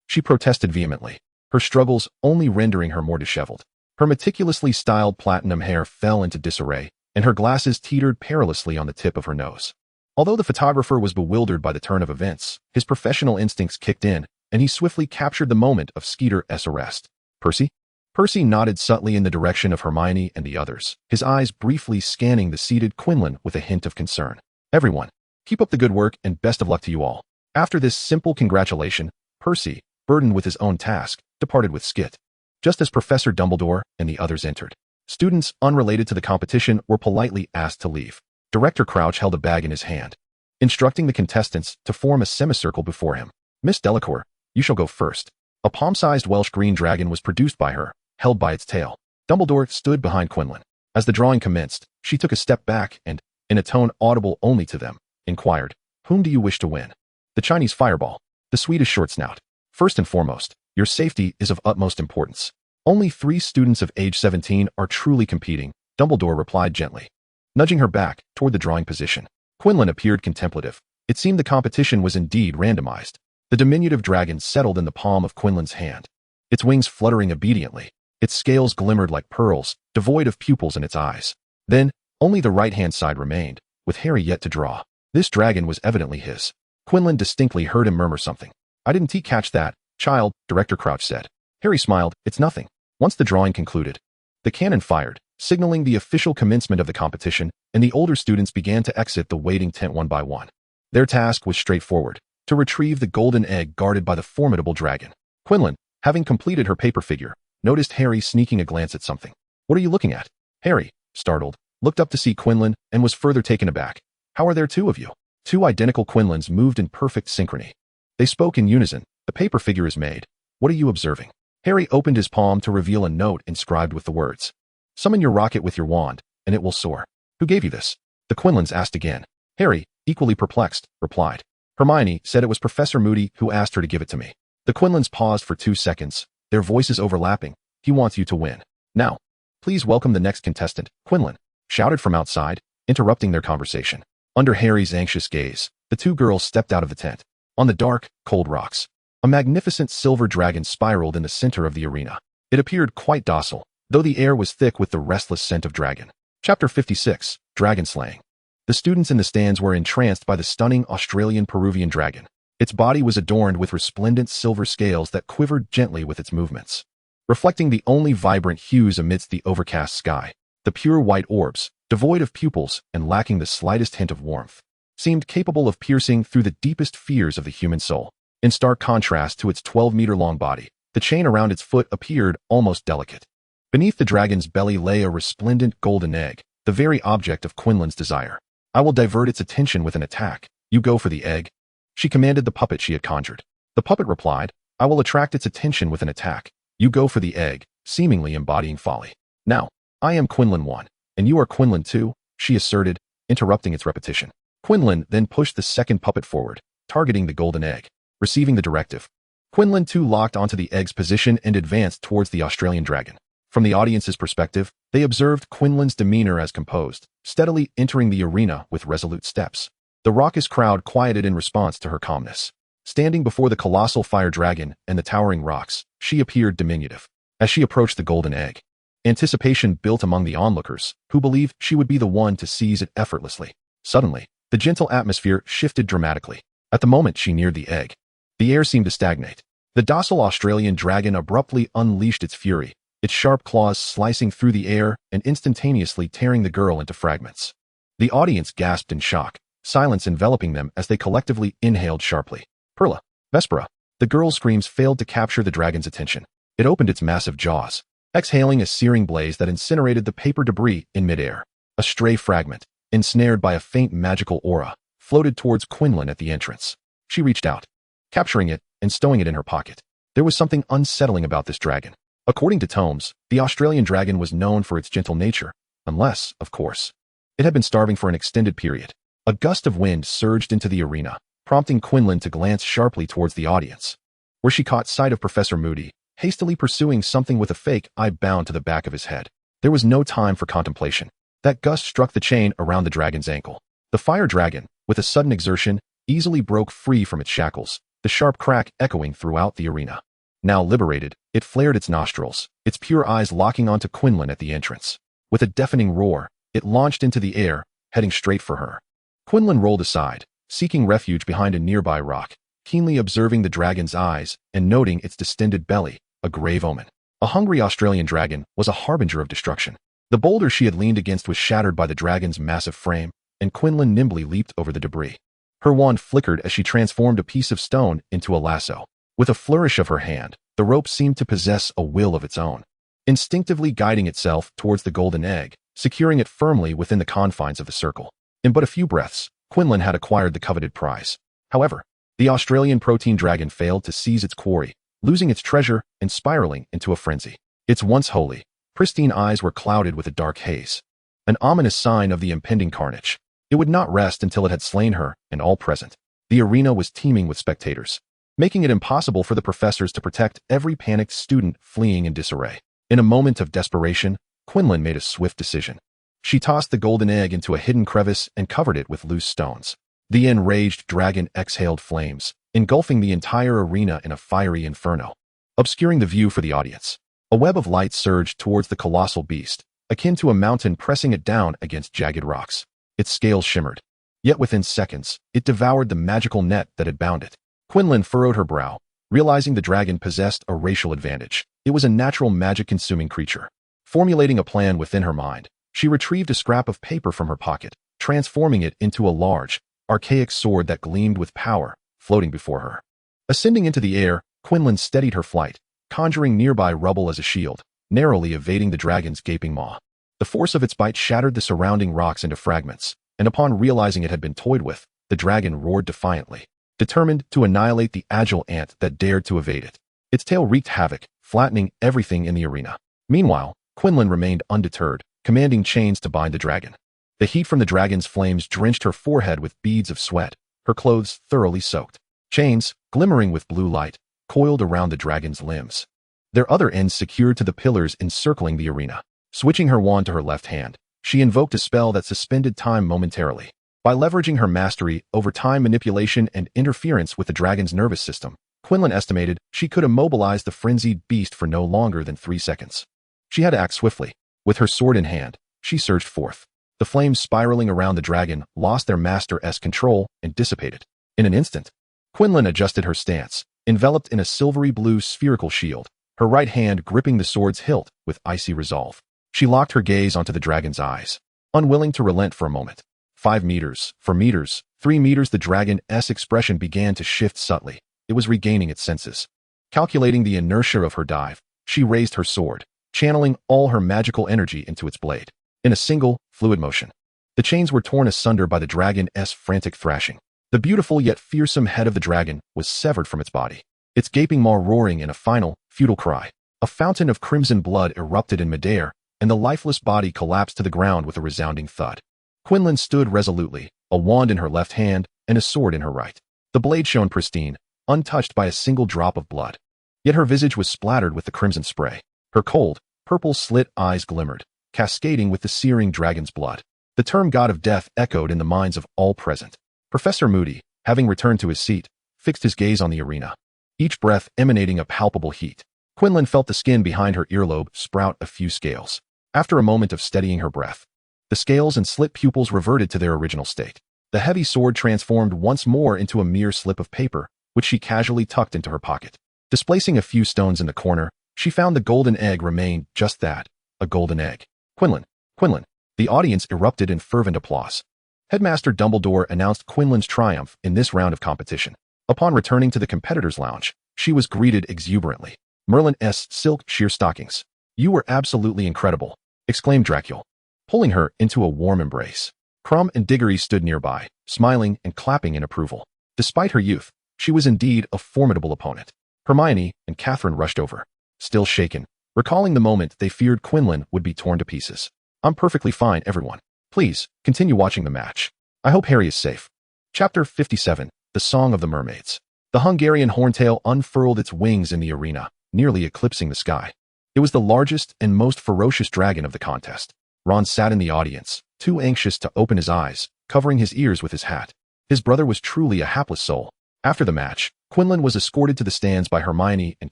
She protested vehemently, her struggles only rendering her more disheveled. Her meticulously styled platinum hair fell into disarray, and her glasses teetered perilously on the tip of her nose. Although the photographer was bewildered by the turn of events, his professional instincts kicked in, and he swiftly captured the moment of Skeeter's arrest. Percy? Percy nodded subtly in the direction of Hermione and the others, his eyes briefly scanning the seated Quinlan with a hint of concern. Everyone, keep up the good work and best of luck to you all. After this simple congratulation, Percy, burdened with his own task, departed with Skit. Just as Professor Dumbledore and the others entered, students unrelated to the competition were politely asked to leave. Director Crouch held a bag in his hand, instructing the contestants to form a semicircle before him. Miss Delacour, you shall go first. A palm-sized Welsh green dragon was produced by her, held by its tail. Dumbledore stood behind Quinlan. As the drawing commenced, she took a step back and, in a tone audible only to them, inquired, whom do you wish to win? The Chinese fireball, the Swedish short snout. First and foremost, your safety is of utmost importance. Only 3 students of age 17 are truly competing, Dumbledore replied gently, nudging her back toward the drawing position. Quinlan appeared contemplative. It seemed the competition was indeed randomized. The diminutive dragon settled in the palm of Quinlan's hand, its wings fluttering obediently. Its scales glimmered like pearls, devoid of pupils in its eyes. Then, only the right-hand side remained, with Harry yet to draw. This dragon was evidently his. Quinlan distinctly heard him murmur something. I didn't catch that, child, Director Crouch said. Harry smiled, it's nothing. Once the drawing concluded, The cannon fired, signaling the official commencement of the competition, and the older students began to exit the waiting tent one by one. Their task was straightforward: to retrieve the golden egg guarded by the formidable dragon. Quinlan, having completed her paper figure, noticed Harry sneaking a glance at something. "What are you looking at?" Harry, startled, looked up to see Quinlan and was further taken aback. "How are there two of you?" Two identical Quinlans moved in perfect synchrony. They spoke in unison. "The paper figure is made. What are you observing?" Harry opened his palm to reveal a note inscribed with the words, "Summon your rocket with your wand, and it will soar." "Who gave you this?" the Quinlans asked again. Harry, equally perplexed, replied. "Hermione said it was Professor Moody who asked her to give it to me." The Quinlans paused for 2 seconds, their voices overlapping. "He wants you to win. Now, please welcome the next contestant," Quinlan shouted from outside, interrupting their conversation. Under Harry's anxious gaze, the two girls stepped out of the tent. On the dark, cold rocks, a magnificent silver dragon spiraled in the center of the arena. It appeared quite docile, though the air was thick with the restless scent of dragon. Chapter 56, Dragon Slaying. The students in the stands were entranced by the stunning Australian-Peruvian dragon. Its body was adorned with resplendent silver scales that quivered gently with its movements, reflecting the only vibrant hues amidst the overcast sky. The pure white orbs, devoid of pupils and lacking the slightest hint of warmth, seemed capable of piercing through the deepest fears of the human soul. In stark contrast to its 12-meter-long body, the chain around its foot appeared almost delicate. Beneath the dragon's belly lay a resplendent golden egg, the very object of Quinlan's desire. "I will divert its attention with an attack. You go for the egg," she commanded the puppet she had conjured. The puppet replied, "I will attract its attention with an attack. You go for the egg," seemingly embodying folly. "Now, I am Quinlan 1, and you are Quinlan 2, she asserted, interrupting its repetition. Quinlan then pushed the second puppet forward, targeting the golden egg. Receiving the directive, Quinlan 2 locked onto the egg's position and advanced towards the Australian dragon. From the audience's perspective, they observed Quinlan's demeanor as composed, steadily entering the arena with resolute steps. The raucous crowd quieted in response to her calmness. Standing before the colossal fire dragon and the towering rocks, she appeared diminutive. As she approached the golden egg, anticipation built among the onlookers, who believed she would be the one to seize it effortlessly. Suddenly, the gentle atmosphere shifted dramatically. At the moment she neared the egg, the air seemed to stagnate. The docile Australian dragon abruptly unleashed its fury, its sharp claws slicing through the air and instantaneously tearing the girl into fragments. The audience gasped in shock, silence enveloping them as they collectively inhaled sharply. "Perla! Vespera!" The girl's screams failed to capture the dragon's attention. It opened its massive jaws, exhaling a searing blaze that incinerated the paper debris in midair. A stray fragment, ensnared by a faint magical aura, floated towards Quinlan at the entrance. She reached out, capturing it and stowing it in her pocket. There was something unsettling about this dragon. According to tomes, the Australian dragon was known for its gentle nature, unless, of course, it had been starving for an extended period. A gust of wind surged into the arena, prompting Quinlan to glance sharply towards the audience, where she caught sight of Professor Moody, hastily pursuing something with a fake eye bound to the back of his head. There was no time for contemplation. That gust struck the chain around the dragon's ankle. The fire dragon, with a sudden exertion, easily broke free from its shackles, the sharp crack echoing throughout the arena. Now liberated, it flared its nostrils, its pure eyes locking onto Quinlan at the entrance. With a deafening roar, it launched into the air, heading straight for her. Quinlan rolled aside, seeking refuge behind a nearby rock, keenly observing the dragon's eyes and noting its distended belly, a grave omen. A hungry Australian dragon was a harbinger of destruction. The boulder she had leaned against was shattered by the dragon's massive frame, and Quinlan nimbly leaped over the debris. Her wand flickered as she transformed a piece of stone into a lasso. With a flourish of her hand, the rope seemed to possess a will of its own, instinctively guiding itself towards the golden egg, securing it firmly within the confines of the circle. In but a few breaths, Quinlan had acquired the coveted prize. However, the Australian protein dragon failed to seize its quarry, losing its treasure and spiraling into a frenzy. Its once holy, pristine eyes were clouded with a dark haze, an ominous sign of the impending carnage. It would not rest until it had slain her and all present. The arena was teeming with spectators, making it impossible for the professors to protect every panicked student fleeing in disarray. In a moment of desperation, Quinlan made a swift decision. She tossed the golden egg into a hidden crevice and covered it with loose stones. The enraged dragon exhaled flames, engulfing the entire arena in a fiery inferno, obscuring the view for the audience. A web of light surged towards the colossal beast, akin to a mountain pressing it down against jagged rocks. Its scales shimmered, yet within seconds, it devoured the magical net that had bound it. Quinlan furrowed her brow, realizing the dragon possessed a racial advantage. It was a natural magic-consuming creature. Formulating a plan within her mind, she retrieved a scrap of paper from her pocket, transforming it into a large, archaic sword that gleamed with power, floating before her. Ascending into the air, Quinlan steadied her flight, conjuring nearby rubble as a shield, narrowly evading the dragon's gaping maw. The force of its bite shattered the surrounding rocks into fragments, and upon realizing it had been toyed with, the dragon roared defiantly, determined to annihilate the agile ant that dared to evade it. Its tail wreaked havoc, flattening everything in the arena. Meanwhile, Quinlan remained undeterred, commanding chains to bind the dragon. The heat from the dragon's flames drenched her forehead with beads of sweat, her clothes thoroughly soaked. Chains, glimmering with blue light, coiled around the dragon's limbs, their other ends secured to the pillars encircling the arena. Switching her wand to her left hand, she invoked a spell that suspended time momentarily. By leveraging her mastery over time manipulation and interference with the dragon's nervous system, Quinlan estimated she could immobilize the frenzied beast for no longer than 3 seconds. She had to act swiftly. With her sword in hand, she surged forth. The flames spiraling around the dragon lost their master's control and dissipated. In an instant, Quinlan adjusted her stance, enveloped in a silvery blue spherical shield, her right hand gripping the sword's hilt with icy resolve. She locked her gaze onto the dragon's eyes, unwilling to relent for a moment. 5 meters, 4 meters, 3 meters. The dragon's expression began to shift subtly. It was regaining its senses. Calculating the inertia of her dive, she raised her sword, channeling all her magical energy into its blade. In a single, fluid motion, the chains were torn asunder by the dragon's frantic thrashing. The beautiful yet fearsome head of the dragon was severed from its body, its gaping maw roaring in a final, futile cry. A fountain of crimson blood erupted in midair, and the lifeless body collapsed to the ground with a resounding thud. Quinlan stood resolutely, a wand in her left hand and a sword in her right. The blade shone pristine, untouched by a single drop of blood. Yet her visage was splattered with the crimson spray. Her cold, purple-slit eyes glimmered, cascading with the searing dragon's blood. The term God of Death echoed in the minds of all present. Professor Moody, having returned to his seat, fixed his gaze on the arena, each breath emanating a palpable heat. Quinlan felt the skin behind her earlobe sprout a few scales. After a moment of steadying her breath, the scales and slit pupils reverted to their original state. The heavy sword transformed once more into a mere slip of paper, which she casually tucked into her pocket. Displacing a few stones in the corner, she found the golden egg remained just that, a golden egg. Quinlan, Quinlan. The audience erupted in fervent applause. Headmaster Dumbledore announced Quinlan's triumph in this round of competition. Upon returning to the competitors' lounge, she was greeted exuberantly. Merlin's silk sheer stockings. You were absolutely incredible, exclaimed Dracula, pulling her into a warm embrace. Crumb and Diggory stood nearby, smiling and clapping in approval. Despite her youth, she was indeed a formidable opponent. Hermione and Catherine rushed over, still shaken, recalling the moment they feared Quinlan would be torn to pieces. I'm perfectly fine, everyone. Please, continue watching the match. I hope Harry is safe. Chapter 57, The Song of the Mermaids. The Hungarian horntail unfurled its wings in the arena, nearly eclipsing the sky. It was the largest and most ferocious dragon of the contest. Ron sat in the audience, too anxious to open his eyes, covering his ears with his hat. His brother was truly a hapless soul. After the match, Quinlan was escorted to the stands by Hermione and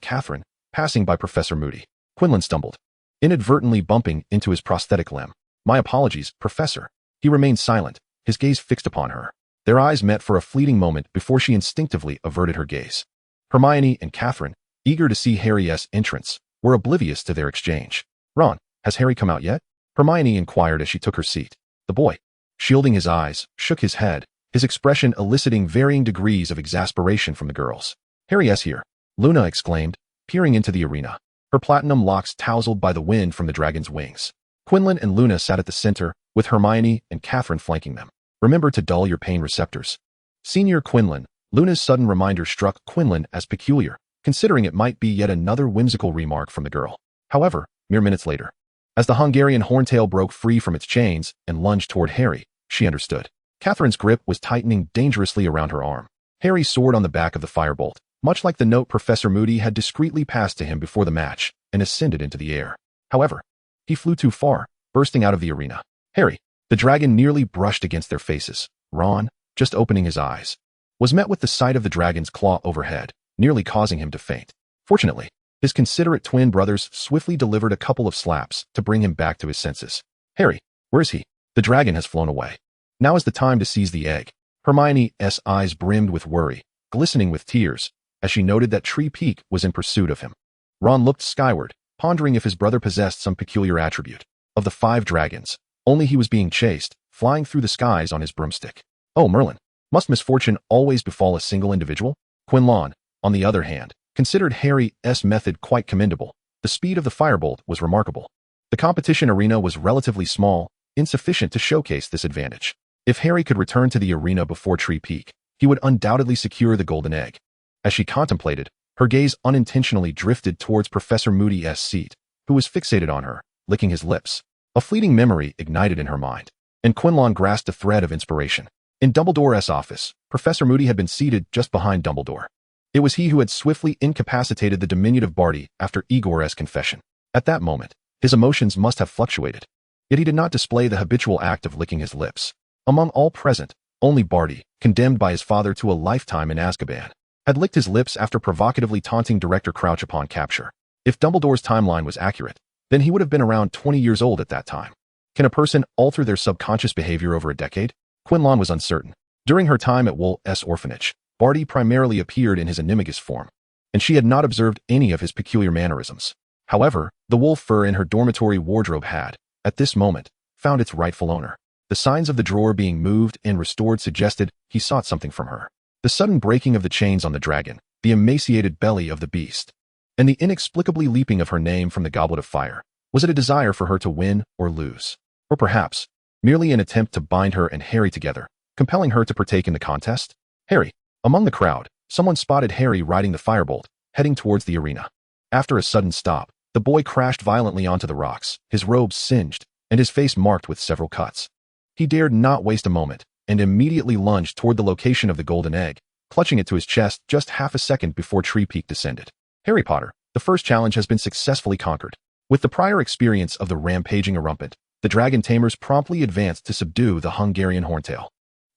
Catherine, passing by Professor Moody. Quinlan stumbled, inadvertently bumping into his prosthetic limb. My apologies, Professor. He remained silent, his gaze fixed upon her. Their eyes met for a fleeting moment before she instinctively averted her gaze. Hermione and Catherine, eager to see Harry's entrance, were oblivious to their exchange. Ron, has Harry come out yet? Hermione inquired as she took her seat. The boy, shielding his eyes, shook his head, his expression eliciting varying degrees of exasperation from the girls. Harry's here, Luna exclaimed, peering into the arena, her platinum locks tousled by the wind from the dragon's wings. Quinlan and Luna sat at the center, with Hermione and Catherine flanking them. Remember to dull your pain receptors. Senior Quinlan, Luna's sudden reminder struck Quinlan as peculiar, considering it might be yet another whimsical remark from the girl. However, mere minutes later, as the Hungarian horntail broke free from its chains and lunged toward Harry, she understood. Catherine's grip was tightening dangerously around her arm. Harry soared on the back of the firebolt, much like the note Professor Moody had discreetly passed to him before the match, and ascended into the air. However, he flew too far, bursting out of the arena. Harry, the dragon nearly brushed against their faces. Ron, just opening his eyes, was met with the sight of the dragon's claw overhead, nearly causing him to faint. Fortunately, his considerate twin brothers swiftly delivered a couple of slaps to bring him back to his senses. Harry, where is he? The dragon has flown away. Now is the time to seize the egg. Hermione's eyes brimmed with worry, glistening with tears, as she noted that Tree Peak was in pursuit of him. Ron looked skyward, pondering if his brother possessed some peculiar attribute. Of the 5 dragons, only he was being chased, flying through the skies on his broomstick. Oh, Merlin, must misfortune always befall a single individual? Quinlan, on the other hand, considered Harry's method quite commendable. The speed of the firebolt was remarkable. The competition arena was relatively small, insufficient to showcase this advantage. If Harry could return to the arena before Tree Peak, he would undoubtedly secure the golden egg. As she contemplated, her gaze unintentionally drifted towards Professor Moody's seat, who was fixated on her, licking his lips. A fleeting memory ignited in her mind, and Quinlan grasped a thread of inspiration. In Dumbledore's office, Professor Moody had been seated just behind Dumbledore. It was he who had swiftly incapacitated the diminutive Barty after Igor's confession. At that moment, his emotions must have fluctuated. Yet he did not display the habitual act of licking his lips. Among all present, only Barty, condemned by his father to a lifetime in Azkaban, had licked his lips after provocatively taunting Director Crouch upon capture. If Dumbledore's timeline was accurate, then he would have been around 20 years old at that time. Can a person alter their subconscious behavior over a decade? Quinlan was uncertain. During her time at Wolf's orphanage, Barty primarily appeared in his animagus form, and she had not observed any of his peculiar mannerisms. However, the wolf fur in her dormitory wardrobe had, at this moment, found its rightful owner. The signs of the drawer being moved and restored suggested he sought something from her. The sudden breaking of the chains on the dragon, the emaciated belly of the beast, and the inexplicably leaping of her name from the goblet of fire, was it a desire for her to win or lose? Or perhaps, merely an attempt to bind her and Harry together, compelling her to partake in the contest? Harry. Among the crowd, someone spotted Harry riding the firebolt, heading towards the arena. After a sudden stop, the boy crashed violently onto the rocks, his robes singed, and his face marked with several cuts. He dared not waste a moment, and immediately lunged toward the location of the golden egg, clutching it to his chest just half a second before Tree Peak descended. Harry Potter, the first challenge has been successfully conquered. With the prior experience of the rampaging Erumpent, the dragon tamers promptly advanced to subdue the Hungarian Horntail.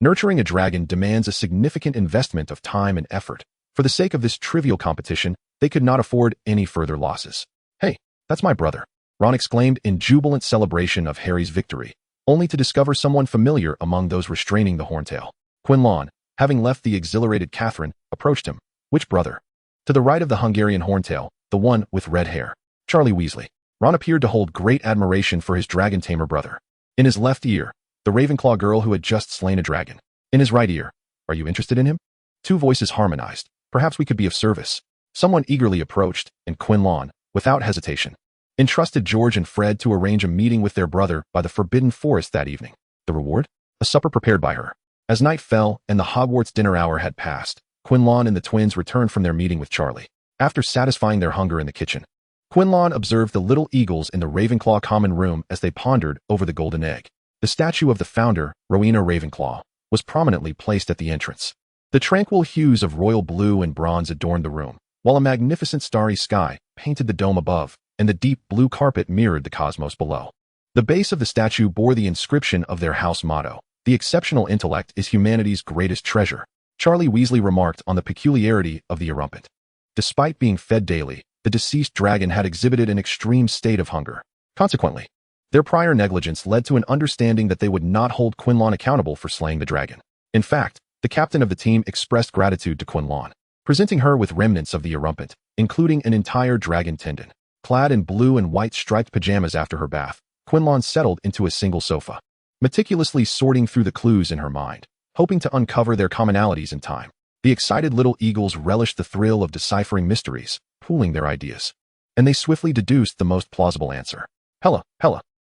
Nurturing a dragon demands a significant investment of time and effort. For the sake of this trivial competition, they could not afford any further losses. Hey, that's my brother, Ron exclaimed in jubilant celebration of Harry's victory, only to discover someone familiar among those restraining the Horntail. Quinlan, having left the exhilarated Catherine, approached him. Which brother? To the right of the Hungarian Horntail, the one with red hair. Charlie Weasley. Ron appeared to hold great admiration for his dragon tamer brother. In his left ear, the Ravenclaw girl who had just slain a dragon. In his right ear, are you interested in him? Two voices harmonized. Perhaps we could be of service. Someone eagerly approached, and Quinlan, without hesitation, entrusted George and Fred to arrange a meeting with their brother by the Forbidden Forest that evening. The reward? A supper prepared by her. As night fell and the Hogwarts dinner hour had passed, Quinlan and the twins returned from their meeting with Charlie. After satisfying their hunger in the kitchen, Quinlan observed the little eagles in the Ravenclaw common room as they pondered over the golden egg. The statue of the founder, Rowena Ravenclaw, was prominently placed at the entrance. The tranquil hues of royal blue and bronze adorned the room, while a magnificent starry sky painted the dome above, and the deep blue carpet mirrored the cosmos below. The base of the statue bore the inscription of their house motto, "The exceptional intellect is humanity's greatest treasure." Charlie Weasley remarked on the peculiarity of the Erumpent. Despite being fed daily, the deceased dragon had exhibited an extreme state of hunger. Consequently, their prior negligence led to an understanding that they would not hold Quinlan accountable for slaying the dragon. In fact, the captain of the team expressed gratitude to Quinlan, presenting her with remnants of the Erumpent, including an entire dragon tendon. Clad in blue and white striped pajamas after her bath, Quinlan settled into a single sofa, meticulously sorting through the clues in her mind, hoping to uncover their commonalities in time. The excited little eagles relished the thrill of deciphering mysteries, pooling their ideas, and they swiftly deduced the most plausible answer. Hella,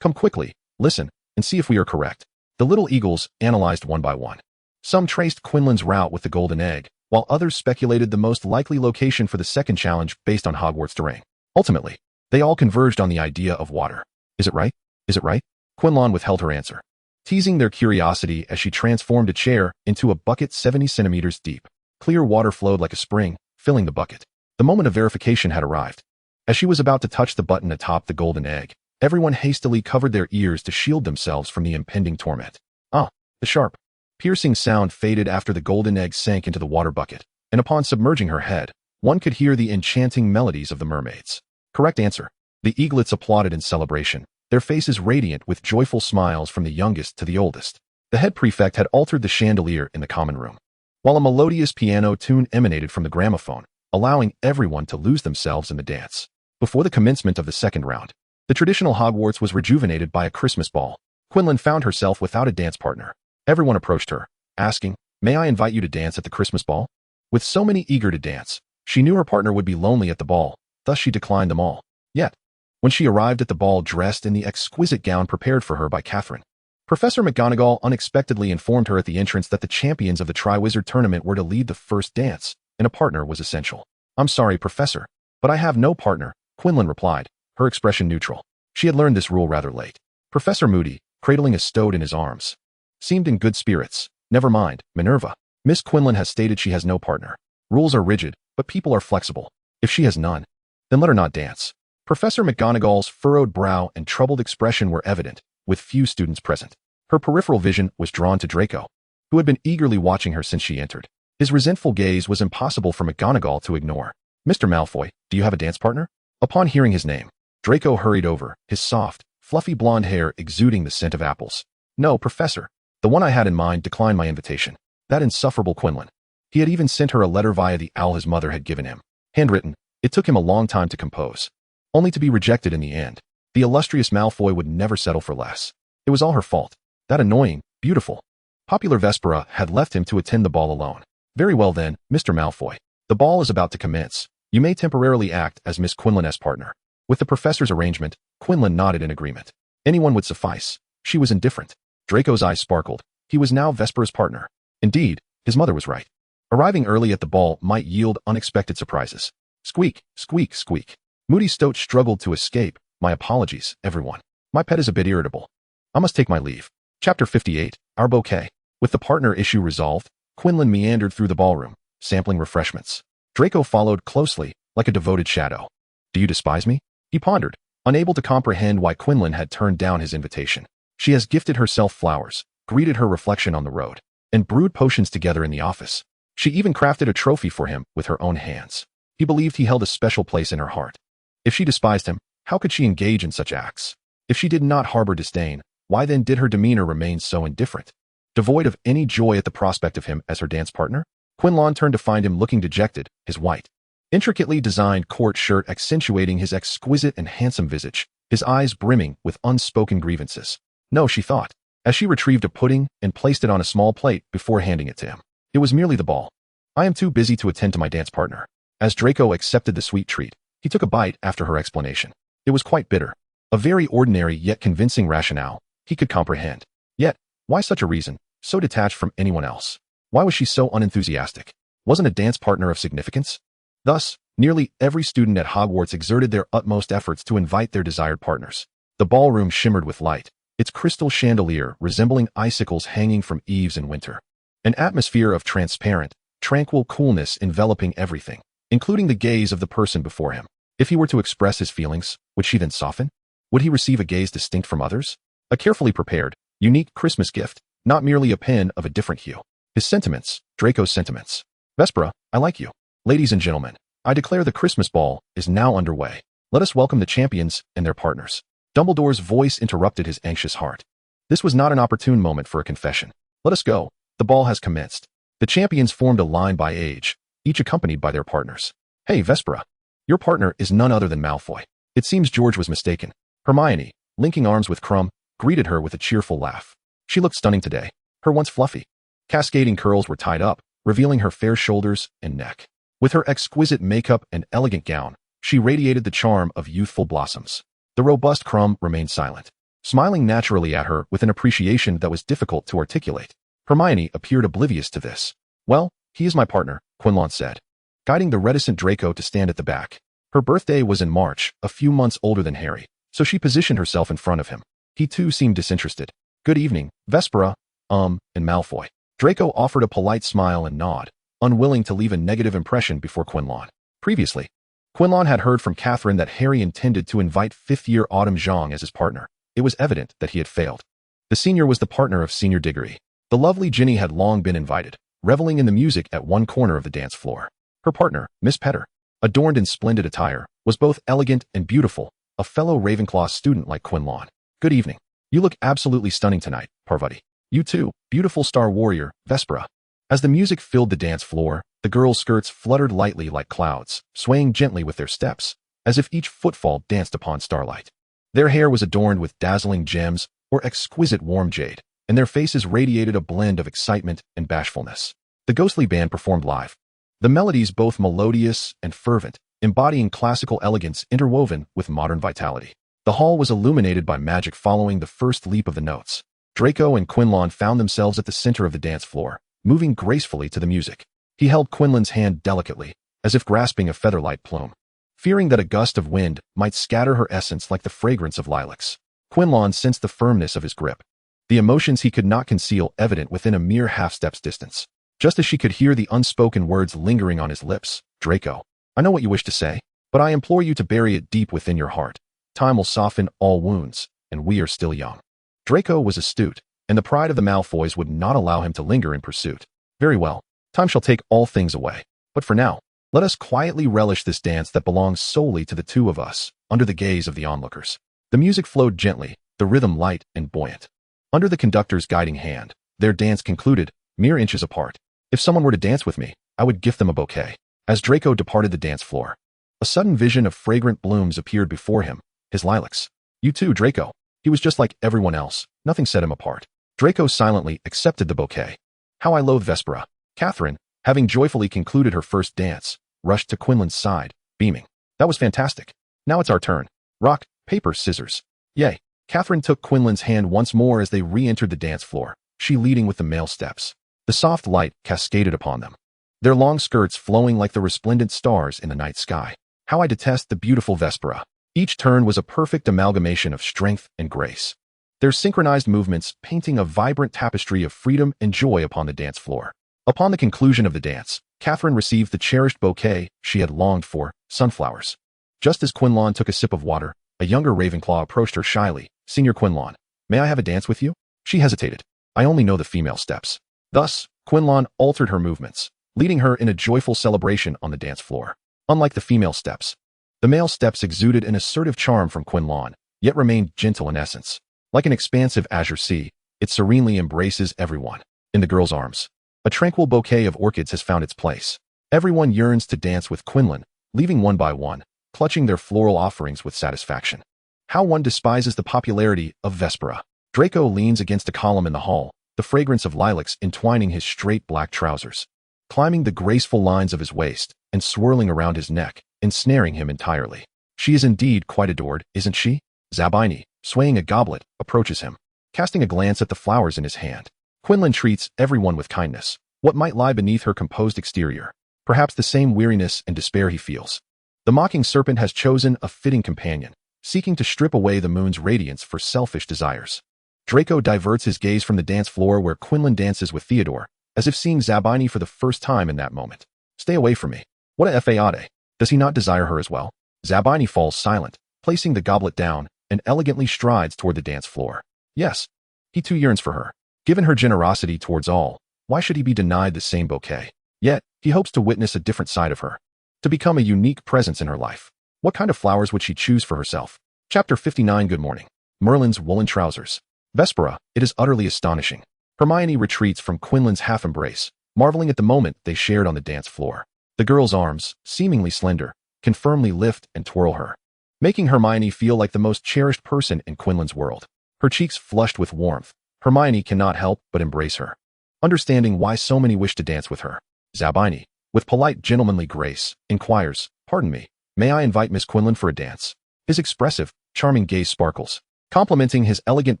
come quickly, listen, and see if we are correct. The little eagles analyzed one by one. Some traced Quinlan's route with the golden egg, while others speculated the most likely location for the second challenge based on Hogwarts terrain. Ultimately, they all converged on the idea of water. Is it right? Is it right? Quinlan withheld her answer, teasing their curiosity as she transformed a chair into a bucket 70 centimeters deep. Clear water flowed like a spring, filling the bucket. The moment of verification had arrived. As she was about to touch the button atop the golden egg, everyone hastily covered their ears to shield themselves from the impending torment. Ah, the sharp, piercing sound faded after the golden egg sank into the water bucket, and upon submerging her head, one could hear the enchanting melodies of the mermaids. Correct answer. The eaglets applauded in celebration, their faces radiant with joyful smiles from the youngest to the oldest. The head prefect had altered the chandelier in the common room, while a melodious piano tune emanated from the gramophone, allowing everyone to lose themselves in the dance. Before the commencement of the second round, the traditional Hogwarts was rejuvenated by a Christmas ball. Quinlan found herself without a dance partner. Everyone approached her, asking, "May I invite you to dance at the Christmas ball?" With so many eager to dance, she knew her partner would be lonely at the ball, thus she declined them all. Yet, when she arrived at the ball dressed in the exquisite gown prepared for her by Catherine, Professor McGonagall unexpectedly informed her at the entrance that the champions of the Triwizard Tournament were to lead the first dance, and a partner was essential. "I'm sorry, Professor, but I have no partner," Quinlan replied, her expression neutral. She had learned this rule rather late. Professor Moody, cradling a Stoat in his arms, seemed in good spirits. "Never mind, Minerva. Miss Quinlan has stated she has no partner. Rules are rigid, but people are flexible. If she has none, then let her not dance." Professor McGonagall's furrowed brow and troubled expression were evident, with few students present. Her peripheral vision was drawn to Draco, who had been eagerly watching her since she entered. His resentful gaze was impossible for McGonagall to ignore. "Mr. Malfoy, do you have a dance partner?" Upon hearing his name, Draco hurried over, his soft, fluffy blonde hair exuding the scent of apples. "No, Professor. The one I had in mind declined my invitation." That insufferable Quinlan. He had even sent her a letter via the owl his mother had given him. Handwritten, it took him a long time to compose, only to be rejected in the end. The illustrious Malfoy would never settle for less. It was all her fault. That annoying, beautiful, popular Vespera had left him to attend the ball alone. "Very well then, Mr. Malfoy. The ball is about to commence. You may temporarily act as Miss Quinlan's partner." With the professor's arrangement, Quinlan nodded in agreement. Anyone would suffice. She was indifferent. Draco's eyes sparkled. He was now Vespera's partner. Indeed, his mother was right. Arriving early at the ball might yield unexpected surprises. Squeak, squeak, squeak. Moody Stoat struggled to escape. "My apologies, everyone. My pet is a bit irritable. I must take my leave." Chapter 58, Our Bouquet. With the partner issue resolved, Quinlan meandered through the ballroom, sampling refreshments. Draco followed closely, like a devoted shadow. "Do you despise me?" he pondered, unable to comprehend why Quinlan had turned down his invitation. She has gifted herself flowers, greeted her reflection on the road, and brewed potions together in the office. She even crafted a trophy for him with her own hands. He believed he held a special place in her heart. If she despised him, how could she engage in such acts? If she did not harbor disdain, why then did her demeanor remain so indifferent? Devoid of any joy at the prospect of him as her dance partner? Quinlan turned to find him looking dejected, his white, intricately designed court shirt accentuating his exquisite and handsome visage, his eyes brimming with unspoken grievances. No, she thought, as she retrieved a pudding and placed it on a small plate before handing it to him. It was merely the ball. "I am too busy to attend to my dance partner." As Draco accepted the sweet treat, he took a bite after her explanation. It was quite bitter. A very ordinary yet convincing rationale he could comprehend. Yet, why such a reason, so detached from anyone else? Why was she so unenthusiastic? Wasn't a dance partner of significance? Thus, nearly every student at Hogwarts exerted their utmost efforts to invite their desired partners. The ballroom shimmered with light, its crystal chandelier resembling icicles hanging from eaves in winter. An atmosphere of transparent, tranquil coolness enveloping everything, including the gaze of the person before him. If he were to express his feelings, would she then soften? Would he receive a gaze distinct from others? A carefully prepared, unique Christmas gift, not merely a pen of a different hue. His sentiments, Draco's sentiments. "Vespera, I like you. Ladies and gentlemen, I declare the Christmas ball is now underway. Let us welcome the champions and their partners." Dumbledore's voice interrupted his anxious heart. This was not an opportune moment for a confession. "Let us go. The ball has commenced." The champions formed a line by age, each accompanied by their partners. "Hey, Vespera. Your partner is none other than Malfoy." It seems George was mistaken. Hermione, linking arms with Crumb, greeted her with a cheerful laugh. She looked stunning today. Her once fluffy, cascading curls were tied up, revealing her fair shoulders and neck. With her exquisite makeup and elegant gown, she radiated the charm of youthful blossoms. The robust Crumb remained silent, smiling naturally at her with an appreciation that was difficult to articulate. Hermione appeared oblivious to this. "Well, he is my partner," Quinlan said, guiding the reticent Draco to stand at the back. Her birthday was in March, a few months older than Harry, so she positioned herself in front of him. He too seemed disinterested. "Good evening, Vespera, and Malfoy." Draco offered a polite smile and nod, unwilling to leave a negative impression before Quinlan. Previously, Quinlan had heard from Catherine that Harry intended to invite fifth-year Autumn Zhang as his partner. It was evident that he had failed. The senior was the partner of Senior Diggory. The lovely Ginny had long been invited, reveling in the music at one corner of the dance floor. Her partner, Miss Petter, adorned in splendid attire, was both elegant and beautiful, a fellow Ravenclaw student like Quinlan. "Good evening. You look absolutely stunning tonight, Parvati. You too, beautiful star warrior, Vespera." As the music filled the dance floor, the girls' skirts fluttered lightly like clouds, swaying gently with their steps. as if each footfall danced upon starlight. Their hair was adorned with dazzling gems or exquisite warm jade, and their faces radiated a blend of excitement and bashfulness. The ghostly band performed live. The melodies both melodious and fervent, embodying classical elegance interwoven with modern vitality. The hall was illuminated by magic following the first leap of the notes. Draco and Quinlan found themselves at the center of the dance floor, moving gracefully to the music. He held Quinlan's hand delicately, as if grasping a featherlight plume, fearing that a gust of wind might scatter her essence like the fragrance of lilacs. Quinlan sensed the firmness of his grip, the emotions he could not conceal evident within a mere half-step's distance. Just as she could hear the unspoken words lingering on his lips, "Draco, I know what you wish to say, but I implore you to bury it deep within your heart. Time will soften all wounds, and we are still young." Draco was astute, and the pride of the Malfoys would not allow him to linger in pursuit. "Very well, time shall take all things away. But for now, let us quietly relish this dance that belongs solely to the two of us, under the gaze of the onlookers." The music flowed gently, the rhythm light and buoyant. Under the conductor's guiding hand, their dance concluded, mere inches apart. If someone were to dance with me, I would gift them a bouquet. As Draco departed the dance floor, a sudden vision of fragrant blooms appeared before him, his lilacs. "You too, Draco." He was just like everyone else, nothing set him apart. Draco silently accepted the bouquet. "How I loathe Vespera." Catherine, having joyfully concluded her first dance, rushed to Quinlan's side, beaming. "That was fantastic. Now it's our turn. Rock, paper, scissors." "Yay." Catherine took Quinlan's hand once more as they re-entered the dance floor, she leading with the male steps. The soft light cascaded upon them, their long skirts flowing like the resplendent stars in the night sky. How I detest the beautiful Vespera. Each turn was a perfect amalgamation of strength and grace, their synchronized movements painting a vibrant tapestry of freedom and joy upon the dance floor. Upon the conclusion of the dance, Catherine received the cherished bouquet she had longed for, sunflowers. Just as Quinlan took a sip of water, a younger Ravenclaw approached her shyly. "Senior Quinlan, may I have a dance with you?" She hesitated. "I only know the female steps." Thus, Quinlan altered her movements, leading her in a joyful celebration on the dance floor. Unlike the female steps, the male steps exuded an assertive charm from Quinlan, yet remained gentle in essence. Like an expansive azure sea, it serenely embraces everyone. In the girl's arms, a tranquil bouquet of orchids has found its place. Everyone yearns to dance with Quinlan, leaving one by one, clutching their floral offerings with satisfaction. How one despises the popularity of Vespera. Draco leans against a column in the hall, the fragrance of lilacs entwining his straight black trousers, climbing the graceful lines of his waist and swirling around his neck, ensnaring him entirely. She is indeed quite adored, isn't she? Zabini, swaying a goblet, approaches him, casting a glance at the flowers in his hand. Quinlan treats everyone with kindness. What might lie beneath her composed exterior? Perhaps the same weariness and despair he feels. The mocking serpent has chosen a fitting companion, seeking to strip away the moon's radiance for selfish desires. Draco diverts his gaze from the dance floor where Quinlan dances with Theodore, as if seeing Zabini for the first time in that moment. "Stay away from me. What a fade. Does he not desire her as well?" Zabini falls silent, placing the goblet down, and elegantly strides toward the dance floor. Yes, he too yearns for her. Given her generosity towards all, why should he be denied the same bouquet? Yet, he hopes to witness a different side of her, to become a unique presence in her life. What kind of flowers would she choose for herself? Chapter 59. Good morning. Merlin's woolen trousers. Vespera, it is utterly astonishing. Hermione retreats from Quinlan's half-embrace, marveling at the moment they shared on the dance floor. The girl's arms, seemingly slender, can firmly lift and twirl her, making Hermione feel like the most cherished person in Quinlan's world. Her cheeks flushed with warmth, Hermione cannot help but embrace her, understanding why so many wish to dance with her. Zabini, with polite gentlemanly grace, inquires, "Pardon me, may I invite Miss Quinlan for a dance?" His expressive, charming gaze sparkles, complementing his elegant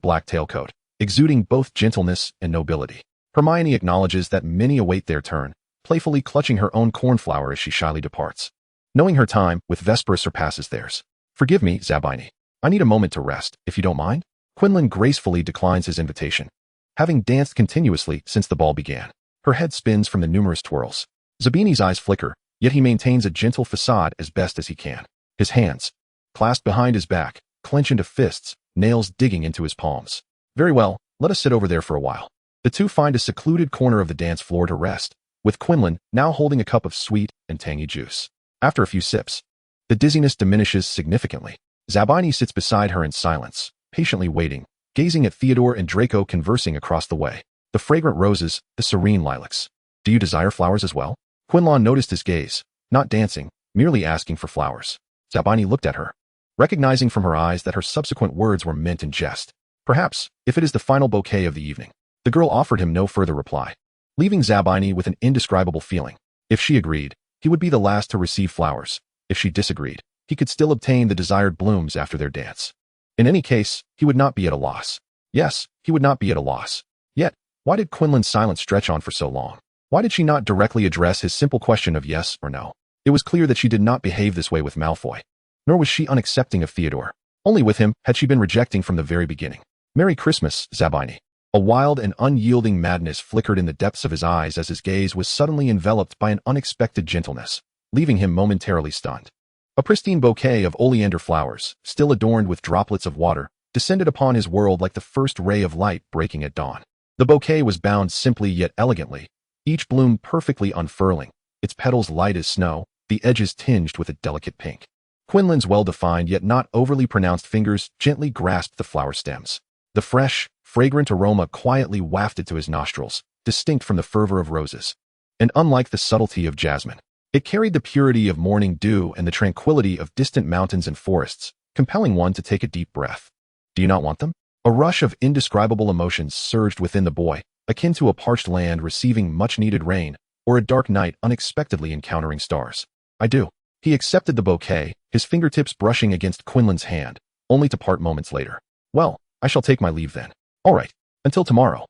black tailcoat, exuding both gentleness and nobility. Hermione acknowledges that many await their turn, playfully clutching her own cornflower as she shyly departs. Knowing her time with Vespera surpasses theirs. "Forgive me, Zabini. I need a moment to rest, if you don't mind." Quinlan gracefully declines his invitation. Having danced continuously since the ball began, her head spins from the numerous twirls. Zabini's eyes flicker, yet he maintains a gentle facade as best as he can. His hands, clasped behind his back, clench into fists, nails digging into his palms. "Very well, let us sit over there for a while." The two find a secluded corner of the dance floor to rest, with Quinlan now holding a cup of sweet and tangy juice. After a few sips, the dizziness diminishes significantly. Zabini sits beside her in silence, patiently waiting, gazing at Theodore and Draco conversing across the way. The fragrant roses, the serene lilacs. "Do you desire flowers as well?" Quinlan noticed his gaze, not dancing, merely asking for flowers. Zabini looked at her, recognizing from her eyes that her subsequent words were meant in jest. Perhaps, if it is the final bouquet of the evening. The girl offered him no further reply, leaving Zabini with an indescribable feeling. If she agreed, he would be the last to receive flowers. If she disagreed, he could still obtain the desired blooms after their dance. In any case, he would not be at a loss. Yes, he would not be at a loss. Yet, why did Quinlan's silence stretch on for so long? Why did she not directly address his simple question of yes or no? It was clear that she did not behave this way with Malfoy. Nor was she unaccepting of Theodore. Only with him had she been rejecting from the very beginning. Merry Christmas, Zabini. A wild and unyielding madness flickered in the depths of his eyes as his gaze was suddenly enveloped by an unexpected gentleness, leaving him momentarily stunned. A pristine bouquet of oleander flowers, still adorned with droplets of water, descended upon his world like the first ray of light breaking at dawn. The bouquet was bound simply yet elegantly, each bloom perfectly unfurling, its petals light as snow, the edges tinged with a delicate pink. Quinlan's well-defined yet not overly pronounced fingers gently grasped the flower stems. The fresh, fragrant aroma quietly wafted to his nostrils, distinct from the fervor of roses. And unlike the subtlety of jasmine, it carried the purity of morning dew and the tranquility of distant mountains and forests, compelling one to take a deep breath. Do you not want them? A rush of indescribable emotions surged within the boy, akin to a parched land receiving much-needed rain, or a dark night unexpectedly encountering stars. I do. He accepted the bouquet, his fingertips brushing against Quinlan's hand, only to part moments later. Well, I shall take my leave then. All right, until tomorrow.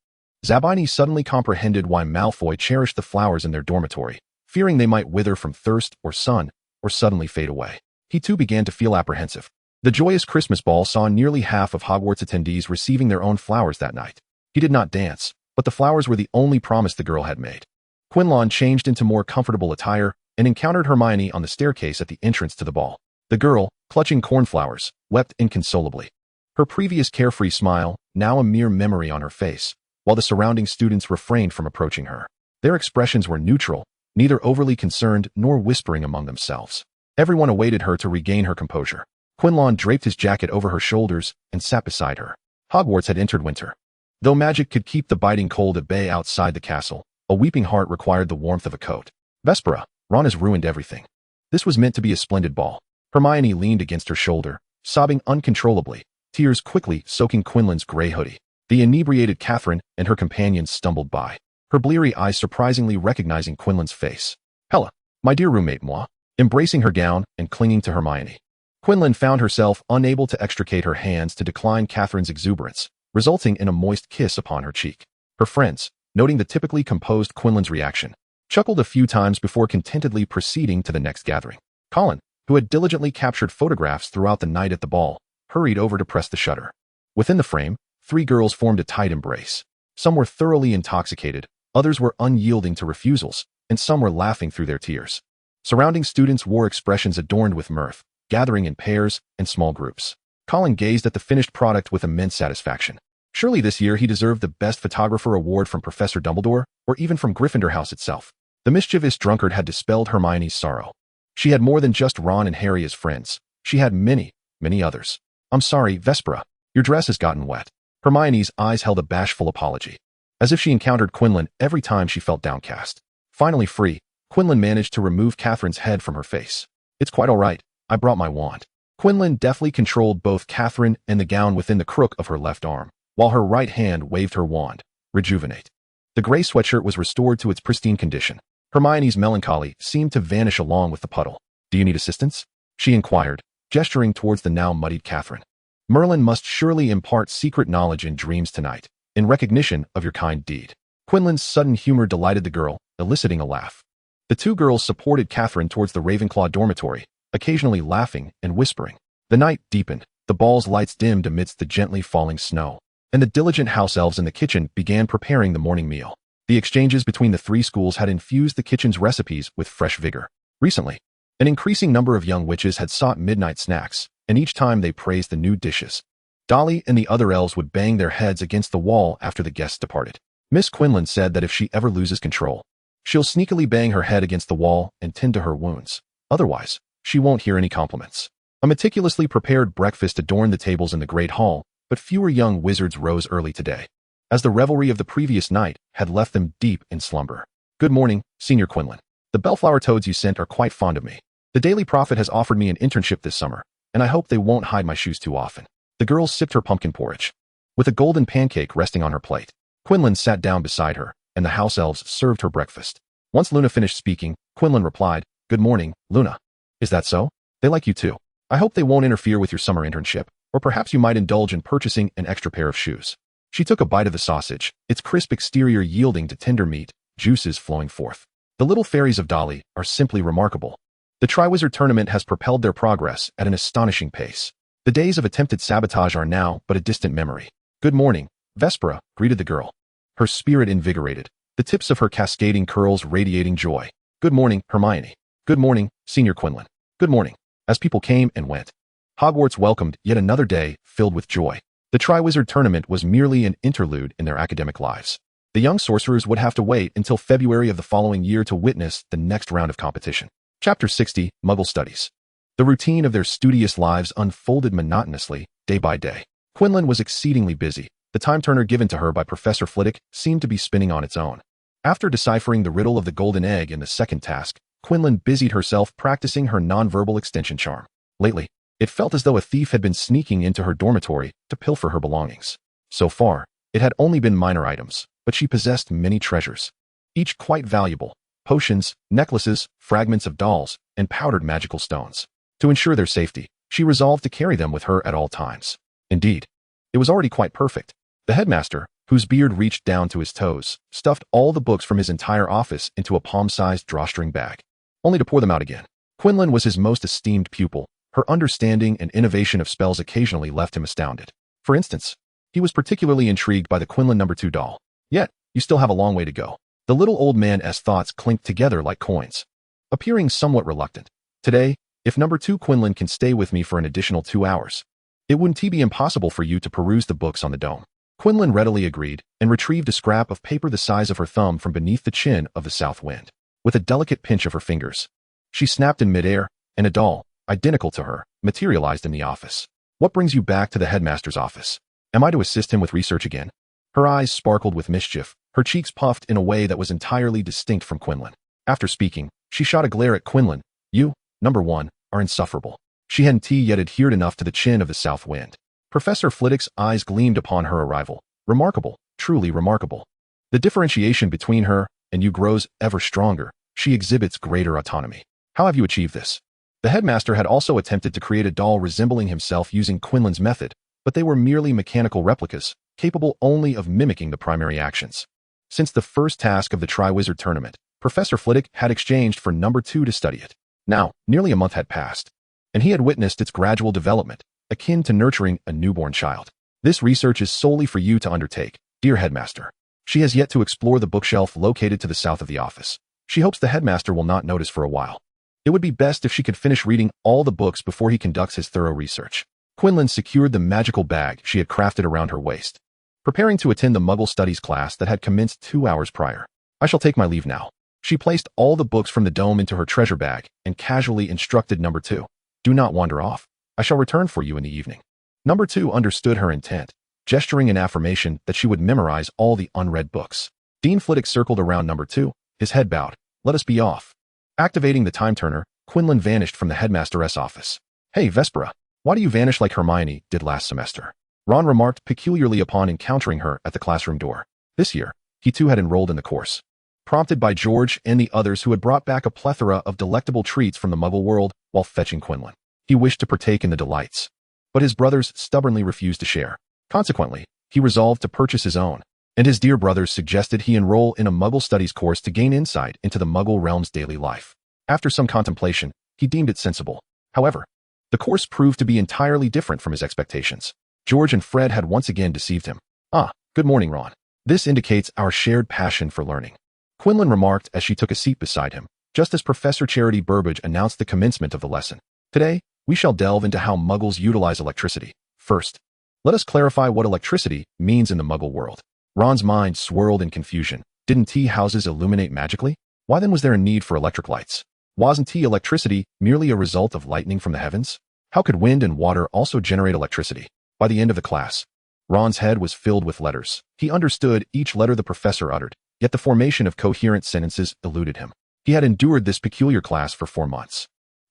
Zabini suddenly comprehended why Malfoy cherished the flowers in their dormitory, fearing they might wither from thirst or sun, or suddenly fade away. He too began to feel apprehensive. The joyous Christmas ball saw nearly half of Hogwarts attendees receiving their own flowers that night. He did not dance, but the flowers were the only promise the girl had made. Quinlan changed into more comfortable attire and encountered Hermione on the staircase at the entrance to the ball. The girl, clutching cornflowers, wept inconsolably. Her previous carefree smile, now a mere memory on her face, while the surrounding students refrained from approaching her. Their expressions were neutral, neither overly concerned nor whispering among themselves. Everyone awaited her to regain her composure. Quinlan draped his jacket over her shoulders and sat beside her. Hogwarts had entered winter. Though magic could keep the biting cold at bay outside the castle, a weeping heart required the warmth of a coat. Vespera, Ron has ruined everything. This was meant to be a splendid ball. Hermione leaned against her shoulder, sobbing uncontrollably, tears quickly soaking Quinlan's gray hoodie. The inebriated Catherine and her companions stumbled by, her bleary eyes surprisingly recognizing Quinlan's face. Hella, my dear roommate moi, embracing her gown and clinging to Hermione. Quinlan found herself unable to extricate her hands to decline Catherine's exuberance, resulting in a moist kiss upon her cheek. Her friends, noting the typically composed Quinlan's reaction, chuckled a few times before contentedly proceeding to the next gathering. Colin, who had diligently captured photographs throughout the night at the ball, hurried over to press the shutter. Within the frame, 3 girls formed a tight embrace. Some were thoroughly intoxicated, others were unyielding to refusals, and some were laughing through their tears. Surrounding students wore expressions adorned with mirth, gathering in pairs and small groups. Colin gazed at the finished product with immense satisfaction. Surely this year he deserved the Best Photographer award from Professor Dumbledore, or even from Gryffindor House itself. The mischievous drunkard had dispelled Hermione's sorrow. She had more than just Ron and Harry as friends. She had many, many others. I'm sorry, Vespera. Your dress has gotten wet. Hermione's eyes held a bashful apology, as if she encountered Quinlan every time she felt downcast. Finally free, Quinlan managed to remove Catherine's head from her face. It's quite all right. I brought my wand. Quinlan deftly controlled both Catherine and the gown within the crook of her left arm, while her right hand waved her wand. Rejuvenate. The gray sweatshirt was restored to its pristine condition. Hermione's melancholy seemed to vanish along with the puddle. Do you need assistance? She inquired, gesturing towards the now muddied Catherine. Merlin must surely impart secret knowledge in dreams tonight, in recognition of your kind deed. Quinlan's sudden humor delighted the girl, eliciting a laugh. The 2 girls supported Catherine towards the Ravenclaw dormitory, occasionally laughing and whispering. The night deepened, the ball's lights dimmed amidst the gently falling snow, and the diligent house elves in the kitchen began preparing the morning meal. The exchanges between the 3 schools had infused the kitchen's recipes with fresh vigor. Recently, an increasing number of young witches had sought midnight snacks, and each time they praised the new dishes. Dolly and the other elves would bang their heads against the wall after the guests departed. Miss Quinlan said that if she ever loses control, she'll sneakily bang her head against the wall and tend to her wounds. Otherwise, she won't hear any compliments. A meticulously prepared breakfast adorned the tables in the great hall, but fewer young wizards rose early today, as the revelry of the previous night had left them deep in slumber. Good morning, Senior Quinlan. The bellflower toads you sent are quite fond of me. The Daily Prophet has offered me an internship this summer, and I hope they won't hide my shoes too often. The girl sipped her pumpkin porridge. With a golden pancake resting on her plate, Quinlan sat down beside her, and the house elves served her breakfast. Once Luna finished speaking, Quinlan replied, "Good morning, Luna. Is that so? They like you too. I hope they won't interfere with your summer internship, or perhaps you might indulge in purchasing an extra pair of shoes." She took a bite of the sausage, its crisp exterior yielding to tender meat, juices flowing forth. The little fairies of Dolly are simply remarkable. The Triwizard Tournament has propelled their progress at an astonishing pace. The days of attempted sabotage are now but a distant memory. "Good morning, Vespera," greeted the girl, her spirit invigorated, the tips of her cascading curls radiating joy. "Good morning, Hermione. Good morning, Senior Quinlan. Good morning." As people came and went, Hogwarts welcomed yet another day filled with joy. The Triwizard Tournament was merely an interlude in their academic lives. The young sorcerers would have to wait until February of the following year to witness the next round of competition. Chapter 60, Muggle Studies. The routine of their studious lives unfolded monotonously, day by day. Quinlan was exceedingly busy. The time turner given to her by Professor Flitwick seemed to be spinning on its own. After deciphering the riddle of the golden egg in the second task, Quinlan busied herself practicing her nonverbal extension charm. Lately, it felt as though a thief had been sneaking into her dormitory to pilfer her belongings. So far, it had only been minor items, but she possessed many treasures, each quite valuable: potions, necklaces, fragments of dolls, and powdered magical stones. To ensure their safety, she resolved to carry them with her at all times. Indeed, it was already quite perfect. The headmaster, whose beard reached down to his toes, stuffed all the books from his entire office into a palm-sized drawstring bag, only to pour them out again. Quinlan was his most esteemed pupil. Her understanding and innovation of spells occasionally left him astounded. For instance, he was particularly intrigued by the Quinlan No. 2 doll. Yet, you still have a long way to go. The little old man's thoughts clinked together like coins. Appearing somewhat reluctant, "Today, if No. 2 Quinlan can stay with me for an additional 2 hours, it wouldn't be impossible for you to peruse the books on the dome." Quinlan readily agreed and retrieved a scrap of paper the size of her thumb from beneath the chin of the south wind. With a delicate pinch of her fingers, she snapped in midair, and a doll, identical to her, materialized in the office. "What brings you back to the headmaster's office? Am I to assist him with research again?" Her eyes sparkled with mischief, her cheeks puffed in a way that was entirely distinct from Quinlan. After speaking, she shot a glare at Quinlan. "You, No. 1, are insufferable." She hadn't yet adhered enough to the chin of the south wind. Professor Flitwick's eyes gleamed upon her arrival. "Remarkable, truly remarkable. The differentiation between her and you grows ever stronger. She exhibits greater autonomy. How have you achieved this?" The headmaster had also attempted to create a doll resembling himself using Quinlan's method, but they were merely mechanical replicas, capable only of mimicking the primary actions. Since the first task of the Triwizard Tournament, Professor Flitwick had exchanged for No. 2 to study it. Now, nearly a month had passed, and he had witnessed its gradual development, akin to nurturing a newborn child. "This research is solely for you to undertake, dear headmaster." She has yet to explore the bookshelf located to the south of the office. She hopes the headmaster will not notice for a while. It would be best if she could finish reading all the books before he conducts his thorough research. Quinlan secured the magical bag she had crafted around her waist, preparing to attend the Muggle Studies class that had commenced 2 hours prior. "I shall take my leave now." She placed all the books from the dome into her treasure bag and casually instructed No. 2, "Do not wander off. I shall return for you in the evening." No. 2 understood her intent, gesturing in affirmation that she would memorize all the unread books. Dean Flitwick circled around No. 2, his head bowed. "Let us be off." Activating the time turner, Quinlan vanished from the headmaster's office. "Hey, Vespera, why do you vanish like Hermione did last semester?" Ron remarked peculiarly upon encountering her at the classroom door. This year, he too had enrolled in the course. Prompted by George and the others who had brought back a plethora of delectable treats from the Muggle world while fetching Quinlan, he wished to partake in the delights. But his brothers stubbornly refused to share. Consequently, he resolved to purchase his own, and his dear brothers suggested he enroll in a Muggle Studies course to gain insight into the Muggle realm's daily life. After some contemplation, he deemed it sensible. However, the course proved to be entirely different from his expectations. George and Fred had once again deceived him. "Ah, good morning, Ron. This indicates our shared passion for learning," Quinlan remarked as she took a seat beside him, just as Professor Charity Burbage announced the commencement of the lesson. "Today, we shall delve into how Muggles utilize electricity. First, let us clarify what electricity means in the Muggle world." Ron's mind swirled in confusion. Didn't tea houses illuminate magically? Why then was there a need for electric lights? Wasn't tea electricity merely a result of lightning from the heavens? How could wind and water also generate electricity? By the end of the class, Ron's head was filled with letters. He understood each letter the professor uttered, yet the formation of coherent sentences eluded him. He had endured this peculiar class for 4 months.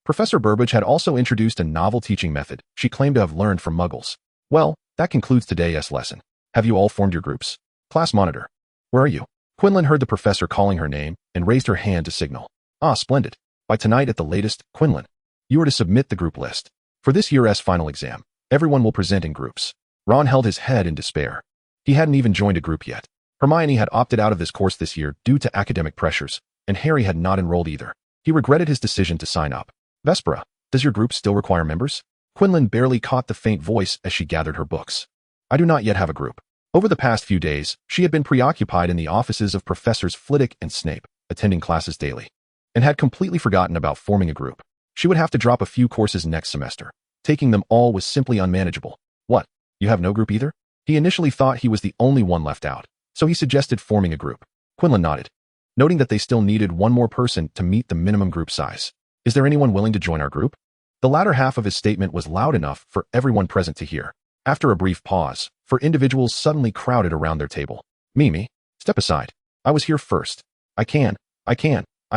Professor Burbage had also introduced a novel teaching method she claimed to have learned from Muggles. Well, that concludes today's lesson. Have you all formed your groups? Class monitor. Where are you? Quinlan heard the professor calling her name and raised her hand to signal. Ah, splendid. By tonight at the latest, Quinlan, you are to submit the group list. For this year's final exam, everyone will present in groups. Ron held his head in despair. He hadn't even joined a group yet. Hermione had opted out of this course this year due to academic pressures, and Harry had not enrolled either. He regretted his decision to sign up. Vespera, does your group still require members? Quinlan barely caught the faint voice as she gathered her books. I do not yet have a group. Over the past few days, she had been preoccupied in the offices of Professors Flitwick and Snape, attending classes daily, and had completely forgotten about forming a group. She would have to drop a few courses next semester. Taking them all was simply unmanageable. What? You have no group either? He initially thought he was the only one left out, so he suggested forming a group. Quinlan nodded, noting that they still needed one more person to meet the minimum group size. Is there anyone willing to join our group? The latter half of his statement was loud enough for everyone present to hear. After a brief pause, four individuals suddenly crowded around their table. Mimi, step aside. I was here first. I can. I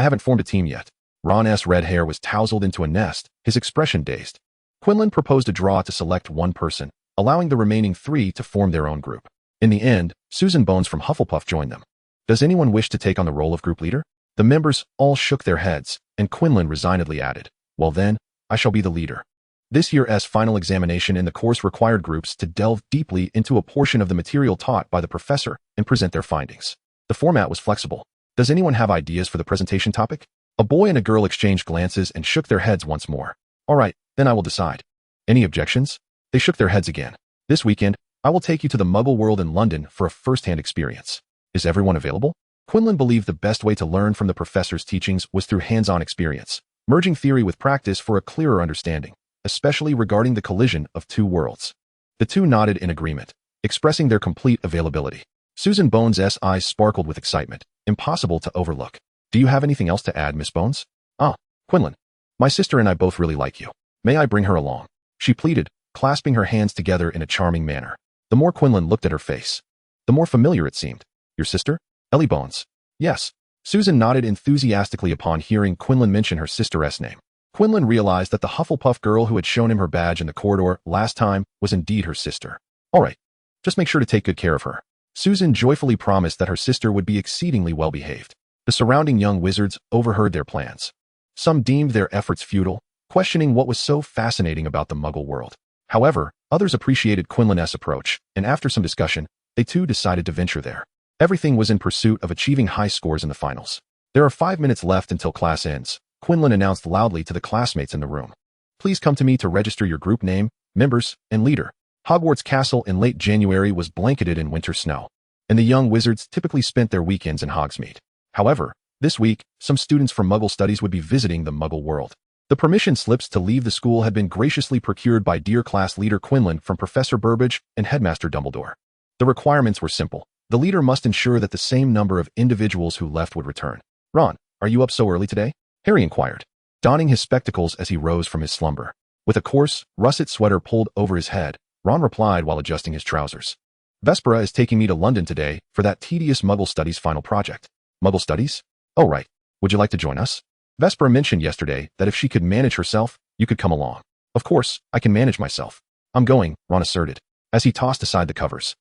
haven't formed a team yet. Ron's red hair was tousled into a nest, his expression dazed. Quinlan proposed a draw to select one person, allowing the remaining three to form their own group. In the end, Susan Bones from Hufflepuff joined them. Does anyone wish to take on the role of group leader? The members all shook their heads, and Quinlan resignedly added, well then, I shall be the leader. This year's final examination in the course required groups to delve deeply into a portion of the material taught by the professor and present their findings. The format was flexible. Does anyone have ideas for the presentation topic? A boy and a girl exchanged glances and shook their heads once more. All right, then I will decide. Any objections? They shook their heads again. This weekend, I will take you to the Muggle world in London for a first-hand experience. Is everyone available? Quinlan believed the best way to learn from the professor's teachings was through hands-on experience, merging theory with practice for a clearer understanding, especially regarding the collision of two worlds. The two nodded in agreement, expressing their complete availability. Susan Bones' eyes sparkled with excitement, impossible to overlook. Do you have anything else to add, Miss Bones? Ah, Quinlan. My sister and I both really like you. May I bring her along? She pleaded, clasping her hands together in a charming manner. The more Quinlan looked at her face, the more familiar it seemed. Your sister? Ellie Bones. Yes. Susan nodded enthusiastically upon hearing Quinlan mention her sister's name. Quinlan realized that the Hufflepuff girl who had shown him her badge in the corridor last time was indeed her sister. All right. Just make sure to take good care of her. Susan joyfully promised that her sister would be exceedingly well behaved. The surrounding young wizards overheard their plans. Some deemed their efforts futile, questioning what was so fascinating about the Muggle world. However, others appreciated Quinlan's approach, and after some discussion, they too decided to venture there. Everything was in pursuit of achieving high scores in the finals. There are 5 minutes left until class ends, Quinlan announced loudly to the classmates in the room. Please come to me to register your group name, members, and leader. Hogwarts Castle in late January was blanketed in winter snow, and the young wizards typically spent their weekends in Hogsmeade. However, this week, some students from Muggle studies would be visiting the Muggle world. The permission slips to leave the school had been graciously procured by dear class leader Quinlan from Professor Burbage and Headmaster Dumbledore. The requirements were simple. The leader must ensure that the same number of individuals who left would return. Ron, are you up so early today? Harry inquired, donning his spectacles as he rose from his slumber. With a coarse, russet sweater pulled over his head, Ron replied while adjusting his trousers. Vespera is taking me to London today for that tedious Muggle Studies final project. Muggle Studies? Oh right. Would you like to join us? Vespera mentioned yesterday that if she could manage herself, you could come along. Of course, I can manage myself. I'm going, Ron asserted, as he tossed aside the covers.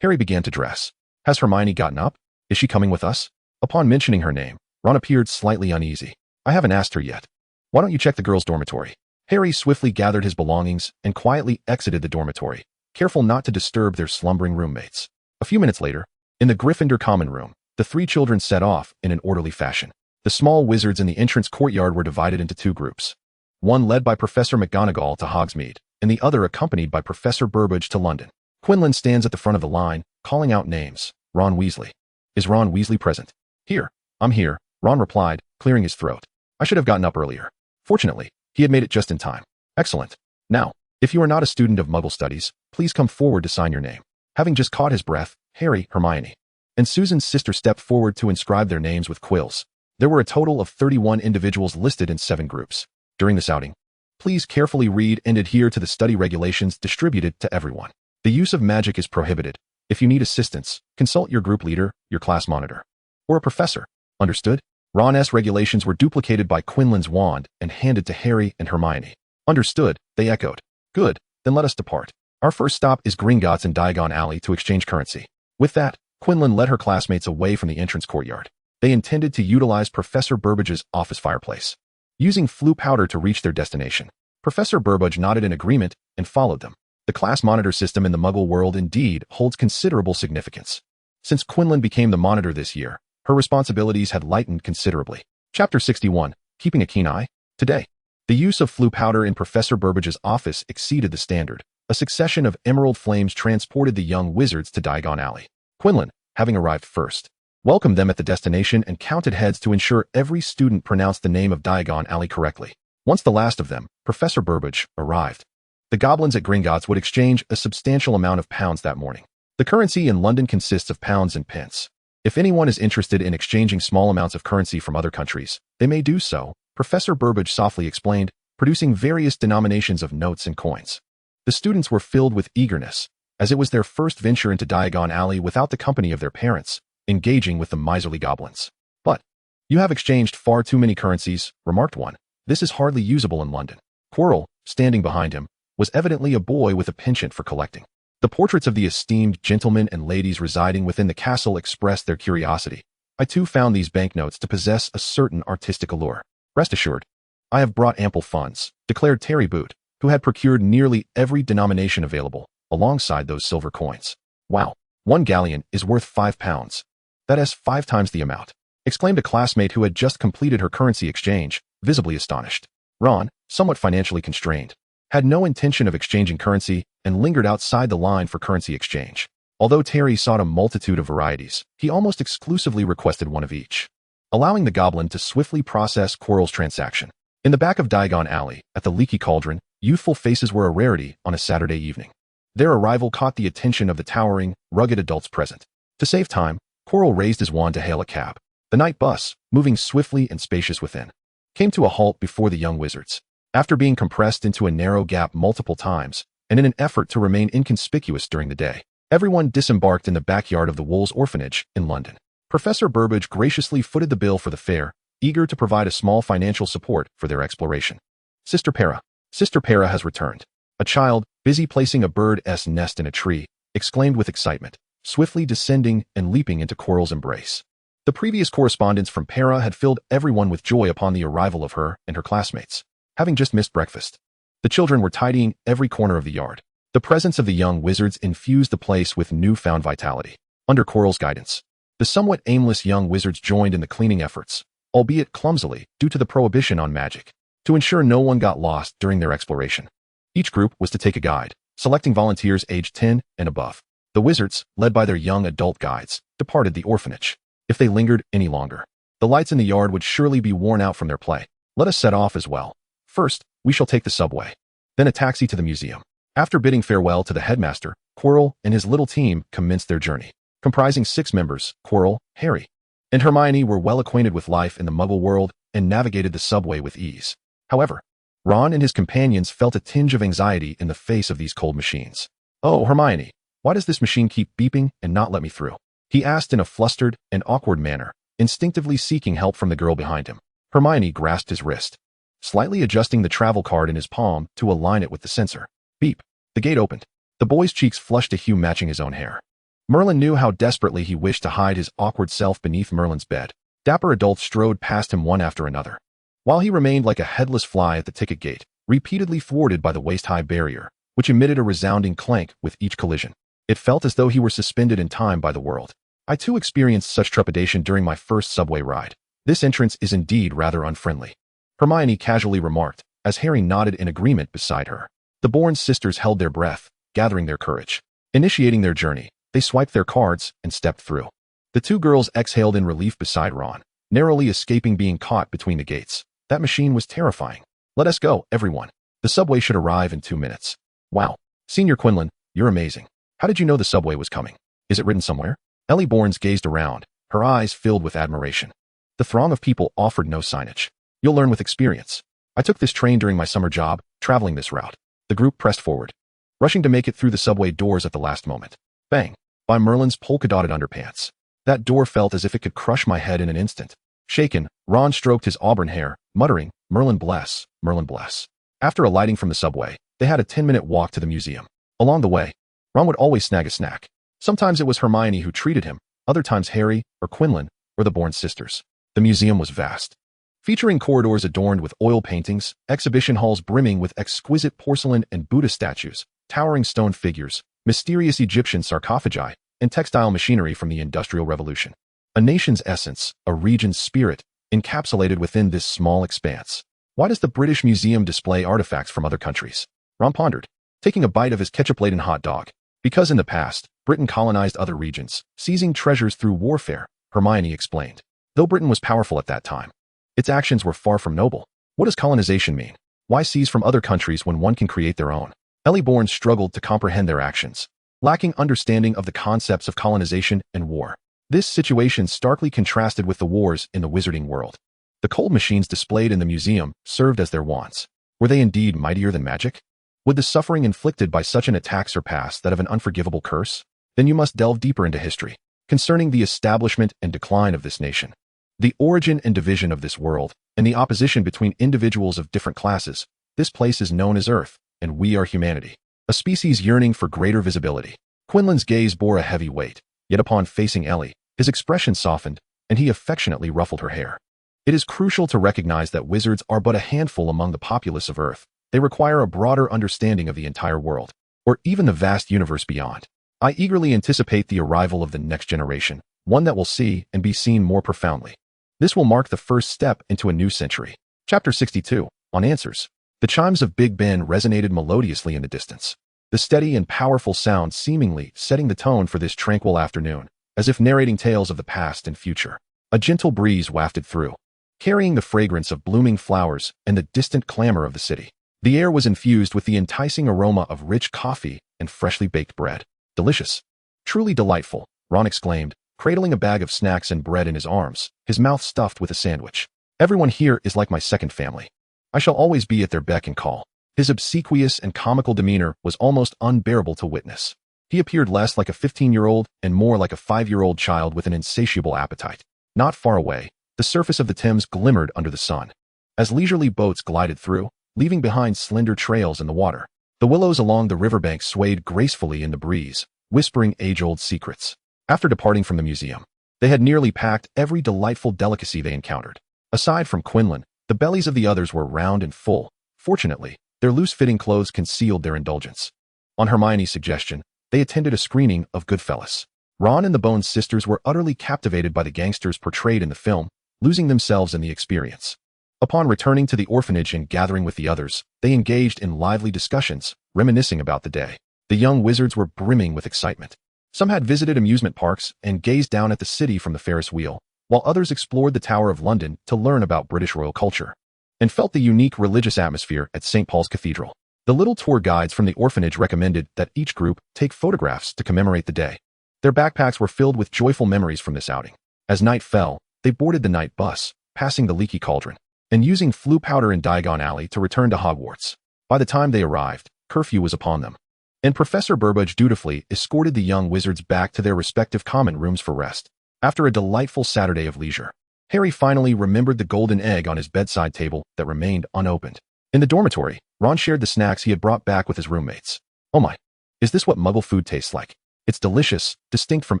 Harry began to dress. Has Hermione gotten up? Is she coming with us? Upon mentioning her name, Ron appeared slightly uneasy. I haven't asked her yet. Why don't you check the girls' dormitory? Harry swiftly gathered his belongings and quietly exited the dormitory, careful not to disturb their slumbering roommates. A few minutes later, in the Gryffindor common room, the three children set off in an orderly fashion. The small wizards in the entrance courtyard were divided into two groups, one led by Professor McGonagall to Hogsmeade, and the other accompanied by Professor Burbage to London. Quinlan stands at the front of the line, calling out names. Ron Weasley. Is Ron Weasley present? Here. I'm here, Ron replied, clearing his throat. I should have gotten up earlier. Fortunately, he had made it just in time. Excellent. Now, if you are not a student of Muggle Studies, please come forward to sign your name. Having just caught his breath, Harry, Hermione, and Susan's sister stepped forward to inscribe their names with quills. There were a total of 31 individuals listed in 7 groups. During this outing, please carefully read and adhere to the study regulations distributed to everyone. The use of magic is prohibited. If you need assistance, consult your group leader, your class monitor, or a professor. Understood? Ron's regulations were duplicated by Quinlan's wand and handed to Harry and Hermione. Understood, they echoed. Good, then let us depart. Our first stop is Gringotts and Diagon Alley to exchange currency. With that, Quinlan led her classmates away from the entrance courtyard. They intended to utilize Professor Burbage's office fireplace, using Floo powder to reach their destination. Professor Burbage nodded in agreement and followed them. The class monitor system in the Muggle world indeed holds considerable significance. Since Quinlan became the monitor this year, her responsibilities had lightened considerably. Chapter 61, Keeping a Keen Eye. Today, the use of Floo powder in Professor Burbage's office exceeded the standard. A succession of emerald flames transported the young wizards to Diagon Alley. Quinlan, having arrived first, welcomed them at the destination and counted heads to ensure every student pronounced the name of Diagon Alley correctly. Once the last of them, Professor Burbage, arrived, the goblins at Gringotts would exchange a substantial amount of pounds that morning. The currency in London consists of pounds and pence. If anyone is interested in exchanging small amounts of currency from other countries, they may do so, Professor Burbage softly explained, producing various denominations of notes and coins. The students were filled with eagerness, as it was their first venture into Diagon Alley without the company of their parents, engaging with the miserly goblins. But, you have exchanged far too many currencies, remarked one. This is hardly usable in London. Quirrell, standing behind him, was evidently a boy with a penchant for collecting. The portraits of the esteemed gentlemen and ladies residing within the castle expressed their curiosity. I too found these banknotes to possess a certain artistic allure. Rest assured, I have brought ample funds, declared Terry Boot, who had procured nearly every denomination available, alongside those silver coins. Wow, 1 galleon is worth £5. That is 5 times the amount, exclaimed a classmate who had just completed her currency exchange, visibly astonished. Ron, somewhat financially constrained, had no intention of exchanging currency and lingered outside the line for currency exchange. Although Terry sought a multitude of varieties, he almost exclusively requested one of each, allowing the goblin to swiftly process Quirrell's transaction. In the back of Diagon Alley, at the Leaky Cauldron, youthful faces were a rarity on a Saturday evening. Their arrival caught the attention of the towering, rugged adults present. To save time, Quirrell raised his wand to hail a cab. The night bus, moving swiftly and spacious within, came to a halt before the young wizards. After being compressed into a narrow gap multiple times, and in an effort to remain inconspicuous during the day, everyone disembarked in the backyard of the Wolves Orphanage in London. Professor Burbage graciously footed the bill for the fare, eager to provide a small financial support for their exploration. Sister Para has returned. A child, busy placing a bird's nest in a tree, exclaimed with excitement, swiftly descending and leaping into Quirrell's embrace. The previous correspondence from Para had filled everyone with joy upon the arrival of her and her classmates. Having just missed breakfast, the children were tidying every corner of the yard. The presence of the young wizards infused the place with newfound vitality. Under Quirrell's guidance, the somewhat aimless young wizards joined in the cleaning efforts, albeit clumsily due to the prohibition on magic, to ensure no one got lost during their exploration. Each group was to take a guide, selecting volunteers aged 10 and above. The wizards, led by their young adult guides, departed the orphanage. If they lingered any longer, the lights in the yard would surely be worn out from their play. Let us set off as well. First, we shall take the subway, then a taxi to the museum. After bidding farewell to the headmaster, Quirrell and his little team commenced their journey. Comprising 6 members, Quirrell, Harry, and Hermione were well acquainted with life in the Muggle world and navigated the subway with ease. However, Ron and his companions felt a tinge of anxiety in the face of these cold machines. "Oh, Hermione, why does this machine keep beeping and not let me through?" he asked in a flustered and awkward manner, instinctively seeking help from the girl behind him. Hermione grasped his wrist, slightly adjusting the travel card in his palm to align it with the sensor. Beep. The gate opened. The boy's cheeks flushed a hue matching his own hair. Merlin knew how desperately he wished to hide his awkward self beneath Merlin's bed. Dapper adults strode past him one after another, while he remained like a headless fly at the ticket gate, repeatedly thwarted by the waist-high barrier, which emitted a resounding clank with each collision. It felt as though he were suspended in time by the world. I too experienced such trepidation during my first subway ride. This entrance is indeed rather unfriendly, Hermione casually remarked, as Harry nodded in agreement beside her. The Bourne sisters held their breath, gathering their courage. Initiating their journey, they swiped their cards and stepped through. The 2 girls exhaled in relief beside Ron, narrowly escaping being caught between the gates. That machine was terrifying. Let us go, everyone. The subway should arrive in 2 minutes. Wow. Senior Quinlan, you're amazing. How did you know the subway was coming? Is it written somewhere? Ellie Bournes gazed around, her eyes filled with admiration. The throng of people offered no signage. You'll learn with experience. I took this train during my summer job, traveling this route. The group pressed forward, rushing to make it through the subway doors at the last moment. Bang! By Merlin's polka-dotted underpants. That door felt as if it could crush my head in an instant. Shaken, Ron stroked his auburn hair, muttering, Merlin bless, Merlin bless. After alighting from the subway, they had a 10-minute walk to the museum. Along the way, Ron would always snag a snack. Sometimes it was Hermione who treated him, other times Harry, or Quinlan, or the Bourne sisters. The museum was vast, featuring corridors adorned with oil paintings, exhibition halls brimming with exquisite porcelain and Buddha statues, towering stone figures, mysterious Egyptian sarcophagi, and textile machinery from the Industrial Revolution. A nation's essence, a region's spirit, encapsulated within this small expanse. Why does the British Museum display artifacts from other countries? Ron pondered, taking a bite of his ketchup-laden hot dog. Because in the past, Britain colonized other regions, seizing treasures through warfare, Hermione explained. Though Britain was powerful at that time, its actions were far from noble. What does colonization mean? Why seize from other countries when one can create their own? Ellie Bourne struggled to comprehend their actions, lacking understanding of the concepts of colonization and war. This situation starkly contrasted with the wars in the Wizarding World. The cold machines displayed in the museum served as their wands. Were they indeed mightier than magic? Would the suffering inflicted by such an attack surpass that of an unforgivable curse? Then you must delve deeper into history, concerning the establishment and decline of this nation, the origin and division of this world, and the opposition between individuals of different classes. This place is known as Earth, and we are humanity, a species yearning for greater visibility. Quinlan's gaze bore a heavy weight, yet upon facing Ellie, his expression softened, and he affectionately ruffled her hair. It is crucial to recognize that wizards are but a handful among the populace of Earth. They require a broader understanding of the entire world, or even the vast universe beyond. I eagerly anticipate the arrival of the next generation, one that will see and be seen more profoundly. This will mark the first step into a new century. Chapter 62, On Answers. The chimes of Big Ben resonated melodiously in the distance, the steady and powerful sound seemingly setting the tone for this tranquil afternoon, as if narrating tales of the past and future. A gentle breeze wafted through, carrying the fragrance of blooming flowers and the distant clamor of the city. The air was infused with the enticing aroma of rich coffee and freshly baked bread. Delicious. Truly delightful, Ron exclaimed, cradling a bag of snacks and bread in his arms, his mouth stuffed with a sandwich. Everyone here is like my second family. I shall always be at their beck and call. His obsequious and comical demeanor was almost unbearable to witness. He appeared less like a 15-year-old and more like a 5-year-old child with an insatiable appetite. Not far away, the surface of the Thames glimmered under the sun, as leisurely boats glided through, leaving behind slender trails in the water. The willows along the riverbank swayed gracefully in the breeze, whispering age-old secrets. After departing from the museum, they had nearly packed every delightful delicacy they encountered. Aside from Quinlan, the bellies of the others were round and full. Fortunately, their loose-fitting clothes concealed their indulgence. On Hermione's suggestion, they attended a screening of Goodfellas. Ron and the Bones sisters were utterly captivated by the gangsters portrayed in the film, losing themselves in the experience. Upon returning to the orphanage and gathering with the others, they engaged in lively discussions, reminiscing about the day. The young wizards were brimming with excitement. Some had visited amusement parks and gazed down at the city from the Ferris wheel, while others explored the Tower of London to learn about British royal culture, and felt the unique religious atmosphere at St. Paul's Cathedral. The little tour guides from the orphanage recommended that each group take photographs to commemorate the day. Their backpacks were filled with joyful memories from this outing. As night fell, they boarded the night bus, passing the leaky cauldron, and using Floo powder in Diagon Alley to return to Hogwarts. By the time they arrived, curfew was upon them, and Professor Burbage dutifully escorted the young wizards back to their respective common rooms for rest. After a delightful Saturday of leisure, Harry finally remembered the golden egg on his bedside table that remained unopened. In the dormitory, Ron shared the snacks he had brought back with his roommates. Oh my, is this what Muggle food tastes like? It's delicious, distinct from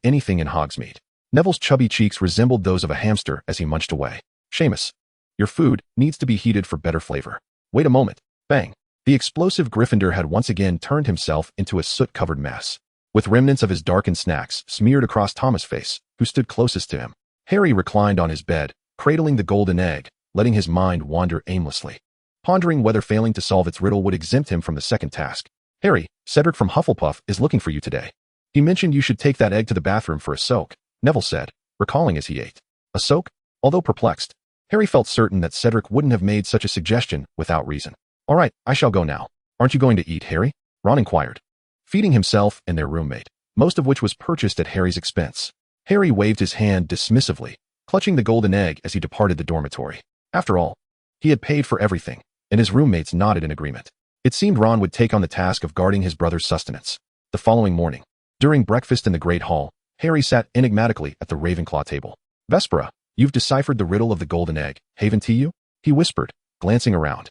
anything in Hogsmeade. Neville's chubby cheeks resembled those of a hamster as he munched away. Seamus, your food needs to be heated for better flavor. Wait a moment. Bang. The explosive Gryffindor had once again turned himself into a soot-covered mess, with remnants of his darkened snacks smeared across Thomas' face, who stood closest to him. Harry reclined on his bed, cradling the golden egg, letting his mind wander aimlessly, pondering whether failing to solve its riddle would exempt him from the second task. Harry, Cedric from Hufflepuff is looking for you today. He mentioned you should take that egg to the bathroom for a soak, Neville said, recalling as he ate. A soak? Although perplexed, Harry felt certain that Cedric wouldn't have made such a suggestion without reason. All right, I shall go now. Aren't you going to eat, Harry? Ron inquired, feeding himself and their roommate, most of which was purchased at Harry's expense. Harry waved his hand dismissively, clutching the golden egg as he departed the dormitory. After all, he had paid for everything, and his roommates nodded in agreement. It seemed Ron would take on the task of guarding his brother's sustenance. The following morning, during breakfast in the Great Hall, Harry sat enigmatically at the Ravenclaw table. Vespera, You've deciphered the riddle of the golden egg, haven't you? He whispered, glancing around.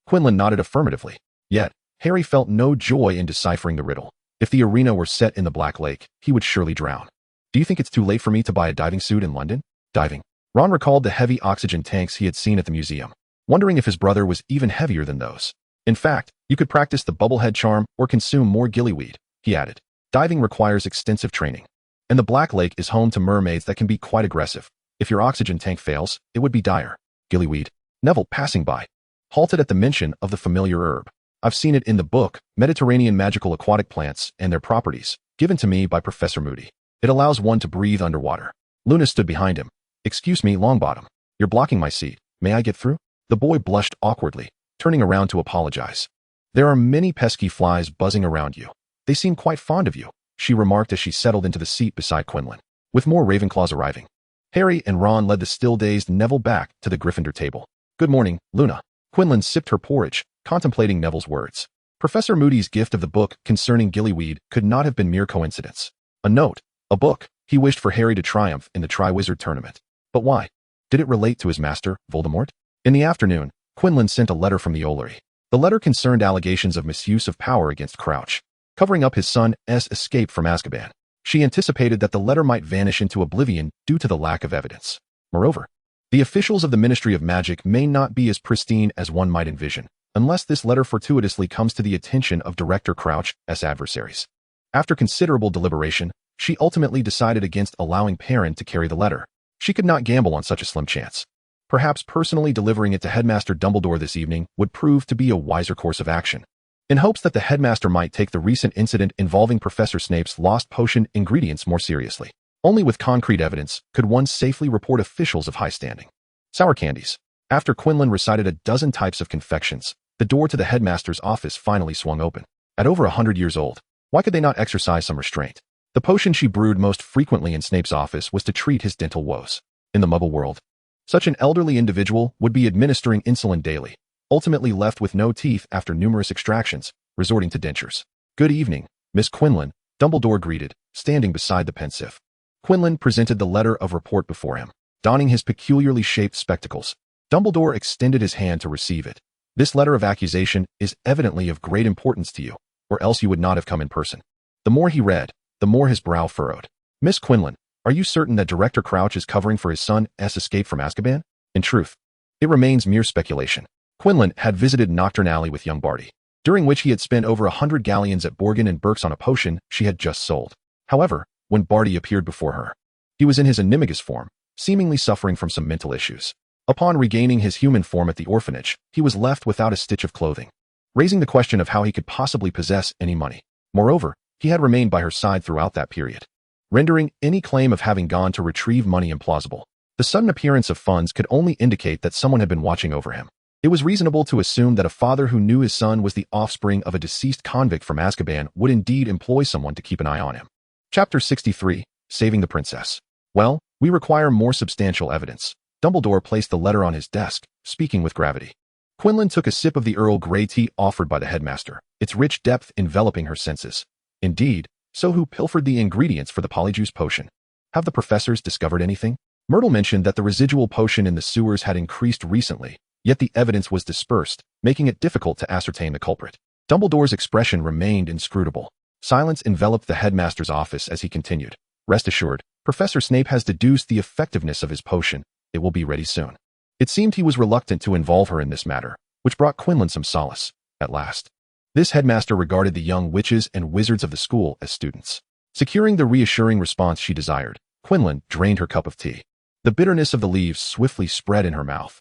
Quinlan nodded affirmatively. Yet, Harry felt no joy in deciphering the riddle. If the arena were set in the Black Lake, he would surely drown. Do you think it's too late for me to buy a diving suit in London? Diving. Ron recalled the heavy oxygen tanks he had seen at the museum, wondering if his brother was even heavier than those. In fact, you could practice the bubblehead charm or consume more gillyweed, he added. Diving requires extensive training. And the Black Lake is home to mermaids that can be quite aggressive. If your oxygen tank fails, it would be dire. Gillyweed. Neville, passing by, halted at the mention of the familiar herb. I've seen it in the book, Mediterranean Magical Aquatic Plants and Their Properties, given to me by Professor Moody. It allows one to breathe underwater. Luna stood behind him. Excuse me, Longbottom. You're blocking my seat. May I get through? The boy blushed awkwardly, turning around to apologize. There are many pesky flies buzzing around you. They seem quite fond of you, she remarked as she settled into the seat beside Quinlan, with more Ravenclaws arriving. Harry and Ron led the still-dazed Neville back to the Gryffindor table. Good morning, Luna. Quinlan sipped her porridge, contemplating Neville's words. Professor Moody's gift of the book concerning gillyweed could not have been mere coincidence. A note, a book. He wished for Harry to triumph in the Triwizard Tournament. But why? Did it relate to his master, Voldemort? In the afternoon, Quinlan sent a letter from the Ollery. The letter concerned allegations of misuse of power against Crouch, covering up his son's escape from Azkaban. She anticipated that the letter might vanish into oblivion due to the lack of evidence. Moreover, the officials of the Ministry of Magic may not be as pristine as one might envision, unless this letter fortuitously comes to the attention of Director Crouch's adversaries. After considerable deliberation, she ultimately decided against allowing Perrin to carry the letter. She could not gamble on such a slim chance. Perhaps personally delivering it to Headmaster Dumbledore this evening would prove to be a wiser course of action. In hopes that the headmaster might take the recent incident involving Professor Snape's lost potion ingredients more seriously. Only with concrete evidence could one safely report officials of high standing. Sour candies. After Quinlan recited a dozen types of confections, the door to the headmaster's office finally swung open. At over 100 years old, why could they not exercise some restraint? The potion she brewed most frequently in Snape's office was to treat his dental woes. In the Muggle world, such an elderly individual would be administering insulin daily, ultimately left with no teeth after numerous extractions, resorting to dentures. Good evening, Miss Quinlan, Dumbledore greeted, standing beside the pensive. Quinlan presented the letter of report before him, donning his peculiarly shaped spectacles. Dumbledore extended his hand to receive it. This letter of accusation is evidently of great importance to you, or else you would not have come in person. The more he read, the more his brow furrowed. Miss Quinlan, are you certain that Director Crouch is covering for his son's escape from Azkaban? In truth, it remains mere speculation. Quinlan had visited Nocturne Alley with young Barty, during which he had spent over 100 galleons at Borgin and Burke's on a potion she had just sold. However, when Barty appeared before her, he was in his animagus form, seemingly suffering from some mental issues. Upon regaining his human form at the orphanage, he was left without a stitch of clothing, raising the question of how he could possibly possess any money. Moreover, he had remained by her side throughout that period, rendering any claim of having gone to retrieve money implausible. The sudden appearance of funds could only indicate that someone had been watching over him. It was reasonable to assume that a father who knew his son was the offspring of a deceased convict from Azkaban would indeed employ someone to keep an eye on him. Chapter 63, Saving the Princess. Well, we require more substantial evidence. Dumbledore placed the letter on his desk, speaking with gravity. Quinlan took a sip of the Earl Grey tea offered by the headmaster, its rich depth enveloping her senses. Indeed, so who pilfered the ingredients for the polyjuice potion? Have the professors discovered anything? Myrtle mentioned that the residual potion in the sewers had increased recently, yet the evidence was dispersed, making it difficult to ascertain the culprit. Dumbledore's expression remained inscrutable. Silence enveloped the headmaster's office as he continued. Rest assured, Professor Snape has deduced the effectiveness of his potion. It will be ready soon. It seemed he was reluctant to involve her in this matter, which brought Quinlan some solace. At last, this headmaster regarded the young witches and wizards of the school as students. Securing the reassuring response she desired, Quinlan drained her cup of tea. The bitterness of the leaves swiftly spread in her mouth.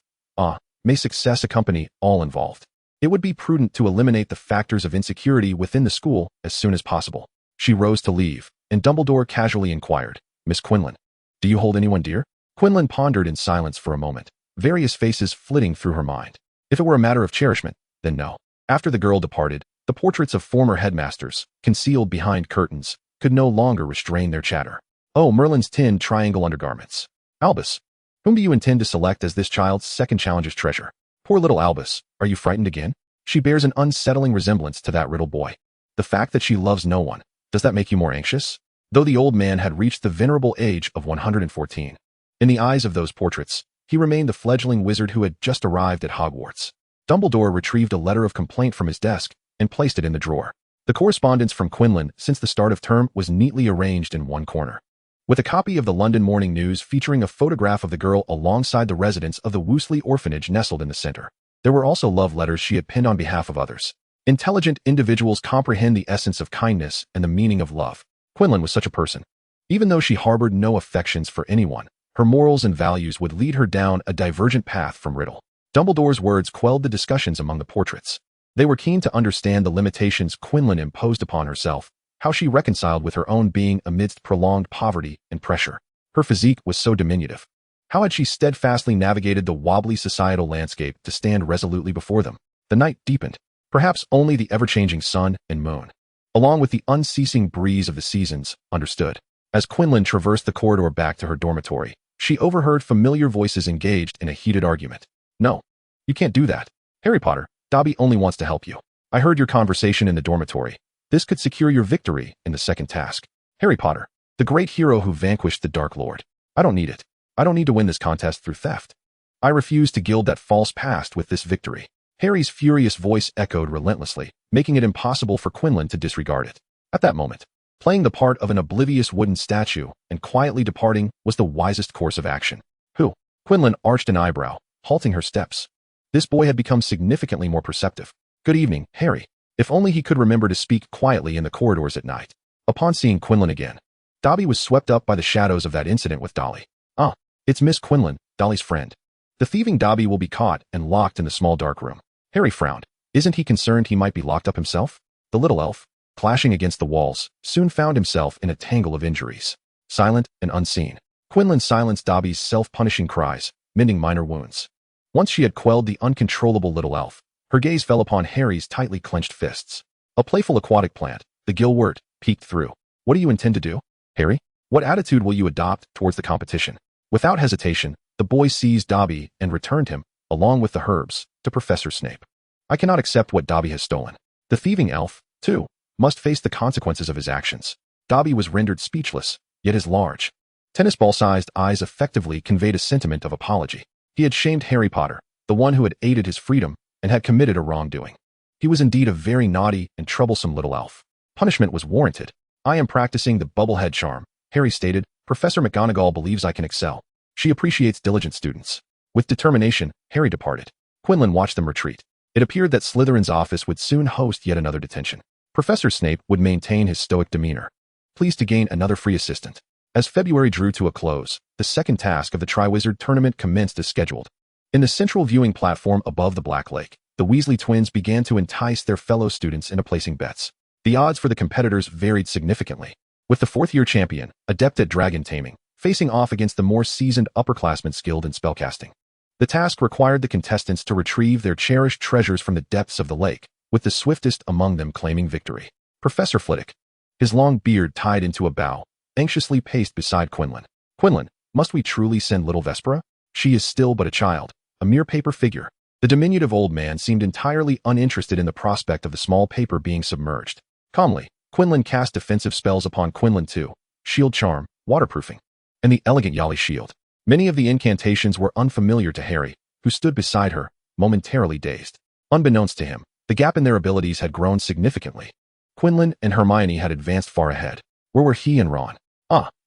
May success accompany all involved. It would be prudent to eliminate the factors of insecurity within the school as soon as possible. She rose to leave, and Dumbledore casually inquired, Miss Quinlan, do you hold anyone dear? Quinlan pondered in silence for a moment, various faces flitting through her mind. If it were a matter of cherishment, then no. After the girl departed, the portraits of former headmasters, concealed behind curtains, could no longer restrain their chatter. Oh, Merlin's tin triangle undergarments. Albus, whom do you intend to select as this child's second challenger's treasure? Poor little Albus, are you frightened again? She bears an unsettling resemblance to that riddle boy. The fact that she loves no one, does that make you more anxious? Though the old man had reached the venerable age of 114. In the eyes of those portraits, he remained the fledgling wizard who had just arrived at Hogwarts. Dumbledore retrieved a letter of complaint from his desk and placed it in the drawer. The correspondence from Quinlan since the start of term was neatly arranged in one corner, with a copy of the London Morning News featuring a photograph of the girl alongside the residents of the Woosley orphanage nestled in the center. There were also love letters she had penned on behalf of others. Intelligent individuals comprehend the essence of kindness and the meaning of love. Quinlan was such a person. Even though she harbored no affections for anyone, her morals and values would lead her down a divergent path from Riddle. Dumbledore's words quelled the discussions among the portraits. They were keen to understand the limitations Quinlan imposed upon herself, how she reconciled with her own being amidst prolonged poverty and pressure. Her physique was so diminutive. How had she steadfastly navigated the wobbly societal landscape to stand resolutely before them? The night deepened. Perhaps only the ever-changing sun and moon, along with the unceasing breeze of the seasons, understood. As Quinlan traversed the corridor back to her dormitory, she overheard familiar voices engaged in a heated argument. No, you can't do that. Harry Potter, Dobby only wants to help you. I heard your conversation in the dormitory. This could secure your victory in the second task. Harry Potter, the great hero who vanquished the Dark Lord. I don't need it. I don't need to win this contest through theft. I refuse to gild that false past with this victory. Harry's furious voice echoed relentlessly, making it impossible for Quinlan to disregard it. At that moment, playing the part of an oblivious wooden statue and quietly departing was the wisest course of action. Who? Quinlan arched an eyebrow, halting her steps. This boy had become significantly more perceptive. Good evening, Harry. If only he could remember to speak quietly in the corridors at night. Upon seeing Quinlan again, Dobby was swept up by the shadows of that incident with Dolly. Ah, it's Miss Quinlan, Dolly's friend. The thieving Dobby will be caught and locked in the small dark room. Harry frowned. Isn't he concerned he might be locked up himself? The little elf, clashing against the walls, soon found himself in a tangle of injuries. Silent and unseen, Quinlan silenced Dobby's self-punishing cries, mending minor wounds. Once she had quelled the uncontrollable little elf, her gaze fell upon Harry's tightly clenched fists. A playful aquatic plant, the gillwort, peeked through. What do you intend to do, Harry? What attitude will you adopt towards the competition? Without hesitation, the boy seized Dobby and returned him, along with the herbs, to Professor Snape. I cannot accept what Dobby has stolen. The thieving elf, too, must face the consequences of his actions. Dobby was rendered speechless, yet his large, tennis ball-sized eyes effectively conveyed a sentiment of apology. He had shamed Harry Potter, the one who had aided his freedom, and had committed a wrongdoing. He was indeed a very naughty and troublesome little elf. Punishment was warranted. I am practicing the bubblehead charm, Harry stated. Professor McGonagall believes I can excel. She appreciates diligent students. With determination, Harry departed. Quinlan watched them retreat. It appeared that Slytherin's office would soon host yet another detention. Professor Snape would maintain his stoic demeanor, pleased to gain another free assistant. As February drew to a close, the second task of the Triwizard Tournament commenced as scheduled. In the central viewing platform above the Black Lake, the Weasley twins began to entice their fellow students into placing bets. The odds for the competitors varied significantly, with the fourth-year champion, adept at dragon taming, facing off against the more seasoned upperclassmen skilled in spellcasting. The task required the contestants to retrieve their cherished treasures from the depths of the lake, with the swiftest among them claiming victory. Professor Flitwick, his long beard tied into a bow, anxiously paced beside Quinlan. Quinlan, must we truly send little Vespera? She is still but a child, a mere paper figure. The diminutive old man seemed entirely uninterested in the prospect of the small paper being submerged. Calmly, Quinlan cast defensive spells upon Quinlan too, shield charm, waterproofing, and the elegant Yali shield. Many of the incantations were unfamiliar to Harry, who stood beside her, momentarily dazed. Unbeknownst to him, the gap in their abilities had grown significantly. Quinlan and Hermione had advanced far ahead. Where were he and Ron?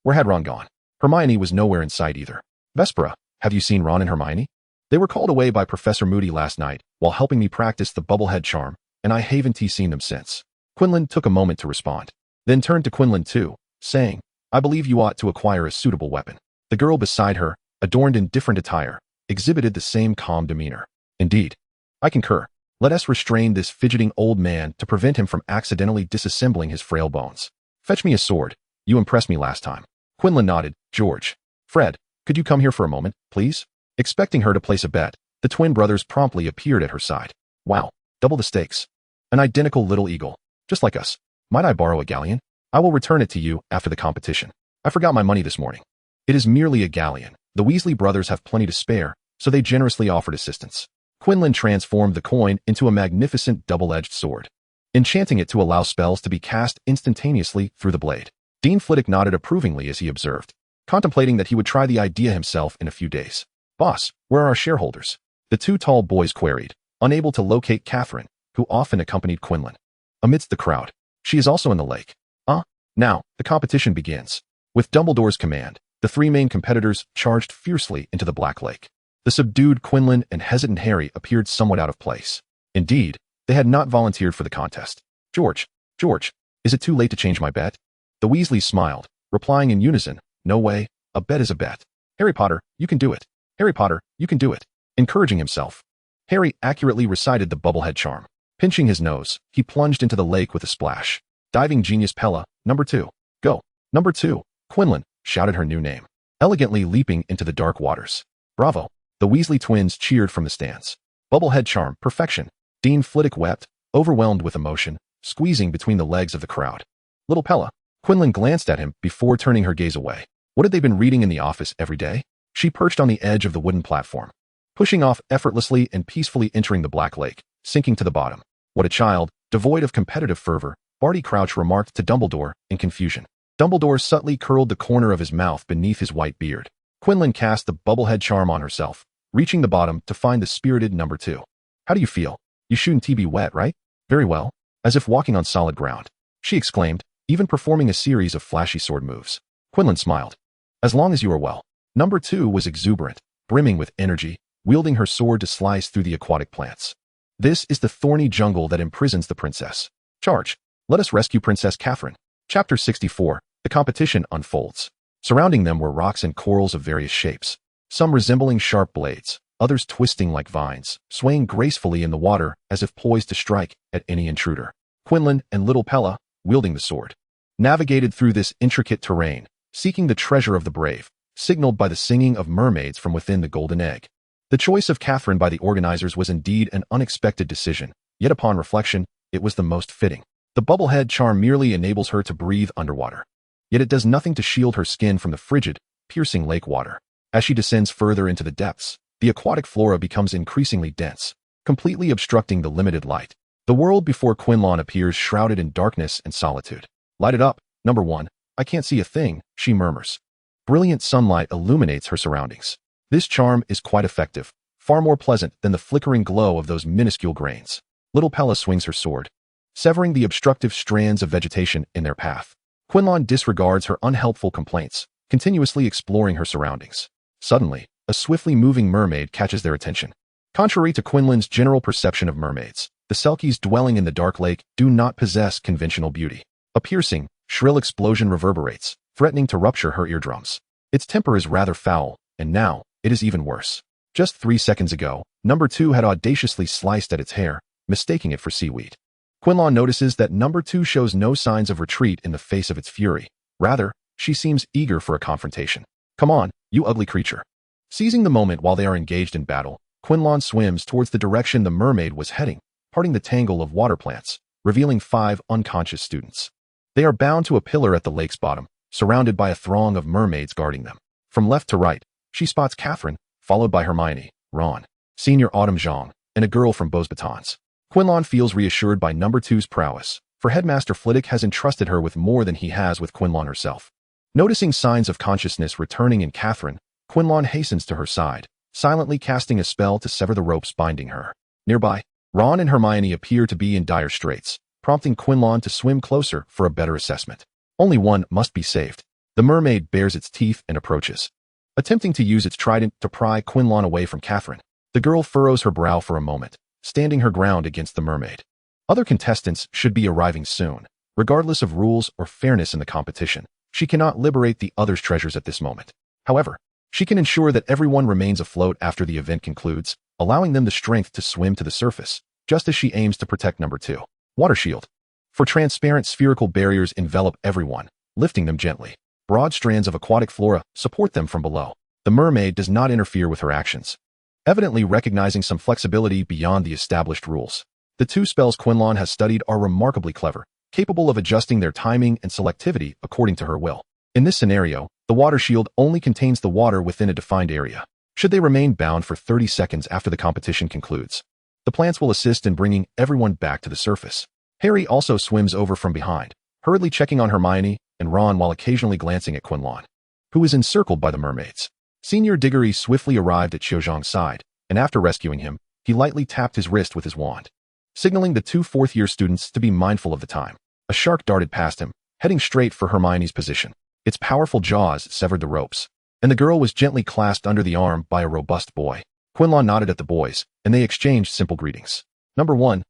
Where had Ron gone? Hermione was nowhere in sight either. Vespera, have you seen Ron and Hermione? They were called away by Professor Moody last night while helping me practice the bubblehead charm, and I haven't seen them since. Quinlan took a moment to respond, then turned to Quinlan too, saying, I believe you ought to acquire a suitable weapon. The girl beside her, adorned in different attire, exhibited the same calm demeanor. Indeed, I concur. Let us restrain this fidgeting old man to prevent him from accidentally disassembling his frail bones. Fetch me a sword. You impressed me last time. Quinlan nodded. George. Fred, could you come here for a moment, please? Expecting her to place a bet, the twin brothers promptly appeared at her side. Wow, double the stakes. An identical little eagle, just like us. Might I borrow a galleon? I will return it to you after the competition. I forgot my money this morning. It is merely a galleon. The Weasley brothers have plenty to spare, so they generously offered assistance. Quinlan transformed the coin into a magnificent double-edged sword, enchanting it to allow spells to be cast instantaneously through the blade. Dean Flitwick nodded approvingly as he observed. contemplating that he would try the idea himself in a few days. Boss, where are our shareholders? The two tall boys queried, unable to locate Catherine, who often accompanied Quinlan. Amidst the crowd, she is also in the lake. Now, the competition begins. With Dumbledore's command, the three main competitors charged fiercely into the Black Lake. The subdued Quinlan and hesitant Harry appeared somewhat out of place. Indeed, they had not volunteered for the contest. George, is it too late to change my bet? The Weasleys smiled, replying in unison, no way, a bet is a bet. Harry Potter, you can do it. Harry Potter, you can do it. Encouraging himself, Harry accurately recited the bubblehead charm. Pinching his nose, he plunged into the lake with a splash. Diving genius Pella, number 2. Go. Number 2. Quinlan shouted her new name, elegantly leaping into the dark waters. Bravo. The Weasley twins cheered from the stands. Bubblehead charm, perfection. Dean Flitwick wept, overwhelmed with emotion, squeezing between the legs of the crowd. Little Pella. Quinlan glanced at him before turning her gaze away. What had they been reading in the office every day? She perched on the edge of the wooden platform, pushing off effortlessly and peacefully entering the Black Lake, sinking to the bottom. What a child, devoid of competitive fervor, Barty Crouch remarked to Dumbledore in confusion. Dumbledore subtly curled the corner of his mouth beneath his white beard. Quinlan cast the bubblehead charm on herself, reaching the bottom to find the spirited number 2. How do you feel? You shouldn't be wet, right? Very well. As if walking on solid ground, she exclaimed, even performing a series of flashy sword moves. Quinlan smiled. As long as you are well. Number 2 was exuberant, brimming with energy, wielding her sword to slice through the aquatic plants. This is the thorny jungle that imprisons the princess. Charge! Let us rescue Princess Catherine. Chapter 64. The competition unfolds. Surrounding them were rocks and corals of various shapes, some resembling sharp blades, others twisting like vines, swaying gracefully in the water as if poised to strike at any intruder. Quinlan and little Pella, wielding the sword, navigated through this intricate terrain, seeking the treasure of the brave, signaled by the singing of mermaids from within the golden egg. The choice of Catherine by the organizers was indeed an unexpected decision, yet upon reflection, it was the most fitting. The bubblehead charm merely enables her to breathe underwater, yet it does nothing to shield her skin from the frigid, piercing lake water. As she descends further into the depths, the aquatic flora becomes increasingly dense, completely obstructing the limited light. The world before Quinlan appears shrouded in darkness and solitude. Light it up, number 1. I can't see a thing, she murmurs. Brilliant sunlight illuminates her surroundings. This charm is quite effective, far more pleasant than the flickering glow of those minuscule grains. Little Pella swings her sword, severing the obstructive strands of vegetation in their path. Quinlan disregards her unhelpful complaints, continuously exploring her surroundings. Suddenly, a swiftly moving mermaid catches their attention. Contrary to Quinlan's general perception of mermaids, the Selkies dwelling in the dark lake do not possess conventional beauty. A piercing, shrill explosion reverberates, threatening to rupture her eardrums. Its temper is rather foul, and now, it is even worse. Just 3 seconds ago, number 2 had audaciously sliced at its hair, mistaking it for seaweed. Quinlan notices that number 2 shows no signs of retreat in the face of its fury. Rather, she seems eager for a confrontation. Come on, you ugly creature. Seizing the moment while they are engaged in battle, Quinlan swims towards the direction the mermaid was heading, parting the tangle of water plants, revealing 5 unconscious students. They are bound to a pillar at the lake's bottom, surrounded by a throng of mermaids guarding them. From left to right, she spots Catherine, followed by Hermione, Ron, Senior Autumn Zhang, and a girl from Beaux Batons. Quinlan feels reassured by number 2's prowess, for Headmaster Flitwick has entrusted her with more than he has with Quinlan herself. Noticing signs of consciousness returning in Catherine, Quinlan hastens to her side, silently casting a spell to sever the ropes binding her. Nearby, Ron and Hermione appear to be in dire straits, prompting Quinlan to swim closer for a better assessment. Only one must be saved. The mermaid bares its teeth and approaches, attempting to use its trident to pry Quinlan away from Catherine. The girl furrows her brow for a moment, standing her ground against the mermaid. Other contestants should be arriving soon. Regardless of rules or fairness in the competition, she cannot liberate the others' treasures at this moment. However, she can ensure that everyone remains afloat after the event concludes, allowing them the strength to swim to the surface, just as she aims to protect number 2. Water shield. For transparent spherical barriers envelop everyone, lifting them gently. Broad strands of aquatic flora support them from below. The mermaid does not interfere with her actions, evidently recognizing some flexibility beyond the established rules. The 2 spells Quinlan has studied are remarkably clever, capable of adjusting their timing and selectivity according to her will. In this scenario, the water shield only contains the water within a defined area. Should they remain bound for 30 seconds after the competition concludes, the plants will assist in bringing everyone back to the surface. Harry also swims over from behind, hurriedly checking on Hermione and Ron while occasionally glancing at Quinlan. who was encircled by the mermaids. Senior Diggory swiftly arrived at Qiuzhang's side, and after rescuing him, he lightly tapped his wrist with his wand, signaling the two fourth-year students to be mindful of the time. A shark darted past him, heading straight for Hermione's position. Its powerful jaws severed the ropes, and the girl was gently clasped under the arm by a robust boy. Quinlan nodded at the boys, and they exchanged simple greetings. Number one,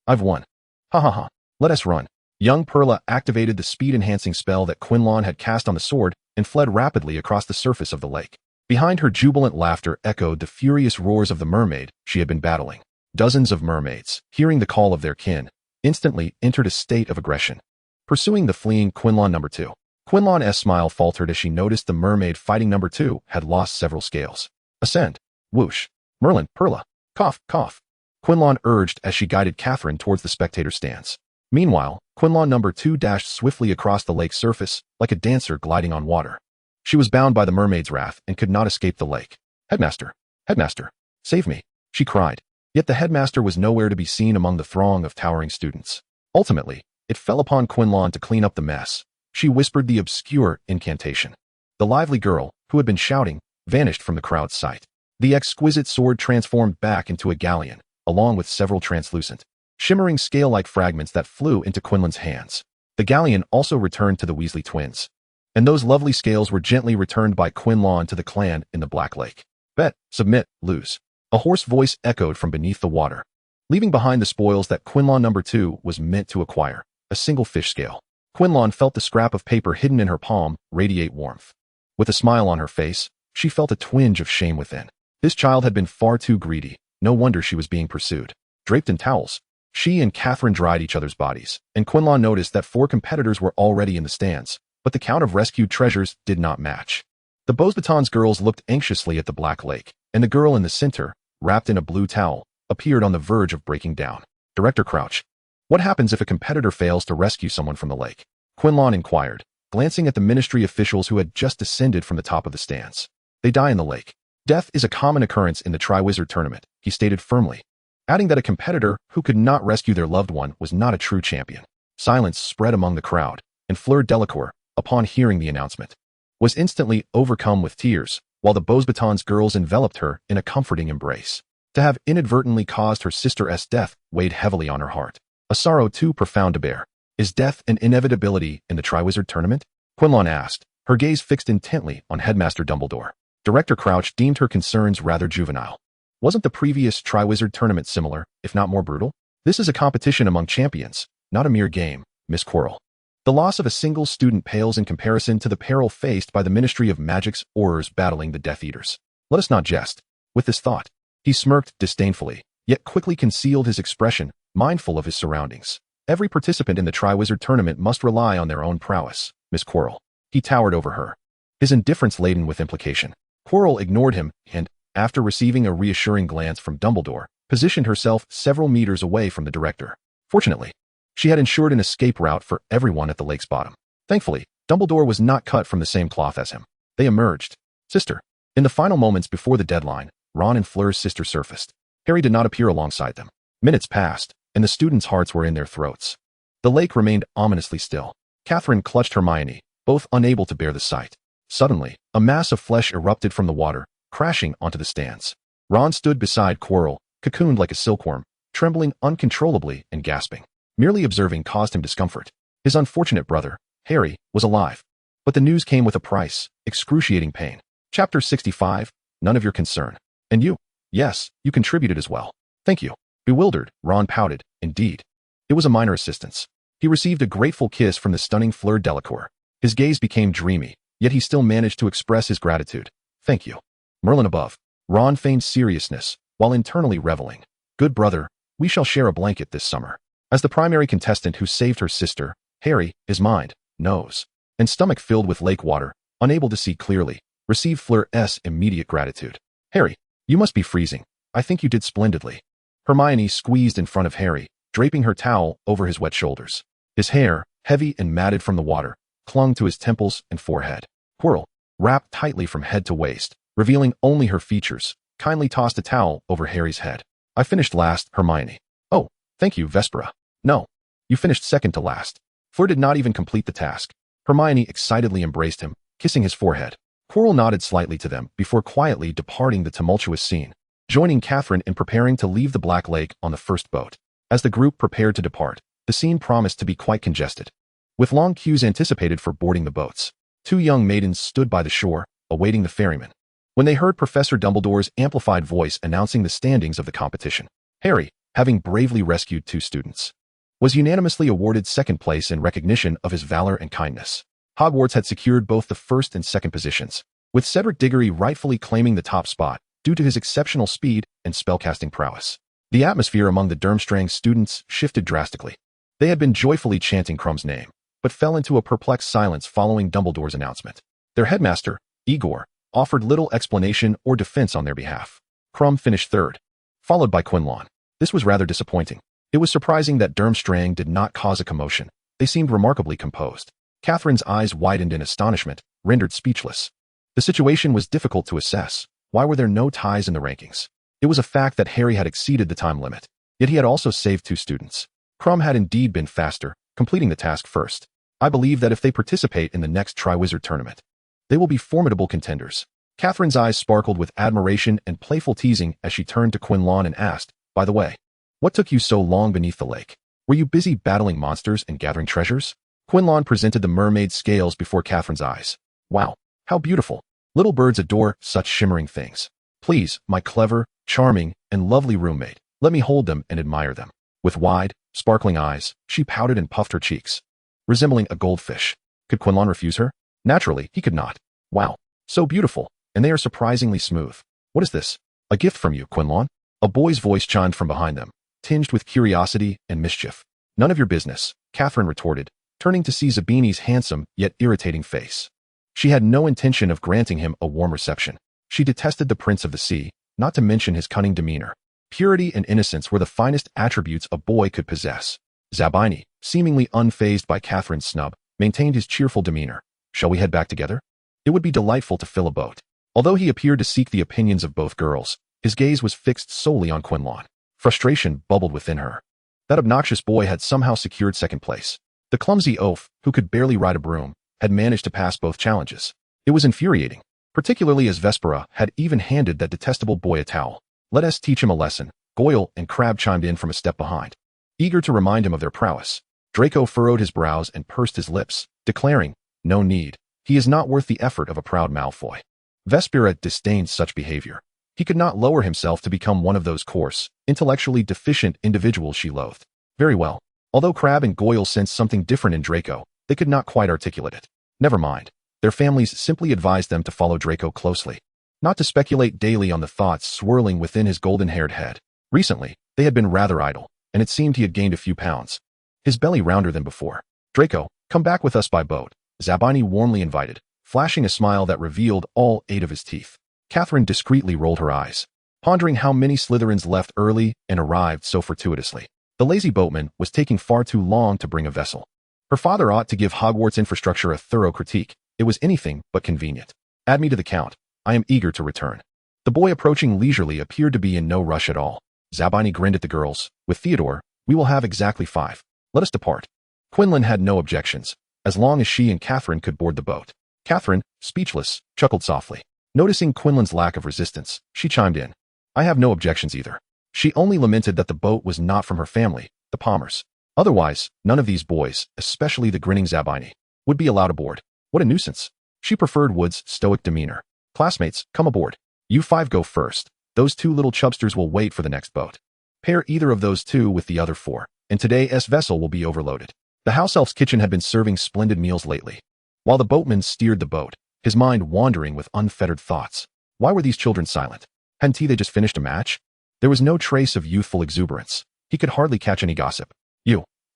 I've won. Ha ha ha. Let us run. Young Perla activated the speed-enhancing spell that Quinlan had cast on the sword and fled rapidly across the surface of the lake. Behind her jubilant laughter echoed the furious roars of the mermaid she had been battling. Dozens of mermaids, hearing the call of their kin, instantly entered a state of aggression, pursuing the fleeing Quinlan number 2. Quinlan's smile faltered as she noticed the mermaid fighting number 2 had lost several scales. Ascend. Whoosh. Merlin, Perla. Cough, cough. Quinlan urged as she guided Catherine towards the spectator stands. Meanwhile, Quinlan number 2 dashed swiftly across the lake's surface, like a dancer gliding on water. She was bound by the mermaid's wrath and could not escape the lake. Headmaster! Headmaster! Save me! She cried. Yet the headmaster was nowhere to be seen among the throng of towering students. Ultimately, it fell upon Quinlan to clean up the mess. She whispered the obscure incantation. The lively girl, who had been shouting, vanished from the crowd's sight. The exquisite sword transformed back into a galleon, along with several translucent, shimmering scale-like fragments that flew into Quinlan's hands. The galleon also returned to the Weasley twins, and those lovely scales were gently returned by Quinlan to the clan in the Black Lake. Bet, submit, lose. A hoarse voice echoed from beneath the water, leaving behind the spoils that Quinlan number 2 was meant to acquire, a single fish scale. Quinlan felt the scrap of paper hidden in her palm radiate warmth. With a smile on her face, she felt a twinge of shame within. This child had been far too greedy. No wonder she was being pursued. Draped in towels, she and Catherine dried each other's bodies, and Quinlan noticed that 4 competitors were already in the stands, but the count of rescued treasures did not match. The Beauxbatons girls looked anxiously at the Black Lake, and the girl in the center, wrapped in a blue towel, appeared on the verge of breaking down. Director Crouch. What happens if a competitor fails to rescue someone from the lake? Quinlan inquired, glancing at the ministry officials who had just descended from the top of the stands. They die in the lake. Death is a common occurrence in the Triwizard Tournament, he stated firmly, adding that a competitor who could not rescue their loved one was not a true champion. Silence spread among the crowd, and Fleur Delacour, upon hearing the announcement, was instantly overcome with tears, while the Beauxbatons girls enveloped her in a comforting embrace. To have inadvertently caused her sister's death weighed heavily on her heart, a sorrow too profound to bear. Is death an inevitability in the Triwizard Tournament? Quinlan asked, her gaze fixed intently on Headmaster Dumbledore. Director Crouch deemed her concerns rather juvenile. Wasn't the previous Triwizard Tournament similar, if not more brutal? This is a competition among champions, not a mere game, Miss Quirrell. The loss of a single student pales in comparison to the peril faced by the Ministry of Magic's Aurors battling the Death Eaters. Let us not jest. With this thought, he smirked disdainfully, yet quickly concealed his expression, mindful of his surroundings. Every participant in the Triwizard Tournament must rely on their own prowess, Miss Quirrell. He towered over her, his indifference laden with implication. Quirrell ignored him and, after receiving a reassuring glance from Dumbledore, positioned herself several meters away from the director. Fortunately, she had ensured an escape route for everyone at the lake's bottom. Thankfully, Dumbledore was not cut from the same cloth as him. They emerged. Sister. In the final moments before the deadline, Ron and Fleur's sister surfaced. Harry did not appear alongside them. Minutes passed, and the students' hearts were in their throats. The lake remained ominously still. Catherine clutched Hermione, both unable to bear the sight. Suddenly, a mass of flesh erupted from the water, crashing onto the stands. Ron stood beside Quirrell, cocooned like a silkworm, trembling uncontrollably and gasping. Merely observing caused him discomfort. His unfortunate brother, Harry, was alive. But the news came with a price, excruciating pain. Chapter 65, None of Your Concern. And you? Yes, you contributed as well. Thank you. Bewildered, Ron pouted. Indeed. It was a minor assistance. He received a grateful kiss from the stunning Fleur Delacour. His gaze became dreamy, yet he still managed to express his gratitude. Thank you. Merlin above. Ron feigned seriousness, while internally reveling. Good brother, we shall share a blanket this summer. As the primary contestant who saved her sister, Harry, his mind, nose, and stomach filled with lake water, unable to see clearly, received Fleur's immediate gratitude. Harry, you must be freezing. I think you did splendidly. Hermione squeezed in front of Harry, draping her towel over his wet shoulders. His hair, heavy and matted from the water, clung to his temples and forehead. Quirrell, wrapped tightly from head to waist, revealing only her features, kindly tossed a towel over Harry's head. I finished last, Hermione. Oh, thank you, Vespera. No, you finished second to last. Fleur did not even complete the task. Hermione excitedly embraced him, kissing his forehead. Quirrell nodded slightly to them before quietly departing the tumultuous scene, joining Catherine in preparing to leave the Black Lake on the first boat. As the group prepared to depart, the scene promised to be quite congested, with long queues anticipated for boarding the boats. Two young maidens stood by the shore, awaiting the ferryman. When they heard Professor Dumbledore's amplified voice announcing the standings of the competition, Harry, having bravely rescued two students, was unanimously awarded second place in recognition of his valor and kindness. Hogwarts had secured both the first and second positions, with Cedric Diggory rightfully claiming the top spot due to his exceptional speed and spellcasting prowess. The atmosphere among the Durmstrang students shifted drastically. They had been joyfully chanting Krumm's name, but fell into a perplexed silence following Dumbledore's announcement. Their headmaster, Igor, offered little explanation or defense on their behalf. Krumm finished third, followed by Quinlan. This was rather disappointing. It was surprising that Durmstrang did not cause a commotion. They seemed remarkably composed. Catherine's eyes widened in astonishment, rendered speechless. The situation was difficult to assess. Why were there no ties in the rankings? It was a fact that Harry had exceeded the time limit, yet he had also saved two students. Krumm had indeed been faster, completing the task first. I believe that if they participate in the next Triwizard Tournament, they will be formidable contenders. Catherine's eyes sparkled with admiration and playful teasing as she turned to Quinlan and asked, "By the way, what took you so long beneath the lake? Were you busy battling monsters and gathering treasures?" Quinlan presented the mermaid scales before Catherine's eyes. "Wow, how beautiful. Little birds adore such shimmering things. Please, my clever, charming, and lovely roommate, let me hold them and admire them." With wide, sparkling eyes, she pouted and puffed her cheeks, resembling a goldfish. Could Quinlan refuse her? Naturally, he could not. "Wow, so beautiful, and they are surprisingly smooth. What is this? A gift from you, Quinlan?" A boy's voice chimed from behind them, tinged with curiosity and mischief. "None of your business," Catherine retorted, turning to see Zabini's handsome yet irritating face. She had no intention of granting him a warm reception. She detested the Prince of the Sea, not to mention his cunning demeanor. Purity and innocence were the finest attributes a boy could possess. Zabini, seemingly unfazed by Catherine's snub, maintained his cheerful demeanor. "Shall we head back together? It would be delightful to fill a boat." Although he appeared to seek the opinions of both girls, his gaze was fixed solely on Quinlan. Frustration bubbled within her. That obnoxious boy had somehow secured second place. The clumsy oaf, who could barely ride a broom, had managed to pass both challenges. It was infuriating, particularly as Vespera had even handed that detestable boy a towel. "Let us teach him a lesson," Goyle and Crabbe chimed in from a step behind, eager to remind him of their prowess. Draco furrowed his brows and pursed his lips, declaring, "No need. He is not worth the effort of a proud Malfoy." Vespera disdained such behavior. He could not lower himself to become one of those coarse, intellectually deficient individuals she loathed. Very well. Although Crabbe and Goyle sensed something different in Draco, they could not quite articulate it. Never mind. Their families simply advised them to follow Draco closely, not to speculate daily on the thoughts swirling within his golden-haired head. Recently, they had been rather idle, and it seemed he had gained a few pounds. His belly rounder than before. "Draco, come back with us by boat," Zabini warmly invited, flashing a smile that revealed all 8 of his teeth. Catherine discreetly rolled her eyes, pondering how many Slytherins left early and arrived so fortuitously. The lazy boatman was taking far too long to bring a vessel. Her father ought to give Hogwarts infrastructure a thorough critique. It was anything but convenient. "Add me to the count. I am eager to return." The boy approaching leisurely appeared to be in no rush at all. Zabini grinned at the girls. "With Theodore, we will have exactly 5. Let us depart." Quinlan had no objections, as long as she and Catherine could board the boat. Catherine, speechless, chuckled softly. Noticing Quinlan's lack of resistance, she chimed in. "I have no objections either." She only lamented that the boat was not from her family, the Palmers. Otherwise, none of these boys, especially the grinning Zabini, would be allowed aboard. What a nuisance. She preferred Wood's stoic demeanor. "Classmates, come aboard. You 5 go first. Those 2 little chubsters will wait for the next boat. Pair either of those 2 with the other 4, and today's vessel will be overloaded." The house elf's kitchen had been serving splendid meals lately, while the boatman steered the boat, his mind wandering with unfettered thoughts. Why were these children silent? Hadn't they just finished a match? There was no trace of youthful exuberance. He could hardly catch any gossip.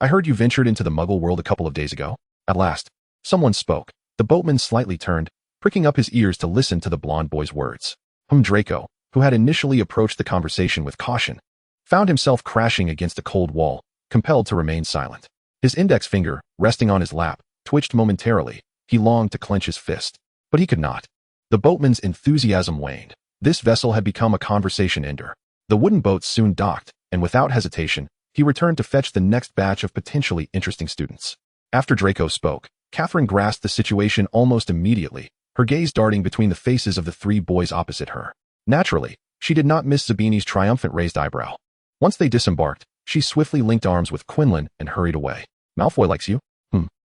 I heard you ventured into the Muggle world a couple of days ago." At last, someone spoke. The boatman slightly turned, pricking up his ears to listen to the blond boy's words. Draco, who had initially approached the conversation with caution, found himself crashing against a cold wall, compelled to remain silent. His index finger, resting on his lap, twitched momentarily. He longed to clench his fist, but he could not. The boatman's enthusiasm waned. This vessel had become a conversation ender. The wooden boat soon docked, and without hesitation, he returned to fetch the next batch of potentially interesting students. After Draco spoke, Catherine grasped the situation almost immediately, her gaze darting between the faces of the three boys opposite her. Naturally, she did not miss Zabini's triumphant raised eyebrow. Once they disembarked, she swiftly linked arms with Quinlan and hurried away. Malfoy likes you?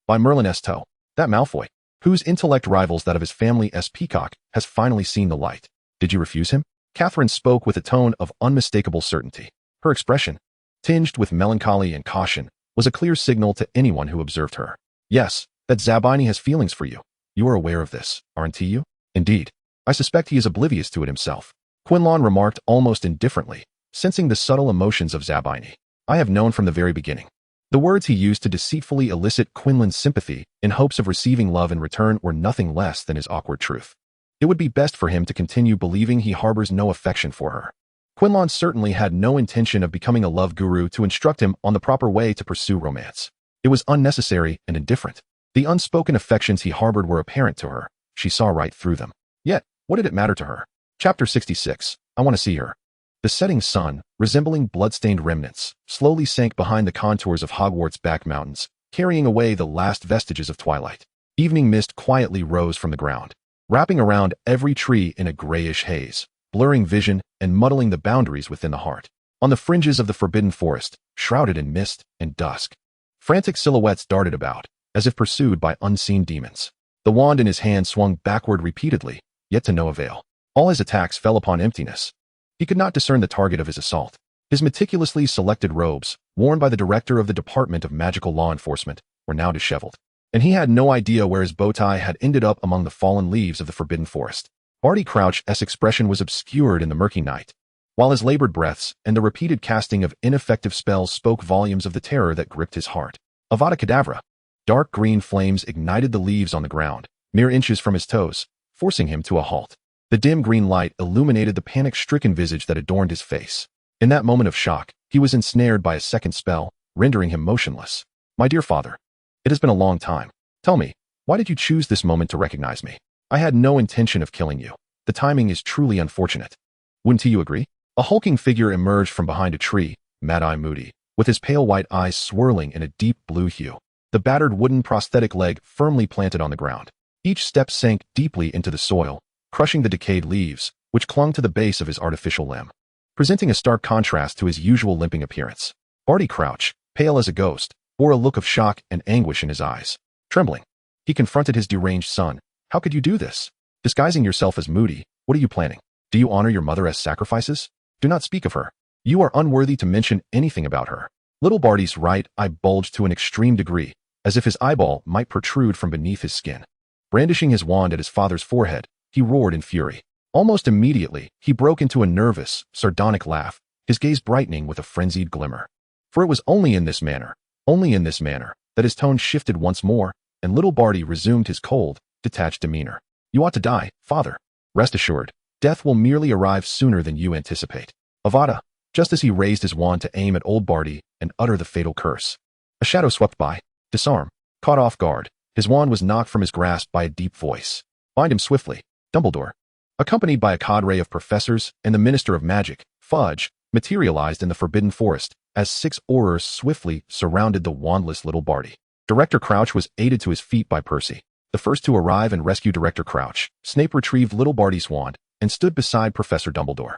By Merlin S. Toe. That Malfoy, whose intellect rivals that of his family S. Peacock, has finally seen the light. Did you refuse him? Catherine spoke with a tone of unmistakable certainty. Her expression, tinged with melancholy and caution, was a clear signal to anyone who observed her. Yes, that Zabini has feelings for you. You are aware of this, aren't you? Indeed. I suspect he is oblivious to it himself. Quinlan remarked almost indifferently, sensing the subtle emotions of Zabini. I have known from the very beginning. The words he used to deceitfully elicit Quinlan's sympathy in hopes of receiving love in return were nothing less than his awkward truth. It would be best for him to continue believing he harbors no affection for her. Quinlan certainly had no intention of becoming a love guru to instruct him on the proper way to pursue romance. It was unnecessary and indifferent. The unspoken affections he harbored were apparent to her. She saw right through them. Yet, what did it matter to her? Chapter 66. I want to see her. The setting sun, resembling blood-stained remnants, slowly sank behind the contours of Hogwarts' back mountains, carrying away the last vestiges of twilight. Evening mist quietly rose from the ground, wrapping around every tree in a grayish haze, blurring vision and muddling the boundaries within the heart. On the fringes of the forbidden forest, shrouded in mist and dusk, frantic silhouettes darted about, as if pursued by unseen demons. The wand in his hand swung backward repeatedly, yet to no avail. All his attacks fell upon emptiness. He could not discern the target of his assault. His meticulously selected robes, worn by the director of the Department of Magical Law Enforcement, were now disheveled, and he had no idea where his bow tie had ended up among the fallen leaves of the forbidden forest. Barty Crouch's expression was obscured in the murky night, while his labored breaths and the repeated casting of ineffective spells spoke volumes of the terror that gripped his heart. Avada Kedavra! Dark green flames ignited the leaves on the ground, mere inches from his toes, forcing him to a halt. The dim green light illuminated the panic-stricken visage that adorned his face. In that moment of shock, he was ensnared by a second spell, rendering him motionless. My dear father, it has been a long time. Tell me, why did you choose this moment to recognize me? I had no intention of killing you. The timing is truly unfortunate. Wouldn't you agree? A hulking figure emerged from behind a tree, mad-eye moody, with his pale white eyes swirling in a deep blue hue. The battered wooden prosthetic leg firmly planted on the ground. Each step sank deeply into the soil, crushing the decayed leaves, which clung to the base of his artificial limb, presenting a stark contrast to his usual limping appearance. Barty Crouch, pale as a ghost, bore a look of shock and anguish in his eyes. Trembling, he confronted his deranged son. How could you do this? Disguising yourself as Moody, what are you planning? Do you honor your mother as sacrifices? Do not speak of her. You are unworthy to mention anything about her. Little Barty's right eye bulged to an extreme degree, as if his eyeball might protrude from beneath his skin. Brandishing his wand at his father's forehead, he roared in fury. Almost immediately, he broke into a nervous, sardonic laugh, his gaze brightening with a frenzied glimmer. For it was only in this manner, that his tone shifted once more, and little Barty resumed his cold, detached demeanor. You ought to die, father. Rest assured, death will merely arrive sooner than you anticipate. Avada, just as he raised his wand to aim at old Barty and utter the fatal curse. A shadow swept by, disarmed, caught off guard. His wand was knocked from his grasp by a deep voice. Find him swiftly. Dumbledore, accompanied by a cadre of professors and the Minister of Magic, Fudge, materialized in the Forbidden Forest as 6 Aurors swiftly surrounded the wandless little Barty. Director Crouch was aided to his feet by Percy. The first to arrive and rescue Director Crouch, Snape retrieved little Barty's wand and stood beside Professor Dumbledore.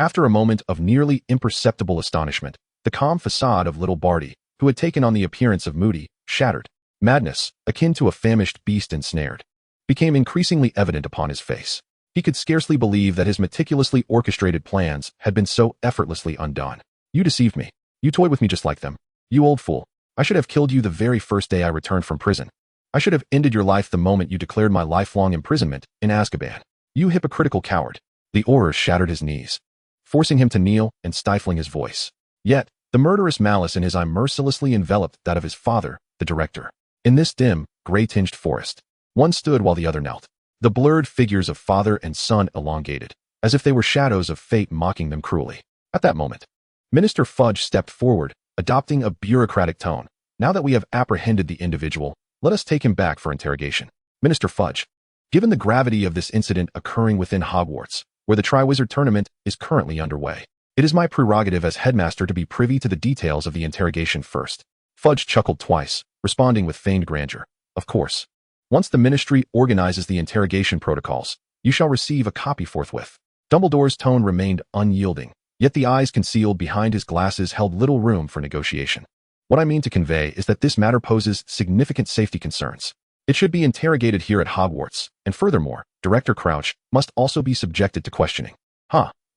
After a moment of nearly imperceptible astonishment, the calm facade of little Barty, who had taken on the appearance of Moody, shattered. Madness, akin to a famished beast ensnared, became increasingly evident upon his face. He could scarcely believe that his meticulously orchestrated plans had been so effortlessly undone. You deceived me. You toyed with me just like them. You old fool. I should have killed you the very first day I returned from prison. I should have ended your life the moment you declared my lifelong imprisonment in Azkaban. You hypocritical coward. The Aurors shattered his knees, forcing him to kneel and stifling his voice. Yet, the murderous malice in his eye mercilessly enveloped that of his father, the director. In this dim, gray-tinged forest, one stood while the other knelt. The blurred figures of father and son elongated, as if they were shadows of fate mocking them cruelly. At that moment, Minister Fudge stepped forward, adopting a bureaucratic tone. Now that we have apprehended the individual, let us take him back for interrogation. Minister Fudge, given the gravity of this incident occurring within Hogwarts, where the Triwizard Tournament is currently underway, it is my prerogative as headmaster to be privy to the details of the interrogation first. Fudge chuckled twice, responding with feigned grandeur. Of course. Once the ministry organizes the interrogation protocols, you shall receive a copy forthwith. Dumbledore's tone remained unyielding, yet the eyes concealed behind his glasses held little room for negotiation. What I mean to convey is that this matter poses significant safety concerns. It should be interrogated here at Hogwarts, and furthermore, Director Crouch must also be subjected to questioning.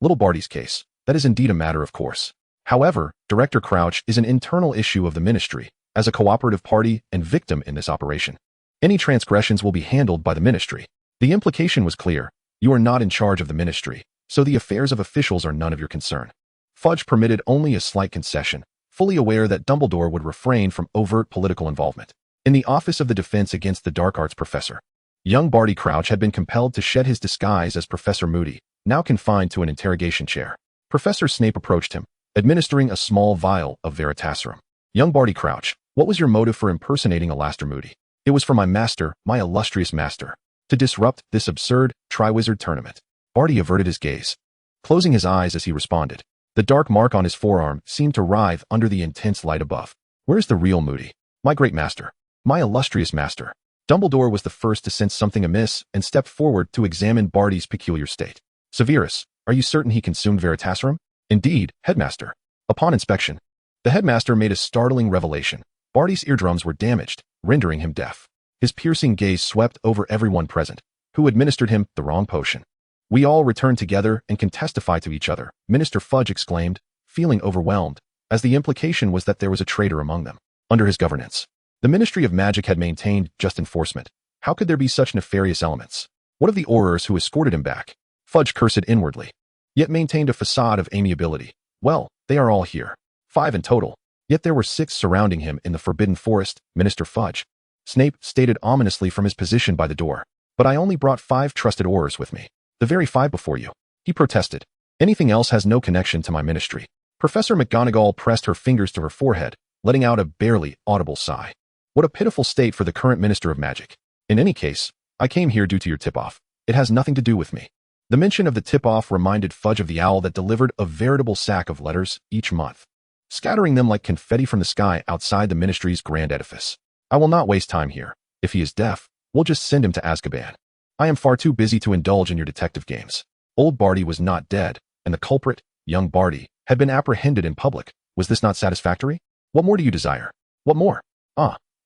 Little Barty's case. That is indeed a matter of course. However, Director Crouch is an internal issue of the ministry, as a cooperative party and victim in this operation. Any transgressions will be handled by the ministry. The implication was clear. You are not in charge of the ministry, so the affairs of officials are none of your concern. Fudge permitted only a slight concession, fully aware that Dumbledore would refrain from overt political involvement. In the Office of the Defense Against the Dark Arts professor, young Barty Crouch had been compelled to shed his disguise as Professor Moody, now confined to an interrogation chair. Professor Snape approached him, administering a small vial of Veritaserum. Young Barty Crouch, what was your motive for impersonating Alastair Moody? It was for my master, my illustrious master, to disrupt this absurd Triwizard tournament. Barty averted his gaze, closing his eyes as he responded. The dark mark on his forearm seemed to writhe under the intense light above. Where's the real Moody? My great master. My illustrious master. Dumbledore was the first to sense something amiss and stepped forward to examine Barty's peculiar state. Severus, are you certain he consumed Veritaserum? Indeed, headmaster. Upon inspection, the headmaster made a startling revelation. Barty's eardrums were damaged, rendering him deaf. His piercing gaze swept over everyone present, who administered him the wrong potion. We all returned together and can testify to each other, Minister Fudge exclaimed, feeling overwhelmed, as the implication was that there was a traitor among them. Under his governance, the Ministry of Magic had maintained just enforcement. How could there be such nefarious elements? What of the Aurors who escorted him back? Fudge cursed inwardly, yet maintained a facade of amiability. Well, they are all here. 5 in total. Yet there were 6 surrounding him in the Forbidden Forest, Minister Fudge. Snape stated ominously from his position by the door. But I only brought 5 trusted Aurors with me. The very 5 before you. He protested. Anything else has no connection to my ministry. Professor McGonagall pressed her fingers to her forehead, letting out a barely audible sigh. What a pitiful state for the current Minister of Magic. In any case, I came here due to your tip-off. It has nothing to do with me. The mention of the tip-off reminded Fudge of the owl that delivered a veritable sack of letters each month, scattering them like confetti from the sky outside the ministry's grand edifice. I will not waste time here. If he is deaf, we'll just send him to Azkaban. I am far too busy to indulge in your detective games. Old Barty was not dead, and the culprit, young Barty, had been apprehended in public. Was this not satisfactory? What more do you desire? What more?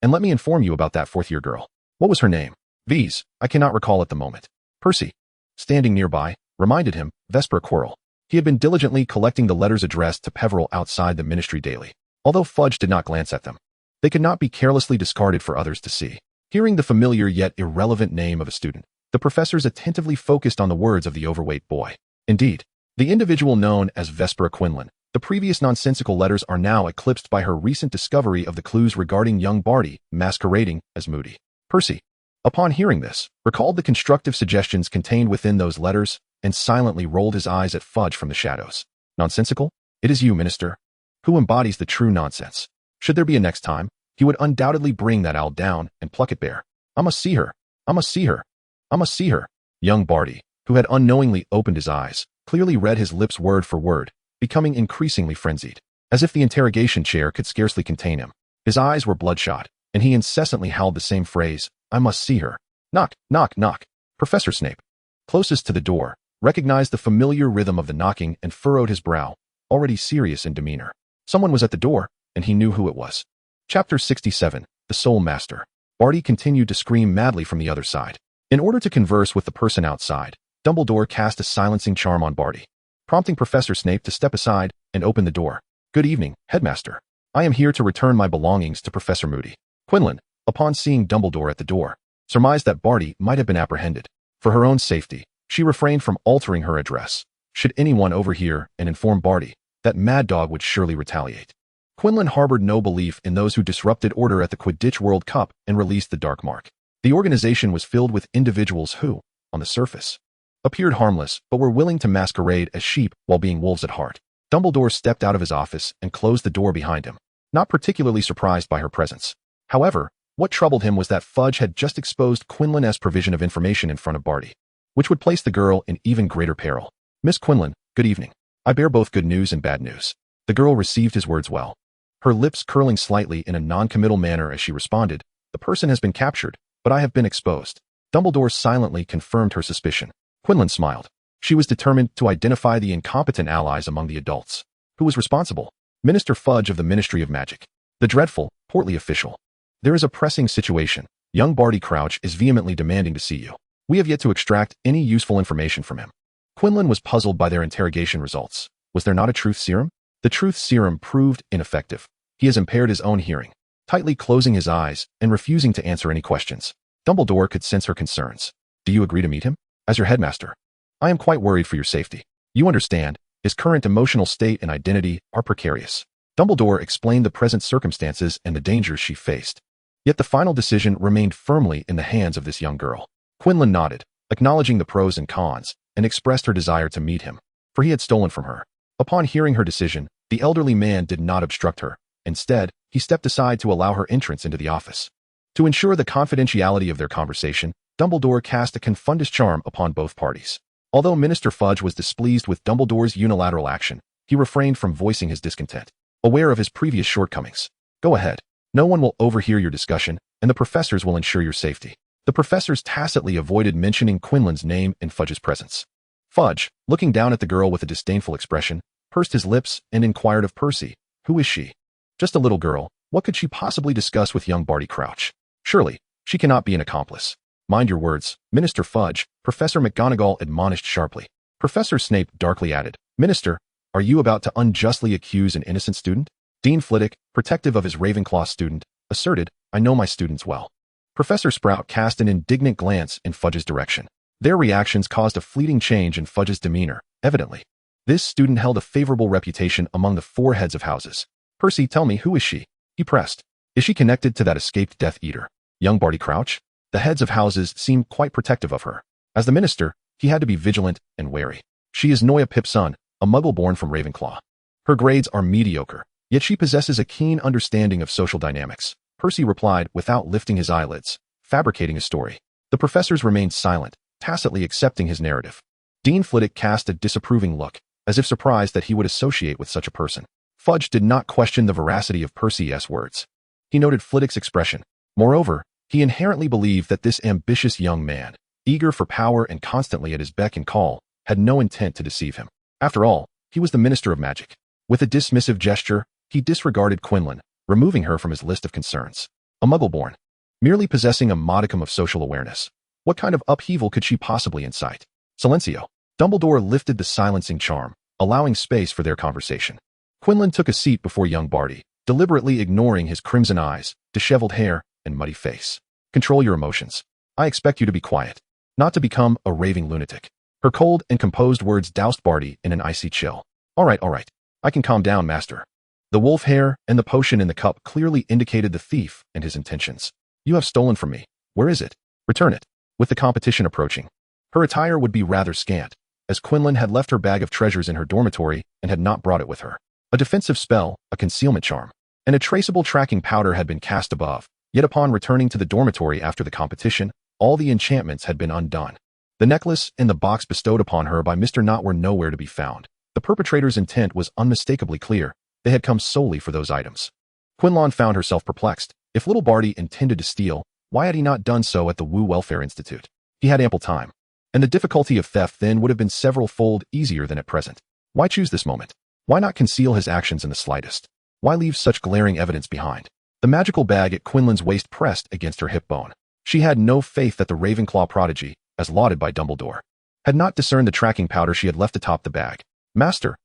And let me inform you about that 4th-year girl. What was her name? Viz. I cannot recall at the moment. Percy, standing nearby, reminded him, Vespera Quirrell. He had been diligently collecting the letters addressed to Peverell outside the ministry daily. Although Fudge did not glance at them, they could not be carelessly discarded for others to see. Hearing the familiar yet irrelevant name of a student, the professors attentively focused on the words of the overweight boy. Indeed, the individual known as Vespera Quinlan. The previous nonsensical letters are now eclipsed by her recent discovery of the clues regarding young Barty masquerading as Moody. Percy, upon hearing this, recalled the constructive suggestions contained within those letters and silently rolled his eyes at Fudge from the shadows. Nonsensical? It is you, Minister, who embodies the true nonsense. Should there be a next time, he would undoubtedly bring that owl down and pluck it bare. I must see her. I must see her. I must see her. Young Barty, who had unknowingly opened his eyes, clearly read his lips word for word, becoming increasingly frenzied, as if the interrogation chair could scarcely contain him. His eyes were bloodshot, and he incessantly howled the same phrase, I must see her. Knock, knock, knock. Professor Snape, closest to the door, recognized the familiar rhythm of the knocking and furrowed his brow, already serious in demeanor. Someone was at the door, and he knew who it was. Chapter 67, The Soul Master. Barty continued to scream madly from the other side. In order to converse with the person outside, Dumbledore cast a silencing charm on Barty, prompting Professor Snape to step aside and open the door. Good evening, Headmaster. I am here to return my belongings to Professor Moody. Quinlan, upon seeing Dumbledore at the door, surmised that Barty might have been apprehended. For her own safety, she refrained from altering her address. Should anyone overhear and inform Barty, that mad dog would surely retaliate. Quinlan harbored no belief in those who disrupted order at the Quidditch World Cup and released the Dark Mark. The organization was filled with individuals who, on the surface, appeared harmless but were willing to masquerade as sheep while being wolves at heart. Dumbledore stepped out of his office and closed the door behind him, not particularly surprised by her presence. However, what troubled him was that Fudge had just exposed Quinlan's provision of information in front of Barty, which would place the girl in even greater peril. Miss Quinlan, good evening. I bear both good news and bad news. The girl received his words well, her lips curling slightly in a non-committal manner as she responded, The person has been captured, but I have been exposed. Dumbledore silently confirmed her suspicion. Quinlan smiled. She was determined to identify the incompetent allies among the adults. Who was responsible? Minister Fudge of the Ministry of Magic. The dreadful, portly official. There is a pressing situation. Young Barty Crouch is vehemently demanding to see you. We have yet to extract any useful information from him. Quinlan was puzzled by their interrogation results. Was there not a truth serum? The truth serum proved ineffective. He has impaired his own hearing, tightly closing his eyes and refusing to answer any questions. Dumbledore could sense her concerns. Do you agree to meet him? As your headmaster, I am quite worried for your safety. You understand, his current emotional state and identity are precarious. Dumbledore explained the present circumstances and the dangers she faced. Yet the final decision remained firmly in the hands of this young girl. Quinlan nodded, acknowledging the pros and cons, and expressed her desire to meet him, for he had stolen from her. Upon hearing her decision, the elderly man did not obstruct her. Instead, he stepped aside to allow her entrance into the office. To ensure the confidentiality of their conversation, Dumbledore cast a confundus charm upon both parties. Although Minister Fudge was displeased with Dumbledore's unilateral action, he refrained from voicing his discontent, aware of his previous shortcomings. Go ahead. No one will overhear your discussion, and the professors will ensure your safety. The professors tacitly avoided mentioning Quinlan's name in Fudge's presence. Fudge, looking down at the girl with a disdainful expression, pursed his lips and inquired of Percy, who is she? Just a little girl. What could she possibly discuss with young Barty Crouch? Surely, she cannot be an accomplice. Mind your words, Minister Fudge, Professor McGonagall admonished sharply. Professor Snape darkly added, Minister, are you about to unjustly accuse an innocent student? Dean Flitwick, protective of his Ravenclaw student, asserted, I know my students well. Professor Sprout cast an indignant glance in Fudge's direction. Their reactions caused a fleeting change in Fudge's demeanor, evidently. This student held a favorable reputation among the four heads of houses. Percy, tell me, who is she? He pressed. Is she connected to that escaped Death Eater? Young Barty Crouch? The heads of houses seemed quite protective of her. As the minister, he had to be vigilant and wary. She is Noya Pip's son, a muggle born from Ravenclaw. Her grades are mediocre, yet she possesses a keen understanding of social dynamics. Percy replied without lifting his eyelids, fabricating a story. The professors remained silent, tacitly accepting his narrative. Dean Flitwick cast a disapproving look, as if surprised that he would associate with such a person. Fudge did not question the veracity of Percy's words. He noted Flitwick's expression. Moreover, he inherently believed that this ambitious young man, eager for power and constantly at his beck and call, had no intent to deceive him. After all, he was the Minister of Magic. With a dismissive gesture, he disregarded Quinlan, removing her from his list of concerns. A muggle-born, merely possessing a modicum of social awareness. What kind of upheaval could she possibly incite? Silencio. Dumbledore lifted the silencing charm, allowing space for their conversation. Quinlan took a seat before young Barty, deliberately ignoring his crimson eyes, disheveled hair, and muddy face. Control your emotions. I expect you to be quiet, not to become a raving lunatic. Her cold and composed words doused Barty in an icy chill. All right. I can calm down, master. The wolf hair and the potion in the cup clearly indicated the thief and his intentions. You have stolen from me. Where is it? Return it. With the competition approaching, her attire would be rather scant, as Quinlan had left her bag of treasures in her dormitory and had not brought it with her. A defensive spell, a concealment charm, and a traceable tracking powder had been cast above, yet upon returning to the dormitory after the competition, all the enchantments had been undone. The necklace and the box bestowed upon her by Mr. Knott were nowhere to be found. The perpetrator's intent was unmistakably clear. They had come solely for those items. Quinlan found herself perplexed. If little Barty intended to steal, why had he not done so at the Wu Welfare Institute? He had ample time, and the difficulty of theft then would have been several-fold easier than at present. Why choose this moment? Why not conceal his actions in the slightest? Why leave such glaring evidence behind? The magical bag at Quinlan's waist pressed against her hip bone. She had no faith that the Ravenclaw prodigy, as lauded by Dumbledore, had not discerned the tracking powder she had left atop the bag. Master,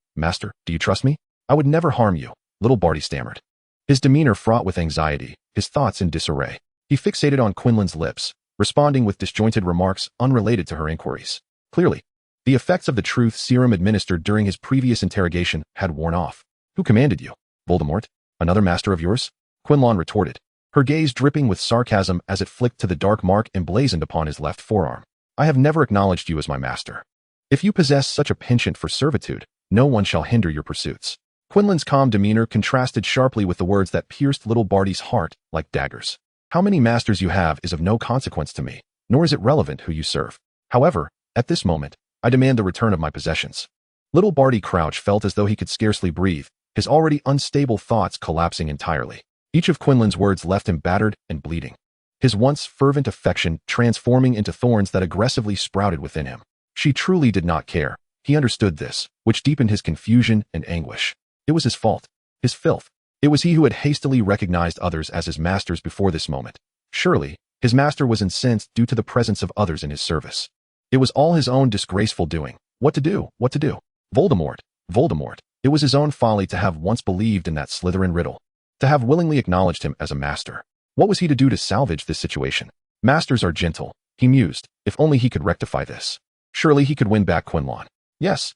do you trust me? I would never harm you, little Barty stammered. His demeanor fraught with anxiety, his thoughts in disarray. He fixated on Quinlan's lips, responding with disjointed remarks unrelated to her inquiries. Clearly, the effects of the truth serum administered during his previous interrogation had worn off. Who commanded you? Voldemort? Another master of yours? Quinlan retorted, her gaze dripping with sarcasm as it flicked to the dark mark emblazoned upon his left forearm. I have never acknowledged you as my master. If you possess such a penchant for servitude, no one shall hinder your pursuits. Quinlan's calm demeanor contrasted sharply with the words that pierced little Barty's heart like daggers. How many masters you have is of no consequence to me, nor is it relevant who you serve. However, at this moment, I demand the return of my possessions. Little Barty Crouch felt as though he could scarcely breathe, his already unstable thoughts collapsing entirely. Each of Quinlan's words left him battered and bleeding. his once fervent affection transforming into thorns that aggressively sprouted within him. She truly did not care. He understood this, which deepened his confusion and anguish. It was his fault. His filth. It was he who had hastily recognized others as his masters before this moment. Surely, his master was incensed due to the presence of others in his service. It was all his own disgraceful doing. What to do? What to do? Voldemort. Voldemort. It was his own folly to have once believed in that Slytherin riddle. To have willingly acknowledged him as a master. What was he to do to salvage this situation? Masters are gentle, he mused. If only he could rectify this. Surely he could win back Quinlan. Yes,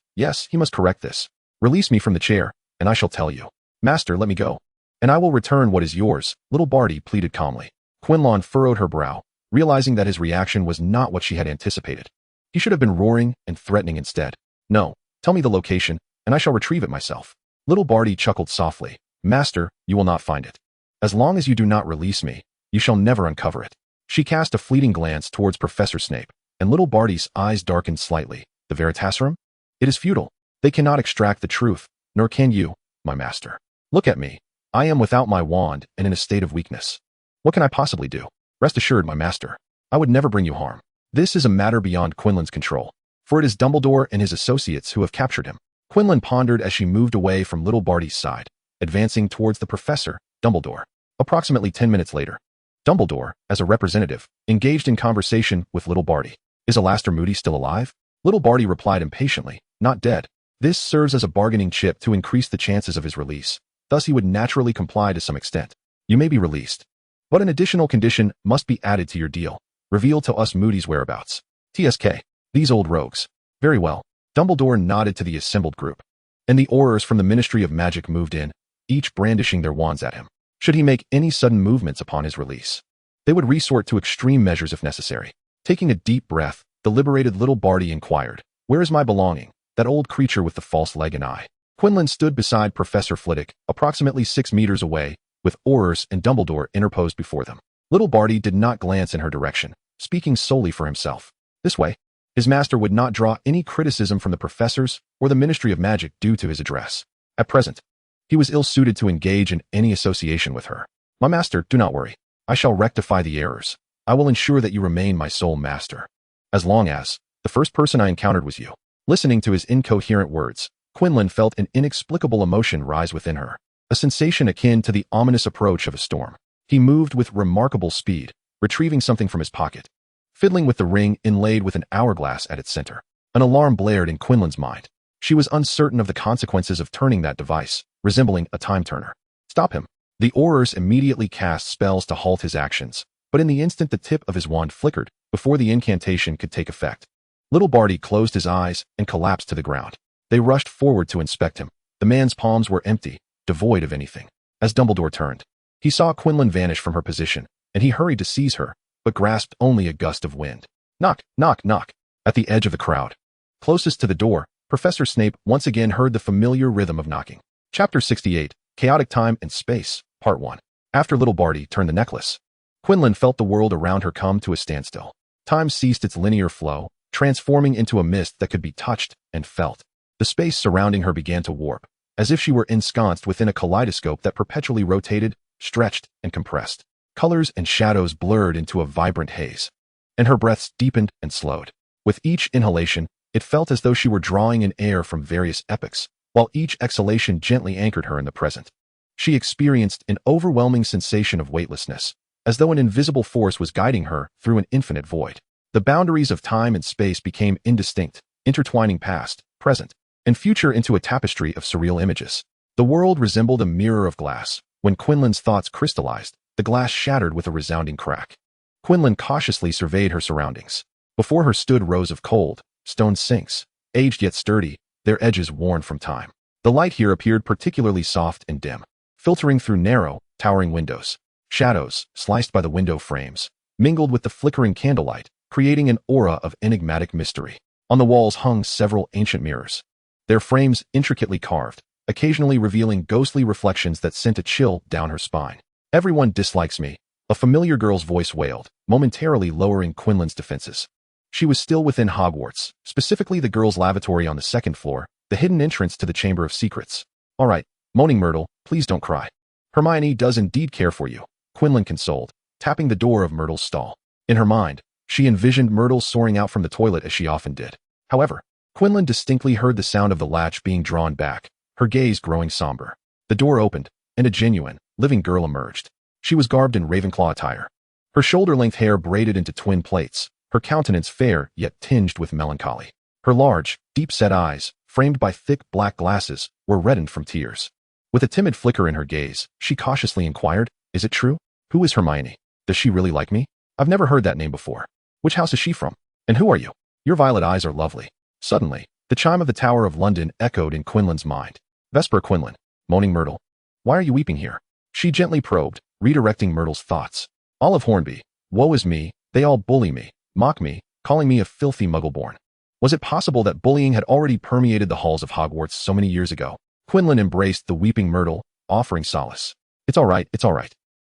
he must correct this. Release me from the chair, and I shall tell you. Master, let me go. And I will return what is yours, little Barty pleaded calmly. Quinlan furrowed her brow, realizing that his reaction was not what she had anticipated. He should have been roaring and threatening instead. No, tell me the location, and I shall retrieve it myself. Little Barty chuckled softly. Master, you will not find it. As long as you do not release me, you shall never uncover it. She cast a fleeting glance towards Professor Snape, and little Barty's eyes darkened slightly. The Veritaserum? It is futile. They cannot extract the truth, nor can you, my master. Look at me. I am without my wand and in a state of weakness. What can I possibly do? Rest assured, my master, I would never bring you harm. This is a matter beyond Quinlan's control, for it is Dumbledore and his associates who have captured him. Quinlan pondered as she moved away from little Barty's side, advancing towards the professor, Dumbledore. Approximately 10 minutes later, Dumbledore, as a representative, engaged in conversation with little Barty. Is Alastor Moody still alive? Little Barty replied impatiently, not dead. This serves as a bargaining chip to increase the chances of his release. Thus he would naturally comply to some extent. You may be released. But an additional condition must be added to your deal. Reveal to us Moody's whereabouts. TSK. These old rogues. Very well. Dumbledore nodded to the assembled group. And the Aurors from the Ministry of Magic moved in, each brandishing their wands at him. Should he make any sudden movements upon his release, they would resort to extreme measures if necessary. Taking a deep breath, the liberated little Barty inquired, where is my belonging, that old creature with the false leg and eye? Quinlan stood beside Professor Flitwick, approximately 6 meters away, with Aurors and Dumbledore interposed before them. Little Barty did not glance in her direction, speaking solely for himself. This way, his master would not draw any criticism from the professors or the Ministry of Magic due to his address. At present, he was ill-suited to engage in any association with her. My master, do not worry. I shall rectify the errors. I will ensure that you remain my sole master. As long as the first person I encountered was you. Listening to his incoherent words, Quinlan felt an inexplicable emotion rise within her, a sensation akin to the ominous approach of a storm. He moved with remarkable speed, retrieving something from his pocket, fiddling with the ring inlaid with an hourglass at its center. An alarm blared in Quinlan's mind. She was uncertain of the consequences of turning that device, resembling a time turner. Stop him. The Aurors immediately cast spells to halt his actions, but in the instant the tip of his wand flickered, before the incantation could take effect. Little Barty closed his eyes and collapsed to the ground. They rushed forward to inspect him. The man's palms were empty, devoid of anything. As Dumbledore turned, he saw Quinlan vanish from her position, and he hurried to seize her, but grasped only a gust of wind. Knock, knock, knock. At the edge of the crowd, closest to the door, Professor Snape once again heard the familiar rhythm of knocking. Chapter 68, Chaotic Time and Space, Part 1. After little Barty turned the necklace, Quinlan felt the world around her come to a standstill. Time ceased its linear flow, transforming into a mist that could be touched and felt. The space surrounding her began to warp, as if she were ensconced within a kaleidoscope that perpetually rotated, stretched, and compressed. Colors and shadows blurred into a vibrant haze, and her breaths deepened and slowed. With each inhalation, it felt as though she were drawing in air from various epochs, while each exhalation gently anchored her in the present. She experienced an overwhelming sensation of weightlessness, as though an invisible force was guiding her through an infinite void. The boundaries of time and space became indistinct, intertwining past, present, and future into a tapestry of surreal images. The world resembled a mirror of glass. When Quinlan's thoughts crystallized, the glass shattered with a resounding crack. Quinlan cautiously surveyed her surroundings. Before her stood rows of cold, stone sinks, aged yet sturdy, their edges worn from time. The light here appeared particularly soft and dim, filtering through narrow, towering windows. Shadows, sliced by the window frames, mingled with the flickering candlelight, creating an aura of enigmatic mystery. On the walls hung several ancient mirrors, their frames intricately carved, occasionally revealing ghostly reflections that sent a chill down her spine. Everyone dislikes me, a familiar girl's voice wailed, momentarily lowering Quinlan's defenses. She was still within Hogwarts, specifically the girls' lavatory on the second floor, the hidden entrance to the Chamber of Secrets. All right, Moaning Myrtle, please don't cry. Hermione does indeed care for you, Quinlan consoled, tapping the door of Myrtle's stall. In her mind, she envisioned Myrtle soaring out from the toilet as she often did. However, Quinlan distinctly heard the sound of the latch being drawn back, her gaze growing somber. The door opened, and a genuine, living girl emerged. She was garbed in Ravenclaw attire. Her shoulder-length hair braided into twin plaits, her countenance fair yet tinged with melancholy. Her large, deep-set eyes, framed by thick black glasses, were reddened from tears. With a timid flicker in her gaze, she cautiously inquired, "Is it true? Who is Hermione? Does she really like me? I've never heard that name before. Which house is she from? And who are you? Your violet eyes are lovely." Suddenly, the chime of the Tower of London echoed in Quinlan's mind. "Vespera Quinlan," moaning Myrtle. "Why are you weeping here?" She gently probed, redirecting Myrtle's thoughts. "Olive Hornby, woe is me, they all bully me, mock me, calling me a filthy muggle-born." Was it possible that bullying had already permeated the halls of Hogwarts so many years ago? Quinlan embraced the weeping Myrtle, offering solace. It's all right.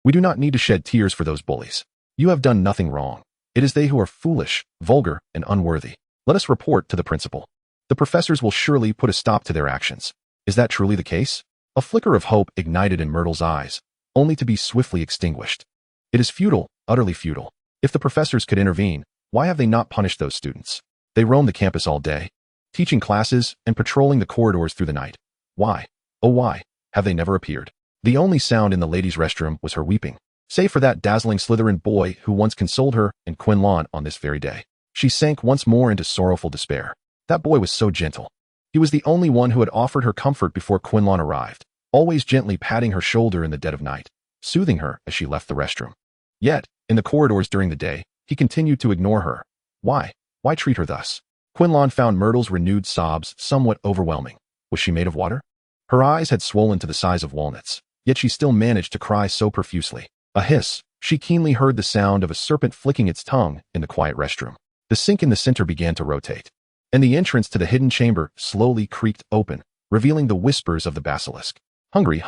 We do not need to shed tears for those bullies. You have done nothing wrong. It is they who are foolish, vulgar, and unworthy. Let us report to the principal. The professors will surely put a stop to their actions. Is that truly the case? A flicker of hope ignited in Myrtle's eyes, only to be swiftly extinguished. It is futile, utterly futile. If the professors could intervene, why have they not punished those students? They roam the campus all day, teaching classes and patrolling the corridors through the night. Why, oh why, have they never appeared? The only sound in the ladies' restroom was her weeping, save for that dazzling Slytherin boy who once consoled her and Quinlan on this very day. She sank once more into sorrowful despair. That boy was so gentle. He was the only one who had offered her comfort before Quinlan arrived, always gently patting her shoulder in the dead of night, soothing her as she left the restroom. Yet, in the corridors during the day, he continued to ignore her. Why? Why treat her thus? Quinlan found Myrtle's renewed sobs somewhat overwhelming. Was she made of water? Her eyes had swollen to the size of walnuts, yet she still managed to cry so profusely. A hiss. She keenly heard the sound of a serpent flicking its tongue in the quiet restroom. The sink in the center began to rotate, and the entrance to the hidden chamber slowly creaked open, revealing the whispers of the basilisk. Hungry,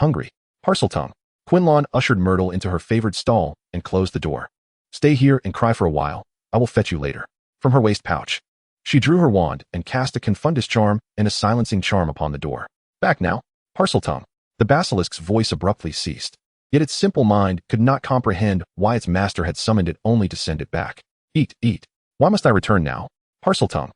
Parseltongue. Quinlan ushered Myrtle into her favored stall and closed the door. Stay here and cry for a while. I will fetch you later. From her waist pouch, she drew her wand and cast a confundus charm and a silencing charm upon the door. Back now, Parseltongue. The basilisk's voice abruptly ceased. Yet its simple mind could not comprehend why its master had summoned it only to send it back. Eat. Why must I return now? Parseltongue.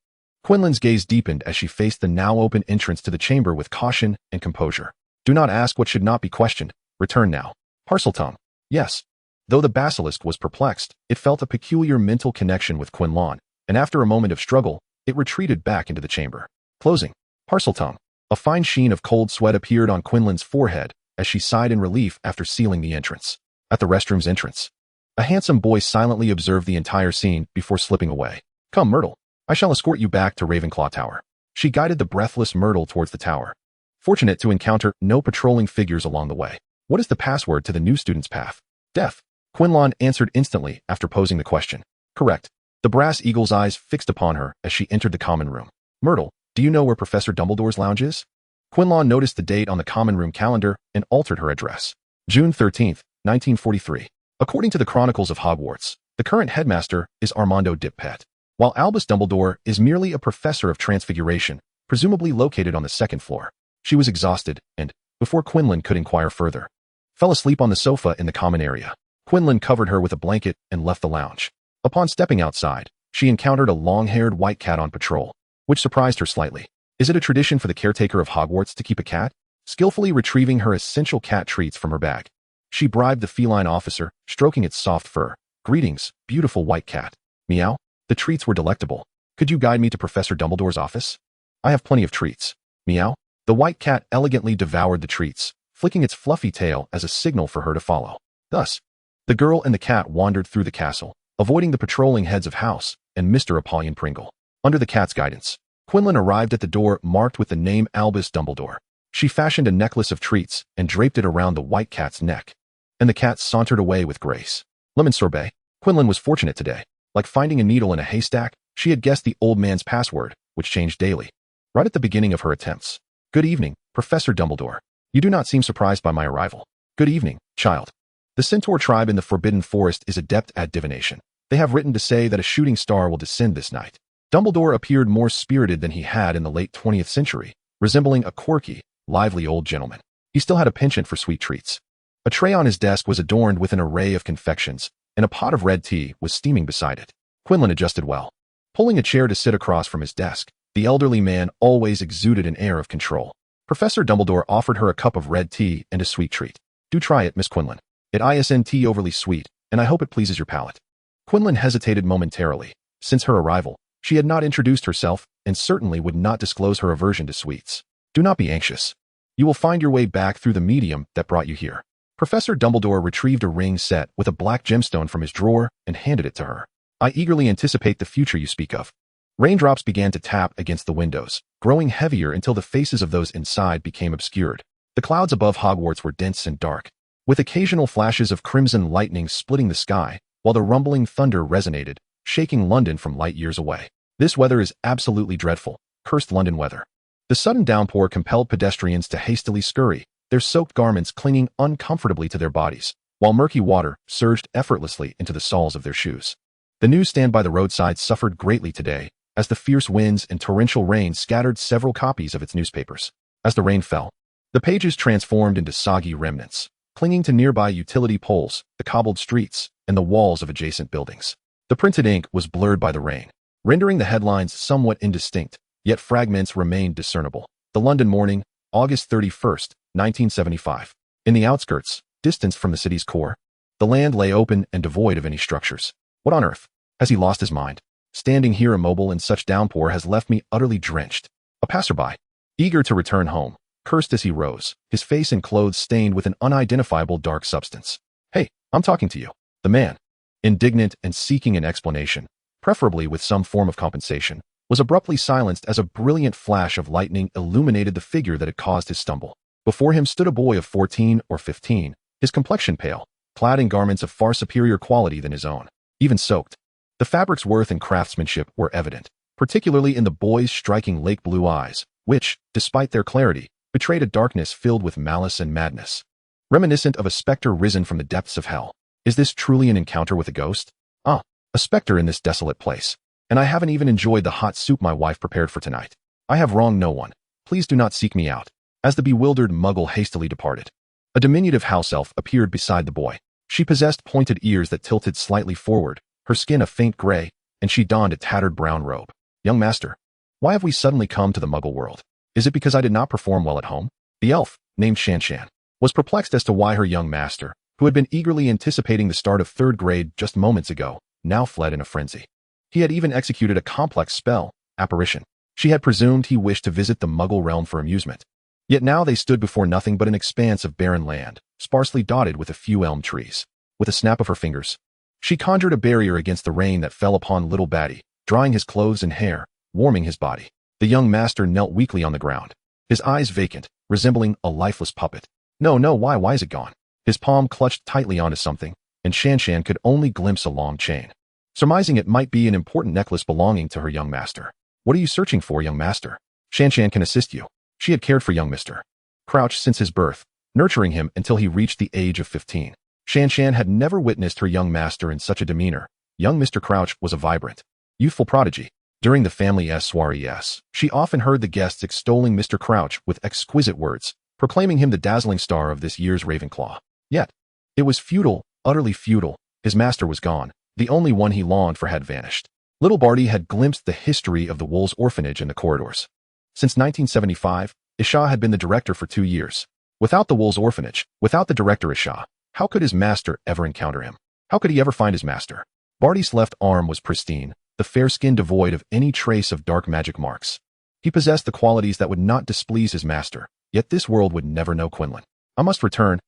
Quinlan's gaze deepened as she faced the now open entrance to the chamber with caution and composure. Do not ask what should not be questioned. Return now. Parseltongue. Yes. Though the basilisk was perplexed, it felt a peculiar mental connection with Quinlan, and after a moment of struggle, it retreated back into the chamber. Closing. Parseltongue. A fine sheen of cold sweat appeared on Quinlan's forehead as she sighed in relief after sealing the entrance. At the restroom's entrance, a handsome boy silently observed the entire scene before slipping away. Come, Myrtle. I shall escort you back to Ravenclaw Tower. She guided the breathless Myrtle towards the tower, fortunate to encounter no patrolling figures along the way. What is the password to the new student's path? Death. Quinlan answered instantly after posing the question. Correct. The brass eagle's eyes fixed upon her as she entered the common room. Myrtle, do you know where Professor Dumbledore's lounge is? Quinlan noticed the date on the common room calendar and altered her address. June 13th, 1943. According to the Chronicles of Hogwarts, the current headmaster is Armando Dippet, while Albus Dumbledore is merely a professor of transfiguration, presumably located on the second floor. She was exhausted and, before Quinlan could inquire further, fell asleep on the sofa in the common area. Quinlan covered her with a blanket and left the lounge. Upon stepping outside, she encountered a long-haired white cat on patrol, which surprised her slightly. Is it a tradition for the caretaker of Hogwarts to keep a cat? Skillfully retrieving her essential cat treats from her bag, she bribed the feline officer, stroking its soft fur. Greetings, beautiful white cat. Meow. The treats were delectable. Could you guide me to Professor Dumbledore's office? I have plenty of treats. Meow. The white cat elegantly devoured the treats, flicking its fluffy tail as a signal for her to follow. Thus, the girl and the cat wandered through the castle, avoiding the patrolling heads of house and Mr. Apollyon Pringle. Under the cat's guidance, Quinlan arrived at the door marked with the name Albus Dumbledore. She fashioned a necklace of treats and draped it around the white cat's neck, and the cat sauntered away with grace. Lemon sorbet. Quinlan was fortunate today. Like finding a needle in a haystack, she had guessed the old man's password, which changed daily, right at the beginning of her attempts. Good evening, Professor Dumbledore. You do not seem surprised by my arrival. Good evening, child. The Centaur tribe in the Forbidden Forest is adept at divination. They have written to say that a shooting star will descend this night. Dumbledore appeared more spirited than he had in the late 20th century, resembling a quirky, lively old gentleman. He still had a penchant for sweet treats. A tray on his desk was adorned with an array of confections, and a pot of red tea was steaming beside it. Quinlan adjusted well. Pulling a chair to sit across from his desk, the elderly man always exuded an air of control. Professor Dumbledore offered her a cup of red tea and a sweet treat. Do try it, Miss Quinlan. It isn't overly sweet, and I hope it pleases your palate. Quinlan hesitated momentarily. Since her arrival, she had not introduced herself and certainly would not disclose her aversion to sweets. Do not be anxious. You will find your way back through the medium that brought you here. Professor Dumbledore retrieved a ring set with a black gemstone from his drawer and handed it to her. I eagerly anticipate the future you speak of. Raindrops began to tap against the windows, growing heavier until the faces of those inside became obscured. The clouds above Hogwarts were dense and dark, with occasional flashes of crimson lightning splitting the sky, while the rumbling thunder resonated, shaking London from light years away. This weather is absolutely dreadful, cursed London weather. The sudden downpour compelled pedestrians to hastily scurry, their soaked garments clinging uncomfortably to their bodies, while murky water surged effortlessly into the soles of their shoes. The newsstand by the roadside suffered greatly today, as the fierce winds and torrential rain scattered several copies of its newspapers. As the rain fell, the pages transformed into soggy remnants, clinging to nearby utility poles, the cobbled streets, and the walls of adjacent buildings. The printed ink was blurred by the rain, rendering the headlines somewhat indistinct, yet fragments remained discernible. The London Morning, August 31st, 1975. In the outskirts, distanced from the city's core, the land lay open and devoid of any structures. What on earth? Has he lost his mind? Standing here immobile in such downpour has left me utterly drenched. A passerby, eager to return home, cursed as he rose, his face and clothes stained with an unidentifiable dark substance. Hey, I'm talking to you. The man, indignant and seeking an explanation, preferably with some form of compensation, was abruptly silenced as a brilliant flash of lightning illuminated the figure that had caused his stumble. Before him stood a boy of 14 or 15, his complexion pale, clad in garments of far superior quality than his own, even soaked. The fabric's worth and craftsmanship were evident, particularly in the boy's striking lake blue eyes, which, despite their clarity, betrayed a darkness filled with malice and madness. Reminiscent of a specter risen from the depths of hell. Is this truly an encounter with a ghost? Ah, a specter in this desolate place. And I haven't even enjoyed the hot soup my wife prepared for tonight. I have wronged no one. Please do not seek me out. As the bewildered muggle hastily departed, a diminutive house elf appeared beside the boy. She possessed pointed ears that tilted slightly forward, her skin a faint gray, and she donned a tattered brown robe. Young master, why have we suddenly come to the muggle world? Is it because I did not perform well at home? The elf, named Shan, was perplexed as to why her young master, who had been eagerly anticipating the start of third grade just moments ago, now fled in a frenzy. He had even executed a complex spell, apparition. She had presumed he wished to visit the muggle realm for amusement. Yet now they stood before nothing but an expanse of barren land, sparsely dotted with a few elm trees. With a snap of her fingers, she conjured a barrier against the rain that fell upon little Batty, drying his clothes and hair, warming his body. The young master knelt weakly on the ground, his eyes vacant, resembling a lifeless puppet. No, why is it gone? His palm clutched tightly onto something, and Shan could only glimpse a long chain, surmising it might be an important necklace belonging to her young master. What are you searching for, young master? Shan can assist you. She had cared for young Mr. Crouch since his birth, nurturing him until he reached the age of 15. Shan had never witnessed her young master in such a demeanor. Young Mr. Crouch was a vibrant, youthful prodigy. During the family's soirees, she often heard the guests extolling Mr. Crouch with exquisite words, proclaiming him the dazzling star of this year's Ravenclaw. Yet, it was futile, utterly futile. His master was gone. The only one he longed for had vanished. Little Barty had glimpsed the history of the Wolves' orphanage in the corridors. Since 1975, Isha had been the director for 2 years. Without the Wolves' orphanage, without the director Isha, how could his master ever encounter him? How could he ever find his master? Barty's left arm was pristine, the fair skin devoid of any trace of dark magic marks. He possessed the qualities that would not displease his master, yet this world would never know Quinlan. I must return,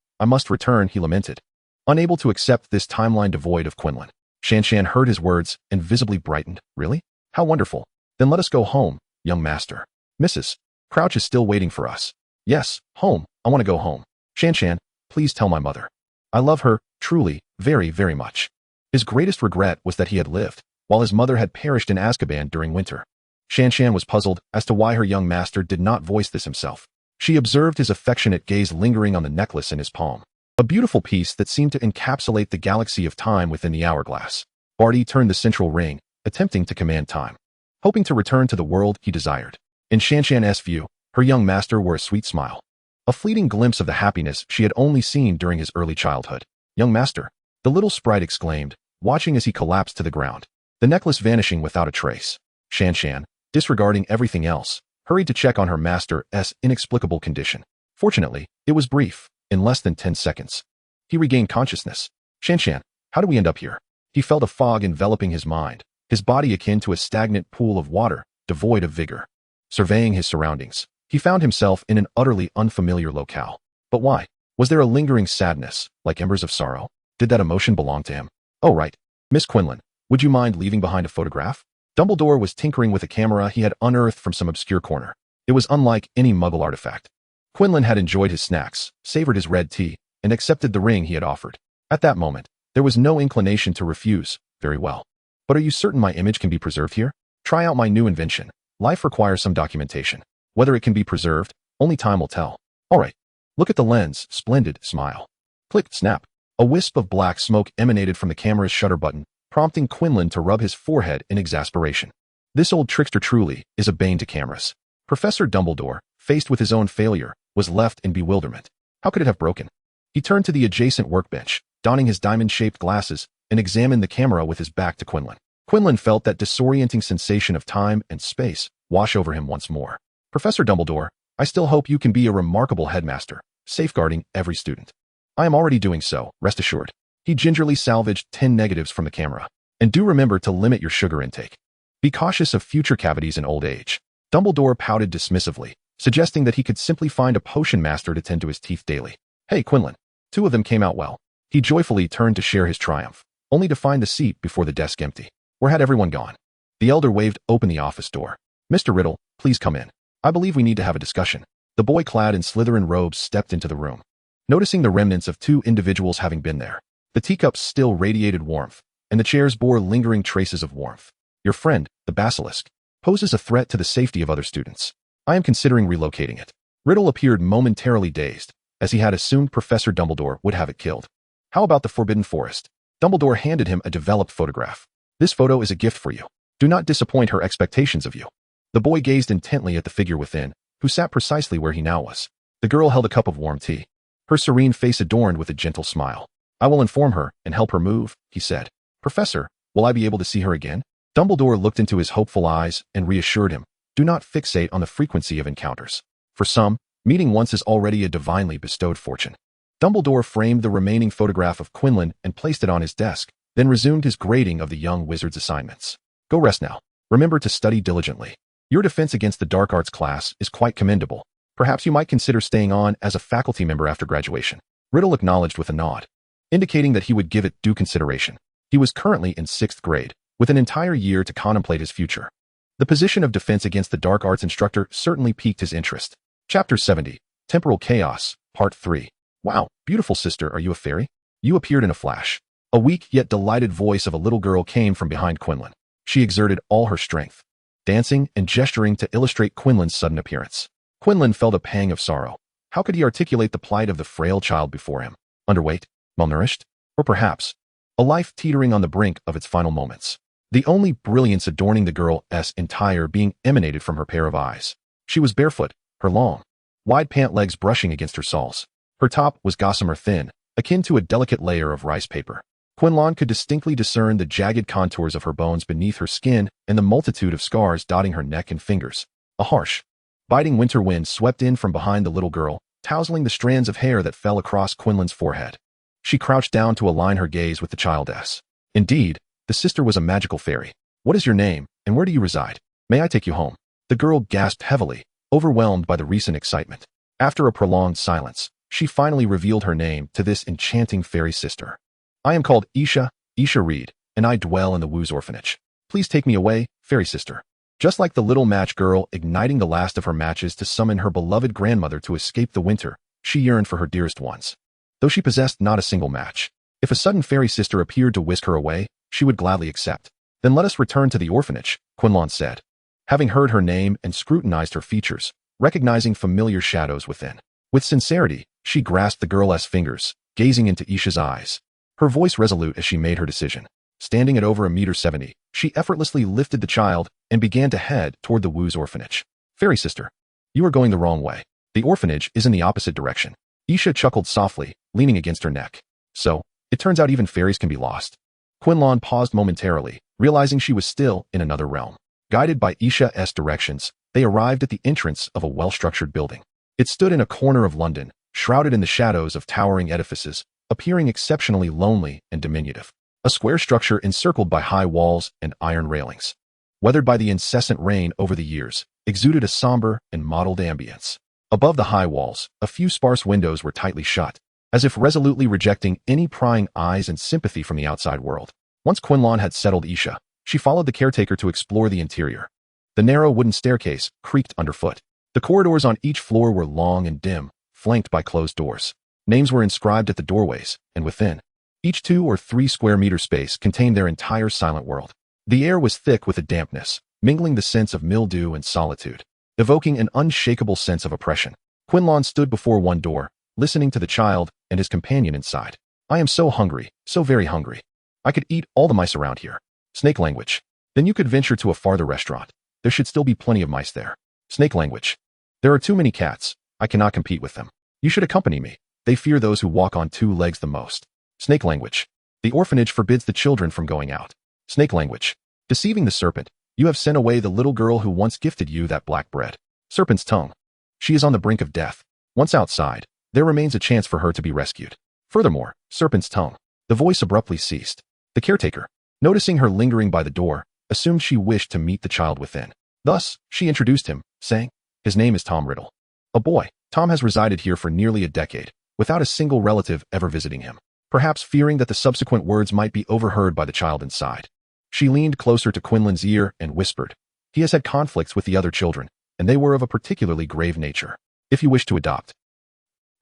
he lamented, unable to accept this timeline devoid of Quinlan. Shan heard his words and visibly brightened. Really? How wonderful. Then let us go home, young master. Mrs. Crouch is still waiting for us. Yes, home. I want to go home. Shan, please tell my mother. I love her, truly, very, very much. His greatest regret was that he had lived, while his mother had perished in Azkaban during winter. Shan was puzzled as to why her young master did not voice this himself. She observed his affectionate gaze lingering on the necklace in his palm, a beautiful piece that seemed to encapsulate the galaxy of time within the hourglass. Barty turned the central ring, attempting to command time, hoping to return to the world he desired. In Shan's view, her young master wore a sweet smile, a fleeting glimpse of the happiness she had only seen during his early childhood. Young master, the little sprite exclaimed, watching as he collapsed to the ground, the necklace vanishing without a trace. Shan, disregarding everything else, hurried to check on her master's inexplicable condition. Fortunately, it was brief, in less than 10 seconds. He regained consciousness. Shan, how did we end up here? He felt a fog enveloping his mind, his body akin to a stagnant pool of water, devoid of vigor. Surveying his surroundings, he found himself in an utterly unfamiliar locale. But why? Was there a lingering sadness, like embers of sorrow? Did that emotion belong to him? Oh right. Miss Quinlan, would you mind leaving behind a photograph? Dumbledore was tinkering with a camera he had unearthed from some obscure corner. It was unlike any Muggle artifact. Quinlan had enjoyed his snacks, savored his red tea, and accepted the ring he had offered. At that moment, there was no inclination to refuse. Very well. But are you certain my image can be preserved here? Try out my new invention. Life requires some documentation. Whether it can be preserved, only time will tell. All right. Look at the lens. Splendid. Smile. Click. Snap. A wisp of black smoke emanated from the camera's shutter button, prompting Quinlan to rub his forehead in exasperation. This old trickster truly is a bane to cameras. Professor Dumbledore, faced with his own failure, was left in bewilderment. How could it have broken? He turned to the adjacent workbench, donning his diamond-shaped glasses, and examined the camera with his back to Quinlan. Quinlan felt that disorienting sensation of time and space wash over him once more. Professor Dumbledore, I still hope you can be a remarkable headmaster, safeguarding every student. I am already doing so, rest assured. He gingerly salvaged 10 negatives from the camera. And do remember to limit your sugar intake. Be cautious of future cavities in old age. Dumbledore pouted dismissively, suggesting that he could simply find a potion master to tend to his teeth daily. Hey, Quinlan. 2 of them came out well. He joyfully turned to share his triumph, only to find the seat before the desk empty. Where had everyone gone? The elder waved open the office door. Mr. Riddle, please come in. I believe we need to have a discussion. The boy clad in Slytherin robes stepped into the room. Noticing the remnants of 2 individuals having been there, the teacups still radiated warmth, and the chairs bore lingering traces of warmth. Your friend, the basilisk, poses a threat to the safety of other students. I am considering relocating it. Riddle appeared momentarily dazed, as he had assumed Professor Dumbledore would have it killed. How about the Forbidden Forest? Dumbledore handed him a developed photograph. This photo is a gift for you. Do not disappoint her expectations of you. The boy gazed intently at the figure within, who sat precisely where he now was. The girl held a cup of warm tea, her serene face adorned with a gentle smile. I will inform her and help her move, he said. Professor, will I be able to see her again? Dumbledore looked into his hopeful eyes and reassured him. Do not fixate on the frequency of encounters. For some, meeting once is already a divinely bestowed fortune. Dumbledore framed the remaining photograph of Quinlan and placed it on his desk, then resumed his grading of the young wizard's assignments. Go rest now. Remember to study diligently. Your defense against the dark arts class is quite commendable. Perhaps you might consider staying on as a faculty member after graduation. Riddle acknowledged with a nod, indicating that he would give it due consideration. He was currently in 6th grade, with an entire year to contemplate his future. The position of defense against the dark arts instructor certainly piqued his interest. Chapter 70, Temporal Chaos, Part 3. Wow, beautiful sister, are you a fairy? You appeared in a flash. A weak yet delighted voice of a little girl came from behind Quinlan. She exerted all her strength, dancing and gesturing to illustrate Quinlan's sudden appearance. Quinlan felt a pang of sorrow. How could he articulate the plight of the frail child before him? Underweight? Malnourished? Or perhaps a life teetering on the brink of its final moments? The only brilliance adorning the girl's entire being emanated from her pair of eyes. She was barefoot, her long, wide pant legs brushing against her soles. Her top was gossamer thin, akin to a delicate layer of rice paper. Quinlan could distinctly discern the jagged contours of her bones beneath her skin and the multitude of scars dotting her neck and fingers. A harsh, biting winter wind swept in from behind the little girl, tousling the strands of hair that fell across Quinlan's forehead. She crouched down to align her gaze with the childess. Indeed, the sister was a magical fairy. What is your name, and where do you reside? May I take you home? The girl gasped heavily, overwhelmed by the recent excitement. After a prolonged silence, she finally revealed her name to this enchanting fairy sister. I am called Isha Reed, and I dwell in the Woos orphanage. Please take me away, fairy sister. Just like the little match girl igniting the last of her matches to summon her beloved grandmother to escape the winter, she yearned for her dearest ones. Though she possessed not a single match, if a sudden fairy sister appeared to whisk her away, she would gladly accept. Then let us return to the orphanage, Quinlan said. Having heard her name and scrutinized her features, recognizing familiar shadows within. With sincerity, she grasped the girl's fingers, gazing into Isha's eyes. Her voice resolute as she made her decision. Standing at over 1.70 meters, she effortlessly lifted the child and began to head toward the Woos orphanage. Fairy sister, you are going the wrong way. The orphanage is in the opposite direction. Isha chuckled softly, leaning against her neck. So, It turns out even fairies can be lost. Quinlan paused momentarily, realizing she was still in another realm. Guided by Isha's directions, they arrived at the entrance of a well-structured building. It stood in a corner of London, shrouded in the shadows of towering edifices, appearing exceptionally lonely and diminutive. A square structure encircled by high walls and iron railings. Weathered by the incessant rain over the years, exuded a somber and mottled ambience. Above the high walls, a few sparse windows were tightly shut, as if resolutely rejecting any prying eyes and sympathy from the outside world. Once Quinlan had settled Isha, she followed the caretaker to explore the interior. The narrow wooden staircase creaked underfoot. The corridors on each floor were long and dim, flanked by closed doors. Names were inscribed at the doorways, and within. Each 2 or 3 square meter space contained their entire silent world. The air was thick with a dampness, mingling the sense of mildew and solitude, evoking an unshakable sense of oppression. Quinlan stood before one door, listening to the child and his companion inside. I am so hungry, so very hungry. I could eat all the mice around here. Snake language. Then you could venture to a farther restaurant. There should still be plenty of mice there. Snake language. There are too many cats. I cannot compete with them. You should accompany me. They fear those who walk on 2 legs the most. Snake language. The orphanage forbids the children from going out. Snake language. Deceiving the serpent, you have sent away the little girl who once gifted you that black bread. Serpent's tongue. She is on the brink of death. Once outside, there remains a chance for her to be rescued. Furthermore, serpent's tongue. The voice abruptly ceased. The caretaker, noticing her lingering by the door, assumed she wished to meet the child within. Thus, she introduced him, saying, his name is Tom Riddle. A boy. Tom has resided here for nearly a decade, without a single relative ever visiting him, perhaps fearing that the subsequent words might be overheard by the child inside. She leaned closer to Quinlan's ear and whispered, he has had conflicts with the other children, and they were of a particularly grave nature. If you wish to adopt.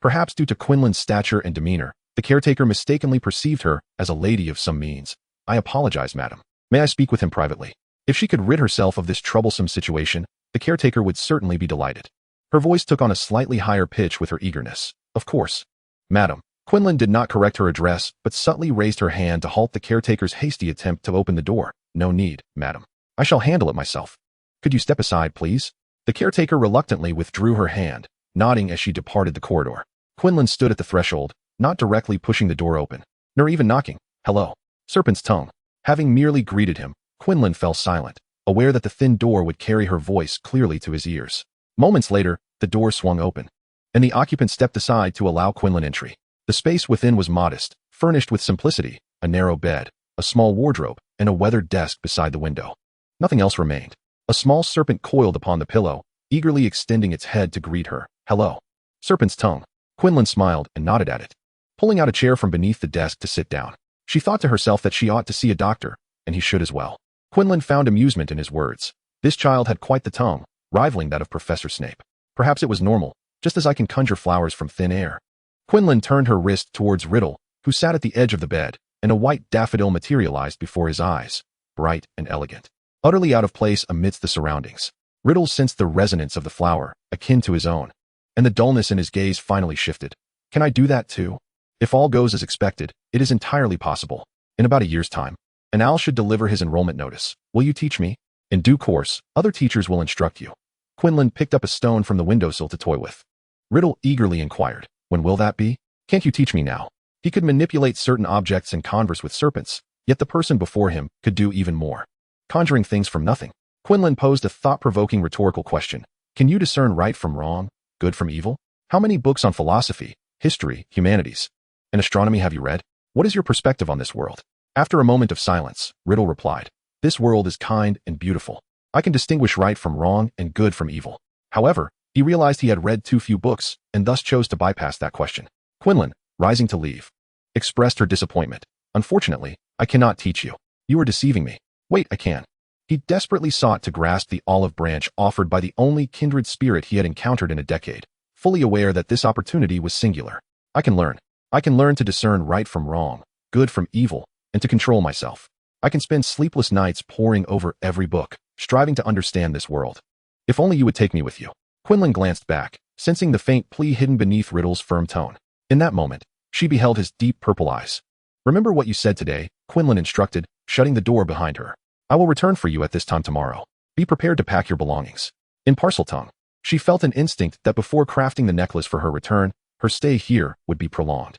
Perhaps due to Quinlan's stature and demeanor, the caretaker mistakenly perceived her as a lady of some means. I apologize, madam. May I speak with him privately? If she could rid herself of this troublesome situation, the caretaker would certainly be delighted. Her voice took on a slightly higher pitch with her eagerness. Of course. Madam. Quinlan did not correct her address, but subtly raised her hand to halt the caretaker's hasty attempt to open the door. No need, madam. I shall handle it myself. Could you step aside, please? The caretaker reluctantly withdrew her hand, nodding as she departed the corridor. Quinlan stood at the threshold, not directly pushing the door open, nor even knocking. Hello. Serpent's tongue. Having merely greeted him, Quinlan fell silent, aware that the thin door would carry her voice clearly to his ears. Moments later, the door swung open, and the occupant stepped aside to allow Quinlan entry. The space within was modest, furnished with simplicity, a narrow bed, a small wardrobe, and a weathered desk beside the window. Nothing else remained. A small serpent coiled upon the pillow, eagerly extending its head to greet her. Hello. Serpent's tongue. Quinlan smiled and nodded at it, pulling out a chair from beneath the desk to sit down. She thought to herself that she ought to see a doctor, and he should as well. Quinlan found amusement in his words. This child had quite the tongue, rivaling that of Professor Snape. Perhaps it was normal, just as I can conjure flowers from thin air. Quinlan turned her wrist towards Riddle, who sat at the edge of the bed, and a white daffodil materialized before his eyes, bright and elegant, utterly out of place amidst the surroundings. Riddle sensed the resonance of the flower, akin to his own, and the dullness in his gaze finally shifted. Can I do that too? If all goes as expected, it is entirely possible. In about a year's time, an owl should deliver his enrollment notice. Will you teach me? In due course, other teachers will instruct you. Quinlan picked up a stone from the windowsill to toy with. Riddle eagerly inquired, when will that be? Can't you teach me now? He could manipulate certain objects and converse with serpents, yet the person before him could do even more. Conjuring things from nothing. Quinlan posed a thought-provoking rhetorical question. Can you discern right from wrong, good from evil? How many books on philosophy, history, humanities, and astronomy have you read? What is your perspective on this world? After a moment of silence, Riddle replied, this world is kind and beautiful. I can distinguish right from wrong and good from evil. However, he realized he had read too few books, and thus chose to bypass that question. Quinlan, rising to leave, expressed her disappointment. Unfortunately, I cannot teach you. You are deceiving me. Wait, I can. He desperately sought to grasp the olive branch offered by the only kindred spirit he had encountered in a decade, fully aware that this opportunity was singular. I can learn. I can learn to discern right from wrong, good from evil, and to control myself. I can spend sleepless nights poring over every book, striving to understand this world. If only you would take me with you. Quinlan glanced back, sensing the faint plea hidden beneath Riddle's firm tone. In that moment, she beheld his deep purple eyes. Remember what you said today, Quinlan instructed, shutting the door behind her. I will return for you at this time tomorrow. Be prepared to pack your belongings. In Parseltongue, she felt an instinct that before crafting the necklace for her return, her stay here would be prolonged.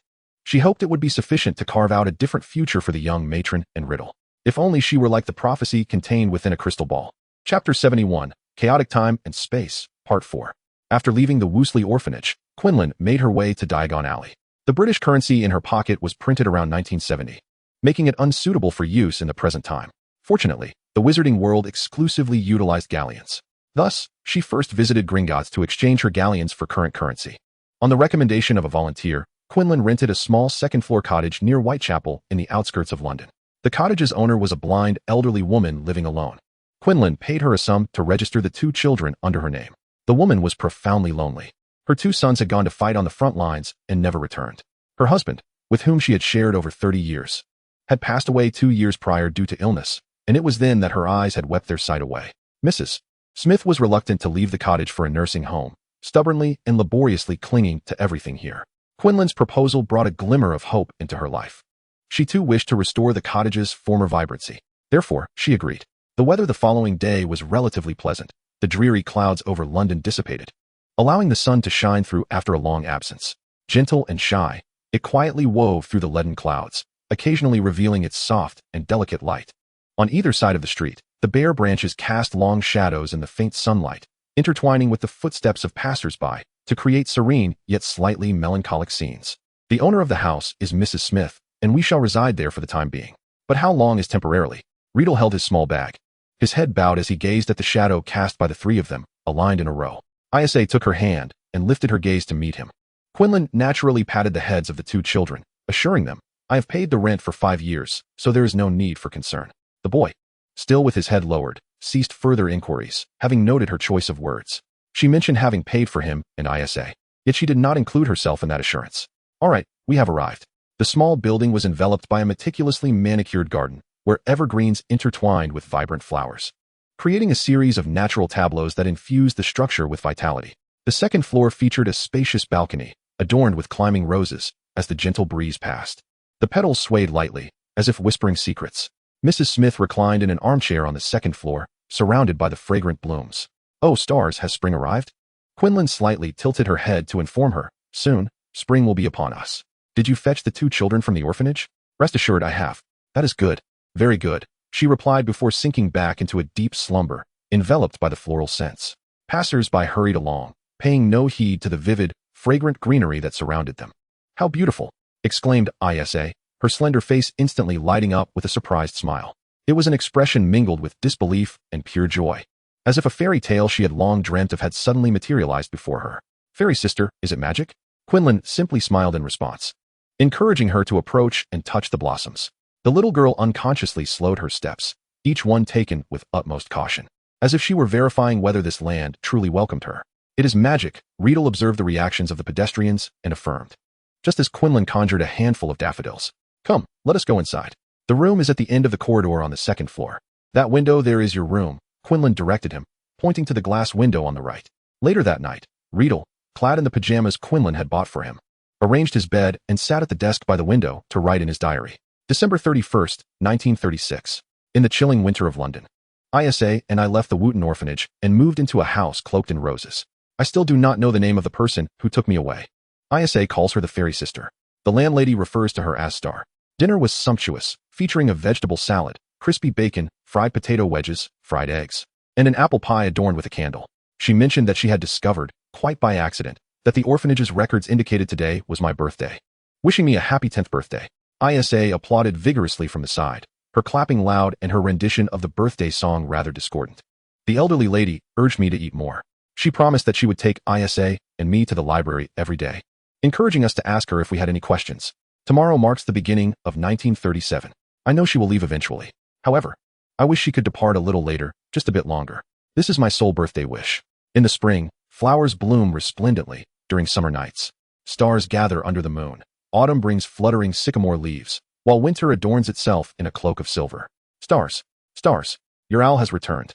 She hoped it would be sufficient to carve out a different future for the young matron and Riddle. If only she were like the prophecy contained within a crystal ball. Chapter 71, Chaotic Time and Space, Part 4. After leaving the Woosley orphanage, Quinlan made her way to Diagon Alley. The British currency in her pocket was printed around 1970, making it unsuitable for use in the present time. Fortunately, the Wizarding World exclusively utilized galleons. Thus, she first visited Gringotts to exchange her galleons for current currency. On the recommendation of a volunteer, Quinlan rented a small second-floor cottage near Whitechapel in the outskirts of London. The cottage's owner was a blind, elderly woman living alone. Quinlan paid her a sum to register the 2 children under her name. The woman was profoundly lonely. Her 2 sons had gone to fight on the front lines and never returned. Her husband, with whom she had shared over 30 years, had passed away 2 years prior due to illness, and it was then that her eyes had wept their sight away. Mrs. Smith was reluctant to leave the cottage for a nursing home, stubbornly and laboriously clinging to everything here. Quinlan's proposal brought a glimmer of hope into her life. She too wished to restore the cottage's former vibrancy. Therefore, she agreed. The weather the following day was relatively pleasant. The dreary clouds over London dissipated, allowing the sun to shine through after a long absence. Gentle and shy, it quietly wove through the leaden clouds, occasionally revealing its soft and delicate light. On either side of the street, the bare branches cast long shadows in the faint sunlight, intertwining with the footsteps of passers-by to create serene yet slightly melancholic scenes. The owner of the house is Mrs. Smith, and we shall reside there for the time being. But how long is temporarily? Riddle held his small bag. His head bowed as he gazed at the shadow cast by the 3 of them, aligned in a row. Isa took her hand and lifted her gaze to meet him. Quinlan naturally patted the heads of the 2 children, assuring them, "I have paid the rent for 5 years, so there is no need for concern." The boy, still with his head lowered, ceased further inquiries, having noted her choice of words. She mentioned having paid for him and Isa, yet she did not include herself in that assurance. "All right, we have arrived." The small building was enveloped by a meticulously manicured garden, where evergreens intertwined with vibrant flowers, creating a series of natural tableaus that infused the structure with vitality. The second floor featured a spacious balcony, adorned with climbing roses, as the gentle breeze passed. The petals swayed lightly, as if whispering secrets. Mrs. Smith reclined in an armchair on the second floor, surrounded by the fragrant blooms. "Oh, stars, has spring arrived?" Quinlan slightly tilted her head to inform her. "Soon, spring will be upon us." "Did you fetch the 2 children from the orphanage?" "Rest assured I have." "That is good. Very good," she replied before sinking back into a deep slumber, enveloped by the floral scents. Passers-by hurried along, paying no heed to the vivid, fragrant greenery that surrounded them. "How beautiful!" exclaimed Isa, her slender face instantly lighting up with a surprised smile. It was an expression mingled with disbelief and pure joy, as if a fairy tale she had long dreamt of had suddenly materialized before her. "Fairy sister, is it magic?" Quinlan simply smiled in response, encouraging her to approach and touch the blossoms. The little girl unconsciously slowed her steps, each one taken with utmost caution, as if she were verifying whether this land truly welcomed her. "It is magic," Riddle observed the reactions of the pedestrians and affirmed, just as Quinlan conjured a handful of daffodils. "Come, let us go inside. The room is at the end of the corridor on the second floor. That window there is your room," Quinlan directed him, pointing to the glass window on the right. Later that night, Riddle, clad in the pajamas Quinlan had bought for him, arranged his bed and sat at the desk by the window to write in his diary. December 31st, 1936. In the chilling winter of London, Isa and I left the Wooten orphanage and moved into a house cloaked in roses. I still do not know the name of the person who took me away. Isa calls her the fairy sister. The landlady refers to her as Star. Dinner was sumptuous, featuring a vegetable salad, crispy bacon, fried potato wedges, fried eggs, and an apple pie adorned with a candle. She mentioned that she had discovered, quite by accident, that the orphanage's records indicated today was my birthday, wishing me a happy 10th birthday. Isa applauded vigorously from the side, her clapping loud and her rendition of the birthday song rather discordant. The elderly lady urged me to eat more. She promised that she would take Isa and me to the library every day, encouraging us to ask her if we had any questions. Tomorrow marks the beginning of 1937. I know she will leave eventually. However, I wish she could depart a little later, just a bit longer. This is my sole birthday wish. In the spring, flowers bloom resplendently. During summer nights, stars gather under the moon. Autumn brings fluttering sycamore leaves, while winter adorns itself in a cloak of silver. Stars, stars, your owl has returned.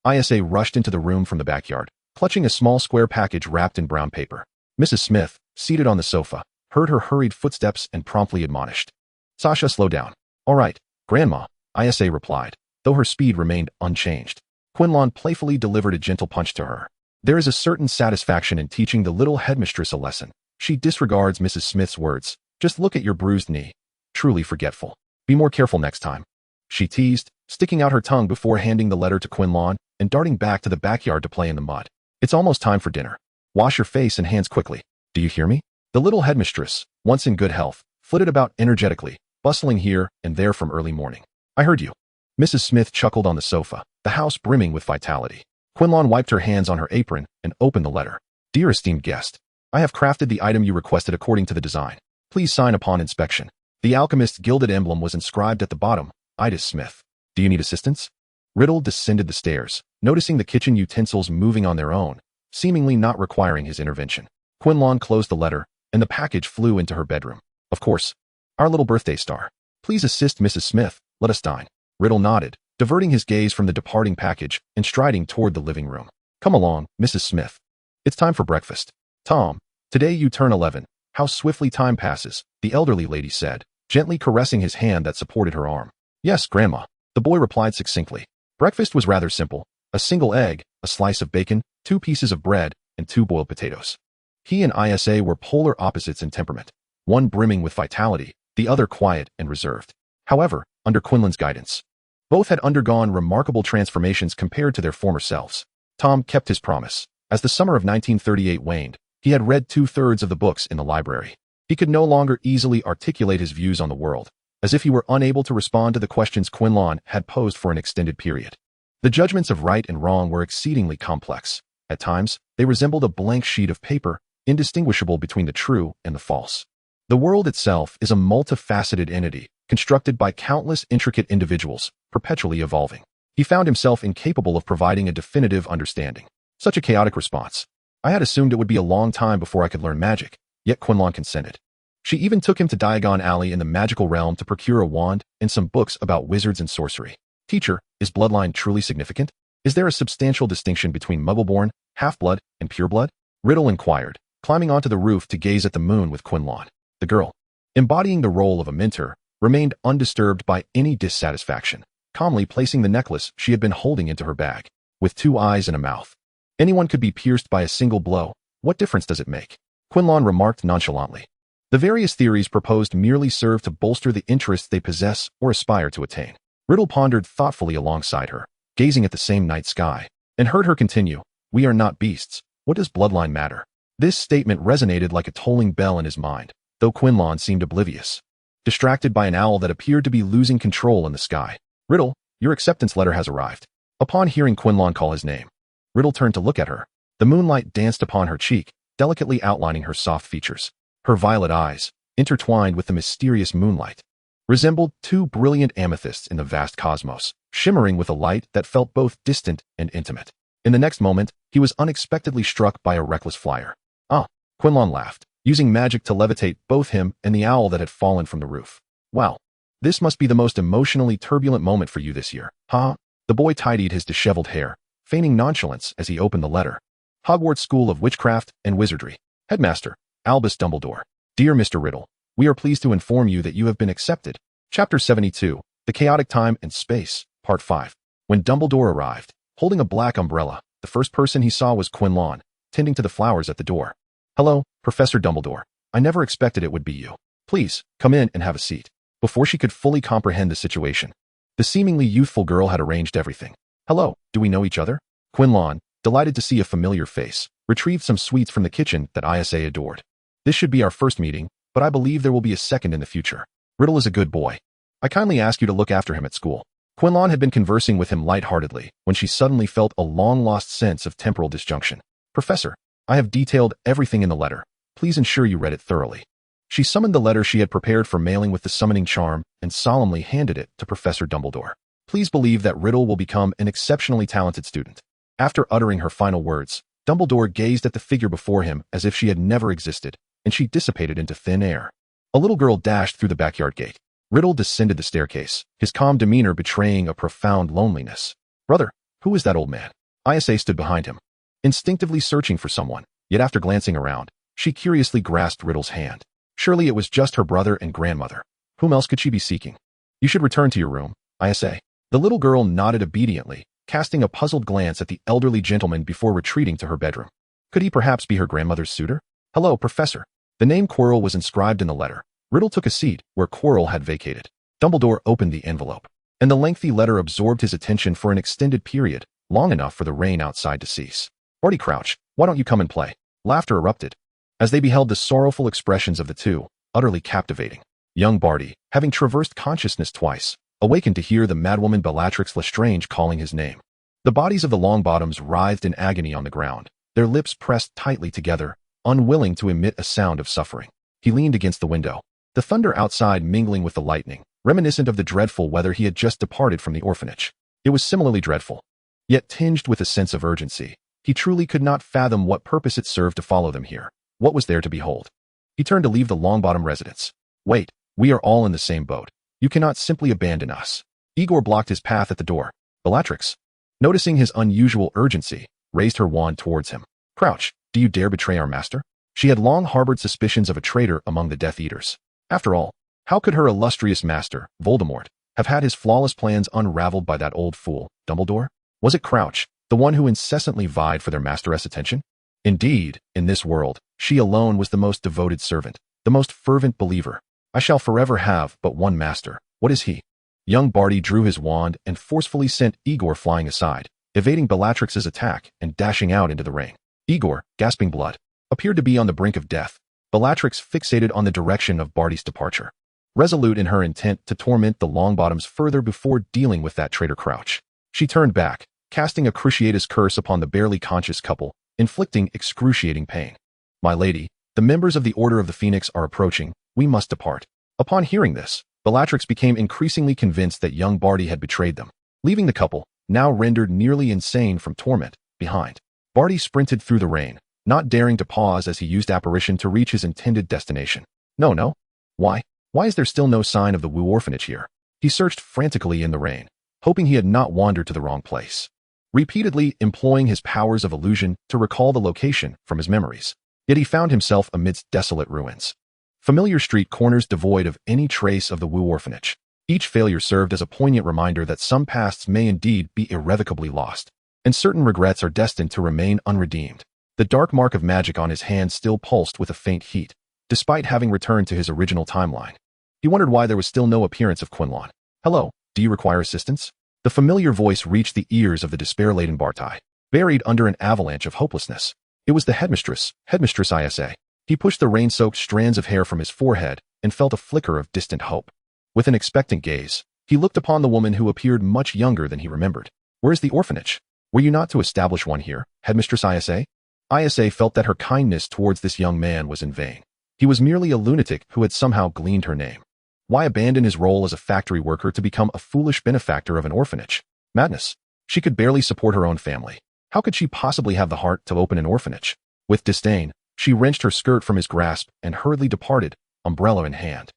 Isa rushed into the room from the backyard, clutching a small square package wrapped in brown paper. Mrs. Smith, seated on the sofa, heard her hurried footsteps and promptly admonished. "Sasha, slow down." "All right, Grandma," Isa replied, though her speed remained unchanged. Quinlan playfully delivered a gentle punch to her. There is a certain satisfaction in teaching the little headmistress a lesson. She disregards Mrs. Smith's words, Just look at your bruised knee. Truly forgetful. Be more careful next time. She teased, sticking out her tongue before handing the letter to Quinlan and darting back to the backyard to play in the mud. It's almost time for dinner. Wash your face and hands quickly. Do you hear me? The little headmistress, once in good health, flitted about energetically, bustling here and there from early morning. I heard you. Mrs. Smith chuckled on the sofa, the house brimming with vitality. Quinlan wiped her hands on her apron and opened the letter. Dear esteemed guest, I have crafted the item you requested according to the design. Please sign upon inspection. The alchemist's gilded emblem was inscribed at the bottom, Idis Smith. Do you need assistance? Riddle descended the stairs, noticing the kitchen utensils moving on their own, seemingly not requiring his intervention. Quinlan closed the letter, and the package flew into her bedroom. Of course. Our little birthday star. Please assist Mrs. Smith. Let us dine. Riddle nodded, diverting his gaze from the departing package and striding toward the living room. Come along, Mrs. Smith. It's time for breakfast. Tom, today you turn 11. How swiftly time passes, the elderly lady said, gently caressing his hand that supported her arm. Yes, Grandma, the boy replied succinctly. Breakfast was rather simple. A single egg, a slice of bacon, 2 pieces of bread, and 2 boiled potatoes. He and Isa were polar opposites in temperament, one brimming with vitality, the other quiet and reserved. However, under Quinlan's guidance, both had undergone remarkable transformations compared to their former selves. Tom kept his promise. As the summer of 1938 waned, he had read 2/3 of the books in the library. He could no longer easily articulate his views on the world, as if he were unable to respond to the questions Quinlan had posed for an extended period. The judgments of right and wrong were exceedingly complex. At times, they resembled a blank sheet of paper, indistinguishable between the true and the false. The world itself is a multifaceted entity, constructed by countless intricate individuals, perpetually evolving. He found himself incapable of providing a definitive understanding. Such a chaotic response. I had assumed it would be a long time before I could learn magic, yet Quinlan consented. She even took him to Diagon Alley in the magical realm to procure a wand and some books about wizards and sorcery. Teacher, is bloodline truly significant? Is there a substantial distinction between Muggleborn, half-blood, and pureblood? Riddle inquired, climbing onto the roof to gaze at the moon with Quinlan. The girl, embodying the role of a mentor, remained undisturbed by any dissatisfaction, calmly placing the necklace she had been holding into her bag. With 2 eyes and a mouth. Anyone could be pierced by a single blow. What difference does it make? Quinlan remarked nonchalantly. The various theories proposed merely serve to bolster the interests they possess or aspire to attain. Riddle pondered thoughtfully alongside her, gazing at the same night sky, and heard her continue, We are not beasts. What does bloodline matter? This statement resonated like a tolling bell in his mind, though Quinlan seemed oblivious, distracted by an owl that appeared to be losing control in the sky. Riddle, your acceptance letter has arrived. Upon hearing Quinlan call his name, Riddle turned to look at her. The moonlight danced upon her cheek, delicately outlining her soft features. Her violet eyes, intertwined with the mysterious moonlight, resembled 2 brilliant amethysts in the vast cosmos, shimmering with a light that felt both distant and intimate. In the next moment, he was unexpectedly struck by a reckless flyer. Ah, Quinlan laughed, using magic to levitate both him and the owl that had fallen from the roof. Wow, this must be the most emotionally turbulent moment for you this year, huh? The boy tidied his disheveled hair, feigning nonchalance as he opened the letter. Hogwarts School of Witchcraft and Wizardry. Headmaster, Albus Dumbledore. Dear Mr. Riddle, we are pleased to inform you that you have been accepted. Chapter 72, The Chaotic Time and Space, Part 5. When Dumbledore arrived, holding a black umbrella, the first person he saw was Quinlan, tending to the flowers at the door. Hello, Professor Dumbledore. I never expected it would be you. Please, come in and have a seat. Before she could fully comprehend the situation, the seemingly youthful girl had arranged everything. Hello, do we know each other? Quinlan, delighted to see a familiar face, retrieved some sweets from the kitchen that Isa adored. This should be our first meeting, but I believe there will be a second in the future. Riddle is a good boy. I kindly ask you to look after him at school. Quinlan had been conversing with him lightheartedly when she suddenly felt a long-lost sense of temporal disjunction. Professor, I have detailed everything in the letter. Please ensure you read it thoroughly. She summoned the letter she had prepared for mailing with the summoning charm and solemnly handed it to Professor Dumbledore. Please believe that Riddle will become an exceptionally talented student. After uttering her final words, Dumbledore gazed at the figure before him as if she had never existed, and she dissipated into thin air. A little girl dashed through the backyard gate. Riddle descended the staircase, his calm demeanor betraying a profound loneliness. Brother, who is that old man? Isa stood behind him, instinctively searching for someone, yet after glancing around, she curiously grasped Riddle's hand. Surely it was just her brother and grandmother. Whom else could she be seeking? You should return to your room, Isa. The little girl nodded obediently, casting a puzzled glance at the elderly gentleman before retreating to her bedroom. Could he perhaps be her grandmother's suitor? Hello, Professor. The name Quirrell was inscribed in the letter, Riddle took a seat where Quirrell had vacated. Dumbledore opened the envelope, and the lengthy letter absorbed his attention for an extended period, long enough for the rain outside to cease. Barty Crouch, why don't you come and play? Laughter erupted as they beheld the sorrowful expressions of the two, utterly captivating. Young Barty, having traversed consciousness twice, awakened to hear the madwoman Bellatrix Lestrange calling his name. The bodies of the Longbottoms writhed in agony on the ground, their lips pressed tightly together, unwilling to emit a sound of suffering. He leaned against the window, the thunder outside mingling with the lightning, reminiscent of the dreadful weather he had just departed from the orphanage. It was similarly dreadful, yet tinged with a sense of urgency. He truly could not fathom what purpose it served to follow them here. What was there to behold? He turned to leave the Longbottom residence. Wait, we are all in the same boat. You cannot simply abandon us. Igor blocked his path at the door. Bellatrix, noticing his unusual urgency, raised her wand towards him. Crouch, do you dare betray our master? She had long harbored suspicions of a traitor among the Death Eaters. After all, how could her illustrious master, Voldemort, have had his flawless plans unraveled by that old fool, Dumbledore? Was it Crouch, the one who incessantly vied for their masteress' attention? Indeed, in this world, she alone was the most devoted servant, the most fervent believer. I shall forever have but one master. What is he? Young Barty drew his wand and forcefully sent Igor flying aside, evading Bellatrix's attack and dashing out into the rain. Igor, gasping blood, appeared to be on the brink of death. Bellatrix fixated on the direction of Barty's departure, resolute in her intent to torment the Longbottoms further before dealing with that traitor Crouch. She turned back, casting a cruciatus curse upon the barely conscious couple, inflicting excruciating pain. My lady, the members of the Order of the Phoenix are approaching. We must depart. Upon hearing this, Bellatrix became increasingly convinced that young Barty had betrayed them, leaving the couple, now rendered nearly insane from torment, behind. Barty sprinted through the rain, not daring to pause as he used apparition to reach his intended destination. No. Why? Why is there still no sign of the Wu orphanage here? He searched frantically in the rain, hoping he had not wandered to the wrong place, repeatedly employing his powers of illusion to recall the location from his memories. Yet he found himself amidst desolate ruins. Familiar street corners devoid of any trace of the Wu orphanage. Each failure served as a poignant reminder that some pasts may indeed be irrevocably lost, and certain regrets are destined to remain unredeemed. The dark mark of magic on his hand still pulsed with a faint heat, despite having returned to his original timeline. He wondered why there was still no appearance of Quinlan. Hello, do you require assistance? The familiar voice reached the ears of the despair-laden Barty, buried under an avalanche of hopelessness. It was the headmistress, Headmistress Isa. He pushed the rain-soaked strands of hair from his forehead and felt a flicker of distant hope. With an expectant gaze, he looked upon the woman who appeared much younger than he remembered. Where is the orphanage? Were you not to establish one here, Headmistress Isa? Isa felt that her kindness towards this young man was in vain. He was merely a lunatic who had somehow gleaned her name. Why abandon his role as a factory worker to become a foolish benefactor of an orphanage? Madness. She could barely support her own family. How could she possibly have the heart to open an orphanage? With disdain, she wrenched her skirt from his grasp and hurriedly departed, umbrella in hand.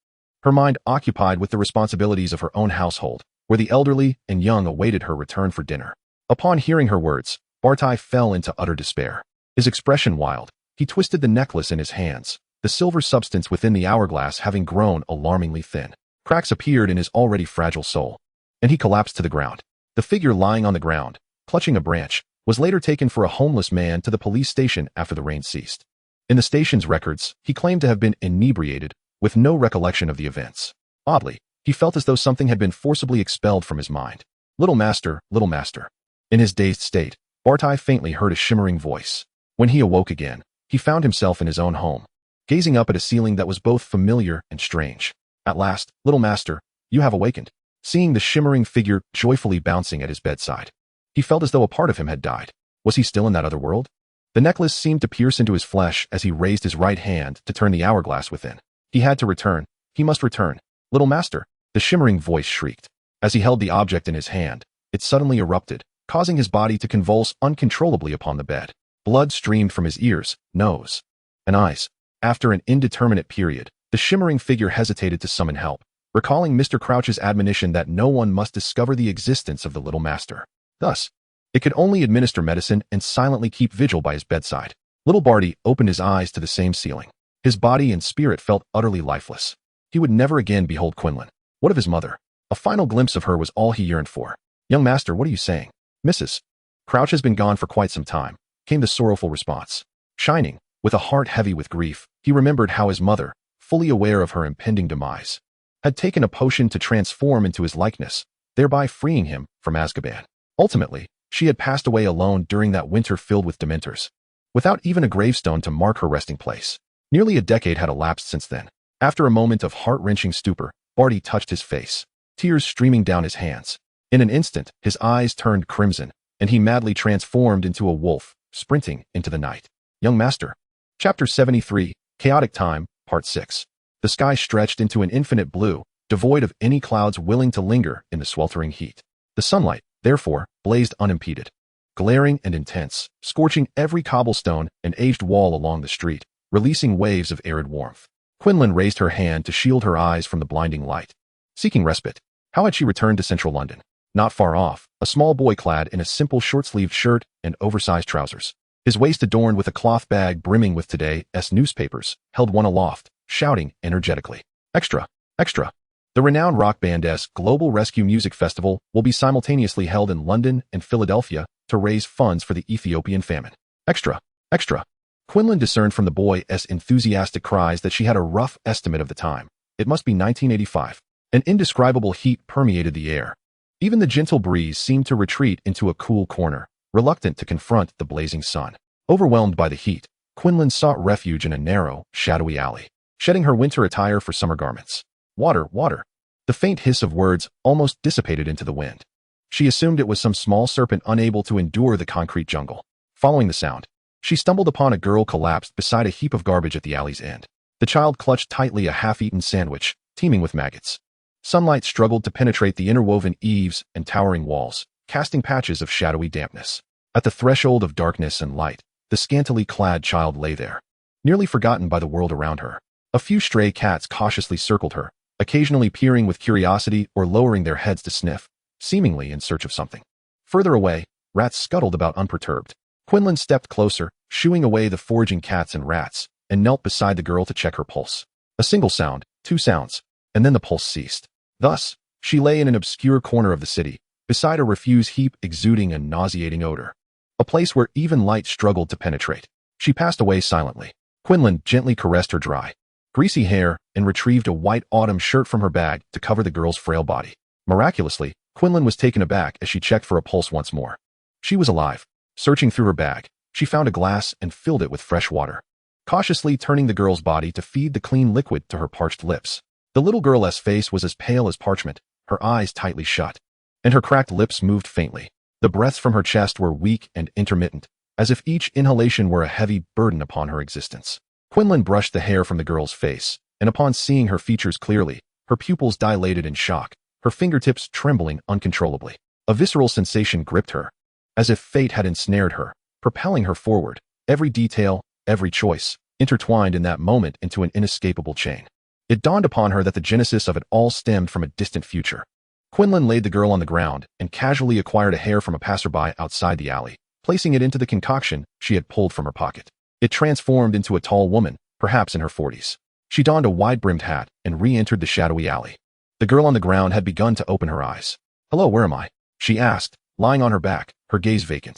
Her mind occupied with the responsibilities of her own household, where the elderly and young awaited her return for dinner. Upon hearing her words, Barty fell into utter despair. His expression wild, he twisted the necklace in his hands, the silver substance within the hourglass having grown alarmingly thin. Cracks appeared in his already fragile soul, and he collapsed to the ground. The figure lying on the ground, clutching a branch, was later taken for a homeless man to the police station after the rain ceased. In the station's records, he claimed to have been inebriated, with no recollection of the events. Oddly, he felt as though something had been forcibly expelled from his mind. Little master, little master. In his dazed state, Barty faintly heard a shimmering voice. When he awoke again, he found himself in his own home, gazing up at a ceiling that was both familiar and strange. At last, little master, you have awakened. Seeing the shimmering figure joyfully bouncing at his bedside, he felt as though a part of him had died. Was he still in that other world? The necklace seemed to pierce into his flesh as he raised his right hand to turn the hourglass within. He had to return. He must return. Little master, the shimmering voice shrieked. As he held the object in his hand, it suddenly erupted, causing his body to convulse uncontrollably upon the bed. Blood streamed from his ears, nose, and eyes. After an indeterminate period, the shimmering figure hesitated to summon help, recalling Mr. Crouch's admonition that no one must discover the existence of the little master. Thus, it could only administer medicine and silently keep vigil by his bedside. Little Barty opened his eyes to the same ceiling. His body and spirit felt utterly lifeless. He would never again behold Quinlan. What of his mother? A final glimpse of her was all he yearned for. Young master, what are you saying? Mrs. Crouch has been gone for quite some time, came the sorrowful response. Shining, with a heart heavy with grief, he remembered how his mother, fully aware of her impending demise, had taken a potion to transform into his likeness, thereby freeing him from Azkaban. Ultimately, she had passed away alone during that winter filled with Dementors, without even a gravestone to mark her resting place. Nearly a decade had elapsed since then. After a moment of heart-wrenching stupor, Barty touched his face, tears streaming down his hands. In an instant, his eyes turned crimson, and he madly transformed into a wolf, sprinting into the night. Young Master. Chapter 73, Chaotic Time, Part 6. The sky stretched into an infinite blue, devoid of any clouds willing to linger in the sweltering heat. The sunlight, therefore, blazed unimpeded, glaring and intense, scorching every cobblestone and aged wall along the street, releasing waves of arid warmth. Quinlan raised her hand to shield her eyes from the blinding light. Seeking respite, how had she returned to central London? Not far off, a small boy clad in a simple short-sleeved shirt and oversized trousers, his waist adorned with a cloth bag brimming with today's newspapers, held one aloft, shouting energetically, "Extra! Extra!" The renowned rock band's Global Rescue Music Festival will be simultaneously held in London and Philadelphia to raise funds for the Ethiopian famine. Extra! Extra! Quinlan discerned from the boy's enthusiastic cries that she had a rough estimate of the time. It must be 1985. An indescribable heat permeated the air. Even the gentle breeze seemed to retreat into a cool corner, reluctant to confront the blazing sun. Overwhelmed by the heat, Quinlan sought refuge in a narrow, shadowy alley, shedding her winter attire for summer garments. Water, water. The faint hiss of words almost dissipated into the wind. She assumed it was some small serpent unable to endure the concrete jungle. Following the sound, she stumbled upon a girl collapsed beside a heap of garbage at the alley's end. The child clutched tightly a half-eaten sandwich, teeming with maggots. Sunlight struggled to penetrate the interwoven eaves and towering walls, casting patches of shadowy dampness. At the threshold of darkness and light, the scantily clad child lay there, nearly forgotten by the world around her. A few stray cats cautiously circled her, occasionally peering with curiosity or lowering their heads to sniff, seemingly in search of something. Further away, rats scuttled about unperturbed. Quinlan stepped closer, shooing away the foraging cats and rats, and knelt beside the girl to check her pulse. A single sound, two sounds, and then the pulse ceased. Thus, she lay in an obscure corner of the city, beside a refuse heap exuding a nauseating odor. A place where even light struggled to penetrate. She passed away silently. Quinlan gently caressed her dry, greasy hair and retrieved a white autumn shirt from her bag to cover the girl's frail body. Miraculously, Quinlan was taken aback as she checked for a pulse once more. She was alive. Searching through her bag, she found a glass and filled it with fresh water, cautiously turning the girl's body to feed the clean liquid to her parched lips. The little girl's face was as pale as parchment, her eyes tightly shut, and her cracked lips moved faintly. The breaths from her chest were weak and intermittent, as if each inhalation were a heavy burden upon her existence. Quinlan brushed the hair from the girl's face, and upon seeing her features clearly, her pupils dilated in shock, her fingertips trembling uncontrollably. A visceral sensation gripped her, as if fate had ensnared her, propelling her forward, every detail, every choice, intertwined in that moment into an inescapable chain. It dawned upon her that the genesis of it all stemmed from a distant future. Quinlan laid the girl on the ground and casually acquired a hair from a passerby outside the alley, placing it into the concoction she had pulled from her pocket. It transformed into a tall woman, perhaps in her 40s. She donned a wide-brimmed hat and re-entered the shadowy alley. The girl on the ground had begun to open her eyes. "Hello, where am I?" she asked, lying on her back, her gaze vacant.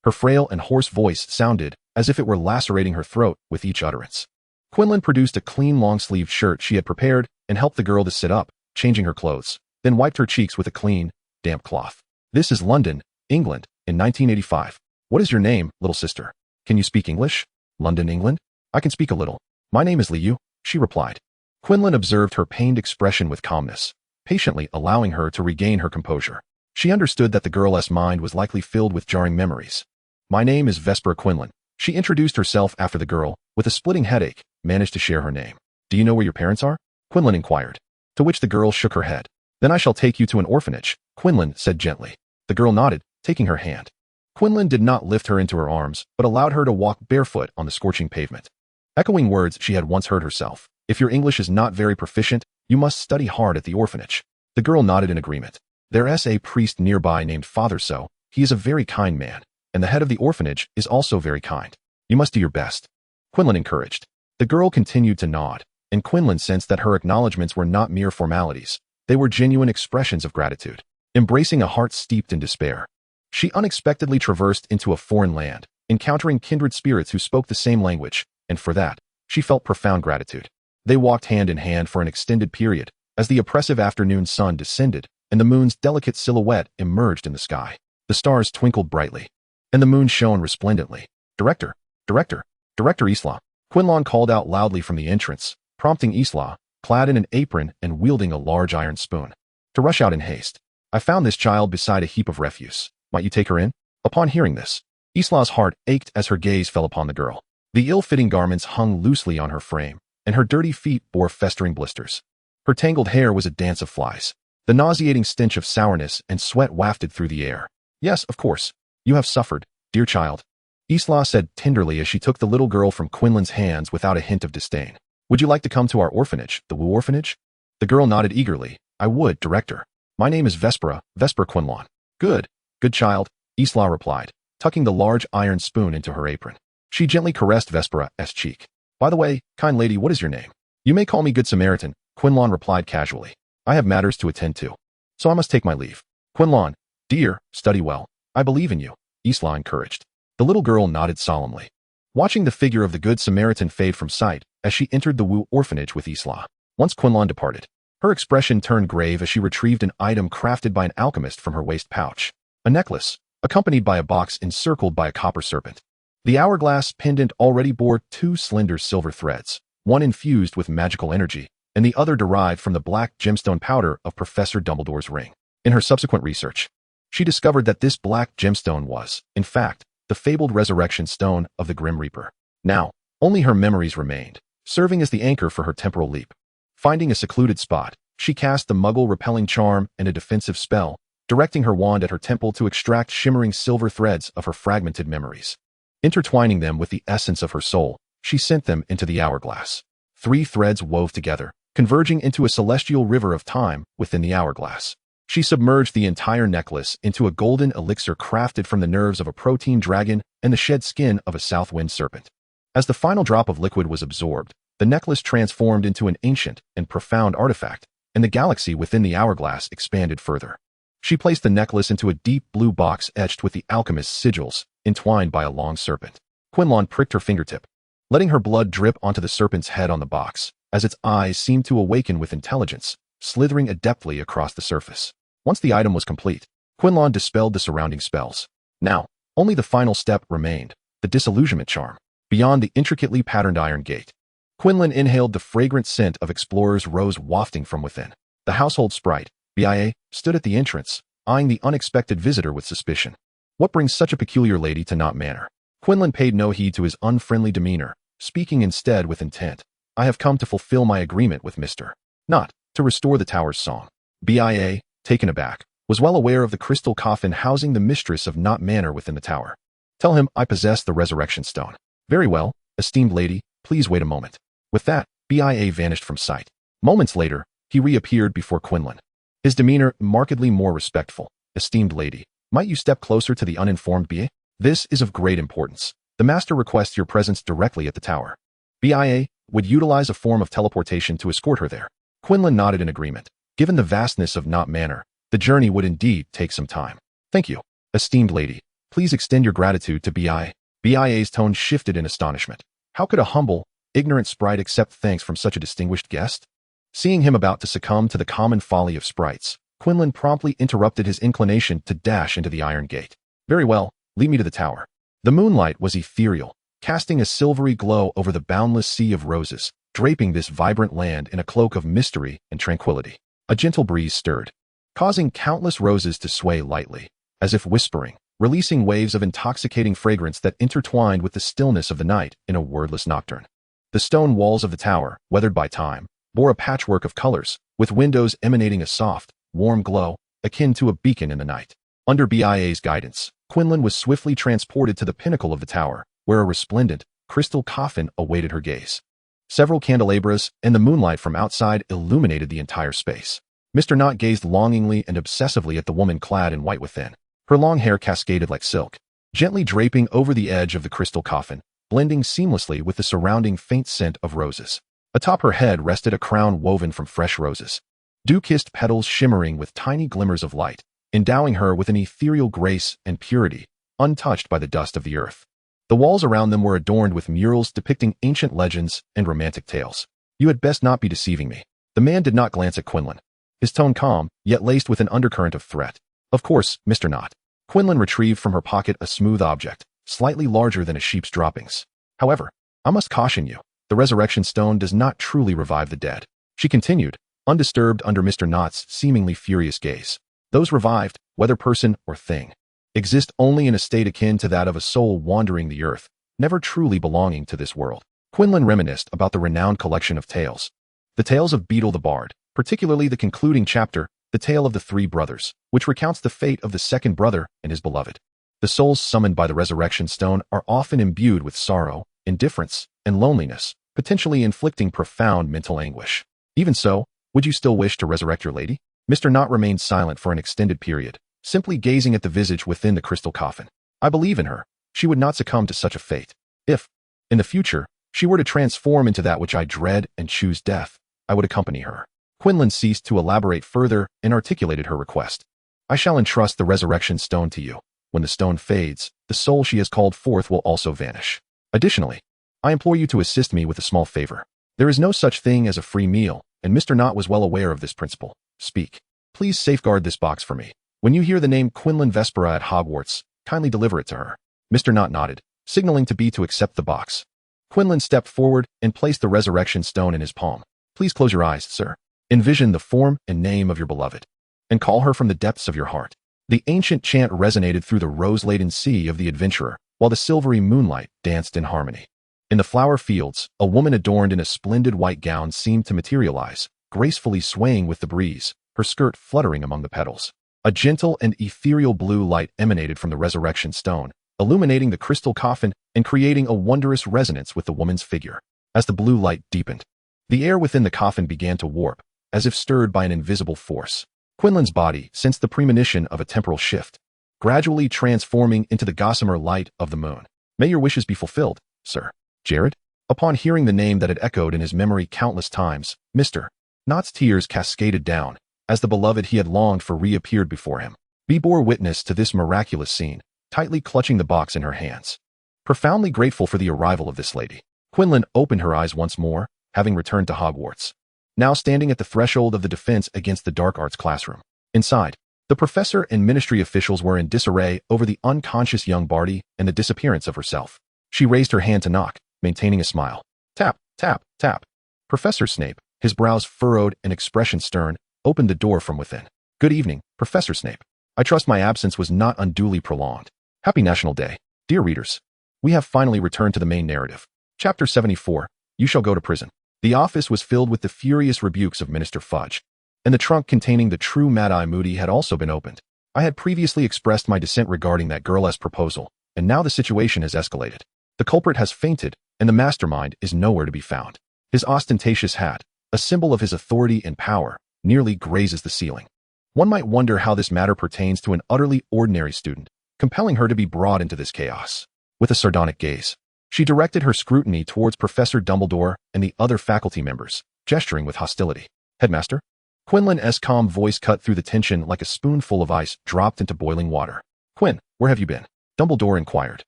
Her frail and hoarse voice sounded as if it were lacerating her throat with each utterance. Quinlan produced a clean long-sleeved shirt she had prepared and helped the girl to sit up, changing her clothes, then wiped her cheeks with a clean, damp cloth. "This is London, England, in 1985. What is your name, little sister? Can you speak English? London, England? I can speak a little. My name is Liu," she replied. Quinlan observed her pained expression with calmness, patiently allowing her to regain her composure. She understood that the girl's mind was likely filled with jarring memories. "My name is Vespera Quinlan." She introduced herself after the girl, with a splitting headache, managed to share her name. "Do you know where your parents are?" Quinlan inquired, to which the girl shook her head. "Then I shall take you to an orphanage," Quinlan said gently. The girl nodded, taking her hand. Quinlan did not lift her into her arms, but allowed her to walk barefoot on the scorching pavement. Echoing words she had once heard herself. "If your English is not very proficient, you must study hard at the orphanage." The girl nodded in agreement. "There's a priest nearby named Father So. He is a very kind man, and the head of the orphanage is also very kind. You must do your best," Quinlan encouraged. The girl continued to nod, and Quinlan sensed that her acknowledgments were not mere formalities. They were genuine expressions of gratitude. Embracing a heart steeped in despair, she unexpectedly traversed into a foreign land, encountering kindred spirits who spoke the same language, and for that, she felt profound gratitude. They walked hand in hand for an extended period, as the oppressive afternoon sun descended and the moon's delicate silhouette emerged in the sky. The stars twinkled brightly, and the moon shone resplendently. Director, Director, Director Isla. Quinlan called out loudly from the entrance, prompting Isla, clad in an apron and wielding a large iron spoon, to rush out in haste. I found this child beside a heap of refuse. Might you take her in? Upon hearing this, Isla's heart ached as her gaze fell upon the girl. The ill-fitting garments hung loosely on her frame, and her dirty feet bore festering blisters. Her tangled hair was a dance of flies. The nauseating stench of sourness and sweat wafted through the air. Yes, of course. You have suffered, dear child, Isla said tenderly as she took the little girl from Quinlan's hands without a hint of disdain. Would you like to come to our orphanage, the Wu Orphanage? The girl nodded eagerly. I would, Director. My name is Vespera Quinlan. Good child, Isla replied, tucking the large iron spoon into her apron. She gently caressed Vespera's cheek. By the way, kind lady, what is your name? You may call me Good Samaritan, Quinlan replied casually. I have matters to attend to, so I must take my leave. Quinlan, dear, study well. I believe in you, Isla encouraged. The little girl nodded solemnly, watching the figure of the Good Samaritan fade from sight as she entered the Wu Orphanage with Isla. Once Quinlan departed, her expression turned grave as she retrieved an item crafted by an alchemist from her waist pouch. A necklace, accompanied by a box encircled by a copper serpent. The hourglass pendant already bore 2 slender silver threads, one infused with magical energy, and the other derived from the black gemstone powder of Professor Dumbledore's ring. In her subsequent research, she discovered that this black gemstone was, in fact, the fabled resurrection stone of the Grim Reaper. Now, only her memories remained, serving as the anchor for her temporal leap. Finding a secluded spot, she cast the muggle-repelling charm and a defensive spell, directing her wand at her temple to extract shimmering silver threads of her fragmented memories. Intertwining them with the essence of her soul, she sent them into the hourglass. 3 threads wove together, converging into a celestial river of time within the hourglass. She submerged the entire necklace into a golden elixir crafted from the nerves of a protein dragon and the shed skin of a southwind serpent. As the final drop of liquid was absorbed, the necklace transformed into an ancient and profound artifact, and the galaxy within the hourglass expanded further. She placed the necklace into a deep blue box etched with the alchemist's sigils, entwined by a long serpent. Quinlan pricked her fingertip, letting her blood drip onto the serpent's head on the box, as its eyes seemed to awaken with intelligence, slithering adeptly across the surface. Once the item was complete, Quinlan dispelled the surrounding spells. Now, only the final step remained, the disillusionment charm. Beyond the intricately patterned iron gate, Quinlan inhaled the fragrant scent of explorer's rose wafting from within. The household sprite, BIA, stood at the entrance, eyeing the unexpected visitor with suspicion. What brings such a peculiar lady to Not Manor? Quinlan paid no heed to his unfriendly demeanor, speaking instead with intent. I have come to fulfill my agreement with Mr. Not to restore the tower's song. BIA, taken aback, was well aware of the crystal coffin housing the mistress of Not Manor within the tower. Tell him I possess the resurrection stone. Very well, esteemed lady, please wait a moment. With that, BIA vanished from sight. Moments later, he reappeared before Quinlan. His demeanor markedly more respectful. Esteemed lady, might you step closer to the uninformed BIA? This is of great importance. The master requests your presence directly at the tower. BIA would utilize a form of teleportation to escort her there. Quinlan nodded in agreement. Given the vastness of Not Manor, the journey would indeed take some time. Thank you, esteemed lady. Please extend your gratitude to BIA. BIA's tone shifted in astonishment. How could a humble, ignorant sprite accept thanks from such a distinguished guest? Seeing him about to succumb to the common folly of sprites, Quinlan promptly interrupted his inclination to dash into the iron gate. Very well, lead me to the tower. The moonlight was ethereal, casting a silvery glow over the boundless sea of roses, draping this vibrant land in a cloak of mystery and tranquility. A gentle breeze stirred, causing countless roses to sway lightly, as if whispering, releasing waves of intoxicating fragrance that intertwined with the stillness of the night in a wordless nocturne. The stone walls of the tower, weathered by time, bore a patchwork of colors, with windows emanating a soft, warm glow, akin to a beacon in the night. Under BIA's guidance, Quinlan was swiftly transported to the pinnacle of the tower, where a resplendent, crystal coffin awaited her gaze. Several candelabras and the moonlight from outside illuminated the entire space. Mr. Knott gazed longingly and obsessively at the woman clad in white within. Her long hair cascaded like silk, gently draping over the edge of the crystal coffin, blending seamlessly with the surrounding faint scent of roses. Atop her head rested a crown woven from fresh roses, dew-kissed petals shimmering with tiny glimmers of light, endowing her with an ethereal grace and purity, untouched by the dust of the earth. The walls around them were adorned with murals depicting ancient legends and romantic tales. You had best not be deceiving me. The man did not glance at Quinlan, his tone calm, yet laced with an undercurrent of threat. Of course, Mr. Knott. Quinlan retrieved from her pocket a smooth object, slightly larger than a sheep's droppings. However, I must caution you, the resurrection stone does not truly revive the dead. She continued, undisturbed under Mr. Knott's seemingly furious gaze. Those revived, whether person or thing, exist only in a state akin to that of a soul wandering the earth, never truly belonging to this world. Quinlan reminisced about the renowned collection of tales. The tales of Beetle the Bard, particularly the concluding chapter, The Tale of the Three Brothers, which recounts the fate of the second brother and his beloved. The souls summoned by the resurrection stone are often imbued with sorrow, indifference, and loneliness, potentially inflicting profound mental anguish. Even so, would you still wish to resurrect your lady? Mr. Knott remained silent for an extended period, simply gazing at the visage within the crystal coffin. I believe in her. She would not succumb to such a fate. If, in the future, she were to transform into that which I dread and choose death, I would accompany her. Quinlan ceased to elaborate further and articulated her request. I shall entrust the resurrection stone to you. When the stone fades, the soul she has called forth will also vanish. Additionally, I implore you to assist me with a small favor. There is no such thing as a free meal, and Mr. Knott was well aware of this principle. Speak. Please safeguard this box for me. When you hear the name Quinlan Vespera at Hogwarts, kindly deliver it to her. Mr. Knott nodded, signaling to B to accept the box. Quinlan stepped forward and placed the resurrection stone in his palm. Please close your eyes, sir. Envision the form and name of your beloved, and call her from the depths of your heart. The ancient chant resonated through the rose-laden sea of the adventurer, while the silvery moonlight danced in harmony. In the flower fields, a woman adorned in a splendid white gown seemed to materialize, gracefully swaying with the breeze, her skirt fluttering among the petals. A gentle and ethereal blue light emanated from the resurrection stone, illuminating the crystal coffin and creating a wondrous resonance with the woman's figure. As the blue light deepened, the air within the coffin began to warp, as if stirred by an invisible force. Quinlan's body sensed the premonition of a temporal shift, gradually transforming into the gossamer light of the moon. May your wishes be fulfilled, sir. Jared? Upon hearing the name that had echoed in his memory countless times, Mr. Knott's tears cascaded down, as the beloved he had longed for reappeared before him. B bore witness to this miraculous scene, tightly clutching the box in her hands. Profoundly grateful for the arrival of this lady, Quinlan opened her eyes once more, having returned to Hogwarts. Now standing at the threshold of the defense against the dark arts classroom. Inside, the professor and ministry officials were in disarray over the unconscious young Barty and the disappearance of herself. She raised her hand to knock, maintaining a smile. Tap, tap, tap. Professor Snape, his brows furrowed and expression stern, opened the door from within. Good evening, Professor Snape. I trust my absence was not unduly prolonged. Happy National Day. Dear readers, we have finally returned to the main narrative. Chapter 74, You Shall Go to Prison. The office was filled with the furious rebukes of Minister Fudge, and the trunk containing the true Mad-Eye Moody had also been opened. I had previously expressed my dissent regarding that girl's proposal, and now the situation has escalated. The culprit has fainted, and the mastermind is nowhere to be found. His ostentatious hat, a symbol of his authority and power, nearly grazes the ceiling. One might wonder how this matter pertains to an utterly ordinary student, compelling her to be brought into this chaos. With a sardonic gaze, she directed her scrutiny towards Professor Dumbledore and the other faculty members, gesturing with hostility. Headmaster? Quinlan's calm voice cut through the tension like a spoonful of ice dropped into boiling water. Quinn, where have you been? Dumbledore inquired,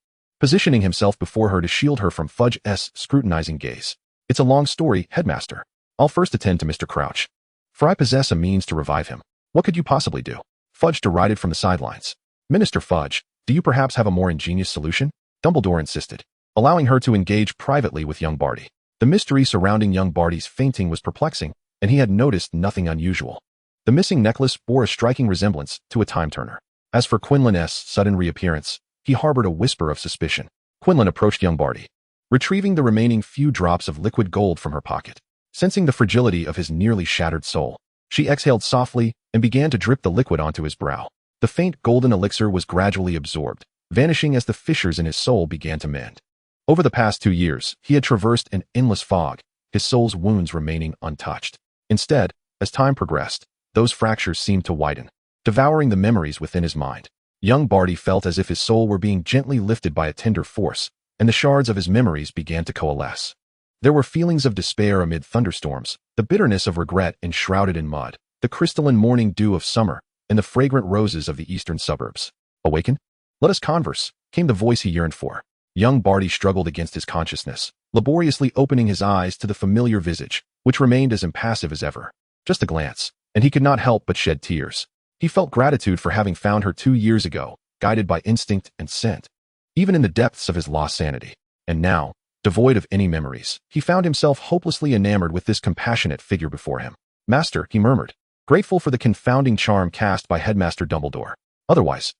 positioning himself before her to shield her from Fudge's scrutinizing gaze. It's a long story, Headmaster. I'll first attend to Mr. Crouch, for I possess a means to revive him. What could you possibly do? Fudge derided from the sidelines. Minister Fudge, do you perhaps have a more ingenious solution? Dumbledore insisted, allowing her to engage privately with young Barty. The mystery surrounding young Barty's fainting was perplexing, and he had noticed nothing unusual. The missing necklace bore a striking resemblance to a time-turner. As for Quinlan's sudden reappearance, he harbored a whisper of suspicion. Quinlan approached young Barty, retrieving the remaining few drops of liquid gold from her pocket. Sensing the fragility of his nearly shattered soul, she exhaled softly and began to drip the liquid onto his brow. The faint golden elixir was gradually absorbed, vanishing as the fissures in his soul began to mend. Over the past 2 years, he had traversed an endless fog, his soul's wounds remaining untouched. Instead, as time progressed, those fractures seemed to widen, devouring the memories within his mind. Young Barty felt as if his soul were being gently lifted by a tender force, and the shards of his memories began to coalesce. There were feelings of despair amid thunderstorms, the bitterness of regret enshrouded in mud, the crystalline morning dew of summer, and the fragrant roses of the eastern suburbs. Awaken? Let us converse, came the voice he yearned for. Young Barty struggled against his consciousness, laboriously opening his eyes to the familiar visage, which remained as impassive as ever. Just a glance, and he could not help but shed tears. He felt gratitude for having found her 2 years ago, guided by instinct and scent, even in the depths of his lost sanity. And now, devoid of any memories, he found himself hopelessly enamored with this compassionate figure before him. "Master," he murmured, grateful for the confounding charm cast by Headmaster Dumbledore. Otherwise,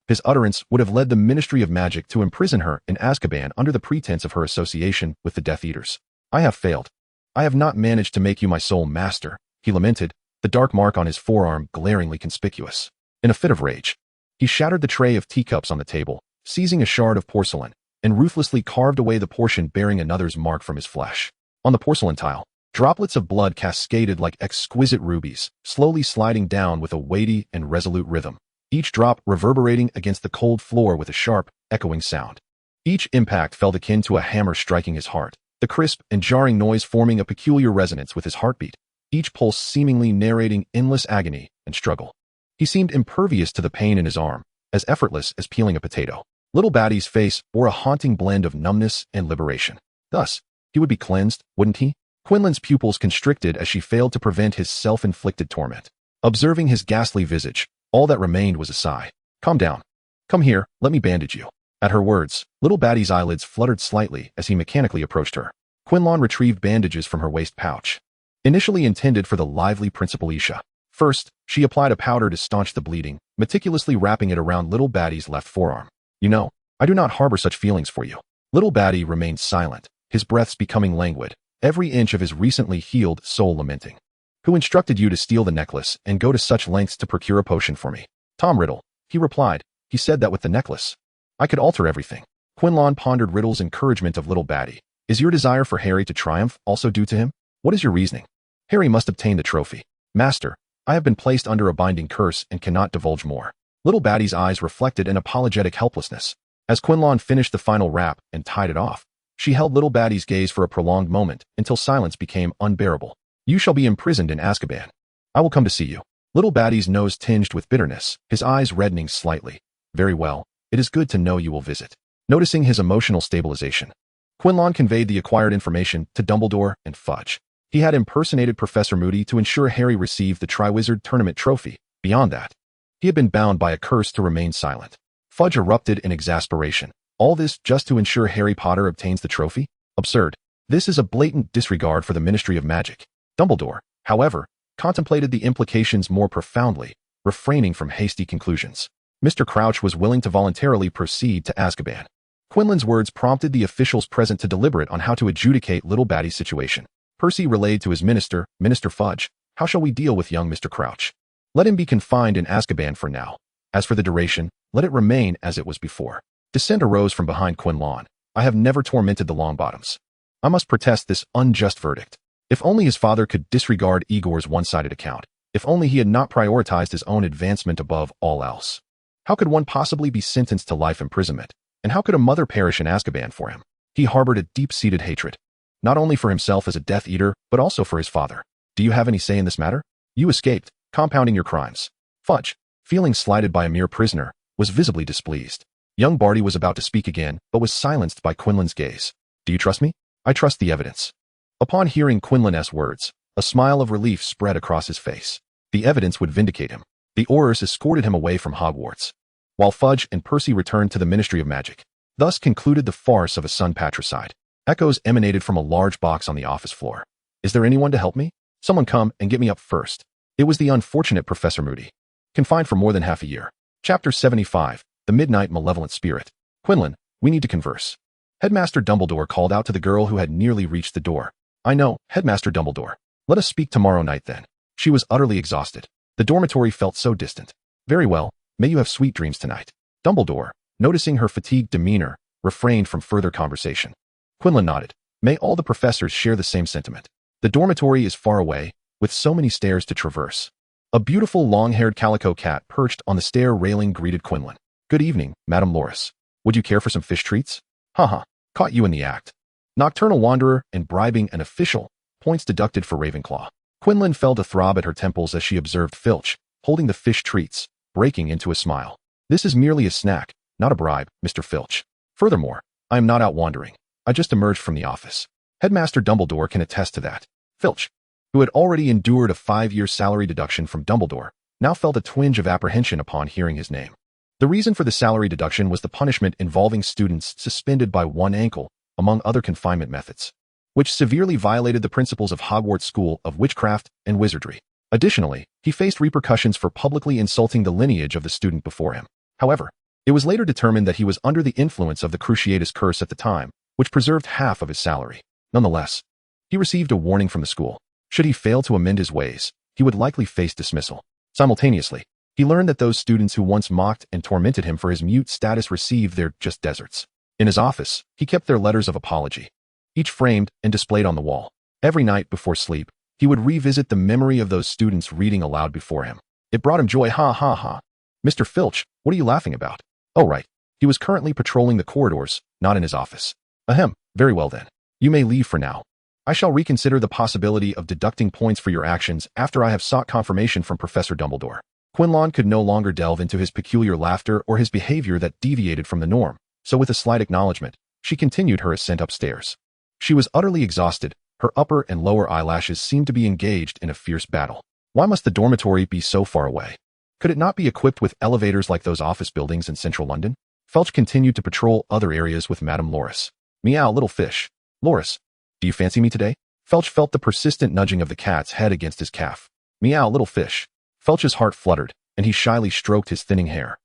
his utterance would have led the Ministry of Magic to imprison her in Azkaban under the pretense of her association with the Death Eaters. "I have failed. I have not managed to make you my sole master," he lamented, the dark mark on his forearm glaringly conspicuous. In a fit of rage, he shattered the tray of teacups on the table, seizing a shard of porcelain, and ruthlessly carved away the portion bearing another's mark from his flesh. On the porcelain tile, droplets of blood cascaded like exquisite rubies, slowly sliding down with a weighty and resolute rhythm, each drop reverberating against the cold floor with a sharp, echoing sound. Each impact felt akin to a hammer striking his heart, the crisp and jarring noise forming a peculiar resonance with his heartbeat, each pulse seemingly narrating endless agony and struggle. He seemed impervious to the pain in his arm, as effortless as peeling a potato. Little Batty's face bore a haunting blend of numbness and liberation. Thus, he would be cleansed, wouldn't he? Quinlan's pupils constricted as she failed to prevent his self-inflicted torment. Observing his ghastly visage, all that remained was a sigh. "Calm down. Come here, let me bandage you." At her words, little Batty's eyelids fluttered slightly as he mechanically approached her. Quinlan retrieved bandages from her waist pouch, initially intended for the lively Principal Isha. First, she applied a powder to staunch the bleeding, meticulously wrapping it around little Batty's left forearm. "You know, I do not harbor such feelings for you." Little Batty remained silent, his breaths becoming languid, every inch of his recently healed soul lamenting. "Who instructed you to steal the necklace and go to such lengths to procure a potion for me?" "Tom Riddle," he replied. "He said that with the necklace I could alter everything." Quinlan pondered Riddle's encouragement of little Batty. "Is your desire for Harry to triumph also due to him? What is your reasoning?" "Harry must obtain the trophy." "Master, I have been placed under a binding curse and cannot divulge more." Little Batty's eyes reflected an apologetic helplessness. As Quinlan finished the final wrap and tied it off, she held little Batty's gaze for a prolonged moment until silence became unbearable. "You shall be imprisoned in Azkaban. I will come to see you." Little Batty's nose tinged with bitterness, his eyes reddening slightly. "Very well, it is good to know you will visit." Noticing his emotional stabilization, Quinlan conveyed the acquired information to Dumbledore and Fudge. He had impersonated Professor Moody to ensure Harry received the Triwizard Tournament trophy. Beyond that, he had been bound by a curse to remain silent. Fudge erupted in exasperation. All this just to ensure Harry Potter obtains the trophy? Absurd. This is a blatant disregard for the Ministry of Magic. Dumbledore, however, contemplated the implications more profoundly, refraining from hasty conclusions. Mr. Crouch was willing to voluntarily proceed to Azkaban. Quinlan's words prompted the officials present to deliberate on how to adjudicate little Batty's situation. Percy relayed to his minister, Minister Fudge, "How shall we deal with young Mr. Crouch? Let him be confined in Azkaban for now. As for the duration, let it remain as it was before." Dissent arose from behind Quinlan. "I have never tormented the Longbottoms. I must protest this unjust verdict." If only his father could disregard Igor's one-sided account. If only he had not prioritized his own advancement above all else. How could one possibly be sentenced to life imprisonment? And how could a mother perish in Azkaban for him? He harbored a deep-seated hatred, not only for himself as a Death Eater, but also for his father. "Do you have any say in this matter? You escaped, compounding your crimes." Fudge, feeling slighted by a mere prisoner, was visibly displeased. Young Barty was about to speak again, but was silenced by Quinlan's gaze. "Do you trust me?" "I trust the evidence." Upon hearing Quinlan's words, a smile of relief spread across his face. The evidence would vindicate him. The Aurors escorted him away from Hogwarts, while Fudge and Percy returned to the Ministry of Magic. Thus concluded the farce of a son patricide. Echoes emanated from a large box on the office floor. "Is there anyone to help me? Someone come and get me up first." It was the unfortunate Professor Moody, confined for more than half a year. Chapter 75, The Midnight Malevolent Spirit. "Quinlan, we need to converse." Headmaster Dumbledore called out to the girl who had nearly reached the door. "I know, Headmaster Dumbledore. Let us speak tomorrow night then." She was utterly exhausted. The dormitory felt so distant. "Very well, may you have sweet dreams tonight." Dumbledore, noticing her fatigued demeanor, refrained from further conversation. Quinlan nodded. "May all the professors share the same sentiment. The dormitory is far away, with so many stairs to traverse." A beautiful long-haired calico cat perched on the stair railing greeted Quinlan. "Good evening, Madame Loris. Would you care for some fish treats?" "Haha, caught you in the act." Nocturnal wanderer and bribing an official, points deducted for Ravenclaw. Quinlan felt a throb at her temples as she observed Filch, holding the fish treats, breaking into a smile. "This is merely a snack, not a bribe, Mr. Filch. Furthermore, I am not out wandering. I just emerged from the office. Headmaster Dumbledore can attest to that." Filch, who had already endured a 5-year salary deduction from Dumbledore, now felt a twinge of apprehension upon hearing his name. The reason for the salary deduction was the punishment involving students suspended by one ankle, among other confinement methods, which severely violated the principles of Hogwarts School of Witchcraft and Wizardry. Additionally, he faced repercussions for publicly insulting the lineage of the student before him. However, it was later determined that he was under the influence of the Cruciatus Curse at the time, which preserved half of his salary. Nonetheless, he received a warning from the school. Should he fail to amend his ways, he would likely face dismissal. Simultaneously, he learned that those students who once mocked and tormented him for his mute status received their just deserts. In his office, he kept their letters of apology, each framed and displayed on the wall. Every night before sleep, he would revisit the memory of those students reading aloud before him. It brought him joy. Ha ha ha. Mr. Filch, what are you laughing about? Oh right. He was currently patrolling the corridors, not in his office. Ahem, very well then. You may leave for now. I shall reconsider the possibility of deducting points for your actions after I have sought confirmation from Professor Dumbledore. Quinlan could no longer delve into his peculiar laughter or his behavior that deviated from the norm, so with a slight acknowledgement, she continued her ascent upstairs. She was utterly exhausted. Her upper and lower eyelashes seemed to be engaged in a fierce battle. Why must the dormitory be so far away? Could it not be equipped with elevators like those office buildings in central London? Filch continued to patrol other areas with Madame Loris. Meow, little fish. Loris, do you fancy me today? Filch felt the persistent nudging of the cat's head against his calf. Meow, little fish. Filch's heart fluttered, and he shyly stroked his thinning hair.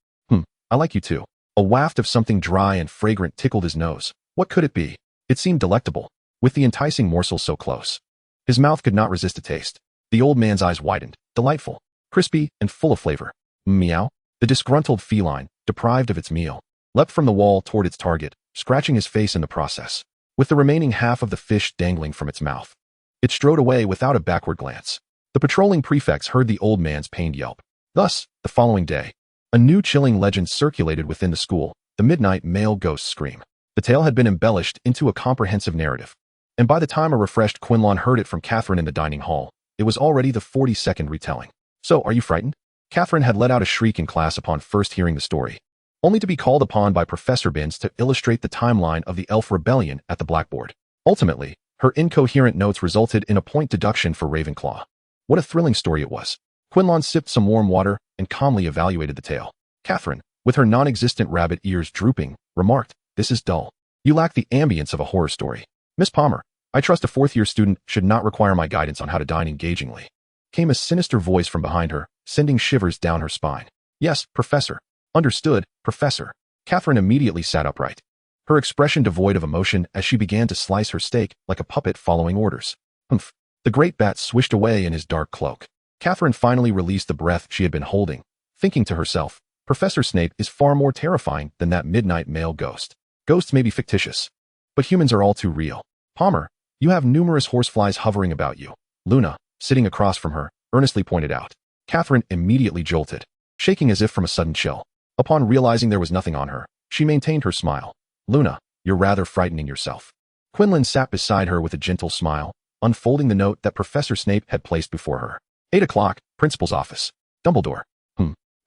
I like you too. A waft of something dry and fragrant tickled his nose. What could it be? It seemed delectable, with the enticing morsel so close. His mouth could not resist a taste. The old man's eyes widened. Delightful, crispy, and full of flavor. Meow. The disgruntled feline, deprived of its meal, leapt from the wall toward its target, scratching his face in the process, with the remaining half of the fish dangling from its mouth. It strode away without a backward glance. The patrolling prefects heard the old man's pained yelp. Thus, the following day, a new chilling legend circulated within the school, the midnight male ghost scream. The tale had been embellished into a comprehensive narrative, and by the time a refreshed Quinlan heard it from Catherine in the dining hall, it was already the 42nd retelling. So, are you frightened? Catherine had let out a shriek in class upon first hearing the story, only to be called upon by Professor Binns to illustrate the timeline of the elf rebellion at the blackboard. Ultimately, her incoherent notes resulted in a point deduction for Ravenclaw. What a thrilling story it was. Quinlan sipped some warm water and calmly evaluated the tale. Catherine, with her non-existent rabbit ears drooping, remarked, "This is dull. You lack the ambience of a horror story. Miss Palmer, I trust a fourth-year student should not require my guidance on how to dine engagingly." Came a sinister voice from behind her, sending shivers down her spine. Yes, Professor. Understood, Professor. Catherine immediately sat upright, her expression devoid of emotion as she began to slice her steak like a puppet following orders. Humph. The great bat swished away in his dark cloak. Catherine finally released the breath she had been holding, thinking to herself, Professor Snape is far more terrifying than that midnight male ghost. Ghosts may be fictitious, but humans are all too real. Palmer, you have numerous horseflies hovering about you. Luna, sitting across from her, earnestly pointed out. Catherine immediately jolted, shaking as if from a sudden chill. Upon realizing there was nothing on her, she maintained her smile. Luna, you're rather frightening yourself. Quinlan sat beside her with a gentle smile, unfolding the note that Professor Snape had placed before her. 8 o'clock, Principal's office. Dumbledore.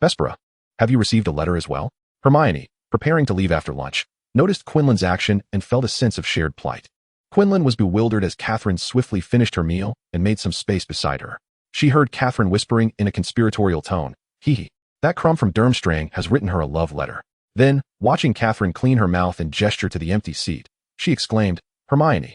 Vespera. Have you received a letter as well? Hermione, preparing to leave after lunch, noticed Quinlan's action and felt a sense of shared plight. Quinlan was bewildered as Catherine swiftly finished her meal and made some space beside her. She heard Catherine whispering in a conspiratorial tone, "Hee, that crumb from Durmstrang has written her a love letter." Then, watching Catherine clean her mouth and gesture to the empty seat, she exclaimed, Hermione,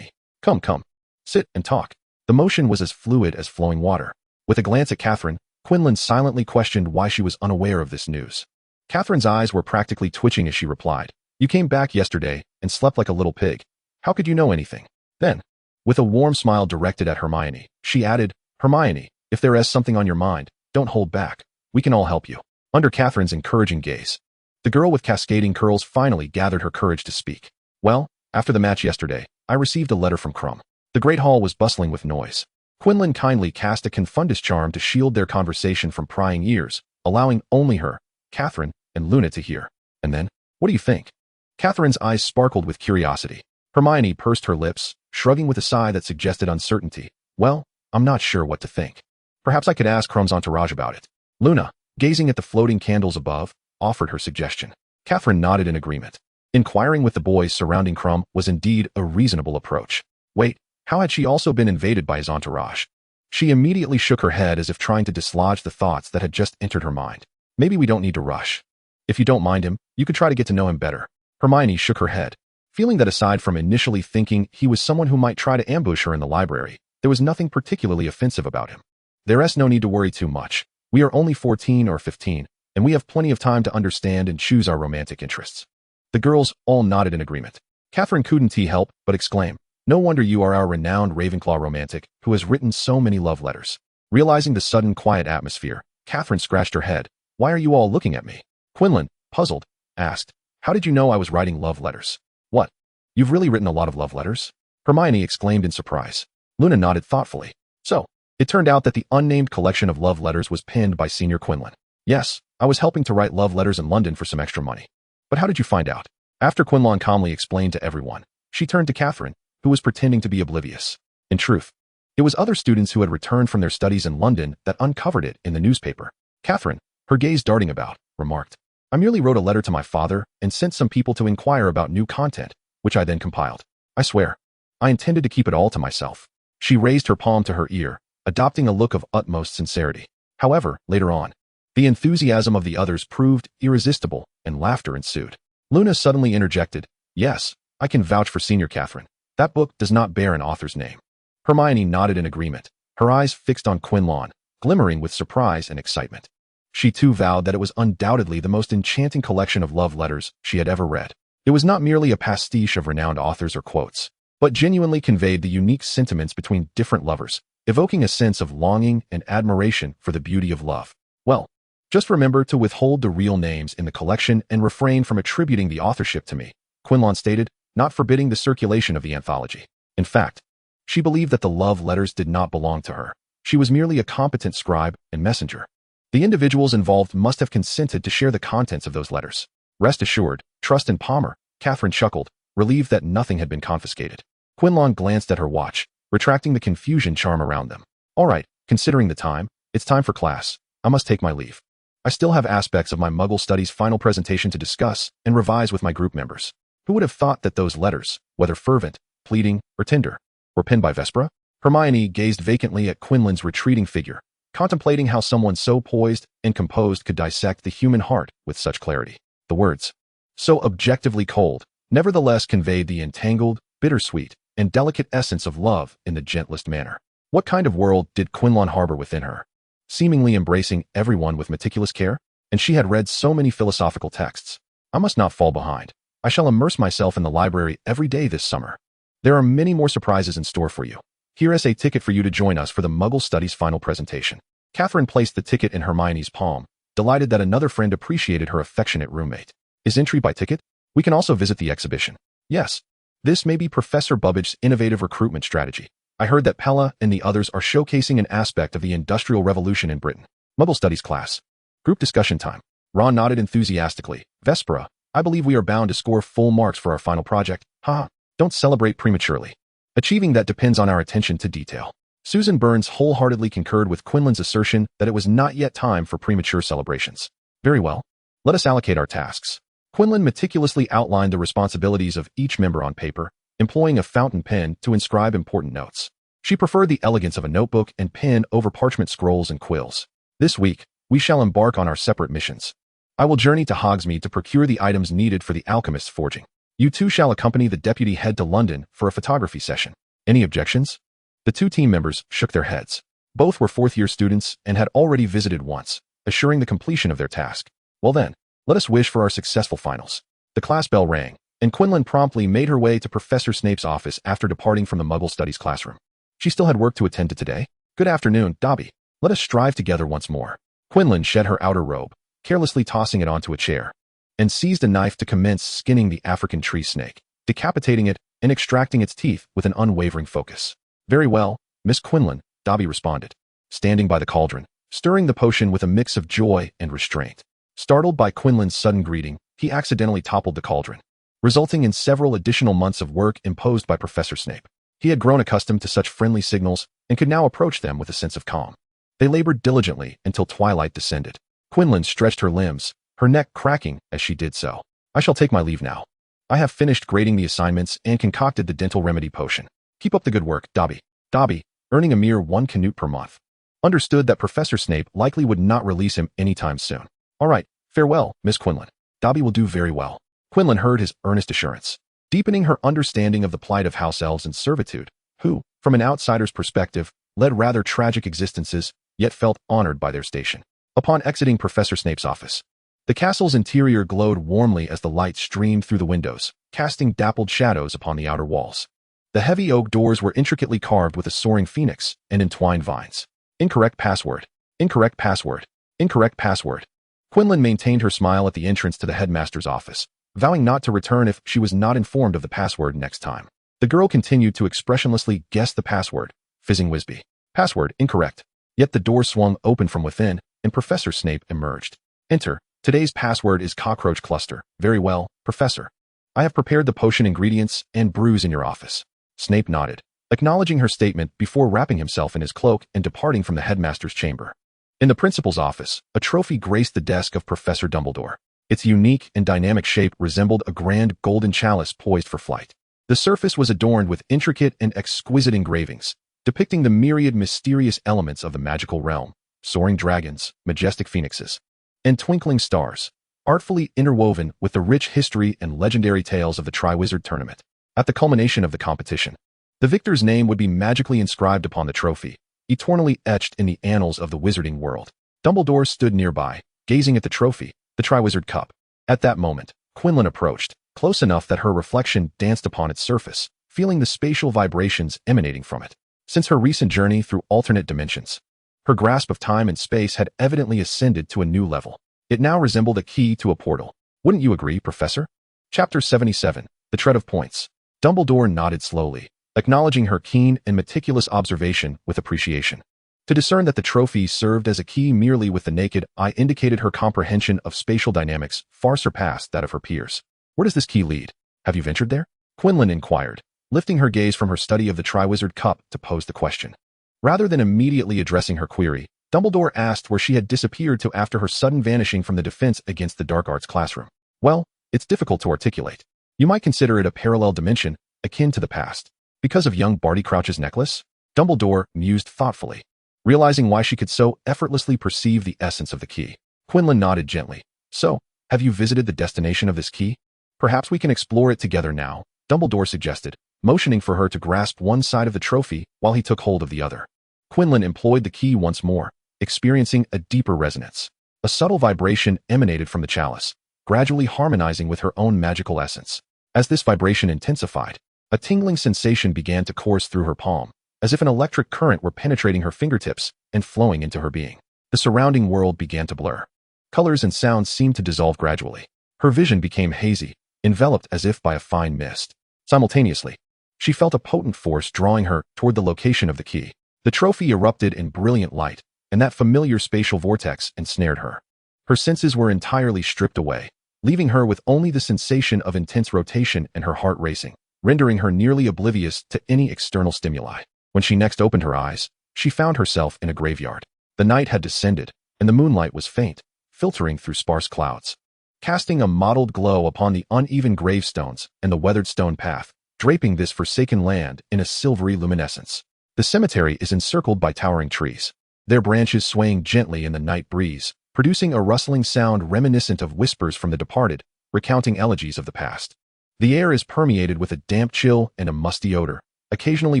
come, sit and talk." The motion was as fluid as flowing water. With a glance at Catherine, Quinlan silently questioned why she was unaware of this news. Catherine's eyes were practically twitching as she replied, "You came back yesterday and slept like a little pig. How could you know anything?" Then, with a warm smile directed at Hermione, she added, "Hermione, if there is something on your mind, don't hold back. We can all help you." Under Catherine's encouraging gaze, the girl with cascading curls finally gathered her courage to speak. "Well, after the match yesterday, I received a letter from Krum." The great hall was bustling with noise. Quinlan kindly cast a confundus charm to shield their conversation from prying ears, allowing only her, Catherine, and Luna to hear. And then, what do you think? Catherine's eyes sparkled with curiosity. Hermione pursed her lips, shrugging with a sigh that suggested uncertainty. "Well, I'm not sure what to think. Perhaps I could ask Krum's entourage about it." Luna, gazing at the floating candles above, offered her suggestion. Catherine nodded in agreement. Inquiring with the boys surrounding Krum was indeed a reasonable approach. "Wait, How had she also been invaded by his entourage? She immediately shook her head as if trying to dislodge the thoughts that had just entered her mind. Maybe we don't need to rush. If you don't mind him, you could try to get to know him better. Hermione shook her head, feeling that aside from initially thinking he was someone who might try to ambush her in the library, there was nothing particularly offensive about him. There's no need to worry too much. We are only 14 or 15, and we have plenty of time to understand and choose our romantic interests. The girls all nodded in agreement. Catherine couldn't help but exclaim, "No wonder you are our renowned Ravenclaw romantic who has written so many love letters." Realizing the sudden quiet atmosphere, Catherine scratched her head. "Why are you all looking at me?" Quinlan, puzzled, asked, "How did you know I was writing love letters?" "What? You've really written a lot of love letters?" Hermione exclaimed in surprise. Luna nodded thoughtfully. "So, it turned out that the unnamed collection of love letters was penned by Senior Quinlan." "Yes, I was helping to write love letters in London for some extra money." "But how did you find out?" After Quinlan calmly explained to everyone, she turned to Catherine, who was pretending to be oblivious. In truth, it was other students who had returned from their studies in London that uncovered it in the newspaper. Catherine, her gaze darting about, remarked, "I merely wrote a letter to my father and sent some people to inquire about new content, which I then compiled. I swear, I intended to keep it all to myself." She raised her palm to her ear, adopting a look of utmost sincerity. However, later on, the enthusiasm of the others proved irresistible, and laughter ensued. Luna suddenly interjected, "Yes, I can vouch for Senior Catherine. That book does not bear an author's name." Hermione nodded in agreement, her eyes fixed on Quinlan, glimmering with surprise and excitement. She too vowed that it was undoubtedly the most enchanting collection of love letters she had ever read. It was not merely a pastiche of renowned authors or quotes, but genuinely conveyed the unique sentiments between different lovers, evoking a sense of longing and admiration for the beauty of love. "Well, just remember to withhold the real names in the collection and refrain from attributing the authorship to me," Quinlan stated, not forbidding the circulation of the anthology. In fact, she believed that the love letters did not belong to her. She was merely a competent scribe and messenger. The individuals involved must have consented to share the contents of those letters. "Rest assured, trust in Palmer," Catherine chuckled, relieved that nothing had been confiscated. Quinlan glanced at her watch, retracting the confusion charm around them. "All right, considering the time, it's time for class. I must take my leave. I still have aspects of my Muggle Studies final presentation to discuss and revise with my group members." Who would have thought that those letters, whether fervent, pleading, or tender, were penned by Vespera? Hermione gazed vacantly at Quinlan's retreating figure, contemplating how someone so poised and composed could dissect the human heart with such clarity. The words, so objectively cold, nevertheless conveyed the entangled, bittersweet, and delicate essence of love in the gentlest manner. What kind of world did Quinlan harbor within her? Seemingly embracing everyone with meticulous care? And she had read so many philosophical texts. "I must not fall behind. I shall immerse myself in the library every day this summer. There are many more surprises in store for you. Here is a ticket for you to join us for the Muggle Studies final presentation." Catherine placed the ticket in Hermione's palm, delighted that another friend appreciated her affectionate roommate. "Is entry by ticket? We can also visit the exhibition." "Yes. This may be Professor Bubbage's innovative recruitment strategy. I heard that Pella and the others are showcasing an aspect of the Industrial Revolution in Britain." Muggle Studies class. Group discussion time. Ron nodded enthusiastically. "Vespera, I believe we are bound to score full marks for our final project. Haha, don't celebrate prematurely. Achieving that depends on our attention to detail." Susan Burns wholeheartedly concurred with Quinlan's assertion that it was not yet time for premature celebrations. "Very well. Let us allocate our tasks." Quinlan meticulously outlined the responsibilities of each member on paper, employing a fountain pen to inscribe important notes. She preferred the elegance of a notebook and pen over parchment scrolls and quills. "This week, we shall embark on our separate missions. I will journey to Hogsmeade to procure the items needed for the alchemist's forging. You two shall accompany the deputy head to London for a photography session. Any objections?" The two team members shook their heads. Both were fourth-year students and had already visited once, assuring the completion of their task. "Well then, let us wish for our successful finals." The class bell rang, and Quinlan promptly made her way to Professor Snape's office after departing from the Muggle Studies classroom. She still had work to attend to today. "Good afternoon, Dobby. Let us strive together once more." Quinlan shed her outer robe, carelessly tossing it onto a chair, and seized a knife to commence skinning the African tree snake, decapitating it and extracting its teeth with an unwavering focus. "Very well, Miss Quinlan," Dobby responded, standing by the cauldron, stirring the potion with a mix of joy and restraint. Startled by Quinlan's sudden greeting, he accidentally toppled the cauldron, resulting in several additional months of work imposed by Professor Snape. He had grown accustomed to such friendly signals and could now approach them with a sense of calm. They labored diligently until twilight descended. Quinlan stretched her limbs, her neck cracking as she did so. "I shall take my leave now. I have finished grading the assignments and concocted the dental remedy potion." Keep up the good work, Dobby. Dobby, earning a mere 1 canute per month, understood that Professor Snape likely would not release him anytime soon. All right, farewell, Miss Quinlan. Dobby will do very well. Quinlan heard his earnest assurance, deepening her understanding of the plight of house elves in servitude, who, from an outsider's perspective, led rather tragic existences, yet felt honored by their station. Upon exiting Professor Snape's office, the castle's interior glowed warmly as the light streamed through the windows, casting dappled shadows upon the outer walls. The heavy oak doors were intricately carved with a soaring phoenix and entwined vines. Incorrect password. Incorrect password. Incorrect password. Quinlan maintained her smile at the entrance to the headmaster's office, vowing not to return if she was not informed of the password next time. The girl continued to expressionlessly guess the password, fizzing Wisby. Password incorrect. Yet the door swung open from within, and Professor Snape emerged. Enter. Today's password is cockroach cluster. Very well, Professor. I have prepared the potion ingredients and brews in your office. Snape nodded, acknowledging her statement before wrapping himself in his cloak and departing from the headmaster's chamber. In the principal's office, a trophy graced the desk of Professor Dumbledore. Its unique and dynamic shape resembled a grand golden chalice poised for flight. The surface was adorned with intricate and exquisite engravings, depicting the myriad mysterious elements of the magical realm: soaring dragons, majestic phoenixes, and twinkling stars, artfully interwoven with the rich history and legendary tales of the Triwizard Tournament. At the culmination of the competition, the victor's name would be magically inscribed upon the trophy, eternally etched in the annals of the Wizarding World. Dumbledore stood nearby, gazing at the trophy, the Triwizard Cup. At that moment, Quinlan approached, close enough that her reflection danced upon its surface, feeling the spatial vibrations emanating from it. Since her recent journey through alternate dimensions, her grasp of time and space had evidently ascended to a new level. It now resembled a key to a portal. Wouldn't you agree, Professor? Chapter 77, The Tread of Points. Dumbledore nodded slowly, acknowledging her keen and meticulous observation with appreciation. To discern that the trophy served as a key merely with the naked eye indicated her comprehension of spatial dynamics far surpassed that of her peers. Where does this key lead? Have you ventured there? Quinlan inquired, lifting her gaze from her study of the Triwizard Cup to pose the question. Rather than immediately addressing her query, Dumbledore asked where she had disappeared to after her sudden vanishing from the Defense Against the Dark Arts classroom. Well, it's difficult to articulate. You might consider it a parallel dimension, akin to the past. Because of young Barty Crouch's necklace? Dumbledore mused thoughtfully, realizing why she could so effortlessly perceive the essence of the key. Quinlan nodded gently. So, have you visited the destination of this key? Perhaps we can explore it together now, Dumbledore suggested, motioning for her to grasp one side of the trophy while he took hold of the other. Quinlan employed the key once more, experiencing a deeper resonance. A subtle vibration emanated from the chalice, gradually harmonizing with her own magical essence. As this vibration intensified, a tingling sensation began to course through her palm, as if an electric current were penetrating her fingertips and flowing into her being. The surrounding world began to blur. Colors and sounds seemed to dissolve gradually. Her vision became hazy, enveloped as if by a fine mist. Simultaneously, she felt a potent force drawing her toward the location of the key. The trophy erupted in brilliant light, and that familiar spatial vortex ensnared her. Her senses were entirely stripped away, leaving her with only the sensation of intense rotation and her heart racing, rendering her nearly oblivious to any external stimuli. When she next opened her eyes, she found herself in a graveyard. The night had descended, and the moonlight was faint, filtering through sparse clouds, casting a mottled glow upon the uneven gravestones and the weathered stone path, draping this forsaken land in a silvery luminescence. The cemetery is encircled by towering trees, their branches swaying gently in the night breeze, producing a rustling sound reminiscent of whispers from the departed, recounting elegies of the past. The air is permeated with a damp chill and a musty odor, occasionally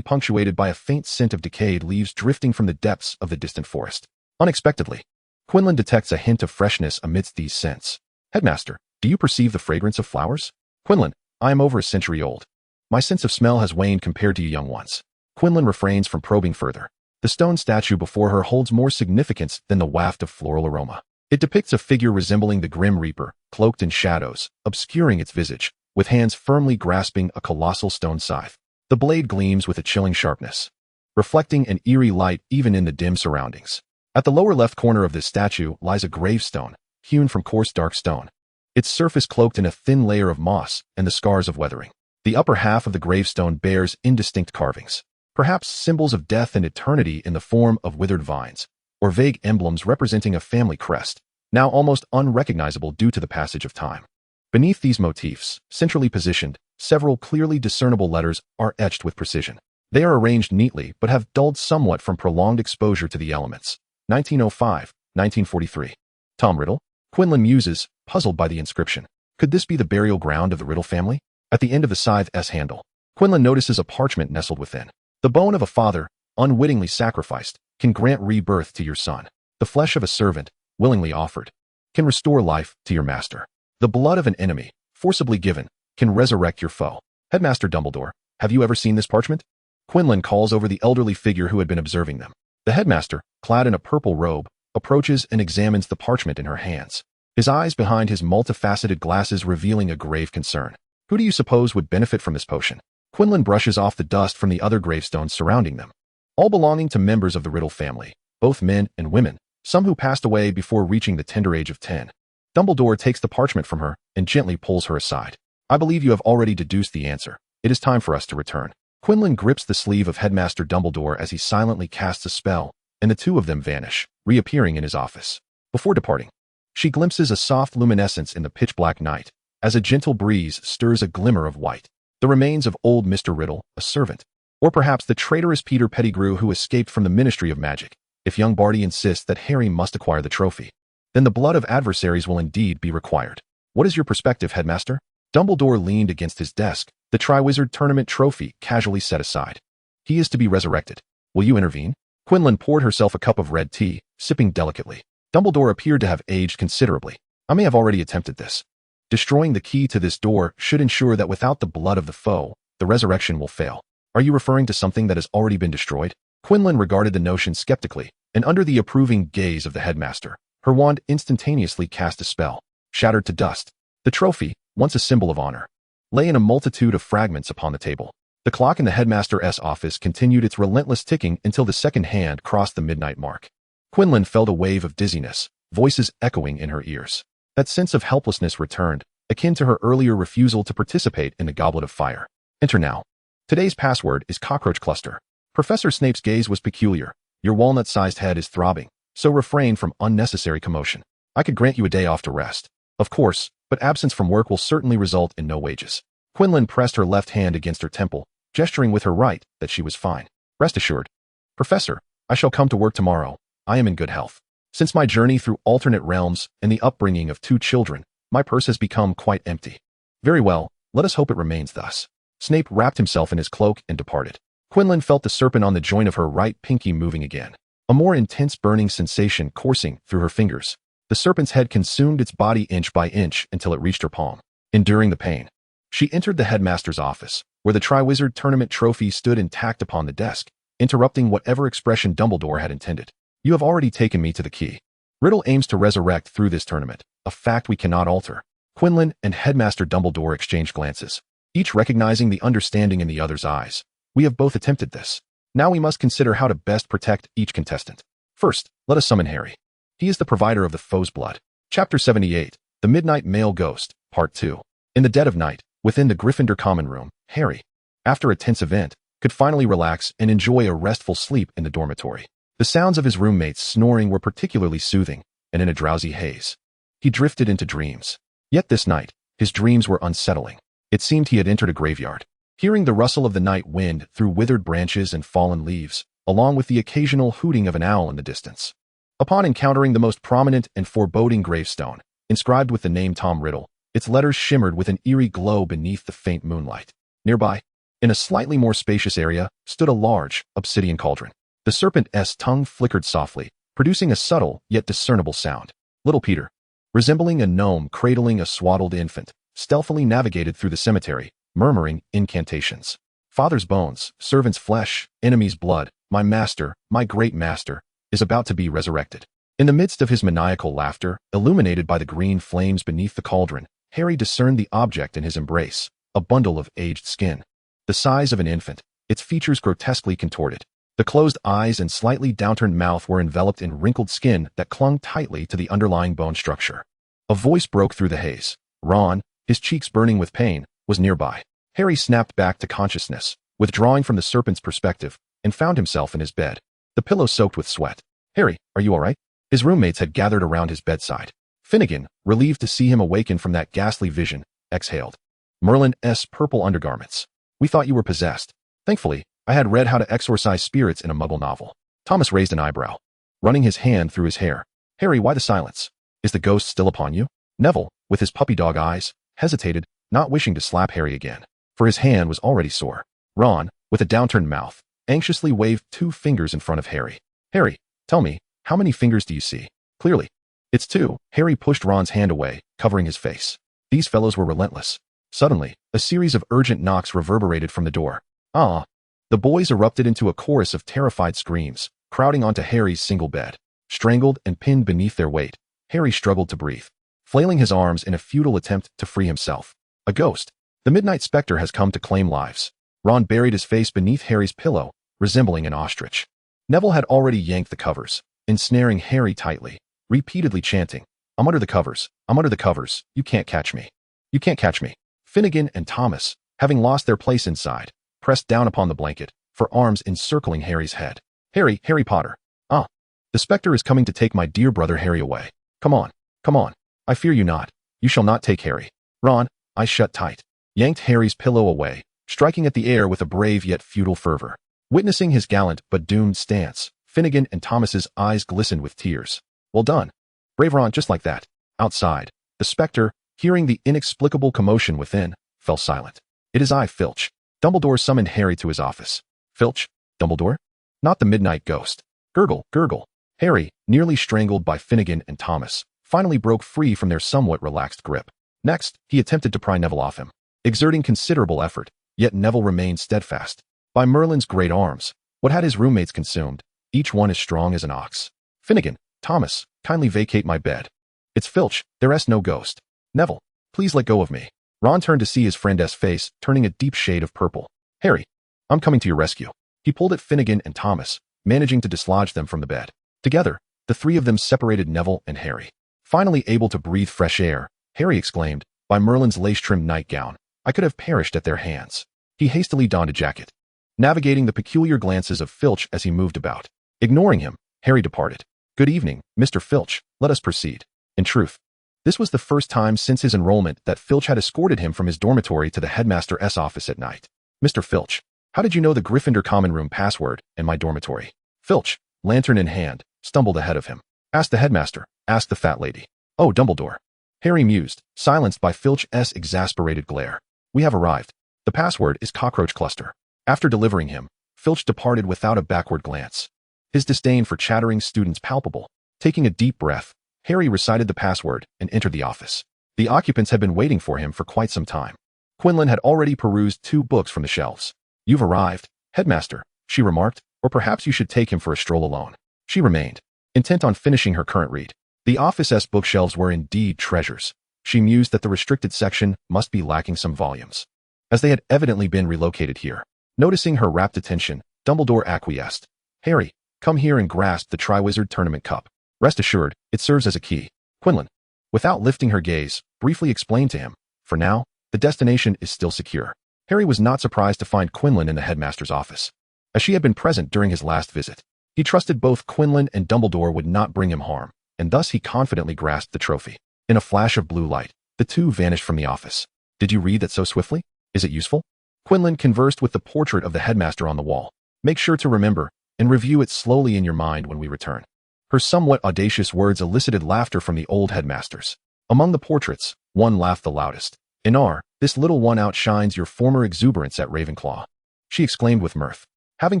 punctuated by a faint scent of decayed leaves drifting from the depths of the distant forest. Unexpectedly, Quinlan detects a hint of freshness amidst these scents. Headmaster, do you perceive the fragrance of flowers? Quinlan, I am over a century old. My sense of smell has waned compared to you young ones. Quinlan refrains from probing further. The stone statue before her holds more significance than the waft of floral aroma. It depicts a figure resembling the Grim Reaper, cloaked in shadows, obscuring its visage, with hands firmly grasping a colossal stone scythe. The blade gleams with a chilling sharpness, reflecting an eerie light even in the dim surroundings. At the lower left corner of this statue lies a gravestone, hewn from coarse dark stone, its surface cloaked in a thin layer of moss and the scars of weathering. The upper half of the gravestone bears indistinct carvings, perhaps symbols of death and eternity in the form of withered vines, or vague emblems representing a family crest, now almost unrecognizable due to the passage of time. Beneath these motifs, centrally positioned, several clearly discernible letters are etched with precision. They are arranged neatly but have dulled somewhat from prolonged exposure to the elements. 1905, 1943. Tom Riddle? Quinlan muses, puzzled by the inscription. Could this be the burial ground of the Riddle family? At the end of the scythe's handle, Quinlan notices a parchment nestled within. The bone of a father, unwittingly sacrificed, can grant rebirth to your son. The flesh of a servant, willingly offered, can restore life to your master. The blood of an enemy, forcibly given, can resurrect your foe. Headmaster Dumbledore, have you ever seen this parchment? Quinlan calls over the elderly figure who had been observing them. The headmaster, clad in a purple robe, approaches and examines the parchment in her hands, his eyes behind his multifaceted glasses revealing a grave concern. Who do you suppose would benefit from this potion? Quinlan brushes off the dust from the other gravestones surrounding them, all belonging to members of the Riddle family, both men and women, some who passed away before reaching the tender age of 10. Dumbledore takes the parchment from her and gently pulls her aside. I believe you have already deduced the answer. It is time for us to return. Quinlan grips the sleeve of Headmaster Dumbledore as he silently casts a spell, and the two of them vanish, reappearing in his office. Before departing, she glimpses a soft luminescence in the pitch-black night, as a gentle breeze stirs a glimmer of white. The remains of old Mr. Riddle, a servant. Or perhaps the traitorous Peter Pettigrew who escaped from the Ministry of Magic. If young Barty insists that Harry must acquire the trophy, then the blood of adversaries will indeed be required. What is your perspective, Headmaster? Dumbledore leaned against his desk, the Triwizard Tournament trophy casually set aside. He is to be resurrected. Will you intervene? Quinlan poured herself a cup of red tea, sipping delicately. Dumbledore appeared to have aged considerably. I may have already attempted this. Destroying the key to this door should ensure that without the blood of the foe, the resurrection will fail. Are you referring to something that has already been destroyed? Quinlan regarded the notion skeptically, and under the approving gaze of the headmaster, her wand instantaneously cast a spell, shattered to dust. The trophy, once a symbol of honor, lay in a multitude of fragments upon the table. The clock in the headmaster's office continued its relentless ticking until the second hand crossed the midnight mark. Quinlan felt a wave of dizziness, voices echoing in her ears. That sense of helplessness returned, akin to her earlier refusal to participate in the Goblet of Fire. Enter now. Today's password is Cockroach Cluster. Professor Snape's gaze was peculiar. Your walnut-sized head is throbbing, so refrain from unnecessary commotion. I could grant you a day off to rest. Of course, but absence from work will certainly result in no wages. Quinlan pressed her left hand against her temple, gesturing with her right that she was fine. Rest assured. Professor, I shall come to work tomorrow. I am in good health. Since my journey through alternate realms and the upbringing of 2 children, my purse has become quite empty. Very well, let us hope it remains thus. Snape wrapped himself in his cloak and departed. Quinlan felt the serpent on the joint of her right pinky moving again, a more intense burning sensation coursing through her fingers. The serpent's head consumed its body inch by inch until it reached her palm. Enduring the pain, she entered the headmaster's office, where the Triwizard Tournament trophy stood intact upon the desk, interrupting whatever expression Dumbledore had intended. You have already taken me to the key. Riddle aims to resurrect through this tournament, a fact we cannot alter. Quinlan and Headmaster Dumbledore exchanged glances, each recognizing the understanding in the other's eyes. We have both attempted this. Now we must consider how to best protect each contestant. First, let us summon Harry. He is the provider of the foe's blood. Chapter 78, The Midnight Male Ghost, Part 2. In the dead of night, within the Gryffindor common room, Harry, after a tense event, could finally relax and enjoy a restful sleep in the dormitory. The sounds of his roommates snoring were particularly soothing, and in a drowsy haze, he drifted into dreams. Yet this night, his dreams were unsettling. It seemed he had entered a graveyard. Hearing the rustle of the night wind through withered branches and fallen leaves, along with the occasional hooting of an owl in the distance. Upon encountering the most prominent and foreboding gravestone, inscribed with the name Tom Riddle, its letters shimmered with an eerie glow beneath the faint moonlight. Nearby, in a slightly more spacious area, stood a large, obsidian cauldron. The serpent's tongue flickered softly, producing a subtle yet discernible sound. Little Peter, resembling a gnome cradling a swaddled infant, stealthily navigated through the cemetery, murmuring incantations. Father's bones, servant's flesh, enemy's blood, my master, my great master, is about to be resurrected. In the midst of his maniacal laughter, illuminated by the green flames beneath the cauldron, Harry discerned the object in his embrace, a bundle of aged skin. The size of an infant, its features grotesquely contorted. The closed eyes and slightly downturned mouth were enveloped in wrinkled skin that clung tightly to the underlying bone structure. A voice broke through the haze. Ron, his cheeks burning with pain, was nearby. Harry snapped back to consciousness, withdrawing from the serpent's perspective, and found himself in his bed, the pillow soaked with sweat. Harry, are you all right? His roommates had gathered around his bedside. Finnegan, relieved to see him awaken from that ghastly vision, exhaled. Merlin's purple undergarments. We thought you were possessed. Thankfully, I had read how to exorcise spirits in a Muggle novel. Thomas raised an eyebrow, running his hand through his hair. Harry, why the silence? Is the ghost still upon you? Neville, with his puppy dog eyes, hesitated, not wishing to slap Harry again, for his hand was already sore. Ron, with a downturned mouth, anxiously waved 2 fingers in front of Harry. Harry, tell me, how many fingers do you see? Clearly. It's 2. Harry pushed Ron's hand away, covering his face. These fellows were relentless. Suddenly, a series of urgent knocks reverberated from the door. Ah! The boys erupted into a chorus of terrified screams, crowding onto Harry's single bed. Strangled and pinned beneath their weight, Harry struggled to breathe, flailing his arms in a futile attempt to free himself. A ghost. The Midnight Spectre has come to claim lives. Ron buried his face beneath Harry's pillow, resembling an ostrich. Neville had already yanked the covers, ensnaring Harry tightly, repeatedly chanting, I'm under the covers, I'm under the covers, you can't catch me. You can't catch me. Finnegan and Thomas, having lost their place inside, pressed down upon the blanket, for arms encircling Harry's head. Harry Potter. Ah! The spectre is coming to take my dear brother Harry away. Come on, come on. I fear you not. You shall not take Harry. Ron, eyes shut tight, yanked Harry's pillow away, striking at the air with a brave yet futile fervor. Witnessing his gallant but doomed stance, Finnegan and Thomas's eyes glistened with tears. Well done. Brave Ron, just like that. Outside, the spectre, hearing the inexplicable commotion within, fell silent. It is I, Filch. Dumbledore summoned Harry to his office. Filch? Dumbledore? Not the midnight ghost. Gurgle, gurgle. Harry, nearly strangled by Finnegan and Thomas, finally broke free from their somewhat relaxed grip. Next, he attempted to pry Neville off him, exerting considerable effort, yet Neville remained steadfast. By Merlin's great arms, what had his roommates consumed, each one as strong as an ox. Finnegan, Thomas, kindly vacate my bed. It's Filch, there's no ghost. Neville, please let go of me. Ron turned to see his friend's face turning a deep shade of purple. Harry, I'm coming to your rescue. He pulled at Finnegan and Thomas, managing to dislodge them from the bed. Together, the 3 of them separated Neville and Harry. Finally able to breathe fresh air, Harry exclaimed, by Merlin's lace-trimmed nightgown, I could have perished at their hands. He hastily donned a jacket, navigating the peculiar glances of Filch as he moved about. Ignoring him, Harry departed. Good evening, Mr. Filch, let us proceed. In truth, this was the first time since his enrollment that Filch had escorted him from his dormitory to the headmaster's office at night. Mr. Filch, how did you know the Gryffindor common room password and my dormitory? Filch, lantern in hand, stumbled ahead of him. Ask the headmaster, asked the fat lady. Oh, Dumbledore. Harry mused, silenced by Filch's exasperated glare. We have arrived. The password is cockroach cluster. After delivering him, Filch departed without a backward glance, his disdain for chattering students palpable. Taking a deep breath, Harry recited the password and entered the office. The occupants had been waiting for him for quite some time. Quinlan had already perused 2 books from the shelves. You've arrived, headmaster, she remarked, or perhaps you should take him for a stroll alone. She remained, intent on finishing her current read. The office's bookshelves were indeed treasures. She mused that the restricted section must be lacking some volumes, as they had evidently been relocated here. Noticing her rapt attention, Dumbledore acquiesced. Harry, come here and grasp the Triwizard Tournament Cup. Rest assured, it serves as a key. Quinlan, without lifting her gaze, briefly explained to him, for now, the destination is still secure. Harry was not surprised to find Quinlan in the headmaster's office, as she had been present during his last visit. He trusted both Quinlan and Dumbledore would not bring him harm, and thus he confidently grasped the trophy. In a flash of blue light, the 2 vanished from the office. Did you read that so swiftly? Is it useful? Quinlan conversed with the portrait of the headmaster on the wall. Make sure to remember and review it slowly in your mind when we return. Her somewhat audacious words elicited laughter from the old headmasters. Among the portraits, one laughed the loudest. Inar, this little one outshines your former exuberance at Ravenclaw. She exclaimed with mirth. Having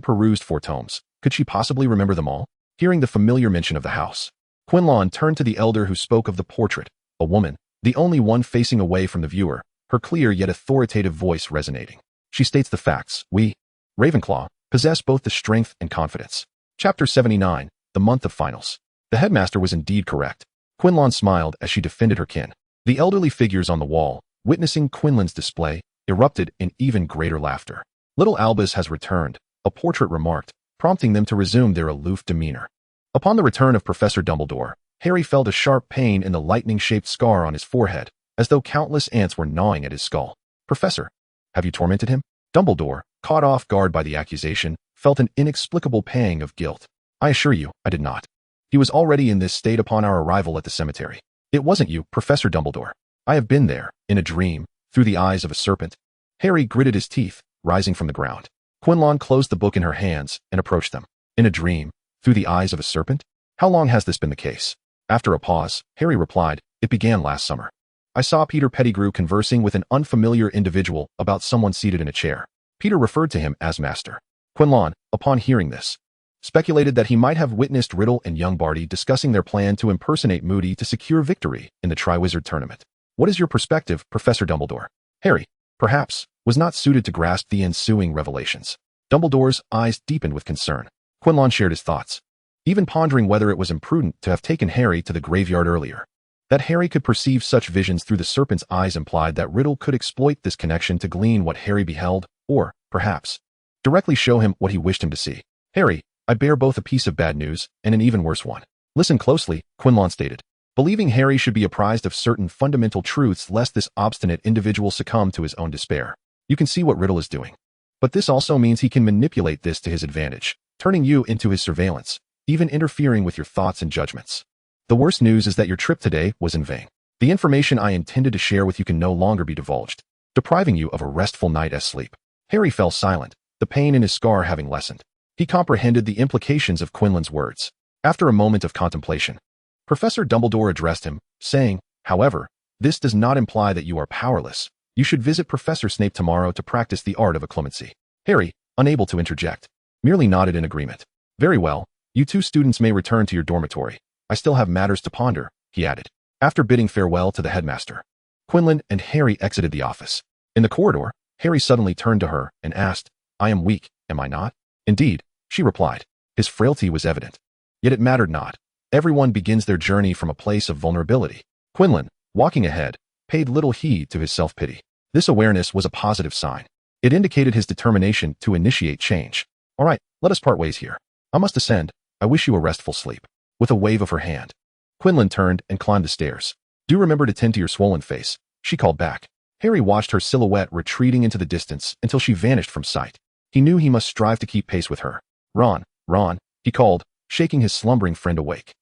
perused 4 tomes, could she possibly remember them all? Hearing the familiar mention of the house, Quinlan turned to the elder who spoke of the portrait, a woman, the only one facing away from the viewer, her clear yet authoritative voice resonating. She states the facts. We, Ravenclaw, possess both the strength and confidence. Chapter 79, The Month of Finals. The headmaster was indeed correct. Quinlan smiled as she defended her kin. The elderly figures on the wall, witnessing Quinlan's display, erupted in even greater laughter. Little Albus has returned, a portrait remarked, prompting them to resume their aloof demeanor. Upon the return of Professor Dumbledore, Harry felt a sharp pain in the lightning-shaped scar on his forehead, as though countless ants were gnawing at his skull. Professor, have you tormented him? Dumbledore, caught off guard by the accusation, felt an inexplicable pang of guilt. I assure you, I did not. He was already in this state upon our arrival at the cemetery. It wasn't you, Professor Dumbledore. I have been there, in a dream, through the eyes of a serpent. Harry gritted his teeth, rising from the ground. Quinlan closed the book in her hands and approached them. In a dream, through the eyes of a serpent? How long has this been the case? After a pause, Harry replied, it began last summer. I saw Peter Pettigrew conversing with an unfamiliar individual about someone seated in a chair. Peter referred to him as Master. Quinlan, upon hearing this, speculated that he might have witnessed Riddle and young Barty discussing their plan to impersonate Moody to secure victory in the Triwizard Tournament. What is your perspective, Professor Dumbledore? Harry, perhaps, was not suited to grasp the ensuing revelations. Dumbledore's eyes deepened with concern. Quinlan shared his thoughts, even pondering whether it was imprudent to have taken Harry to the graveyard earlier. That Harry could perceive such visions through the serpent's eyes implied that Riddle could exploit this connection to glean what Harry beheld, or, perhaps, directly show him what he wished him to see. Harry, I bear both a piece of bad news and an even worse one. Listen closely, Quinlan stated, believing Harry should be apprised of certain fundamental truths lest this obstinate individual succumb to his own despair. You can see what Riddle is doing. But this also means he can manipulate this to his advantage, turning you into his surveillance, even interfering with your thoughts and judgments. The worst news is that your trip today was in vain. The information I intended to share with you can no longer be divulged, depriving you of a restful night's sleep. Harry fell silent, the pain in his scar having lessened. He comprehended the implications of Quinlan's words. After a moment of contemplation, Professor Dumbledore addressed him, saying, however, this does not imply that you are powerless. You should visit Professor Snape tomorrow to practice the art of occlumency. Harry, unable to interject, merely nodded in agreement. Very well, you two students may return to your dormitory. I still have matters to ponder, he added. After bidding farewell to the headmaster, Quinlan and Harry exited the office. In the corridor, Harry suddenly turned to her and asked, I am weak, am I not? Indeed, she replied. His frailty was evident. Yet it mattered not. Everyone begins their journey from a place of vulnerability. Quinlan, walking ahead, paid little heed to his self-pity. This awareness was a positive sign. It indicated his determination to initiate change. All right, let us part ways here. I must ascend. I wish you a restful sleep. With a wave of her hand, Quinlan turned and climbed the stairs. Do remember to tend to your swollen face, she called back. Harry watched her silhouette retreating into the distance until she vanished from sight. He knew he must strive to keep pace with her. Ron, he called, shaking his slumbering friend awake.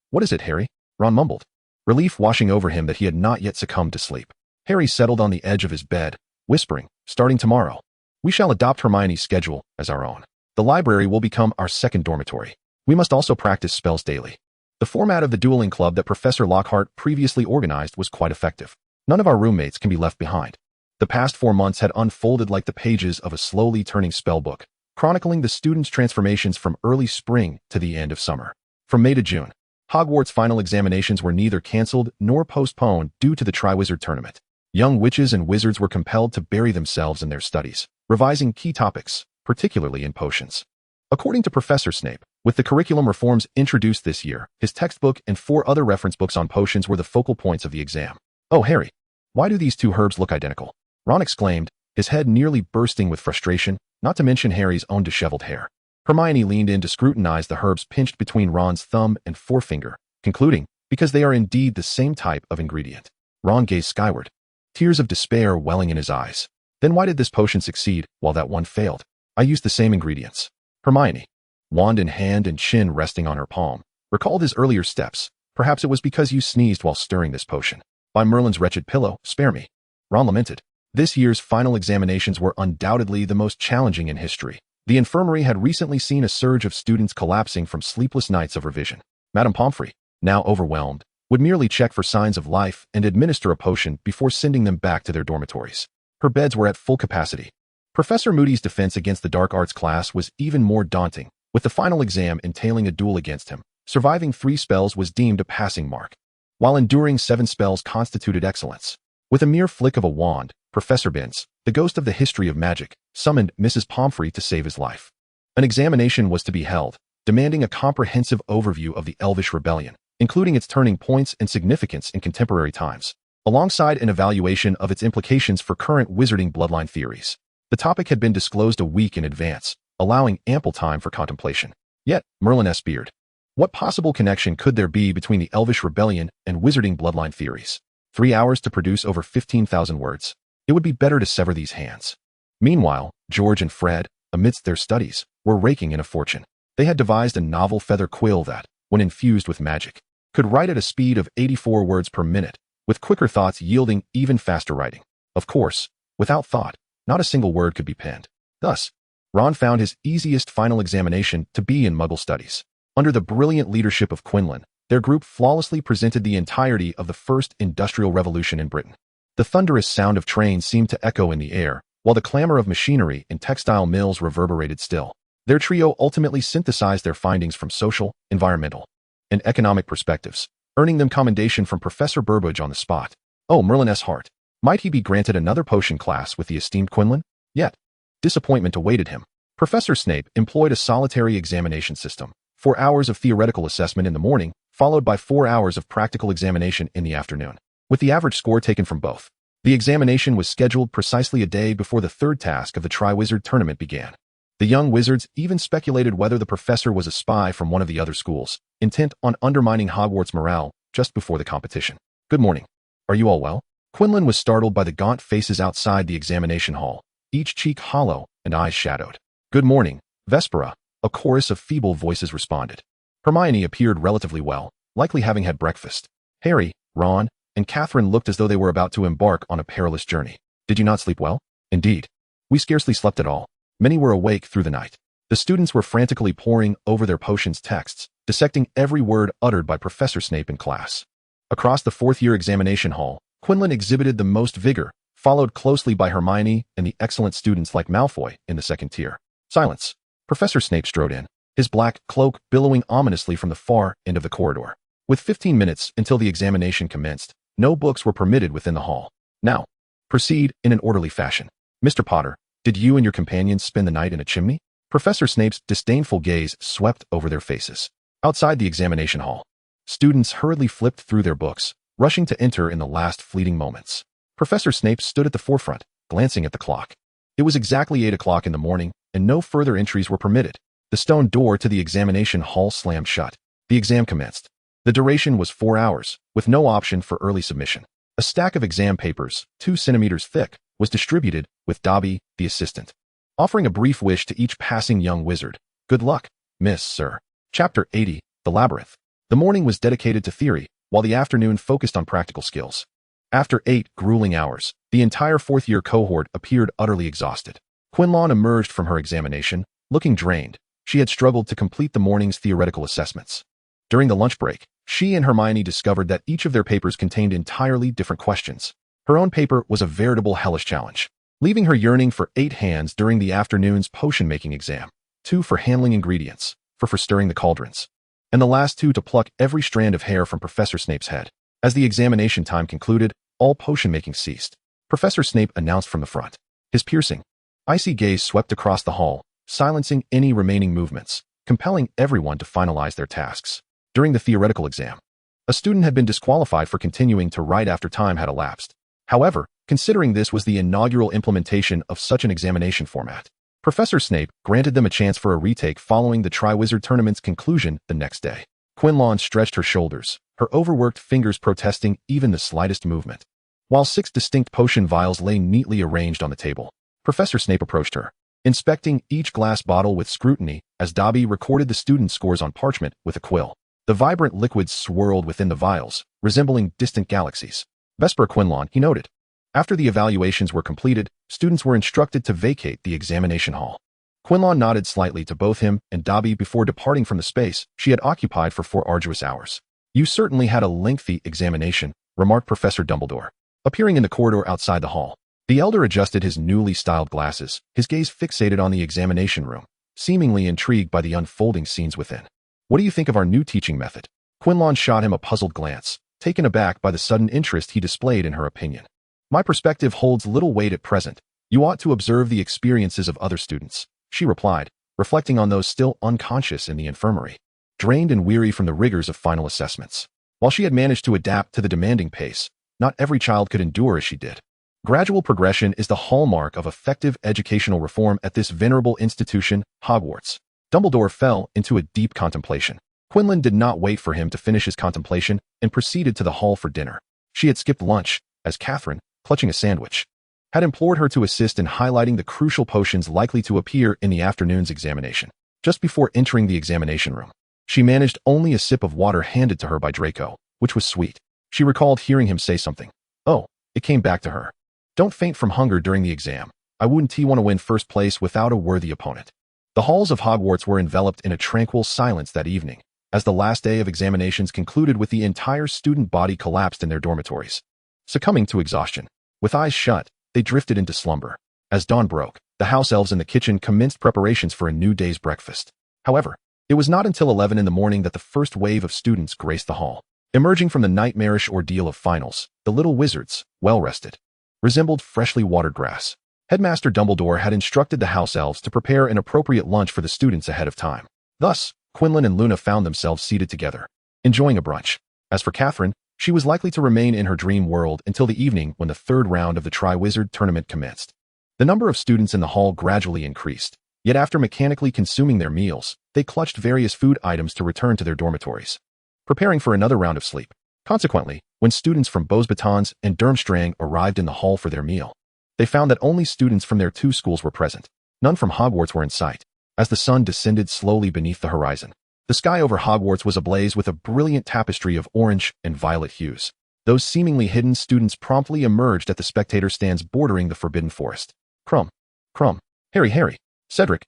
What is it, Harry? Ron mumbled, relief washing over him that he had not yet succumbed to sleep. Harry settled on the edge of his bed, whispering, starting tomorrow, we shall adopt Hermione's schedule as our own. The library will become our second dormitory. We must also practice spells daily. The format of the dueling club that Professor Lockhart previously organized was quite effective. None of our roommates can be left behind. The past 4 months had unfolded like the pages of a slowly turning spell book, chronicling the students' transformations from early spring to the end of summer. From May to June, Hogwarts final examinations were neither cancelled nor postponed due to the Triwizard Tournament. Young witches and wizards were compelled to bury themselves in their studies, revising key topics, particularly in potions. According to Professor Snape, with the curriculum reforms introduced this year, his textbook and 4 other reference books on potions were the focal points of the exam. Oh, Harry, why do these 2 herbs look identical? Ron exclaimed, his head nearly bursting with frustration, not to mention Harry's own disheveled hair. Hermione leaned in to scrutinize the herbs pinched between Ron's thumb and forefinger, concluding, because they are indeed the same type of ingredient. Ron gazed skyward, tears of despair welling in his eyes. Then why did this potion succeed while that one failed? I used the same ingredients. Hermione, wand in hand and chin resting on her palm, recalled his earlier steps. Perhaps it was because you sneezed while stirring this potion. By Merlin's wretched pillow, spare me. Ron lamented. This year's final examinations were undoubtedly the most challenging in history. The infirmary had recently seen a surge of students collapsing from sleepless nights of revision. Madame Pomfrey, now overwhelmed, would merely check for signs of life and administer a potion before sending them back to their dormitories. Her beds were at full capacity. Professor Moody's defense against the dark arts class was even more daunting, with the final exam entailing a duel against him. Surviving 3 spells was deemed a passing mark, while enduring 7 spells constituted excellence. With a mere flick of a wand, Professor Binns, the ghost of the history of magic, summoned Mrs. Pomfrey to save his life. An examination was to be held, demanding a comprehensive overview of the Elvish Rebellion, including its turning points and significance in contemporary times, alongside an evaluation of its implications for current wizarding bloodline theories. The topic had been disclosed a week in advance, allowing ample time for contemplation. Yet, Merlin beard. What possible connection could there be between the Elvish Rebellion and wizarding bloodline theories? 3 hours to produce over 15,000 words. It would be better to sever these hands. Meanwhile, George and Fred, amidst their studies, were raking in a fortune. They had devised a novel feather quill that, when infused with magic, could write at a speed of 84 words per minute, with quicker thoughts yielding even faster writing. Of course, without thought, not a single word could be penned. Thus, Ron found his easiest final examination to be in Muggle studies. Under the brilliant leadership of Quinlan, their group flawlessly presented the entirety of the First Industrial Revolution in Britain. The thunderous sound of trains seemed to echo in the air, while the clamor of machinery in textile mills reverberated still. Their trio ultimately synthesized their findings from social, environmental, and economic perspectives, earning them commendation from Professor Burbage on the spot. Oh, Merlin S. Hart. Might he be granted another potion class with the esteemed Quinlan? Yet, disappointment awaited him. Professor Snape employed a solitary examination system, 4 hours of theoretical assessment in the morning, followed by 4 hours of practical examination in the afternoon. With the average score taken from both, the examination was scheduled precisely a day before the third task of the Triwizard Tournament began. The young wizards even speculated whether the professor was a spy from one of the other schools, intent on undermining Hogwarts morale just before the competition. Good morning. Are you all well? Quinlan was startled by the gaunt faces outside the examination hall, each cheek hollow and eyes shadowed. Good morning, Vespera, a chorus of feeble voices responded. Hermione appeared relatively well, likely having had breakfast. Harry, Ron, and Catherine looked as though they were about to embark on a perilous journey. Did you not sleep well? Indeed. We scarcely slept at all. Many were awake through the night. The students were frantically poring over their potions texts, dissecting every word uttered by Professor Snape in class. Across the fourth-year examination hall, Quinlan exhibited the most vigor, followed closely by Hermione and the excellent students like Malfoy in the second tier. Silence. Professor Snape strode in, his black cloak billowing ominously from the far end of the corridor. With 15 minutes until the examination commenced, no books were permitted within the hall. Now, proceed in an orderly fashion. Mr. Potter, did you and your companions spend the night in a chimney? Professor Snape's disdainful gaze swept over their faces. Outside the examination hall, students hurriedly flipped through their books, rushing to enter in the last fleeting moments. Professor Snape stood at the forefront, glancing at the clock. It was exactly 8 o'clock in the morning, and no further entries were permitted. The stone door to the examination hall slammed shut. The exam commenced. The duration was 4 hours, with no option for early submission. A stack of exam papers, 2 centimeters thick, was distributed, with Dobby, the assistant, offering a brief wish to each passing young wizard. Good luck, Miss Sir. Chapter 80, The Labyrinth. The morning was dedicated to theory, while the afternoon focused on practical skills. After 8 grueling hours, the entire fourth-year cohort appeared utterly exhausted. Quinlan emerged from her examination, looking drained. She had struggled to complete the morning's theoretical assessments. During the lunch break, she and Hermione discovered that each of their papers contained entirely different questions. Her own paper was a veritable hellish challenge, leaving her yearning for 8 hands during the afternoon's potion-making exam, 2 for handling ingredients, 4 for stirring the cauldrons, and the last 2 to pluck every strand of hair from Professor Snape's head. As the examination time concluded, all potion-making ceased. Professor Snape announced from the front. His piercing, icy gaze swept across the hall, silencing any remaining movements, compelling everyone to finalize their tasks. During the theoretical exam, a student had been disqualified for continuing to write after time had elapsed. However, considering this was the inaugural implementation of such an examination format, Professor Snape granted them a chance for a retake following the Triwizard Tournament's conclusion the next day. Quinlan stretched her shoulders, her overworked fingers protesting even the slightest movement. While 6 distinct potion vials lay neatly arranged on the table, Professor Snape approached her, inspecting each glass bottle with scrutiny as Dobby recorded the students' scores on parchment with a quill. The vibrant liquids swirled within the vials, resembling distant galaxies. Vespera Quinlan, he noted. After the evaluations were completed, students were instructed to vacate the examination hall. Quinlan nodded slightly to both him and Dobby before departing from the space she had occupied for 4 arduous hours. You certainly had a lengthy examination, remarked Professor Dumbledore, appearing in the corridor outside the hall. The elder adjusted his newly styled glasses, his gaze fixated on the examination room, seemingly intrigued by the unfolding scenes within. What do you think of our new teaching method? Quinlan shot him a puzzled glance, taken aback by the sudden interest he displayed in her opinion. My perspective holds little weight at present. You ought to observe the experiences of other students, she replied, reflecting on those still unconscious in the infirmary, drained and weary from the rigors of final assessments. While she had managed to adapt to the demanding pace, not every child could endure as she did. Gradual progression is the hallmark of effective educational reform at this venerable institution, Hogwarts. Dumbledore fell into a deep contemplation. Quinlan did not wait for him to finish his contemplation and proceeded to the hall for dinner. She had skipped lunch, as Catherine, clutching a sandwich, had implored her to assist in highlighting the crucial potions likely to appear in the afternoon's examination. Just before entering the examination room, she managed only a sip of water handed to her by Draco, which was sweet. She recalled hearing him say something. Oh, it came back to her. Don't faint from hunger during the exam. I wouldn't want to win first place without a worthy opponent. The halls of Hogwarts were enveloped in a tranquil silence that evening, as the last day of examinations concluded with the entire student body collapsed in their dormitories. Succumbing to exhaustion, with eyes shut, they drifted into slumber. As dawn broke, the house elves in the kitchen commenced preparations for a new day's breakfast. However, it was not until 11 in the morning that the first wave of students graced the hall. Emerging from the nightmarish ordeal of finals, the little wizards, well-rested, resembled freshly watered grass. Headmaster Dumbledore had instructed the house elves to prepare an appropriate lunch for the students ahead of time. Thus, Quinlan and Luna found themselves seated together, enjoying a brunch. As for Catherine, she was likely to remain in her dream world until the evening when the third round of the Tri-Wizard tournament commenced. The number of students in the hall gradually increased, yet after mechanically consuming their meals, they clutched various food items to return to their dormitories, preparing for another round of sleep. Consequently, when students from Beauxbatons and Durmstrang arrived in the hall for their meal, they found that only students from their two schools were present. None from Hogwarts were in sight. As the sun descended slowly beneath the horizon, the sky over Hogwarts was ablaze with a brilliant tapestry of orange and violet hues. Those seemingly hidden students promptly emerged at the spectator stands bordering the Forbidden Forest. Crumb, Crumb, Harry, Cedric,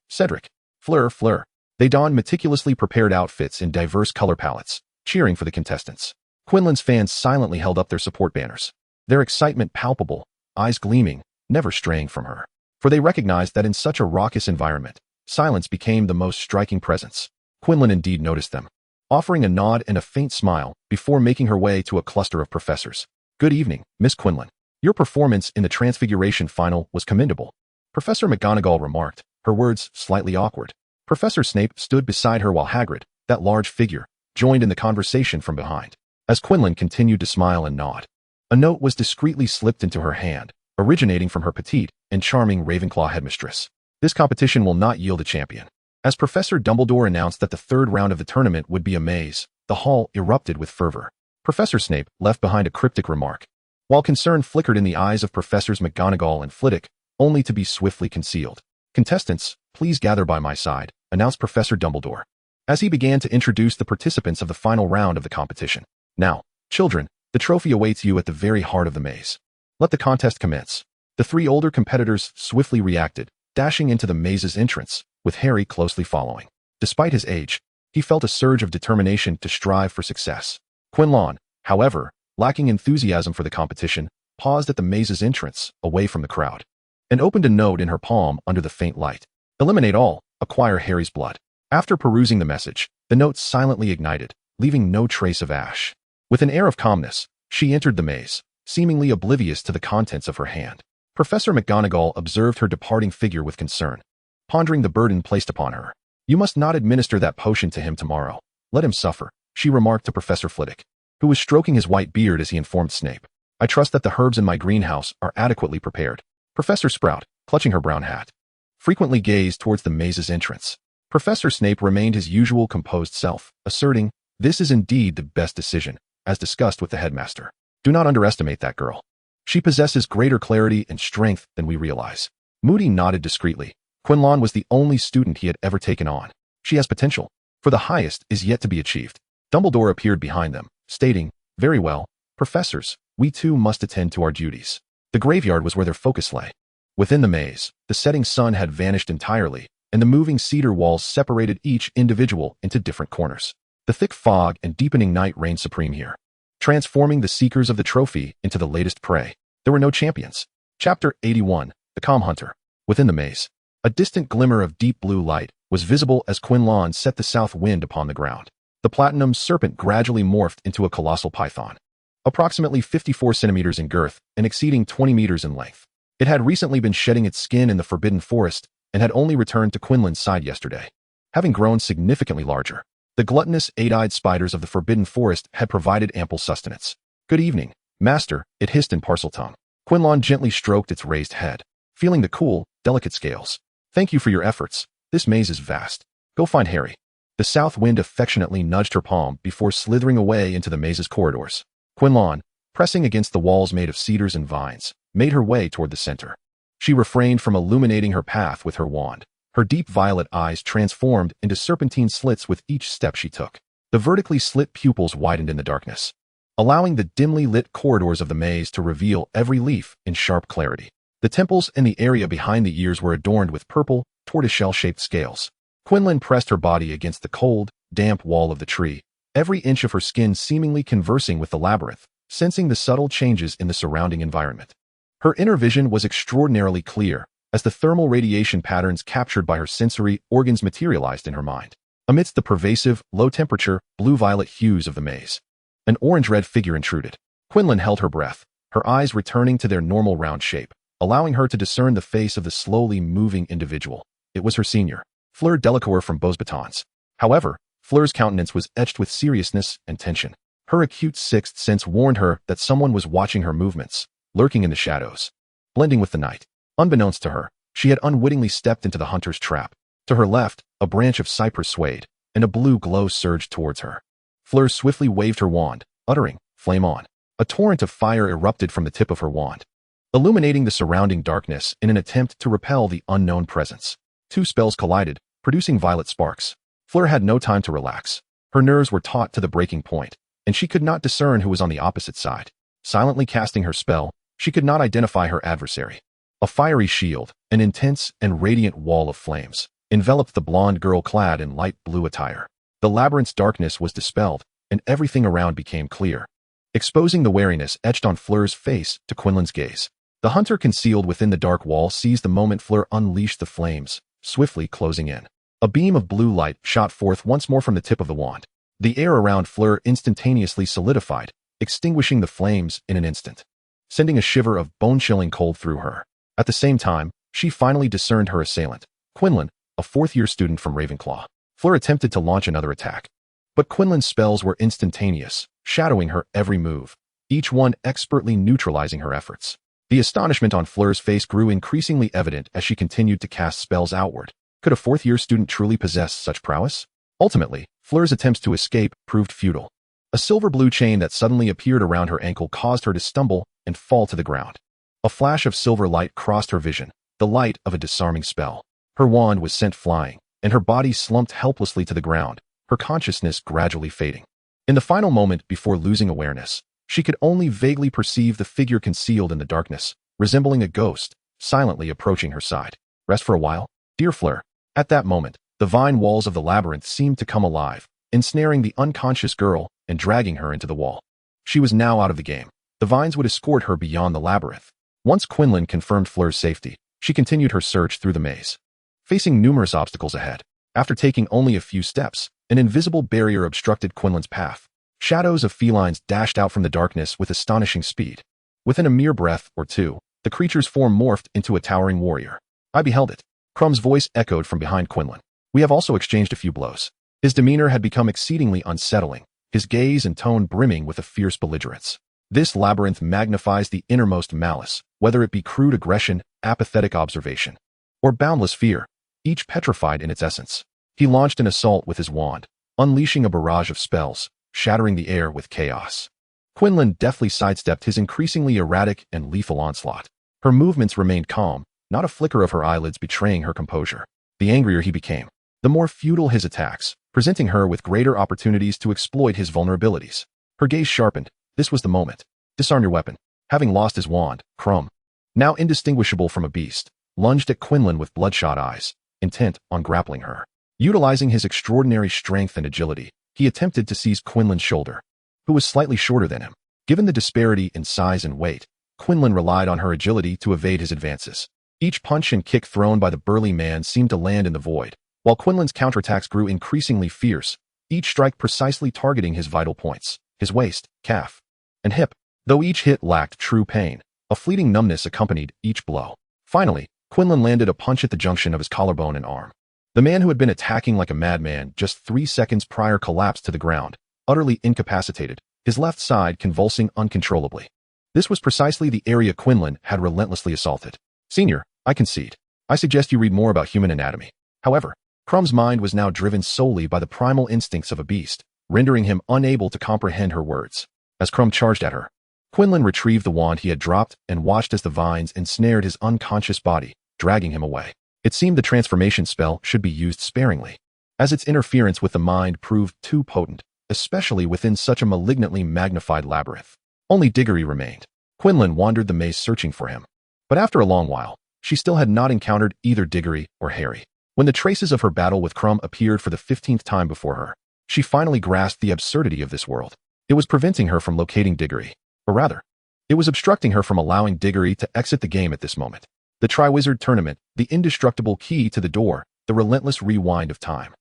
Fleur. They donned meticulously prepared outfits in diverse color palettes, cheering for the contestants. Quinlan's fans silently held up their support banners, their excitement palpable, eyes gleaming, never straying from her. For they recognized that in such a raucous environment, silence became the most striking presence. Quinlan indeed noticed them, offering a nod and a faint smile before making her way to a cluster of professors. Good evening, Miss Quinlan. Your performance in the Transfiguration final was commendable, Professor McGonagall remarked, her words slightly awkward. Professor Snape stood beside her while Hagrid, that large figure, joined in the conversation from behind. As Quinlan continued to smile and nod, a note was discreetly slipped into her hand, originating from her petite and charming Ravenclaw headmistress. This competition will not yield a champion. As Professor Dumbledore announced that the third round of the tournament would be a maze, the hall erupted with fervor. Professor Snape left behind a cryptic remark, while concern flickered in the eyes of Professors McGonagall and Flitwick, only to be swiftly concealed. Contestants, please gather by my side, announced Professor Dumbledore, as he began to introduce the participants of the final round of the competition. Now, children, the trophy awaits you at the very heart of the maze. Let the contest commence. The three older competitors swiftly reacted, dashing into the maze's entrance, with Harry closely following. Despite his age, he felt a surge of determination to strive for success. Quinlan, however, lacking enthusiasm for the competition, paused at the maze's entrance, away from the crowd, and opened a note in her palm under the faint light. Eliminate all, acquire Harry's blood. After perusing the message, the note silently ignited, leaving no trace of ash. With an air of calmness, she entered the maze, seemingly oblivious to the contents of her hand. Professor McGonagall observed her departing figure with concern, pondering the burden placed upon her. You must not administer that potion to him tomorrow. Let him suffer, she remarked to Professor Flitwick, who was stroking his white beard as he informed Snape. I trust that the herbs in my greenhouse are adequately prepared. Professor Sprout, clutching her brown hat, frequently gazed towards the maze's entrance. Professor Snape remained his usual composed self, asserting, this is indeed the best decision, as discussed with the headmaster. Do not underestimate that girl. She possesses greater clarity and strength than we realize. Moody nodded discreetly. Quinlan was the only student he had ever taken on. She has potential, for the highest is yet to be achieved. Dumbledore appeared behind them, stating, very well, professors, we too must attend to our duties. The graveyard was where their focus lay. Within the maze, the setting sun had vanished entirely, and the moving cedar walls separated each individual into different corners. The thick fog and deepening night reigned supreme here, transforming the seekers of the trophy into the latest prey. There were no champions. Chapter 81, The Calm Hunter. Within the maze, a distant glimmer of deep blue light was visible as Quinlan set the south wind upon the ground. The platinum serpent gradually morphed into a colossal python, approximately 54 centimeters in girth and exceeding 20 meters in length. It had recently been shedding its skin in the Forbidden Forest and had only returned to Quinlan's side yesterday. Having grown significantly larger, the gluttonous eight-eyed spiders of the Forbidden Forest had provided ample sustenance. Good evening, master, it hissed in Parseltongue. Quinlan gently stroked its raised head, feeling the cool, delicate scales. Thank you for your efforts. This maze is vast. Go find Harry. The south wind affectionately nudged her palm before slithering away into the maze's corridors. Quinlan, pressing against the walls made of cedars and vines, made her way toward the center. She refrained from illuminating her path with her wand. Her deep violet eyes transformed into serpentine slits with each step she took. The vertically slit pupils widened in the darkness, allowing the dimly lit corridors of the maze to reveal every leaf in sharp clarity. The temples and the area behind the ears were adorned with purple, tortoiseshell-shaped scales. Quinlan pressed her body against the cold, damp wall of the tree, every inch of her skin seemingly conversing with the labyrinth, sensing the subtle changes in the surrounding environment. Her inner vision was extraordinarily clear, as the thermal radiation patterns captured by her sensory organs materialized in her mind. Amidst the pervasive, low-temperature, blue-violet hues of the maze, an orange-red figure intruded. Quinlan held her breath, her eyes returning to their normal round shape, allowing her to discern the face of the slowly moving individual. It was her senior, Fleur Delacour from Beaux Batons. However, Fleur's countenance was etched with seriousness and tension. Her acute sixth sense warned her that someone was watching her movements, lurking in the shadows, blending with the night. Unbeknownst to her, she had unwittingly stepped into the hunter's trap. To her left, a branch of cypress swayed, and a blue glow surged towards her. Fleur swiftly waved her wand, uttering, "Flame on." A torrent of fire erupted from the tip of her wand, illuminating the surrounding darkness in an attempt to repel the unknown presence. Two spells collided, producing violet sparks. Fleur had no time to relax. Her nerves were taut to the breaking point, and she could not discern who was on the opposite side. Silently casting her spell, she could not identify her adversary. A fiery shield, an intense and radiant wall of flames, enveloped the blonde girl clad in light blue attire. The labyrinth's darkness was dispelled, and everything around became clear, exposing the wariness etched on Fleur's face to Quinlan's gaze. The hunter concealed within the dark wall seized the moment Fleur unleashed the flames, swiftly closing in. A beam of blue light shot forth once more from the tip of the wand. The air around Fleur instantaneously solidified, extinguishing the flames in an instant, sending a shiver of bone-chilling cold through her. At the same time, she finally discerned her assailant, Quinlan, a fourth-year student from Ravenclaw. Fleur attempted to launch another attack, but Quinlan's spells were instantaneous, shadowing her every move, each one expertly neutralizing her efforts. The astonishment on Fleur's face grew increasingly evident as she continued to cast spells outward. Could a fourth-year student truly possess such prowess? Ultimately, Fleur's attempts to escape proved futile. A silver-blue chain that suddenly appeared around her ankle caused her to stumble and fall to the ground. A flash of silver light crossed her vision, the light of a disarming spell. Her wand was sent flying, and her body slumped helplessly to the ground, her consciousness gradually fading. In the final moment before losing awareness, she could only vaguely perceive the figure concealed in the darkness, resembling a ghost, silently approaching her side. "Rest for a while, dear Fleur." At that moment, the vine walls of the labyrinth seemed to come alive, ensnaring the unconscious girl and dragging her into the wall. She was now out of the game. The vines would escort her beyond the labyrinth. Once Quinlan confirmed Fleur's safety, she continued her search through the maze, facing numerous obstacles ahead. After taking only a few steps, an invisible barrier obstructed Quinlan's path. Shadows of felines dashed out from the darkness with astonishing speed. Within a mere breath or two, the creature's form morphed into a towering warrior. "I beheld it." Crumb's voice echoed from behind Quinlan. "We have also exchanged a few blows." His demeanor had become exceedingly unsettling, his gaze and tone brimming with a fierce belligerence. This labyrinth magnifies the innermost malice, whether it be crude aggression, apathetic observation, or boundless fear, each petrified in its essence. He launched an assault with his wand, unleashing a barrage of spells, shattering the air with chaos. Quinlan deftly sidestepped his increasingly erratic and lethal onslaught. Her movements remained calm, not a flicker of her eyelids betraying her composure. The angrier he became, the more futile his attacks, presenting her with greater opportunities to exploit his vulnerabilities. Her gaze sharpened. This was the moment. "Disarm your weapon." Having lost his wand, Crumb, now indistinguishable from a beast, lunged at Quinlan with bloodshot eyes, intent on grappling her. Utilizing his extraordinary strength and agility, he attempted to seize Quinlan's shoulder, who was slightly shorter than him. Given the disparity in size and weight, Quinlan relied on her agility to evade his advances. Each punch and kick thrown by the burly man seemed to land in the void, while Quinlan's counterattacks grew increasingly fierce, each strike precisely targeting his vital points, his waist, calf, and hip. Though each hit lacked true pain, a fleeting numbness accompanied each blow. Finally, Quinlan landed a punch at the junction of his collarbone and arm. The man who had been attacking like a madman just 3 seconds prior collapsed to the ground, utterly incapacitated, his left side convulsing uncontrollably. This was precisely the area Quinlan had relentlessly assaulted. "Senior, I concede. I suggest you read more about human anatomy." However, Crumb's mind was now driven solely by the primal instincts of a beast, rendering him unable to comprehend her words. As Crumb charged at her, Quinlan retrieved the wand he had dropped and watched as the vines ensnared his unconscious body, dragging him away. It seemed the transformation spell should be used sparingly, as its interference with the mind proved too potent, especially within such a malignantly magnified labyrinth. Only Diggory remained. Quinlan wandered the maze searching for him, But after a long while, she still had not encountered either Diggory or Harry. When the traces of her battle with Crumb appeared for the 15th time before her, she finally grasped the absurdity of this world. It was preventing her from locating Diggory. Or rather, it was obstructing her from allowing Diggory to exit the game at this moment. The Triwizard Tournament, the indestructible key to the door, the relentless rewind of time.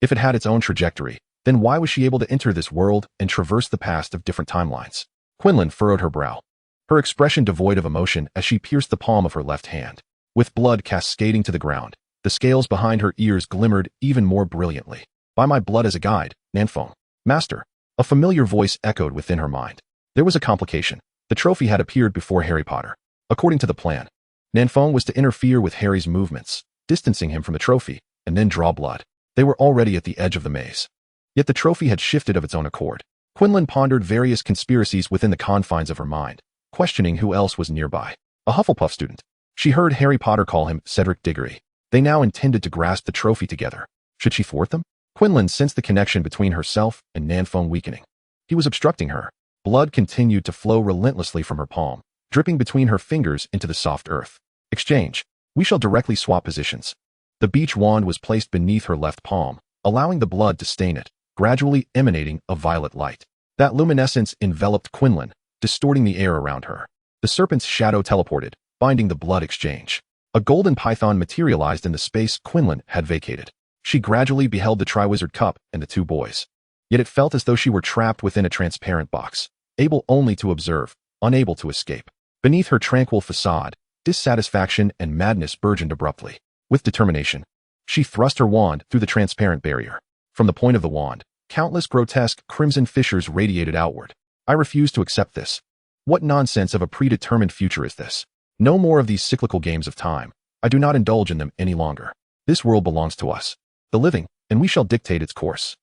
If it had its own trajectory, then why was she able to enter this world and traverse the past of different timelines? Quinlan furrowed her brow, her expression devoid of emotion as she pierced the palm of her left hand. With blood cascading to the ground, the scales behind her ears glimmered even more brilliantly. By my blood as a guide, Nanfeng. Master. A familiar voice echoed within her mind. There was a complication. The trophy had appeared before Harry Potter. According to the plan, Nanfeng was to interfere with Harry's movements, distancing him from the trophy, and then draw blood. They were already at the edge of the maze. Yet the trophy had shifted of its own accord. Quinlan pondered various conspiracies within the confines of her mind, questioning who else was nearby. A Hufflepuff student. She heard Harry Potter call him Cedric Diggory. They now intended to grasp the trophy together. Should she thwart them? Quinlan sensed the connection between herself and Nanfeng weakening. He was obstructing her. Blood continued to flow relentlessly from her palm, dripping between her fingers into the soft earth. Exchange. We shall directly swap positions. The beach wand was placed beneath her left palm, allowing the blood to stain it, gradually emanating a violet light. That luminescence enveloped Quinlan, distorting the air around her. The serpent's shadow teleported, binding the blood exchange. A golden python materialized in the space Quinlan had vacated. She gradually beheld the Triwizard Cup and the two boys. Yet it felt as though she were trapped within a transparent box, able only to observe, unable to escape. Beneath her tranquil facade, dissatisfaction and madness burgeoned abruptly. With determination, she thrust her wand through the transparent barrier. From the point of the wand, countless grotesque crimson fissures radiated outward. I refuse to accept this. What nonsense of a predetermined future is this? No more of these cyclical games of time. I do not indulge in them any longer. This world belongs to us, the living, and we shall dictate its course.